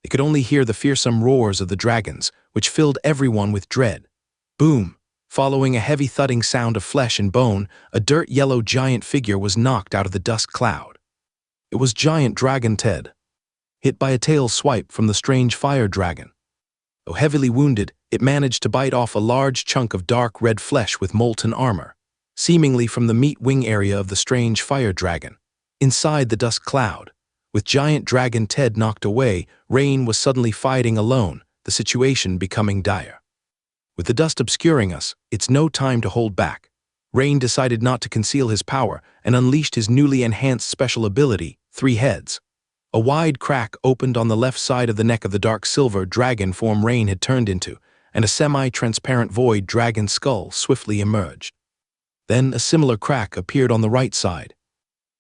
They could only hear the fearsome roars of the dragons, which filled everyone with dread. Boom! Following a heavy thudding sound of flesh and bone, a dirt yellow giant figure was knocked out of the dust cloud. It was Giant Dragon Ted, hit by a tail swipe from the strange fire dragon. Though heavily wounded, it managed to bite off a large chunk of dark red flesh with molten armor, seemingly from the meat wing area of the strange fire dragon. Inside the dust cloud, with Giant Dragon Ted knocked away, Rain was suddenly fighting alone, the situation becoming dire. With the dust obscuring us, it's no time to hold back. Rain decided not to conceal his power and unleashed his newly enhanced special ability, 3 Heads. A wide crack opened on the left side of the neck of the dark silver dragon form Rain had turned into, and a semi-transparent void dragon skull swiftly emerged. Then a similar crack appeared on the right side.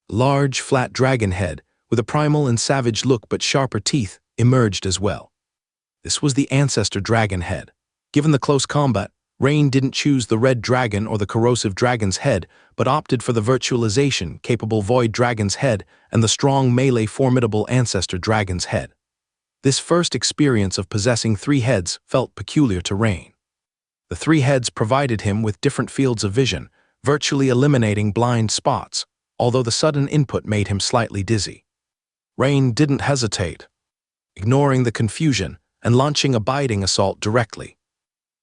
A large, flat dragon head, with a primal and savage look but sharper teeth, emerged as well. This was the ancestor dragon head. Given the close combat, Rain didn't choose the red dragon or the corrosive dragon's head, but opted for the virtualization-capable void dragon's head and the strong melee formidable ancestor dragon's head. This first experience of possessing 3 heads felt peculiar to Rain. The 3 heads provided him with different fields of vision, virtually eliminating blind spots, although the sudden input made him slightly dizzy. Rain didn't hesitate, ignoring the confusion and launching a biting assault directly.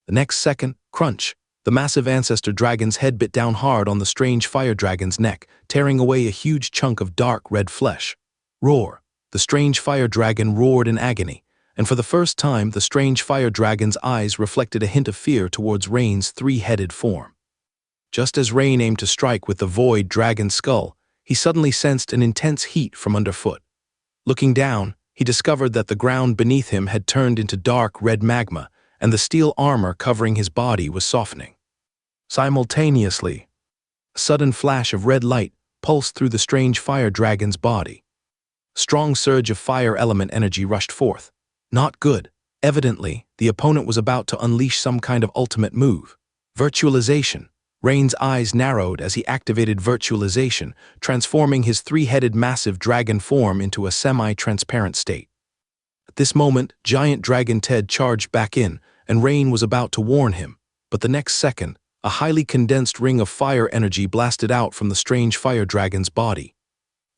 The next second, crunch, the massive ancestor dragon's head bit down hard on the strange fire dragon's neck, tearing away a huge chunk of dark red flesh. Roar! The strange fire dragon roared in agony, and for the first time the strange fire dragon's eyes reflected a hint of fear towards Rain's 3-headed form. Just as Rain aimed to strike with the void dragon's skull, he suddenly sensed an intense heat from underfoot. Looking down, he discovered that the ground beneath him had turned into dark red magma, and the steel armor covering his body was softening. Simultaneously, a sudden flash of red light pulsed through the strange fire dragon's body. A strong surge of fire element energy rushed forth. Not good. Evidently, the opponent was about to unleash some kind of ultimate move. Virtualization. Rain's eyes narrowed as he activated virtualization, transforming his 3-headed massive dragon form into a semi-transparent state. At this moment, Giant Dragon Ted charged back in, and Rain was about to warn him, but the next second, a highly condensed ring of fire energy blasted out from the strange fire dragon's body.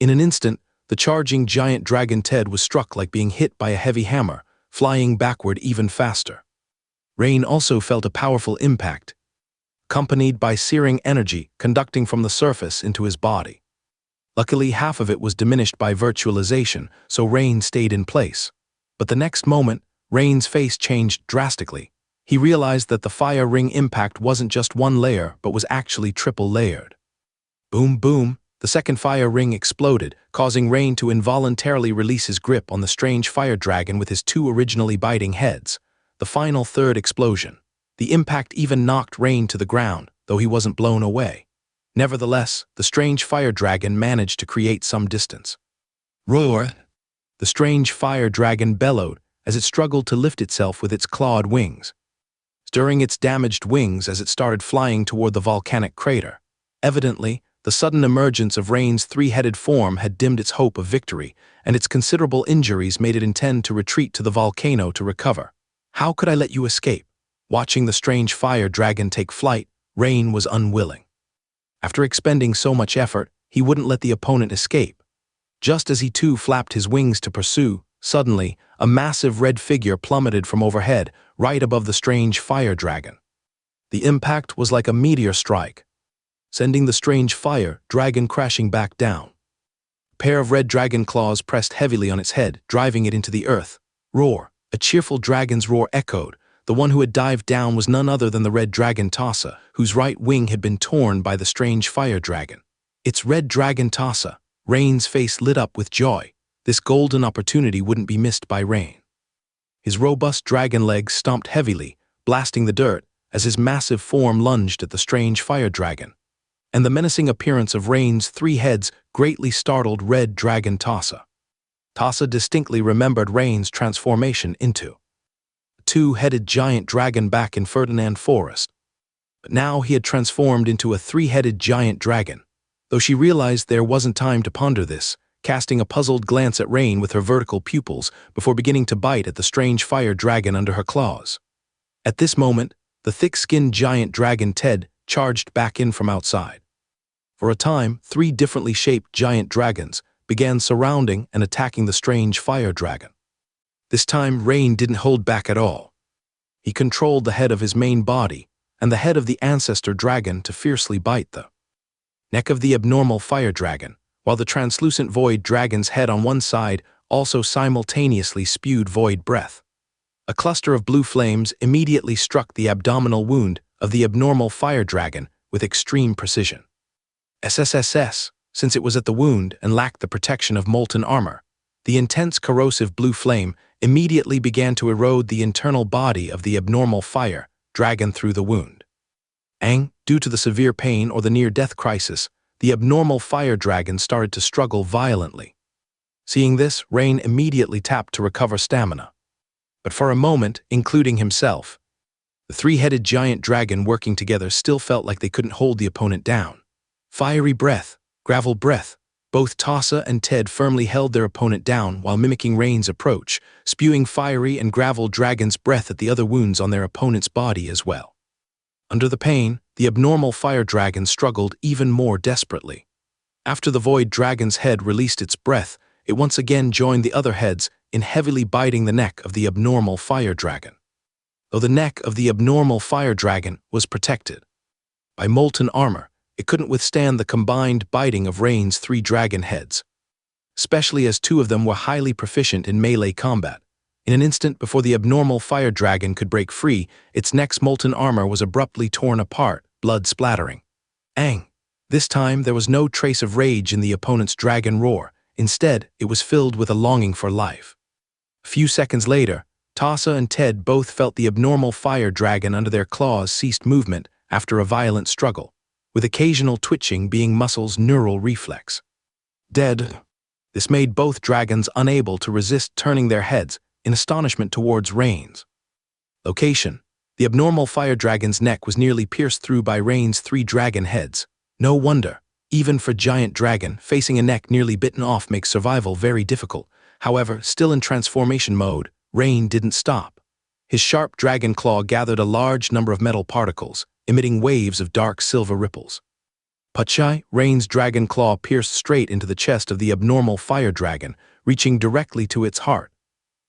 In an instant, the charging Giant Dragon Ted was struck like being hit by a heavy hammer, flying backward even faster. Rain also felt a powerful impact. accompanied by searing energy conducting from the surface into his body. Luckily, half of it was diminished by virtualization, so Rain stayed in place. But the next moment, Rain's face changed drastically. He realized that the fire ring impact wasn't just one layer, but was actually triple layered. Boom, boom, the second fire ring exploded, causing Rain to involuntarily release his grip on the strange fire dragon with his two originally biting heads. The final third explosion. The impact even knocked Rain to the ground, though he wasn't blown away. Nevertheless, the strange fire dragon managed to create some distance. Roar! The strange fire dragon bellowed as it struggled to lift itself with its clawed wings, stirring its damaged wings as it started flying toward the volcanic crater. Evidently, the sudden emergence of Rain's three-headed form had dimmed its hope of victory, and its considerable injuries made it intend to retreat to the volcano to recover. How could I let you escape? Watching the strange fire dragon take flight, Rain was unwilling. After expending so much effort, he wouldn't let the opponent escape. Just as he too flapped his wings to pursue, suddenly, a massive red figure plummeted from overhead, right above the strange fire dragon. The impact was like a meteor strike, sending the strange fire dragon crashing back down. A pair of red dragon claws pressed heavily on its head, driving it into the earth. Roar! A cheerful dragon's roar echoed. The one who had dived down was none other than the red dragon Tassa, whose right wing had been torn by the strange fire dragon. It's red dragon Tassa. Rain's face lit up with joy. This golden opportunity wouldn't be missed by Rain. His robust dragon legs stomped heavily, blasting the dirt, as his massive form lunged at the strange fire dragon. And the menacing appearance of Rain's three heads greatly startled red dragon Tassa. Tassa distinctly remembered Rain's transformation into a two-headed giant dragon back in Ferdinand Forest. But now he had transformed into a three-headed giant dragon. Though she realized there wasn't time to ponder this, casting a puzzled glance at Rain with her vertical pupils before beginning to bite at the strange fire dragon under her claws. At this moment, the thick-skinned giant dragon Ted charged back in from outside. For a time, three differently shaped giant dragons began surrounding and attacking the strange fire dragon. This time, Rain didn't hold back at all. He controlled the head of his main body and the head of the ancestor dragon to fiercely bite the neck of the abnormal fire dragon, while the translucent void dragon's head on one side also simultaneously spewed void breath. A cluster of blue flames immediately struck the abdominal wound of the abnormal fire dragon with extreme precision. SSSS, since it was at the wound and lacked the protection of molten armor, the intense corrosive blue flame immediately began to erode the internal body of the abnormal fire dragon through the wound. Due to the severe pain or the near-death crisis, the abnormal fire dragon started to struggle violently. Seeing this, Rain immediately tapped to recover stamina. But for a moment, including himself, the three-headed giant dragon working together still felt like they couldn't hold the opponent down. Fiery breath, gravel breath. Both Tassa and Ted firmly held their opponent down while mimicking Rain's approach, spewing fiery and gravel dragon's breath at the other wounds on their opponent's body as well. Under the pain, the abnormal fire dragon struggled even more desperately. After the void dragon's head released its breath, it once again joined the other heads in heavily biting the neck of the abnormal fire dragon. Though the neck of the abnormal fire dragon was protected by molten armor, it couldn't withstand the combined biting of Rain's three dragon heads, especially as two of them were highly proficient in melee combat. In an instant before the abnormal fire dragon could break free, its neck's molten armor was abruptly torn apart, blood splattering. This time there was no trace of rage in the opponent's dragon roar. Instead, it was filled with a longing for life. A few seconds later, Tassa and Ted both felt the abnormal fire dragon under their claws ceased movement after a violent struggle, with occasional twitching being muscles' neural reflex. Dead. This made both dragons unable to resist turning their heads in astonishment towards Rain's location. The abnormal fire dragon's neck was nearly pierced through by Rain's three dragon heads. No wonder. Even for giant dragon, facing a neck nearly bitten off makes survival very difficult. However, still in transformation mode, Rain didn't stop. His sharp dragon claw gathered a large number of metal particles, emitting waves of dark silver ripples. Pachai, Rain's dragon claw pierced straight into the chest of the abnormal fire dragon, reaching directly to its heart.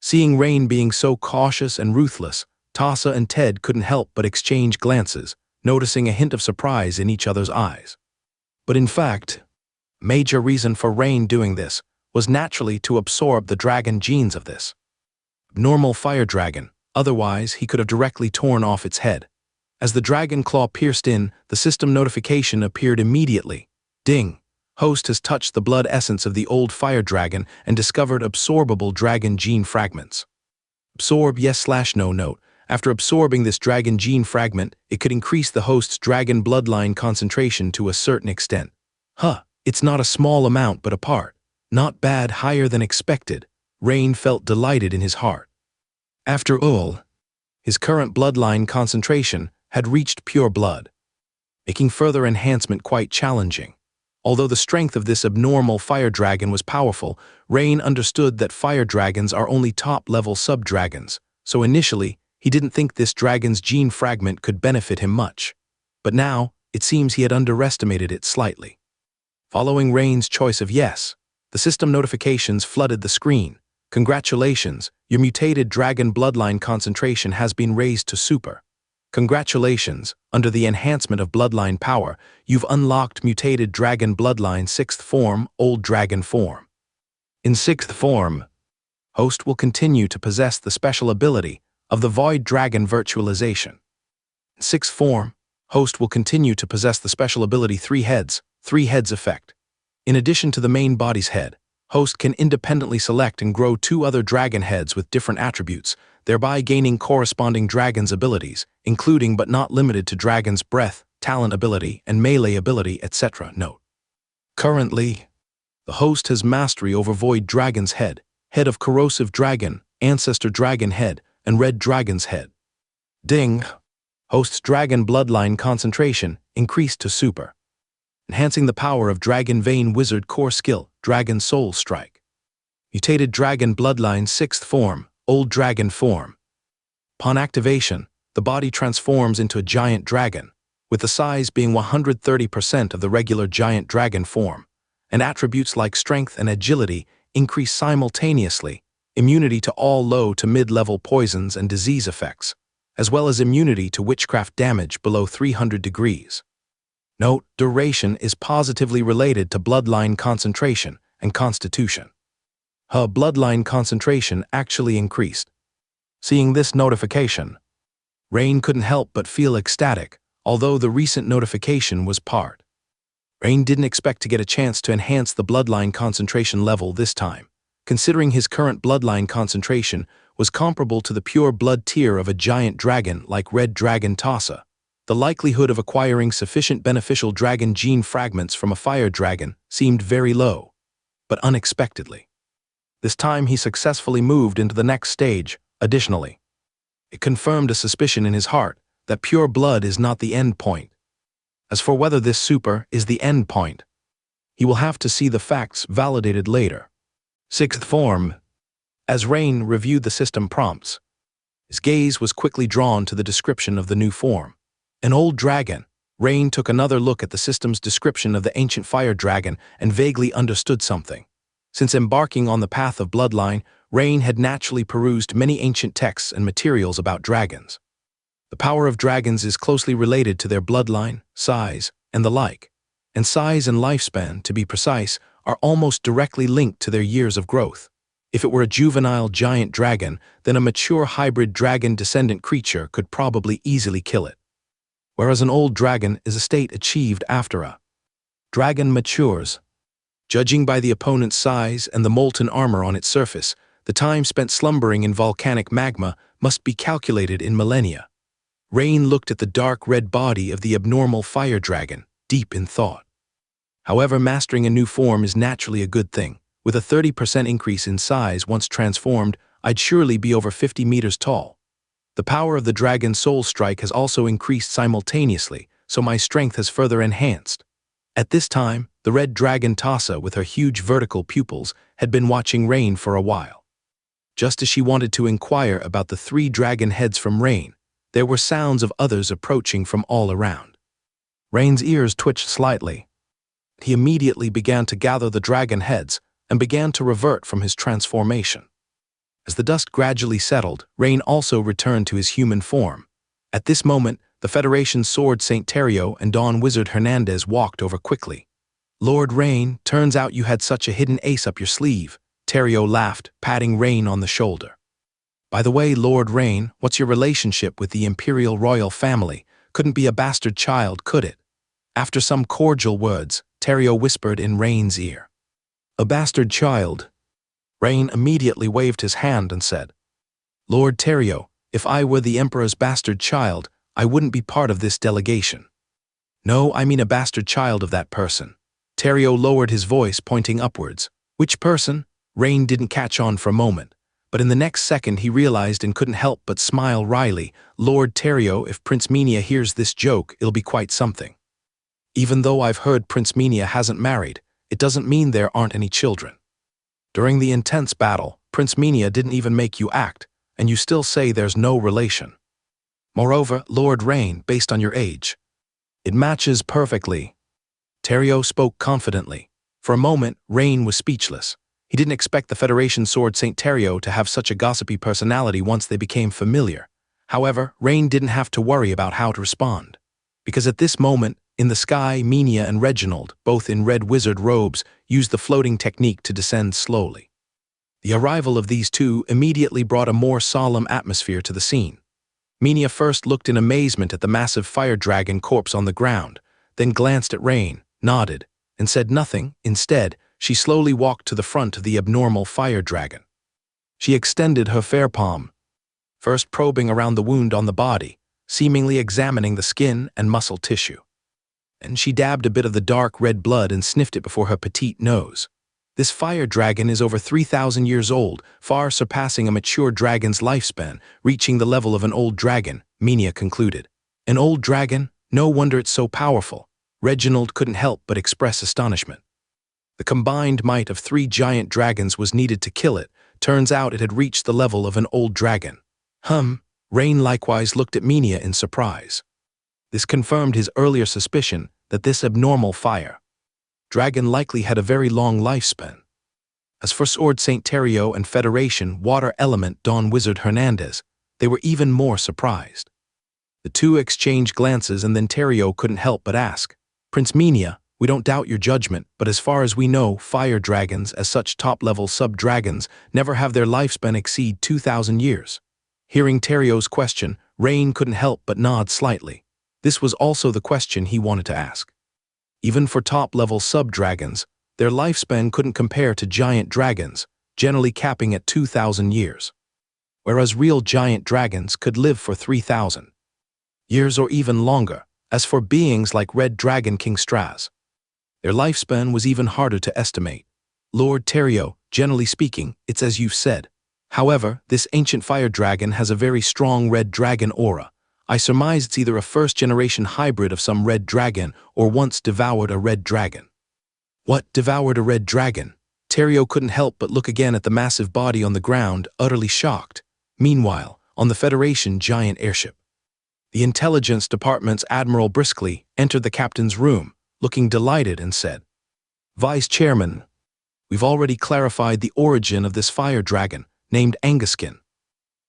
Seeing Rain being so cautious and ruthless, Tassa and Ted couldn't help but exchange glances, noticing a hint of surprise in each other's eyes. But in fact, major reason for Rain doing this was naturally to absorb the dragon genes of this normal fire dragon, otherwise he could have directly torn off its head. As the dragon claw pierced in, the system notification appeared immediately. Ding! Host has touched the blood essence of the old fire dragon and discovered absorbable dragon gene fragments. Absorb yes/no note. After absorbing this dragon gene fragment, it could increase the host's dragon bloodline concentration to a certain extent. It's not a small amount but a part. Not bad, higher than expected. Rain felt delighted in his heart. After all, his current bloodline concentration had reached pure blood, making further enhancement quite challenging. Although the strength of this abnormal fire dragon was powerful, Rain understood that fire dragons are only top-level sub-dragons, so initially, he didn't think this dragon's gene fragment could benefit him much. But now, it seems he had underestimated it slightly. Following Rain's choice of yes, the system notifications flooded the screen. Congratulations, your mutated dragon bloodline concentration has been raised to super. Congratulations, under the enhancement of bloodline power, you've unlocked mutated dragon bloodline 6th form, old dragon form. In 6th form, host will continue to possess the special ability of the void dragon virtualization. In 6th form, host will continue to possess the special ability 3 heads effect. In addition to the main body's head, host can independently select and grow 2 other dragon heads with different attributes, thereby gaining corresponding dragon's abilities, including but not limited to dragon's breath, talent ability, and melee ability, etc. Note: currently, the host has mastery over void dragon's head, head of corrosive dragon, ancestor dragon head, and red dragon's head. Ding! Host's dragon bloodline concentration increased to super, enhancing the power of Dragon Vein Wizard core skill, Dragon Soul Strike. Mutated Dragon Bloodline 6th form, Old Dragon form. Upon activation, the body transforms into a giant dragon, with the size being 130% of the regular giant dragon form, and attributes like strength and agility increase simultaneously, immunity to all low to mid-level poisons and disease effects, as well as immunity to witchcraft damage below 300 degrees. Note: duration is positively related to bloodline concentration and constitution. Her bloodline concentration actually increased. Seeing this notification, Rain couldn't help but feel ecstatic, although the recent notification was part. Rain didn't expect to get a chance to enhance the bloodline concentration level this time, considering his current bloodline concentration was comparable to the pure blood tier of a giant dragon like Red Dragon Tassa. The likelihood of acquiring sufficient beneficial dragon gene fragments from a fire dragon seemed very low, but unexpectedly. This time he successfully moved into the next stage. Additionally, it confirmed a suspicion in his heart that pure blood is not the end point. As for whether this super is the end point, he will have to see the facts validated later. 6th form. As Rain reviewed the system prompts, his gaze was quickly drawn to the description of the new form. An old dragon. Rain took another look at the system's description of the ancient fire dragon and vaguely understood something. Since embarking on the path of bloodline, Rain had naturally perused many ancient texts and materials about dragons. The power of dragons is closely related to their bloodline, size, and the like, and size and lifespan, to be precise, are almost directly linked to their years of growth. If it were a juvenile giant dragon, then a mature hybrid dragon descendant creature could probably easily kill it. Whereas an old dragon is a state achieved after a dragon matures. Judging by the opponent's size and the molten armor on its surface, the time spent slumbering in volcanic magma must be calculated in millennia. Rain looked at the dark red body of the abnormal fire dragon, deep in thought. However, mastering a new form is naturally a good thing. With a 30% increase in size once transformed, I'd surely be over 50 meters tall. The power of the Dragon Soul Strike has also increased simultaneously, so my strength has further enhanced. At this time, the red dragon Tassa, with her huge vertical pupils, had been watching Rain for a while. Just as she wanted to inquire about the 3 dragon heads from Rain, there were sounds of others approaching from all around. Rain's ears twitched slightly. He immediately began to gather the dragon heads and began to revert from his transformation. As the dust gradually settled, Rain also returned to his human form. At this moment, the Federation Sword St. Terrio and Don Wizard Hernandez walked over quickly. "Lord Rain, turns out you had such a hidden ace up your sleeve," Terrio laughed, patting Rain on the shoulder. "By the way, Lord Rain, what's your relationship with the Imperial Royal Family? Couldn't be a bastard child, could it?" After some cordial words, Terrio whispered in Rain's ear. "A bastard child?" Rain immediately waved his hand and said, "Lord Terrio, if I were the Emperor's bastard child, I wouldn't be part of this delegation." "No, I mean a bastard child of that person." Terrio lowered his voice, pointing upwards. "Which person?" Rain didn't catch on for a moment, but in the next second he realized and couldn't help but smile wryly. "Lord Terrio, if Prince Minia hears this joke, it'll be quite something. Even though I've heard Prince Minia hasn't married, it doesn't mean there aren't any children. During the intense battle, Prince Minia didn't even make you act, and you still say there's no relation. Moreover, Lord Rain, based on your age, it matches perfectly." Terrio spoke confidently. For a moment, Rain was speechless. He didn't expect the Federation Sword St. Terrio to have such a gossipy personality once they became familiar. However, Rain didn't have to worry about how to respond. Because at this moment, in the sky, Minia and Reginald, both in red wizard robes, used the floating technique to descend slowly. The arrival of these two immediately brought a more solemn atmosphere to the scene. Minia first looked in amazement at the massive fire dragon corpse on the ground, then glanced at Rain, nodded, and said nothing. Instead, she slowly walked to the front of the abnormal fire dragon. She extended her fair palm, first probing around the wound on the body, seemingly examining the skin and muscle tissue. And she dabbed a bit of the dark red blood and sniffed it before her petite nose. "This fire dragon is over 3,000 years old, far surpassing a mature dragon's lifespan, reaching the level of an old dragon," Minia concluded. "An old dragon? No wonder it's so powerful." Reginald couldn't help but express astonishment. The combined might of 3 giant dragons was needed to kill it. Turns out it had reached the level of an old dragon. Rain likewise looked at Minia in surprise. This confirmed his earlier suspicion that this abnormal fire dragon likely had a very long lifespan. As for Sword St. Terrio and Federation water element Don Wizard Hernandez, they were even more surprised. The two exchanged glances, and then Terrio couldn't help but ask, "Prince Minia, we don't doubt your judgment, but as far as we know, fire dragons, as such top-level sub-dragons, never have their lifespan exceed 2,000 years. Hearing Terrio's question, Rain couldn't help but nod slightly. This was also the question he wanted to ask. Even for top-level sub-dragons, their lifespan couldn't compare to giant dragons, generally capping at 2,000 years. Whereas real giant dragons could live for 3,000 years or even longer. As for beings like Red Dragon King Straz, their lifespan was even harder to estimate. Lord Terrio, generally speaking, it's as you've said. However, this ancient fire dragon has a very strong red dragon aura. I surmise it's either a first-generation hybrid of some red dragon or once devoured a red dragon." "What, devoured a red dragon?" Terrio couldn't help but look again at the massive body on the ground, utterly shocked. Meanwhile, on the Federation giant airship, the Intelligence Department's Admiral briskly entered the captain's room, looking delighted, and said, "Vice Chairman, we've already clarified the origin of this fire dragon, named Anguskin.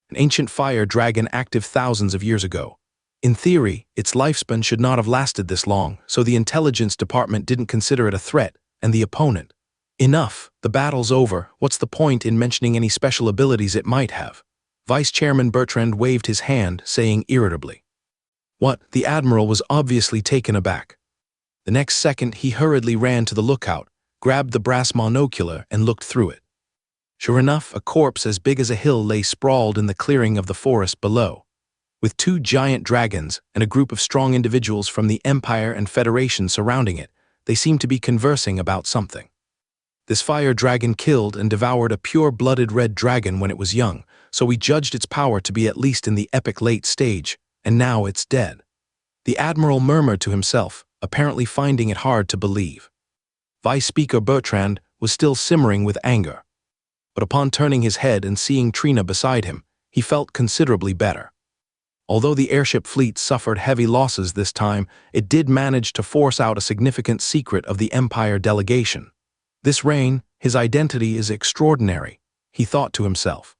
An ancient fire dragon active thousands of years ago. In theory, its lifespan should not have lasted this long, so the Intelligence Department didn't consider it a threat, and the opponent. Enough, the battle's over, what's the point in mentioning any special abilities it might have?" Vice Chairman Bertrand waved his hand, saying irritably. "What?" The Admiral was obviously taken aback. The next second he hurriedly ran to the lookout, grabbed the brass monocular, and looked through it. Sure enough, a corpse as big as a hill lay sprawled in the clearing of the forest below. With 2 giant dragons and a group of strong individuals from the Empire and Federation surrounding it, they seemed to be conversing about something. This fire dragon killed and devoured a pure-blooded red dragon when it was young, so we judged its power to be at least in the epic late stage, and now it's dead. The Admiral murmured to himself, apparently finding it hard to believe. Vice Speaker Bertrand was still simmering with anger. But upon turning his head and seeing Trina beside him, he felt considerably better. Although the airship fleet suffered heavy losses this time, it did manage to force out a significant secret of the Empire delegation. "This Rain, his identity is extraordinary," he thought to himself.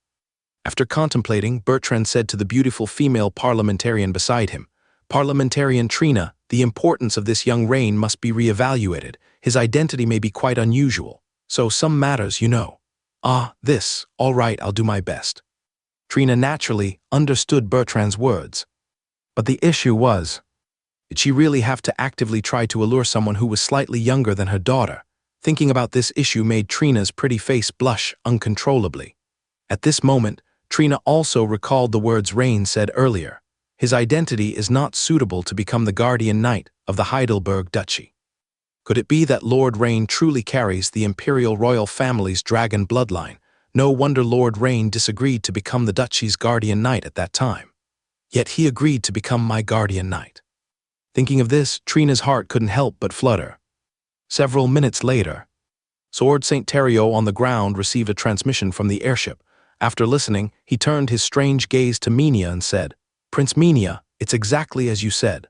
After contemplating, Bertrand said to the beautiful female parliamentarian beside him, Parliamentarian Trina, the importance of this young Rain must be re-evaluated. His identity may be quite unusual. So some matters, you know. Ah, this, all right, I'll do my best. Trina naturally understood Bertrand's words. But the issue was, did she really have to actively try to allure someone who was slightly younger than her daughter? Thinking about this issue made Trina's pretty face blush uncontrollably. At this moment, Trina also recalled the words Rain said earlier. His identity is not suitable to become the guardian knight of the Heidelberg Duchy. Could it be that Lord Rain truly carries the imperial royal family's dragon bloodline? No wonder Lord Rain disagreed to become the duchy's guardian knight at that time. Yet he agreed to become my guardian knight. Thinking of this, Trina's heart couldn't help but flutter. Several minutes later, Sword St. Theriot on the ground received a transmission from the airship. After listening, he turned his strange gaze to Minia and said, Prince Minia, it's exactly as you said.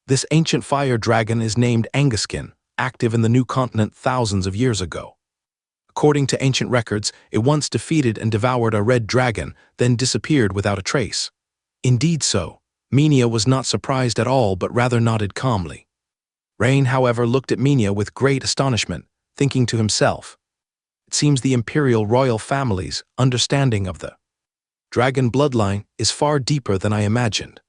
This ancient fire dragon is named Anguskin, active in the new continent thousands of years ago. According to ancient records, it once defeated and devoured a red dragon, then disappeared without a trace. Indeed so. Minia was not surprised at all, but rather nodded calmly. Rain, however, looked at Minia with great astonishment, thinking to himself, it seems the imperial royal family's understanding of the dragon bloodline is far deeper than I imagined.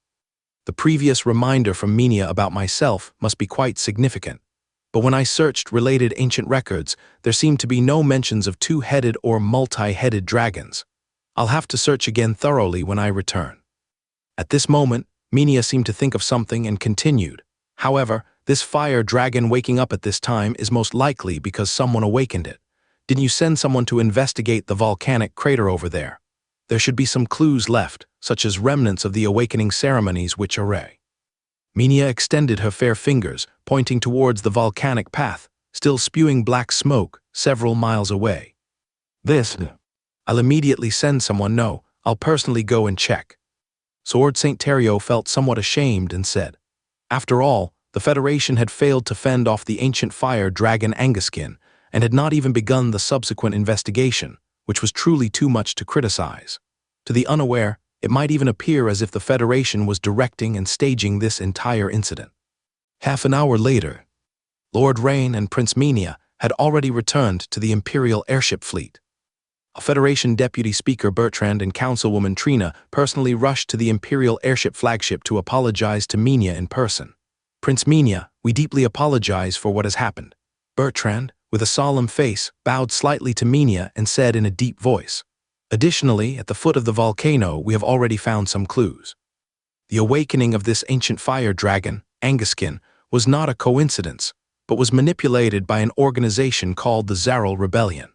The previous reminder from Minia about myself must be quite significant, but when I searched related ancient records, there seemed to be no mentions of two-headed or multi-headed dragons. I'll have to search again thoroughly when I return. At this moment, Minia seemed to think of something and continued. However, this fire dragon waking up at this time is most likely because someone awakened it. Didn't you send someone to investigate the volcanic crater over there? There should be some clues left, such as remnants of the awakening ceremonies which array. Minia extended her fair fingers, pointing towards the volcanic path, still spewing black smoke, several miles away. I'll immediately send someone. No, I'll personally go and check. Sword St. Theriot felt somewhat ashamed and said, after all, the Federation had failed to fend off the ancient fire dragon Anguskin, and had not even begun the subsequent investigation, which was truly too much to criticize. To the unaware, it might even appear as if the Federation was directing and staging this entire incident. Half an hour later, Lord Rain and Prince Minia had already returned to the Imperial airship fleet. A Federation Deputy Speaker Bertrand and Councilwoman Trina personally rushed to the Imperial airship flagship to apologize to Minia in person. Prince Minia, we deeply apologize for what has happened. Bertrand, with a solemn face, bowed slightly to Minia and said in a deep voice, additionally, at the foot of the volcano we have already found some clues. The awakening of this ancient fire dragon, Anguskin, was not a coincidence, but was manipulated by an organization called the Zaral Rebellion.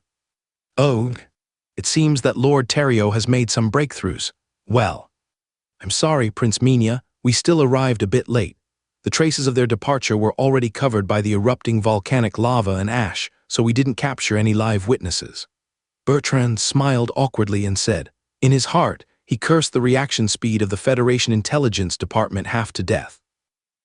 Oh, it seems that Lord Theriot has made some breakthroughs. Well, I'm sorry, Prince Minia, we still arrived a bit late. The traces of their departure were already covered by the erupting volcanic lava and ash, so we didn't capture any live witnesses. Bertrand smiled awkwardly and said, in his heart, he cursed the reaction speed of the Federation Intelligence Department half to death.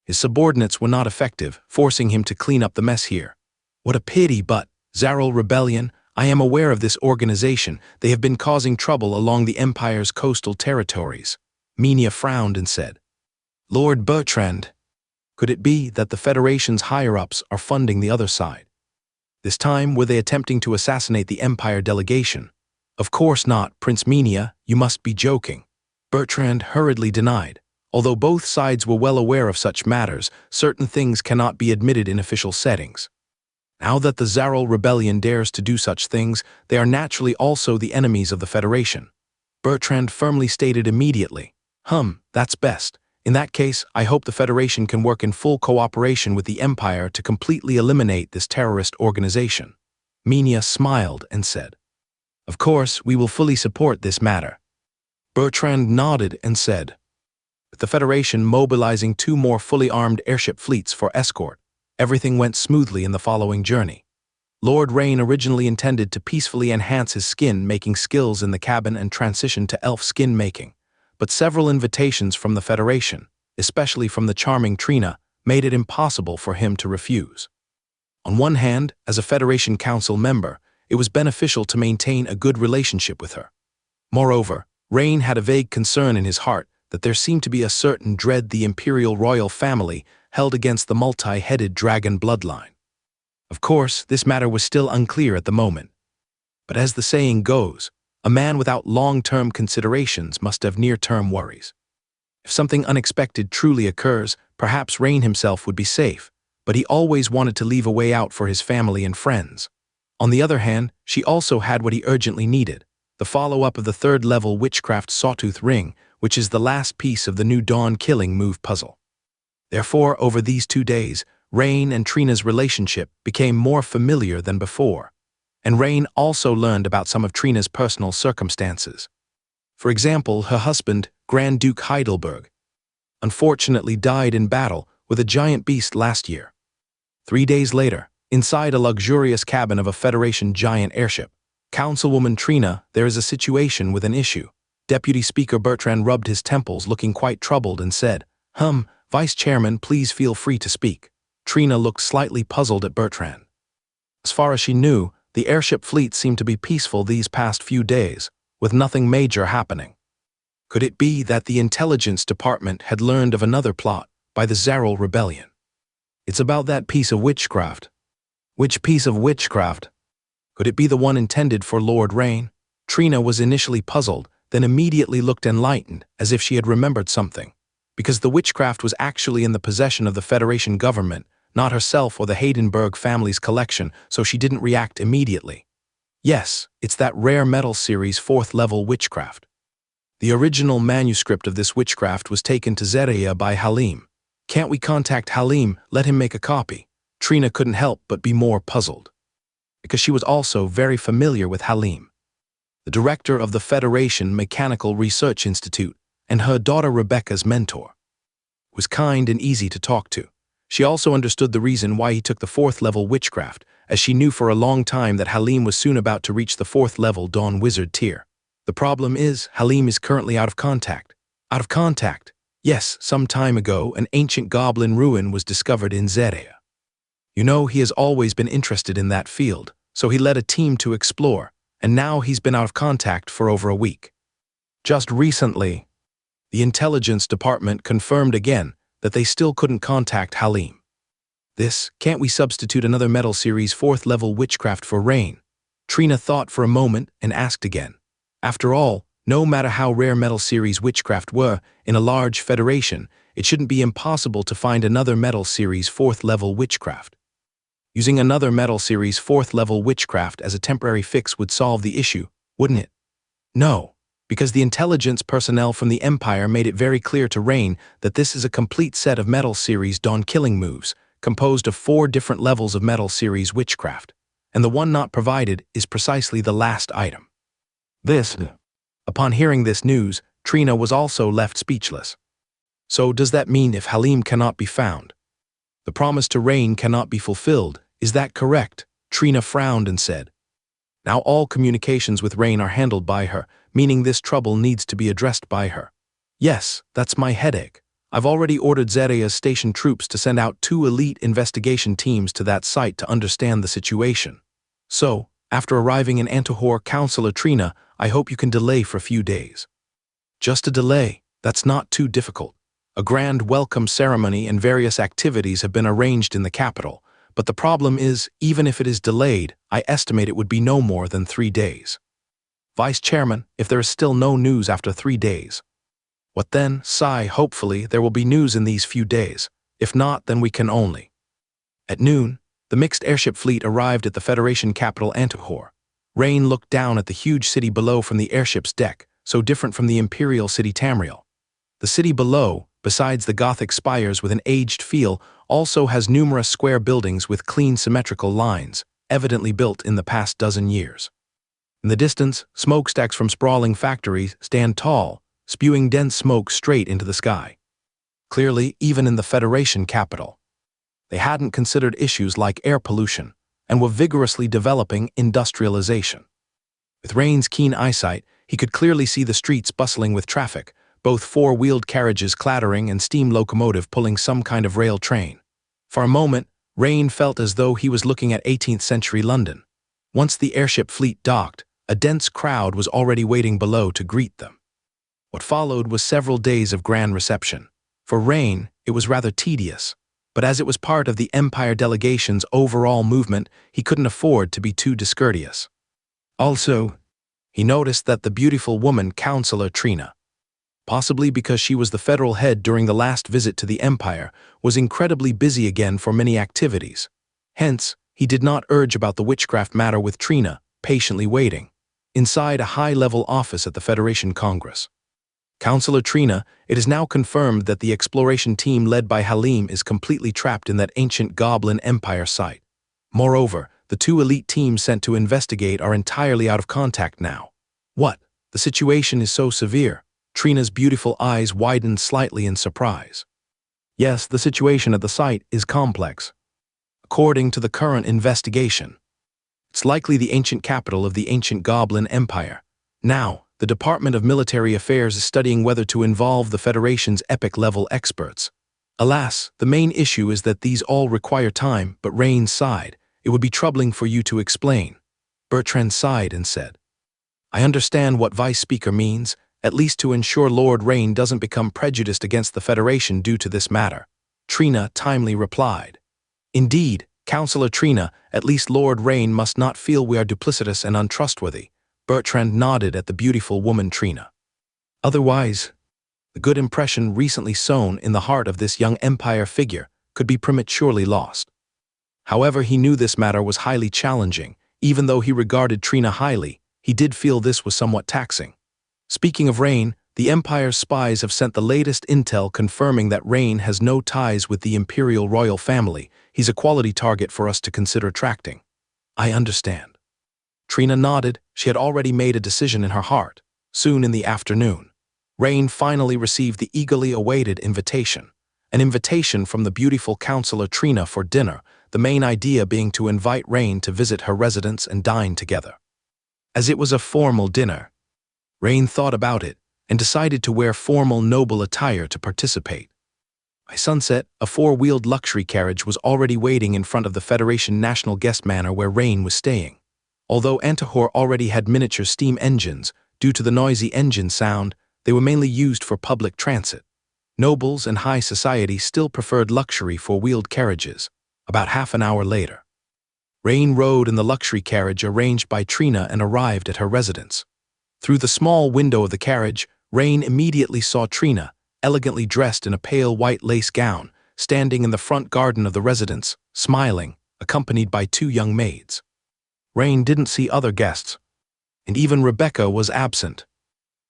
His subordinates were not effective, forcing him to clean up the mess here. What a pity, but, Zaral Rebellion, I am aware of this organization. They have been causing trouble along the Empire's coastal territories. Minia frowned and said, Lord Bertrand, could it be that the Federation's higher-ups are funding the other side? This time, were they attempting to assassinate the Empire delegation? Of course not, Prince Minia, you must be joking. Bertrand hurriedly denied. Although both sides were well aware of such matters, certain things cannot be admitted in official settings. Now that the Zaral Rebellion dares to do such things, they are naturally also the enemies of the Federation. Bertrand firmly stated immediately, that's best. In that case, I hope the Federation can work in full cooperation with the Empire to completely eliminate this terrorist organization. Minia smiled and said, of course, we will fully support this matter. Bertrand nodded and said, with the Federation mobilizing 2 more fully armed airship fleets for escort, everything went smoothly in the following journey. Lord Rain originally intended to peacefully enhance his skin-making skills in the cabin and transition to elf skin making, but several invitations from the Federation, especially from the charming Trina, made it impossible for him to refuse. On one hand, as a Federation Council member, it was beneficial to maintain a good relationship with her. Moreover, Rain had a vague concern in his heart that there seemed to be a certain dread the imperial royal family held against the multi-headed dragon bloodline. Of course, this matter was still unclear at the moment. But as the saying goes, a man without long-term considerations must have near-term worries. If something unexpected truly occurs, perhaps Rain himself would be safe, but he always wanted to leave a way out for his family and friends. On the other hand, she also had what he urgently needed, the follow-up of the third-level witchcraft Sawtooth Ring, which is the last piece of the new Dawn killing move puzzle. Therefore, over these 2 days, Rain and Trina's relationship became more familiar than before, and Rain also learned about some of Trina's personal circumstances. For example, her husband, Grand Duke Heidelberg, unfortunately died in battle with a giant beast last year. 3 days later, inside a luxurious cabin of a Federation giant airship, Councilwoman Trina, there is a situation with an issue. Deputy Speaker Bertrand rubbed his temples, looking quite troubled, and said, Vice Chairman, please feel free to speak. Trina looked slightly puzzled at Bertrand. As far as she knew, the airship fleet seemed to be peaceful these past few days, with nothing major happening. Could it be that the intelligence department had learned of another plot by the Zarel Rebellion? It's about that piece of witchcraft. Which piece of witchcraft? Could it be the one intended for Lord Rain? Trina was initially puzzled, then immediately looked enlightened, as if she had remembered something. Because the witchcraft was actually in the possession of the Federation government, not herself or the Haydenberg family's collection, so she didn't react immediately. Yes, it's that rare metal series 4th level witchcraft. The original manuscript of this witchcraft was taken to Zeria by Halim. Can't we contact Halim, let him make a copy? Trina couldn't help but be more puzzled, because she was also very familiar with Halim, the director of the Federation Mechanical Research Institute, and her daughter Rebecca's mentor. It was kind and easy to talk to. She also understood the reason why he took the 4th level witchcraft, as she knew for a long time that Halim was soon about to reach the 4th level Dawn Wizard tier. The problem is, Halim is currently out of contact. Out of contact? Yes, some time ago, an ancient goblin ruin was discovered in Zeria. You know, he has always been interested in that field, so he led a team to explore, and now he's been out of contact for over a week. Just recently, the intelligence department confirmed again that they still couldn't contact Halim. Can't we substitute another metal series 4th level witchcraft for Rain? Trina thought for a moment and asked again. After all, no matter how rare metal series witchcraft were, in a large federation, it shouldn't be impossible to find another metal series 4th level witchcraft. Using another metal series 4th level witchcraft as a temporary fix would solve the issue, wouldn't it? No, because the intelligence personnel from the Empire made it very clear to Rain that this is a complete set of metal series Dawn killing moves, composed of 4 different levels of metal series witchcraft, and the one not provided is precisely the last item. Upon hearing this news, Trina was also left speechless. So does that mean if Halim cannot be found, the promise to Rain cannot be fulfilled? Is that correct? Trina frowned and said, Now all communications with Rain are handled by her, meaning this trouble needs to be addressed by her. Yes, that's my headache. I've already ordered Zeria's station troops to send out 2 elite investigation teams to that site to understand the situation. So, after arriving in Antahor, Counselor Trina, I hope you can delay for a few days. Just a delay, that's not too difficult. A grand welcome ceremony and various activities have been arranged in the capital, but the problem is, even if it is delayed, I estimate it would be no more than 3 days. Vice Chairman, if there is still no news after 3 days. What then? Sigh, hopefully there will be news in these few days. If not, then we can only. At noon, the mixed airship fleet arrived at the Federation capital Antahor. Rain looked down at the huge city below from the airship's deck, so different from the imperial city Tamriel. The city below, besides the Gothic spires with an aged feel, also has numerous square buildings with clean symmetrical lines, evidently built in the past dozen years. In the distance, smokestacks from sprawling factories stand tall, spewing dense smoke straight into the sky. Clearly, even in the Federation capital, they hadn't considered issues like air pollution and were vigorously developing industrialization. With Rain's keen eyesight, he could clearly see the streets bustling with traffic, both 4-wheeled carriages clattering and steam locomotive pulling some kind of rail train. For a moment, Rain felt as though he was looking at 18th century London. Once the airship fleet docked, a dense crowd was already waiting below to greet them. What followed was several days of grand reception. For Rain, it was rather tedious, but as it was part of the Empire delegation's overall movement, he couldn't afford to be too discourteous. Also, he noticed that the beautiful woman, Counselor Trina, possibly because she was the federal head during the last visit to the Empire, was incredibly busy again for many activities. Hence, he did not urge about the witchcraft matter with Trina, patiently waiting inside a high-level office at the Federation Congress. Counselor Trina, it is now confirmed that the exploration team led by Halim is completely trapped in that ancient Goblin Empire site. Moreover, the 2 elite teams sent to investigate are entirely out of contact now. What? The situation is so severe? Trina's beautiful eyes widened slightly in surprise. Yes, the situation at the site is complex. According to the current investigation, it's likely the ancient capital of the ancient Goblin Empire. Now, the Department of Military Affairs is studying whether to involve the Federation's epic-level experts. Alas, the main issue is that these all require time, but Rain sighed. It would be troubling for you to explain. Bertrand sighed and said, I understand what Vice Speaker means, at least to ensure Lord Rain doesn't become prejudiced against the Federation due to this matter. Trina timely replied. Indeed, Counselor Trina, at least Lord Rain must not feel we are duplicitous and untrustworthy. Bertrand nodded at the beautiful woman Trina. Otherwise, the good impression recently sown in the heart of this young Empire figure could be prematurely lost. However, he knew this matter was highly challenging. Even though he regarded Trina highly, he did feel this was somewhat taxing. Speaking of Rain, the Empire's spies have sent the latest intel confirming that Rain has no ties with the Imperial royal family. He's a quality target for us to consider tracking. I understand. Trina nodded. She had already made a decision in her heart. Soon in the afternoon, Rain finally received the eagerly awaited invitation. An invitation from the beautiful Counselor Trina for dinner, the main idea being to invite Rain to visit her residence and dine together. As it was a formal dinner, Rain thought about it and decided to wear formal noble attire to participate. By sunset, a 4-wheeled luxury carriage was already waiting in front of the Federation National Guest Manor where Rain was staying. Although Antahor already had miniature steam engines, due to the noisy engine sound, they were mainly used for public transit. Nobles and high society still preferred luxury 4-wheeled carriages. About half an hour later, Rain rode in the luxury carriage arranged by Trina and arrived at her residence. Through the small window of the carriage, Rain immediately saw Trina, elegantly dressed in a pale white lace gown, standing in the front garden of the residence, smiling, accompanied by 2 young maids. Rain didn't see other guests, and even Rebecca was absent.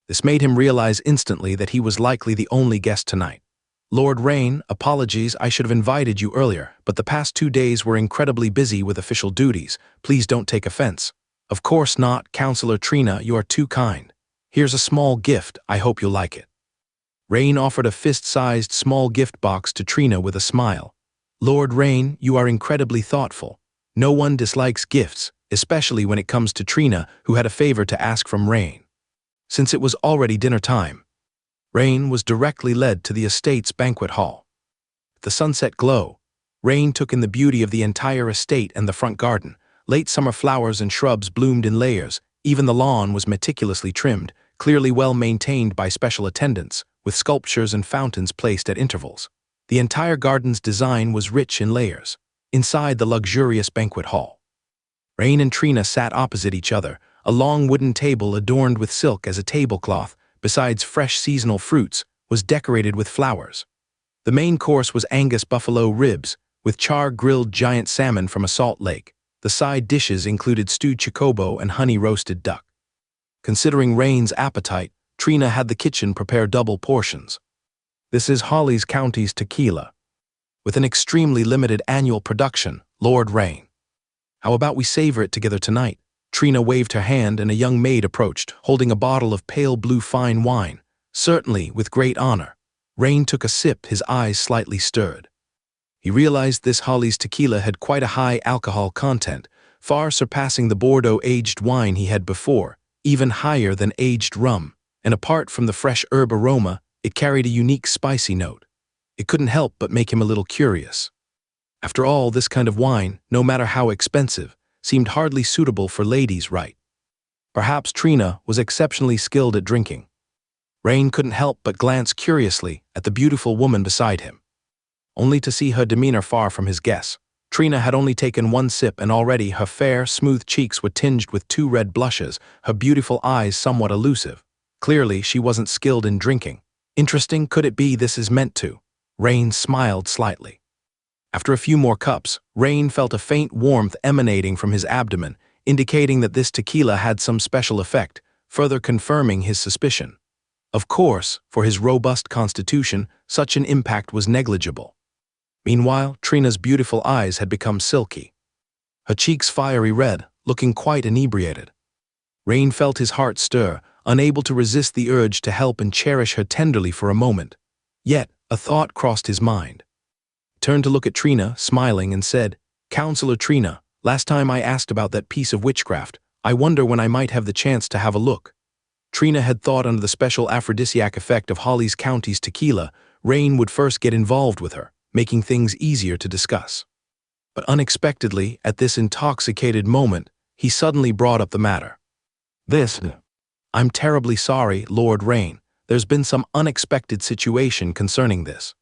This made him realize instantly that he was likely the only guest tonight. Lord Rain, apologies, I should have invited you earlier, but the past 2 days were incredibly busy with official duties. Please don't take offense. Of course not, Counselor Trina, you are too kind. Here's a small gift, I hope you'll like it. Rain offered a fist-sized small gift box to Trina with a smile. Lord Rain, you are incredibly thoughtful. No one dislikes gifts, especially when it comes to Trina, who had a favor to ask from Rain. Since it was already dinner time, Rain was directly led to the estate's banquet hall. At the sunset glow, Rain took in the beauty of the entire estate and the front garden. Late summer flowers and shrubs bloomed in layers. Even the lawn was meticulously trimmed, clearly well maintained by special attendants, with sculptures and fountains placed at intervals. The entire garden's design was rich in layers. Inside the luxurious banquet hall, Rain and Trina sat opposite each other, a long wooden table adorned with silk as a tablecloth, besides fresh seasonal fruits, was decorated with flowers. The main course was Angus buffalo ribs, with char-grilled giant salmon from a salt lake. The side dishes included stewed chocobo and honey-roasted duck. Considering Rain's appetite, Trina had the kitchen prepare double portions. This is Hollis County's tequila, with an extremely limited annual production, Lord Rain. How about we savor it together tonight? Trina waved her hand and a young maid approached, holding a bottle of pale blue fine wine. Certainly, with great honor. Rain took a sip, his eyes slightly stirred. He realized this Hollis tequila had quite a high alcohol content, far surpassing the Bordeaux-aged wine he had before, even higher than aged rum, and apart from the fresh herb aroma, it carried a unique spicy note. It couldn't help but make him a little curious. After all, this kind of wine, no matter how expensive, seemed hardly suitable for ladies, right? Perhaps Trina was exceptionally skilled at drinking. Rain couldn't help but glance curiously at the beautiful woman beside him, only to see her demeanor far from his guess. Trina had only taken one sip and already her fair, smooth cheeks were tinged with 2 red blushes, her beautiful eyes somewhat elusive. Clearly, she wasn't skilled in drinking. Interesting, could it be this is meant to? Rain smiled slightly. After a few more cups, Rain felt a faint warmth emanating from his abdomen, indicating that this tequila had some special effect, further confirming his suspicion. Of course, for his robust constitution, such an impact was negligible. Meanwhile, Trina's beautiful eyes had become silky, her cheeks fiery red, looking quite inebriated. Rain felt his heart stir, unable to resist the urge to help and cherish her tenderly for a moment. Yet, a thought crossed his mind. He turned to look at Trina, smiling, and said, "Counselor Trina, last time I asked about that piece of witchcraft. I wonder when I might have the chance to have a look." Trina had thought under the special aphrodisiac effect of Hollis County's tequila, Rain would first get involved with her, making things easier to discuss. But unexpectedly, at this intoxicated moment, he suddenly brought up the matter. I'm terribly sorry, Lord Rain. There's been some unexpected situation concerning this."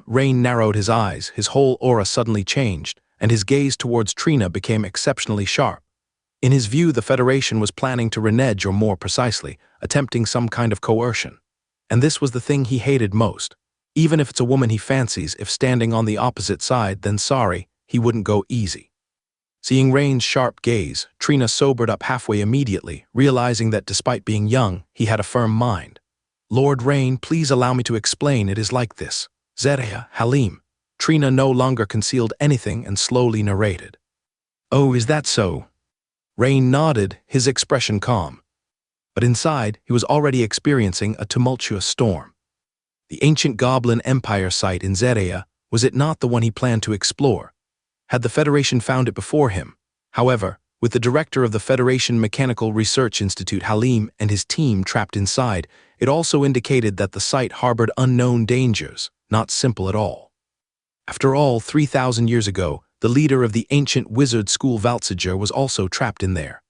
Rain narrowed his eyes, his whole aura suddenly changed, and his gaze towards Trina became exceptionally sharp. In his view, the Federation was planning to renege, or more precisely, attempting some kind of coercion. And this was the thing he hated most. Even if it's a woman he fancies, if standing on the opposite side, then sorry, he wouldn't go easy. Seeing Rain's sharp gaze, Trina sobered up halfway immediately, realizing that despite being young, he had a firm mind. "Lord Rain, please allow me to explain. It is like this. Zeria, Halim." Trina no longer concealed anything and slowly narrated. "Oh, is that so?" Rain nodded, his expression calm. But inside, he was already experiencing a tumultuous storm. The ancient Goblin Empire site in Zeria, was it not the one he planned to explore? Had the Federation found it before him? However, with the director of the Federation Mechanical Research Institute Halim and his team trapped inside, it also indicated that the site harbored unknown dangers, not simple at all. After all, 3,000 years ago, the leader of the ancient wizard school Valtziger was also trapped in there.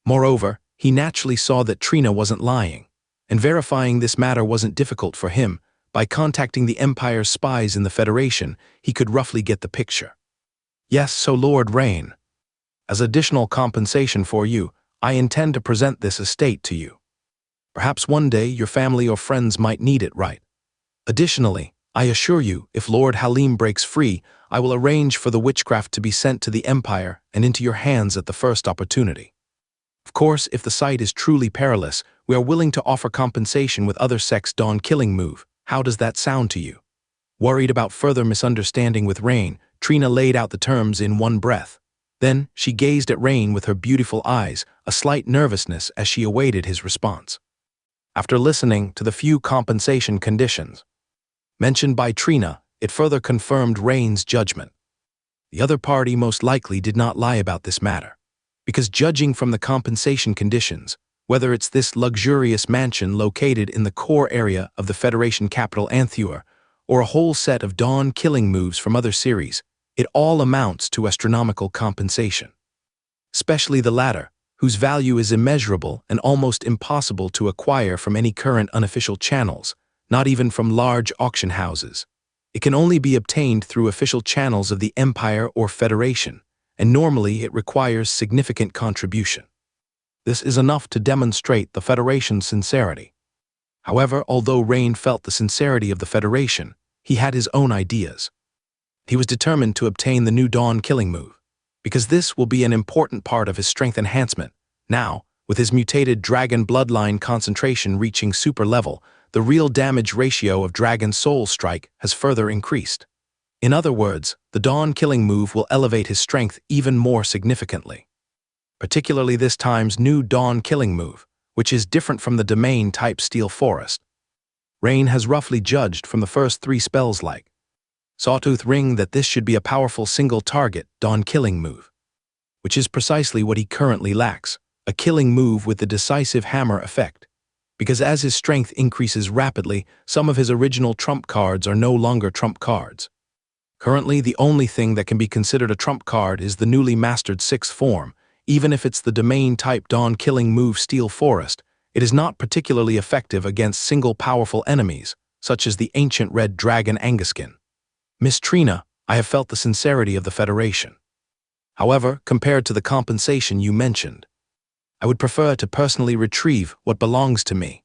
Moreover, he naturally saw that Trina wasn't lying, and verifying this matter wasn't difficult for him. By contacting the Empire's spies in the Federation, he could roughly get the picture. "Yes, so Lord Rain, as additional compensation for you, I intend to present this estate to you. Perhaps one day your family or friends might need it, right? Additionally, I assure you, if Lord Halim breaks free, I will arrange for the witchcraft to be sent to the Empire and into your hands at the first opportunity. Of course, if the site is truly perilous, we are willing to offer compensation with other sects' dawn killing move. How does that sound to you?" Worried about further misunderstanding with Rain, Trina laid out the terms in one breath. Then, she gazed at Rain with her beautiful eyes, a slight nervousness as she awaited his response. After listening to the few compensation conditions mentioned by Trina, it further confirmed Rain's judgment. The other party most likely did not lie about this matter, because judging from the compensation conditions, whether it's this luxurious mansion located in the core area of the Federation capital Anthur, or a whole set of dawn killing moves from other series, it all amounts to astronomical compensation. Especially the latter, whose value is immeasurable and almost impossible to acquire from any current unofficial channels, not even from large auction houses. It can only be obtained through official channels of the Empire or Federation, and normally it requires significant contribution. This is enough to demonstrate the Federation's sincerity. However, although Rain felt the sincerity of the Federation, he had his own ideas. He was determined to obtain the new dawn killing move, because this will be an important part of his strength enhancement. Now, with his mutated dragon bloodline concentration reaching super level, the real damage ratio of Dragon Soul Strike has further increased. In other words, the dawn killing move will elevate his strength even more significantly. Particularly this time's new dawn killing move, which is different from the domain-type Steel Forest. Rain has roughly judged from the first 3 spells like Sawtooth Ring that this should be a powerful single-target dawn killing move, which is precisely what he currently lacks, a killing move with the decisive hammer effect. Because as his strength increases rapidly, some of his original trump cards are no longer trump cards. Currently, the only thing that can be considered a trump card is the newly mastered 6th form, even if it's the domain-type dawn killing move Steel Forest, it is not particularly effective against single powerful enemies, such as the ancient red dragon Anguskin. Miss Trina, I have felt the sincerity of the Federation. However, compared to the compensation you mentioned, I would prefer to personally retrieve what belongs to me.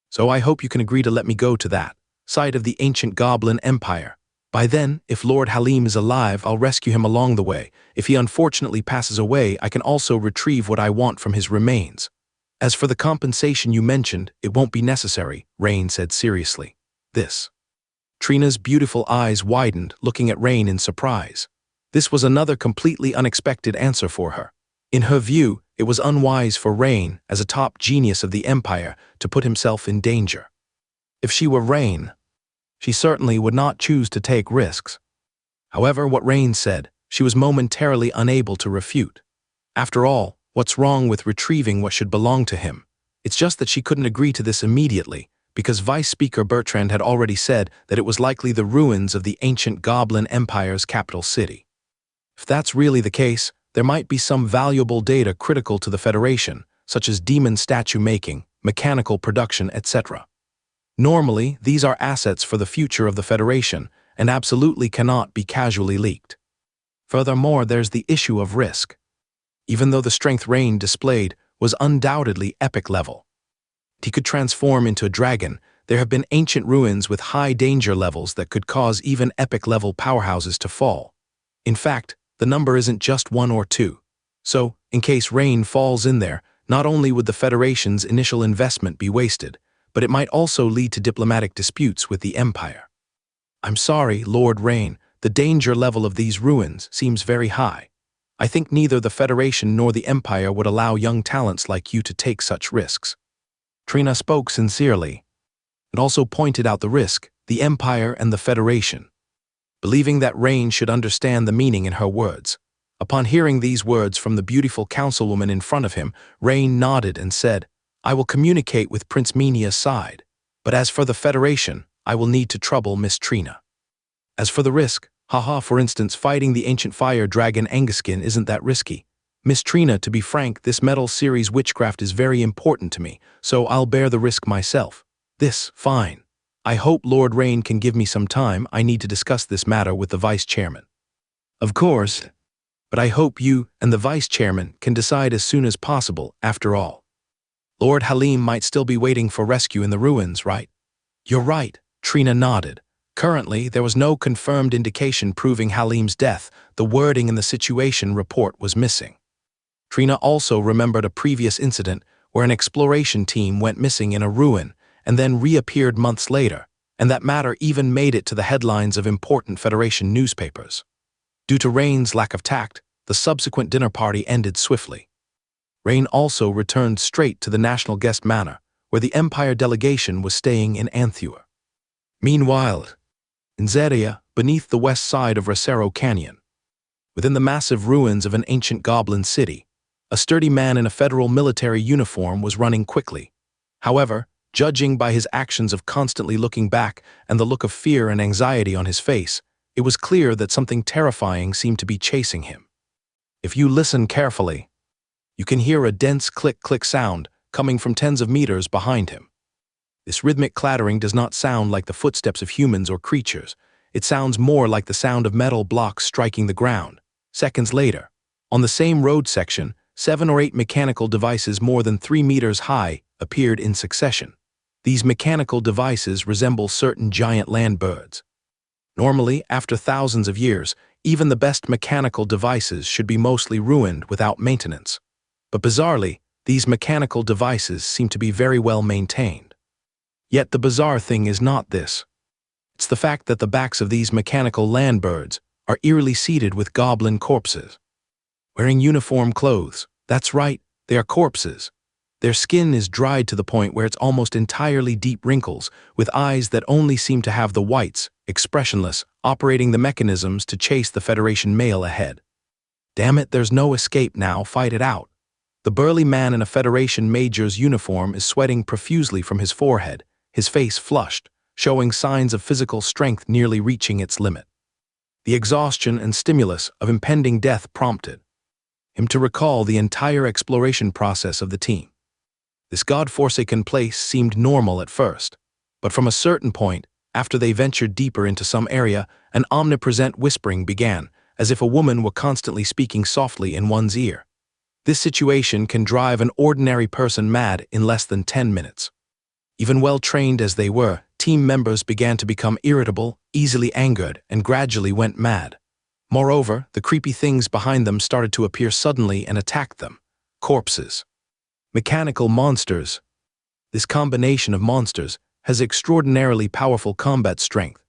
So I hope you can agree to let me go to that site of the ancient Goblin Empire. By then, if Lord Halim is alive, I'll rescue him along the way. If he unfortunately passes away, I can also retrieve what I want from his remains. As for the compensation you mentioned, it won't be necessary, Rain said seriously. This. Trina's beautiful eyes widened, looking at Rain in surprise. This was another completely unexpected answer for her. In her view, it was unwise for Rain, as a top genius of the Empire, to put himself in danger. If she were Rain, she certainly would not choose to take risks. However, what Rain said, she was momentarily unable to refute. After all, what's wrong with retrieving what should belong to him? It's just that she couldn't agree to this immediately, because Vice Speaker Bertrand had already said that it was likely the ruins of the ancient Goblin Empire's capital city. If that's really the case, there might be some valuable data critical to the Federation, such as demon statue making, mechanical production, etc. Normally, these are assets for the future of the Federation, and absolutely cannot be casually leaked. Furthermore, there's the issue of risk. Even though the strength Rain displayed was undoubtedly epic level, he could transform into a dragon. There have been ancient ruins with high danger levels that could cause even epic level powerhouses to fall. In fact, the number isn't just 1 or 2. So, in case Rain falls in there, not only would the Federation's initial investment be wasted, but it might also lead to diplomatic disputes with the Empire. I'm sorry, Lord Rain, the danger level of these ruins seems very high. I think neither the Federation nor the Empire would allow young talents like you to take such risks. Trina spoke sincerely, and also pointed out the risk, the Empire and the Federation, believing that Rain should understand the meaning in her words. Upon hearing these words from the beautiful councilwoman in front of him, Rain nodded and said, I will communicate with Prince Menia's side, but as for the Federation, I will need to trouble Miss Trina. As for the risk, for instance, fighting the ancient fire dragon Anguskin isn't that risky. Miss Trina, to be frank, this metal series witchcraft is very important to me, so I'll bear the risk myself. Fine. I hope Lord Rain can give me some time. I need to discuss this matter with the Vice Chairman. Of course, but I hope you and the Vice Chairman can decide as soon as possible, after all. Lord Halim might still be waiting for rescue in the ruins, right? You're right, Trina nodded. Currently, there was no confirmed indication proving Halim's death. The wording in the situation report was missing. Trina also remembered a previous incident where an exploration team went missing in a ruin and then reappeared months later, and that matter even made it to the headlines of important Federation newspapers. Due to Rain's lack of tact, the subsequent dinner party ended swiftly. Rain also returned straight to the National Guest Manor, where the Empire delegation was staying in Anthua. Meanwhile, in Zeria, beneath the west side of Rosero Canyon, within the massive ruins of an ancient goblin city, a sturdy man in a federal military uniform was running quickly. However, judging by his actions of constantly looking back and the look of fear and anxiety on his face, it was clear that something terrifying seemed to be chasing him. If you listen carefully, you can hear a dense click-click sound coming from tens of meters behind him. This rhythmic clattering does not sound like the footsteps of humans or creatures. It sounds more like the sound of metal blocks striking the ground. Seconds later, on the same road section, 7 or 8 mechanical devices more than 3 meters high appeared in succession. These mechanical devices resemble certain giant land birds. Normally, after thousands of years, even the best mechanical devices should be mostly ruined without maintenance. But bizarrely, these mechanical devices seem to be very well maintained. Yet the bizarre thing is not this. It's the fact that the backs of these mechanical land birds are eerily seated with goblin corpses. Wearing uniform clothes, that's right, they are corpses. Their skin is dried to the point where it's almost entirely deep wrinkles, with eyes that only seem to have the whites, expressionless, operating the mechanisms to chase the Federation mail ahead. Damn it, there's no escape now, fight it out. The burly man in a Federation major's uniform is sweating profusely from his forehead, his face flushed, showing signs of physical strength nearly reaching its limit. The exhaustion and stimulus of impending death prompted him to recall the entire exploration process of the team. This god-forsaken place seemed normal at first, but from a certain point, after they ventured deeper into some area, an omnipresent whispering began, as if a woman were constantly speaking softly in one's ear. This situation can drive an ordinary person mad in less than 10 minutes. Even well-trained as they were, team members began to become irritable, easily angered, and gradually went mad. Moreover, the creepy things behind them started to appear suddenly and attack them. Corpses. Mechanical monsters. This combination of monsters has extraordinarily powerful combat strength.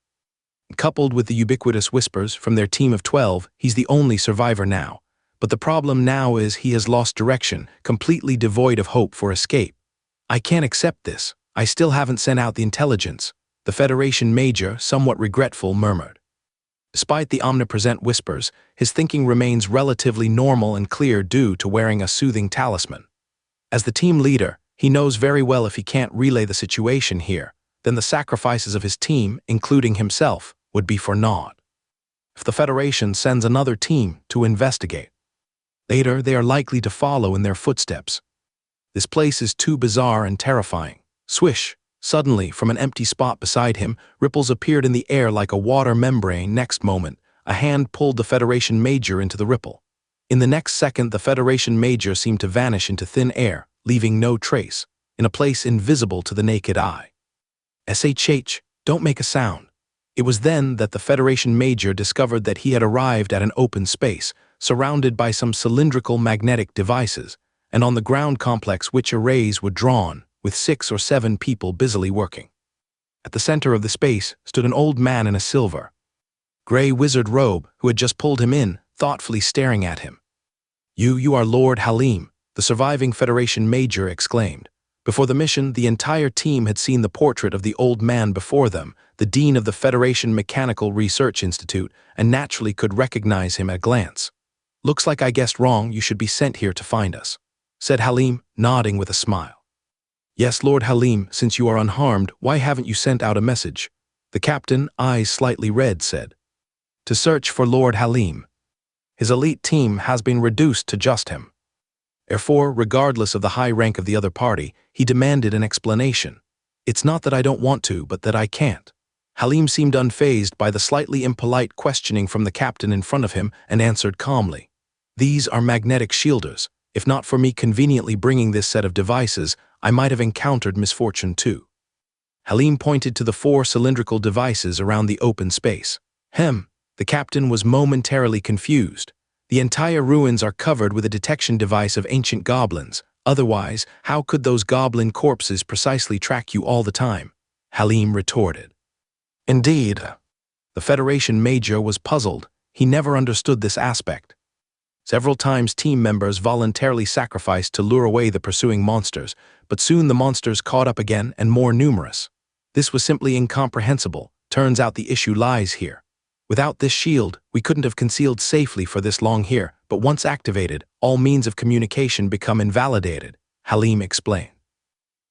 Coupled with the ubiquitous whispers from their team of 12, he's the only survivor now. But the problem now is he has lost direction, completely devoid of hope for escape. I can't accept this. I still haven't sent out the intelligence, the Federation Major, somewhat regretful, murmured. Despite the omnipresent whispers, his thinking remains relatively normal and clear due to wearing a soothing talisman. As the team leader, he knows very well if he can't relay the situation here, then the sacrifices of his team, including himself, would be for naught. If the Federation sends another team to investigate, later they are likely to follow in their footsteps. This place is too bizarre and terrifying. Swish! Suddenly, from an empty spot beside him, ripples appeared in the air like a water membrane. Next moment, a hand pulled the Federation Major into the ripple. In the next second, the Federation Major seemed to vanish into thin air, leaving no trace, in a place invisible to the naked eye. SHH, don't make a sound. It was then that the Federation Major discovered that he had arrived at an open space, surrounded by some cylindrical magnetic devices, and on the ground complex which arrays were drawn, with 6 or 7 people busily working. At the center of the space stood an old man in a silver, gray wizard robe who had just pulled him in, thoughtfully staring at him. You are Lord Halim," the surviving Federation Major exclaimed. Before the mission, the entire team had seen the portrait of the old man before them, the dean of the Federation Mechanical Research Institute, and naturally could recognize him at a glance. "Looks like I guessed wrong. You should be sent here to find us," said Halim, nodding with a smile. "Yes, Lord Halim, since you are unharmed, why haven't you sent out a message?" The captain, eyes slightly red, said. "To search for Lord Halim. His elite team has been reduced to just him." Therefore, regardless of the high rank of the other party, he demanded an explanation. "It's not that I don't want to, but that I can't." Halim seemed unfazed by the slightly impolite questioning from the captain in front of him and answered calmly. "These are magnetic shielders. If not for me conveniently bringing this set of devices, I might have encountered misfortune too." Halim pointed to the 4 cylindrical devices around the open space. The captain was momentarily confused. The entire ruins are covered with a detection device of ancient goblins. Otherwise, how could those goblin corpses precisely track you all the time? Halim retorted. Indeed. The Federation Major was puzzled. He never understood this aspect. Several times team members voluntarily sacrificed to lure away the pursuing monsters, but soon the monsters caught up again and more numerous. This was simply incomprehensible. Turns out the issue lies here. Without this shield, we couldn't have concealed safely for this long here, but once activated, all means of communication become invalidated, Halim explained.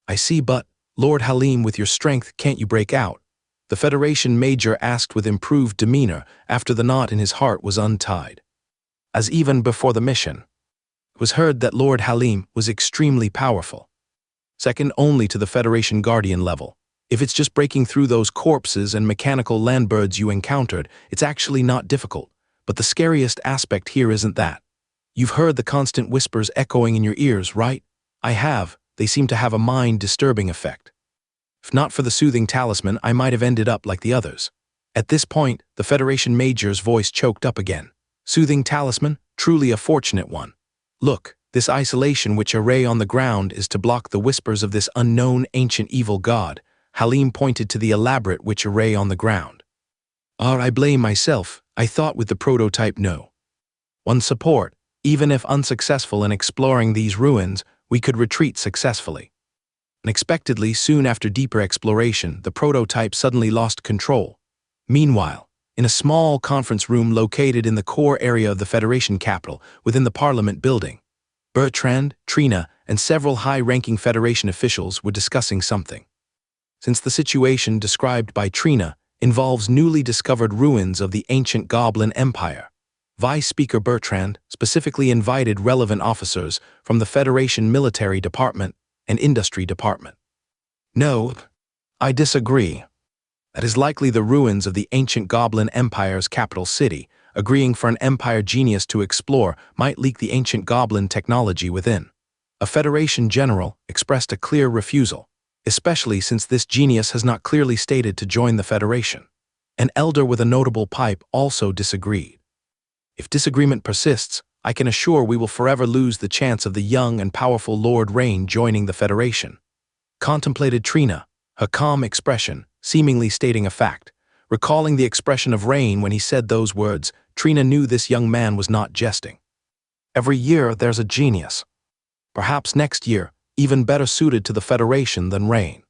"I see, but, Lord Halim, with your strength, can't you break out?" The Federation Major asked with improved demeanor after the knot in his heart was untied. As even before the mission, it was heard that Lord Halim was extremely powerful, second only to the Federation Guardian level. If it's just breaking through those corpses and mechanical landbirds you encountered, it's actually not difficult. But the scariest aspect here isn't that. You've heard the constant whispers echoing in your ears, right? I have. They seem to have a mind-disturbing effect. If not for the soothing talisman, I might have ended up like the others. At this point, the Federation Major's voice choked up again. Soothing talisman? Truly a fortunate one. Look, this isolation which array on the ground is to block the whispers of this unknown ancient evil god. Halim pointed to the elaborate witch array on the ground. I blame myself. I thought with the prototype no. One support, even if unsuccessful in exploring these ruins, we could retreat successfully. Unexpectedly, soon after deeper exploration, the prototype suddenly lost control. Meanwhile, in a small conference room located in the core area of the Federation capital, within the Parliament building, Bertrand, Trina, and several high-ranking Federation officials were discussing something. Since the situation described by Trina involves newly discovered ruins of the ancient Goblin Empire, Vice Speaker Bertrand specifically invited relevant officers from the Federation Military Department, and Industry Department. No, I disagree. That is likely the ruins of the ancient Goblin Empire's capital city. Agreeing for an Empire genius to explore might leak the ancient Goblin technology within. A Federation general expressed a clear refusal, especially since this genius has not clearly stated to join the Federation. An elder with a notable pipe also disagreed. If disagreement persists, I can assure we will forever lose the chance of the young and powerful Lord Rain joining the Federation. Contemplated Trina, her calm expression seemingly stating a fact. Recalling the expression of Rain when he said those words, Trina knew this young man was not jesting. Every year there's a genius. Perhaps next year, even better suited to the Federation than Rain.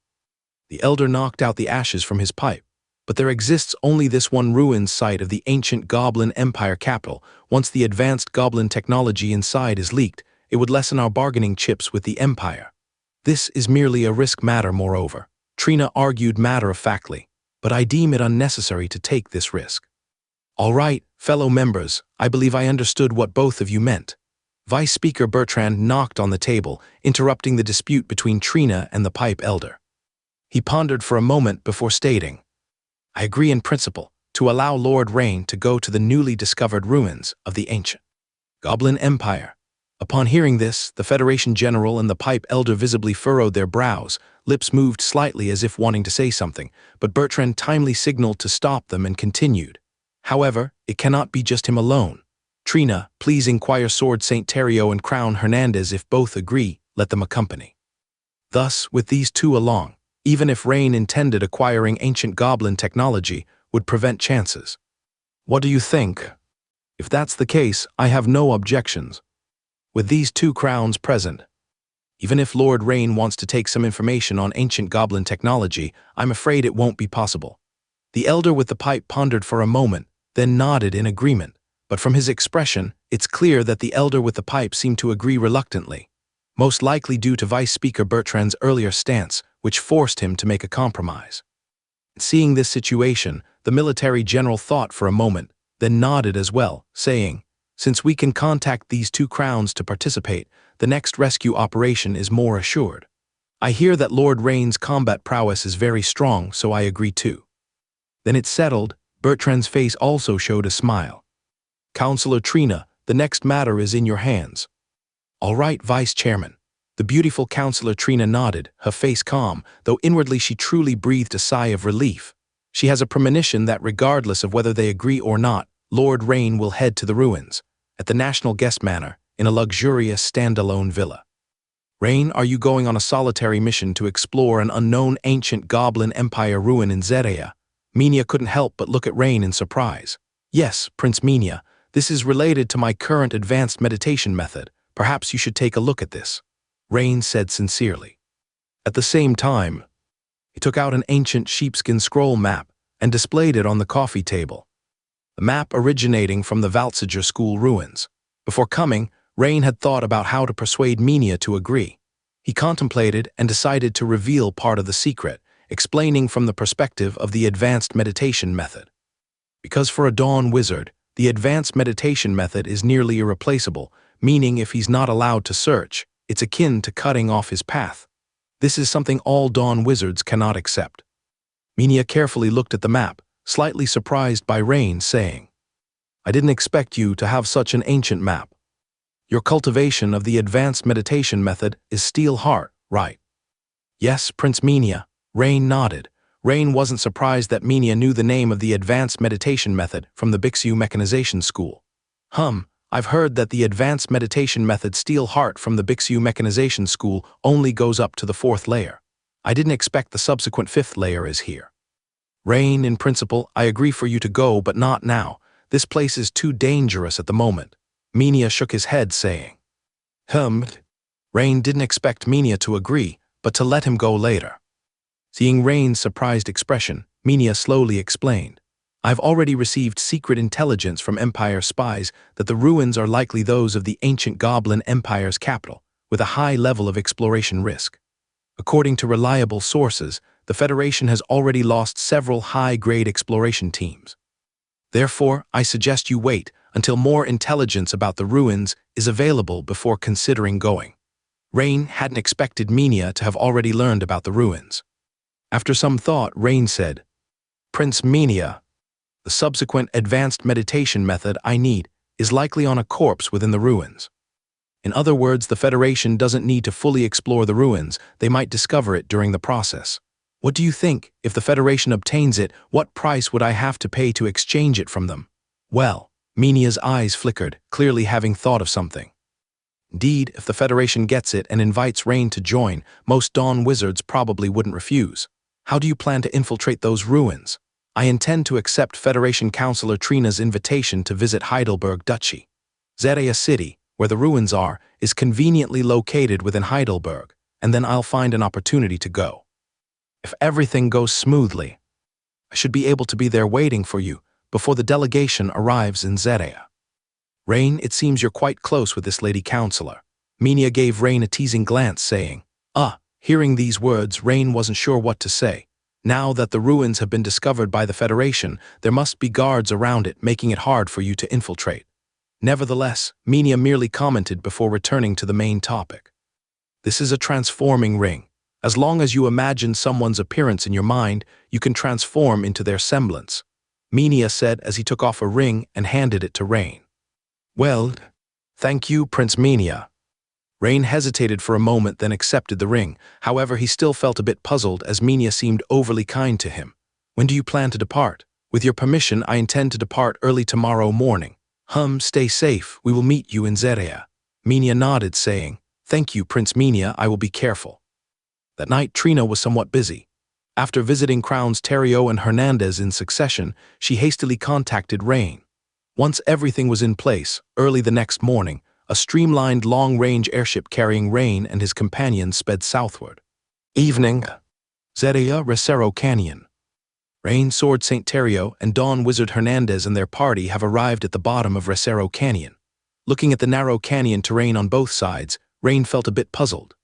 The elder knocked out the ashes from his pipe. But there exists only this one ruins site of the ancient Goblin Empire capital. Once the advanced Goblin technology inside is leaked, it would lessen our bargaining chips with the Empire. This is merely a risk matter, moreover. Trina argued matter-of-factly, but I deem it unnecessary to take this risk. All right, fellow members, I believe I understood what both of you meant. Vice Speaker Bertrand knocked on the table, interrupting the dispute between Trina and the pipe elder. He pondered for a moment before stating, I agree in principle to allow Lord Rain to go to the newly discovered ruins of the ancient Goblin Empire. Upon hearing this, the Federation General and the pipe elder visibly furrowed their brows, lips moved slightly as if wanting to say something, but Bertrand timely signaled to stop them and continued. However, it cannot be just him alone. Trina, please inquire Sword Saint Terrio and Crown Hernandez. If both agree, let them accompany. Thus, with these two along, even if Rain intended acquiring ancient Goblin technology, would prevent chances. What do you think? If that's the case, I have no objections. With these two crowns present, even if Lord Rain wants to take some information on ancient Goblin technology, I'm afraid it won't be possible. The elder with the pipe pondered for a moment, then nodded in agreement, but from his expression, it's clear that the elder with the pipe seemed to agree reluctantly, most likely due to Vice Speaker Bertrand's earlier stance, which forced him to make a compromise. Seeing this situation, the military general thought for a moment, then nodded as well, saying, since we can contact these two crowns to participate, the next rescue operation is more assured. I hear that Lord Rain's combat prowess is very strong, so I agree too. Then it's settled. Bertrand's face also showed a smile. Councillor Trina, the next matter is in your hands. All right, Vice Chairman. The beautiful Councillor Trina nodded, her face calm, though inwardly she truly breathed a sigh of relief. She has a premonition that regardless of whether they agree or not, Lord Rain will head to the ruins, at the National Guest Manor, in a luxurious standalone villa. Rain, are you going on a solitary mission to explore an unknown ancient Goblin Empire ruin in Zerea? Minia couldn't help but look at Rain in surprise. Yes, Prince Minia, this is related to my current advanced meditation method. Perhaps you should take a look at this. Rain said sincerely. At the same time, he took out an ancient sheepskin scroll map and displayed it on the coffee table. The map originating from the Valtziger school ruins. Before coming, Rain had thought about how to persuade Minia to agree. He contemplated and decided to reveal part of the secret, explaining from the perspective of the advanced meditation method. Because for a Dawn Wizard, the advanced meditation method is nearly irreplaceable, meaning if he's not allowed to search, it's akin to cutting off his path. This is something all Dawn Wizards cannot accept. Minia carefully looked at the map, slightly surprised by Rain, saying, I didn't expect you to have such an ancient map. Your cultivation of the advanced meditation method is Steel Heart, right? Yes, Prince Minia. Rain nodded. Rain wasn't surprised that Minia knew the name of the advanced meditation method from the Bixu Mechanization School. I've heard that the advanced meditation method Steel Heart from the Bixu Mechanization School only goes up to the 4th layer. I didn't expect the subsequent 5th layer is here. Rain, in principle, I agree for you to go, but not now. This place is too dangerous at the moment. Minia shook his head, saying, Rain didn't expect Minia to agree, but to let him go later. Seeing Rain's surprised expression, Minia slowly explained, I've already received secret intelligence from Empire spies that the ruins are likely those of the ancient Goblin Empire's capital, with a high level of exploration risk. According to reliable sources, the Federation has already lost several high-grade exploration teams. Therefore, I suggest you wait until more intelligence about the ruins is available before considering going. Rain hadn't expected Minia to have already learned about the ruins. After some thought, Rain said, Prince Minia, the subsequent advanced meditation method I need is likely on a corpse within the ruins. In other words, the Federation doesn't need to fully explore the ruins, they might discover it during the process. What do you think? If the Federation obtains it, what price would I have to pay to exchange it from them? Well, Minia's eyes flickered, clearly having thought of something. Indeed, if the Federation gets it and invites Rain to join, most Dawn Wizards probably wouldn't refuse. How do you plan to infiltrate those ruins? I intend to accept Federation Councilor Trina's invitation to visit Heidelberg Duchy. Zeria City, where the ruins are, is conveniently located within Heidelberg, and then I'll find an opportunity to go. If everything goes smoothly, I should be able to be there waiting for you before the delegation arrives in Zeria. Rain, it seems you're quite close with this lady counselor. Minia gave Rain a teasing glance, saying, Hearing these words, Rain wasn't sure what to say. Now that the ruins have been discovered by the Federation, there must be guards around it, making it hard for you to infiltrate. Nevertheless, Minia merely commented before returning to the main topic. This is a transforming ring. As long as you imagine someone's appearance in your mind, you can transform into their semblance, Minia said as he took off a ring and handed it to Rain. Well, thank you, Prince Minia. Rain hesitated for a moment, then accepted the ring. However, he still felt a bit puzzled as Minia seemed overly kind to him. When do you plan to depart? With your permission, I intend to depart early tomorrow morning. Stay safe. We will meet you in Zeria. Minia nodded, saying, Thank you, Prince Minia, I will be careful. That night, Trina was somewhat busy. After visiting Crowns Terrio and Hernandez in succession, she hastily contacted Rain. Once everything was in place, early the next morning, a streamlined long-range airship carrying Rain and his companions sped southward. Evening. Zeria Recero Canyon. Rain, Sword St. Terrio, and Dawn Wizard Hernandez and their party have arrived at the bottom of Recero Canyon. Looking at the narrow canyon terrain on both sides, Rain felt a bit puzzled.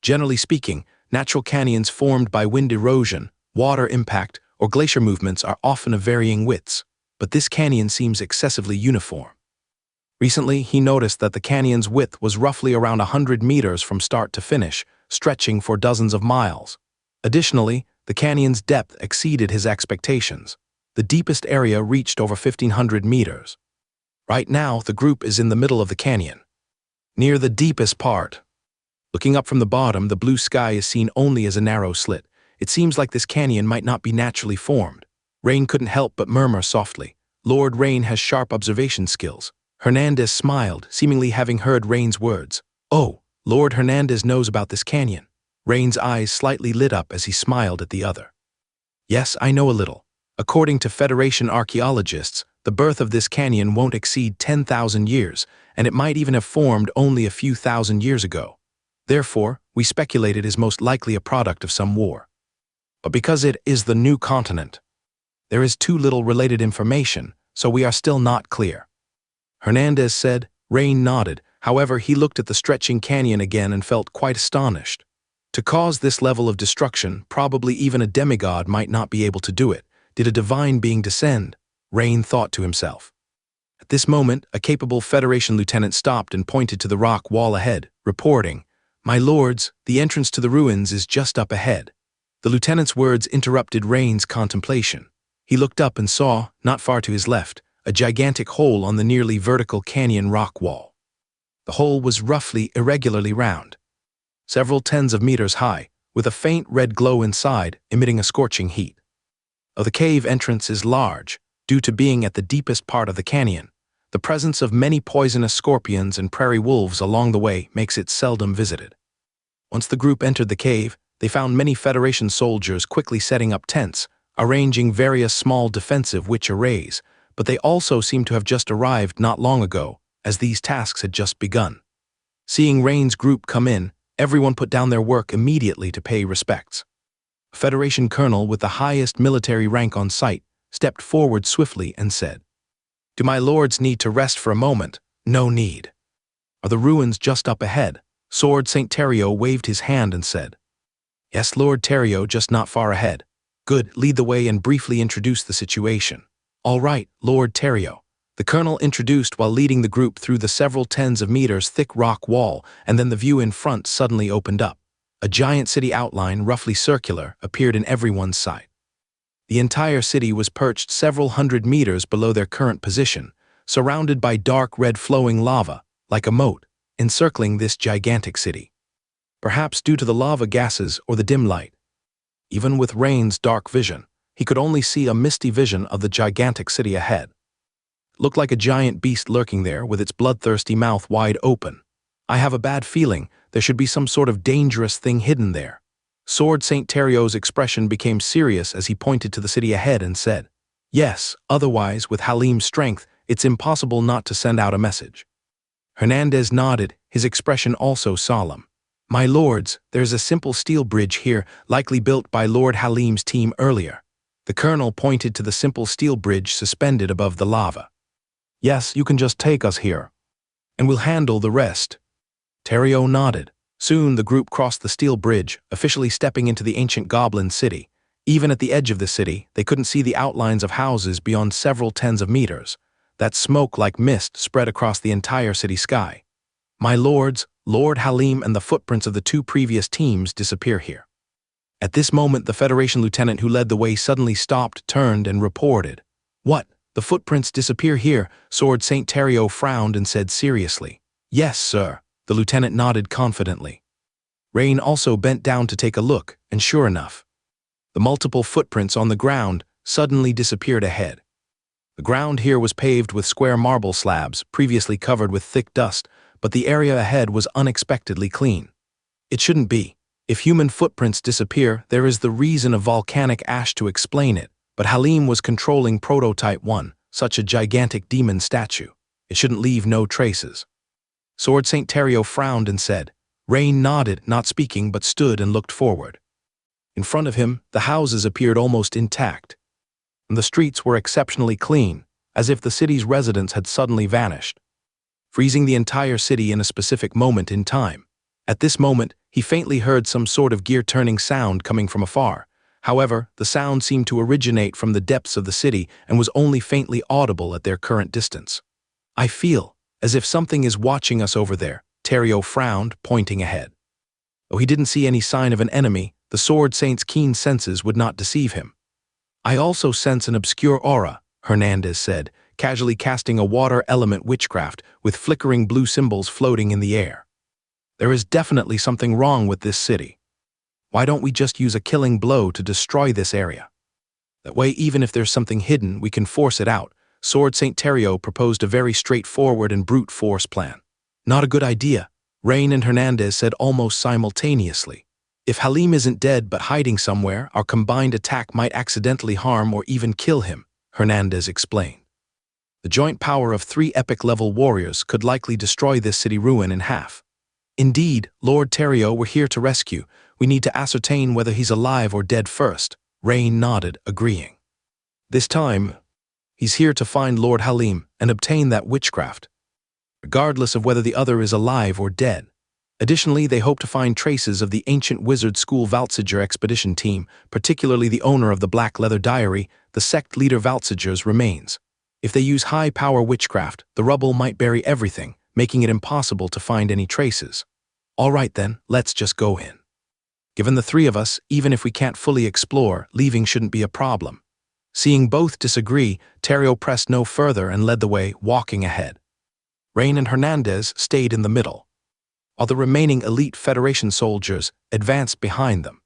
Generally speaking, natural canyons formed by wind erosion, water impact, or glacier movements are often of varying widths, but this canyon seems excessively uniform. Recently, he noticed that the canyon's width was roughly around 100 meters from start to finish, stretching for dozens of miles. Additionally, the canyon's depth exceeded his expectations. The deepest area reached over 1,500 meters. Right now, the group is in the middle of the canyon, near the deepest part. Looking up from the bottom, the blue sky is seen only as a narrow slit. It seems like this canyon might not be naturally formed. Rain couldn't help but murmur softly, Lord Rain has sharp observation skills. Hernandez smiled, seemingly having heard Rain's words. Oh, Lord Hernandez knows about this canyon. Rain's eyes slightly lit up as he smiled at the other. Yes, I know a little. According to Federation archaeologists, the birth of this canyon won't exceed 10,000 years, and it might even have formed only a few thousand years ago. Therefore, we speculate it is most likely a product of some war. But because it is the new continent, there is too little related information, so we are still not clear. Hernandez said. Rain nodded. However, he looked at the stretching canyon again and felt quite astonished. To cause this level of destruction, probably even a demigod might not be able to do it. Did a divine being descend? Rain thought to himself. At this moment, a capable Federation lieutenant stopped and pointed to the rock wall ahead, reporting, My lords, the entrance to the ruins is just up ahead. The lieutenant's words interrupted Rain's contemplation. He looked up and saw, not far to his left, a gigantic hole on the nearly vertical canyon rock wall. The hole was roughly irregularly round, several tens of meters high, with a faint red glow inside, emitting a scorching heat. The cave entrance is large, due to being at the deepest part of the canyon. The presence of many poisonous scorpions and prairie wolves along the way makes it seldom visited. Once the group entered the cave, they found many Federation soldiers quickly setting up tents, arranging various small defensive witch arrays, but they also seemed to have just arrived not long ago, as these tasks had just begun. Seeing Rain's group come in, everyone put down their work immediately to pay respects. A Federation colonel with the highest military rank on site stepped forward swiftly and said, Do my lords need to rest for a moment? No need. Are the ruins just up ahead? Sword St. Terrio waved his hand and said, Yes, Lord Terrio, just not far ahead. Good, lead the way and briefly introduce the situation. All right, Lord Terrio. The colonel introduced while leading the group through the several tens of meters thick rock wall, and then the view in front suddenly opened up. A giant city outline, roughly circular, appeared in everyone's sight. The entire city was perched several hundred meters below their current position, surrounded by dark red flowing lava, like a moat, encircling this gigantic city. Perhaps due to the lava gases or the dim light. Even with Rain's dark vision, he could only see a misty vision of the gigantic city ahead. It looked like a giant beast lurking there with its bloodthirsty mouth wide open. I have a bad feeling there should be some sort of dangerous thing hidden there. Sword Saint Terrio's expression became serious as he pointed to the city ahead and said, "Yes, otherwise, with Halim's strength, it's impossible not to send out a message." Hernandez nodded, his expression also solemn. "My lords, there's a simple steel bridge here, likely built by Lord Halim's team earlier." The colonel pointed to the simple steel bridge suspended above the lava. "Yes, you can just take us here, and we'll handle the rest." Terrio nodded. Soon the group crossed the steel bridge, officially stepping into the ancient goblin city. Even at the edge of the city, they couldn't see the outlines of houses beyond several tens of meters. That smoke like mist spread across the entire city sky. "My lords, Lord Halim and the footprints of the two previous teams disappear here." At this moment, the Federation lieutenant who led the way suddenly stopped, turned, and reported. "What? The footprints disappear here?" Sword Saint Terrio frowned and said seriously. "Yes, sir." The lieutenant nodded confidently. Rain also bent down to take a look, and sure enough, the multiple footprints on the ground suddenly disappeared ahead. The ground here was paved with square marble slabs, previously covered with thick dust, but the area ahead was unexpectedly clean. It shouldn't be. If human footprints disappear, there is the reason of volcanic ash to explain it, but Halim was controlling Prototype 1, such a gigantic demon statue. It shouldn't leave no traces. Sword Saint Terrio frowned and said. Rain nodded, not speaking, but stood and looked forward. In front of him, the houses appeared almost intact, and the streets were exceptionally clean, as if the city's residents had suddenly vanished, freezing the entire city in a specific moment in time. At this moment, he faintly heard some sort of gear-turning sound coming from afar. However, the sound seemed to originate from the depths of the city and was only faintly audible at their current distance. "I feel as if something is watching us over there," Terrio frowned, pointing ahead. Though he didn't see any sign of an enemy, the Sword Saint's keen senses would not deceive him. "I also sense an obscure aura," Hernandez said, casually casting a water element witchcraft with flickering blue symbols floating in the air. "There is definitely something wrong with this city. Why don't we just use a killing blow to destroy this area? That way, even if there's something hidden, we can force it out." Sword Saint Terrio proposed a very straightforward and brute force plan. "Not a good idea," Rain and Hernandez said almost simultaneously. "If Halim isn't dead but hiding somewhere, our combined attack might accidentally harm or even kill him," Hernandez explained. "The joint power of 3 epic-level warriors could likely destroy this city ruin in half." "Indeed, Lord Terrio, we're here to rescue. We need to ascertain whether he's alive or dead first," Rain nodded, agreeing. "This time, he's here to find Lord Halim and obtain that witchcraft, regardless of whether the other is alive or dead. Additionally, they hope to find traces of the ancient wizard school Valtsiger expedition team, particularly the owner of the Black Leather Diary, the sect leader Valtsiger's remains. If they use high-power witchcraft, the rubble might bury everything, making it impossible to find any traces. All right then, let's just go in. Given the 3 of us, even if we can't fully explore, leaving shouldn't be a problem." Seeing both disagree, Terrio pressed no further and led the way, walking ahead. Rain and Hernandez stayed in the middle, while the remaining elite Federation soldiers advanced behind them.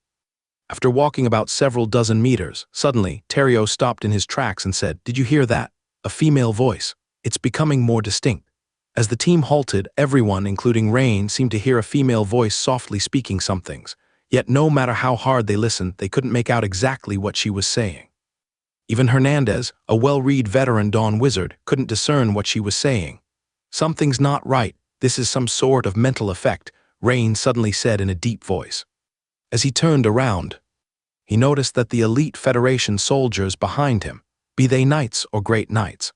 After walking about several dozen meters, suddenly, Terrio stopped in his tracks and said, "Did you hear that? A female voice. It's becoming more distinct." As the team halted, everyone, including Rain, seemed to hear a female voice softly speaking some things. Yet no matter how hard they listened, they couldn't make out exactly what she was saying. Even Hernandez, a well-read veteran Dawn wizard, couldn't discern what she was saying. "Something's not right. This is some sort of mental effect," Rain suddenly said in a deep voice. As he turned around, he noticed that the elite Federation soldiers behind him, be they knights or great knights,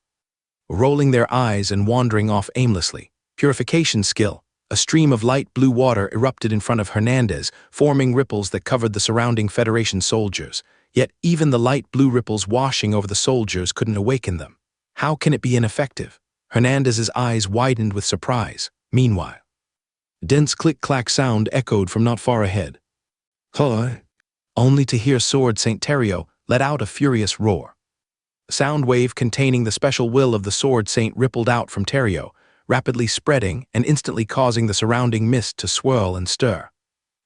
were rolling their eyes and wandering off aimlessly. Purification skill. A stream of light blue water erupted in front of Hernandez, forming ripples that covered the surrounding Federation soldiers. Yet even the light blue ripples washing over the soldiers couldn't awaken them. How can it be ineffective? Hernandez's eyes widened with surprise. Meanwhile, a dense click-clack sound echoed from not far ahead. Hello? Only to hear Sword St. Terrio let out a furious roar. The sound wave containing the special will of the Sword Saint rippled out from Terrio, rapidly spreading and instantly causing the surrounding mist to swirl and stir.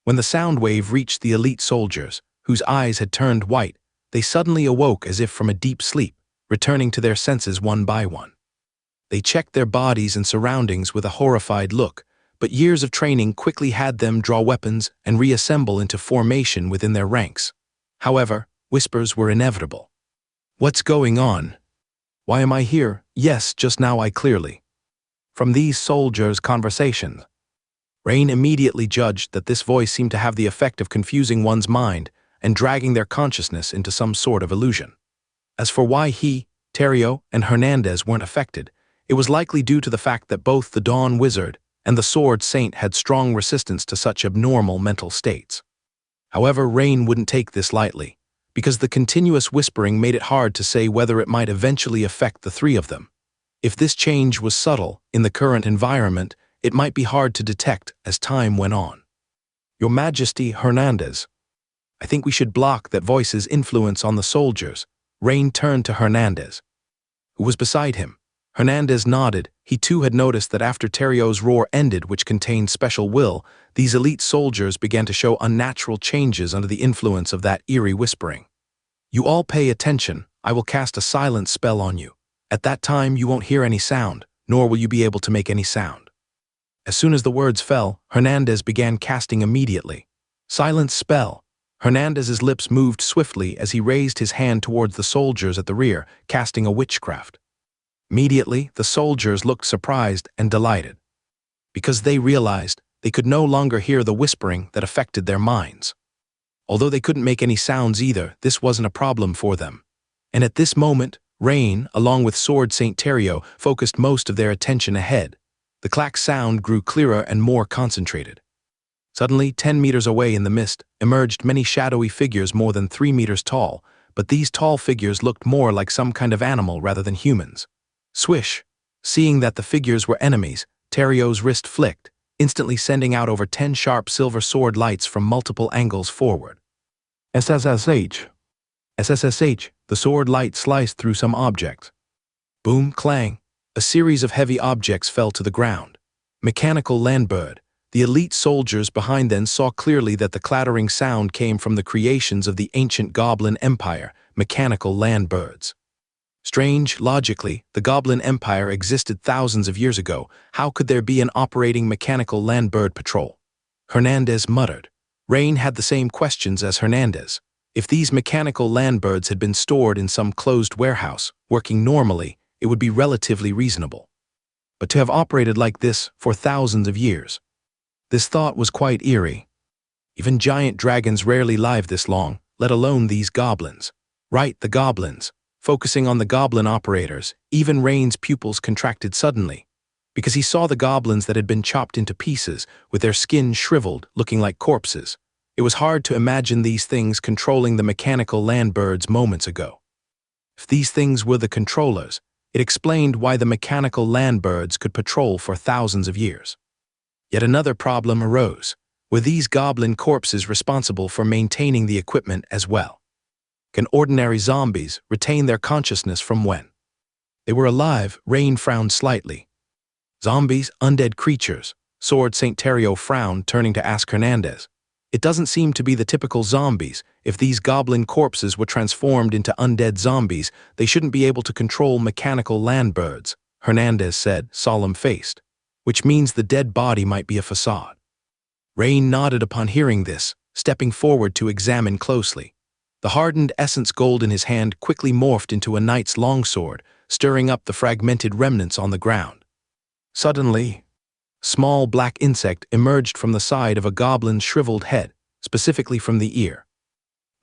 When the sound wave reached the elite soldiers, whose eyes had turned white, they suddenly awoke as if from a deep sleep, returning to their senses one by one. They checked their bodies and surroundings with a horrified look, but years of training quickly had them draw weapons and reassemble into formation within their ranks. However, whispers were inevitable. What's going on? Why am I here? Yes, just now I clearly. From these soldiers' conversations, Rain immediately judged that this voice seemed to have the effect of confusing one's mind and dragging their consciousness into some sort of illusion. As for why he, Terrio, and Hernandez weren't affected, it was likely due to the fact that both the Dawn Wizard and the Sword Saint had strong resistance to such abnormal mental states. However, Rain wouldn't take this lightly, because the continuous whispering made it hard to say whether it might eventually affect the three of them. If this change was subtle in the current environment, it might be hard to detect as time went on. Your Majesty, Hernandez, I think we should block that voice's influence on the soldiers. Rain turned to Hernandez, who was beside him. Hernandez nodded. He too had noticed that after Terrio's roar ended, which contained special will, these elite soldiers began to show unnatural changes under the influence of that eerie whispering. You all pay attention. I will cast a silence spell on you. At that time, you won't hear any sound, nor will you be able to make any sound. As soon as the words fell, Hernandez began casting immediately. Silence spell. Hernandez's lips moved swiftly as he raised his hand towards the soldiers at the rear, casting a witchcraft. Immediately, the soldiers looked surprised and delighted, because they realized they could no longer hear the whispering that affected their minds. Although they couldn't make any sounds either, this wasn't a problem for them. And at this moment, Rain, along with Sword St. Terrio, focused most of their attention ahead. The clack sound grew clearer and more concentrated. Suddenly, 10 meters away in the mist, emerged many shadowy figures more than 3 meters tall, but these tall figures looked more like some kind of animal rather than humans. Swish! Seeing that the figures were enemies, Terrio's wrist flicked, instantly sending out over 10 sharp silver sword lights from multiple angles forward. SSSH. SSSH, the sword light sliced through some objects. Boom, clang. A series of heavy objects fell to the ground. Mechanical landbird. The elite soldiers behind them saw clearly that the clattering sound came from the creations of the ancient Goblin Empire, mechanical landbirds. Strange, logically, the Goblin Empire existed thousands of years ago. How could there be an operating mechanical landbird patrol? Hernandez muttered. Rain had the same questions as Hernandez. If these mechanical landbirds had been stored in some closed warehouse, working normally, it would be relatively reasonable. But to have operated like this for thousands of years, this thought was quite eerie. Even giant dragons rarely live this long, let alone these goblins. Right, the goblins. Focusing on the goblin operators, even Rain's pupils contracted suddenly, because he saw the goblins that had been chopped into pieces, with their skin shriveled, looking like corpses. It was hard to imagine these things controlling the mechanical landbirds moments ago. If these things were the controllers, it explained why the mechanical landbirds could patrol for thousands of years. Yet another problem arose. Were these goblin corpses responsible for maintaining the equipment as well? Can ordinary zombies retain their consciousness from when they were alive? Rain frowned slightly. Zombies, undead creatures. Sword St. Terrio frowned, turning to ask Hernandez. It doesn't seem to be the typical zombies. If these goblin corpses were transformed into undead zombies, they shouldn't be able to control mechanical landbirds, Hernandez said, solemn-faced, which means the dead body might be a facade. Rain nodded upon hearing this, stepping forward to examine closely. The hardened essence gold in his hand quickly morphed into a knight's longsword, stirring up the fragmented remnants on the ground. Suddenly, a small black insect emerged from the side of a goblin's shriveled head, specifically from the ear.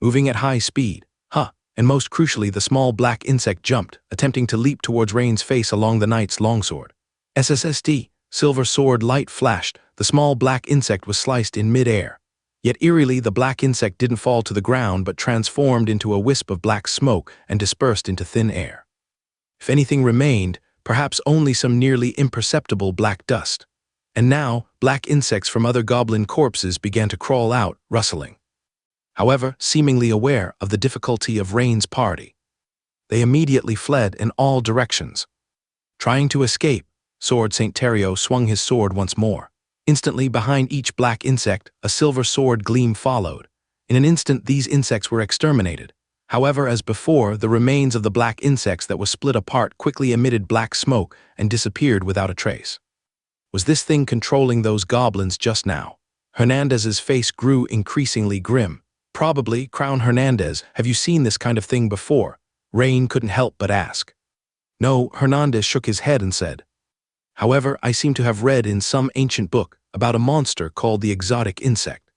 Moving at high speed, and most crucially the small black insect jumped, attempting to leap towards Rain's face along the knight's longsword. SSSD, silver sword light flashed, the small black insect was sliced in mid-air. Yet eerily the black insect didn't fall to the ground but transformed into a wisp of black smoke and dispersed into thin air. If anything remained, perhaps only some nearly imperceptible black dust. And now, black insects from other goblin corpses began to crawl out, rustling. However, seemingly aware of the difficulty of Rain's party, they immediately fled in all directions. Trying to escape, Sword St. Terrio swung his sword once more. Instantly, behind each black insect, a silver sword gleam followed. In an instant, these insects were exterminated. However, as before, the remains of the black insects that was split apart quickly emitted black smoke and disappeared without a trace. Was this thing controlling those goblins just now? Hernandez's face grew increasingly grim. Probably, Crown Hernandez, have you seen this kind of thing before? Rain couldn't help but ask. No, Hernandez shook his head and said. However, I seem to have read in some ancient book about a monster called the exotic insect,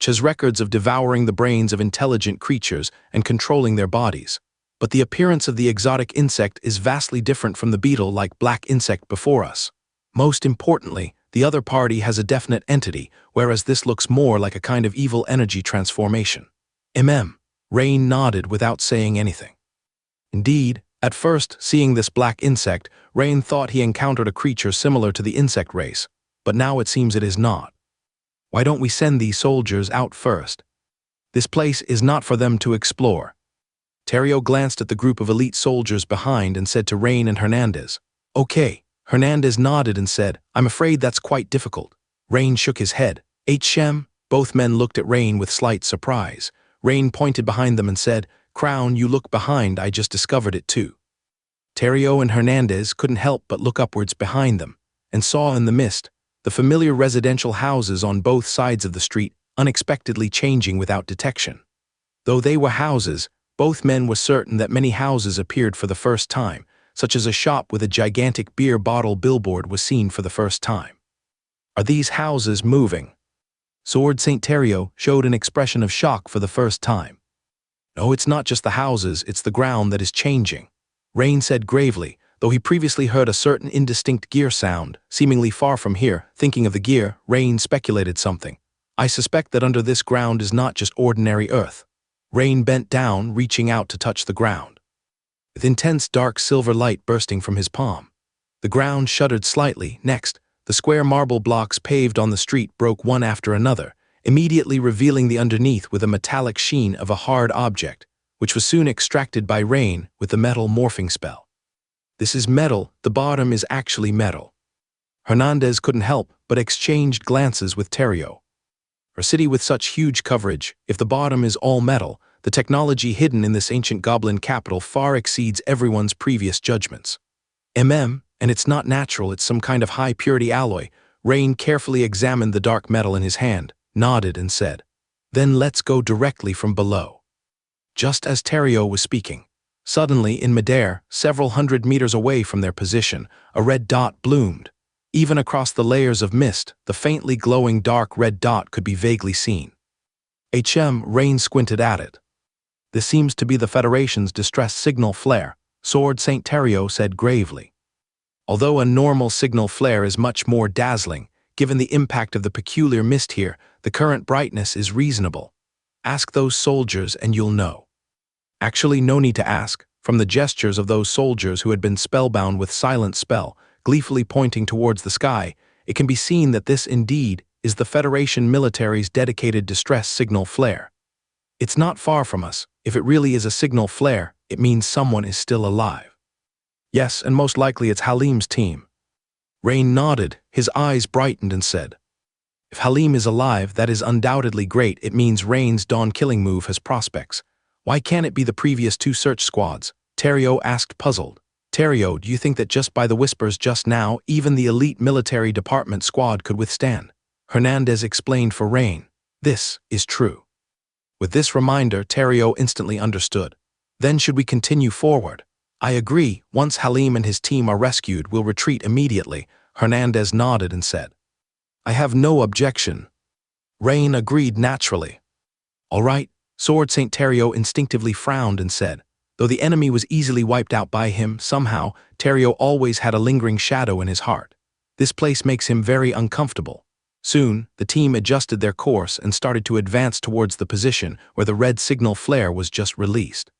which has records of devouring the brains of intelligent creatures and controlling their bodies. But the appearance of the exotic insect is vastly different from the beetle-like black insect before us. Most importantly, the other party has a definite entity, whereas this looks more like a kind of evil energy transformation. Rain nodded without saying anything. Indeed, at first, seeing this black insect, Rain thought he encountered a creature similar to the insect race, but now it seems it is not. Why don't we send these soldiers out first? This place is not for them to explore. Terrio glanced at the group of elite soldiers behind and said to Rain and Hernandez, Okay. Hernandez nodded and said, I'm afraid that's quite difficult. Rain shook his head. Shem? Both men looked at Rain with slight surprise. Rain pointed behind them and said, Crown, you look behind, I just discovered it too. Terrio and Hernandez couldn't help but look upwards behind them, and saw in the mist the familiar residential houses on both sides of the street unexpectedly changing without detection. Though they were houses, both men were certain that many houses appeared for the first time, such as a shop with a gigantic beer bottle billboard was seen for the first time. Are these houses moving? Sword St. Terrio showed an expression of shock for the first time. No, it's not just the houses, it's the ground that is changing. Rain said gravely, though he previously heard a certain indistinct gear sound, seemingly far from here. Thinking of the gear, Rain speculated something. I suspect that under this ground is not just ordinary earth. Rain bent down, reaching out to touch the ground, with intense dark silver light bursting from his palm. The ground shuddered slightly. Next, the square marble blocks paved on the street broke one after another, immediately revealing the underneath with a metallic sheen of a hard object, which was soon extracted by Rain with the metal morphing spell. This is metal, the bottom is actually metal. Hernandez couldn't help but exchanged glances with Terrio. For a city with such huge coverage, if the bottom is all metal, the technology hidden in this ancient goblin capital far exceeds everyone's previous judgments. And it's not natural, it's some kind of high-purity alloy. Rain carefully examined the dark metal in his hand, nodded and said, Then let's go directly from below. Just as Terrio was speaking, suddenly in midair, several hundred meters away from their position, a red dot bloomed. Even across the layers of mist, the faintly glowing dark red dot could be vaguely seen. Rain squinted at it. This seems to be the Federation's distress signal flare, Sword St. Terrio said gravely. Although a normal signal flare is much more dazzling, given the impact of the peculiar mist here, the current brightness is reasonable. Ask those soldiers and you'll know. Actually, no need to ask. From the gestures of those soldiers who had been spellbound with silent spell, gleefully pointing towards the sky, it can be seen that this indeed is the Federation military's dedicated distress signal flare. It's not far from us. If it really is a signal flare, it means someone is still alive. Yes, and most likely it's Halim's team. Rain nodded, his eyes brightened and said, If Halim is alive, that is undoubtedly great. It means Rain's dawn-killing move has prospects. Why can't it be the previous two search squads? Terrio asked, puzzled. Terrio, do you think that just by the whispers just now, even the elite military department squad could withstand? Hernandez explained for Rain. This is true. With this reminder, Terrio instantly understood. Then should we continue forward? I agree. Once Halim and his team are rescued, we'll retreat immediately. Hernandez nodded and said, I have no objection. Rain agreed naturally. All right. Sword St. Terrio instinctively frowned and said, though the enemy was easily wiped out by him, somehow, Terrio always had a lingering shadow in his heart. This place makes him very uncomfortable. Soon, the team adjusted their course and started to advance towards the position where the red signal flare was just released.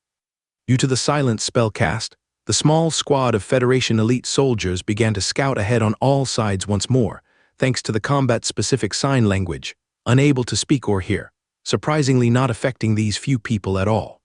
Due to the silent spell cast, The small squad of Federation elite soldiers began to scout ahead on all sides once more, thanks to the combat-specific sign language, unable to speak or hear, surprisingly not affecting these few people at all.